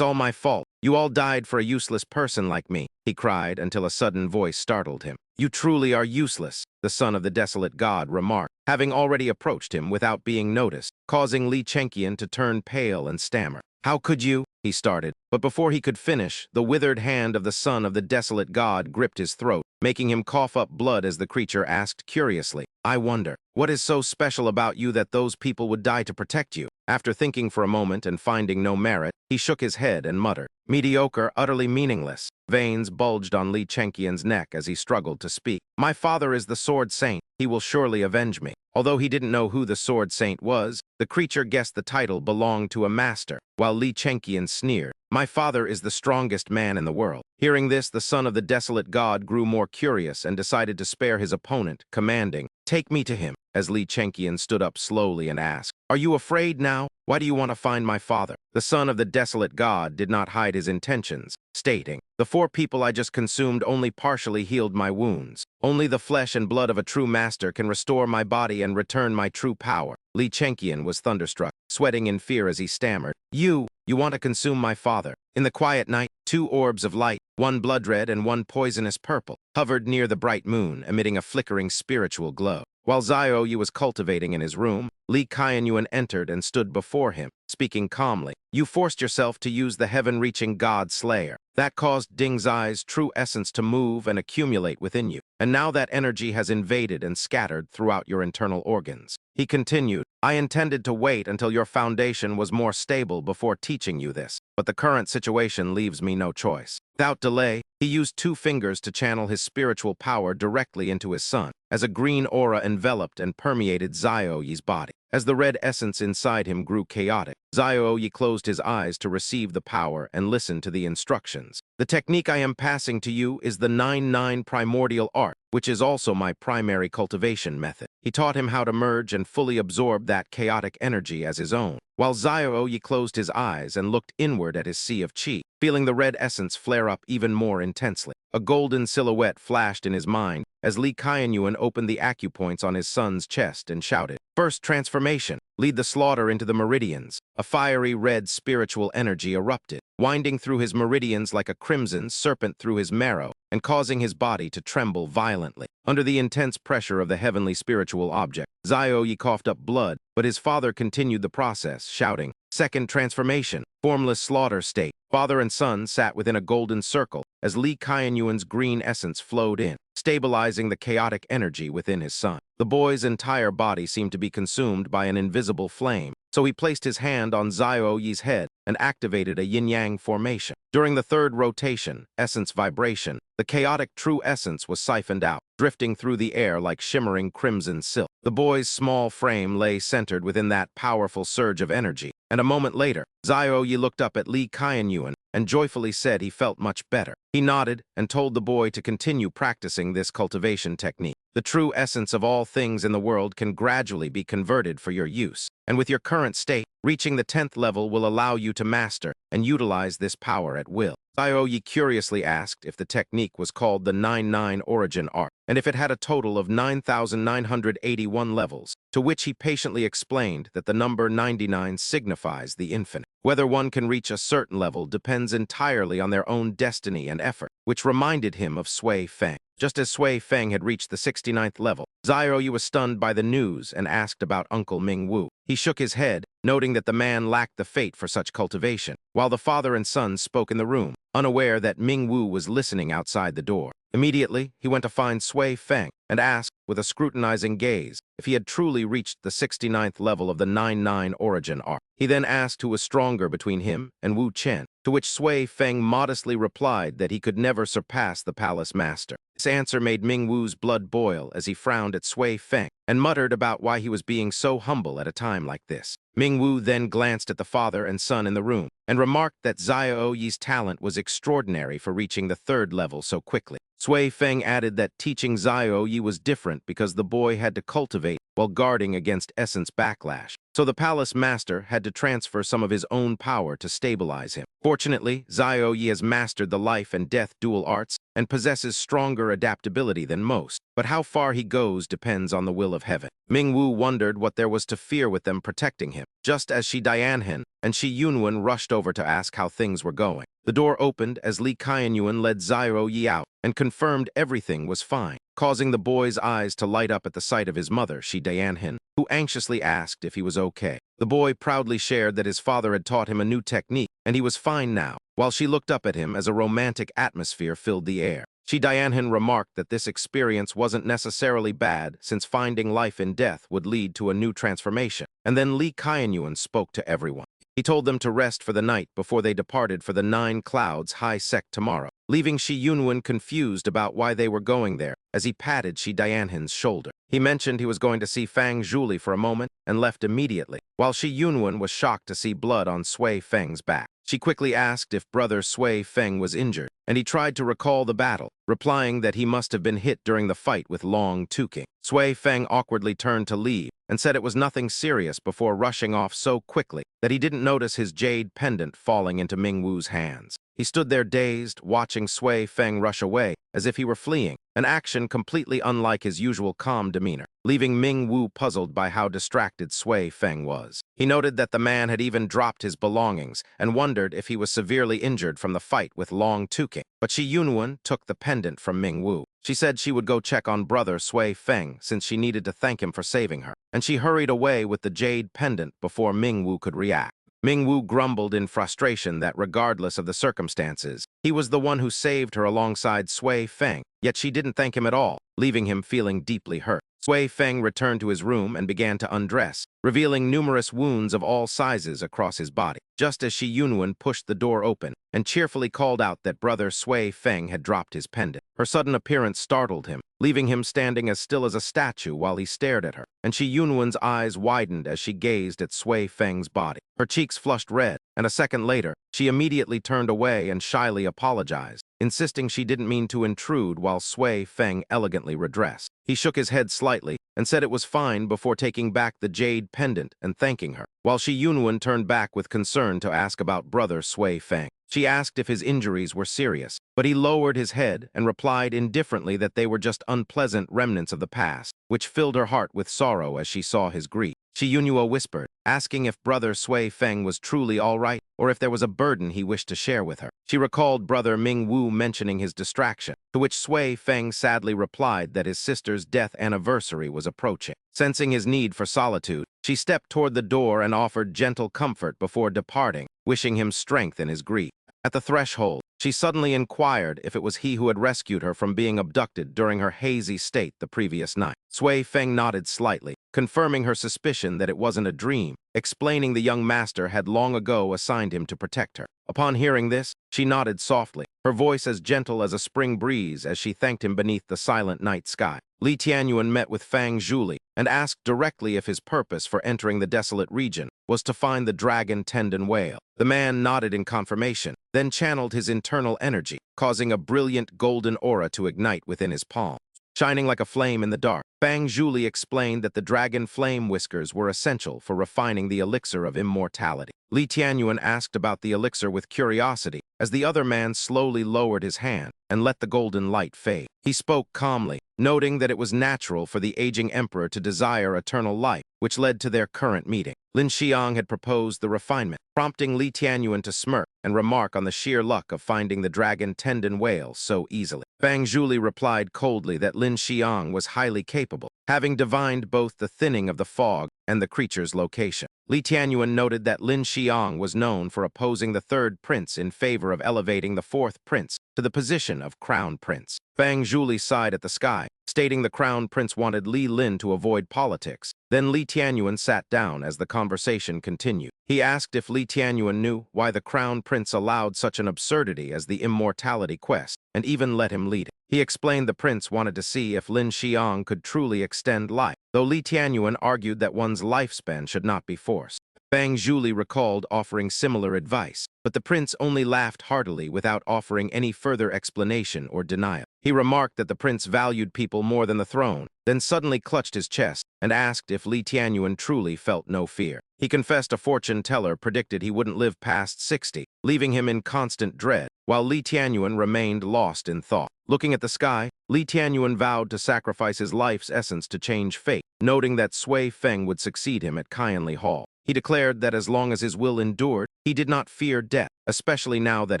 all my fault. You all died for a useless person like me, he cried until a sudden voice startled him. You truly are useless, the son of the desolate god remarked, having already approached him without being noticed, causing Li Chenqian to turn pale and stammer. How could you? He started, but before he could finish, the withered hand of the son of the desolate god gripped his throat, making him cough up blood as the creature asked curiously, I wonder, what is so special about you that those people would die to protect you? After thinking for a moment and finding no merit, he shook his head and muttered, Mediocre, utterly meaningless. Veins bulged on Li Chenqian's neck as he struggled to speak. My father is the Sword Saint. He will surely avenge me. Although he didn't know who the Sword Saint was, the creature guessed the title belonged to a master, while Li Chenqian sneered, My father is the strongest man in the world. Hearing this, the son of the desolate god grew more curious and decided to spare his opponent, commanding, Take me to him. As Li Chenqian stood up slowly and asked, Are you afraid now? Why do you want to find my father? The son of the desolate god did not hide his intentions, stating, The 4 people I just consumed only partially healed my wounds. Only the flesh and blood of a true master can restore my body and return my true power. Li Chenqian was thunderstruck, sweating in fear as he stammered, You want to consume my father. In the quiet night, 2 orbs of light, one blood red and one poisonous purple, hovered near the bright moon, emitting a flickering spiritual glow. While Zhao was cultivating in his room, Li Qianyuan entered and stood before him, speaking calmly. You forced yourself to use the heaven-reaching God Slayer. That caused Ding Zai's true essence to move and accumulate within you, and now that energy has invaded and scattered throughout your internal organs. He continued, I intended to wait until your foundation was more stable before teaching you this, but the current situation leaves me no choice. Without delay, he used 2 fingers to channel his spiritual power directly into his son, as a green aura enveloped and permeated Zhao body. As the red essence inside him grew chaotic, Zhao closed his eyes to receive the power and listen to the instructions. The technique I am passing to you is the 9-9 primordial art, which is also my primary cultivation method. He taught him how to merge and fully absorb that chaotic energy as his own, while Zhao closed his eyes and looked inward at his sea of qi, feeling the red essence flare up even more intensely. A golden silhouette flashed in his mind as Li Qianyuan opened the acupoints on his son's chest and shouted, First transformation, lead the slaughter into the meridians. A fiery red spiritual energy erupted, winding through his meridians like a crimson serpent through his marrow and causing his body to tremble violently. Under the intense pressure of the heavenly spiritual object, Zhao coughed up blood, but his father continued the process, shouting, Second transformation, formless slaughter state. Father and son sat within a golden circle as Li Qianyuan's green essence flowed in, stabilizing the chaotic energy within his son. The boy's entire body seemed to be consumed by an invisible flame, so he placed his hand on Zhao head and activated a yin-yang formation. During the 3rd rotation, essence vibration, the chaotic true essence was siphoned out, drifting through the air like shimmering crimson silk. The boy's small frame lay centered within that powerful surge of energy, and a moment later, Zhao looked up at Li Qianyuan and joyfully said he felt much better. He nodded and told the boy to continue practicing this cultivation technique. The true essence of all things in the world can gradually be converted for your use, and with your current state, reaching the 10th level will allow you to master and utilize this power at will. Zhao curiously asked if the technique was called the 9-9 origin art, and if it had a total of 9,981 levels, to which he patiently explained that the number 99 signifies the infinite. Whether one can reach a certain level depends entirely on their own destiny and effort, which reminded him of Sui Feng. Just as Sui Feng had reached the 69th level, Xiaoyu was stunned by the news and asked about Uncle Ming-Wu. He shook his head, noting that the man lacked the fate for such cultivation, while the father and son spoke in the room, unaware that Ming-Wu was listening outside the door. Immediately, he went to find Sui Feng and asked, with a scrutinizing gaze, if he had truly reached the 69th level of the 9-9 origin arc. He then asked who was stronger between him and Wu Chen, to which Sui Feng modestly replied that he could never surpass the palace master. This answer made Ming-Wu's blood boil as he frowned at Sui Feng and muttered about why he was being so humble at a time like this. Ming-Wu then glanced at the father and son in the room and remarked that Xiaoyi's talent was extraordinary for reaching the 3rd level so quickly. Sui Feng added that teaching Xiaoyi was different because the boy had to cultivate while guarding against essence backlash. So the palace master had to transfer some of his own power to stabilize him. Fortunately, Xiaoyi has mastered the life and death dual arts and possesses stronger adaptability than most, but how far he goes depends on the will of heaven. Ming-Wu wondered what there was to fear with them protecting him, just as Shi Dianhen and Shi Yunwen rushed over to ask how things were going. The door opened as Li Qianyuan led Xiaoyi out and confirmed everything was fine, causing the boy's eyes to light up at the sight of his mother, Shi Dianhen, who anxiously asked if he was okay. The boy proudly shared that his father had taught him a new technique, and he was fine now, while she looked up at him as a romantic atmosphere filled the air. Shi Dianhen remarked that this experience wasn't necessarily bad, since finding life in death would lead to a new transformation. And then Li Qianyuan spoke to everyone. He told them to rest for the night before they departed for the 9 Clouds high sect tomorrow, leaving Shi Yunwen confused about why they were going there as he patted Shi Dianhen's shoulder. He mentioned he was going to see Fang Zhuli for a moment and left immediately, while Shi Yunwen was shocked to see blood on Sui Feng's back. She quickly asked if brother Sui Feng was injured, and he tried to recall the battle, replying that he must have been hit during the fight with Long Tuking. Sui Feng awkwardly turned to leave and said it was nothing serious before rushing off so quickly that he didn't notice his jade pendant falling into Ming-Wu's hands. He stood there dazed, watching Sui Feng rush away as if he were fleeing, an action completely unlike his usual calm demeanor, leaving Ming-Wu puzzled by how distracted Sui Feng was. He noted that the man had even dropped his belongings and wondered if he was severely injured from the fight with Long Tuking. But Shi Yunwen took the pendant from Ming-Wu. She said she would go check on brother Sui Feng since she needed to thank him for saving her, and she hurried away with the jade pendant before Ming-Wu could react. Ming-Wu grumbled in frustration that regardless of the circumstances, he was the one who saved her alongside Sui Feng, yet she didn't thank him at all, leaving him feeling deeply hurt. Sui Feng returned to his room and began to undress, revealing numerous wounds of all sizes across his body, just as Shi Yunwen pushed the door open and cheerfully called out that brother Sui Feng had dropped his pendant. Her sudden appearance startled him, leaving him standing as still as a statue while he stared at her, and Shi Yunwen's eyes widened as she gazed at Sui Feng's body. Her cheeks flushed red, and a second later, she immediately turned away and shyly apologized, insisting she didn't mean to intrude while Sui Feng elegantly redressed. He shook his head slightly and said it was fine before taking back the jade pendant and thanking her, while Shi Yunwen turned back with concern to ask about brother Sui Feng. She asked if his injuries were serious, but he lowered his head and replied indifferently that they were just unpleasant remnants of the past, which filled her heart with sorrow as she saw his grief. Shi Yunwen whispered, asking if brother Sui Feng was truly all right or if there was a burden he wished to share with her. She recalled brother Ming-Wu mentioning his distraction, to which Sui Feng sadly replied that his sister's death anniversary was approaching. Sensing his need for solitude, she stepped toward the door and offered gentle comfort before departing, wishing him strength in his grief. At the threshold, she suddenly inquired if it was he who had rescued her from being abducted during her hazy state the previous night. Sui Feng nodded slightly, confirming her suspicion that it wasn't a dream, explaining the young master had long ago assigned him to protect her. Upon hearing this, she nodded softly, her voice as gentle as a spring breeze as she thanked him beneath the silent night sky. Li Tianyuan met with Fang Zhuli and asked directly if his purpose for entering the desolate region was to find the dragon tendon whale. The man nodded in confirmation, then channeled his internal energy, causing a brilliant golden aura to ignite within his palm. Shining like a flame in the dark, Fang Zhuli explained that the dragon flame whiskers were essential for refining the elixir of immortality. Li Tianyuan asked about the elixir with curiosity, as the other man slowly lowered his hand and let the golden light fade. He spoke calmly, noting that it was natural for the aging emperor to desire eternal life, which led to their current meeting. Lin Xiang had proposed the refinement, prompting Li Tianyuan to smirk and remark on the sheer luck of finding the dragon tendon whale so easily. Fang Zhuli replied coldly that Lin Xiang was highly capable, having divined both the thinning of the fog and the creature's location. Li Tianyuan noted that Lin Xiang was known for opposing the third prince in favor of elevating the fourth prince to the position of crown prince. Fang Zhuli sighed at the sky, stating the crown prince wanted Li Lin to avoid politics. Then Li Tianyuan sat down as the conversation continued. He asked if Li Tianyuan knew why the crown prince allowed such an absurdity as the immortality quest, and even let him lead it. He explained the prince wanted to see if Lin Xiang could truly extend life, though Li Tianyuan argued that one's lifespan should not be forced. Fang Zhuli recalled offering similar advice, but the prince only laughed heartily without offering any further explanation or denial. He remarked that the prince valued people more than the throne, then suddenly clutched his chest and asked if Li Tianyuan truly felt no fear. He confessed a fortune teller predicted he wouldn't live past 60, leaving him in constant dread, while Li Tianyuan remained lost in thought. Looking at the sky, Li Tianyuan vowed to sacrifice his life's essence to change fate, noting that Sui Feng would succeed him at Qianli Hall. He declared that as long as his will endured, he did not fear death, especially now that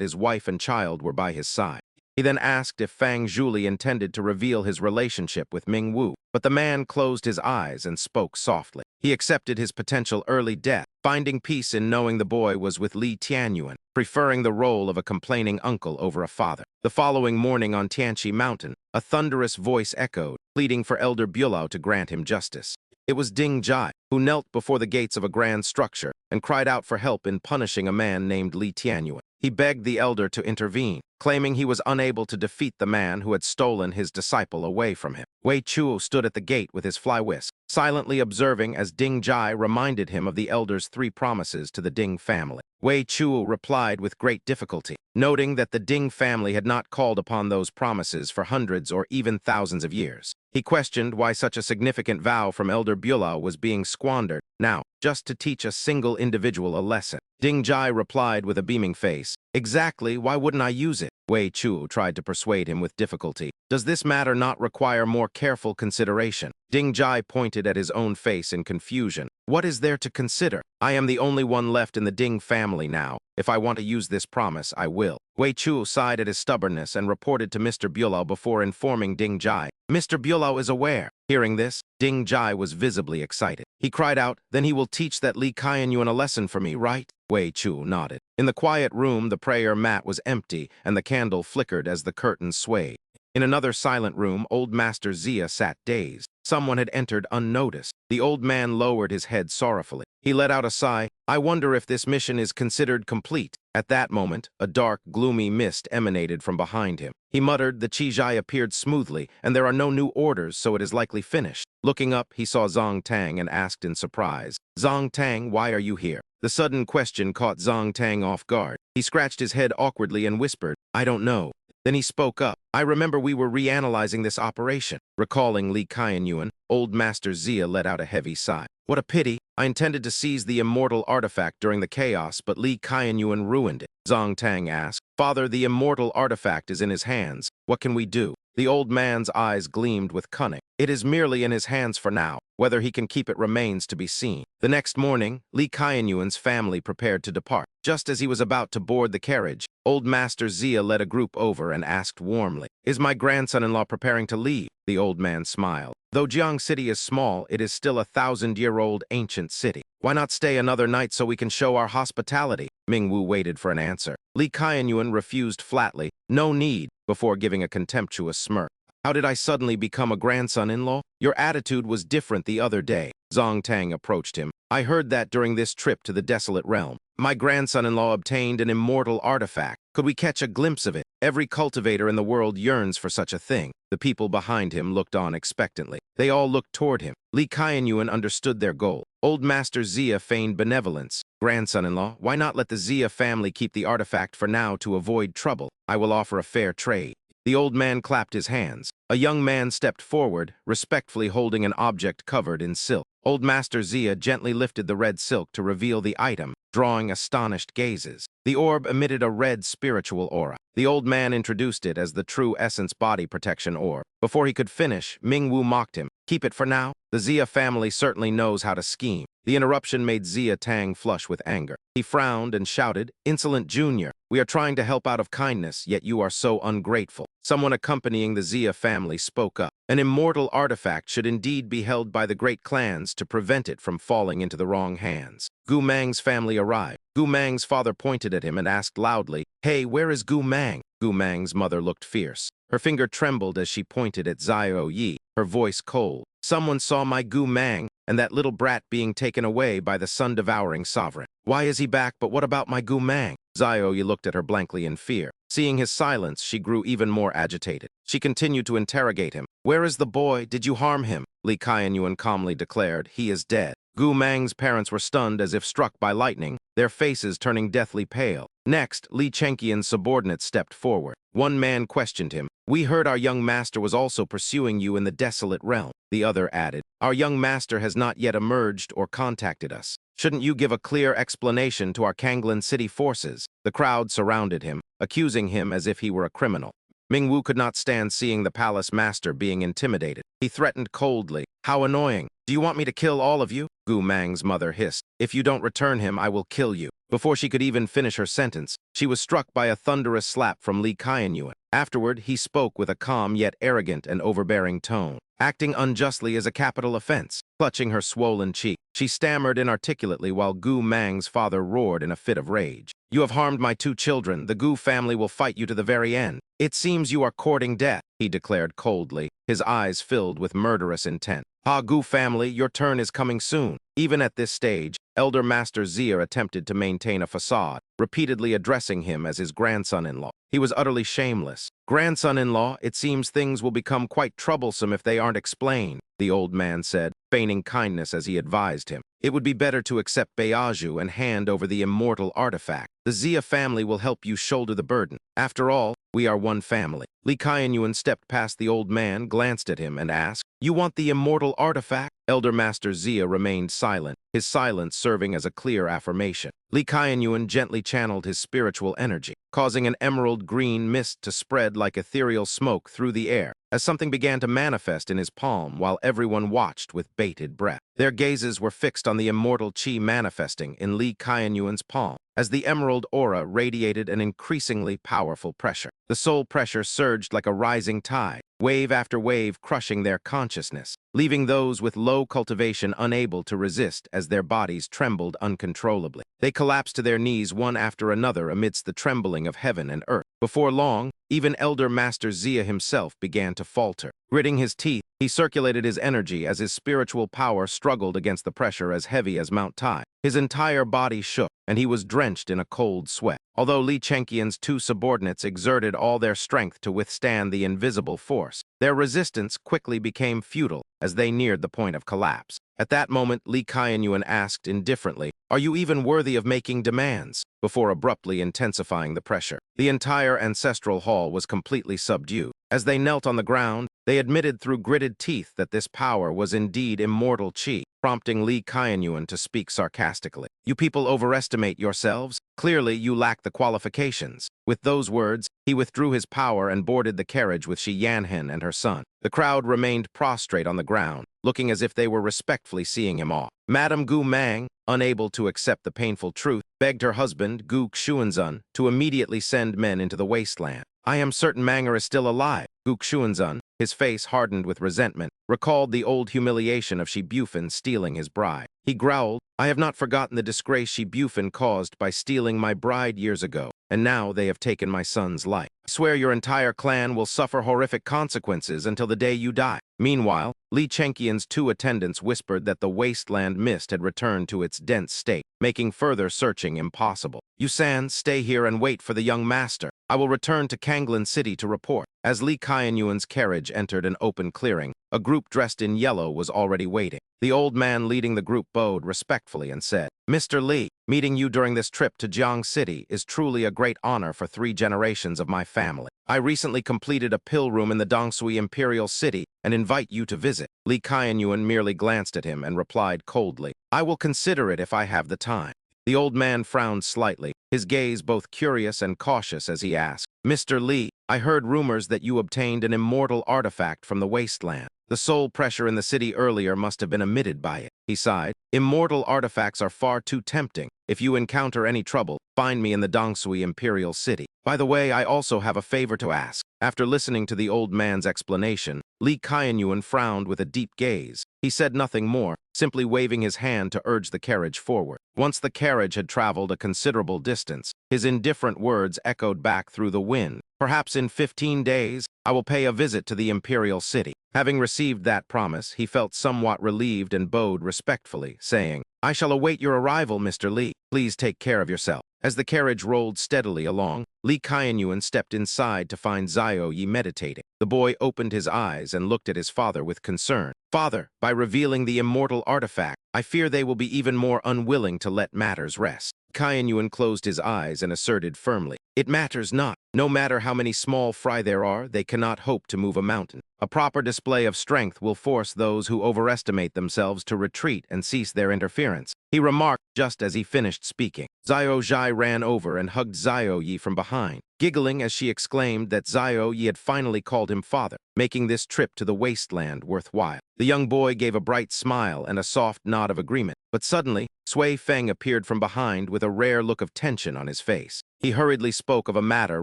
his wife and child were by his side. He then asked if Fang Zhuli intended to reveal his relationship with Ming Wu, but the man closed his eyes and spoke softly. He accepted his potential early death, finding peace in knowing the boy was with Li Tianyuan, preferring the role of a complaining uncle over a father. The following morning on Tianqi Mountain, a thunderous voice echoed, pleading for Elder Bulao to grant him justice. It was Ding Zhai, who knelt before the gates of a grand structure and cried out for help in punishing a man named Li Tianyuan. He begged the elder to intervene, claiming he was unable to defeat the man who had stolen his disciple away from him. Wei Chuo stood at the gate with his fly whisk, silently observing as Ding Zhai reminded him of the elder's 3 promises to the Ding family. Wei Chuo replied with great difficulty, noting that the Ding family had not called upon those promises for hundreds or even thousands of years. He questioned why such a significant vow from Elder Bulao was being squandered now, just to teach a single individual a lesson. Ding Zhai replied with a beaming face, "Exactly, why wouldn't I use it?" Wei Chuo tried to persuade him with difficulty. "Does this matter not require more careful consideration?" Ding Zhai pointed at his own face in confusion. "What is there to consider? I am the only one left in the Ding family now. If I want to use this promise, I will." Wei Chuo sighed at his stubbornness and reported to Mr. Bulao before informing Ding Zhai. "Mr. Bulao is aware." Hearing this, Ding Zhai was visibly excited. He cried out, "Then he will teach that Li Qianyuan a lesson for me, right?" Wei Chuo nodded. In the quiet room, the prayer mat was empty and the candle flickered as the curtains swayed. In another silent room, old Master Zia sat dazed. Someone had entered unnoticed. The old man lowered his head sorrowfully. He let out a sigh. "I wonder if this mission is considered complete." At that moment, a dark, gloomy mist emanated from behind him. He muttered, "The Qizhai appeared smoothly, and there are no new orders, so it is likely finished." Looking up, he saw Zong Tang and asked in surprise, "Zong Tang, why are you here?" The sudden question caught Zong Tang off guard. He scratched his head awkwardly and whispered, "I don't know." Then he spoke up. "I remember we were reanalyzing this operation." Recalling Li Qianyuan, old Master Zia let out a heavy sigh. "What a pity. I intended to seize the immortal artifact during the chaos, but Li Qianyuan ruined it." Zong Tang asked, "Father, the immortal artifact is in his hands. What can we do?" The old man's eyes gleamed with cunning. "It is merely in his hands for now. Whether he can keep it remains to be seen." The next morning, Li Qianyuan's family prepared to depart. Just as he was about to board the carriage, old Master Zia led a group over and asked warmly, "Is my grandson-in-law preparing to leave?" The old man smiled. "Though Jiang City is small, it is still a 1,000-year-old ancient city. Why not stay another night so we can show our hospitality?" Ming Wu waited for an answer. Li Qianyuan refused flatly, "No need," before giving a contemptuous smirk. "How did I suddenly become a grandson-in-law? Your attitude was different the other day." Zong Tang approached him. "I heard that during this trip to the desolate realm. My grandson-in-law obtained an immortal artifact. Could we catch a glimpse of it? Every cultivator in the world yearns for such a thing." The people behind him looked on expectantly. They all looked toward him. Li Qianyuan understood their goal. Old Master Zia feigned benevolence. "Grandson-in-law, why not let the Zia family keep the artifact for now to avoid trouble? I will offer a fair trade." The old man clapped his hands. A young man stepped forward, respectfully holding an object covered in silk. Old Master Zia gently lifted the red silk to reveal the item, drawing astonished gazes. The orb emitted a red spiritual aura. The old man introduced it as the True Essence Body Protection Orb. Before he could finish, Mingwu mocked him. Keep it for now? The Zia family certainly knows how to scheme. The interruption made Zia Tang flush with anger. He frowned and shouted, "Insolent Junior, we are trying to help out of kindness, yet you are so ungrateful." Someone accompanying the Zia family spoke up. An immortal artifact should indeed be held by the great clans to prevent it from falling into the wrong hands. Gu Mang's family arrived. Gu Mang's father pointed at him and asked loudly, "Hey, where is Gu Mang?" Gu Mang's mother looked fierce. Her finger trembled as she pointed at Xiao Yi, her voice cold. "Someone saw my Gu Mang, and that little brat being taken away by the sun-devouring sovereign. Why is he back, but what about my Gu Mang?" Xiao Yi looked at her blankly in fear. Seeing his silence, she grew even more agitated. She continued to interrogate him. "Where is the boy? Did you harm him?" Li Qianyuan calmly declared, "He is dead." Gu Mang's parents were stunned as if struck by lightning, their faces turning deathly pale. Next, Li Chenqian's subordinate stepped forward. One man questioned him. "We heard our young master was also pursuing you in the desolate realm." The other added, "Our young master has not yet emerged or contacted us. Shouldn't you give a clear explanation to our Kanglan City forces?" The crowd surrounded him, accusing him as if he were a criminal. Mingwu could not stand seeing the palace master being intimidated. He threatened coldly, "How annoying. Do you want me to kill all of you?" Gu Mang's mother hissed, "If you don't return him, I will kill you." Before she could even finish her sentence, she was struck by a thunderous slap from Li Qianyuan. Afterward, he spoke with a calm yet arrogant and overbearing tone. Acting unjustly is a capital offense. Clutching her swollen cheek, she stammered inarticulately while Gu Mang's father roared in a fit of rage. "You have harmed my 2 children. The Gu family will fight you to the very end. It seems you are courting death," he declared coldly, his eyes filled with murderous intent. "Ha, Gu family, your turn is coming soon." Even at this stage, Elder Master Zia attempted to maintain a facade, repeatedly addressing him as his grandson-in-law. He was utterly shameless. "Grandson-in-law, it seems things will become quite troublesome if they aren't explained," the old man said, feigning kindness as he advised him. "It would be better to accept Beiju and hand over the immortal artifact. The Zia family will help you shoulder the burden. After all, we are one family." Li Qianyuan stepped past the old man, glanced at him, and asked, "You want the immortal artifact?" Elder Master Zia remained silent, his silence serving as a clear affirmation. Li Qianyuan gently channeled his spiritual energy, causing an emerald green mist to spread like ethereal smoke through the air, as something began to manifest in his palm while everyone watched with bated breath. Their gazes were fixed on the immortal chi manifesting in Li Qianyuan's palm, as the emerald aura radiated an increasingly powerful pressure. The soul pressure surged like a rising tide, wave after wave crushing their consciousness, leaving those with low cultivation unable to resist as their bodies trembled uncontrollably. They collapsed to their knees one after another amidst the trembling of heaven and earth. Before long, even Elder Master Zia himself began to falter. Gritting his teeth, he circulated his energy as his spiritual power struggled against the pressure as heavy as Mount Tai. His entire body shook, and he was drenched in a cold sweat. Although Li Chenqian's 2 subordinates exerted all their strength to withstand the invisible force, their resistance quickly became futile as they neared the point of collapse. At that moment, Li Qianyuan asked indifferently, "Are you even worthy of making demands?" before abruptly intensifying the pressure. The entire ancestral hall was completely subdued. As they knelt on the ground, they admitted through gritted teeth that this power was indeed immortal chi, prompting Li Qianyuan to speak sarcastically. "You people overestimate yourselves. Clearly, you lack the qualifications." With those words, he withdrew his power and boarded the carriage with Shi Yanhen and her son. The crowd remained prostrate on the ground, looking as if they were respectfully seeing him off. Madame Gu Mang, unable to accept the painful truth, begged her husband, Gu Xuanzun, to immediately send men into the wasteland. "I am certain Manger is still alive." Gu Xuanzun, his face hardened with resentment, recalled the old humiliation of Shi Bufin stealing his bride. He growled, "I have not forgotten the disgrace Shi Bufin caused by stealing my bride years ago, and now they have taken my son's life. I swear your entire clan will suffer horrific consequences until the day you die." Meanwhile, Li Chenqian's 2 attendants whispered that the wasteland mist had returned to its dense state, making further searching impossible. "Yusan, stay here and wait for the young master." I will return to Kanglan City to report. As Lee Kaianyuan's carriage entered an open clearing, a group dressed in yellow was already waiting. The old man leading the group bowed respectfully and said, "Mr. Lee, meeting you during this trip to Jiang City is truly a great honor for 3 generations of my family. I recently completed a pill room in the Dongsui Imperial City and invite you to visit." Lee Kaianyuan merely glanced at him and replied coldly, "I will consider it if I have the time." The old man frowned slightly, his gaze both curious and cautious as he asked, "Mr. Lee, I heard rumors that you obtained an immortal artifact from the wasteland. The soul pressure in the city earlier must have been emitted by it." He sighed. "Immortal artifacts are far too tempting. If you encounter any trouble, find me in the Dongsui Imperial City. By the way, I also have a favor to ask." After listening to the old man's explanation, Lee Kaianyuan frowned with a deep gaze. He said nothing more, simply waving his hand to urge the carriage forward. Once the carriage had traveled a considerable distance, his indifferent words echoed back through the wind. "Perhaps in 15 days, I will pay a visit to the Imperial City." Having received that promise, he felt somewhat relieved and bowed respectfully, saying, "I shall await your arrival, Mr. Lee. Please take care of yourself." As the carriage rolled steadily along, Lee Kaianyuan stepped inside to find Xiao Yi meditating. The boy opened his eyes and looked at his father with concern. "Father, by revealing the immortal artifact, I fear they will be even more unwilling to let matters rest." Kaianyuan closed his eyes and asserted firmly, "It matters not. No matter how many small fry there are, they cannot hope to move a mountain. A proper display of strength will force those who overestimate themselves to retreat and cease their interference." He remarked just as he finished speaking. Xiao Zhai ran over and hugged Xiao Yi from behind, giggling as she exclaimed that Xiao Yi had finally called him father, making this trip to the wasteland worthwhile. The young boy gave a bright smile and a soft nod of agreement, but suddenly, Sui Feng appeared from behind with a rare look of tension on his face. He hurriedly spoke of a matter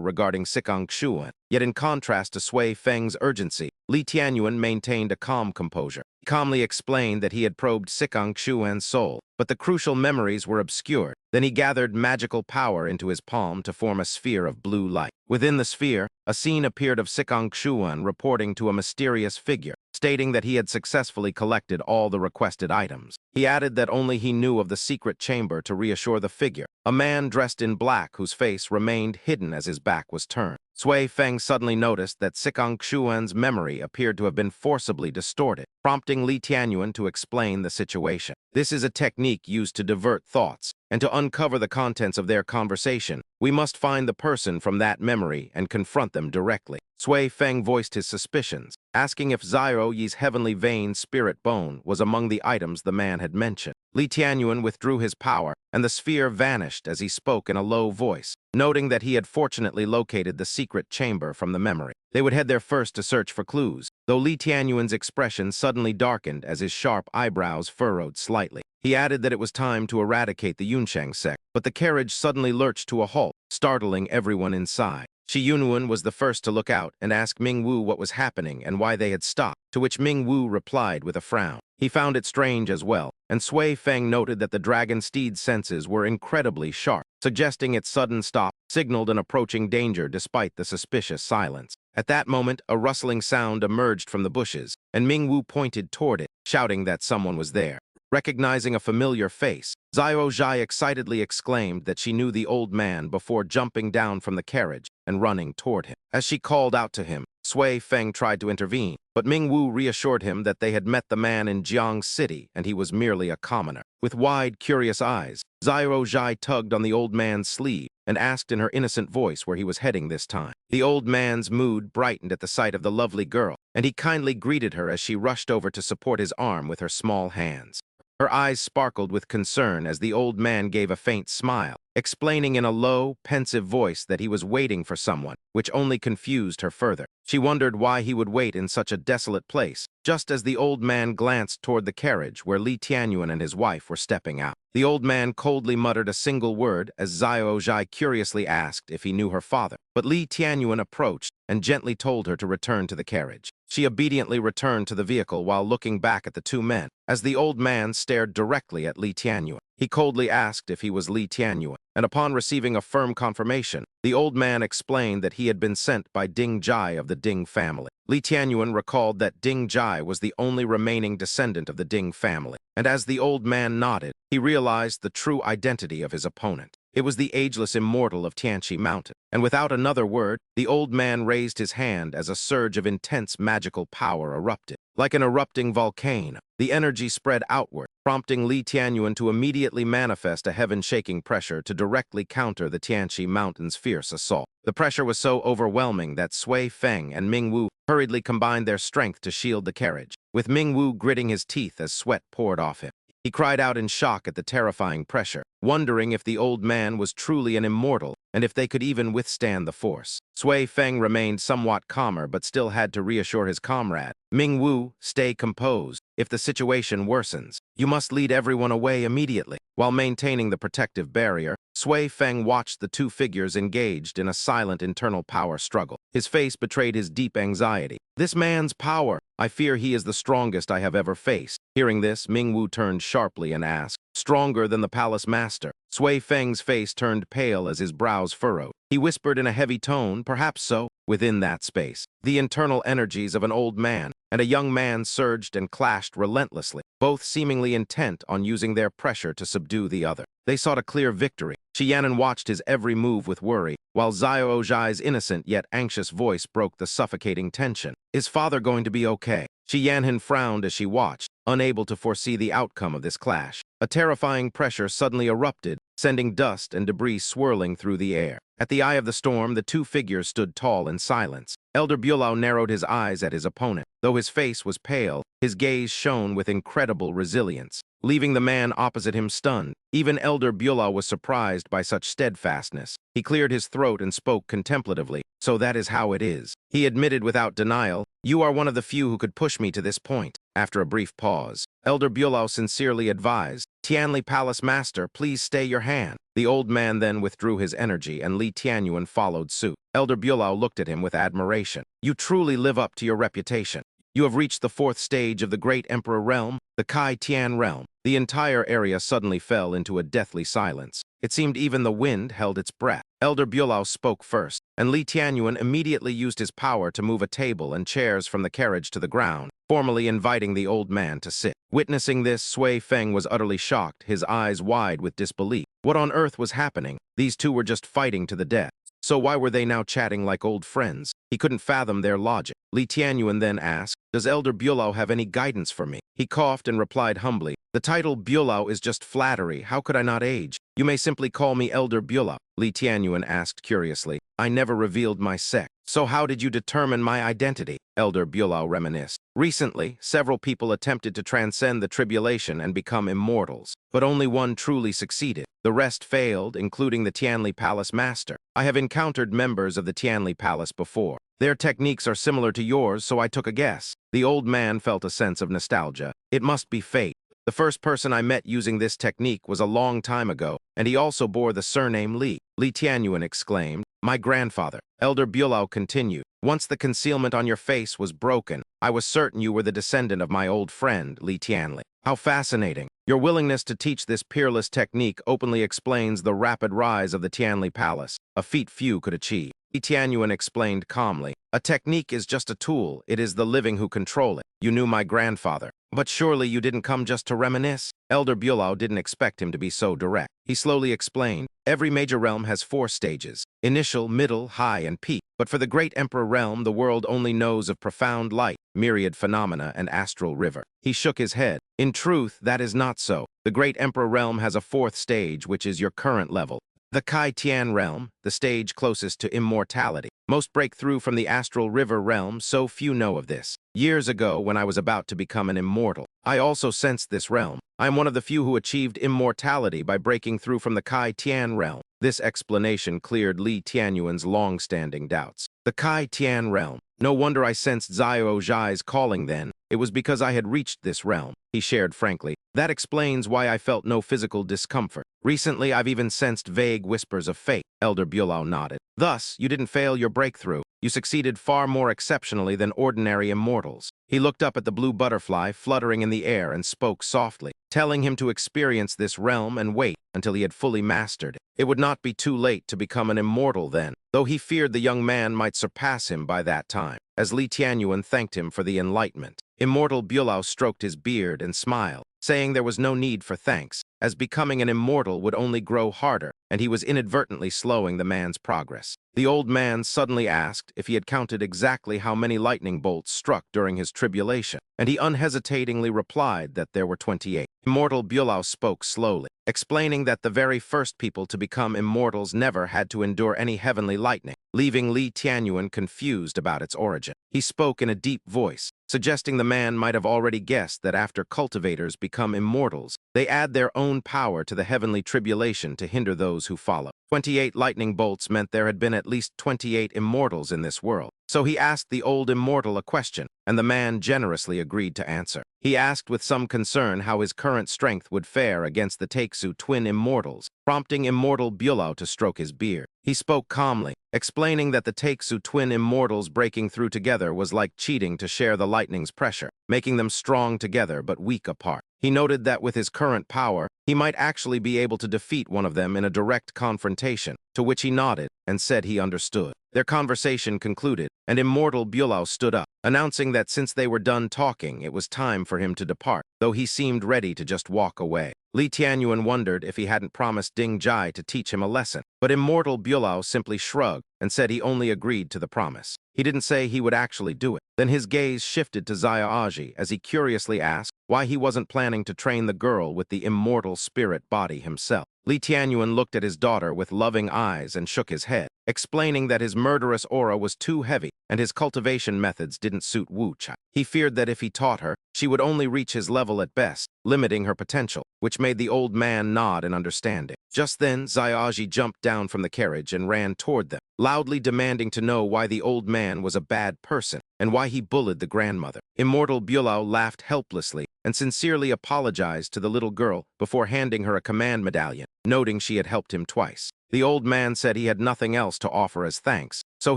regarding Sikang Xuan, yet in contrast to Sui Feng's urgency, Li Tianyuan maintained a calm composure. He calmly explained that he had probed Sikang Xuan's soul, but the crucial memories were obscured. Then he gathered magical power into his palm to form a sphere of blue light. Within the sphere, a scene appeared of Sikang Xuan reporting to a mysterious figure, stating that he had successfully collected all the requested items. He added that only he knew of the secret chamber to reassure the figure, a man dressed in black whose face remained hidden as his back was turned. Sui Feng suddenly noticed that Sikang Xuan's memory appeared to have been forcibly distorted, prompting Li Tianyuan to explain the situation. This is a technique used to divert thoughts, and to uncover the contents of their conversation, we must find the person from that memory and confront them directly. Sui Feng voiced his suspicions, asking if Xiao Yi's heavenly vein spirit bone was among the items the man had mentioned. Li Tianyuan withdrew his power, and the sphere vanished as he spoke in a low voice, noting that he had fortunately located the secret chamber from the memory. They would head there first to search for clues, though Li Tianyuan's expression suddenly darkened as his sharp eyebrows furrowed slightly. He added that it was time to eradicate the Yunsheng sect, but the carriage suddenly lurched to a halt, startling everyone inside. Shi Yunwen was the first to look out and ask Ming Wu what was happening and why they had stopped, to which Ming Wu replied with a frown. He found it strange as well, and Sui Feng noted that the dragon steed's senses were incredibly sharp, suggesting its sudden stop signaled an approaching danger despite the suspicious silence. At that moment, a rustling sound emerged from the bushes, and Ming Wu pointed toward it, shouting that someone was there. Recognizing a familiar face, Xiao Zhai excitedly exclaimed that she knew the old man before jumping down from the carriage and running toward him. As she called out to him, Sui Feng tried to intervene, but Ming Wu reassured him that they had met the man in Jiang City and he was merely a commoner. With wide, curious eyes, Xiao Zhai tugged on the old man's sleeve and asked in her innocent voice where he was heading this time. The old man's mood brightened at the sight of the lovely girl, and he kindly greeted her as she rushed over to support his arm with her small hands. Her eyes sparkled with concern as the old man gave a faint smile, explaining in a low, pensive voice that he was waiting for someone, which only confused her further. She wondered why he would wait in such a desolate place, just as the old man glanced toward the carriage where Li Tianyuan and his wife were stepping out. The old man coldly muttered a single word as Xiao Zhai curiously asked if he knew her father, but Li Tianyuan approached and gently told her to return to the carriage. She obediently returned to the vehicle while looking back at the two men, as the old man stared directly at Li Tianyuan. He coldly asked if he was Li Tianyuan, and upon receiving a firm confirmation, the old man explained that he had been sent by Ding Jai of the Ding family. Li Tianyuan recalled that Ding Jai was the only remaining descendant of the Ding family, and as the old man nodded, he realized the true identity of his opponent. It was the ageless immortal of Tianqi Mountain. And without another word, the old man raised his hand as a surge of intense magical power erupted. Like an erupting volcano, the energy spread outward, prompting Li Tianyuan to immediately manifest a heaven-shaking pressure to directly counter the Tianqi Mountain's fierce assault. The pressure was so overwhelming that Sui Feng and Ming Wu hurriedly combined their strength to shield the carriage, with Ming Wu gritting his teeth as sweat poured off him. He cried out in shock at the terrifying pressure, wondering if the old man was truly an immortal and if they could even withstand the force. Sui Feng remained somewhat calmer but still had to reassure his comrade. Ming Wu, stay composed. If the situation worsens, you must lead everyone away immediately. While maintaining the protective barrier, Sui Feng watched the two figures engaged in a silent internal power struggle. His face betrayed his deep anxiety. This man's power! I fear he is the strongest I have ever faced. Hearing this, Ming Wu turned sharply and asked, stronger than the palace master? Sui Feng's face turned pale as his brows furrowed. He whispered in a heavy tone, perhaps so. Within that space, the internal energies of an old man and a young man surged and clashed relentlessly, both seemingly intent on using their pressure to subdue the other. They sought a clear victory. Qianan watched his every move with worry, while Xiao Zhai's innocent yet anxious voice broke the suffocating tension. Is father going to be okay? Qianhan frowned as she watched, unable to foresee the outcome of this clash. A terrifying pressure suddenly erupted, sending dust and debris swirling through the air. At the eye of the storm, the two figures stood tall in silence. Elder Bulau narrowed his eyes at his opponent. Though his face was pale, his gaze shone with incredible resilience, leaving the man opposite him stunned. Even Elder Bulau was surprised by such steadfastness. He cleared his throat and spoke contemplatively. So that is how it is. He admitted without denial, you are one of the few who could push me to this point. After a brief pause, Elder Bulau sincerely advised, Tianli Palace Master, please stay your hand. The old man then withdrew his energy and Li Tianyuan followed suit. Elder Bulau looked at him with admiration. You truly live up to your reputation. You have reached the fourth stage of the Great Emperor Realm, the Kai Tian Realm. The entire area suddenly fell into a deathly silence. It seemed even the wind held its breath. Elder Bulau spoke first, and Li Tianyuan immediately used his power to move a table and chairs from the carriage to the ground, formally inviting the old man to sit. Witnessing this, Sui Feng was utterly shocked, his eyes wide with disbelief. What on earth was happening? These two were just fighting to the death. So why were they now chatting like old friends? He couldn't fathom their logic. Li Tianyuan then asked, does Elder Bulau have any guidance for me? He coughed and replied humbly, the title Bulau is just flattery. How could I not age? You may simply call me Elder Bulau. Li Tianyuan asked curiously, I never revealed my sect. So how did you determine my identity? Elder Bulau reminisced. Recently, several people attempted to transcend the tribulation and become immortals, but only one truly succeeded. The rest failed, including the Tianli Palace Master. I have encountered members of the Tianli Palace before. Their techniques are similar to yours, so I took a guess. The old man felt a sense of nostalgia. It must be fate. The first person I met using this technique was a long time ago, and he also bore the surname Li. Li Tianyuan exclaimed, my grandfather. Elder Bulau continued, once the concealment on your face was broken, I was certain you were the descendant of my old friend, Li Tianli. How fascinating. Your willingness to teach this peerless technique openly explains the rapid rise of the Tianli Palace, a feat few could achieve. Li Tianyuan explained calmly, a technique is just a tool, it is the living who control it. You knew my grandfather. But surely you didn't come just to reminisce? Elder Bulau didn't expect him to be so direct. He slowly explained, every major realm has 4 stages, initial, middle, high, and peak. But for the Great Emperor Realm, the world only knows of profound light, myriad phenomena, and astral river. He shook his head. In truth, that is not so. The Great Emperor Realm has a 4th stage, which is your current level. The Kai Tian Realm, the stage closest to immortality. Most break through from the astral river realm, so few know of this. Years ago, when I was about to become an immortal, I also sensed this realm. I am one of the few who achieved immortality by breaking through from the Kai Tian realm. This explanation cleared Li Tianyuan's long-standing doubts. The Kai Tian realm. No wonder I sensed Xiao Zhai's calling then. It was because I had reached this realm, he shared frankly. That explains why I felt no physical discomfort. Recently, I've even sensed vague whispers of fate. Elder Bulau nodded. Thus, you didn't fail your breakthrough. You succeeded far more exceptionally than ordinary immortals. He looked up at the blue butterfly fluttering in the air and spoke softly, telling him to experience this realm and wait until he had fully mastered it. It would not be too late to become an immortal then, though he feared the young man might surpass him by that time, as Li Tianyuan thanked him for the enlightenment. Immortal Bulau stroked his beard and smiled. saying there was no need for thanks, as becoming an immortal would only grow harder, and he was inadvertently slowing the man's progress. The old man suddenly asked if he had counted exactly how many lightning bolts struck during his tribulation, and he unhesitatingly replied that there were 28. Immortal Bulau spoke slowly, explaining that the very first people to become immortals never had to endure any heavenly lightning, leaving Li Tianyuan confused about its origin. He spoke in a deep voice, suggesting the man might have already guessed that after cultivators become immortals, they add their own power to the heavenly tribulation to hinder those who follow. 28 lightning bolts meant there had been at least 28 immortals in this world. So he asked the old immortal a question, and the man generously agreed to answer. He asked with some concern how his current strength would fare against the Taeksu twin immortals, prompting immortal Bulau to stroke his beard. He spoke calmly, explaining that the Taeksu twin immortals breaking through together was like cheating to share the lightning's pressure, making them strong together but weak apart. He noted that with his current power, he might actually be able to defeat one of them in a direct confrontation, to which he nodded and said he understood. Their conversation concluded, and immortal Bulau stood up, announcing that since they were done talking, it was time for him to depart, though he seemed ready to just walk away. Li Tianyuan wondered if he hadn't promised Ding Jai to teach him a lesson, but immortal Bulau simply shrugged and said he only agreed to the promise. He didn't say he would actually do it. Then his gaze shifted to Xia Aji as he curiously asked why he wasn't planning to train the girl with the immortal spirit body himself. Li Tianyuan looked at his daughter with loving eyes and shook his head, explaining that his murderous aura was too heavy and his cultivation methods didn't suit Wu Chai. He feared that if he taught her, she would only reach his level at best, limiting her potential, which made the old man nod in understanding. Just then, Xia jumped down from the carriage and ran toward them, loudly demanding to know why the old man was a bad person and why he bullied the grandmother. Immortal Bulau laughed helplessly and sincerely apologized to the little girl before handing her a command medallion, noting she had helped him twice. The old man said he had nothing else to offer as thanks, so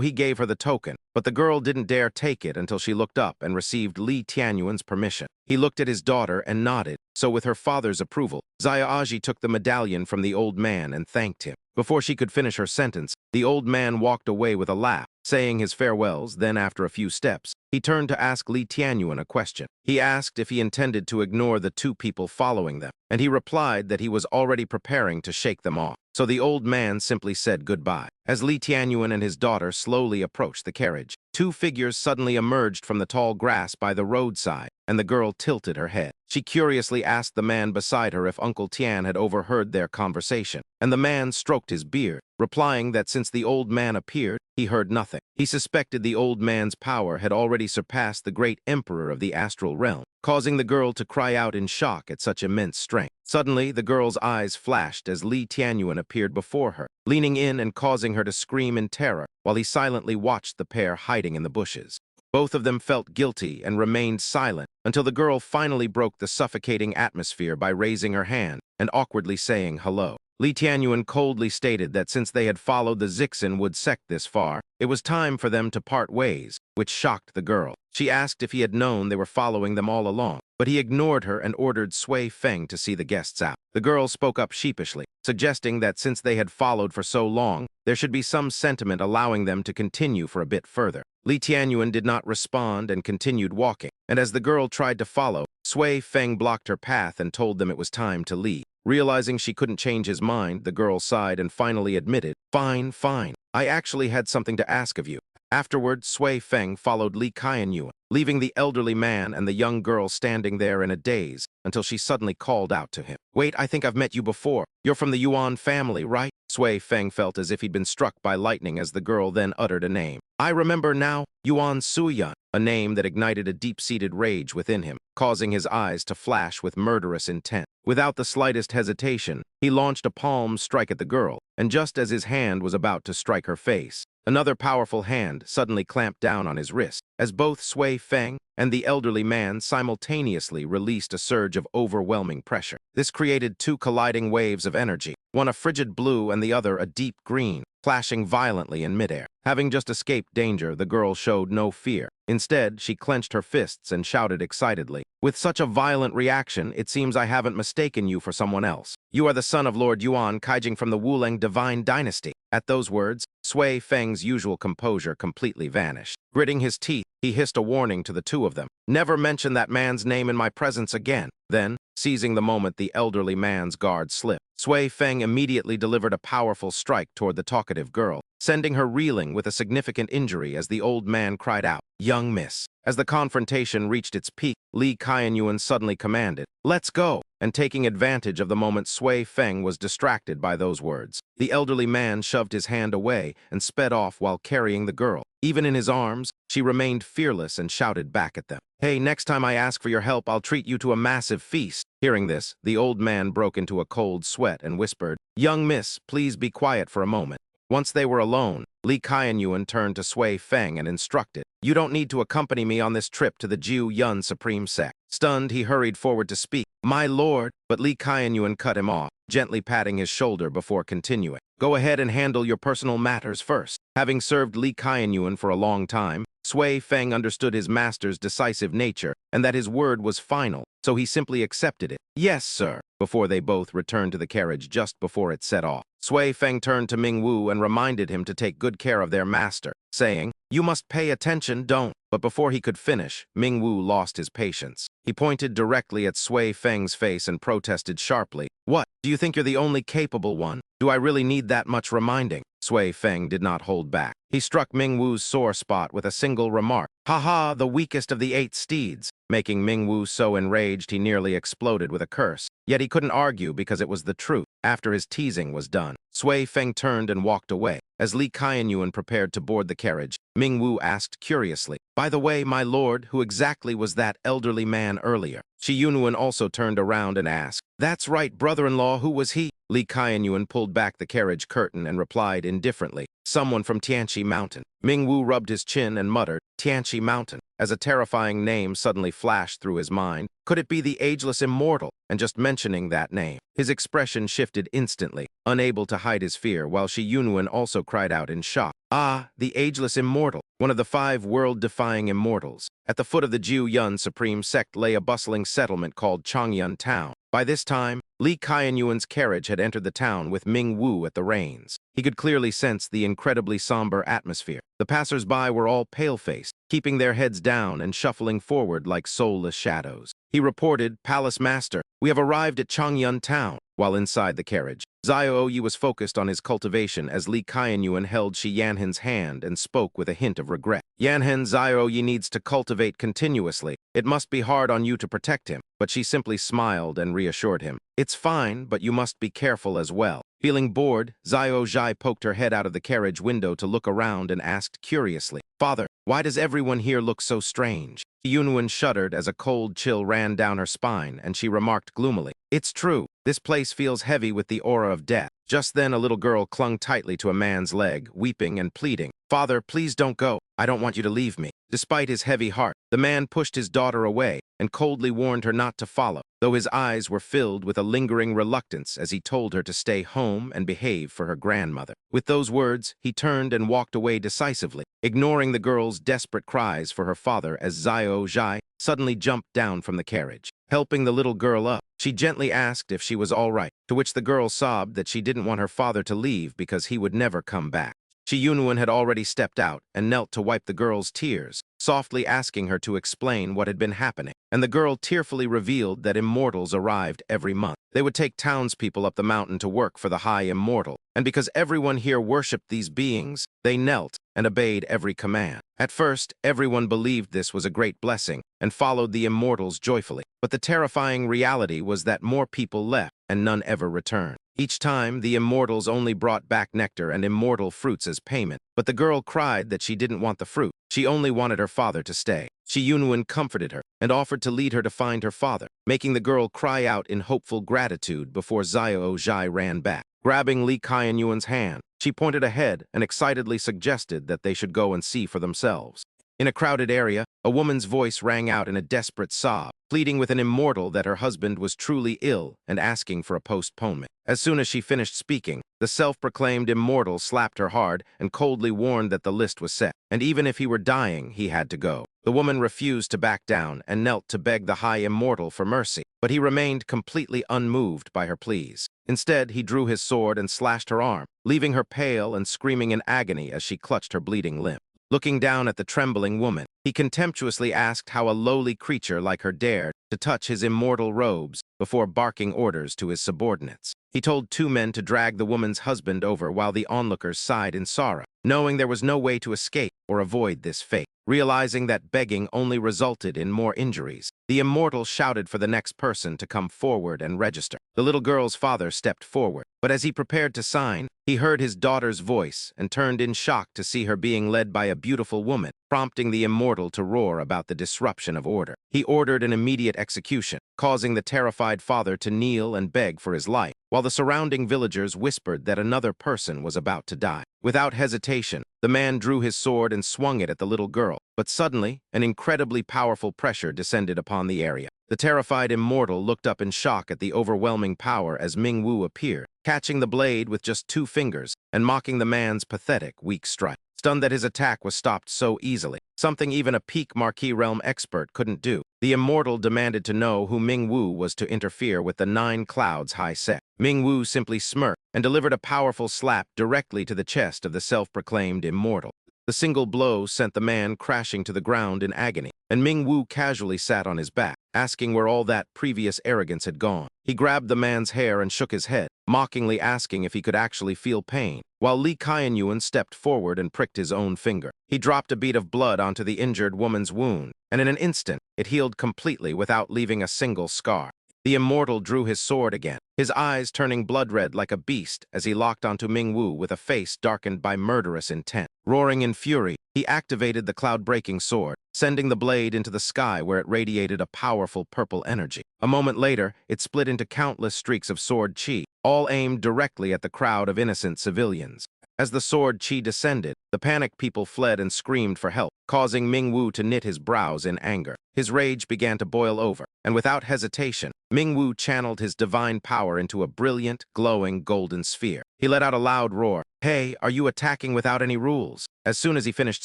he gave her the token, but the girl didn't dare take it until she looked up and received Li Tianyuan's permission. He looked at his daughter and nodded, so with her father's approval, Xia took the medallion from the old man and thanked him. Before she could finish her sentence, the old man walked away with a laugh, saying his farewells. Then after a few steps, he turned to ask Li Tianyuan a question. He asked if he intended to ignore the two people following them, and he replied that he was already preparing to shake them off. So the old man simply said goodbye. As Li Tianyuan and his daughter slowly approached the carriage, two figures suddenly emerged from the tall grass by the roadside, and the girl tilted her head. She curiously asked the man beside her if Uncle Tian had overheard their conversation, and the man stroked his beard, replying that since the old man appeared, he heard nothing. He suspected the old man's power had already surpassed the great emperor of the astral realm, causing the girl to cry out in shock at such immense strength. Suddenly, the girl's eyes flashed as Li Tianyuan appeared before her, leaning in and causing her to scream in terror, while he silently watched the pair hiding in the bushes. Both of them felt guilty and remained silent until the girl finally broke the suffocating atmosphere by raising her hand and awkwardly saying hello. Li Tianyuan coldly stated that since they had followed the Zixin-Wood sect this far, it was time for them to part ways, which shocked the girl. She asked if he had known they were following them all along, but he ignored her and ordered Sui Feng to see the guests out. The girl spoke up sheepishly, suggesting that since they had followed for so long, there should be some sentiment allowing them to continue for a bit further. Li Tianyuan did not respond and continued walking, and as the girl tried to follow, Sui Feng blocked her path and told them it was time to leave. Realizing she couldn't change his mind, the girl sighed and finally admitted, "Fine, fine. I actually had something to ask of you." Afterward, Sui Feng followed Li Qianyuan, leaving the elderly man and the young girl standing there in a daze until she suddenly called out to him. "Wait, I think I've met you before. You're from the Yuan family, right?" Sui Feng felt as if he'd been struck by lightning as the girl then uttered a name. "I remember now, Yuan Suyan," a name that ignited a deep-seated rage within him, causing his eyes to flash with murderous intent. Without the slightest hesitation, he launched a palm strike at the girl, and just as his hand was about to strike her face, another powerful hand suddenly clamped down on his wrist, as both Sui Feng and the elderly man simultaneously released a surge of overwhelming pressure. This created two colliding waves of energy, one a frigid blue and the other a deep green, clashing violently in midair. Having just escaped danger, the girl showed no fear. Instead, she clenched her fists and shouted excitedly, "With such a violent reaction, it seems I haven't mistaken you for someone else. You are the son of Lord Yuan Kaijing from the Wuleng Divine Dynasty." At those words, Sui Feng's usual composure completely vanished. Gritting his teeth, he hissed a warning to the two of them. "Never mention that man's name in my presence again." Then, seizing the moment the elderly man's guard slipped. Sui Feng immediately delivered a powerful strike toward the talkative girl, sending her reeling with a significant injury as the old man cried out, "Young miss." As the confrontation reached its peak, Li Qianyuan suddenly commanded, "Let's go!" And taking advantage of the moment, Sui Feng was distracted by those words. The elderly man shoved his hand away and sped off while carrying the girl. Even in his arms, she remained fearless and shouted back at them, "Hey, next time I ask for your help, I'll treat you to a massive feast." Hearing this, the old man broke into a cold sweat and whispered, "Young miss, please be quiet for a moment." Once they were alone, Li Qianyuan turned to Sui Feng and instructed, "You don't need to accompany me on this trip to the Jiu Yun Supreme Sect." Stunned, he hurried forward to speak, "My lord," but Li Qianyuan cut him off, gently patting his shoulder before continuing. "Go ahead and handle your personal matters first." Having served Li Qianyuan for a long time, Sui Feng understood his master's decisive nature and that his word was final, so he simply accepted it. "Yes, sir," before they both returned to the carriage just before it set off. Sui Feng turned to Ming Wu and reminded him to take good care of their master, saying, "You must pay attention, don't." But before he could finish, Ming Wu lost his patience. He pointed directly at Sui Feng's face and protested sharply, "What? Do you think you're the only capable one? Do I really need that much reminding?" Sui Feng did not hold back. He struck Ming Wu's sore spot with a single remark, "Ha ha, the weakest of the 8 steeds," making Ming Wu so enraged he nearly exploded with a curse. Yet he couldn't argue because it was the truth. After his teasing was done, Sui Feng turned and walked away. As Li Qianyuan prepared to board the carriage, Ming Wu asked curiously, "By the way, my lord, who exactly was that elderly man earlier?" Shi Yunyuan also turned around and asked, "That's right, brother-in-law, who was he?" Li Qianyuan pulled back the carriage curtain and replied indifferently, "Someone from Tianqi Mountain." Ming Wu rubbed his chin and muttered, "Tianqi Mountain," as a terrifying name suddenly flashed through his mind. Could it be the ageless immortal? And just mentioning that name, his expression shifted instantly, unable to hide his fear, while Shi Yunyuan also cried out in shock, "Ah, the ageless immortal, one of the 5 world-defying immortals." At the foot of the Jiu Yun Supreme Sect lay a bustling settlement called Changyun Town. By this time, Li Qianyuan's carriage had entered the town with Ming Wu at the reins. He could clearly sense the incredibly somber atmosphere. The passers-by were all pale-faced, keeping their heads down and shuffling forward like soulless shadows. He reported, "Palace Master, we have arrived at Changyun Town." While inside the carriage, Zhao was focused on his cultivation as Li Qianyuan held Shi Yanhen's hand and spoke with a hint of regret. "Yanhen, Zhao needs to cultivate continuously. It must be hard on you to protect him." But she simply smiled and reassured him, "It's fine, but you must be careful as well." Feeling bored, Zhao poked her head out of the carriage window to look around and asked curiously, "Father, why does everyone here look so strange?" Yunwen shuddered as a cold chill ran down her spine, and she remarked gloomily, "It's true. This place feels heavy with the aura of death." Just then, a little girl clung tightly to a man's leg, weeping and pleading, "Father, please don't go. I don't want you to leave me." Despite his heavy heart, the man pushed his daughter away and coldly warned her not to follow, though his eyes were filled with a lingering reluctance as he told her to stay home and behave for her grandmother. With those words, he turned and walked away decisively, ignoring the girl's desperate cries for her father as Zhao suddenly jumped down from the carriage. Helping the little girl up, she gently asked if she was all right, to which the girl sobbed that she didn't want her father to leave because he would never come back. Shi Yunwen had already stepped out and knelt to wipe the girl's tears, softly asking her to explain what had been happening. And the girl tearfully revealed that immortals arrived every month. They would take townspeople up the mountain to work for the High Immortal, and because everyone here worshipped these beings, they knelt and obeyed every command. At first, everyone believed this was a great blessing and followed the immortals joyfully. But the terrifying reality was that more people left and none ever returned. Each time, the immortals only brought back nectar and immortal fruits as payment. But the girl cried that she didn't want the fruit. She only wanted her father to stay. Shi Yunwen comforted her and offered to lead her to find her father, making the girl cry out in hopeful gratitude before Zhao ran back. Grabbing Li Qianyuan's hand, she pointed ahead and excitedly suggested that they should go and see for themselves. In a crowded area, a woman's voice rang out in a desperate sob, pleading with an immortal that her husband was truly ill and asking for a postponement. As soon as she finished speaking, the self-proclaimed immortal slapped her hard and coldly warned that the list was set, and even if he were dying, he had to go. The woman refused to back down and knelt to beg the High Immortal for mercy, but he remained completely unmoved by her pleas. Instead, he drew his sword and slashed her arm, leaving her pale and screaming in agony as she clutched her bleeding limb. Looking down at the trembling woman, he contemptuously asked how a lowly creature like her dared to touch his immortal robes before barking orders to his subordinates. He told 2 men to drag the woman's husband over while the onlookers sighed in sorrow, knowing there was no way to escape or avoid this fate. Realizing that begging only resulted in more injuries, the immortal shouted for the next person to come forward and register. The little girl's father stepped forward, but as he prepared to sign, he heard his daughter's voice and turned in shock to see her being led by a beautiful woman, prompting the immortal to roar about the disruption of order. He ordered an immediate execution, causing the terrified father to kneel and beg for his life, while the surrounding villagers whispered that another person was about to die. Without hesitation, the man drew his sword and swung it at the little girl, but suddenly, an incredibly powerful pressure descended upon the area. The terrified immortal looked up in shock at the overwhelming power as Ming-Wu appeared, catching the blade with just 2 fingers and mocking the man's pathetic, weak strike. Stunned that his attack was stopped so easily, something even a peak Marquis realm expert couldn't do, the immortal demanded to know who Ming-Wu was to interfere with the 9 clouds high set. Ming-Wu simply smirked and delivered a powerful slap directly to the chest of the self-proclaimed immortal. The single blow sent the man crashing to the ground in agony, and Ming-Wu casually sat on his back, asking where all that previous arrogance had gone. He grabbed the man's hair and shook his head, mockingly asking if he could actually feel pain, while Li Qianyuan stepped forward and pricked his own finger. He dropped a bead of blood onto the injured woman's wound, and in an instant, it healed completely without leaving a single scar. The immortal drew his sword again, his eyes turning blood-red like a beast as he locked onto Ming-Wu with a face darkened by murderous intent. Roaring in fury, he activated the cloud-breaking sword, sending the blade into the sky where it radiated a powerful purple energy. A moment later, it split into countless streaks of sword chi, all aimed directly at the crowd of innocent civilians. As the sword chi descended, the panicked people fled and screamed for help, causing Ming-Wu to knit his brows in anger. His rage began to boil over, and without hesitation, Ming-Wu channeled his divine power into a brilliant, glowing golden sphere. He let out a loud roar. "Hey, are you attacking without any rules?" As soon as he finished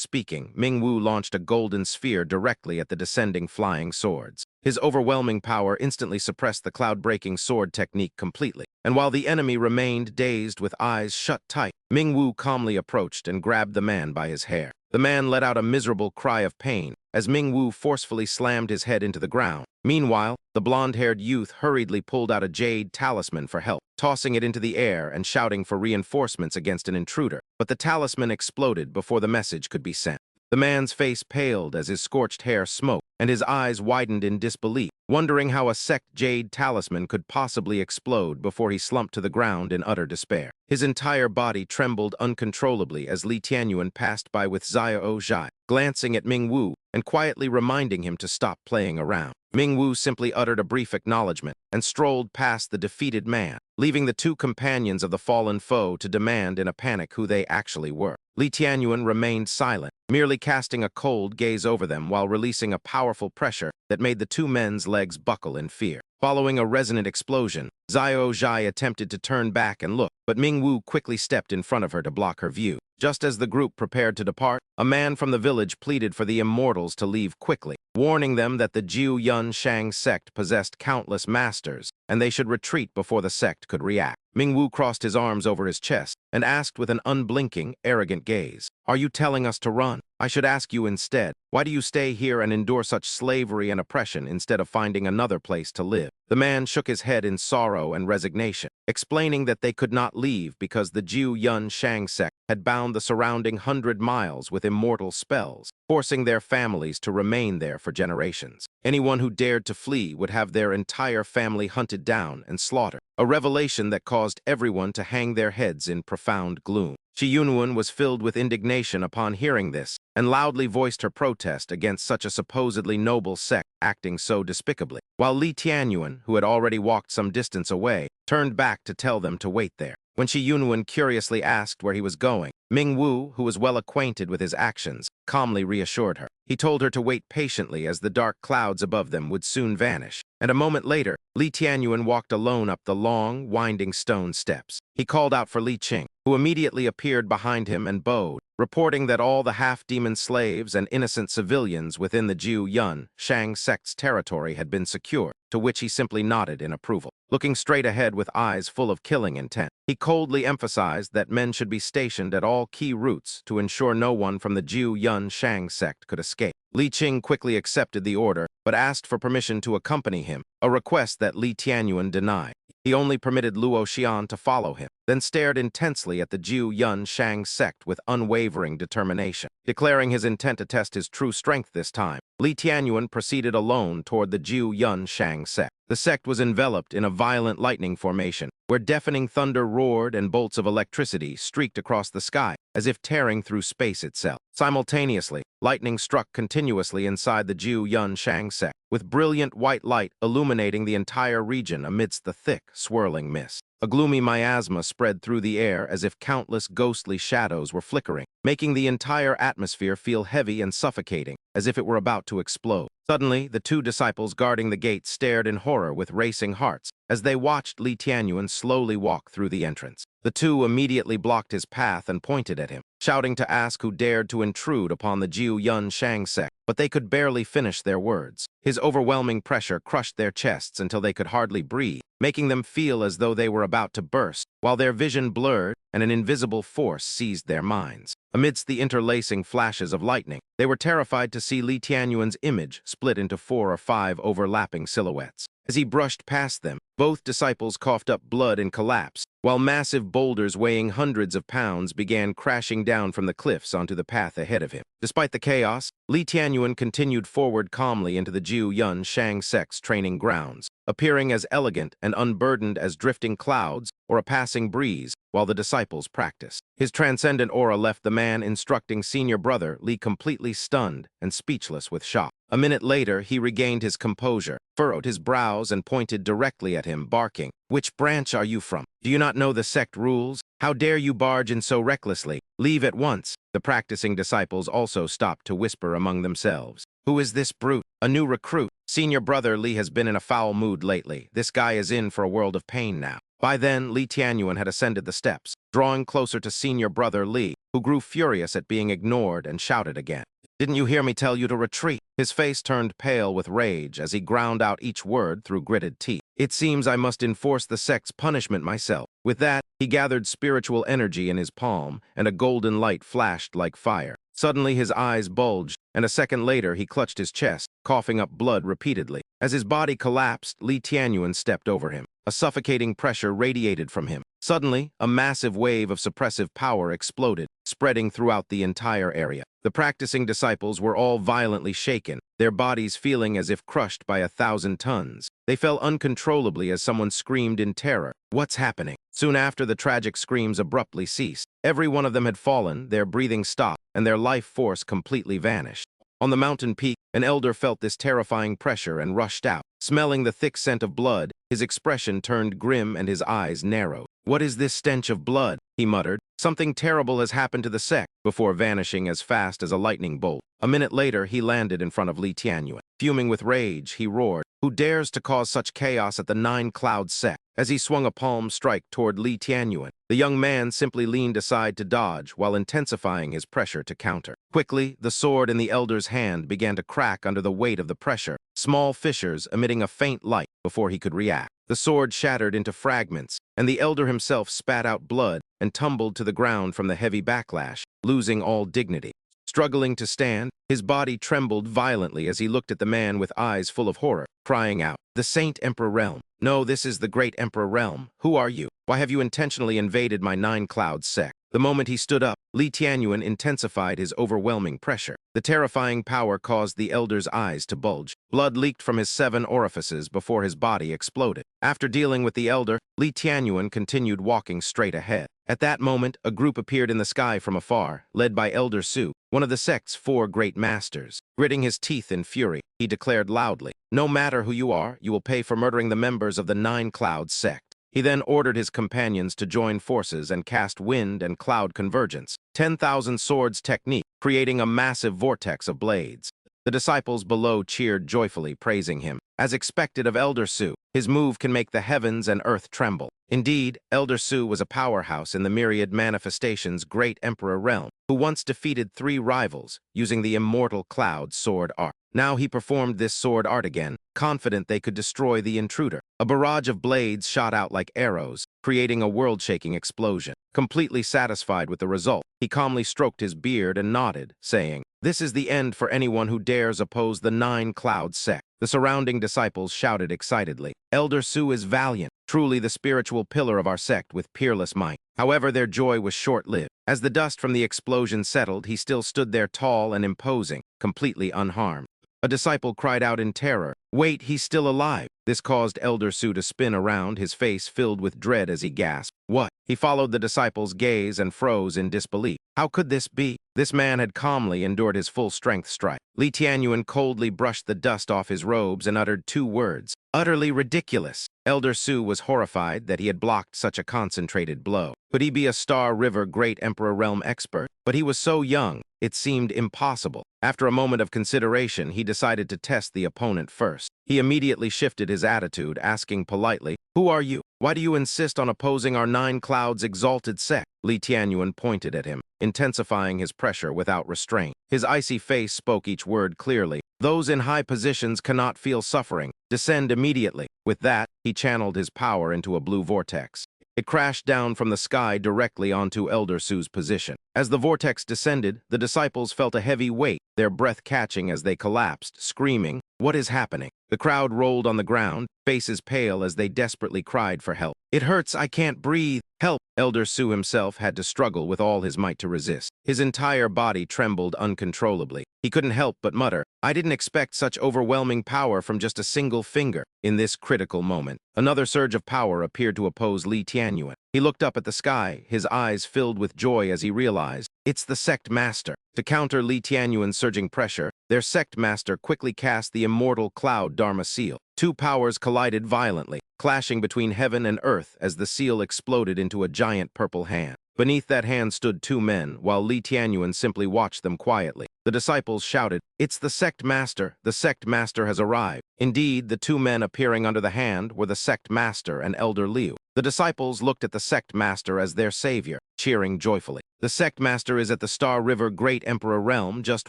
speaking, Ming-Wu launched a golden sphere directly at the descending flying swords. His overwhelming power instantly suppressed the cloud-breaking sword technique completely, and while the enemy remained dazed with eyes shut tight, Ming-Wu calmly approached and grabbed the man by his hair. The man let out a miserable cry of pain as Ming-Wu forcefully slammed his head into the ground. Meanwhile, the blonde-haired youth hurriedly pulled out a jade talisman for help, tossing it into the air and shouting for reinforcements against an intruder. But the talisman exploded before the message could be sent. The man's face paled as his scorched hair smoked, and his eyes widened in disbelief, wondering how a sect jade talisman could possibly explode before he slumped to the ground in utter despair. His entire body trembled uncontrollably as Li Tianyuan passed by with Xiao Zhai, glancing at Ming-Wu and quietly reminding him to stop playing around. Ming-Wu simply uttered a brief acknowledgement and strolled past the defeated man, leaving the 2 companions of the fallen foe to demand in a panic who they actually were. Li Tianyuan remained silent, merely casting a cold gaze over them while releasing a powerful pressure that made the 2 men's legs buckle in fear. Following a resonant explosion, Xiao Zhai attempted to turn back and look, but Ming-Wu quickly stepped in front of her to block her view. Just as the group prepared to depart, a man from the village pleaded for the immortals to leave quickly, warning them that the Jiu Yun Shang sect possessed countless masters, and they should retreat before the sect could react. Ming-Wu crossed his arms over his chest and asked with an unblinking, arrogant gaze, "Are you telling us to run? I should ask you instead, why do you stay here and endure such slavery and oppression instead of finding another place to live?" The man shook his head in sorrow and resignation, explaining that they could not leave because the Jiu Yun Shang sect had bound the surrounding 100 miles with immortal spells, forcing their families to remain there for generations. Anyone who dared to flee would have their entire family hunted down and slaughtered, a revelation that caused everyone to hang their heads in profound gloom. Shi Yunwen was filled with indignation upon hearing this, and loudly voiced her protest against such a supposedly noble sect acting so despicably, while Li Tianyuan, who had already walked some distance away, turned back to tell them to wait there. When Shi Yunwen curiously asked where he was going, Ming-Wu, who was well acquainted with his actions, calmly reassured her. He told her to wait patiently as the dark clouds above them would soon vanish, and a moment later, Li Tianyuan walked alone up the long, winding stone steps. He called out for Li Qing, who immediately appeared behind him and bowed, reporting that all the half-demon slaves and innocent civilians within the Jiu Yun Shang sect's territory had been secured. to which he simply nodded in approval. Looking straight ahead with eyes full of killing intent, he coldly emphasized that men should be stationed at all key routes to ensure no one from the Jiu Yun Shang sect could escape. Li Qing quickly accepted the order, but asked for permission to accompany him, a request that Li Tianyuan denied. He only permitted Luo Xian to follow him, then stared intensely at the Jiu Yun Shang sect with unwavering determination. Declaring his intent to test his true strength this time, Li Tianyuan proceeded alone toward the Jiu Yun Shang sect. The sect was enveloped in a violent lightning formation, where deafening thunder roared and bolts of electricity streaked across the sky, as if tearing through space itself. Simultaneously, lightning struck continuously inside the Jiu Yun Shang sect, with brilliant white light illuminating the entire region amidst the thick, swirling mist. A gloomy miasma spread through the air as if countless ghostly shadows were flickering, making the entire atmosphere feel heavy and suffocating, as if it were about to explode. Suddenly, the two disciples guarding the gate stared in horror with racing hearts as they watched Li Tianyuan slowly walk through the entrance. The two immediately blocked his path and pointed at him, shouting to ask who dared to intrude upon the Jiu Yun Shang sect, but they could barely finish their words. His overwhelming pressure crushed their chests until they could hardly breathe, making them feel as though they were about to burst, while their vision blurred and an invisible force seized their minds. Amidst the interlacing flashes of lightning, they were terrified to see Li Tianyuan's image split into 4 or 5 overlapping silhouettes. As he brushed past them, both disciples coughed up blood and collapsed, while massive boulders weighing hundreds of pounds began crashing down from the cliffs onto the path ahead of him. Despite the chaos, Li Tianyuan continued forward calmly into the Jiu Yun Shang sect's training grounds, appearing as elegant and unburdened as drifting clouds or a passing breeze while the disciples practiced. His transcendent aura left the man instructing senior brother Li completely stunned and speechless with shock. A minute later, he regained his composure, furrowed his brows, and pointed directly at him, barking, "Which branch are you from? Do you not know the sect rules? How dare you barge in so recklessly? Leave at once." The practicing disciples also stopped to whisper among themselves. "Who is this brute? A new recruit? Senior brother Li has been in a foul mood lately. This guy is in for a world of pain now." By then, Li Tianyuan had ascended the steps, drawing closer to senior brother Li, who grew furious at being ignored and shouted again. "Didn't you hear me tell you to retreat?" His face turned pale with rage as he ground out each word through gritted teeth. "It seems I must enforce the sect's punishment myself." With that, he gathered spiritual energy in his palm, and a golden light flashed like fire. Suddenly his eyes bulged, and a second later he clutched his chest, coughing up blood repeatedly. As his body collapsed, Li Tianyuan stepped over him. A suffocating pressure radiated from him. Suddenly, a massive wave of suppressive power exploded, spreading throughout the entire area. The practicing disciples were all violently shaken, their bodies feeling as if crushed by 1,000 tons. They fell uncontrollably as someone screamed in terror, "What's happening?" Soon after, the tragic screams abruptly ceased. Every one of them had fallen, their breathing stopped, and their life force completely vanished. On the mountain peak, an elder felt this terrifying pressure and rushed out. Smelling the thick scent of blood, his expression turned grim and his eyes narrowed. "What is this stench of blood?" he muttered. "Something terrible has happened to the sect," before vanishing as fast as a lightning bolt. A minute later, he landed in front of Li Tianyuan. Fuming with rage, he roared, "Who dares to cause such chaos at the Nine Cloud sect?" As he swung a palm strike toward Li Tianyuan, the young man simply leaned aside to dodge while intensifying his pressure to counter. Quickly, the sword in the elder's hand began to crack under the weight of the pressure, small fissures emitting a faint light before he could react. The sword shattered into fragments, and the elder himself spat out blood and tumbled to the ground from the heavy backlash, losing all dignity. Struggling to stand, his body trembled violently as he looked at the man with eyes full of horror, crying out, "The Saint Emperor Realm! No, this is the Great Emperor Realm. Who are you? Why have you intentionally invaded my Nine Cloud sect?" The moment he stood up, Li Tianyuan intensified his overwhelming pressure. The terrifying power caused the elder's eyes to bulge. Blood leaked from his 7 orifices before his body exploded. After dealing with the elder, Li Tianyuan continued walking straight ahead. At that moment, a group appeared in the sky from afar, led by Elder Su, one of the sect's 4 great masters. Gritting his teeth in fury, he declared loudly, "No matter who you are, you will pay for murdering the members of the Nine Cloud sect." He then ordered his companions to join forces and cast wind and cloud convergence, 10,000 swords technique, creating a massive vortex of blades. The disciples below cheered joyfully, praising him. As expected of Elder Su, his move can make the heavens and earth tremble. Indeed, Elder Su was a powerhouse in the myriad manifestations Great Emperor Realm, who once defeated 3 rivals using the immortal Cloud Sword art. Now he performed this sword art again, confident they could destroy the intruder. A barrage of blades shot out like arrows, creating a world-shaking explosion. Completely satisfied with the result, he calmly stroked his beard and nodded, saying, "This is the end for anyone who dares oppose the Nine-Cloud sect." The surrounding disciples shouted excitedly, "Elder Su is valiant, truly the spiritual pillar of our sect with peerless might." However, their joy was short-lived. As the dust from the explosion settled, he still stood there tall and imposing, completely unharmed. A disciple cried out in terror, "Wait, he's still alive." This caused Elder Su to spin around, his face filled with dread as he gasped, "What?" He followed the disciple's gaze and froze in disbelief. How could this be? This man had calmly endured his full-strength strike. Li Tianyuan coldly brushed the dust off his robes and uttered two words, "Utterly ridiculous." Elder Su was horrified that he had blocked such a concentrated blow. Could he be a Star River Great Emperor Realm expert? But he was so young, it seemed impossible. After a moment of consideration, he decided to test the opponent first. He immediately shifted his attitude, asking politely, "Who are you? Why do you insist on opposing our Nine Clouds exalted sect?" Li Tianyuan pointed at him, intensifying his pressure without restraint. His icy face spoke each word clearly. "Those in high positions cannot feel suffering. Descend immediately." With that, he channeled his power into a blue vortex. It crashed down from the sky directly onto Elder Su's position. As the vortex descended, the disciples felt a heavy weight, their breath catching as they collapsed, screaming, "What is happening?" The crowd rolled on the ground, faces pale as they desperately cried for help. "It hurts, I can't breathe. Help!" Elder Su himself had to struggle with all his might to resist. His entire body trembled uncontrollably. He couldn't help but mutter, "I didn't expect such overwhelming power from just a single finger." In this critical moment, another surge of power appeared to oppose Li Tianyuan. He looked up at the sky, his eyes filled with joy as he realized, it's the sect master. To counter Li Tianyuan's surging pressure, their sect master quickly cast the immortal cloud Dharma seal. Two powers collided violently, clashing between heaven and earth as the seal exploded into a giant purple hand. Beneath that hand stood two men, while Li Tianyuan simply watched them quietly. The disciples shouted, "It's the sect master! The sect master has arrived!" Indeed, the two men appearing under the hand were the sect master and Elder Liu. The disciples looked at the sect master as their savior, cheering joyfully. The sect master is at the Star River Great Emperor Realm, just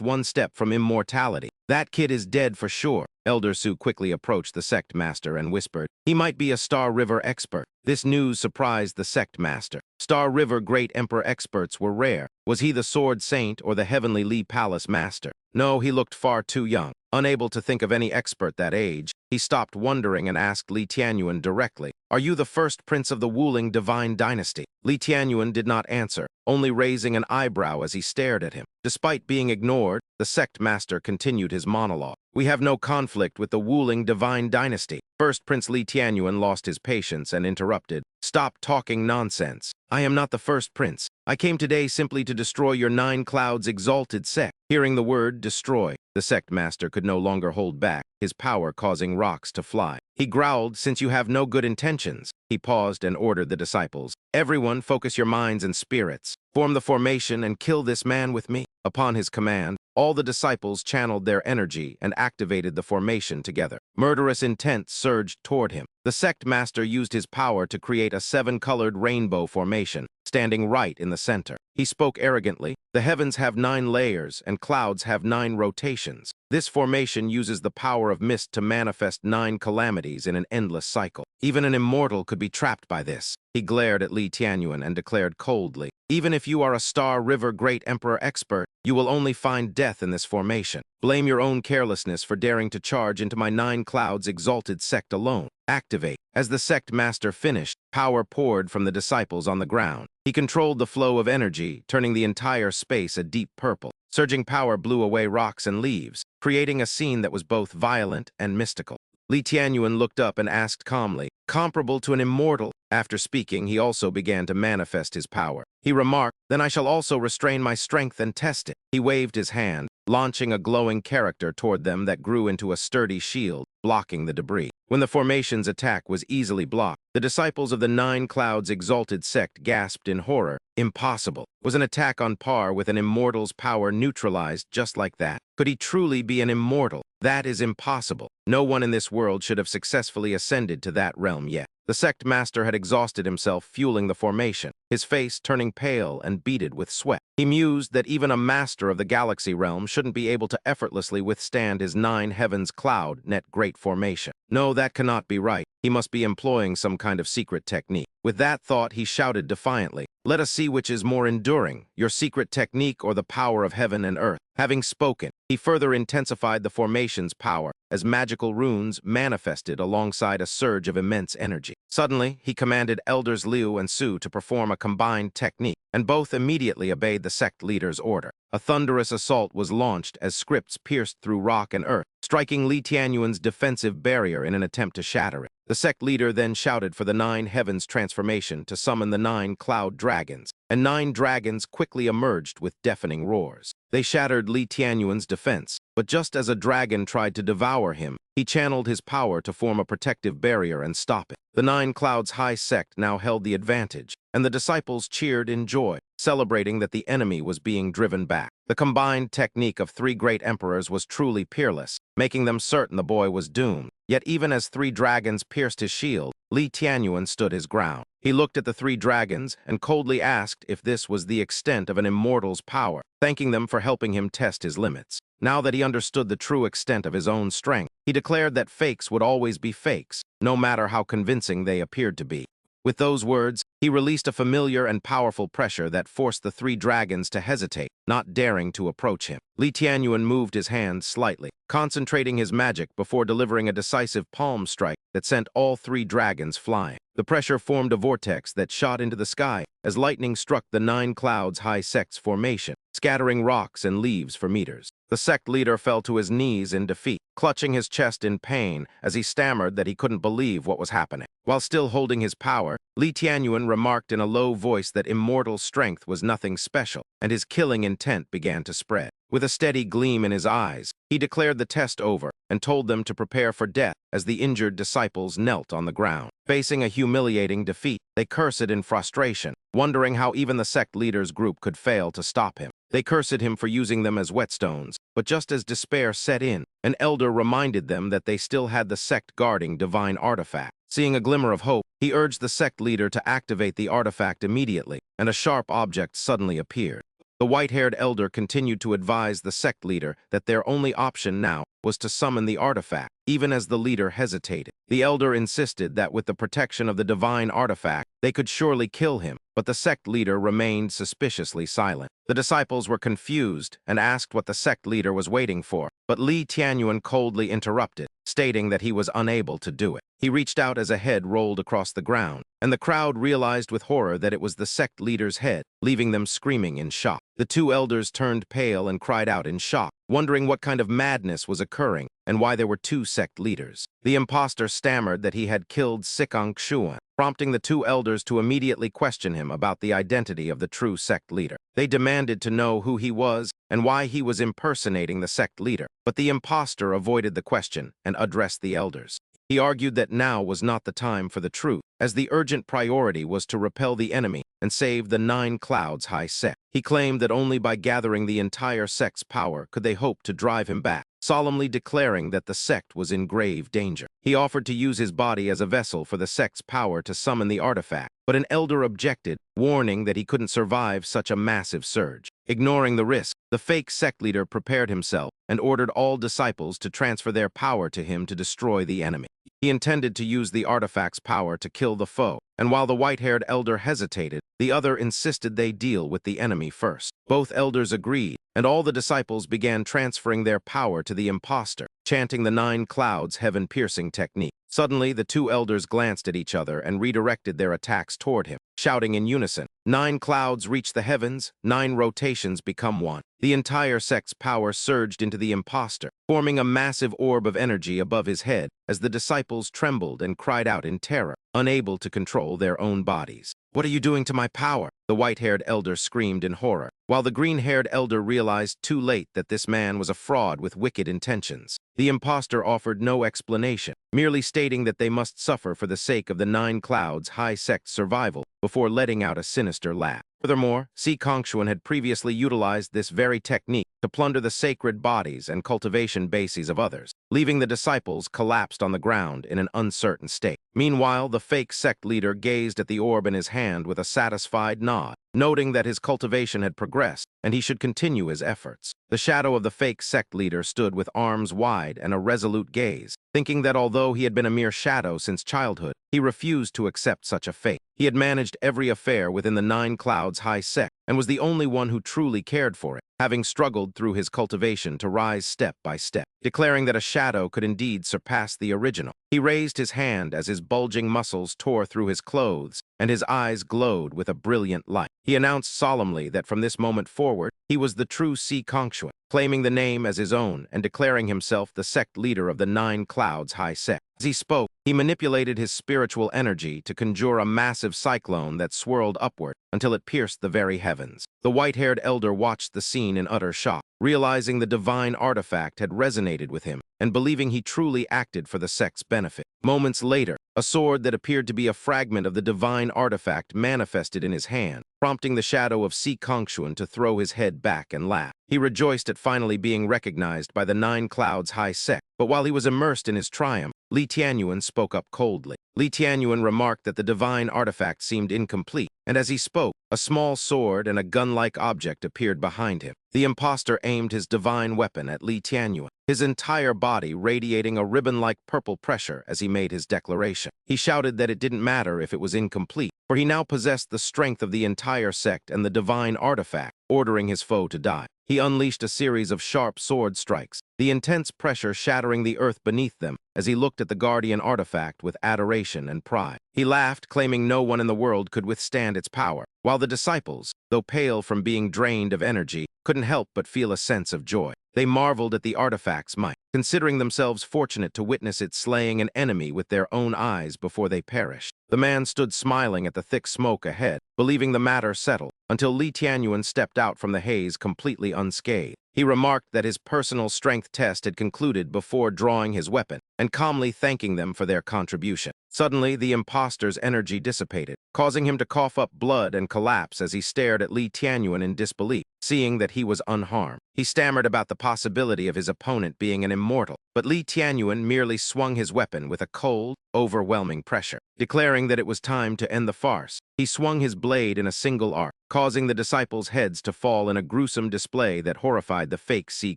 one step from immortality. That kid is dead for sure. Elder Su quickly approached the sect master and whispered, "He might be a Star River expert." This news surprised the sect master. Star River Great Emperor experts were rare. Was he the Sword Saint or the Heavenly Li Palace Master? No, he looked far too young. Unable to think of any expert that age, he stopped wondering and asked Li Tianyuan directly, "Are you the first prince of the Wuling Divine Dynasty?" Li Tianyuan did not answer, only raising an eyebrow as he stared at him. Despite being ignored, the sect master continued his monologue. "We have no conflict with the Wuling Divine Dynasty." First Prince Li Tianyuan lost his patience and interrupted, "Stop talking nonsense. I am not the first prince. I came today simply to destroy your Nine Clouds exalted sect." Hearing the word destroy, the sect master could no longer hold back, his power causing rocks to fly. He growled, "Since you have no good intentions." He paused and ordered the disciples, "Everyone focus your minds and spirits. Form the formation and kill this man with me." Upon his command, all the disciples channeled their energy and activated the formation together. Murderous intent surged toward him. The sect master used his power to create a seven-colored rainbow formation, standing right in the center. He spoke arrogantly, "The heavens have 9 layers and clouds have 9 rotations. This formation uses the power of mist to manifest 9 calamities in an endless cycle. Even an immortal could be trapped by this." He glared at Li Tianyuan and declared coldly, "Even if you are a Star River Great Emperor expert, you will only find death in this formation. Blame your own carelessness for daring to charge into my Nine Clouds exalted sect alone. Activate." As the sect master finished, power poured from the disciples on the ground. He controlled the flow of energy, turning the entire space a deep purple. Surging power blew away rocks and leaves, creating a scene that was both violent and mystical. Li Tianyuan looked up and asked calmly, "Comparable to an immortal?" After speaking, he also began to manifest his power. He remarked, "Then I shall also restrain my strength and test it." He waved his hand, launching a glowing character toward them that grew into a sturdy shield, blocking the debris. When the formation's attack was easily blocked, the disciples of the Nine Clouds exalted sect gasped in horror. Impossible. Was an attack on par with an immortal's power neutralized just like that? Could he truly be an immortal? That is impossible. No one in this world should have successfully ascended to that realm yet. The sect master had exhausted himself fueling the formation, his face turning pale and beaded with sweat. He mused that even a master of the galaxy realm shouldn't be able to effortlessly withstand his 9 heavens cloud net great formation. No, that cannot be right. He must be employing some kind of secret technique. With that thought, he shouted defiantly, "Let us see which is more enduring, your secret technique or the power of heaven and earth." Having spoken, he further intensified the formation's power as magical runes manifested alongside a surge of immense energy. Suddenly, he commanded Elders Liu and Su to perform a combined technique, and both immediately obeyed the sect leader's order. A thunderous assault was launched as scripts pierced through rock and earth, striking Li Tianyuan's defensive barrier in an attempt to shatter it. The sect leader then shouted for the 9 heavens transformation to summon the 9 cloud dragons, and 9 dragons quickly emerged with deafening roars. They shattered Li Tianyuan's defense, but just as a dragon tried to devour him, he channeled his power to form a protective barrier and stop it. The 9 clouds high sect now held the advantage, and the disciples cheered in joy, celebrating that the enemy was being driven back. The combined technique of 3 great emperors was truly peerless, making them certain the boy was doomed. Yet even as 3 dragons pierced his shield, Li Tianyuan stood his ground. He looked at the 3 dragons and coldly asked if this was the extent of an immortal's power, thanking them for helping him test his limits. Now that he understood the true extent of his own strength, he declared that fakes would always be fakes, no matter how convincing they appeared to be. With those words, he released a familiar and powerful pressure that forced the 3 dragons to hesitate, not daring to approach him. Li Tianyuan moved his hand slightly, concentrating his magic before delivering a decisive palm strike that sent all 3 dragons flying. The pressure formed a vortex that shot into the sky as lightning struck the 9 clouds high sect's formation, scattering rocks and leaves for meters. The sect leader fell to his knees in defeat, clutching his chest in pain as he stammered that he couldn't believe what was happening. While still holding his power, Li Tianyuan remarked in a low voice that immortal strength was nothing special, and his killing intent began to spread. With a steady gleam in his eyes, he declared the test over and told them to prepare for death as the injured disciples knelt on the ground. Facing a humiliating defeat, they cursed in frustration, wondering how even the sect leader's group could fail to stop him. They cursed him for using them as whetstones, but just as despair set in, an elder reminded them that they still had the sect guarding divine artifact. Seeing a glimmer of hope, he urged the sect leader to activate the artifact immediately, and a sharp object suddenly appeared. The white-haired elder continued to advise the sect leader that their only option now was to summon the artifact, even as the leader hesitated. The elder insisted that with the protection of the divine artifact, they could surely kill him, but the sect leader remained suspiciously silent. The disciples were confused and asked what the sect leader was waiting for, but Li Tianyuan coldly interrupted, stating that he was unable to do it. He reached out as a head rolled across the ground, and the crowd realized with horror that it was the sect leader's head, leaving them screaming in shock. The 2 elders turned pale and cried out in shock, wondering what kind of madness was occurring and why there were 2 sect leaders. The impostor stammered that he had killed Sikang Xuan, prompting the 2 elders to immediately question him about the identity of the true sect leader. They demanded to know who he was and why he was impersonating the sect leader, but the impostor avoided the question and addressed the elders. He argued that now was not the time for the truth, as the urgent priority was to repel the enemy and save the 9 clouds high sect. He claimed that only by gathering the entire sect's power could they hope to drive him back, solemnly declaring that the sect was in grave danger. He offered to use his body as a vessel for the sect's power to summon the artifact, but an elder objected, warning that he couldn't survive such a massive surge. Ignoring the risk, the fake sect leader prepared himself and ordered all disciples to transfer their power to him to destroy the enemy. He intended to use the artifact's power to kill the foe, and while the white-haired elder hesitated, the other insisted they deal with the enemy first. Both elders agreed, and all the disciples began transferring their power to the impostor, chanting the 9 clouds heaven-piercing technique. Suddenly, the 2 elders glanced at each other and redirected their attacks toward him, shouting in unison, 9 clouds reach the heavens, 9 rotations become 1. The entire sect's power surged into the impostor, forming a massive orb of energy above his head as the disciples trembled and cried out in terror, unable to control their own bodies. "What are you doing to my power?" the white-haired elder screamed in horror, while the green-haired elder realized too late that this man was a fraud with wicked intentions. The impostor offered no explanation, merely stating that they must suffer for the sake of the 9 clouds high sect's survival before letting out a sinister laugh. Furthermore, Si Kongshuan had previously utilized this very technique to plunder the sacred bodies and cultivation bases of others, leaving the disciples collapsed on the ground in an uncertain state. Meanwhile, the fake sect leader gazed at the orb in his hand with a satisfied nod, noting that his cultivation had progressed and he should continue his efforts. The shadow of the fake sect leader stood with arms wide and a resolute gaze, thinking that although he had been a mere shadow since childhood, he refused to accept such a fate. He had managed every affair within the Nine Clouds High Sect and was the only one who truly cared for it, having struggled through his cultivation to rise step by step. Declaring that a shadow could indeed surpass the original, he raised his hand as his bulging muscles tore through his clothes and his eyes glowed with a brilliant light. He announced solemnly that from this moment forward, he was the true Si Kongshuan, claiming the name as his own and declaring himself the sect leader of the Nine Clouds High Sect. As he spoke, he manipulated his spiritual energy to conjure a massive cyclone that swirled upward until it pierced the very heavens. The white-haired elder watched the scene in utter shock, realizing the divine artifact had resonated with him and believing he truly acted for the sect's benefit. Moments later, a sword that appeared to be a fragment of the divine artifact manifested in his hand, prompting the shadow of Si Kongshuan to throw his head back and laugh. He rejoiced at finally being recognized by the Nine Clouds High Sect, but while he was immersed in his triumph, Li Tianyuan spoke up coldly. Li Tianyuan remarked that the divine artifact seemed incomplete, and as he spoke, a small sword and a gun-like object appeared behind him. The impostor aimed his divine weapon at Li Tianyuan, his entire body radiating a ribbon-like purple pressure as he made his declaration. He shouted that it didn't matter if it was incomplete, for he now possessed the strength of the entire sect and the divine artifact, ordering his foe to die. He unleashed a series of sharp sword strikes, the intense pressure shattering the earth beneath them as he looked at the guardian artifact with adoration and pride. He laughed, claiming no one in the world could withstand its power, while the disciples, though pale from being drained of energy, couldn't help but feel a sense of joy. They marveled at the artifact's might, considering themselves fortunate to witness it slaying an enemy with their own eyes before they perished. The man stood smiling at the thick smoke ahead, believing the matter settled, until Li Tianyuan stepped out from the haze completely unscathed. He remarked that his personal strength test had concluded before drawing his weapon, and calmly thanking them for their contribution. Suddenly, the impostor's energy dissipated, causing him to cough up blood and collapse as he stared at Li Tianyuan in disbelief, seeing that he was unharmed. He stammered about the possibility of his opponent being an immortal, but Li Tianyuan merely swung his weapon with a cold, overwhelming pressure. Declaring that it was time to end the farce, he swung his blade in a single arc, causing the disciples' heads to fall in a gruesome display that horrified the fake Si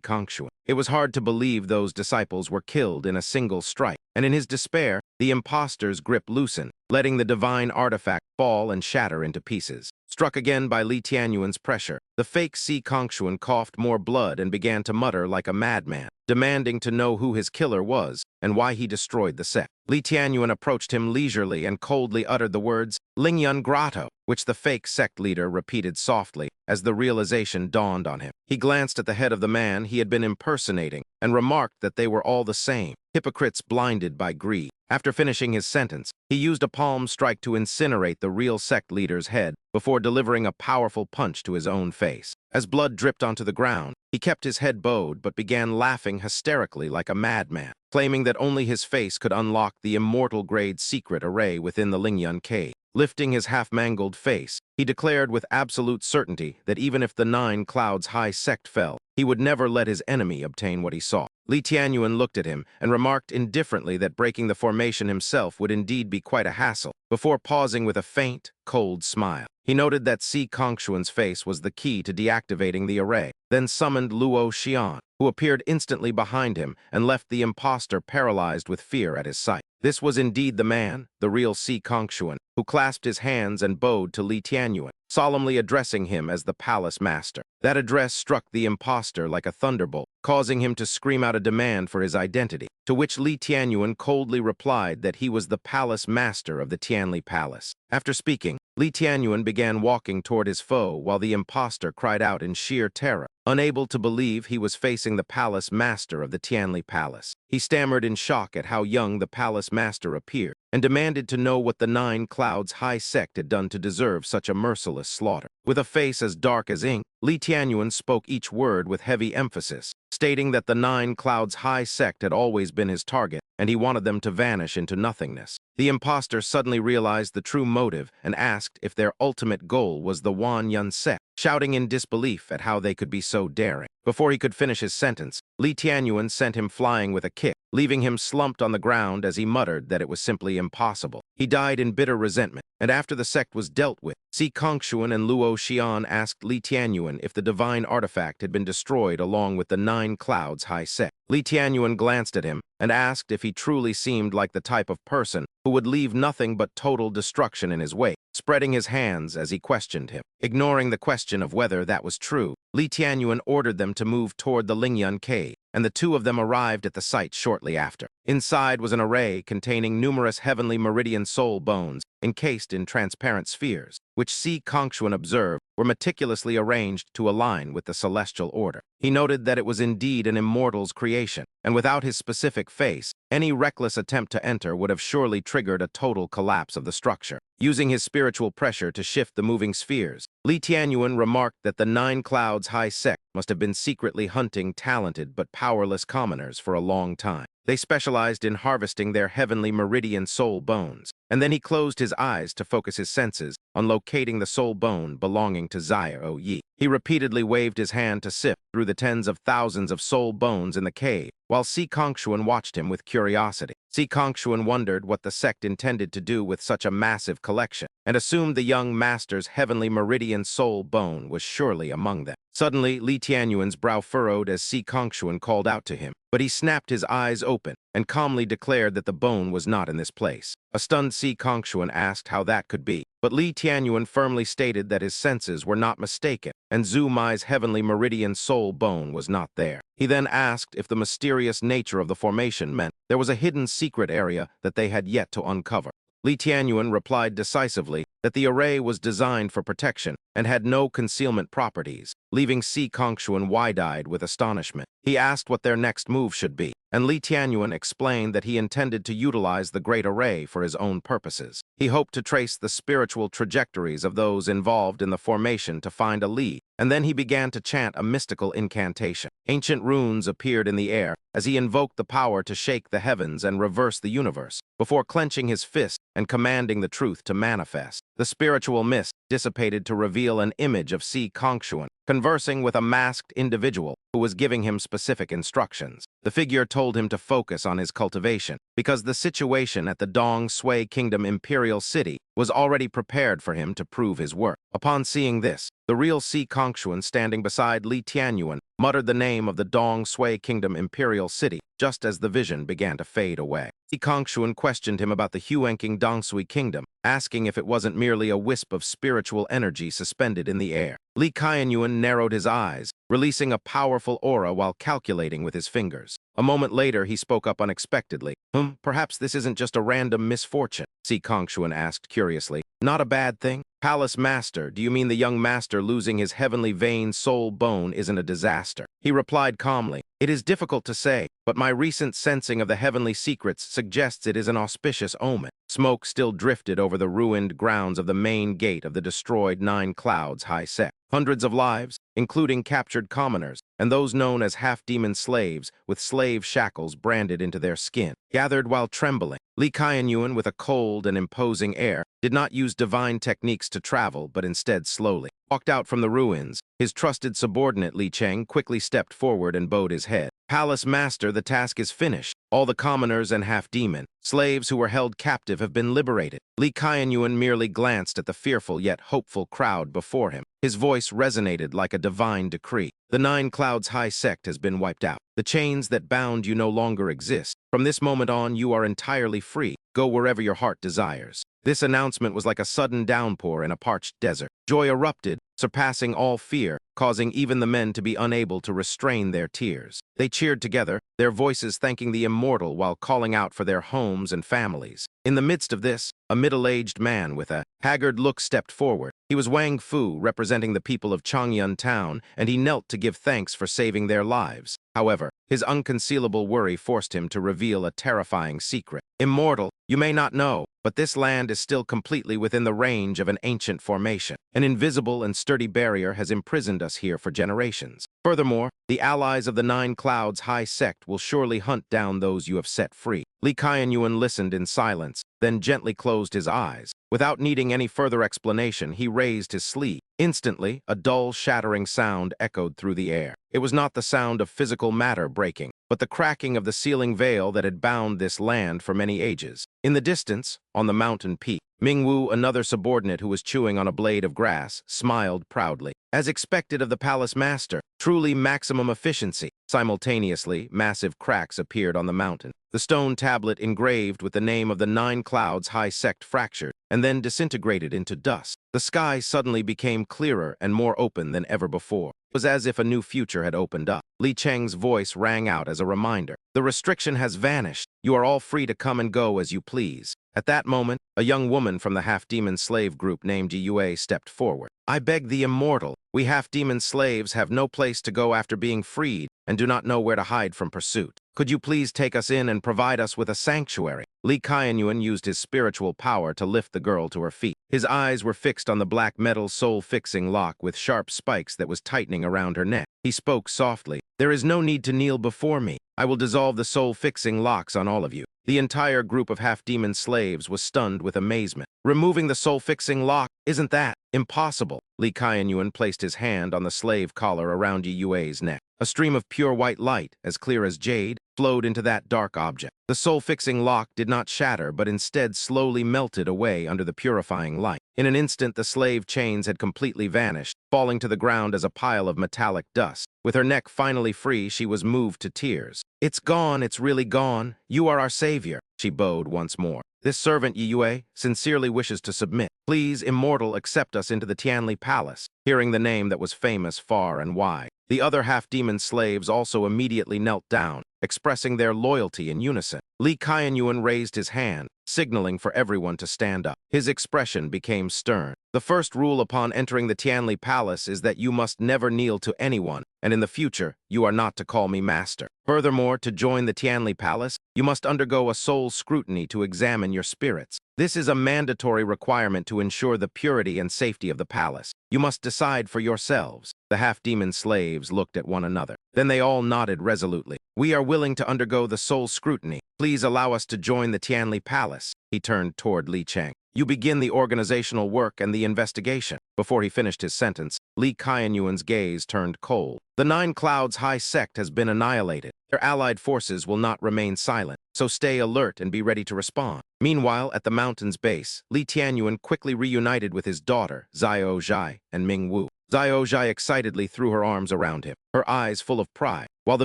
Kongshuan. It was hard to believe those disciples were killed in a single strike, and in his despair, the impostor's grip loosened, letting the divine artifact fall and shatter into pieces. Struck again by Li Tianyuan's pressure, the fake Si Kongshuan coughed more blood and began to mutter like a madman, demanding to know who his killer was and why he destroyed the sect. Li Tianyuan approached him leisurely and coldly uttered the words, "Lingyun Grotto," which the fake sect leader repeated softly as the realization dawned on him. He glanced at the head of the man he had been impersonating and remarked that they were all the same, hypocrites blinded by greed. After finishing his sentence, he used a palm strike to incinerate the real sect leader's head before delivering a powerful punch to his own face. As blood dripped onto the ground, he kept his head bowed but began laughing hysterically like a madman, claiming that only his face could unlock the immortal-grade secret array within the Lingyun cave. Lifting his half-mangled face, he declared with absolute certainty that even if the Nine Clouds High Sect fell, he would never let his enemy obtain what he sought. Li Tianyuan looked at him and remarked indifferently that breaking the formation himself would indeed be quite a hassle, before pausing with a faint, cold smile. He noted that Si Kongshuan's face was the key to deactivating the array, then summoned Luo Xian, who appeared instantly behind him and left the impostor paralyzed with fear at his sight. This was indeed the man, the real Si Kongshuan, who clasped his hands and bowed to Li Tianyuan, solemnly addressing him as the palace master. That address struck the impostor like a thunderbolt, causing him to scream out a demand for his identity, to which Li Tianyuan coldly replied that he was the palace master of the Tianli Palace. After speaking, Li Tianyuan began walking toward his foe while the impostor cried out in sheer terror, unable to believe he was facing the palace master of the Tianli Palace. He stammered in shock at how young the palace master appeared, and demanded to know what the Nine Clouds High Sect had done to deserve such a merciless slaughter. With a face as dark as ink, Li Tianyuan spoke each word with heavy emphasis, stating that the Nine Clouds High Sect had always been his target, and he wanted them to vanish into nothingness. The impostor suddenly realized the true motive and asked if their ultimate goal was the Wan Yun sect, shouting in disbelief at how they could be so daring. Before he could finish his sentence, Li Tianyuan sent him flying with a kick, leaving him slumped on the ground as he muttered that it was simply impossible. He died in bitter resentment, and after the sect was dealt with, Si Kongshuan and Luo Xian asked Li Tianyuan if the divine artifact had been destroyed along with the Nine Clouds High Sect. Li Tianyuan glanced at him and asked if he truly seemed like the type of person who would leave nothing but total destruction in his wake, spreading his hands as he questioned him. Ignoring the question of whether that was true, Li Tianyuan ordered them to move toward the Lingyun cave, and the two of them arrived at the site shortly after. Inside was an array containing numerous heavenly meridian soul bones encased in transparent spheres, which Si Kongshuan observed were meticulously arranged to align with the celestial order. He noted that it was indeed an immortal's creation, and without his specific face, any reckless attempt to enter would have surely triggered a total collapse of the structure. Using his spiritual pressure to shift the moving spheres, Li Tianyuan remarked that the Nine Clouds High Sect must have been secretly hunting talented but powerless commoners for a long time. They specialized in harvesting their heavenly meridian soul bones, and then he closed his eyes to focus his senses on locating the soul bone belonging to Zio Yi. He repeatedly waved his hand to sift through the tens of thousands of soul bones in the cave, while Si Kongshuan watched him with curiosity. Si Kongshuan wondered what the sect intended to do with such a massive collection, and assumed the young master's heavenly meridian soul bone was surely among them. Suddenly, Li Tianyuan's brow furrowed as Si Kongshuan called out to him, but he snapped his eyes open and calmly declared that the bone was not in this place. A stunned Si Kongshuan asked how that could be, but Li Tianyuan firmly stated that his senses were not mistaken, and Zhu Mai's heavenly meridian soul bone was not there. He then asked if the mysterious nature of the formation meant there was a hidden secret area that they had yet to uncover. Li Tianyuan replied decisively that the array was designed for protection and had no concealment properties, leaving Si Kongshuan wide-eyed with astonishment. He asked what their next move should be, and Li Tianyuan explained that he intended to utilize the Great Array for his own purposes. He hoped to trace the spiritual trajectories of those involved in the formation to find a lead, and then he began to chant a mystical incantation. Ancient runes appeared in the air as he invoked the power to shake the heavens and reverse the universe, before clenching his fist and commanding the truth to manifest. The spiritual mist dissipated to reveal an image of Si Kongshuan, conversing with a masked individual who was giving him specific instructions. The figure told him to focus on his cultivation, because the situation at the Dong Sui Kingdom Imperial City was already prepared for him to prove his work. Upon seeing this, the real Si Kongshuan standing beside Li Tianyuan muttered the name of the Dong Sui Kingdom Imperial City just as the vision began to fade away. Si Kongshuan questioned him about the Huanking Dongsui Kingdom, asking if it wasn't merely a wisp of spiritual energy suspended in the air. Li Tianyuan narrowed his eyes, releasing a powerful aura while calculating with his fingers. A moment later, he spoke up unexpectedly. Perhaps this isn't just a random misfortune, Si Kongshuan asked curiously. Not a bad thing? Palace Master, do you mean the young master losing his heavenly vein soul bone isn't a disaster? He replied calmly. It is difficult to say, but my recent sensing of the heavenly secrets suggests it is an auspicious omen. Smoke still drifted over the ruined grounds of the main gate of the destroyed Nine Clouds High Sect. Hundreds of lives, including captured commoners, and those known as half-demon slaves with slave shackles branded into their skin, gathered while trembling. Li Tianyuan, with a cold and imposing air, did not use divine techniques to travel, but instead slowly walked out from the ruins. His trusted subordinate Li Cheng quickly stepped forward and bowed his head. Palace Master, the task is finished. All the commoners and half-demon slaves who were held captive have been liberated. Li Tianyuan merely glanced at the fearful yet hopeful crowd before him. His voice resonated like a divine decree. The Nine Clouds High Sect has been wiped out. The chains that bound you no longer exist. From this moment on, you are entirely free. Go wherever your heart desires. This announcement was like a sudden downpour in a parched desert. Joy erupted, surpassing all fear, causing even the men to be unable to restrain their tears. They cheered together, their voices thanking the immortal while calling out for their homes and families. In the midst of this, a middle-aged man with a haggard look stepped forward. He was Wang Fu, representing the people of Changyun Town, and he knelt to give thanks for saving their lives. However, his unconcealable worry forced him to reveal a terrifying secret. Immortal, you may not know, but this land is still completely within the range of an ancient formation. An invisible and sturdy barrier has imprisoned us here for generations. Furthermore, the allies of the Nine Clouds High Sect will surely hunt down those you have set free. Li Qianyuan listened in silence, then gently closed his eyes. Without needing any further explanation, he raised his sleeve. Instantly, a dull, shattering sound echoed through the air. It was not the sound of physical matter breaking, but the cracking of the sealing veil that had bound this land for many ages. In the distance, on the mountain peak, Mingwu, another subordinate who was chewing on a blade of grass, smiled proudly. As expected of the palace master, truly maximum efficiency. Simultaneously, massive cracks appeared on the mountain. The stone tablet engraved with the name of the Nine Clouds High Sect fractured, and then disintegrated into dust. The sky suddenly became clearer and more open than ever before. It was as if a new future had opened up. Li Cheng's voice rang out as a reminder. The restriction has vanished. You are all free to come and go as you please. At that moment, a young woman from the half-demon slave group named Yue stepped forward. I beg the immortal. We half-demon slaves have no place to go after being freed and do not know where to hide from pursuit. Could you please take us in and provide us with a sanctuary? Li Qianyuan used his spiritual power to lift the girl to her feet. His eyes were fixed on the black metal soul-fixing lock with sharp spikes that was tightening around her neck. He spoke softly. There is no need to kneel before me. I will dissolve the soul-fixing locks on all of you. The entire group of half-demon slaves was stunned with amazement. Removing the soul-fixing lock, isn't that impossible? Li Qianyuan placed his hand on the slave collar around Yue's neck. A stream of pure white light, as clear as jade, flowed into that dark object. The soul-fixing lock did not shatter, but instead slowly melted away under the purifying light. In an instant, the slave chains had completely vanished, falling to the ground as a pile of metallic dust. With her neck finally free, she was moved to tears. It's gone, it's really gone. You are our savior, she bowed once more. This servant, Yue, sincerely wishes to submit. Please, immortal, accept us into the Tianli Palace. Hearing the name that was famous far and wide, the other half-demon slaves also immediately knelt down, expressing their loyalty in unison. Li Qianyuan raised his hand, signaling for everyone to stand up. His expression became stern. The first rule upon entering the Tianli Palace is that you must never kneel to anyone, and in the future, you are not to call me master. Furthermore, to join the Tianli Palace, you must undergo a soul scrutiny to examine your spirits. This is a mandatory requirement to ensure the purity and safety of the palace. You must decide for yourselves. The half-demon slaves looked at one another. Then they all nodded resolutely. We are willing to undergo the soul scrutiny. Please allow us to join the Tianli Palace. He turned toward Li Cheng. You begin the organizational work and the investigation. Before he finished his sentence, Li Qianyuan's gaze turned cold. The Nine Clouds High Sect has been annihilated. Their allied forces will not remain silent, so stay alert and be ready to respond. Meanwhile, at the mountain's base, Li Tianyuan quickly reunited with his daughter, Xiao Zhai, and Ming Wu. Xiao Zhai excitedly threw her arms around him, her eyes full of pride, while the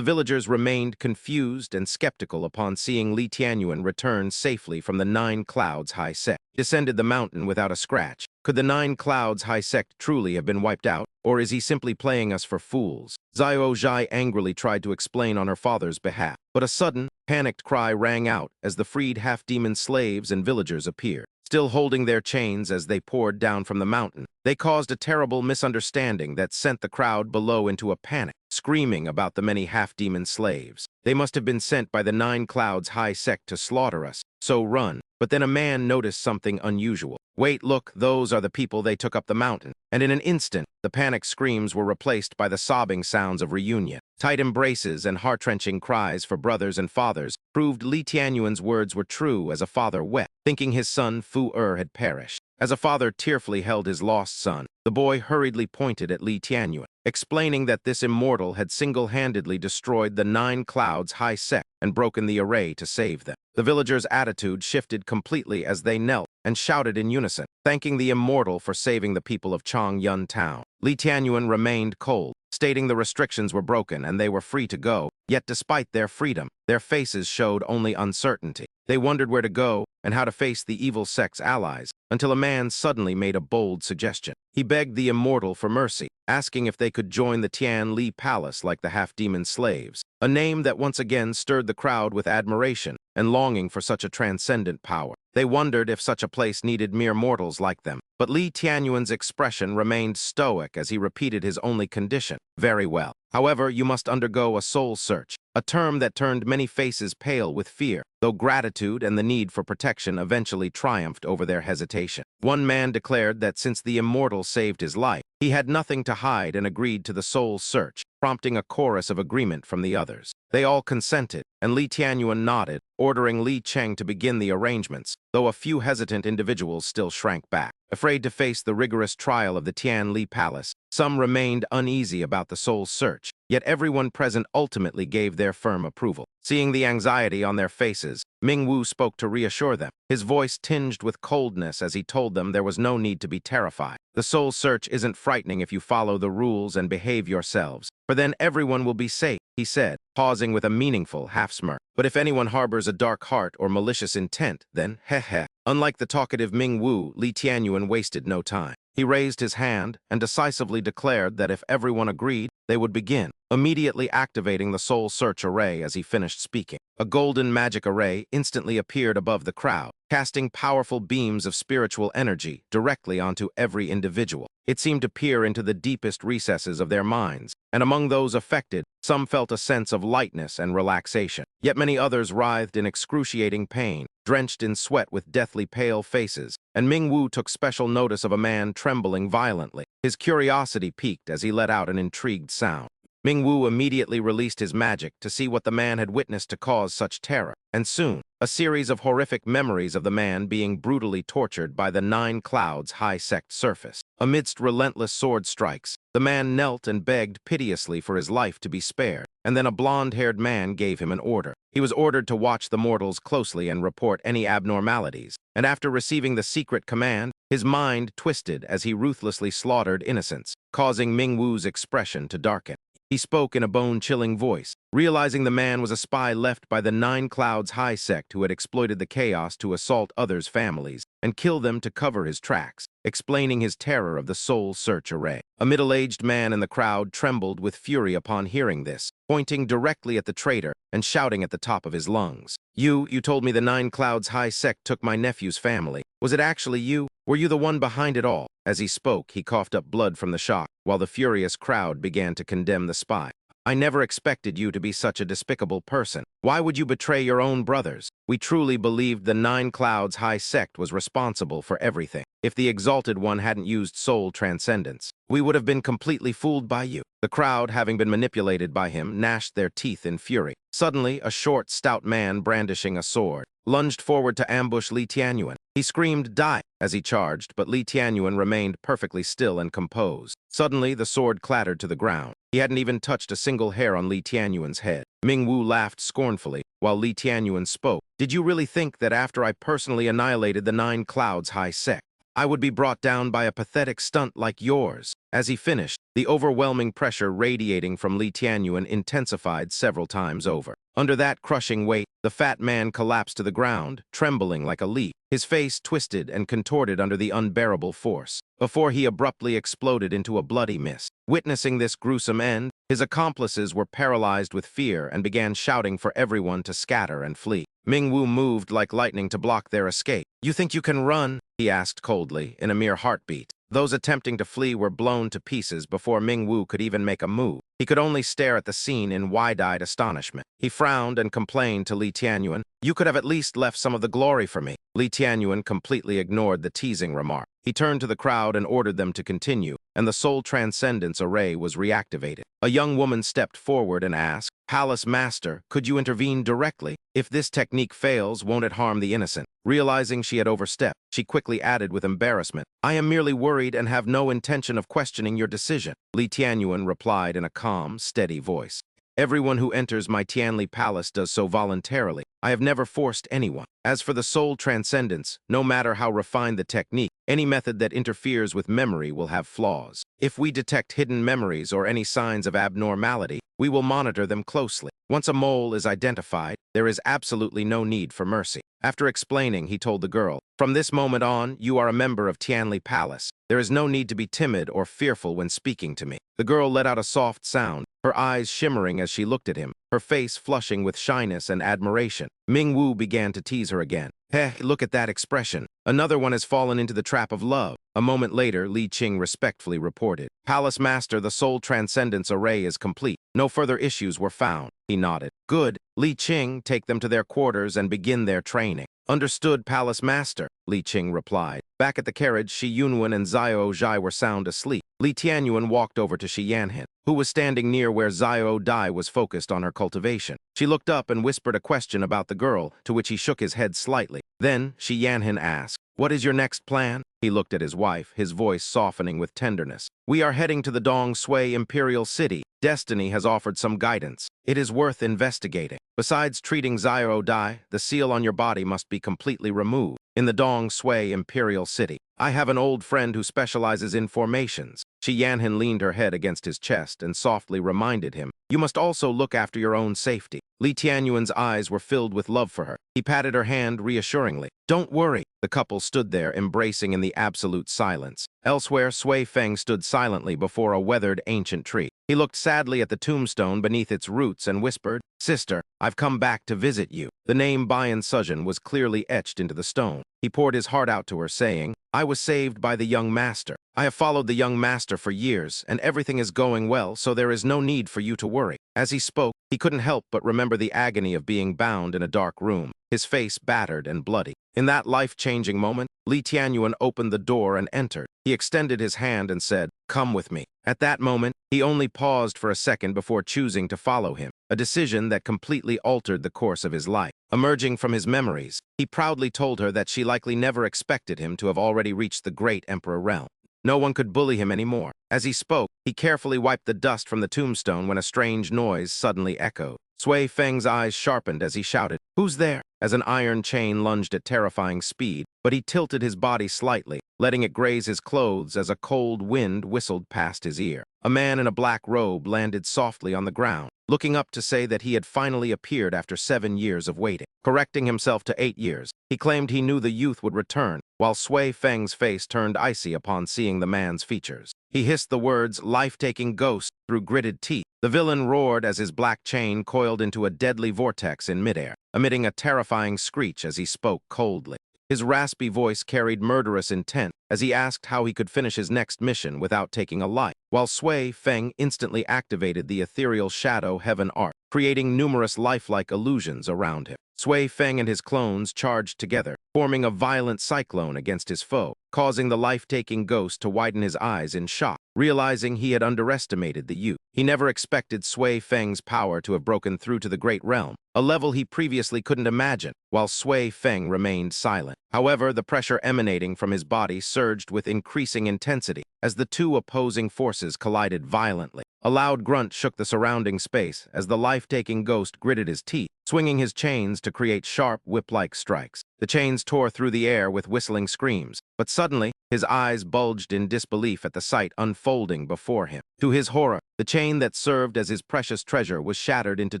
villagers remained confused and skeptical upon seeing Li Tianyuan return safely from the Nine Clouds High Sect. He descended the mountain without a scratch. Could the Nine Clouds High Sect truly have been wiped out, or is he simply playing us for fools? Xiao Zhai angrily tried to explain on her father's behalf, but a sudden, panicked cry rang out as the freed half-demon slaves and villagers appeared. Still holding their chains as they poured down from the mountain, they caused a terrible misunderstanding that sent the crowd below into a panic, screaming about the many half-demon slaves. They must have been sent by the Nine Clouds High Sect to slaughter us, so run. But then a man noticed something unusual. Wait, look, those are the people they took up the mountain. And in an instant, the panicked screams were replaced by the sobbing sounds of reunion. Tight embraces and heart-wrenching cries for brothers and fathers proved Li Tianyuan's words were true as a father wept, thinking his son Fu-er had perished. As a father tearfully held his lost son, the boy hurriedly pointed at Li Tianyuan, explaining that this immortal had single-handedly destroyed the Nine Clouds High Sect and broken the array to save them. The villagers' attitude shifted completely as they knelt and shouted in unison, thanking the immortal for saving the people of Changyun Town. Li Tianyuan remained cold, stating the restrictions were broken and they were free to go, yet despite their freedom, their faces showed only uncertainty. They wondered where to go and how to face the evil sect's allies, until a man suddenly made a bold suggestion. He begged the immortal for mercy, asking if they could join the Tian Li Palace like the half-demon slaves, a name that once again stirred the crowd with admiration and longing for such a transcendent power. They wondered if such a place needed mere mortals like them. But Li Tianyuan's expression remained stoic as he repeated his only condition. Very well. However, you must undergo a soul search, a term that turned many faces pale with fear, though gratitude and the need for protection eventually triumphed over their hesitation. One man declared that since the immortal saved his life, he had nothing to hide and agreed to the soul search, prompting a chorus of agreement from the others. They all consented, and Li Tianyuan nodded, ordering Li Cheng to begin the arrangements, though a few hesitant individuals still shrank back. Afraid to face the rigorous trial of the Tian Li Palace, some remained uneasy about the soul search, yet everyone present ultimately gave their firm approval. Seeing the anxiety on their faces, Ming-Wu spoke to reassure them, his voice tinged with coldness as he told them there was no need to be terrified. The soul search isn't frightening if you follow the rules and behave yourselves, for then everyone will be safe, he said, pausing with a meaningful half-smirk. But if anyone harbors a dark heart or malicious intent, then heh. Unlike the talkative Ming-Wu, Li Tianyuan wasted no time. He raised his hand and decisively declared that if everyone agreed, they would begin, immediately activating the soul search array as he finished speaking. A golden magic array instantly appeared above the crowd, casting powerful beams of spiritual energy directly onto every individual. It seemed to peer into the deepest recesses of their minds, and among those affected, some felt a sense of lightness and relaxation. Yet many others writhed in excruciating pain, drenched in sweat with deathly pale faces, and Ming-Wu took special notice of a man trembling violently. His curiosity piqued as he let out an intrigued sound. Ming-Wu immediately released his magic to see what the man had witnessed to cause such terror, and soon, a series of horrific memories of the man being brutally tortured by the 9 Clouds high sect surfaced. Amidst relentless sword strikes, the man knelt and begged piteously for his life to be spared, and then a blonde-haired man gave him an order. He was ordered to watch the mortals closely and report any abnormalities, and after receiving the secret command, his mind twisted as he ruthlessly slaughtered innocents, causing Ming-Wu's expression to darken. He spoke in a bone-chilling voice, realizing the man was a spy left by the 9 Clouds high sect who had exploited the chaos to assault others' families and kill them to cover his tracks, explaining his terror of the soul search array. A middle-aged man in the crowd trembled with fury upon hearing this, pointing directly at the traitor and shouting at the top of his lungs. You told me the 9 Clouds high sect took my nephew's family. Was it actually you? Were you the one behind it all? As he spoke, he coughed up blood from the shock, while the furious crowd began to condemn the spy. I never expected you to be such a despicable person. Why would you betray your own brothers? We truly believed the 9 Clouds high sect was responsible for everything. If the Exalted One hadn't used soul transcendence, we would have been completely fooled by you. The crowd, having been manipulated by him, gnashed their teeth in fury. Suddenly, a short, stout man brandishing a sword lunged forward to ambush Li Tianyuan. He screamed, "Die!" as he charged, but Li Tianyuan remained perfectly still and composed. Suddenly, the sword clattered to the ground. He hadn't even touched a single hair on Li Tianyuan's head. Ming-Wu laughed scornfully, while Li Tianyuan spoke. Did you really think that after I personally annihilated the 9 Clouds high sect, I would be brought down by a pathetic stunt like yours? As he finished, the overwhelming pressure radiating from Li Tianyuan intensified several times over. Under that crushing weight, the fat man collapsed to the ground, trembling like a leaf. His face twisted and contorted under the unbearable force, before he abruptly exploded into a bloody mist. Witnessing this gruesome end, his accomplices were paralyzed with fear and began shouting for everyone to scatter and flee. Ming-Wu moved like lightning to block their escape. You think you can run? He asked coldly, in a mere heartbeat. Those attempting to flee were blown to pieces before Ming-Wu could even make a move. He could only stare at the scene in wide-eyed astonishment. He frowned and complained to Li Tianyuan, "You could have at least left some of the glory for me." Li Tianyuan completely ignored the teasing remark. He turned to the crowd and ordered them to continue, and the soul transcendence array was reactivated. A young woman stepped forward and asked, "Palace Master, could you intervene directly? If this technique fails, won't it harm the innocent?" Realizing she had overstepped, she quickly added with embarrassment, "I am merely worried and have no intention of questioning your decision." Li Tianyuan replied in a calm, steady voice. Everyone who enters my Tianli Palace does so voluntarily. I have never forced anyone. As for the soul transcendence, no matter how refined the technique, any method that interferes with memory will have flaws. If we detect hidden memories or any signs of abnormality, we will monitor them closely. Once a mole is identified, there is absolutely no need for mercy. After explaining, he told the girl, "From this moment on, you are a member of Tianli Palace. There is no need to be timid or fearful when speaking to me." The girl let out a soft sound, her eyes shimmering as she looked at him, her face flushing with shyness and admiration. Ming Wu began to tease her again. "Heh, look at that expression. Another one has fallen into the trap of love." A moment later, Li Qing respectfully reported, "Palace Master, the soul transcendence array is complete. No further issues were found." He nodded. "Good. Li Qing, take them to their quarters and begin their training." "Understood, Palace Master," Li Qing replied. Back at the carriage, Shi Yunwen and Xiao Zhai were sound asleep. Li Tianyuan walked over to Shi Yanhan, who was standing near where Xiao Dai was focused on her cultivation. She looked up and whispered a question about the girl, to which he shook his head slightly. Then Shi Yanhan asked, "What is your next plan?" He looked at his wife, his voice softening with tenderness. "We are heading to the Dong Sui Imperial City. Destiny has offered some guidance. It is worth investigating. Besides treating Xiao Dai, the seal on your body must be completely removed. In the Dong Sui Imperial City, I have an old friend who specializes in formations." Shi Yanhan leaned her head against his chest and softly reminded him, "You must also look after your own safety." Li Tianyuan's eyes were filled with love for her. He patted her hand reassuringly. "Don't worry." The couple stood there, embracing in the absolute silence. Elsewhere, Sui Feng stood silently before a weathered ancient tree. He looked sadly at the tombstone beneath its roots and whispered, "Sister, I've come back to visit you." The name Bayan Suzhen was clearly etched into the stone. He poured his heart out to her, saying, "I was saved by the young master. I have followed the young master for years, and everything is going well, so there is no need for you to worry." As he spoke, he couldn't help but remember the agony of being bound in a dark room, his face battered and bloody. In that life-changing moment, Li Tianyuan opened the door and entered. He extended his hand and said, "Come with me." At that moment, he only paused for a second before choosing to follow him, a decision that completely altered the course of his life. Emerging from his memories, he proudly told her that she likely never expected him to have already reached the great emperor realm. No one could bully him anymore. As he spoke, he carefully wiped the dust from the tombstone when a strange noise suddenly echoed. Sui Feng's eyes sharpened as he shouted, "Who's there?" As an iron chain lunged at terrifying speed, but he tilted his body slightly, letting it graze his clothes as a cold wind whistled past his ear. A man in a black robe landed softly on the ground, looking up to say that he had finally appeared after 7 years of waiting. Correcting himself to 8 years, he claimed he knew the youth would return, while Sui Feng's face turned icy upon seeing the man's features. He hissed the words, "Life-taking ghost," through gritted teeth. The villain roared as his black chain coiled into a deadly vortex in midair, emitting a terrifying screech as he spoke coldly. His raspy voice carried murderous intent as he asked how he could finish his next mission without taking a life, while Sui Feng instantly activated the ethereal shadow heaven art, creating numerous lifelike illusions around him. Sui Feng and his clones charged together, forming a violent cyclone against his foe, causing the life-taking ghost to widen his eyes in shock. Realizing he had underestimated the youth, he never expected Sui Feng's power to have broken through to the great realm, a level he previously couldn't imagine, while Sui Feng remained silent. However, the pressure emanating from his body surged with increasing intensity as the two opposing forces collided violently. A loud grunt shook the surrounding space as the life-taking ghost gritted his teeth, swinging his chains to create sharp, whip-like strikes. The chains tore through the air with whistling screams, but suddenly, his eyes bulged in disbelief at the sight unfolding before him. To his horror, the chain that served as his precious treasure was shattered into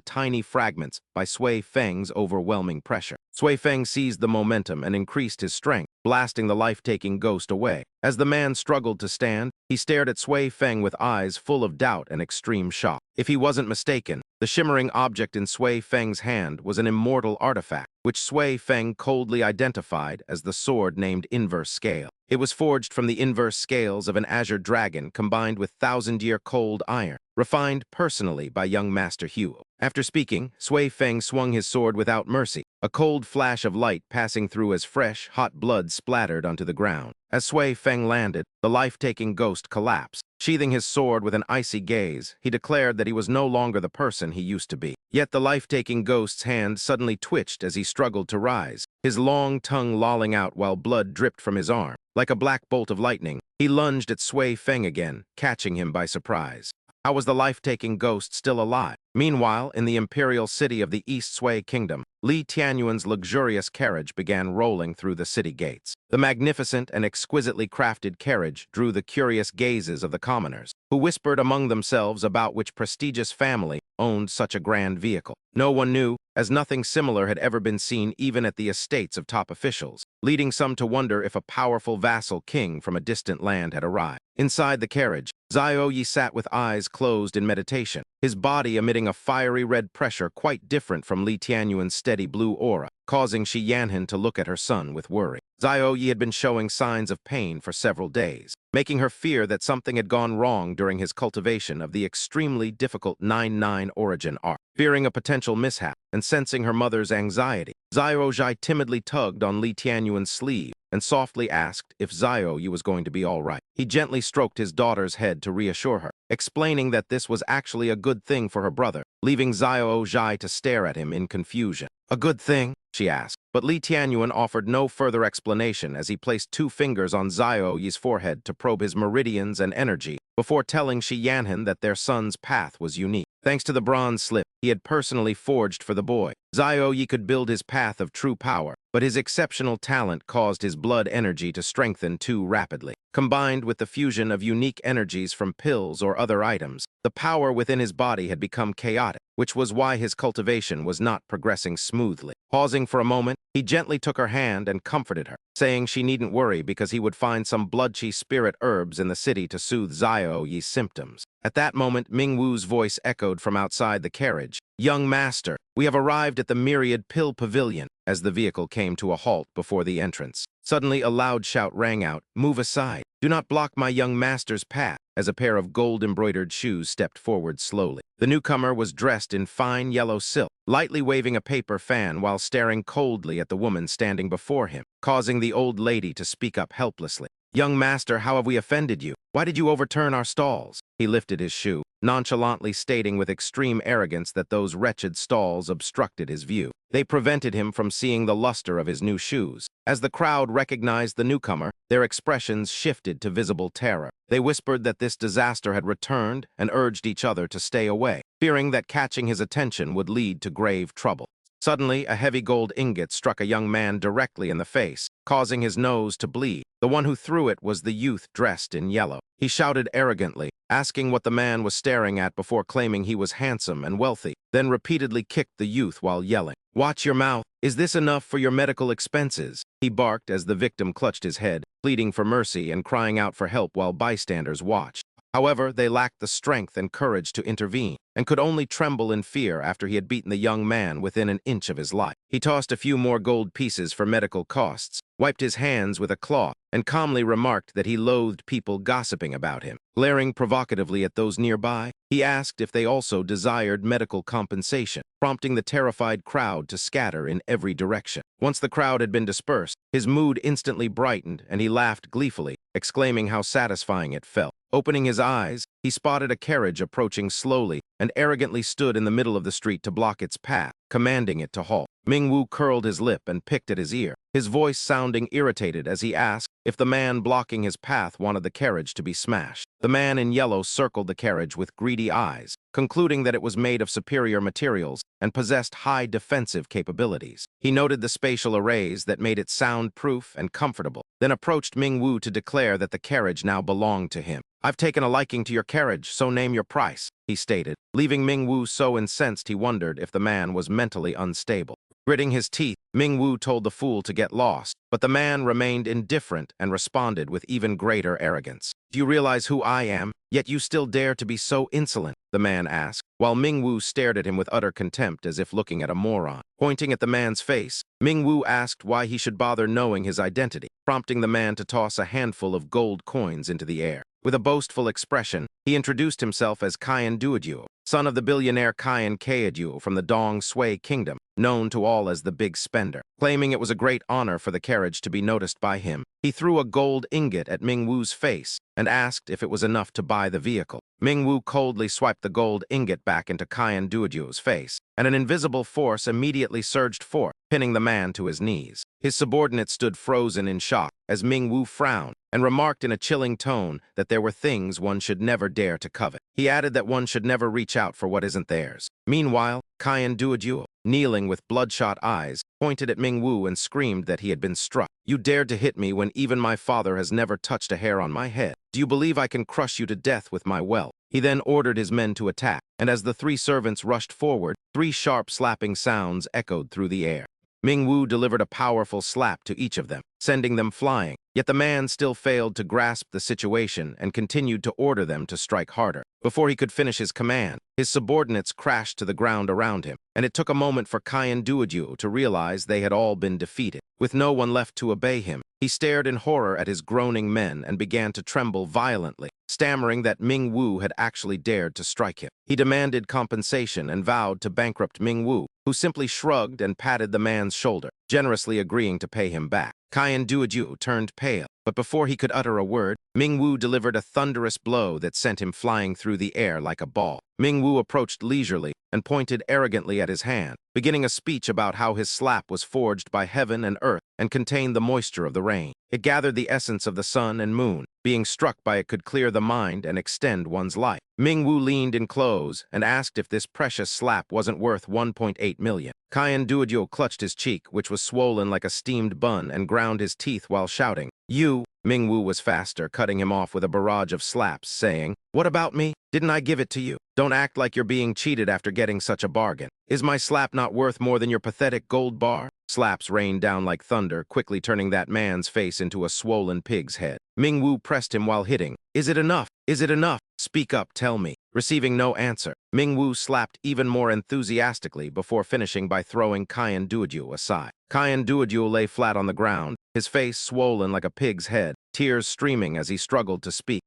tiny fragments by Sui Feng's overwhelming pressure. Sui Feng seized the momentum and increased his strength, blasting the life-taking ghost away. As the man struggled to stand, he stared at Sui Feng with eyes full of doubt and extreme shock. If he wasn't mistaken, the shimmering object in Sui Feng's hand was an immortal artifact, which Sui Feng coldly identified as the sword named Inverse Scale. It was forged from the inverse scales of an azure dragon combined with thousand-year cold iron, refined personally by young Master Huo. After speaking, Sui Feng swung his sword without mercy, a cold flash of light passing through as fresh, hot blood splattered onto the ground. As Sui Feng landed, the life-taking ghost collapsed. Sheathing his sword with an icy gaze, he declared that he was no longer the person he used to be. Yet the life-taking ghost's hand suddenly twitched as he struggled to rise, his long tongue lolling out while blood dripped from his arm. Like a black bolt of lightning, he lunged at Sui Feng again, catching him by surprise. How was the life-taking ghost still alive? Meanwhile, in the imperial city of the East Sui Kingdom, Li Tianyuan's luxurious carriage began rolling through the city gates. The magnificent and exquisitely crafted carriage drew the curious gazes of the commoners, who whispered among themselves about which prestigious family owned such a grand vehicle. No one knew, as nothing similar had ever been seen even at the estates of top officials, leading some to wonder if a powerful vassal king from a distant land had arrived. Inside the carriage, Zhao sat with eyes closed in meditation, his body emitting a fiery red pressure quite different from Li Tianyuan's steady blue aura, causing Shi Yanhan to look at her son with worry. Zhao had been showing signs of pain for several days, making her fear that something had gone wrong during his cultivation of the extremely difficult 9-9 origin art. Fearing a potential mishap and sensing her mother's anxiety, Zhao timidly tugged on Li Tianyuan's sleeve and softly asked if Zhao was going to be all right. He gently stroked his daughter's head to reassure her, explaining that this was actually a good thing for her brother, leaving Zhao to stare at him in confusion. "A good thing?" she asked. But Li Tianyuan offered no further explanation as he placed 2 fingers on Zhao forehead to probe his meridians and energy before telling Shi Yanhan that their son's path was unique. Thanks to the bronze slip he had personally forged for the boy, Zhao could build his path of true power, but his exceptional talent caused his blood energy to strengthen too rapidly. Combined with the fusion of unique energies from pills or other items, the power within his body had become chaotic, which was why his cultivation was not progressing smoothly. Pausing for a moment, he gently took her hand and comforted her, saying she needn't worry because he would find some blood-chi spirit herbs in the city to soothe Zhao symptoms. At that moment, Mingwu's voice echoed from outside the carriage. "Young master, we have arrived at the Myriad Pill Pavilion," as the vehicle came to a halt before the entrance. Suddenly, a loud shout rang out, "Move aside! Do not block my young master's path," as a pair of gold-embroidered shoes stepped forward slowly. The newcomer was dressed in fine yellow silk, lightly waving a paper fan while staring coldly at the woman standing before him, causing the old lady to speak up helplessly. "Young master, how have we offended you? Why did you overturn our stalls?" He lifted his shoe, nonchalantly stating with extreme arrogance that those wretched stalls obstructed his view. They prevented him from seeing the luster of his new shoes. As the crowd recognized the newcomer, their expressions shifted to visible terror. They whispered that this disaster had returned and urged each other to stay away, fearing that catching his attention would lead to grave trouble. Suddenly, a heavy gold ingot struck a young man directly in the face, causing his nose to bleed. The one who threw it was the youth dressed in yellow. He shouted arrogantly, asking what the man was staring at before claiming he was handsome and wealthy, then repeatedly kicked the youth while yelling, "Watch your mouth! Is this enough for your medical expenses?" He barked as the victim clutched his head, pleading for mercy and crying out for help while bystanders watched. However, they lacked the strength and courage to intervene, and could only tremble in fear after he had beaten the young man within an inch of his life. He tossed a few more gold pieces for medical costs, wiped his hands with a cloth, and calmly remarked that he loathed people gossiping about him. Glaring provocatively at those nearby, he asked if they also desired medical compensation, prompting the terrified crowd to scatter in every direction. Once the crowd had been dispersed, his mood instantly brightened and he laughed gleefully, exclaiming how satisfying it felt. Opening his eyes, he spotted a carriage approaching slowly and arrogantly stood in the middle of the street to block its path, commanding it to halt. Mingwu curled his lip and picked at his ear, his voice sounding irritated as he asked if the man blocking his path wanted the carriage to be smashed. The man in yellow circled the carriage with greedy eyes, concluding that it was made of superior materials and possessed high defensive capabilities. He noted the spatial arrays that made it soundproof and comfortable, then approached Mingwu to declare that the carriage now belonged to him. "I've taken a liking to your carriage, so name your price," he stated, leaving Mingwu so incensed he wondered if the man was mentally unstable. Gritting his teeth, Mingwu told the fool to get lost, but the man remained indifferent and responded with even greater arrogance. "Do you realize who I am, yet you still dare to be so insolent?" the man asked, while Mingwu stared at him with utter contempt as if looking at a moron. Pointing at the man's face, Mingwu asked why he should bother knowing his identity, prompting the man to toss a handful of gold coins into the air. With a boastful expression, he introduced himself as Kyan Duoduo, son of the billionaire Kyan Kaeduo from the Dong Sui Kingdom, known to all as the Big Spender. Claiming it was a great honor for the carriage to be noticed by him, he threw a gold ingot at Mingwu's face and asked if it was enough to buy the vehicle. Mingwu coldly swiped the gold ingot back into Kyan Duoduo's face, and an invisible force immediately surged forth, pinning the man to his knees. His subordinate stood frozen in shock as Mingwu frowned and remarked in a chilling tone that there were things one should never dare to covet. He added that one should never reach out for what isn't theirs. Meanwhile, Kyan Duoduo, kneeling with bloodshot eyes, pointed at Mingwu and screamed that he had been struck. "You dared to hit me when even my father has never touched a hair on my head. Do you believe I can crush you to death with my wealth?" He then ordered his men to attack, and as the three servants rushed forward, three sharp slapping sounds echoed through the air. Ming-Wu delivered a powerful slap to each of them, sending them flying, yet the man still failed to grasp the situation and continued to order them to strike harder. Before he could finish his command, his subordinates crashed to the ground around him, and it took a moment for Cayenne Duoduo to realize they had all been defeated. With no one left to obey him, he stared in horror at his groaning men and began to tremble violently, stammering that Ming-Wu had actually dared to strike him. He demanded compensation and vowed to bankrupt Ming-Wu, who simply shrugged and patted the man's shoulder, generously agreeing to pay him back. Cayenne Duoduo turned pale, but before he could utter a word, Ming-Wu delivered a thunderous blow that sent him flying through the air like a ball. Ming-Wu approached leisurely and pointed arrogantly at his hand, beginning a speech about how his slap was forged by heaven and earth and contained the moisture of the rain. It gathered the essence of the sun and moon. Being struck by it could clear the mind and extend one's life. Ming-Wu leaned in close and asked if this precious slap wasn't worth 1.8 million. Cayenne Duoduo clutched his cheek, which was swollen like a steamed bun, and ground his teeth while shouting, "You!" Ming-Wu was faster, cutting him off with a barrage of slaps, saying, "What about me? Didn't I give it to you? Don't act like you're being cheated after getting such a bargain. Is my slap not worth more than your pathetic gold bar?" Slaps rained down like thunder, quickly turning that man's face into a swollen pig's head. Ming-Wu pressed him while hitting. "Is it enough? Is it enough? Speak up, tell me." Receiving no answer, Ming-Wu slapped even more enthusiastically before finishing by throwing Cayenne Duoduo aside. Cayenne Duoduo lay flat on the ground, his face swollen like a pig's head, tears streaming as he struggled to speak.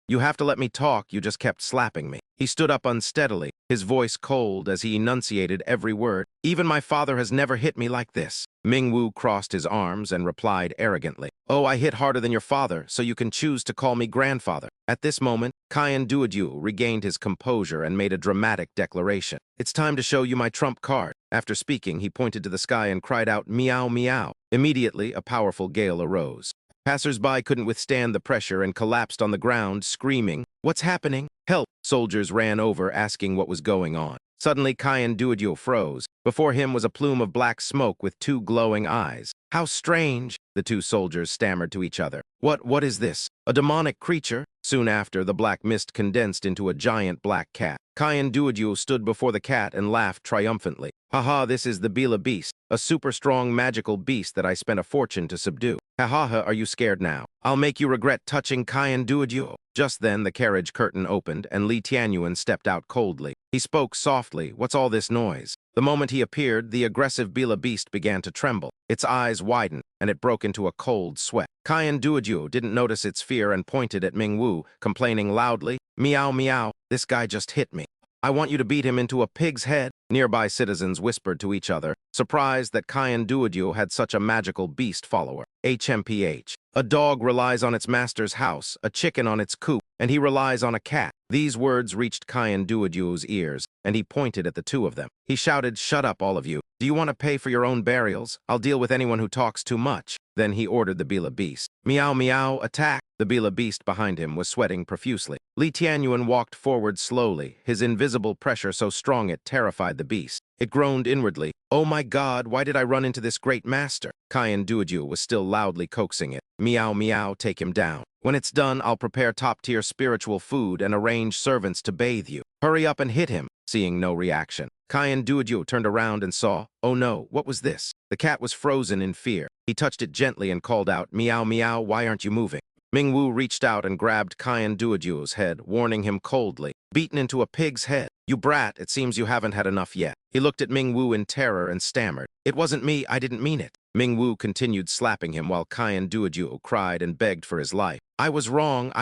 You have to let me talk, you just kept slapping me." He stood up unsteadily, his voice cold as he enunciated every word. "Even my father has never hit me like this." Ming-Wu crossed his arms and replied arrogantly, "Oh, I hit harder than your father, so you can choose to call me grandfather." At this moment, Cayenne Duoduo regained his composure and made a dramatic declaration. "It's time to show you my trump card." After speaking, he pointed to the sky and cried out, "Meow, meow." Immediately, a powerful gale arose. Passers-by couldn't withstand the pressure and collapsed on the ground, screaming, "What's happening? Help!" Soldiers ran over, asking what was going on. Suddenly, Cayenne Duoduo froze. Before him was a plume of black smoke with two glowing eyes. "How strange!" the two soldiers stammered to each other. What is this? A demonic creature?" Soon after, the black mist condensed into a giant black cat. Cayenne Duoduo stood before the cat and laughed triumphantly. "Haha, this is the Bila beast, a super-strong magical beast that I spent a fortune to subdue. Ha, are you scared now? I'll make you regret touching Cayenne Duoduo." Just then, the carriage curtain opened, and Li Tianyuan stepped out coldly. He spoke softly, "What's all this noise?" The moment he appeared, the aggressive Bila beast began to tremble. Its eyes widened, and it broke into a cold sweat. Cayenne Duoduo didn't notice its fear and pointed at Ming-Wu, complaining loudly, "Meow, meow, this guy just hit me. I want you to beat him into a pig's head." Nearby citizens whispered to each other, surprised that Cayenne Duoduo had such a magical beast follower. HMPH. A dog relies on its master's house, a chicken on its coop, and he relies on a cat. These words reached Cayenne Duoduo's ears, and he pointed at the two of them. He shouted, "Shut up, all of you. Do you want to pay for your own burials? I'll deal with anyone who talks too much." Then he ordered the Bila beast. "Meow, meow, attack!" The Bila beast behind him was sweating profusely. Li Tianyuan walked forward slowly, his invisible pressure so strong it terrified the beast. It groaned inwardly, "Oh my God, why did I run into this great master?" Cayenne Duoduo was still loudly coaxing it. "Meow, meow, take him down. When it's done, I'll prepare top-tier spiritual food and arrange servants to bathe you. Hurry up and hit him." Seeing no reaction, Cayenne Duoduo turned around and saw, oh no, what was this? The cat was frozen in fear. He touched it gently and called out, "Meow, meow, why aren't you moving?" Ming-Wu reached out and grabbed Cayenne Duoduo's head, warning him coldly, "Beaten into a pig's head. You brat, it seems you haven't had enough yet." He looked at Ming-Wu in terror and stammered, "It wasn't me, I didn't mean it." Ming-Wu continued slapping him while Cayenne Duoduo cried and begged for his life. I was wrong.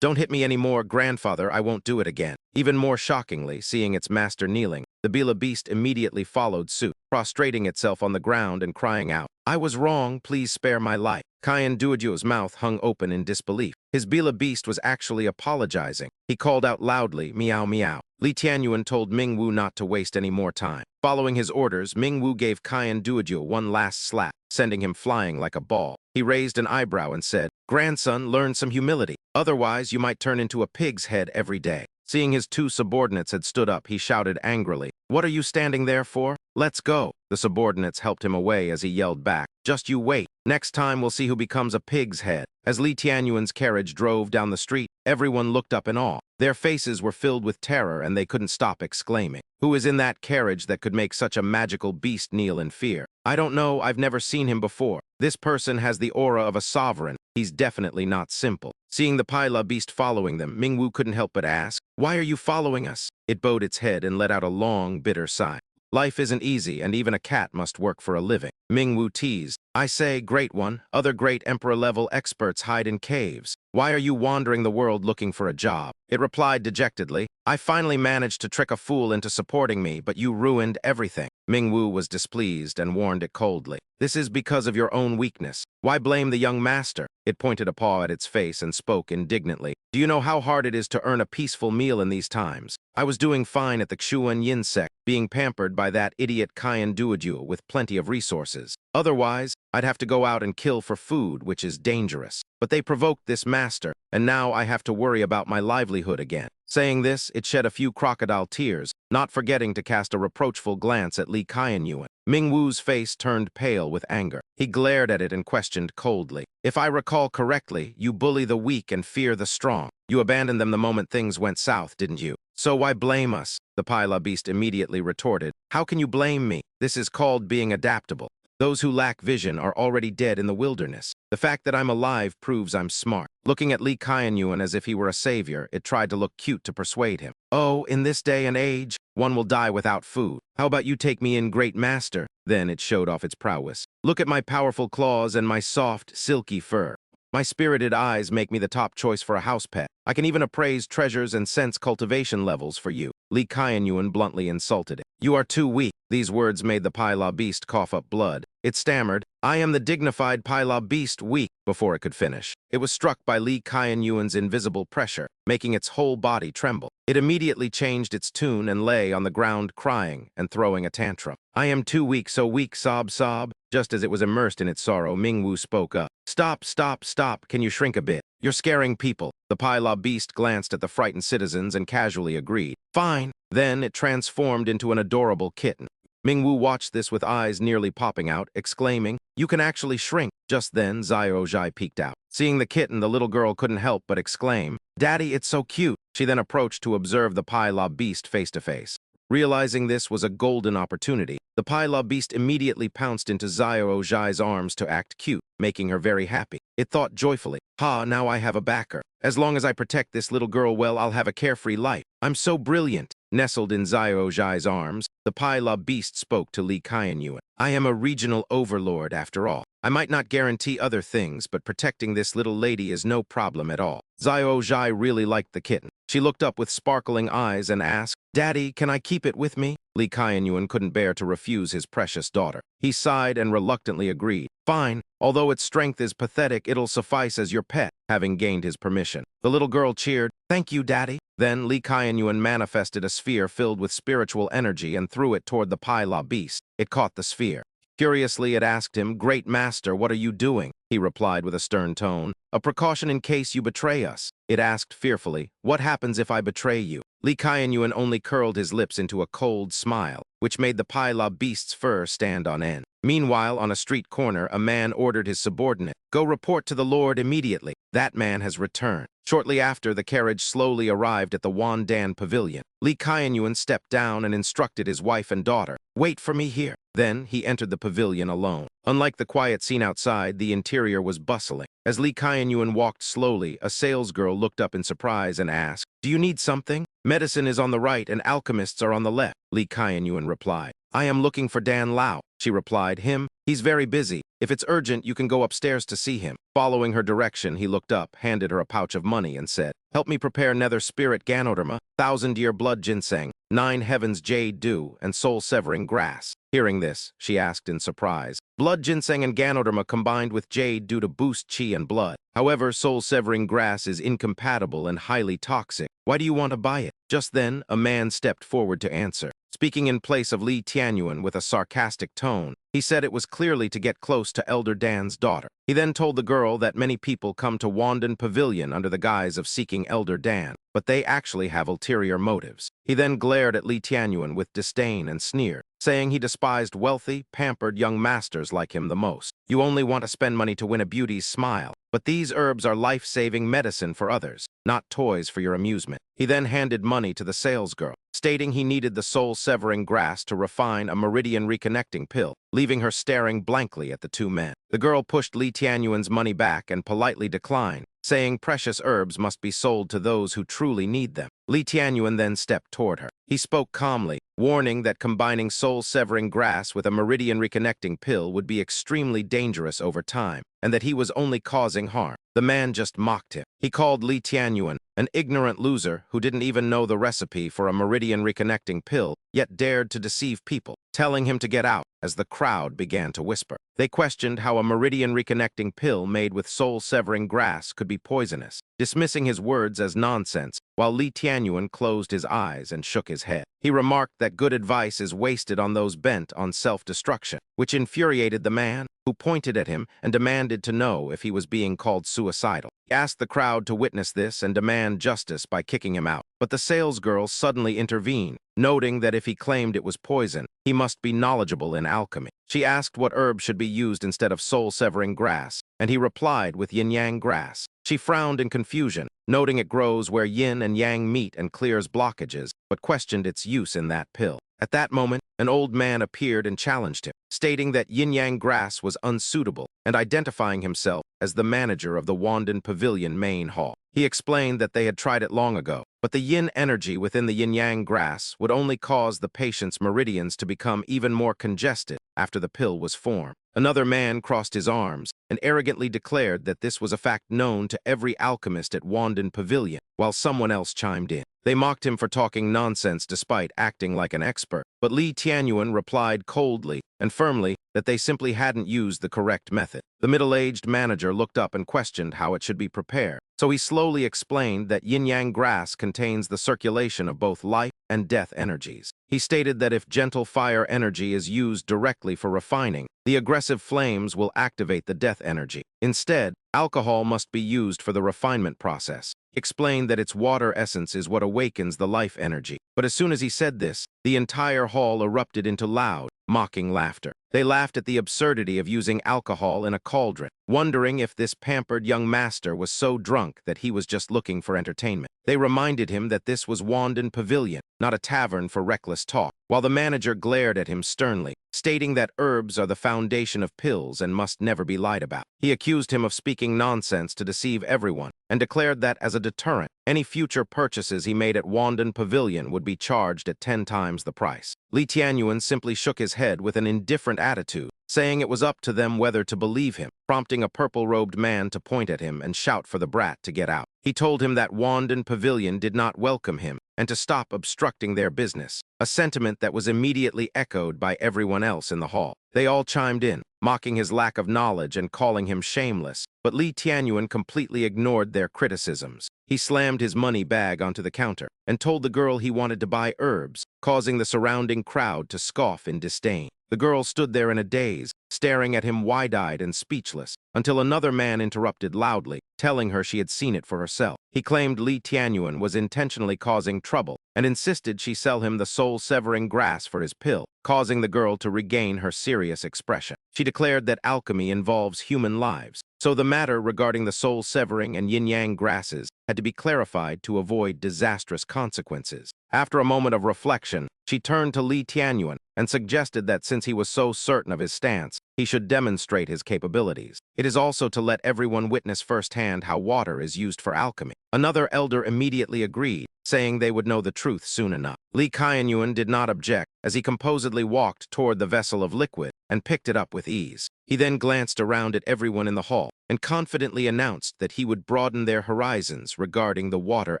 Don't hit me anymore, grandfather, I won't do it again." Even more shockingly, seeing its master kneeling, the Bila beast immediately followed suit, prostrating itself on the ground and crying out, "I was wrong, please spare my life." Cayenne Duoduo's mouth hung open in disbelief. His Bila beast was actually apologizing. He called out loudly, "Meow, meow." Li Tianyuan told Ming-Wu not to waste any more time. Following his orders, Ming-Wu gave Cayenne Duoduo one last slap, sending him flying like a ball. He raised an eyebrow and said, "Grandson, learn some humility. Otherwise, you might turn into a pig's head every day." Seeing his two subordinates had stood up, he shouted angrily, "What are you standing there for? Let's go." The subordinates helped him away as he yelled back, "Just you wait. Next time we'll see who becomes a pig's head." As Li Tianyuan's carriage drove down the street, everyone looked up in awe. Their faces were filled with terror and they couldn't stop exclaiming, "Who is in that carriage that could make such a magical beast kneel in fear? I don't know, I've never seen him before. This person has the aura of a sovereign. He's definitely not simple." Seeing the Paila beast following them, Mingwu couldn't help but ask, "Why are you following us?" It bowed its head and let out a long, bitter sigh. Life isn't easy, and even a cat must work for a living. Mingwu teased, "I say, great one, other great emperor-level experts hide in caves. Why are you wandering the world looking for a job?" It replied dejectedly, "I finally managed to trick a fool into supporting me, but you ruined everything." Mingwu was displeased and warned it coldly, "This is because of your own weakness. Why blame the young master?" It pointed a paw at its face and spoke indignantly, "Do you know how hard it is to earn a peaceful meal in these times? I was doing fine at the Xuan Yin sect, being pampered by that idiot Kyan Duoduo with plenty of resources. Otherwise, I'd have to go out and kill for food, which is dangerous. But they provoked this master, and now I have to worry about my livelihood again." Saying this, it shed a few crocodile tears, not forgetting to cast a reproachful glance at Li Qianyuan. Mingwu's face turned pale with anger. He glared at it and questioned coldly, "If I recall correctly, you bully the weak and fear the strong. You abandoned them the moment things went south, didn't you? So why blame us?" The Paila beast immediately retorted, "How can you blame me? This is called being adaptable. Those who lack vision are already dead in the wilderness. The fact that I'm alive proves I'm smart." Looking at Li Qianyuan as if he were a savior, it tried to look cute to persuade him. "Oh, in this day and age, one will die without food. How about you take me in, great master?" Then it showed off its prowess. "Look at my powerful claws and my soft, silky fur. My spirited eyes make me the top choice for a house pet. I can even appraise treasures and sense cultivation levels for you." Li Qianyuan bluntly insulted it. "You are too weak." These words made the Paila beast cough up blood. It stammered, "I am the dignified Paila beast, weak," before it could finish. It was struck by Li Qianyuan's invisible pressure, making its whole body tremble. It immediately changed its tune and lay on the ground crying and throwing a tantrum. "I am too weak, so weak, sob, sob." Just as it was immersed in its sorrow, Mingwu spoke up. "Stop, stop, stop. Can you shrink a bit? You're scaring people." The Paila beast glanced at the frightened citizens and casually agreed. "Fine." Then it transformed into an adorable kitten. Mingwu watched this with eyes nearly popping out, exclaiming, "You can actually shrink." Just then, Xiaozhai peeked out. Seeing the kitten, the little girl couldn't help but exclaim, "Daddy, it's so cute." She then approached to observe the Paila beast face to face. Realizing this was a golden opportunity, the Paila beast immediately pounced into Xiaozhai's arms to act cute, making her very happy. It thought joyfully, "Ha, now I have a backer. As long as I protect this little girl well, I'll have a carefree life. I'm so brilliant." Nestled in Xiaozhai's arms, the Paila beast spoke to Li Qianyuan. "I am a regional overlord after all. I might not guarantee other things, but protecting this little lady is no problem at all." Xiaozhai really liked the kitten. She looked up with sparkling eyes and asked, "Daddy, can I keep it with me?" Li Qianyuan couldn't bear to refuse his precious daughter. He sighed and reluctantly agreed. "Fine. Although its strength is pathetic, it'll suffice as your pet," having gained his permission. The little girl cheered, "Thank you, Daddy." Then Li Qianyuan manifested a sphere filled with spiritual energy and threw it toward the Paila beast. It caught the sphere. Curiously, it asked him, "Great master, what are you doing?" He replied with a stern tone, "A precaution in case you betray us." It asked fearfully, "What happens if I betray you?" Li Qianyuan only curled his lips into a cold smile, which made the Paila beast's fur stand on end. Meanwhile, on a street corner, a man ordered his subordinate, "Go report to the Lord immediately. That man has returned." Shortly after, the carriage slowly arrived at the Wandan Pavilion. Li Qianyuan stepped down and instructed his wife and daughter, "Wait for me here." Then he entered the pavilion alone. Unlike the quiet scene outside, the interior was bustling. As Li Qianyuan walked slowly, a salesgirl looked up in surprise and asked, "Do you need something? Medicine is on the right and alchemists are on the left." Li Qianyuan replied, "I am looking for Dan Lao." She replied, "Him? He's very busy. If it's urgent, you can go upstairs to see him." Following her direction, he looked up, handed her a pouch of money, and said, "Help me prepare Nether Spirit Ganoderma, 1,000-year blood ginseng, 9 heavens jade dew, and soul-severing grass." Hearing this, she asked in surprise, "Blood ginseng and Ganoderma combined with jade dew to boost chi and blood. However, soul-severing grass is incompatible and highly toxic. Why do you want to buy it?" Just then, a man stepped forward to answer. Speaking in place of Li Tianyuan with a sarcastic tone, he said it was clearly to get close to Elder Dan's daughter. He then told the girl that many people come to Wandan Pavilion under the guise of seeking Elder Dan, but they actually have ulterior motives. He then glared at Li Tianyuan with disdain and sneered, saying he despised wealthy, pampered young masters like him the most. You only want to spend money to win a beauty's smile, but these herbs are life-saving medicine for others, not toys for your amusement. He then handed money to the salesgirl, stating he needed the soul-severing grass to refine a meridian-reconnecting pill, leaving her staring blankly at the two men. The girl pushed Li Tianyuan's money back and politely declined, saying precious herbs must be sold to those who truly need them. Li Tianyuan then stepped toward her. He spoke calmly, warning that combining soul-severing grass with a meridian-reconnecting pill would be extremely dangerous over time, and that he was only causing harm. The man just mocked him. He called Li Tianyuan an ignorant loser who didn't even know the recipe for a meridian-reconnecting pill, yet dared to deceive people, telling him to get out as the crowd began to whisper. They questioned how a meridian-reconnecting pill made with soul-severing grass could be poisonous, dismissing his words as nonsense, while Li Tianyuan closed his eyes and shook his head. He remarked that good advice is wasted on those bent on self-destruction, which infuriated the man, who pointed at him and demanded to know if he was being called suicidal. He asked the crowd to witness this and demand justice by kicking him out, but the salesgirl suddenly intervened, noting that if he claimed it was poison, he must be knowledgeable in alchemy. She asked what herb should be used instead of soul-severing grass, and he replied with yin-yang grass. She frowned in confusion, noting it grows where yin and yang meet and clears blockages, but questioned its use in that pill. At that moment, an old man appeared and challenged him, stating that yin-yang grass was unsuitable and identifying himself as the manager of the Wanden Pavilion main hall. He explained that they had tried it long ago, but the yin energy within the yin-yang grass would only cause the patient's meridians to become even more congested after the pill was formed. Another man crossed his arms and arrogantly declared that this was a fact known to every alchemist at Wanden Pavilion, while someone else chimed in. They mocked him for talking nonsense despite acting like an expert, but Li Tianyuan replied coldly and firmly that they simply hadn't used the correct method. The middle-aged manager looked up and questioned how it should be prepared, so he slowly explained that yin-yang grass contains the circulation of both life and death energies. He stated that if gentle fire energy is used directly for refining, the aggressive flames will activate the death energy. Instead, alcohol must be used for the refinement process. He explained that its water essence is what awakens the life energy. But as soon as he said this, the entire hall erupted into loud, mocking laughter. They laughed at the absurdity of using alcohol in a cauldron, wondering if this pampered young master was so drunk that he was just looking for entertainment. They reminded him that this was Wanden Pavilion, not a tavern for reckless talk, while the manager glared at him sternly, stating that herbs are the foundation of pills and must never be lied about. He accused him of speaking nonsense to deceive everyone, and declared that as a deterrent, any future purchases he made at Wanden Pavilion would be charged at 10 times the price. Li Tianyuan simply shook his head with an indifferent attitude, saying it was up to them whether to believe him, prompting a purple-robed man to point at him and shout for the brat to get out. He told him that Wanden Pavilion did not welcome him and to stop obstructing their business, a sentiment that was immediately echoed by everyone else in the hall. They all chimed in, mocking his lack of knowledge and calling him shameless, but Li Tianyuan completely ignored their criticisms. He slammed his money bag onto the counter and told the girl he wanted to buy herbs, causing the surrounding crowd to scoff in disdain. The girl stood there in a daze, staring at him wide-eyed and speechless, until another man interrupted loudly, telling her she had seen it for herself. He claimed Li Tianyuan was intentionally causing trouble and insisted she sell him the soul-severing grass for his pill, causing the girl to regain her serious expression. She declared that alchemy involves human lives, so the matter regarding the soul-severing and yin-yang grasses had to be clarified to avoid disastrous consequences. After a moment of reflection, she turned to Li Tianyuan and suggested that since he was so certain of his stance, he should demonstrate his capabilities. It is also to let everyone witness firsthand how water is used for alchemy. Another elder immediately agreed, saying they would know the truth soon enough. Li Tianyuan did not object, as he composedly walked toward the vessel of liquid and picked it up with ease. He then glanced around at everyone in the hall and confidently announced that he would broaden their horizons regarding the water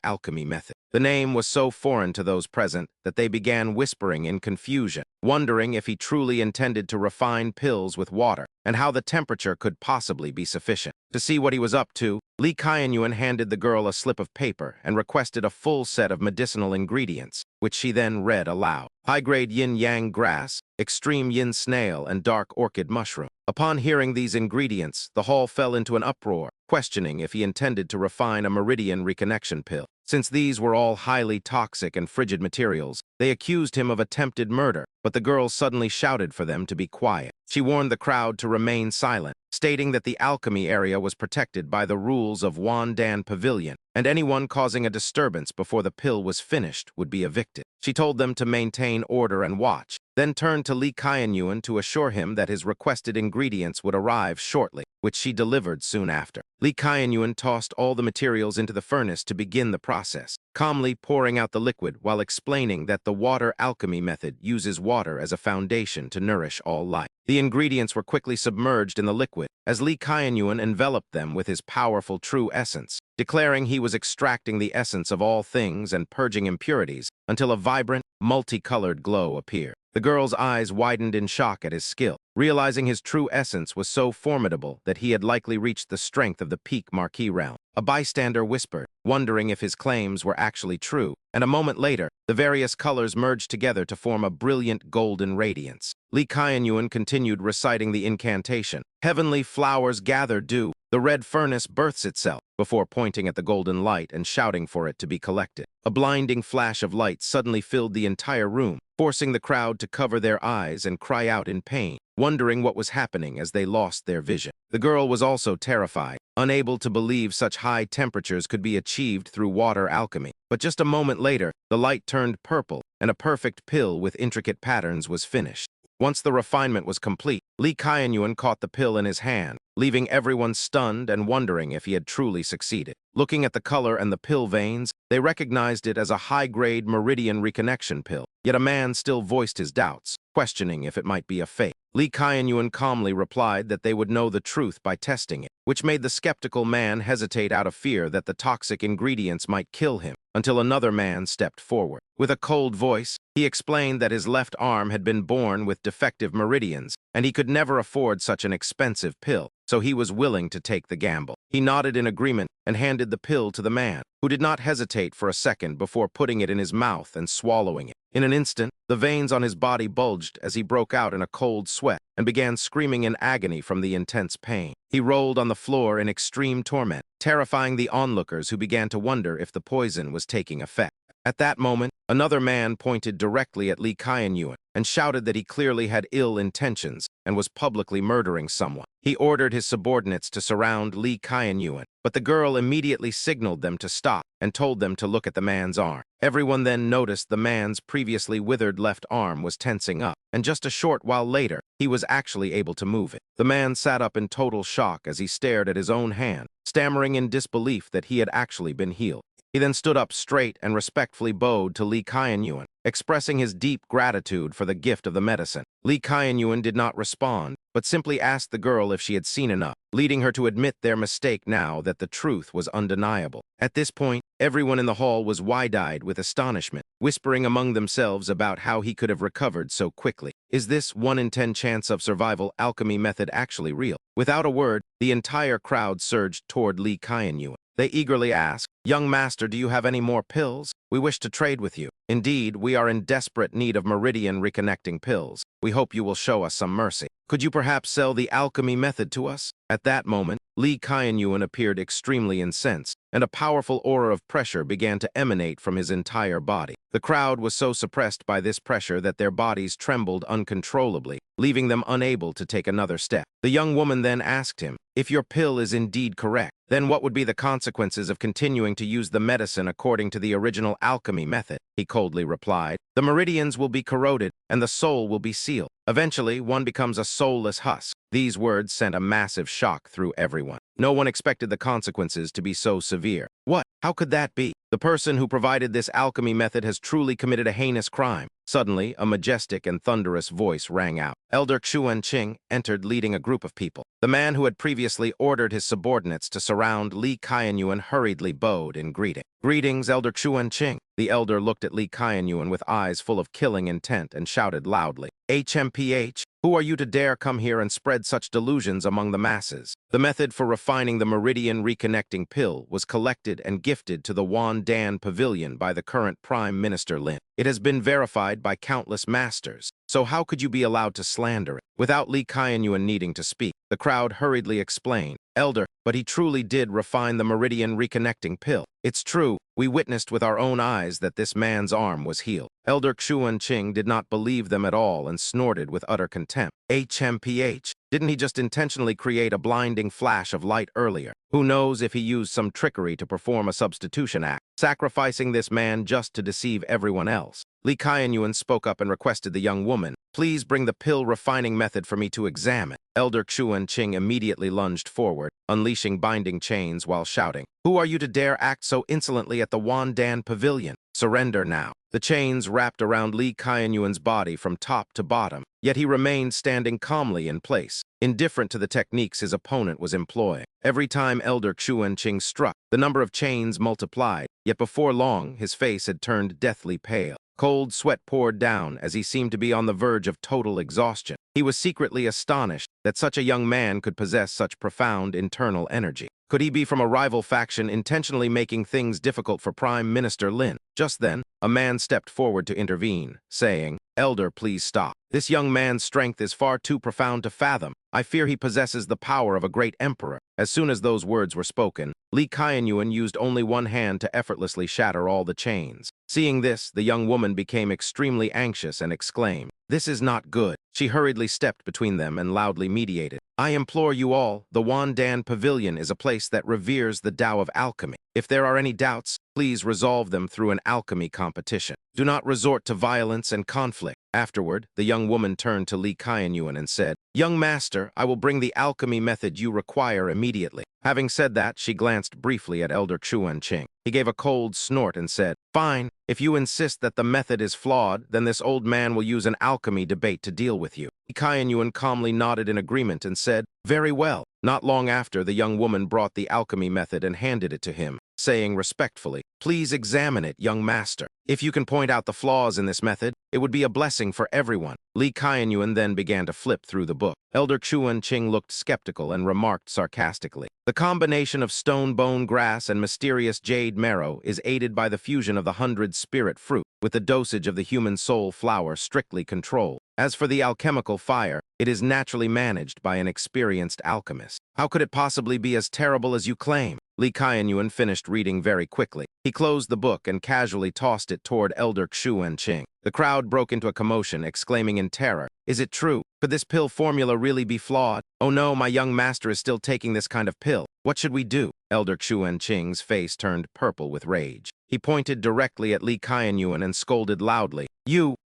alchemy method. The name was so foreign to those present that they began whispering in confusion, wondering if he truly intended to refine pills with water and how the temperature could possibly be sufficient. To see what he was up to, Li Tianyuan handed the girl a slip of paper and requested a full set of medicinal ingredients, which she then read aloud. High-grade yin-yang grass, extreme yin snail, and dark orchid mushroom. Upon hearing these ingredients, the hall fell into an uproar, questioning if he intended to refine a meridian reconnection pill. Since these were all highly toxic and frigid materials, they accused him of attempted murder, but the girl suddenly shouted for them to be quiet. She warned the crowd to remain silent, stating that the alchemy area was protected by the rules of Wandan Pavilion, and anyone causing a disturbance before the pill was finished would be evicted. She told them to maintain order and watch, then turned to Lee Kyan-yuan to assure him that his requested ingredients would arrive shortly, which she delivered soon after. Lee Kyan-yuan tossed all the materials into the furnace to begin the process, calmly pouring out the liquid while explaining that the water alchemy method uses water as a foundation to nourish all life. The ingredients were quickly submerged in the liquid as Lee Kyan-yuan enveloped them with his powerful true essence, declaring he was extracting the essence of all things and purging impurities until a vibrant, multicolored glow appeared. The girl's eyes widened in shock at his skill, realizing his true essence was so formidable that he had likely reached the strength of the peak Marquis realm. A bystander whispered, wondering if his claims were actually true, and a moment later, the various colors merged together to form a brilliant golden radiance. Lee Kyan-yuan continued reciting the incantation. Heavenly flowers gather dew. The red furnace births itself, before pointing at the golden light and shouting for it to be collected. A blinding flash of light suddenly filled the entire room, forcing the crowd to cover their eyes and cry out in pain, wondering what was happening as they lost their vision. The girl was also terrified, unable to believe such high temperatures could be achieved through water alchemy. But just a moment later, the light turned purple, and a perfect pill with intricate patterns was finished. Once the refinement was complete, Lee Kyan-yuan caught the pill in his hand, leaving everyone stunned and wondering if he had truly succeeded. Looking at the color and the pill veins, they recognized it as a high-grade meridian reconnection pill. Yet a man still voiced his doubts, questioning if it might be a fake. Lee Kyan-yuan calmly replied that they would know the truth by testing it, which made the skeptical man hesitate out of fear that the toxic ingredients might kill him, until another man stepped forward. With a cold voice, he explained that his left arm had been born with defective meridians, and he could never afford such an expensive pill, so he was willing to take the gamble. He nodded in agreement and handed the pill to the man, who did not hesitate for a second before putting it in his mouth and swallowing it. In an instant, the veins on his body bulged as he broke out in a cold sweat and began screaming in agony from the intense pain. He rolled on the floor in extreme torment, terrifying the onlookers who began to wonder if the poison was taking effect. At that moment, another man pointed directly at Lee Kyan-yuan and shouted that he clearly had ill intentions and was publicly murdering someone. He ordered his subordinates to surround Lee Kyan-yuan, but the girl immediately signaled them to stop and told them to look at the man's arm. Everyone then noticed the man's previously withered left arm was tensing up, and just a short while later, he was actually able to move it. The man sat up in total shock as he stared at his own hand, stammering in disbelief that he had actually been healed. He then stood up straight and respectfully bowed to Lee Kyan-yuan, expressing his deep gratitude for the gift of the medicine. Lee Kyan-yuan did not respond, but simply asked the girl if she had seen enough, leading her to admit their mistake now that the truth was undeniable. At this point, everyone in the hall was wide-eyed with astonishment, whispering among themselves about how he could have recovered so quickly. Is this 1 in 10 chance of survival alchemy method actually real? Without a word, the entire crowd surged toward Lee Kyan-yuan. They eagerly asked, "Young master, do you have any more pills? We wish to trade with you. Indeed, we are in desperate need of meridian reconnecting pills. We hope you will show us some mercy. Could you perhaps sell the alchemy method to us?" At that moment, Lee Kyan-yuan appeared extremely incensed, and a powerful aura of pressure began to emanate from his entire body. The crowd was so suppressed by this pressure that their bodies trembled uncontrollably, leaving them unable to take another step. The young woman then asked him, "If your pill is indeed correct, then what would be the consequences of continuing to use the medicine according to the original alchemy method?" He coldly replied, "The meridians will be corroded, and the soul will be sealed. Eventually, one becomes a soulless husk." These words sent a massive shock through everyone. No one expected the consequences to be so severe. What? How could that be? The person who provided this alchemy method has truly committed a heinous crime. Suddenly, a majestic and thunderous voice rang out. Elder Xuan-ching entered leading a group of people. The man who had previously ordered his subordinates to surround Lee Kyan-yuan hurriedly bowed in greeting. "Greetings, Elder Xuan-ching." The elder looked at Lee Kyan-yuan with eyes full of killing intent and shouted loudly, "HMPH, who are you to dare come here and spread such delusions among the masses?" The method for refining the meridian reconnecting pill was collected and gifted to the Wandan Pavilion by the current Prime Minister Lin. It has been verified by countless masters, so how could you be allowed to slander it? Without Lee Kyan-yuan needing to speak, the crowd hurriedly explained, "Elder, but he truly did refine the meridian reconnecting pill. It's true, we witnessed with our own eyes that this man's arm was healed. Elder Xuan-Ching did not believe them at all and snorted with utter contempt. HMPH, didn't he just intentionally create a blinding flash of light earlier? Who knows if he used some trickery to perform a substitution act, sacrificing this man just to deceive everyone else? Li Qianyuan spoke up and requested the young woman, "Please bring the pill refining method for me to examine." Elder Xuan-Ching immediately lunged forward, unleashing binding chains while shouting, "Who are you to dare act so insolently at the Wandan Pavilion? Surrender now." The chains wrapped around Li Qianyuan's body from top to bottom, yet he remained standing calmly in place, indifferent to the techniques his opponent was employing. Every time Elder Xuan-Ching struck, the number of chains multiplied, yet before long his face had turned deathly pale. Cold sweat poured down as he seemed to be on the verge of total exhaustion. He was secretly astonished that such a young man could possess such profound internal energy. Could he be from a rival faction intentionally making things difficult for Prime Minister Lin? Just then, a man stepped forward to intervene, saying, "Elder, please stop. This young man's strength is far too profound to fathom. I fear he possesses the power of a great emperor." As soon as those words were spoken, Li Qianyuan used only one hand to effortlessly shatter all the chains. Seeing this, the young woman became extremely anxious and exclaimed, "This is not good." She hurriedly stepped between them and loudly mediated, "I implore you all, the Wandan Pavilion is a place that reveres the Tao of alchemy. If there are any doubts, please resolve them through an alchemy competition. Do not resort to violence and conflict." Afterward, the young woman turned to Li Qianyuan and said, "Young master, I will bring the alchemy method you require immediately." Having said that, she glanced briefly at Elder Xuan-Ching. He gave a cold snort and said, "Fine, if you insist that the method is flawed, then this old man will use an alchemy debate to deal with you." Li Qianyuan calmly nodded in agreement and said, "Very well." Not long after, the young woman brought the alchemy method and handed it to him, saying respectfully, "Please examine it, young master. If you can point out the flaws in this method, it would be a blessing for everyone." Li Qianyuan then began to flip through the book. Elder Xuan-Ching looked skeptical and remarked sarcastically, "The combination of stone bone grass and mysterious jade marrow is aided by the fusion of the 100 spirit fruit, with the dosage of the human soul flower strictly controlled. As for the alchemical fire, it is naturally managed by an experienced alchemist. How could it possibly be as terrible as you claim?" Li Qianyuan finished reading very quickly. He closed the book and casually tossed it toward Elder Xuan-Ching. The crowd broke into a commotion, exclaiming in terror, "Is it true? Could this pill formula really be flawed? Oh no, my young master is still taking this kind of pill. What should we do?" Elder Xuan-Ching's face turned purple with rage. He pointed directly at Li Qianyuan and scolded loudly,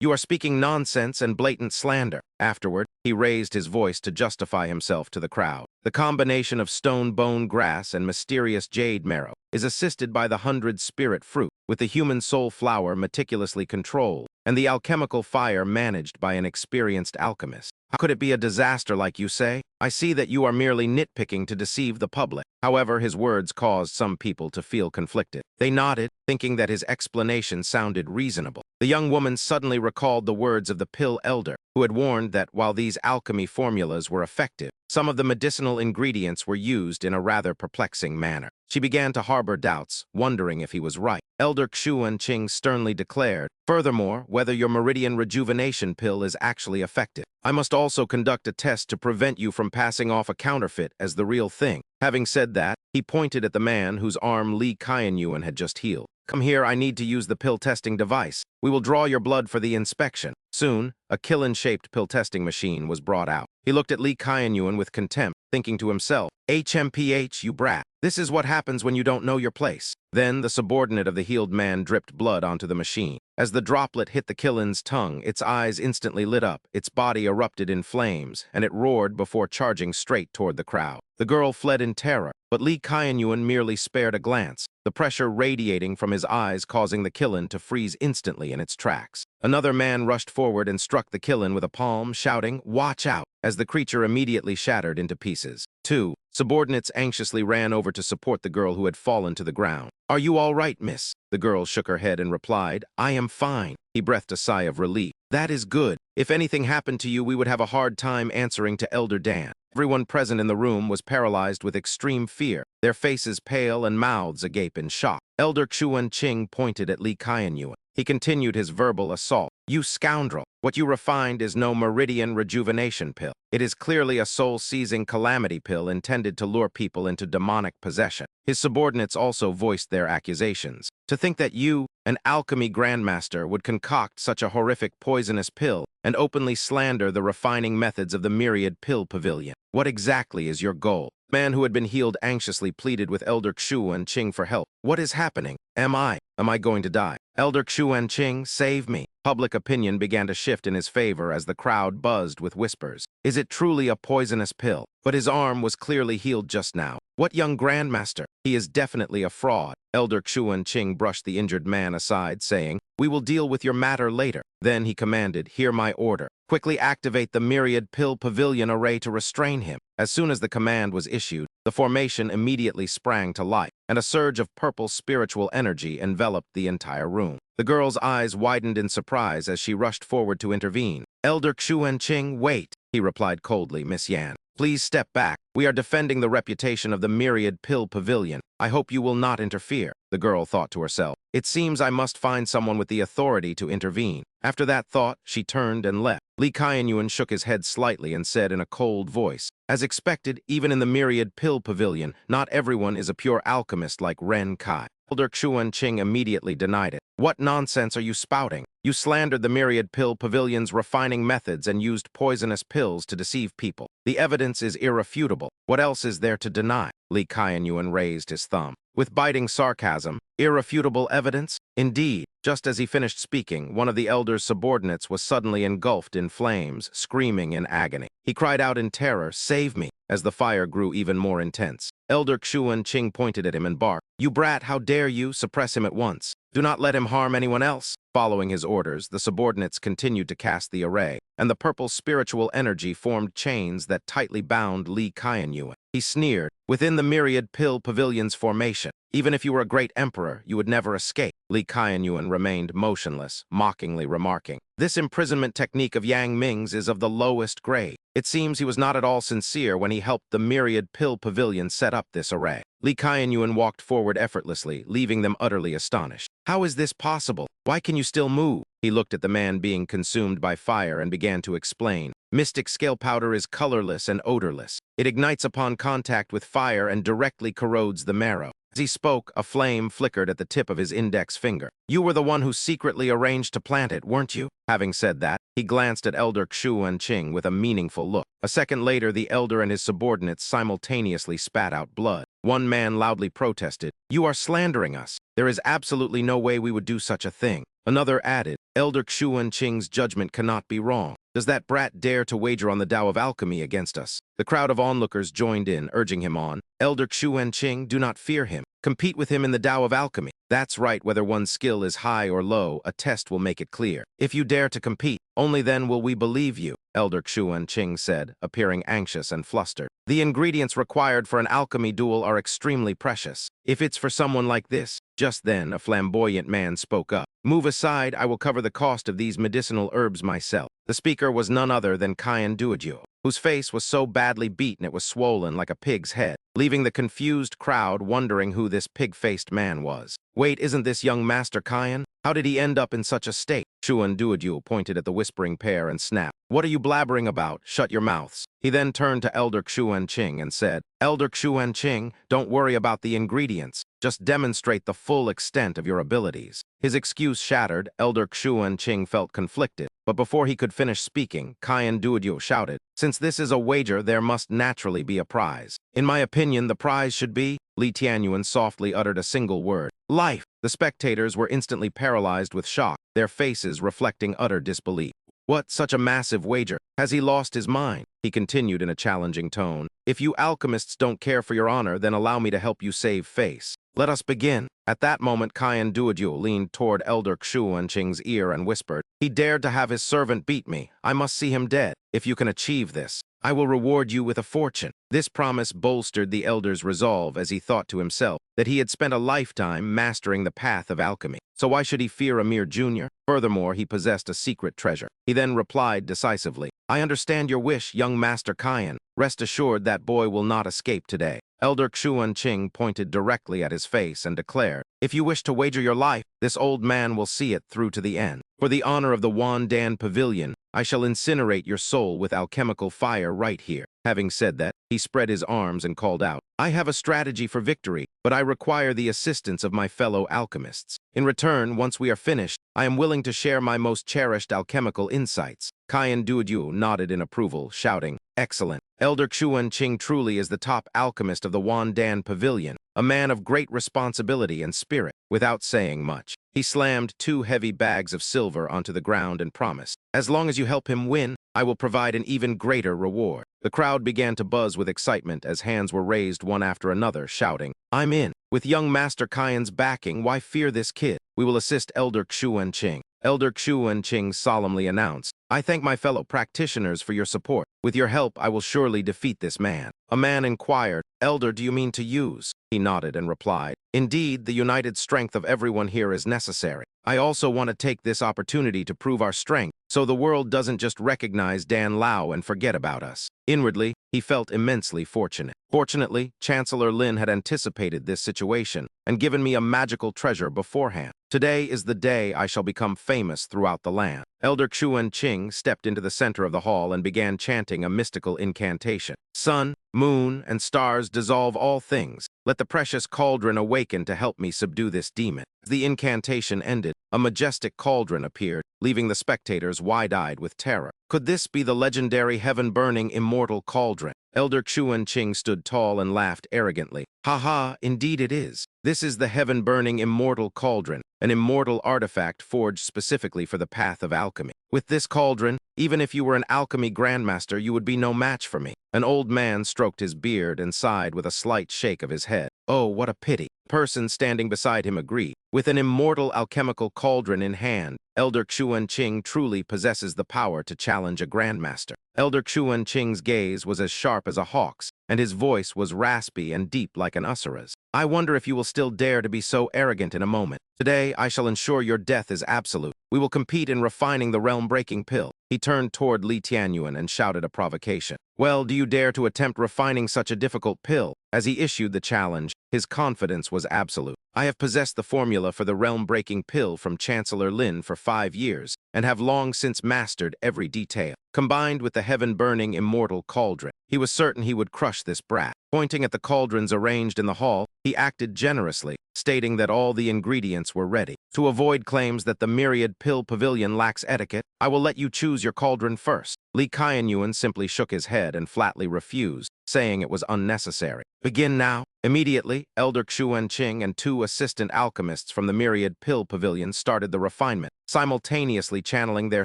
You are speaking nonsense and blatant slander." Afterward, he raised his voice to justify himself to the crowd. "The combination of stone bone grass and mysterious jade marrow is assisted by the 100 spirit fruit, with the human soul flower meticulously controlled, and the alchemical fire managed by an experienced alchemist. How could it be a disaster like you say? I see that you are merely nitpicking to deceive the public." However, his words caused some people to feel conflicted. They nodded, thinking that his explanation sounded reasonable. The young woman suddenly recalled the words of the pill elder, who had warned that while these alchemy formulas were effective, some of the medicinal ingredients were used in a rather perplexing manner. She began to harbor doubts, wondering if he was right. Elder Xuan-Ching sternly declared, "Furthermore, whether your meridian rejuvenation pill is actually effective. I must also conduct a test to prevent you from passing off a counterfeit as the real thing." Having said that, he pointed at the man whose arm Li Qianyuan had just healed. "Come here, I need to use the pill testing device. We will draw your blood for the inspection." Soon, a Killen-shaped pill testing machine was brought out. He looked at Li Qianyuan with contempt, thinking to himself, "HMPH, you brat. This is what happens when you don't know your place." Then the subordinate of the healed man dripped blood onto the machine. As the droplet hit the Killen's tongue, its eyes instantly lit up, its body erupted in flames, and it roared before charging straight toward the crowd. The girl fled in terror, but Li Qianyuan merely spared a glance, the pressure radiating from his eyes causing the Killen to freeze instantly in its tracks. Another man rushed forward and struck the Killen with a palm, shouting, "Watch out!" as the creature immediately shattered into pieces. 2. Subordinates anxiously ran over to support the girl who had fallen to the ground. "Are you all right, miss?" The girl shook her head and replied, "I am fine." He breathed a sigh of relief. "That is good. If anything happened to you, we would have a hard time answering to Elder Dan." Everyone present in the room was paralyzed with extreme fear, their faces pale and mouths agape in shock. Elder Xuan-Ching pointed at Li Qianyuan. He continued his verbal assault. "You scoundrel! What you refined is no meridian rejuvenation pill. It is clearly a soul-seizing calamity pill intended to lure people into demonic possession. His subordinates also voiced their accusations. To think that you, an alchemy grandmaster, would concoct such a horrific poisonous pill and openly slander the refining methods of the myriad pill pavilion. What exactly is your goal? The man who had been healed anxiously pleaded with Elder Xu and Qing for help. What is happening? Am I going to die? Elder Xu and Qing, save me. Public opinion began to shift in his favor as the crowd buzzed with whispers. Is it truly a poisonous pill? But his arm was clearly healed just now. What young grandmaster? He is definitely a fraud. Elder Xu and Qing brushed the injured man aside, saying, "We will deal with your matter later." Then he commanded, "Hear my order. Quickly activate the myriad pill pavilion array to restrain him." As soon as the command was issued, the formation immediately sprang to life, and a surge of purple spiritual energy enveloped the entire room. The girl's eyes widened in surprise as she rushed forward to intervene. "Elder Xu and Qing, wait," he replied coldly, "Miss Yan. Please step back. We are defending the reputation of the Myriad Pill Pavilion. I hope you will not interfere." The girl thought to herself, "It seems I must find someone with the authority to intervene." After that thought, she turned and left. Li Qianyuan shook his head slightly and said in a cold voice, "As expected, even in the Myriad Pill Pavilion, not everyone is a pure alchemist like Ren Kai." Elder Xu and Qing immediately denied it. "What nonsense are you spouting? You slandered the Myriad Pill Pavilion's refining methods and used poisonous pills to deceive people. The evidence is irrefutable. What else is there to deny?" Li Qianyuan raised his thumb. With biting sarcasm, "Irrefutable evidence? Indeed." Just as he finished speaking, one of the elder's subordinates was suddenly engulfed in flames, screaming in agony. He cried out in terror, "Save me," as the fire grew even more intense. Elder Xu and Qing pointed at him and barked, "You brat, how dare you? Suppress him at once. Do not let him harm anyone else." Following his orders, the subordinates continued to cast the array, and the purple spiritual energy formed chains that tightly bound Li Qianyuan. He sneered, "Within the Myriad Pill Pavilion's formation, even if you were a great emperor, you would never escape." Li Qianyuan remained motionless, mockingly remarking, "This imprisonment technique of Yang Ming's is of the lowest grade. It seems he was not at all sincere when he helped the Myriad Pill Pavilion set up this array." Li Qianyuan walked forward effortlessly, leaving them utterly astonished. "How is this possible? Why can you still move?" He looked at the man being consumed by fire and began to explain. "Mystic scale powder is colorless and odorless. It ignites upon contact with fire and directly corrodes the marrow." As he spoke, a flame flickered at the tip of his index finger. "You were the one who secretly arranged to plant it, weren't you?" Having said that, he glanced at Elder Xu and Qing with a meaningful look. A second later, the elder and his subordinates simultaneously spat out blood. One man loudly protested, "You are slandering us. There is absolutely no way we would do such a thing." Another added, "Elder Xu and Qing's judgment cannot be wrong. Does that brat dare to wager on the Tao of alchemy against us?" The crowd of onlookers joined in, urging him on. "Elder Xu and Qing, do not fear him. Compete with him in the Tao of alchemy. That's right, whether one's skill is high or low, a test will make it clear. If you dare to compete, only then will we believe you," Elder Xu and Qing said, appearing anxious and flustered. "The ingredients required for an alchemy duel are extremely precious. If it's for someone like this." Just then, a flamboyant man spoke up. "Move aside, I will cover the cost of these medicinal herbs myself." The speaker was none other than Qian Duojiu, whose face was so badly beaten it was swollen like a pig's head, leaving the confused crowd wondering who this pig-faced man was. "Wait, isn't this young Master Qian? How did he end up in such a state?" Xuan Duojiu pointed at the whispering pair and snapped, "What are you blabbering about? Shut your mouths." He then turned to Elder Xu and Qing and said, "Elder Xu and Qing, don't worry about the ingredients. Just demonstrate the full extent of your abilities." His excuse shattered, Elder Xu and Qing felt conflicted, but before he could finish speaking, Qian Duojiu shouted, "Since this is a wager, there must naturally be a prize. In my opinion, the prize should be—" Li Tianyuan softly uttered a single word, "Life." The spectators were instantly paralyzed with shock, their faces reflecting utter disbelief. "What, such a massive wager? Has he lost his mind?" He continued in a challenging tone. "If you alchemists don't care for your honor, then allow me to help you save face. Let us begin." At that moment, Qian Duojiu leaned toward Elder Xu and Qing's ear and whispered, "He dared to have his servant beat me. I must see him dead. If you can achieve this, I will reward you with a fortune." This promise bolstered the elder's resolve as he thought to himself that he had spent a lifetime mastering the path of alchemy. So why should he fear a mere junior? Furthermore, he possessed a secret treasure. He then replied decisively, "I understand your wish, young Master Kyan. Rest assured that boy will not escape today." Elder Xuan Qing pointed directly at his face and declared, "If you wish to wager your life, this old man will see it through to the end. For the honor of the Wandan Pavilion, I shall incinerate your soul with alchemical fire right here." Having said that, he spread his arms and called out, "I have a strategy for victory, but I require the assistance of my fellow alchemists. In return, once we are finished, I am willing to share my most cherished alchemical insights." Kyan Duodyu nodded in approval, shouting, "Excellent. Elder Xuan Qing truly is the top alchemist of the Wandan Pavilion, a man of great responsibility and spirit." Without saying much, he slammed 2 heavy bags of silver onto the ground and promised, "As long as you help him win, I will provide an even greater reward." The crowd began to buzz with excitement as hands were raised one after another, shouting, "I'm in. With young Master Kyan's backing, why fear this kid? We will assist Elder Xuan Qing." Elder Xuan Qing solemnly announced, "I thank my fellow practitioners for your support. With your help, I will surely defeat this man." A man inquired, "Elder, do you mean to use?" He nodded and replied, "Indeed, the united strength of everyone here is necessary. I also want to take this opportunity to prove our strength, so the world doesn't just recognize Dan Lao and forget about us." Inwardly, he felt immensely fortunate. Fortunately, Chancellor Lin had anticipated this situation and given me a magical treasure beforehand. Today is the day I shall become famous throughout the land. Elder Xuan Qing stepped into the center of the hall and began chanting a mystical incantation. "Sun, moon, and stars dissolve all things. Let the precious cauldron awaken to help me subdue this demon." As the incantation ended, a majestic cauldron appeared, leaving the spectators wide-eyed with terror. Could this be the legendary heaven-burning immortal cauldron? Elder Xuan Qing stood tall and laughed arrogantly. "Ha ha, indeed it is. This is the heaven-burning immortal cauldron, an immortal artifact forged specifically for the path of alchemy. With this cauldron, even if you were an alchemy grandmaster, you would be no match for me." An old man stroked his beard and sighed with a slight shake of his head. "Oh, what a pity." The person standing beside him agreed. With an immortal alchemical cauldron in hand, Elder Xuan Qing truly possesses the power to challenge a grandmaster. Elder Xuan Qing's gaze was as sharp as a hawk's, and his voice was raspy and deep like an usura's. "I wonder if you will still dare to be so arrogant in a moment. Today, I shall ensure your death is absolute. We will compete in refining the realm-breaking pill." He turned toward Li Tianyuan and shouted a provocation. "Well, do you dare to attempt refining such a difficult pill?" As he issued the challenge, his confidence was absolute. "I have possessed the formula for the realm-breaking pill from Chancellor Lin for 5 years, and have long since mastered every detail. Combined with the heaven-burning immortal cauldron, he was certain he would crush this brat." Pointing at the cauldrons arranged in the hall, he acted generously, stating that all the ingredients were ready. "To avoid claims that the myriad pill pavilion lacks etiquette, I will let you choose your cauldron first." Li Qianyuan simply shook his head and flatly refused, saying it was unnecessary. "Begin now." Immediately, Elder Xuan Qing and 2 assistant alchemists from the myriad pill pavilion started the refinement, simultaneously channeling their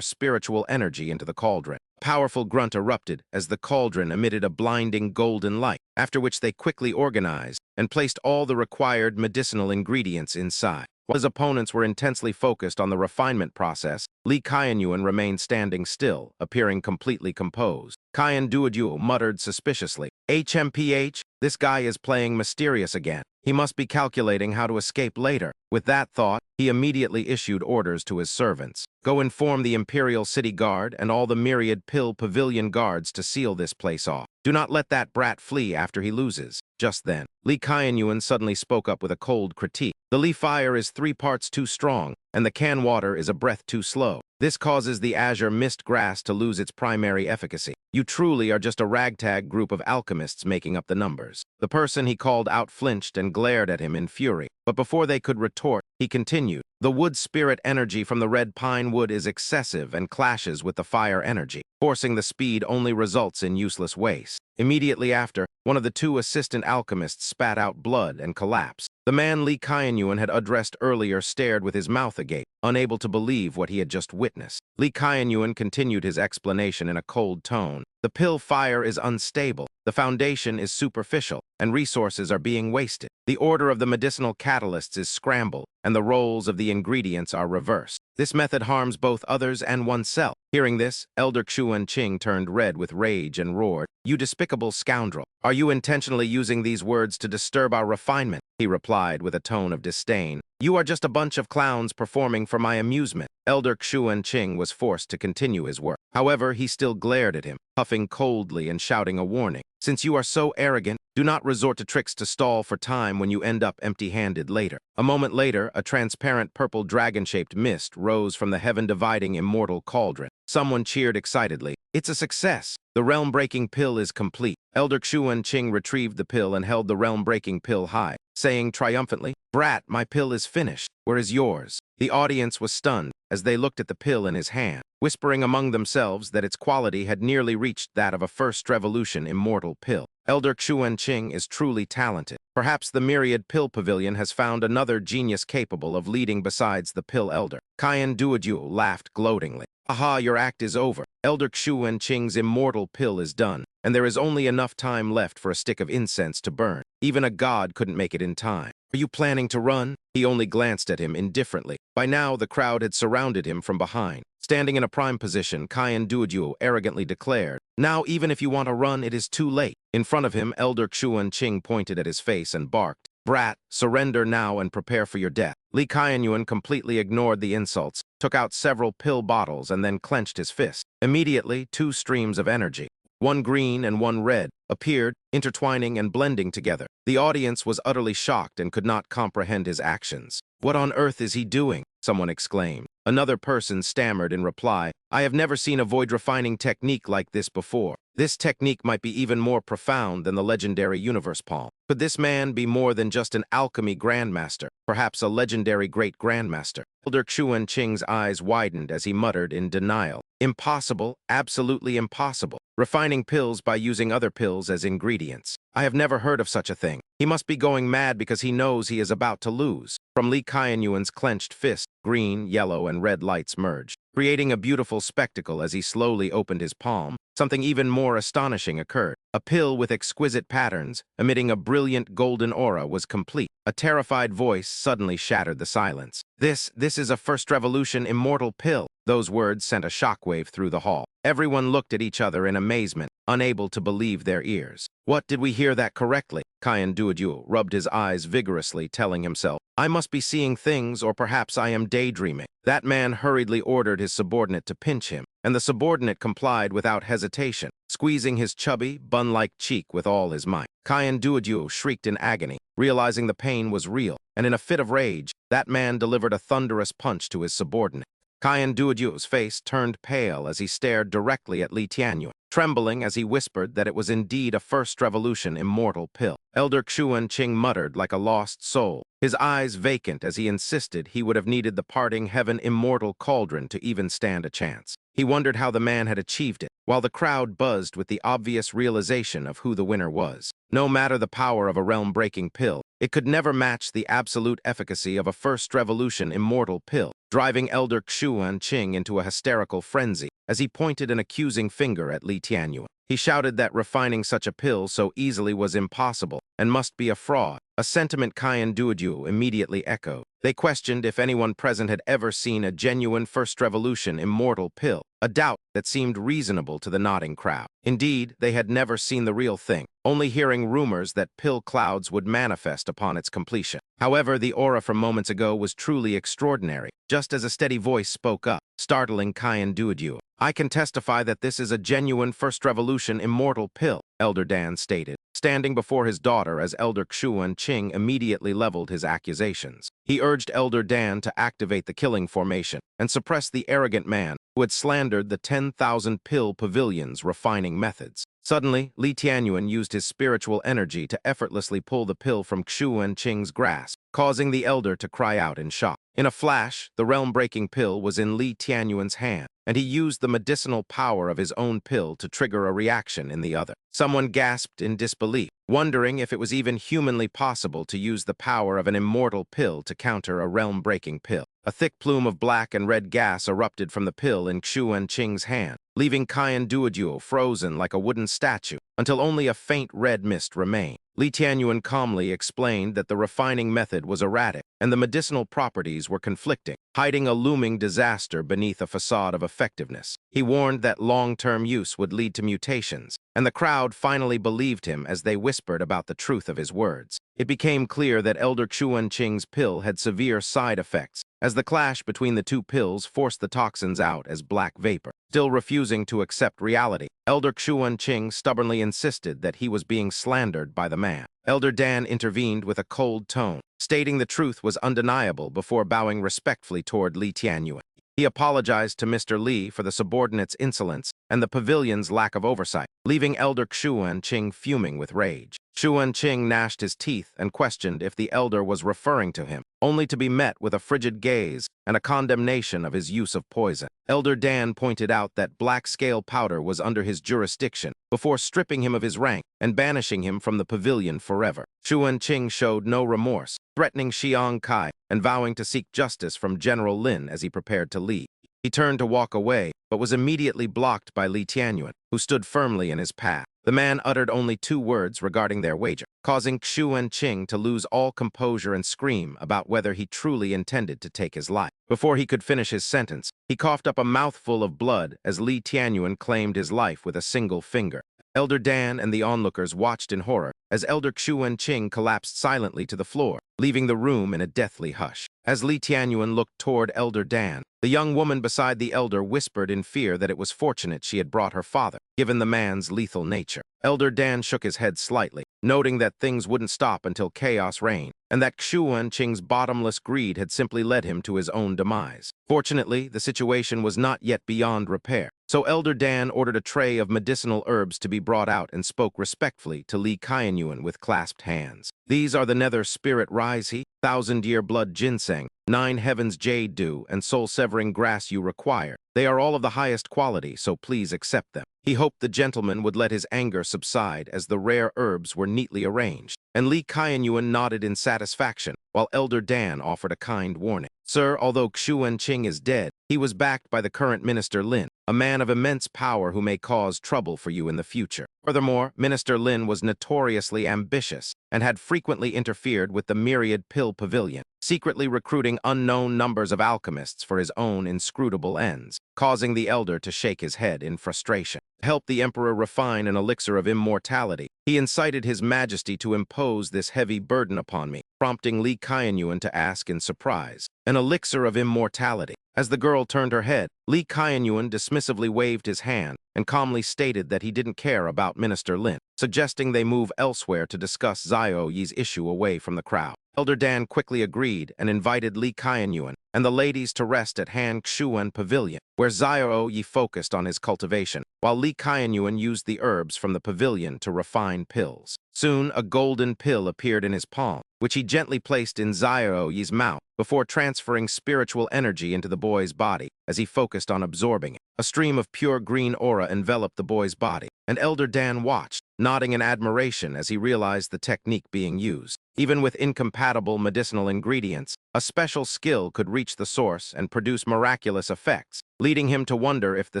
spiritual energy into the cauldron. A powerful grunt erupted as the cauldron emitted a blinding golden light, after which they quickly organized and placed all the required medicinal ingredients inside. While his opponents were intensely focused on the refinement process, Li Qianyuan remained standing still, appearing completely composed. Kyan Duodyu muttered suspiciously, "HMPH, this guy is playing mysterious again. He must be calculating how to escape later." With that thought, he immediately issued orders to his servants. "Go inform the Imperial City Guard and all the myriad pill pavilion guards to seal this place off. Do not let that brat flee after he loses." Just then, Li Qianyuan suddenly spoke up with a cold critique. "The Li fire is 3 parts too strong, and the can water is a breath too slow. This causes the azure mist grass to lose its primary efficacy. You truly are just a ragtag group of alchemists making up the numbers." The person he called out flinched and glared at him in fury. But before they could retort, he continued, "The wood spirit energy from the red pine wood is excessive and clashes with the fire energy. Forcing the speed only results in useless waste." Immediately after, one of the 2 assistant alchemists spat out blood and collapsed. The man Li Qianyuan had addressed earlier stared with his mouth agape, unable to believe what he had just witnessed. Li Qianyuan continued his explanation in a cold tone. "The pill fire is unstable. The foundation is superficial, and resources are being wasted. The order of the medicinal catalysts is scrambled, and the roles of the ingredients are reversed. This method harms both others and oneself. Hearing this, Elder Qian turned red with rage and roared, "You despicable scoundrel! Are you intentionally using these words to disturb our refinement?" He replied with a tone of disdain. "You are just a bunch of clowns performing for my amusement." Elder Qian was forced to continue his work. However, he still glared at him, puffing coldly and shouting a warning. "Since you are so arrogant, do not resort to tricks to stall for time when you end up empty-handed later." A moment later, a transparent purple dragon-shaped mist rose from the heaven-dividing immortal cauldron. Someone cheered excitedly. "It's a success! The realm-breaking pill is complete." Elder Qian retrieved the pill and held the realm-breaking pill high, saying triumphantly, "Brat, my pill is finished. Where is yours?" The audience was stunned as they looked at the pill in his hand, whispering among themselves that its quality had nearly reached that of a first revolution immortal pill. Elder Qian is truly talented. Perhaps the myriad pill pavilion has found another genius capable of leading besides the pill elder. Qian Duoduo laughed gloatingly. "Aha, your act is over. Elder Qian's immortal pill is done, and there is only enough time left for a stick of incense to burn. Even a god couldn't make it in time. Are you planning to run?" He only glanced at him indifferently. By now, the crowd had surrounded him from behind. Standing in a prime position, Qian Duoduo arrogantly declared, "Now, even if you want to run, it is too late." In front of him, Elder Qian pointed at his face and barked, "Brat, surrender now and prepare for your death." Li Qianyuan completely ignored the insults, took out several pill bottles, and then clenched his fist. Immediately, two streams of energy, one green and one red, appeared, intertwining and blending together. The audience was utterly shocked and could not comprehend his actions. "What on earth is he doing?" someone exclaimed. Another person stammered in reply, "I have never seen a void refining technique like this before. This technique might be even more profound than the legendary universe palm. Could this man be more than just an alchemy grandmaster, perhaps a legendary great grandmaster?" Elder Qian's eyes widened as he muttered in denial, "Impossible, absolutely impossible. Refining pills by using other pills as ingredients. I have never heard of such a thing. He must be going mad because he knows he is about to lose." From Li Qianyuan's clenched fist, green, yellow, and red lights merged, creating a beautiful spectacle as he slowly opened his palm. Something even more astonishing occurred. A pill with exquisite patterns, emitting a brilliant golden aura, was complete. A terrified voice suddenly shattered the silence. This is a first revolution immortal pill." Those words sent a shockwave through the hall. Everyone looked at each other in amazement, unable to believe their ears. "What, did we hear that correctly?" Qian Duoduo rubbed his eyes vigorously, telling himself, "I must be seeing things, or perhaps I am daydreaming." That man hurriedly ordered his subordinate to pinch him, and the subordinate complied without hesitation, squeezing his chubby, bun-like cheek with all his might. Qian Duoduo shrieked in agony, realizing the pain was real, and in a fit of rage, that man delivered a thunderous punch to his subordinate. Qian Duoduo's face turned pale as he stared directly at Li Tianyuan, trembling as he whispered that it was indeed a first revolution immortal pill. Elder Qian muttered like a lost soul, his eyes vacant as he insisted he would have needed the parting heaven immortal cauldron to even stand a chance. He wondered how the man had achieved it, while the crowd buzzed with the obvious realization of who the winner was. No matter the power of a realm-breaking pill, it could never match the absolute efficacy of a first revolution immortal pill, driving Elder Qian into a hysterical frenzy as he pointed an accusing finger at Li Tianyuan. He shouted that refining such a pill so easily was impossible and must be a fraud, a sentiment Qian Duoduo immediately echoed. They questioned if anyone present had ever seen a genuine first revolution immortal pill, a doubt that seemed reasonable to the nodding crowd. Indeed, they had never seen the real thing, only hearing rumors that pill clouds would manifest upon its completion. However, the aura from moments ago was truly extraordinary, just as a steady voice spoke up, startling Qian Duoduo. "I can testify that this is a genuine first revolution immortal pill," Elder Dan stated, standing before his daughter as Elder Qian immediately leveled his accusations. He urged Elder Dan to activate the killing formation and suppress the arrogant man who had slandered the 10,000 pill pavilion's refining methods. Suddenly, Li Tianyuan used his spiritual energy to effortlessly pull the pill from Qian's grasp, causing the elder to cry out in shock. In a flash, the realm-breaking pill was in Li Tianyuan's hand, and he used the medicinal power of his own pill to trigger a reaction in the other. Someone gasped in disbelief, wondering if it was even humanly possible to use the power of an immortal pill to counter a realm-breaking pill. A thick plume of black and red gas erupted from the pill in Qian's hand, leaving Kyan Duoduo frozen like a wooden statue until only a faint red mist remained. Li Tianyuan calmly explained that the refining method was erratic and the medicinal properties were conflicting, hiding a looming disaster beneath a facade of effectiveness. He warned that long-term use would lead to mutations, and the crowd finally believed him as they whispered about the truth of his words. It became clear that Elder Xuanqing's pill had severe side effects, as the clash between the two pills forced the toxins out as black vapor. Still refusing to accept reality, Elder Xuanqing stubbornly insisted that he was being slandered by the man. Elder Dan intervened with a cold tone, stating the truth was undeniable before bowing respectfully toward Li Tianyuan. He apologized to Mr. Li for the subordinate's insolence and the pavilion's lack of oversight, leaving Elder Xuanqing fuming with rage. Xuanqing gnashed his teeth and questioned if the elder was referring to him, only to be met with a frigid gaze and a condemnation of his use of poison. Elder Dan pointed out that black scale powder was under his jurisdiction before stripping him of his rank and banishing him from the pavilion forever. Xuanqing showed no remorse, threatening Xiang Kai and vowing to seek justice from General Lin as he prepared to leave. He turned to walk away, but was immediately blocked by Li Tianyuan, who stood firmly in his path. The man uttered only 2 words regarding their wager, causing Xuanqing to lose all composure and scream about whether he truly intended to take his life. Before he could finish his sentence, he coughed up a mouthful of blood as Li Tianyuan claimed his life with a single finger. Elder Dan and the onlookers watched in horror as Elder Xuanqing collapsed silently to the floor, leaving the room in a deathly hush. As Li Tianyuan looked toward Elder Dan, the young woman beside the elder whispered in fear that it was fortunate she had brought her father, given the man's lethal nature. Elder Dan shook his head slightly, noting that things wouldn't stop until chaos reigned, and that Xuanqing's bottomless greed had simply led him to his own demise. Fortunately, the situation was not yet beyond repair, so Elder Dan ordered a tray of medicinal herbs to be brought out and spoke respectfully to Li Tianyuan with clasped hands. These are the Nether Spirit Rise, 1000-year blood ginseng, 9 heavens jade dew, and soul-severing grass you require. They are all of the highest quality, so please accept them. He hoped the gentleman would let his anger subside as the rare herbs were neatly arranged, and Li Tianyuan nodded in satisfaction, while Elder Dan offered a kind warning. Sir, although Xuanqing is dead, he was backed by the current Minister Lin, a man of immense power who may cause trouble for you in the future. Furthermore, Minister Lin was notoriously ambitious and had frequently interfered with the Myriad Pill Pavilion, secretly recruiting unknown numbers of alchemists for his own inscrutable ends, causing the elder to shake his head in frustration. To help the emperor refine an elixir of immortality, he incited his majesty to impose this heavy burden upon me, prompting Li Tianyuan to ask in surprise, "An elixir of immortality?" As the girl turned her head, Li Tianyuan dismissively waved his hand and calmly stated that he didn't care about Minister Lin, suggesting they move elsewhere to discuss Xiao Yi's issue away from the crowd. Elder Dan quickly agreed and invited Li Tianyuan and the ladies to rest at Han Xuan Pavilion, where Xiao Yi focused on his cultivation, while Li Tianyuan used the herbs from the pavilion to refine pills. Soon, a golden pill appeared in his palm, which he gently placed in Xiao Yi's mouth before transferring spiritual energy into the boy's body as he focused on absorbing it. A stream of pure green aura enveloped the boy's body, and Elder Dan watched, nodding in admiration as he realized the technique being used. Even with incompatible medicinal ingredients, a special skill could reach the source and produce miraculous effects, leading him to wonder if the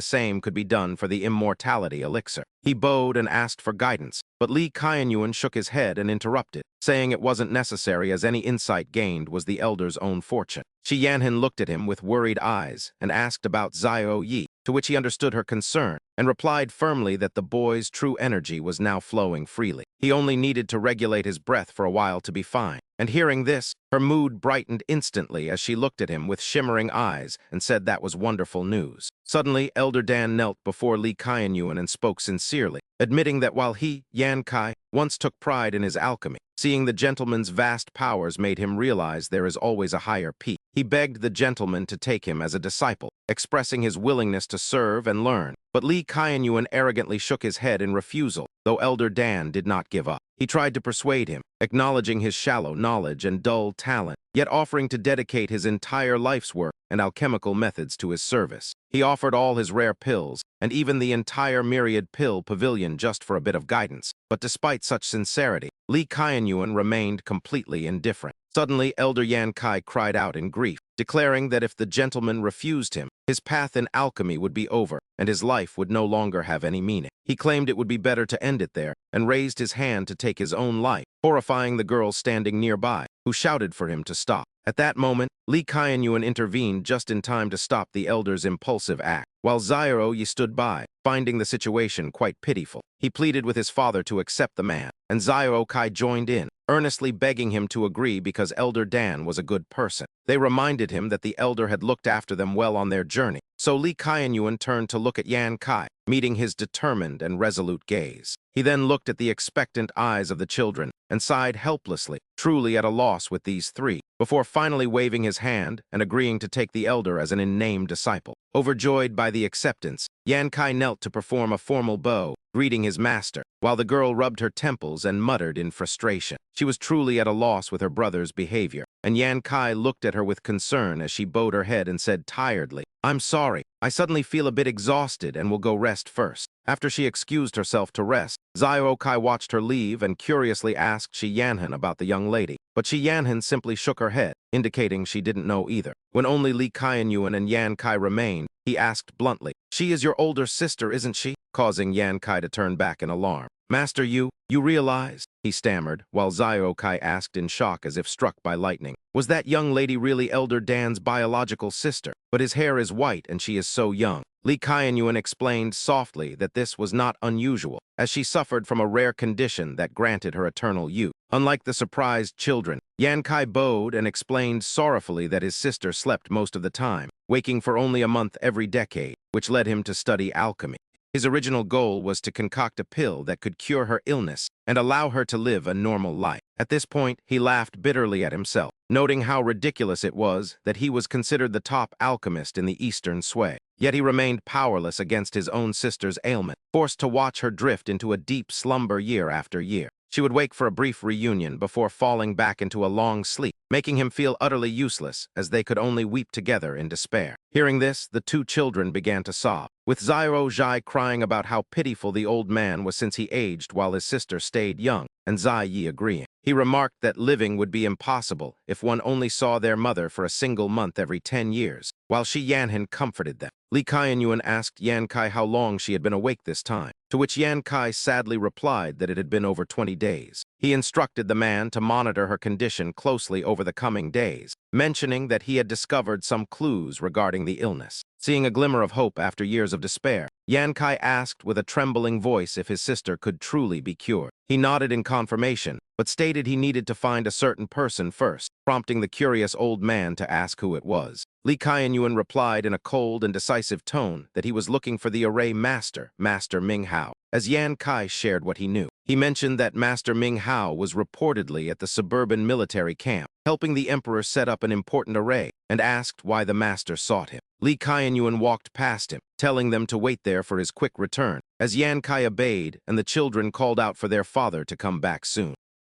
same could be done for the immortality elixir. He bowed and asked for guidance, but Li Tianyuan shook his head and interrupted, saying it wasn't necessary as any insight gained was the elder's own fortune. Shi Yanhan looked at him with worried eyes and asked about Xiao Yi, to which he understood her concern and replied firmly that the boy's true energy was now flowing freely. He only needed to regulate his breath for a while to be fine. And hearing this, her mood brightened instantly as she looked at him with shimmering eyes and said that was wonderful news. Suddenly, Elder Dan knelt before Li Tianyuan and spoke sincerely, admitting that while he, Yan Kai, once took pride in his alchemy, seeing the gentleman's vast powers made him realize there is always a higher peak. He begged the gentleman to take him as a disciple, expressing his willingness to serve and learn. But Li Tianyuan arrogantly shook his head in refusal, though Elder Dan did not give up. He tried to persuade him, acknowledging his shallow knowledge and dull talent, yet offering to dedicate his entire life's work and alchemical methods to his service. He offered all his rare pills, and even the entire Myriad Pill Pavilion just for a bit of guidance. But despite such sincerity, Li Tianyuan remained completely indifferent. Suddenly, Elder Yan Kai cried out in grief, declaring that if the gentleman refused him, his path in alchemy would be over, and his life would no longer have any meaning. He claimed it would be better to end it there, and raised his hand to take his own life, horrifying the girl standing nearby, who shouted for him to stop. At that moment, Lee Kaianyuan intervened just in time to stop the elder's impulsive act, while Zyro Yi stood by, finding the situation quite pitiful. He pleaded with his father to accept the man, and Zyro Kai joined in, earnestly begging him to agree because Elder Dan was a good person. They reminded him that the elder had looked after them well on their journey, so Lee Kaianyuan turned to look at Yan Kai, meeting his determined and resolute gaze. He then looked at the expectant eyes of the children and sighed helplessly, truly at a loss with these three, before finally waving his hand and agreeing to take the elder as an in-name disciple. Overjoyed by the acceptance, Yan Kai knelt to perform a formal bow, greeting his master, while the girl rubbed her temples and muttered in frustration. She was truly at a loss with her brother's behavior, and Yan Kai looked at her with concern as she bowed her head and said tiredly, "I'm sorry, I suddenly feel a bit exhausted and will go rest first." After she excused herself to rest, Zyro Kai watched her leave and curiously asked Shi Yanhan about the young lady, but Shi Yanhan simply shook her head, indicating she didn't know either. When only Lee Kaianyuan and Yan Kai remained, he asked bluntly, "She is your older sister, isn't she?" causing Yan Kai to turn back in alarm. "Master, you realize?" he stammered, while Zyro Kai asked in shock as if struck by lightning. "Was that young lady really Elder Dan's biological sister? But his hair is white and she is so young." Lee Kaianyuan explained softly that this was not unusual, as she suffered from a rare condition that granted her eternal youth. Unlike the surprised children, Yan Kai bowed and explained sorrowfully that his sister slept most of the time, waking for only a month every decade, which led him to study alchemy. His original goal was to concoct a pill that could cure her illness and allow her to live a normal life. At this point, he laughed bitterly at himself, noting how ridiculous it was that he was considered the top alchemist in the Eastern Sway. Yet he remained powerless against his own sister's ailment, forced to watch her drift into a deep slumber year after year. She would wake for a brief reunion before falling back into a long sleep, making him feel utterly useless as they could only weep together in despair. Hearing this, the two children began to sob, with Zyro Zhai crying about how pitiful the old man was since he aged while his sister stayed young, and Zai Yi agreeing. He remarked that living would be impossible if one only saw their mother for a single month every 10 years, while Shi Yanhan comforted them. Lee Kaianyuan asked Yan Kai how long she had been awake this time, to which Yan Kai sadly replied that it had been over 20 days. He instructed the man to monitor her condition closely over the coming days, mentioning that he had discovered some clues regarding the illness. Seeing a glimmer of hope after years of despair, Yan Kai asked with a trembling voice if his sister could truly be cured. He nodded in confirmation, but stated he needed to find a certain person first, prompting the curious old man to ask who it was. Lee Kaianyuan replied in a cold and decisive tone that he was looking for the array master, Master Ming Hao. As Yan Kai shared what he knew, he mentioned that Master Ming Hao was reportedly at the suburban military camp, helping the emperor set up an important array, and asked why the master sought him. Lee Kaianyuan walked past him, telling them to wait there for his quick return, as Yan Kai obeyed and the children called out for their father to come back soon.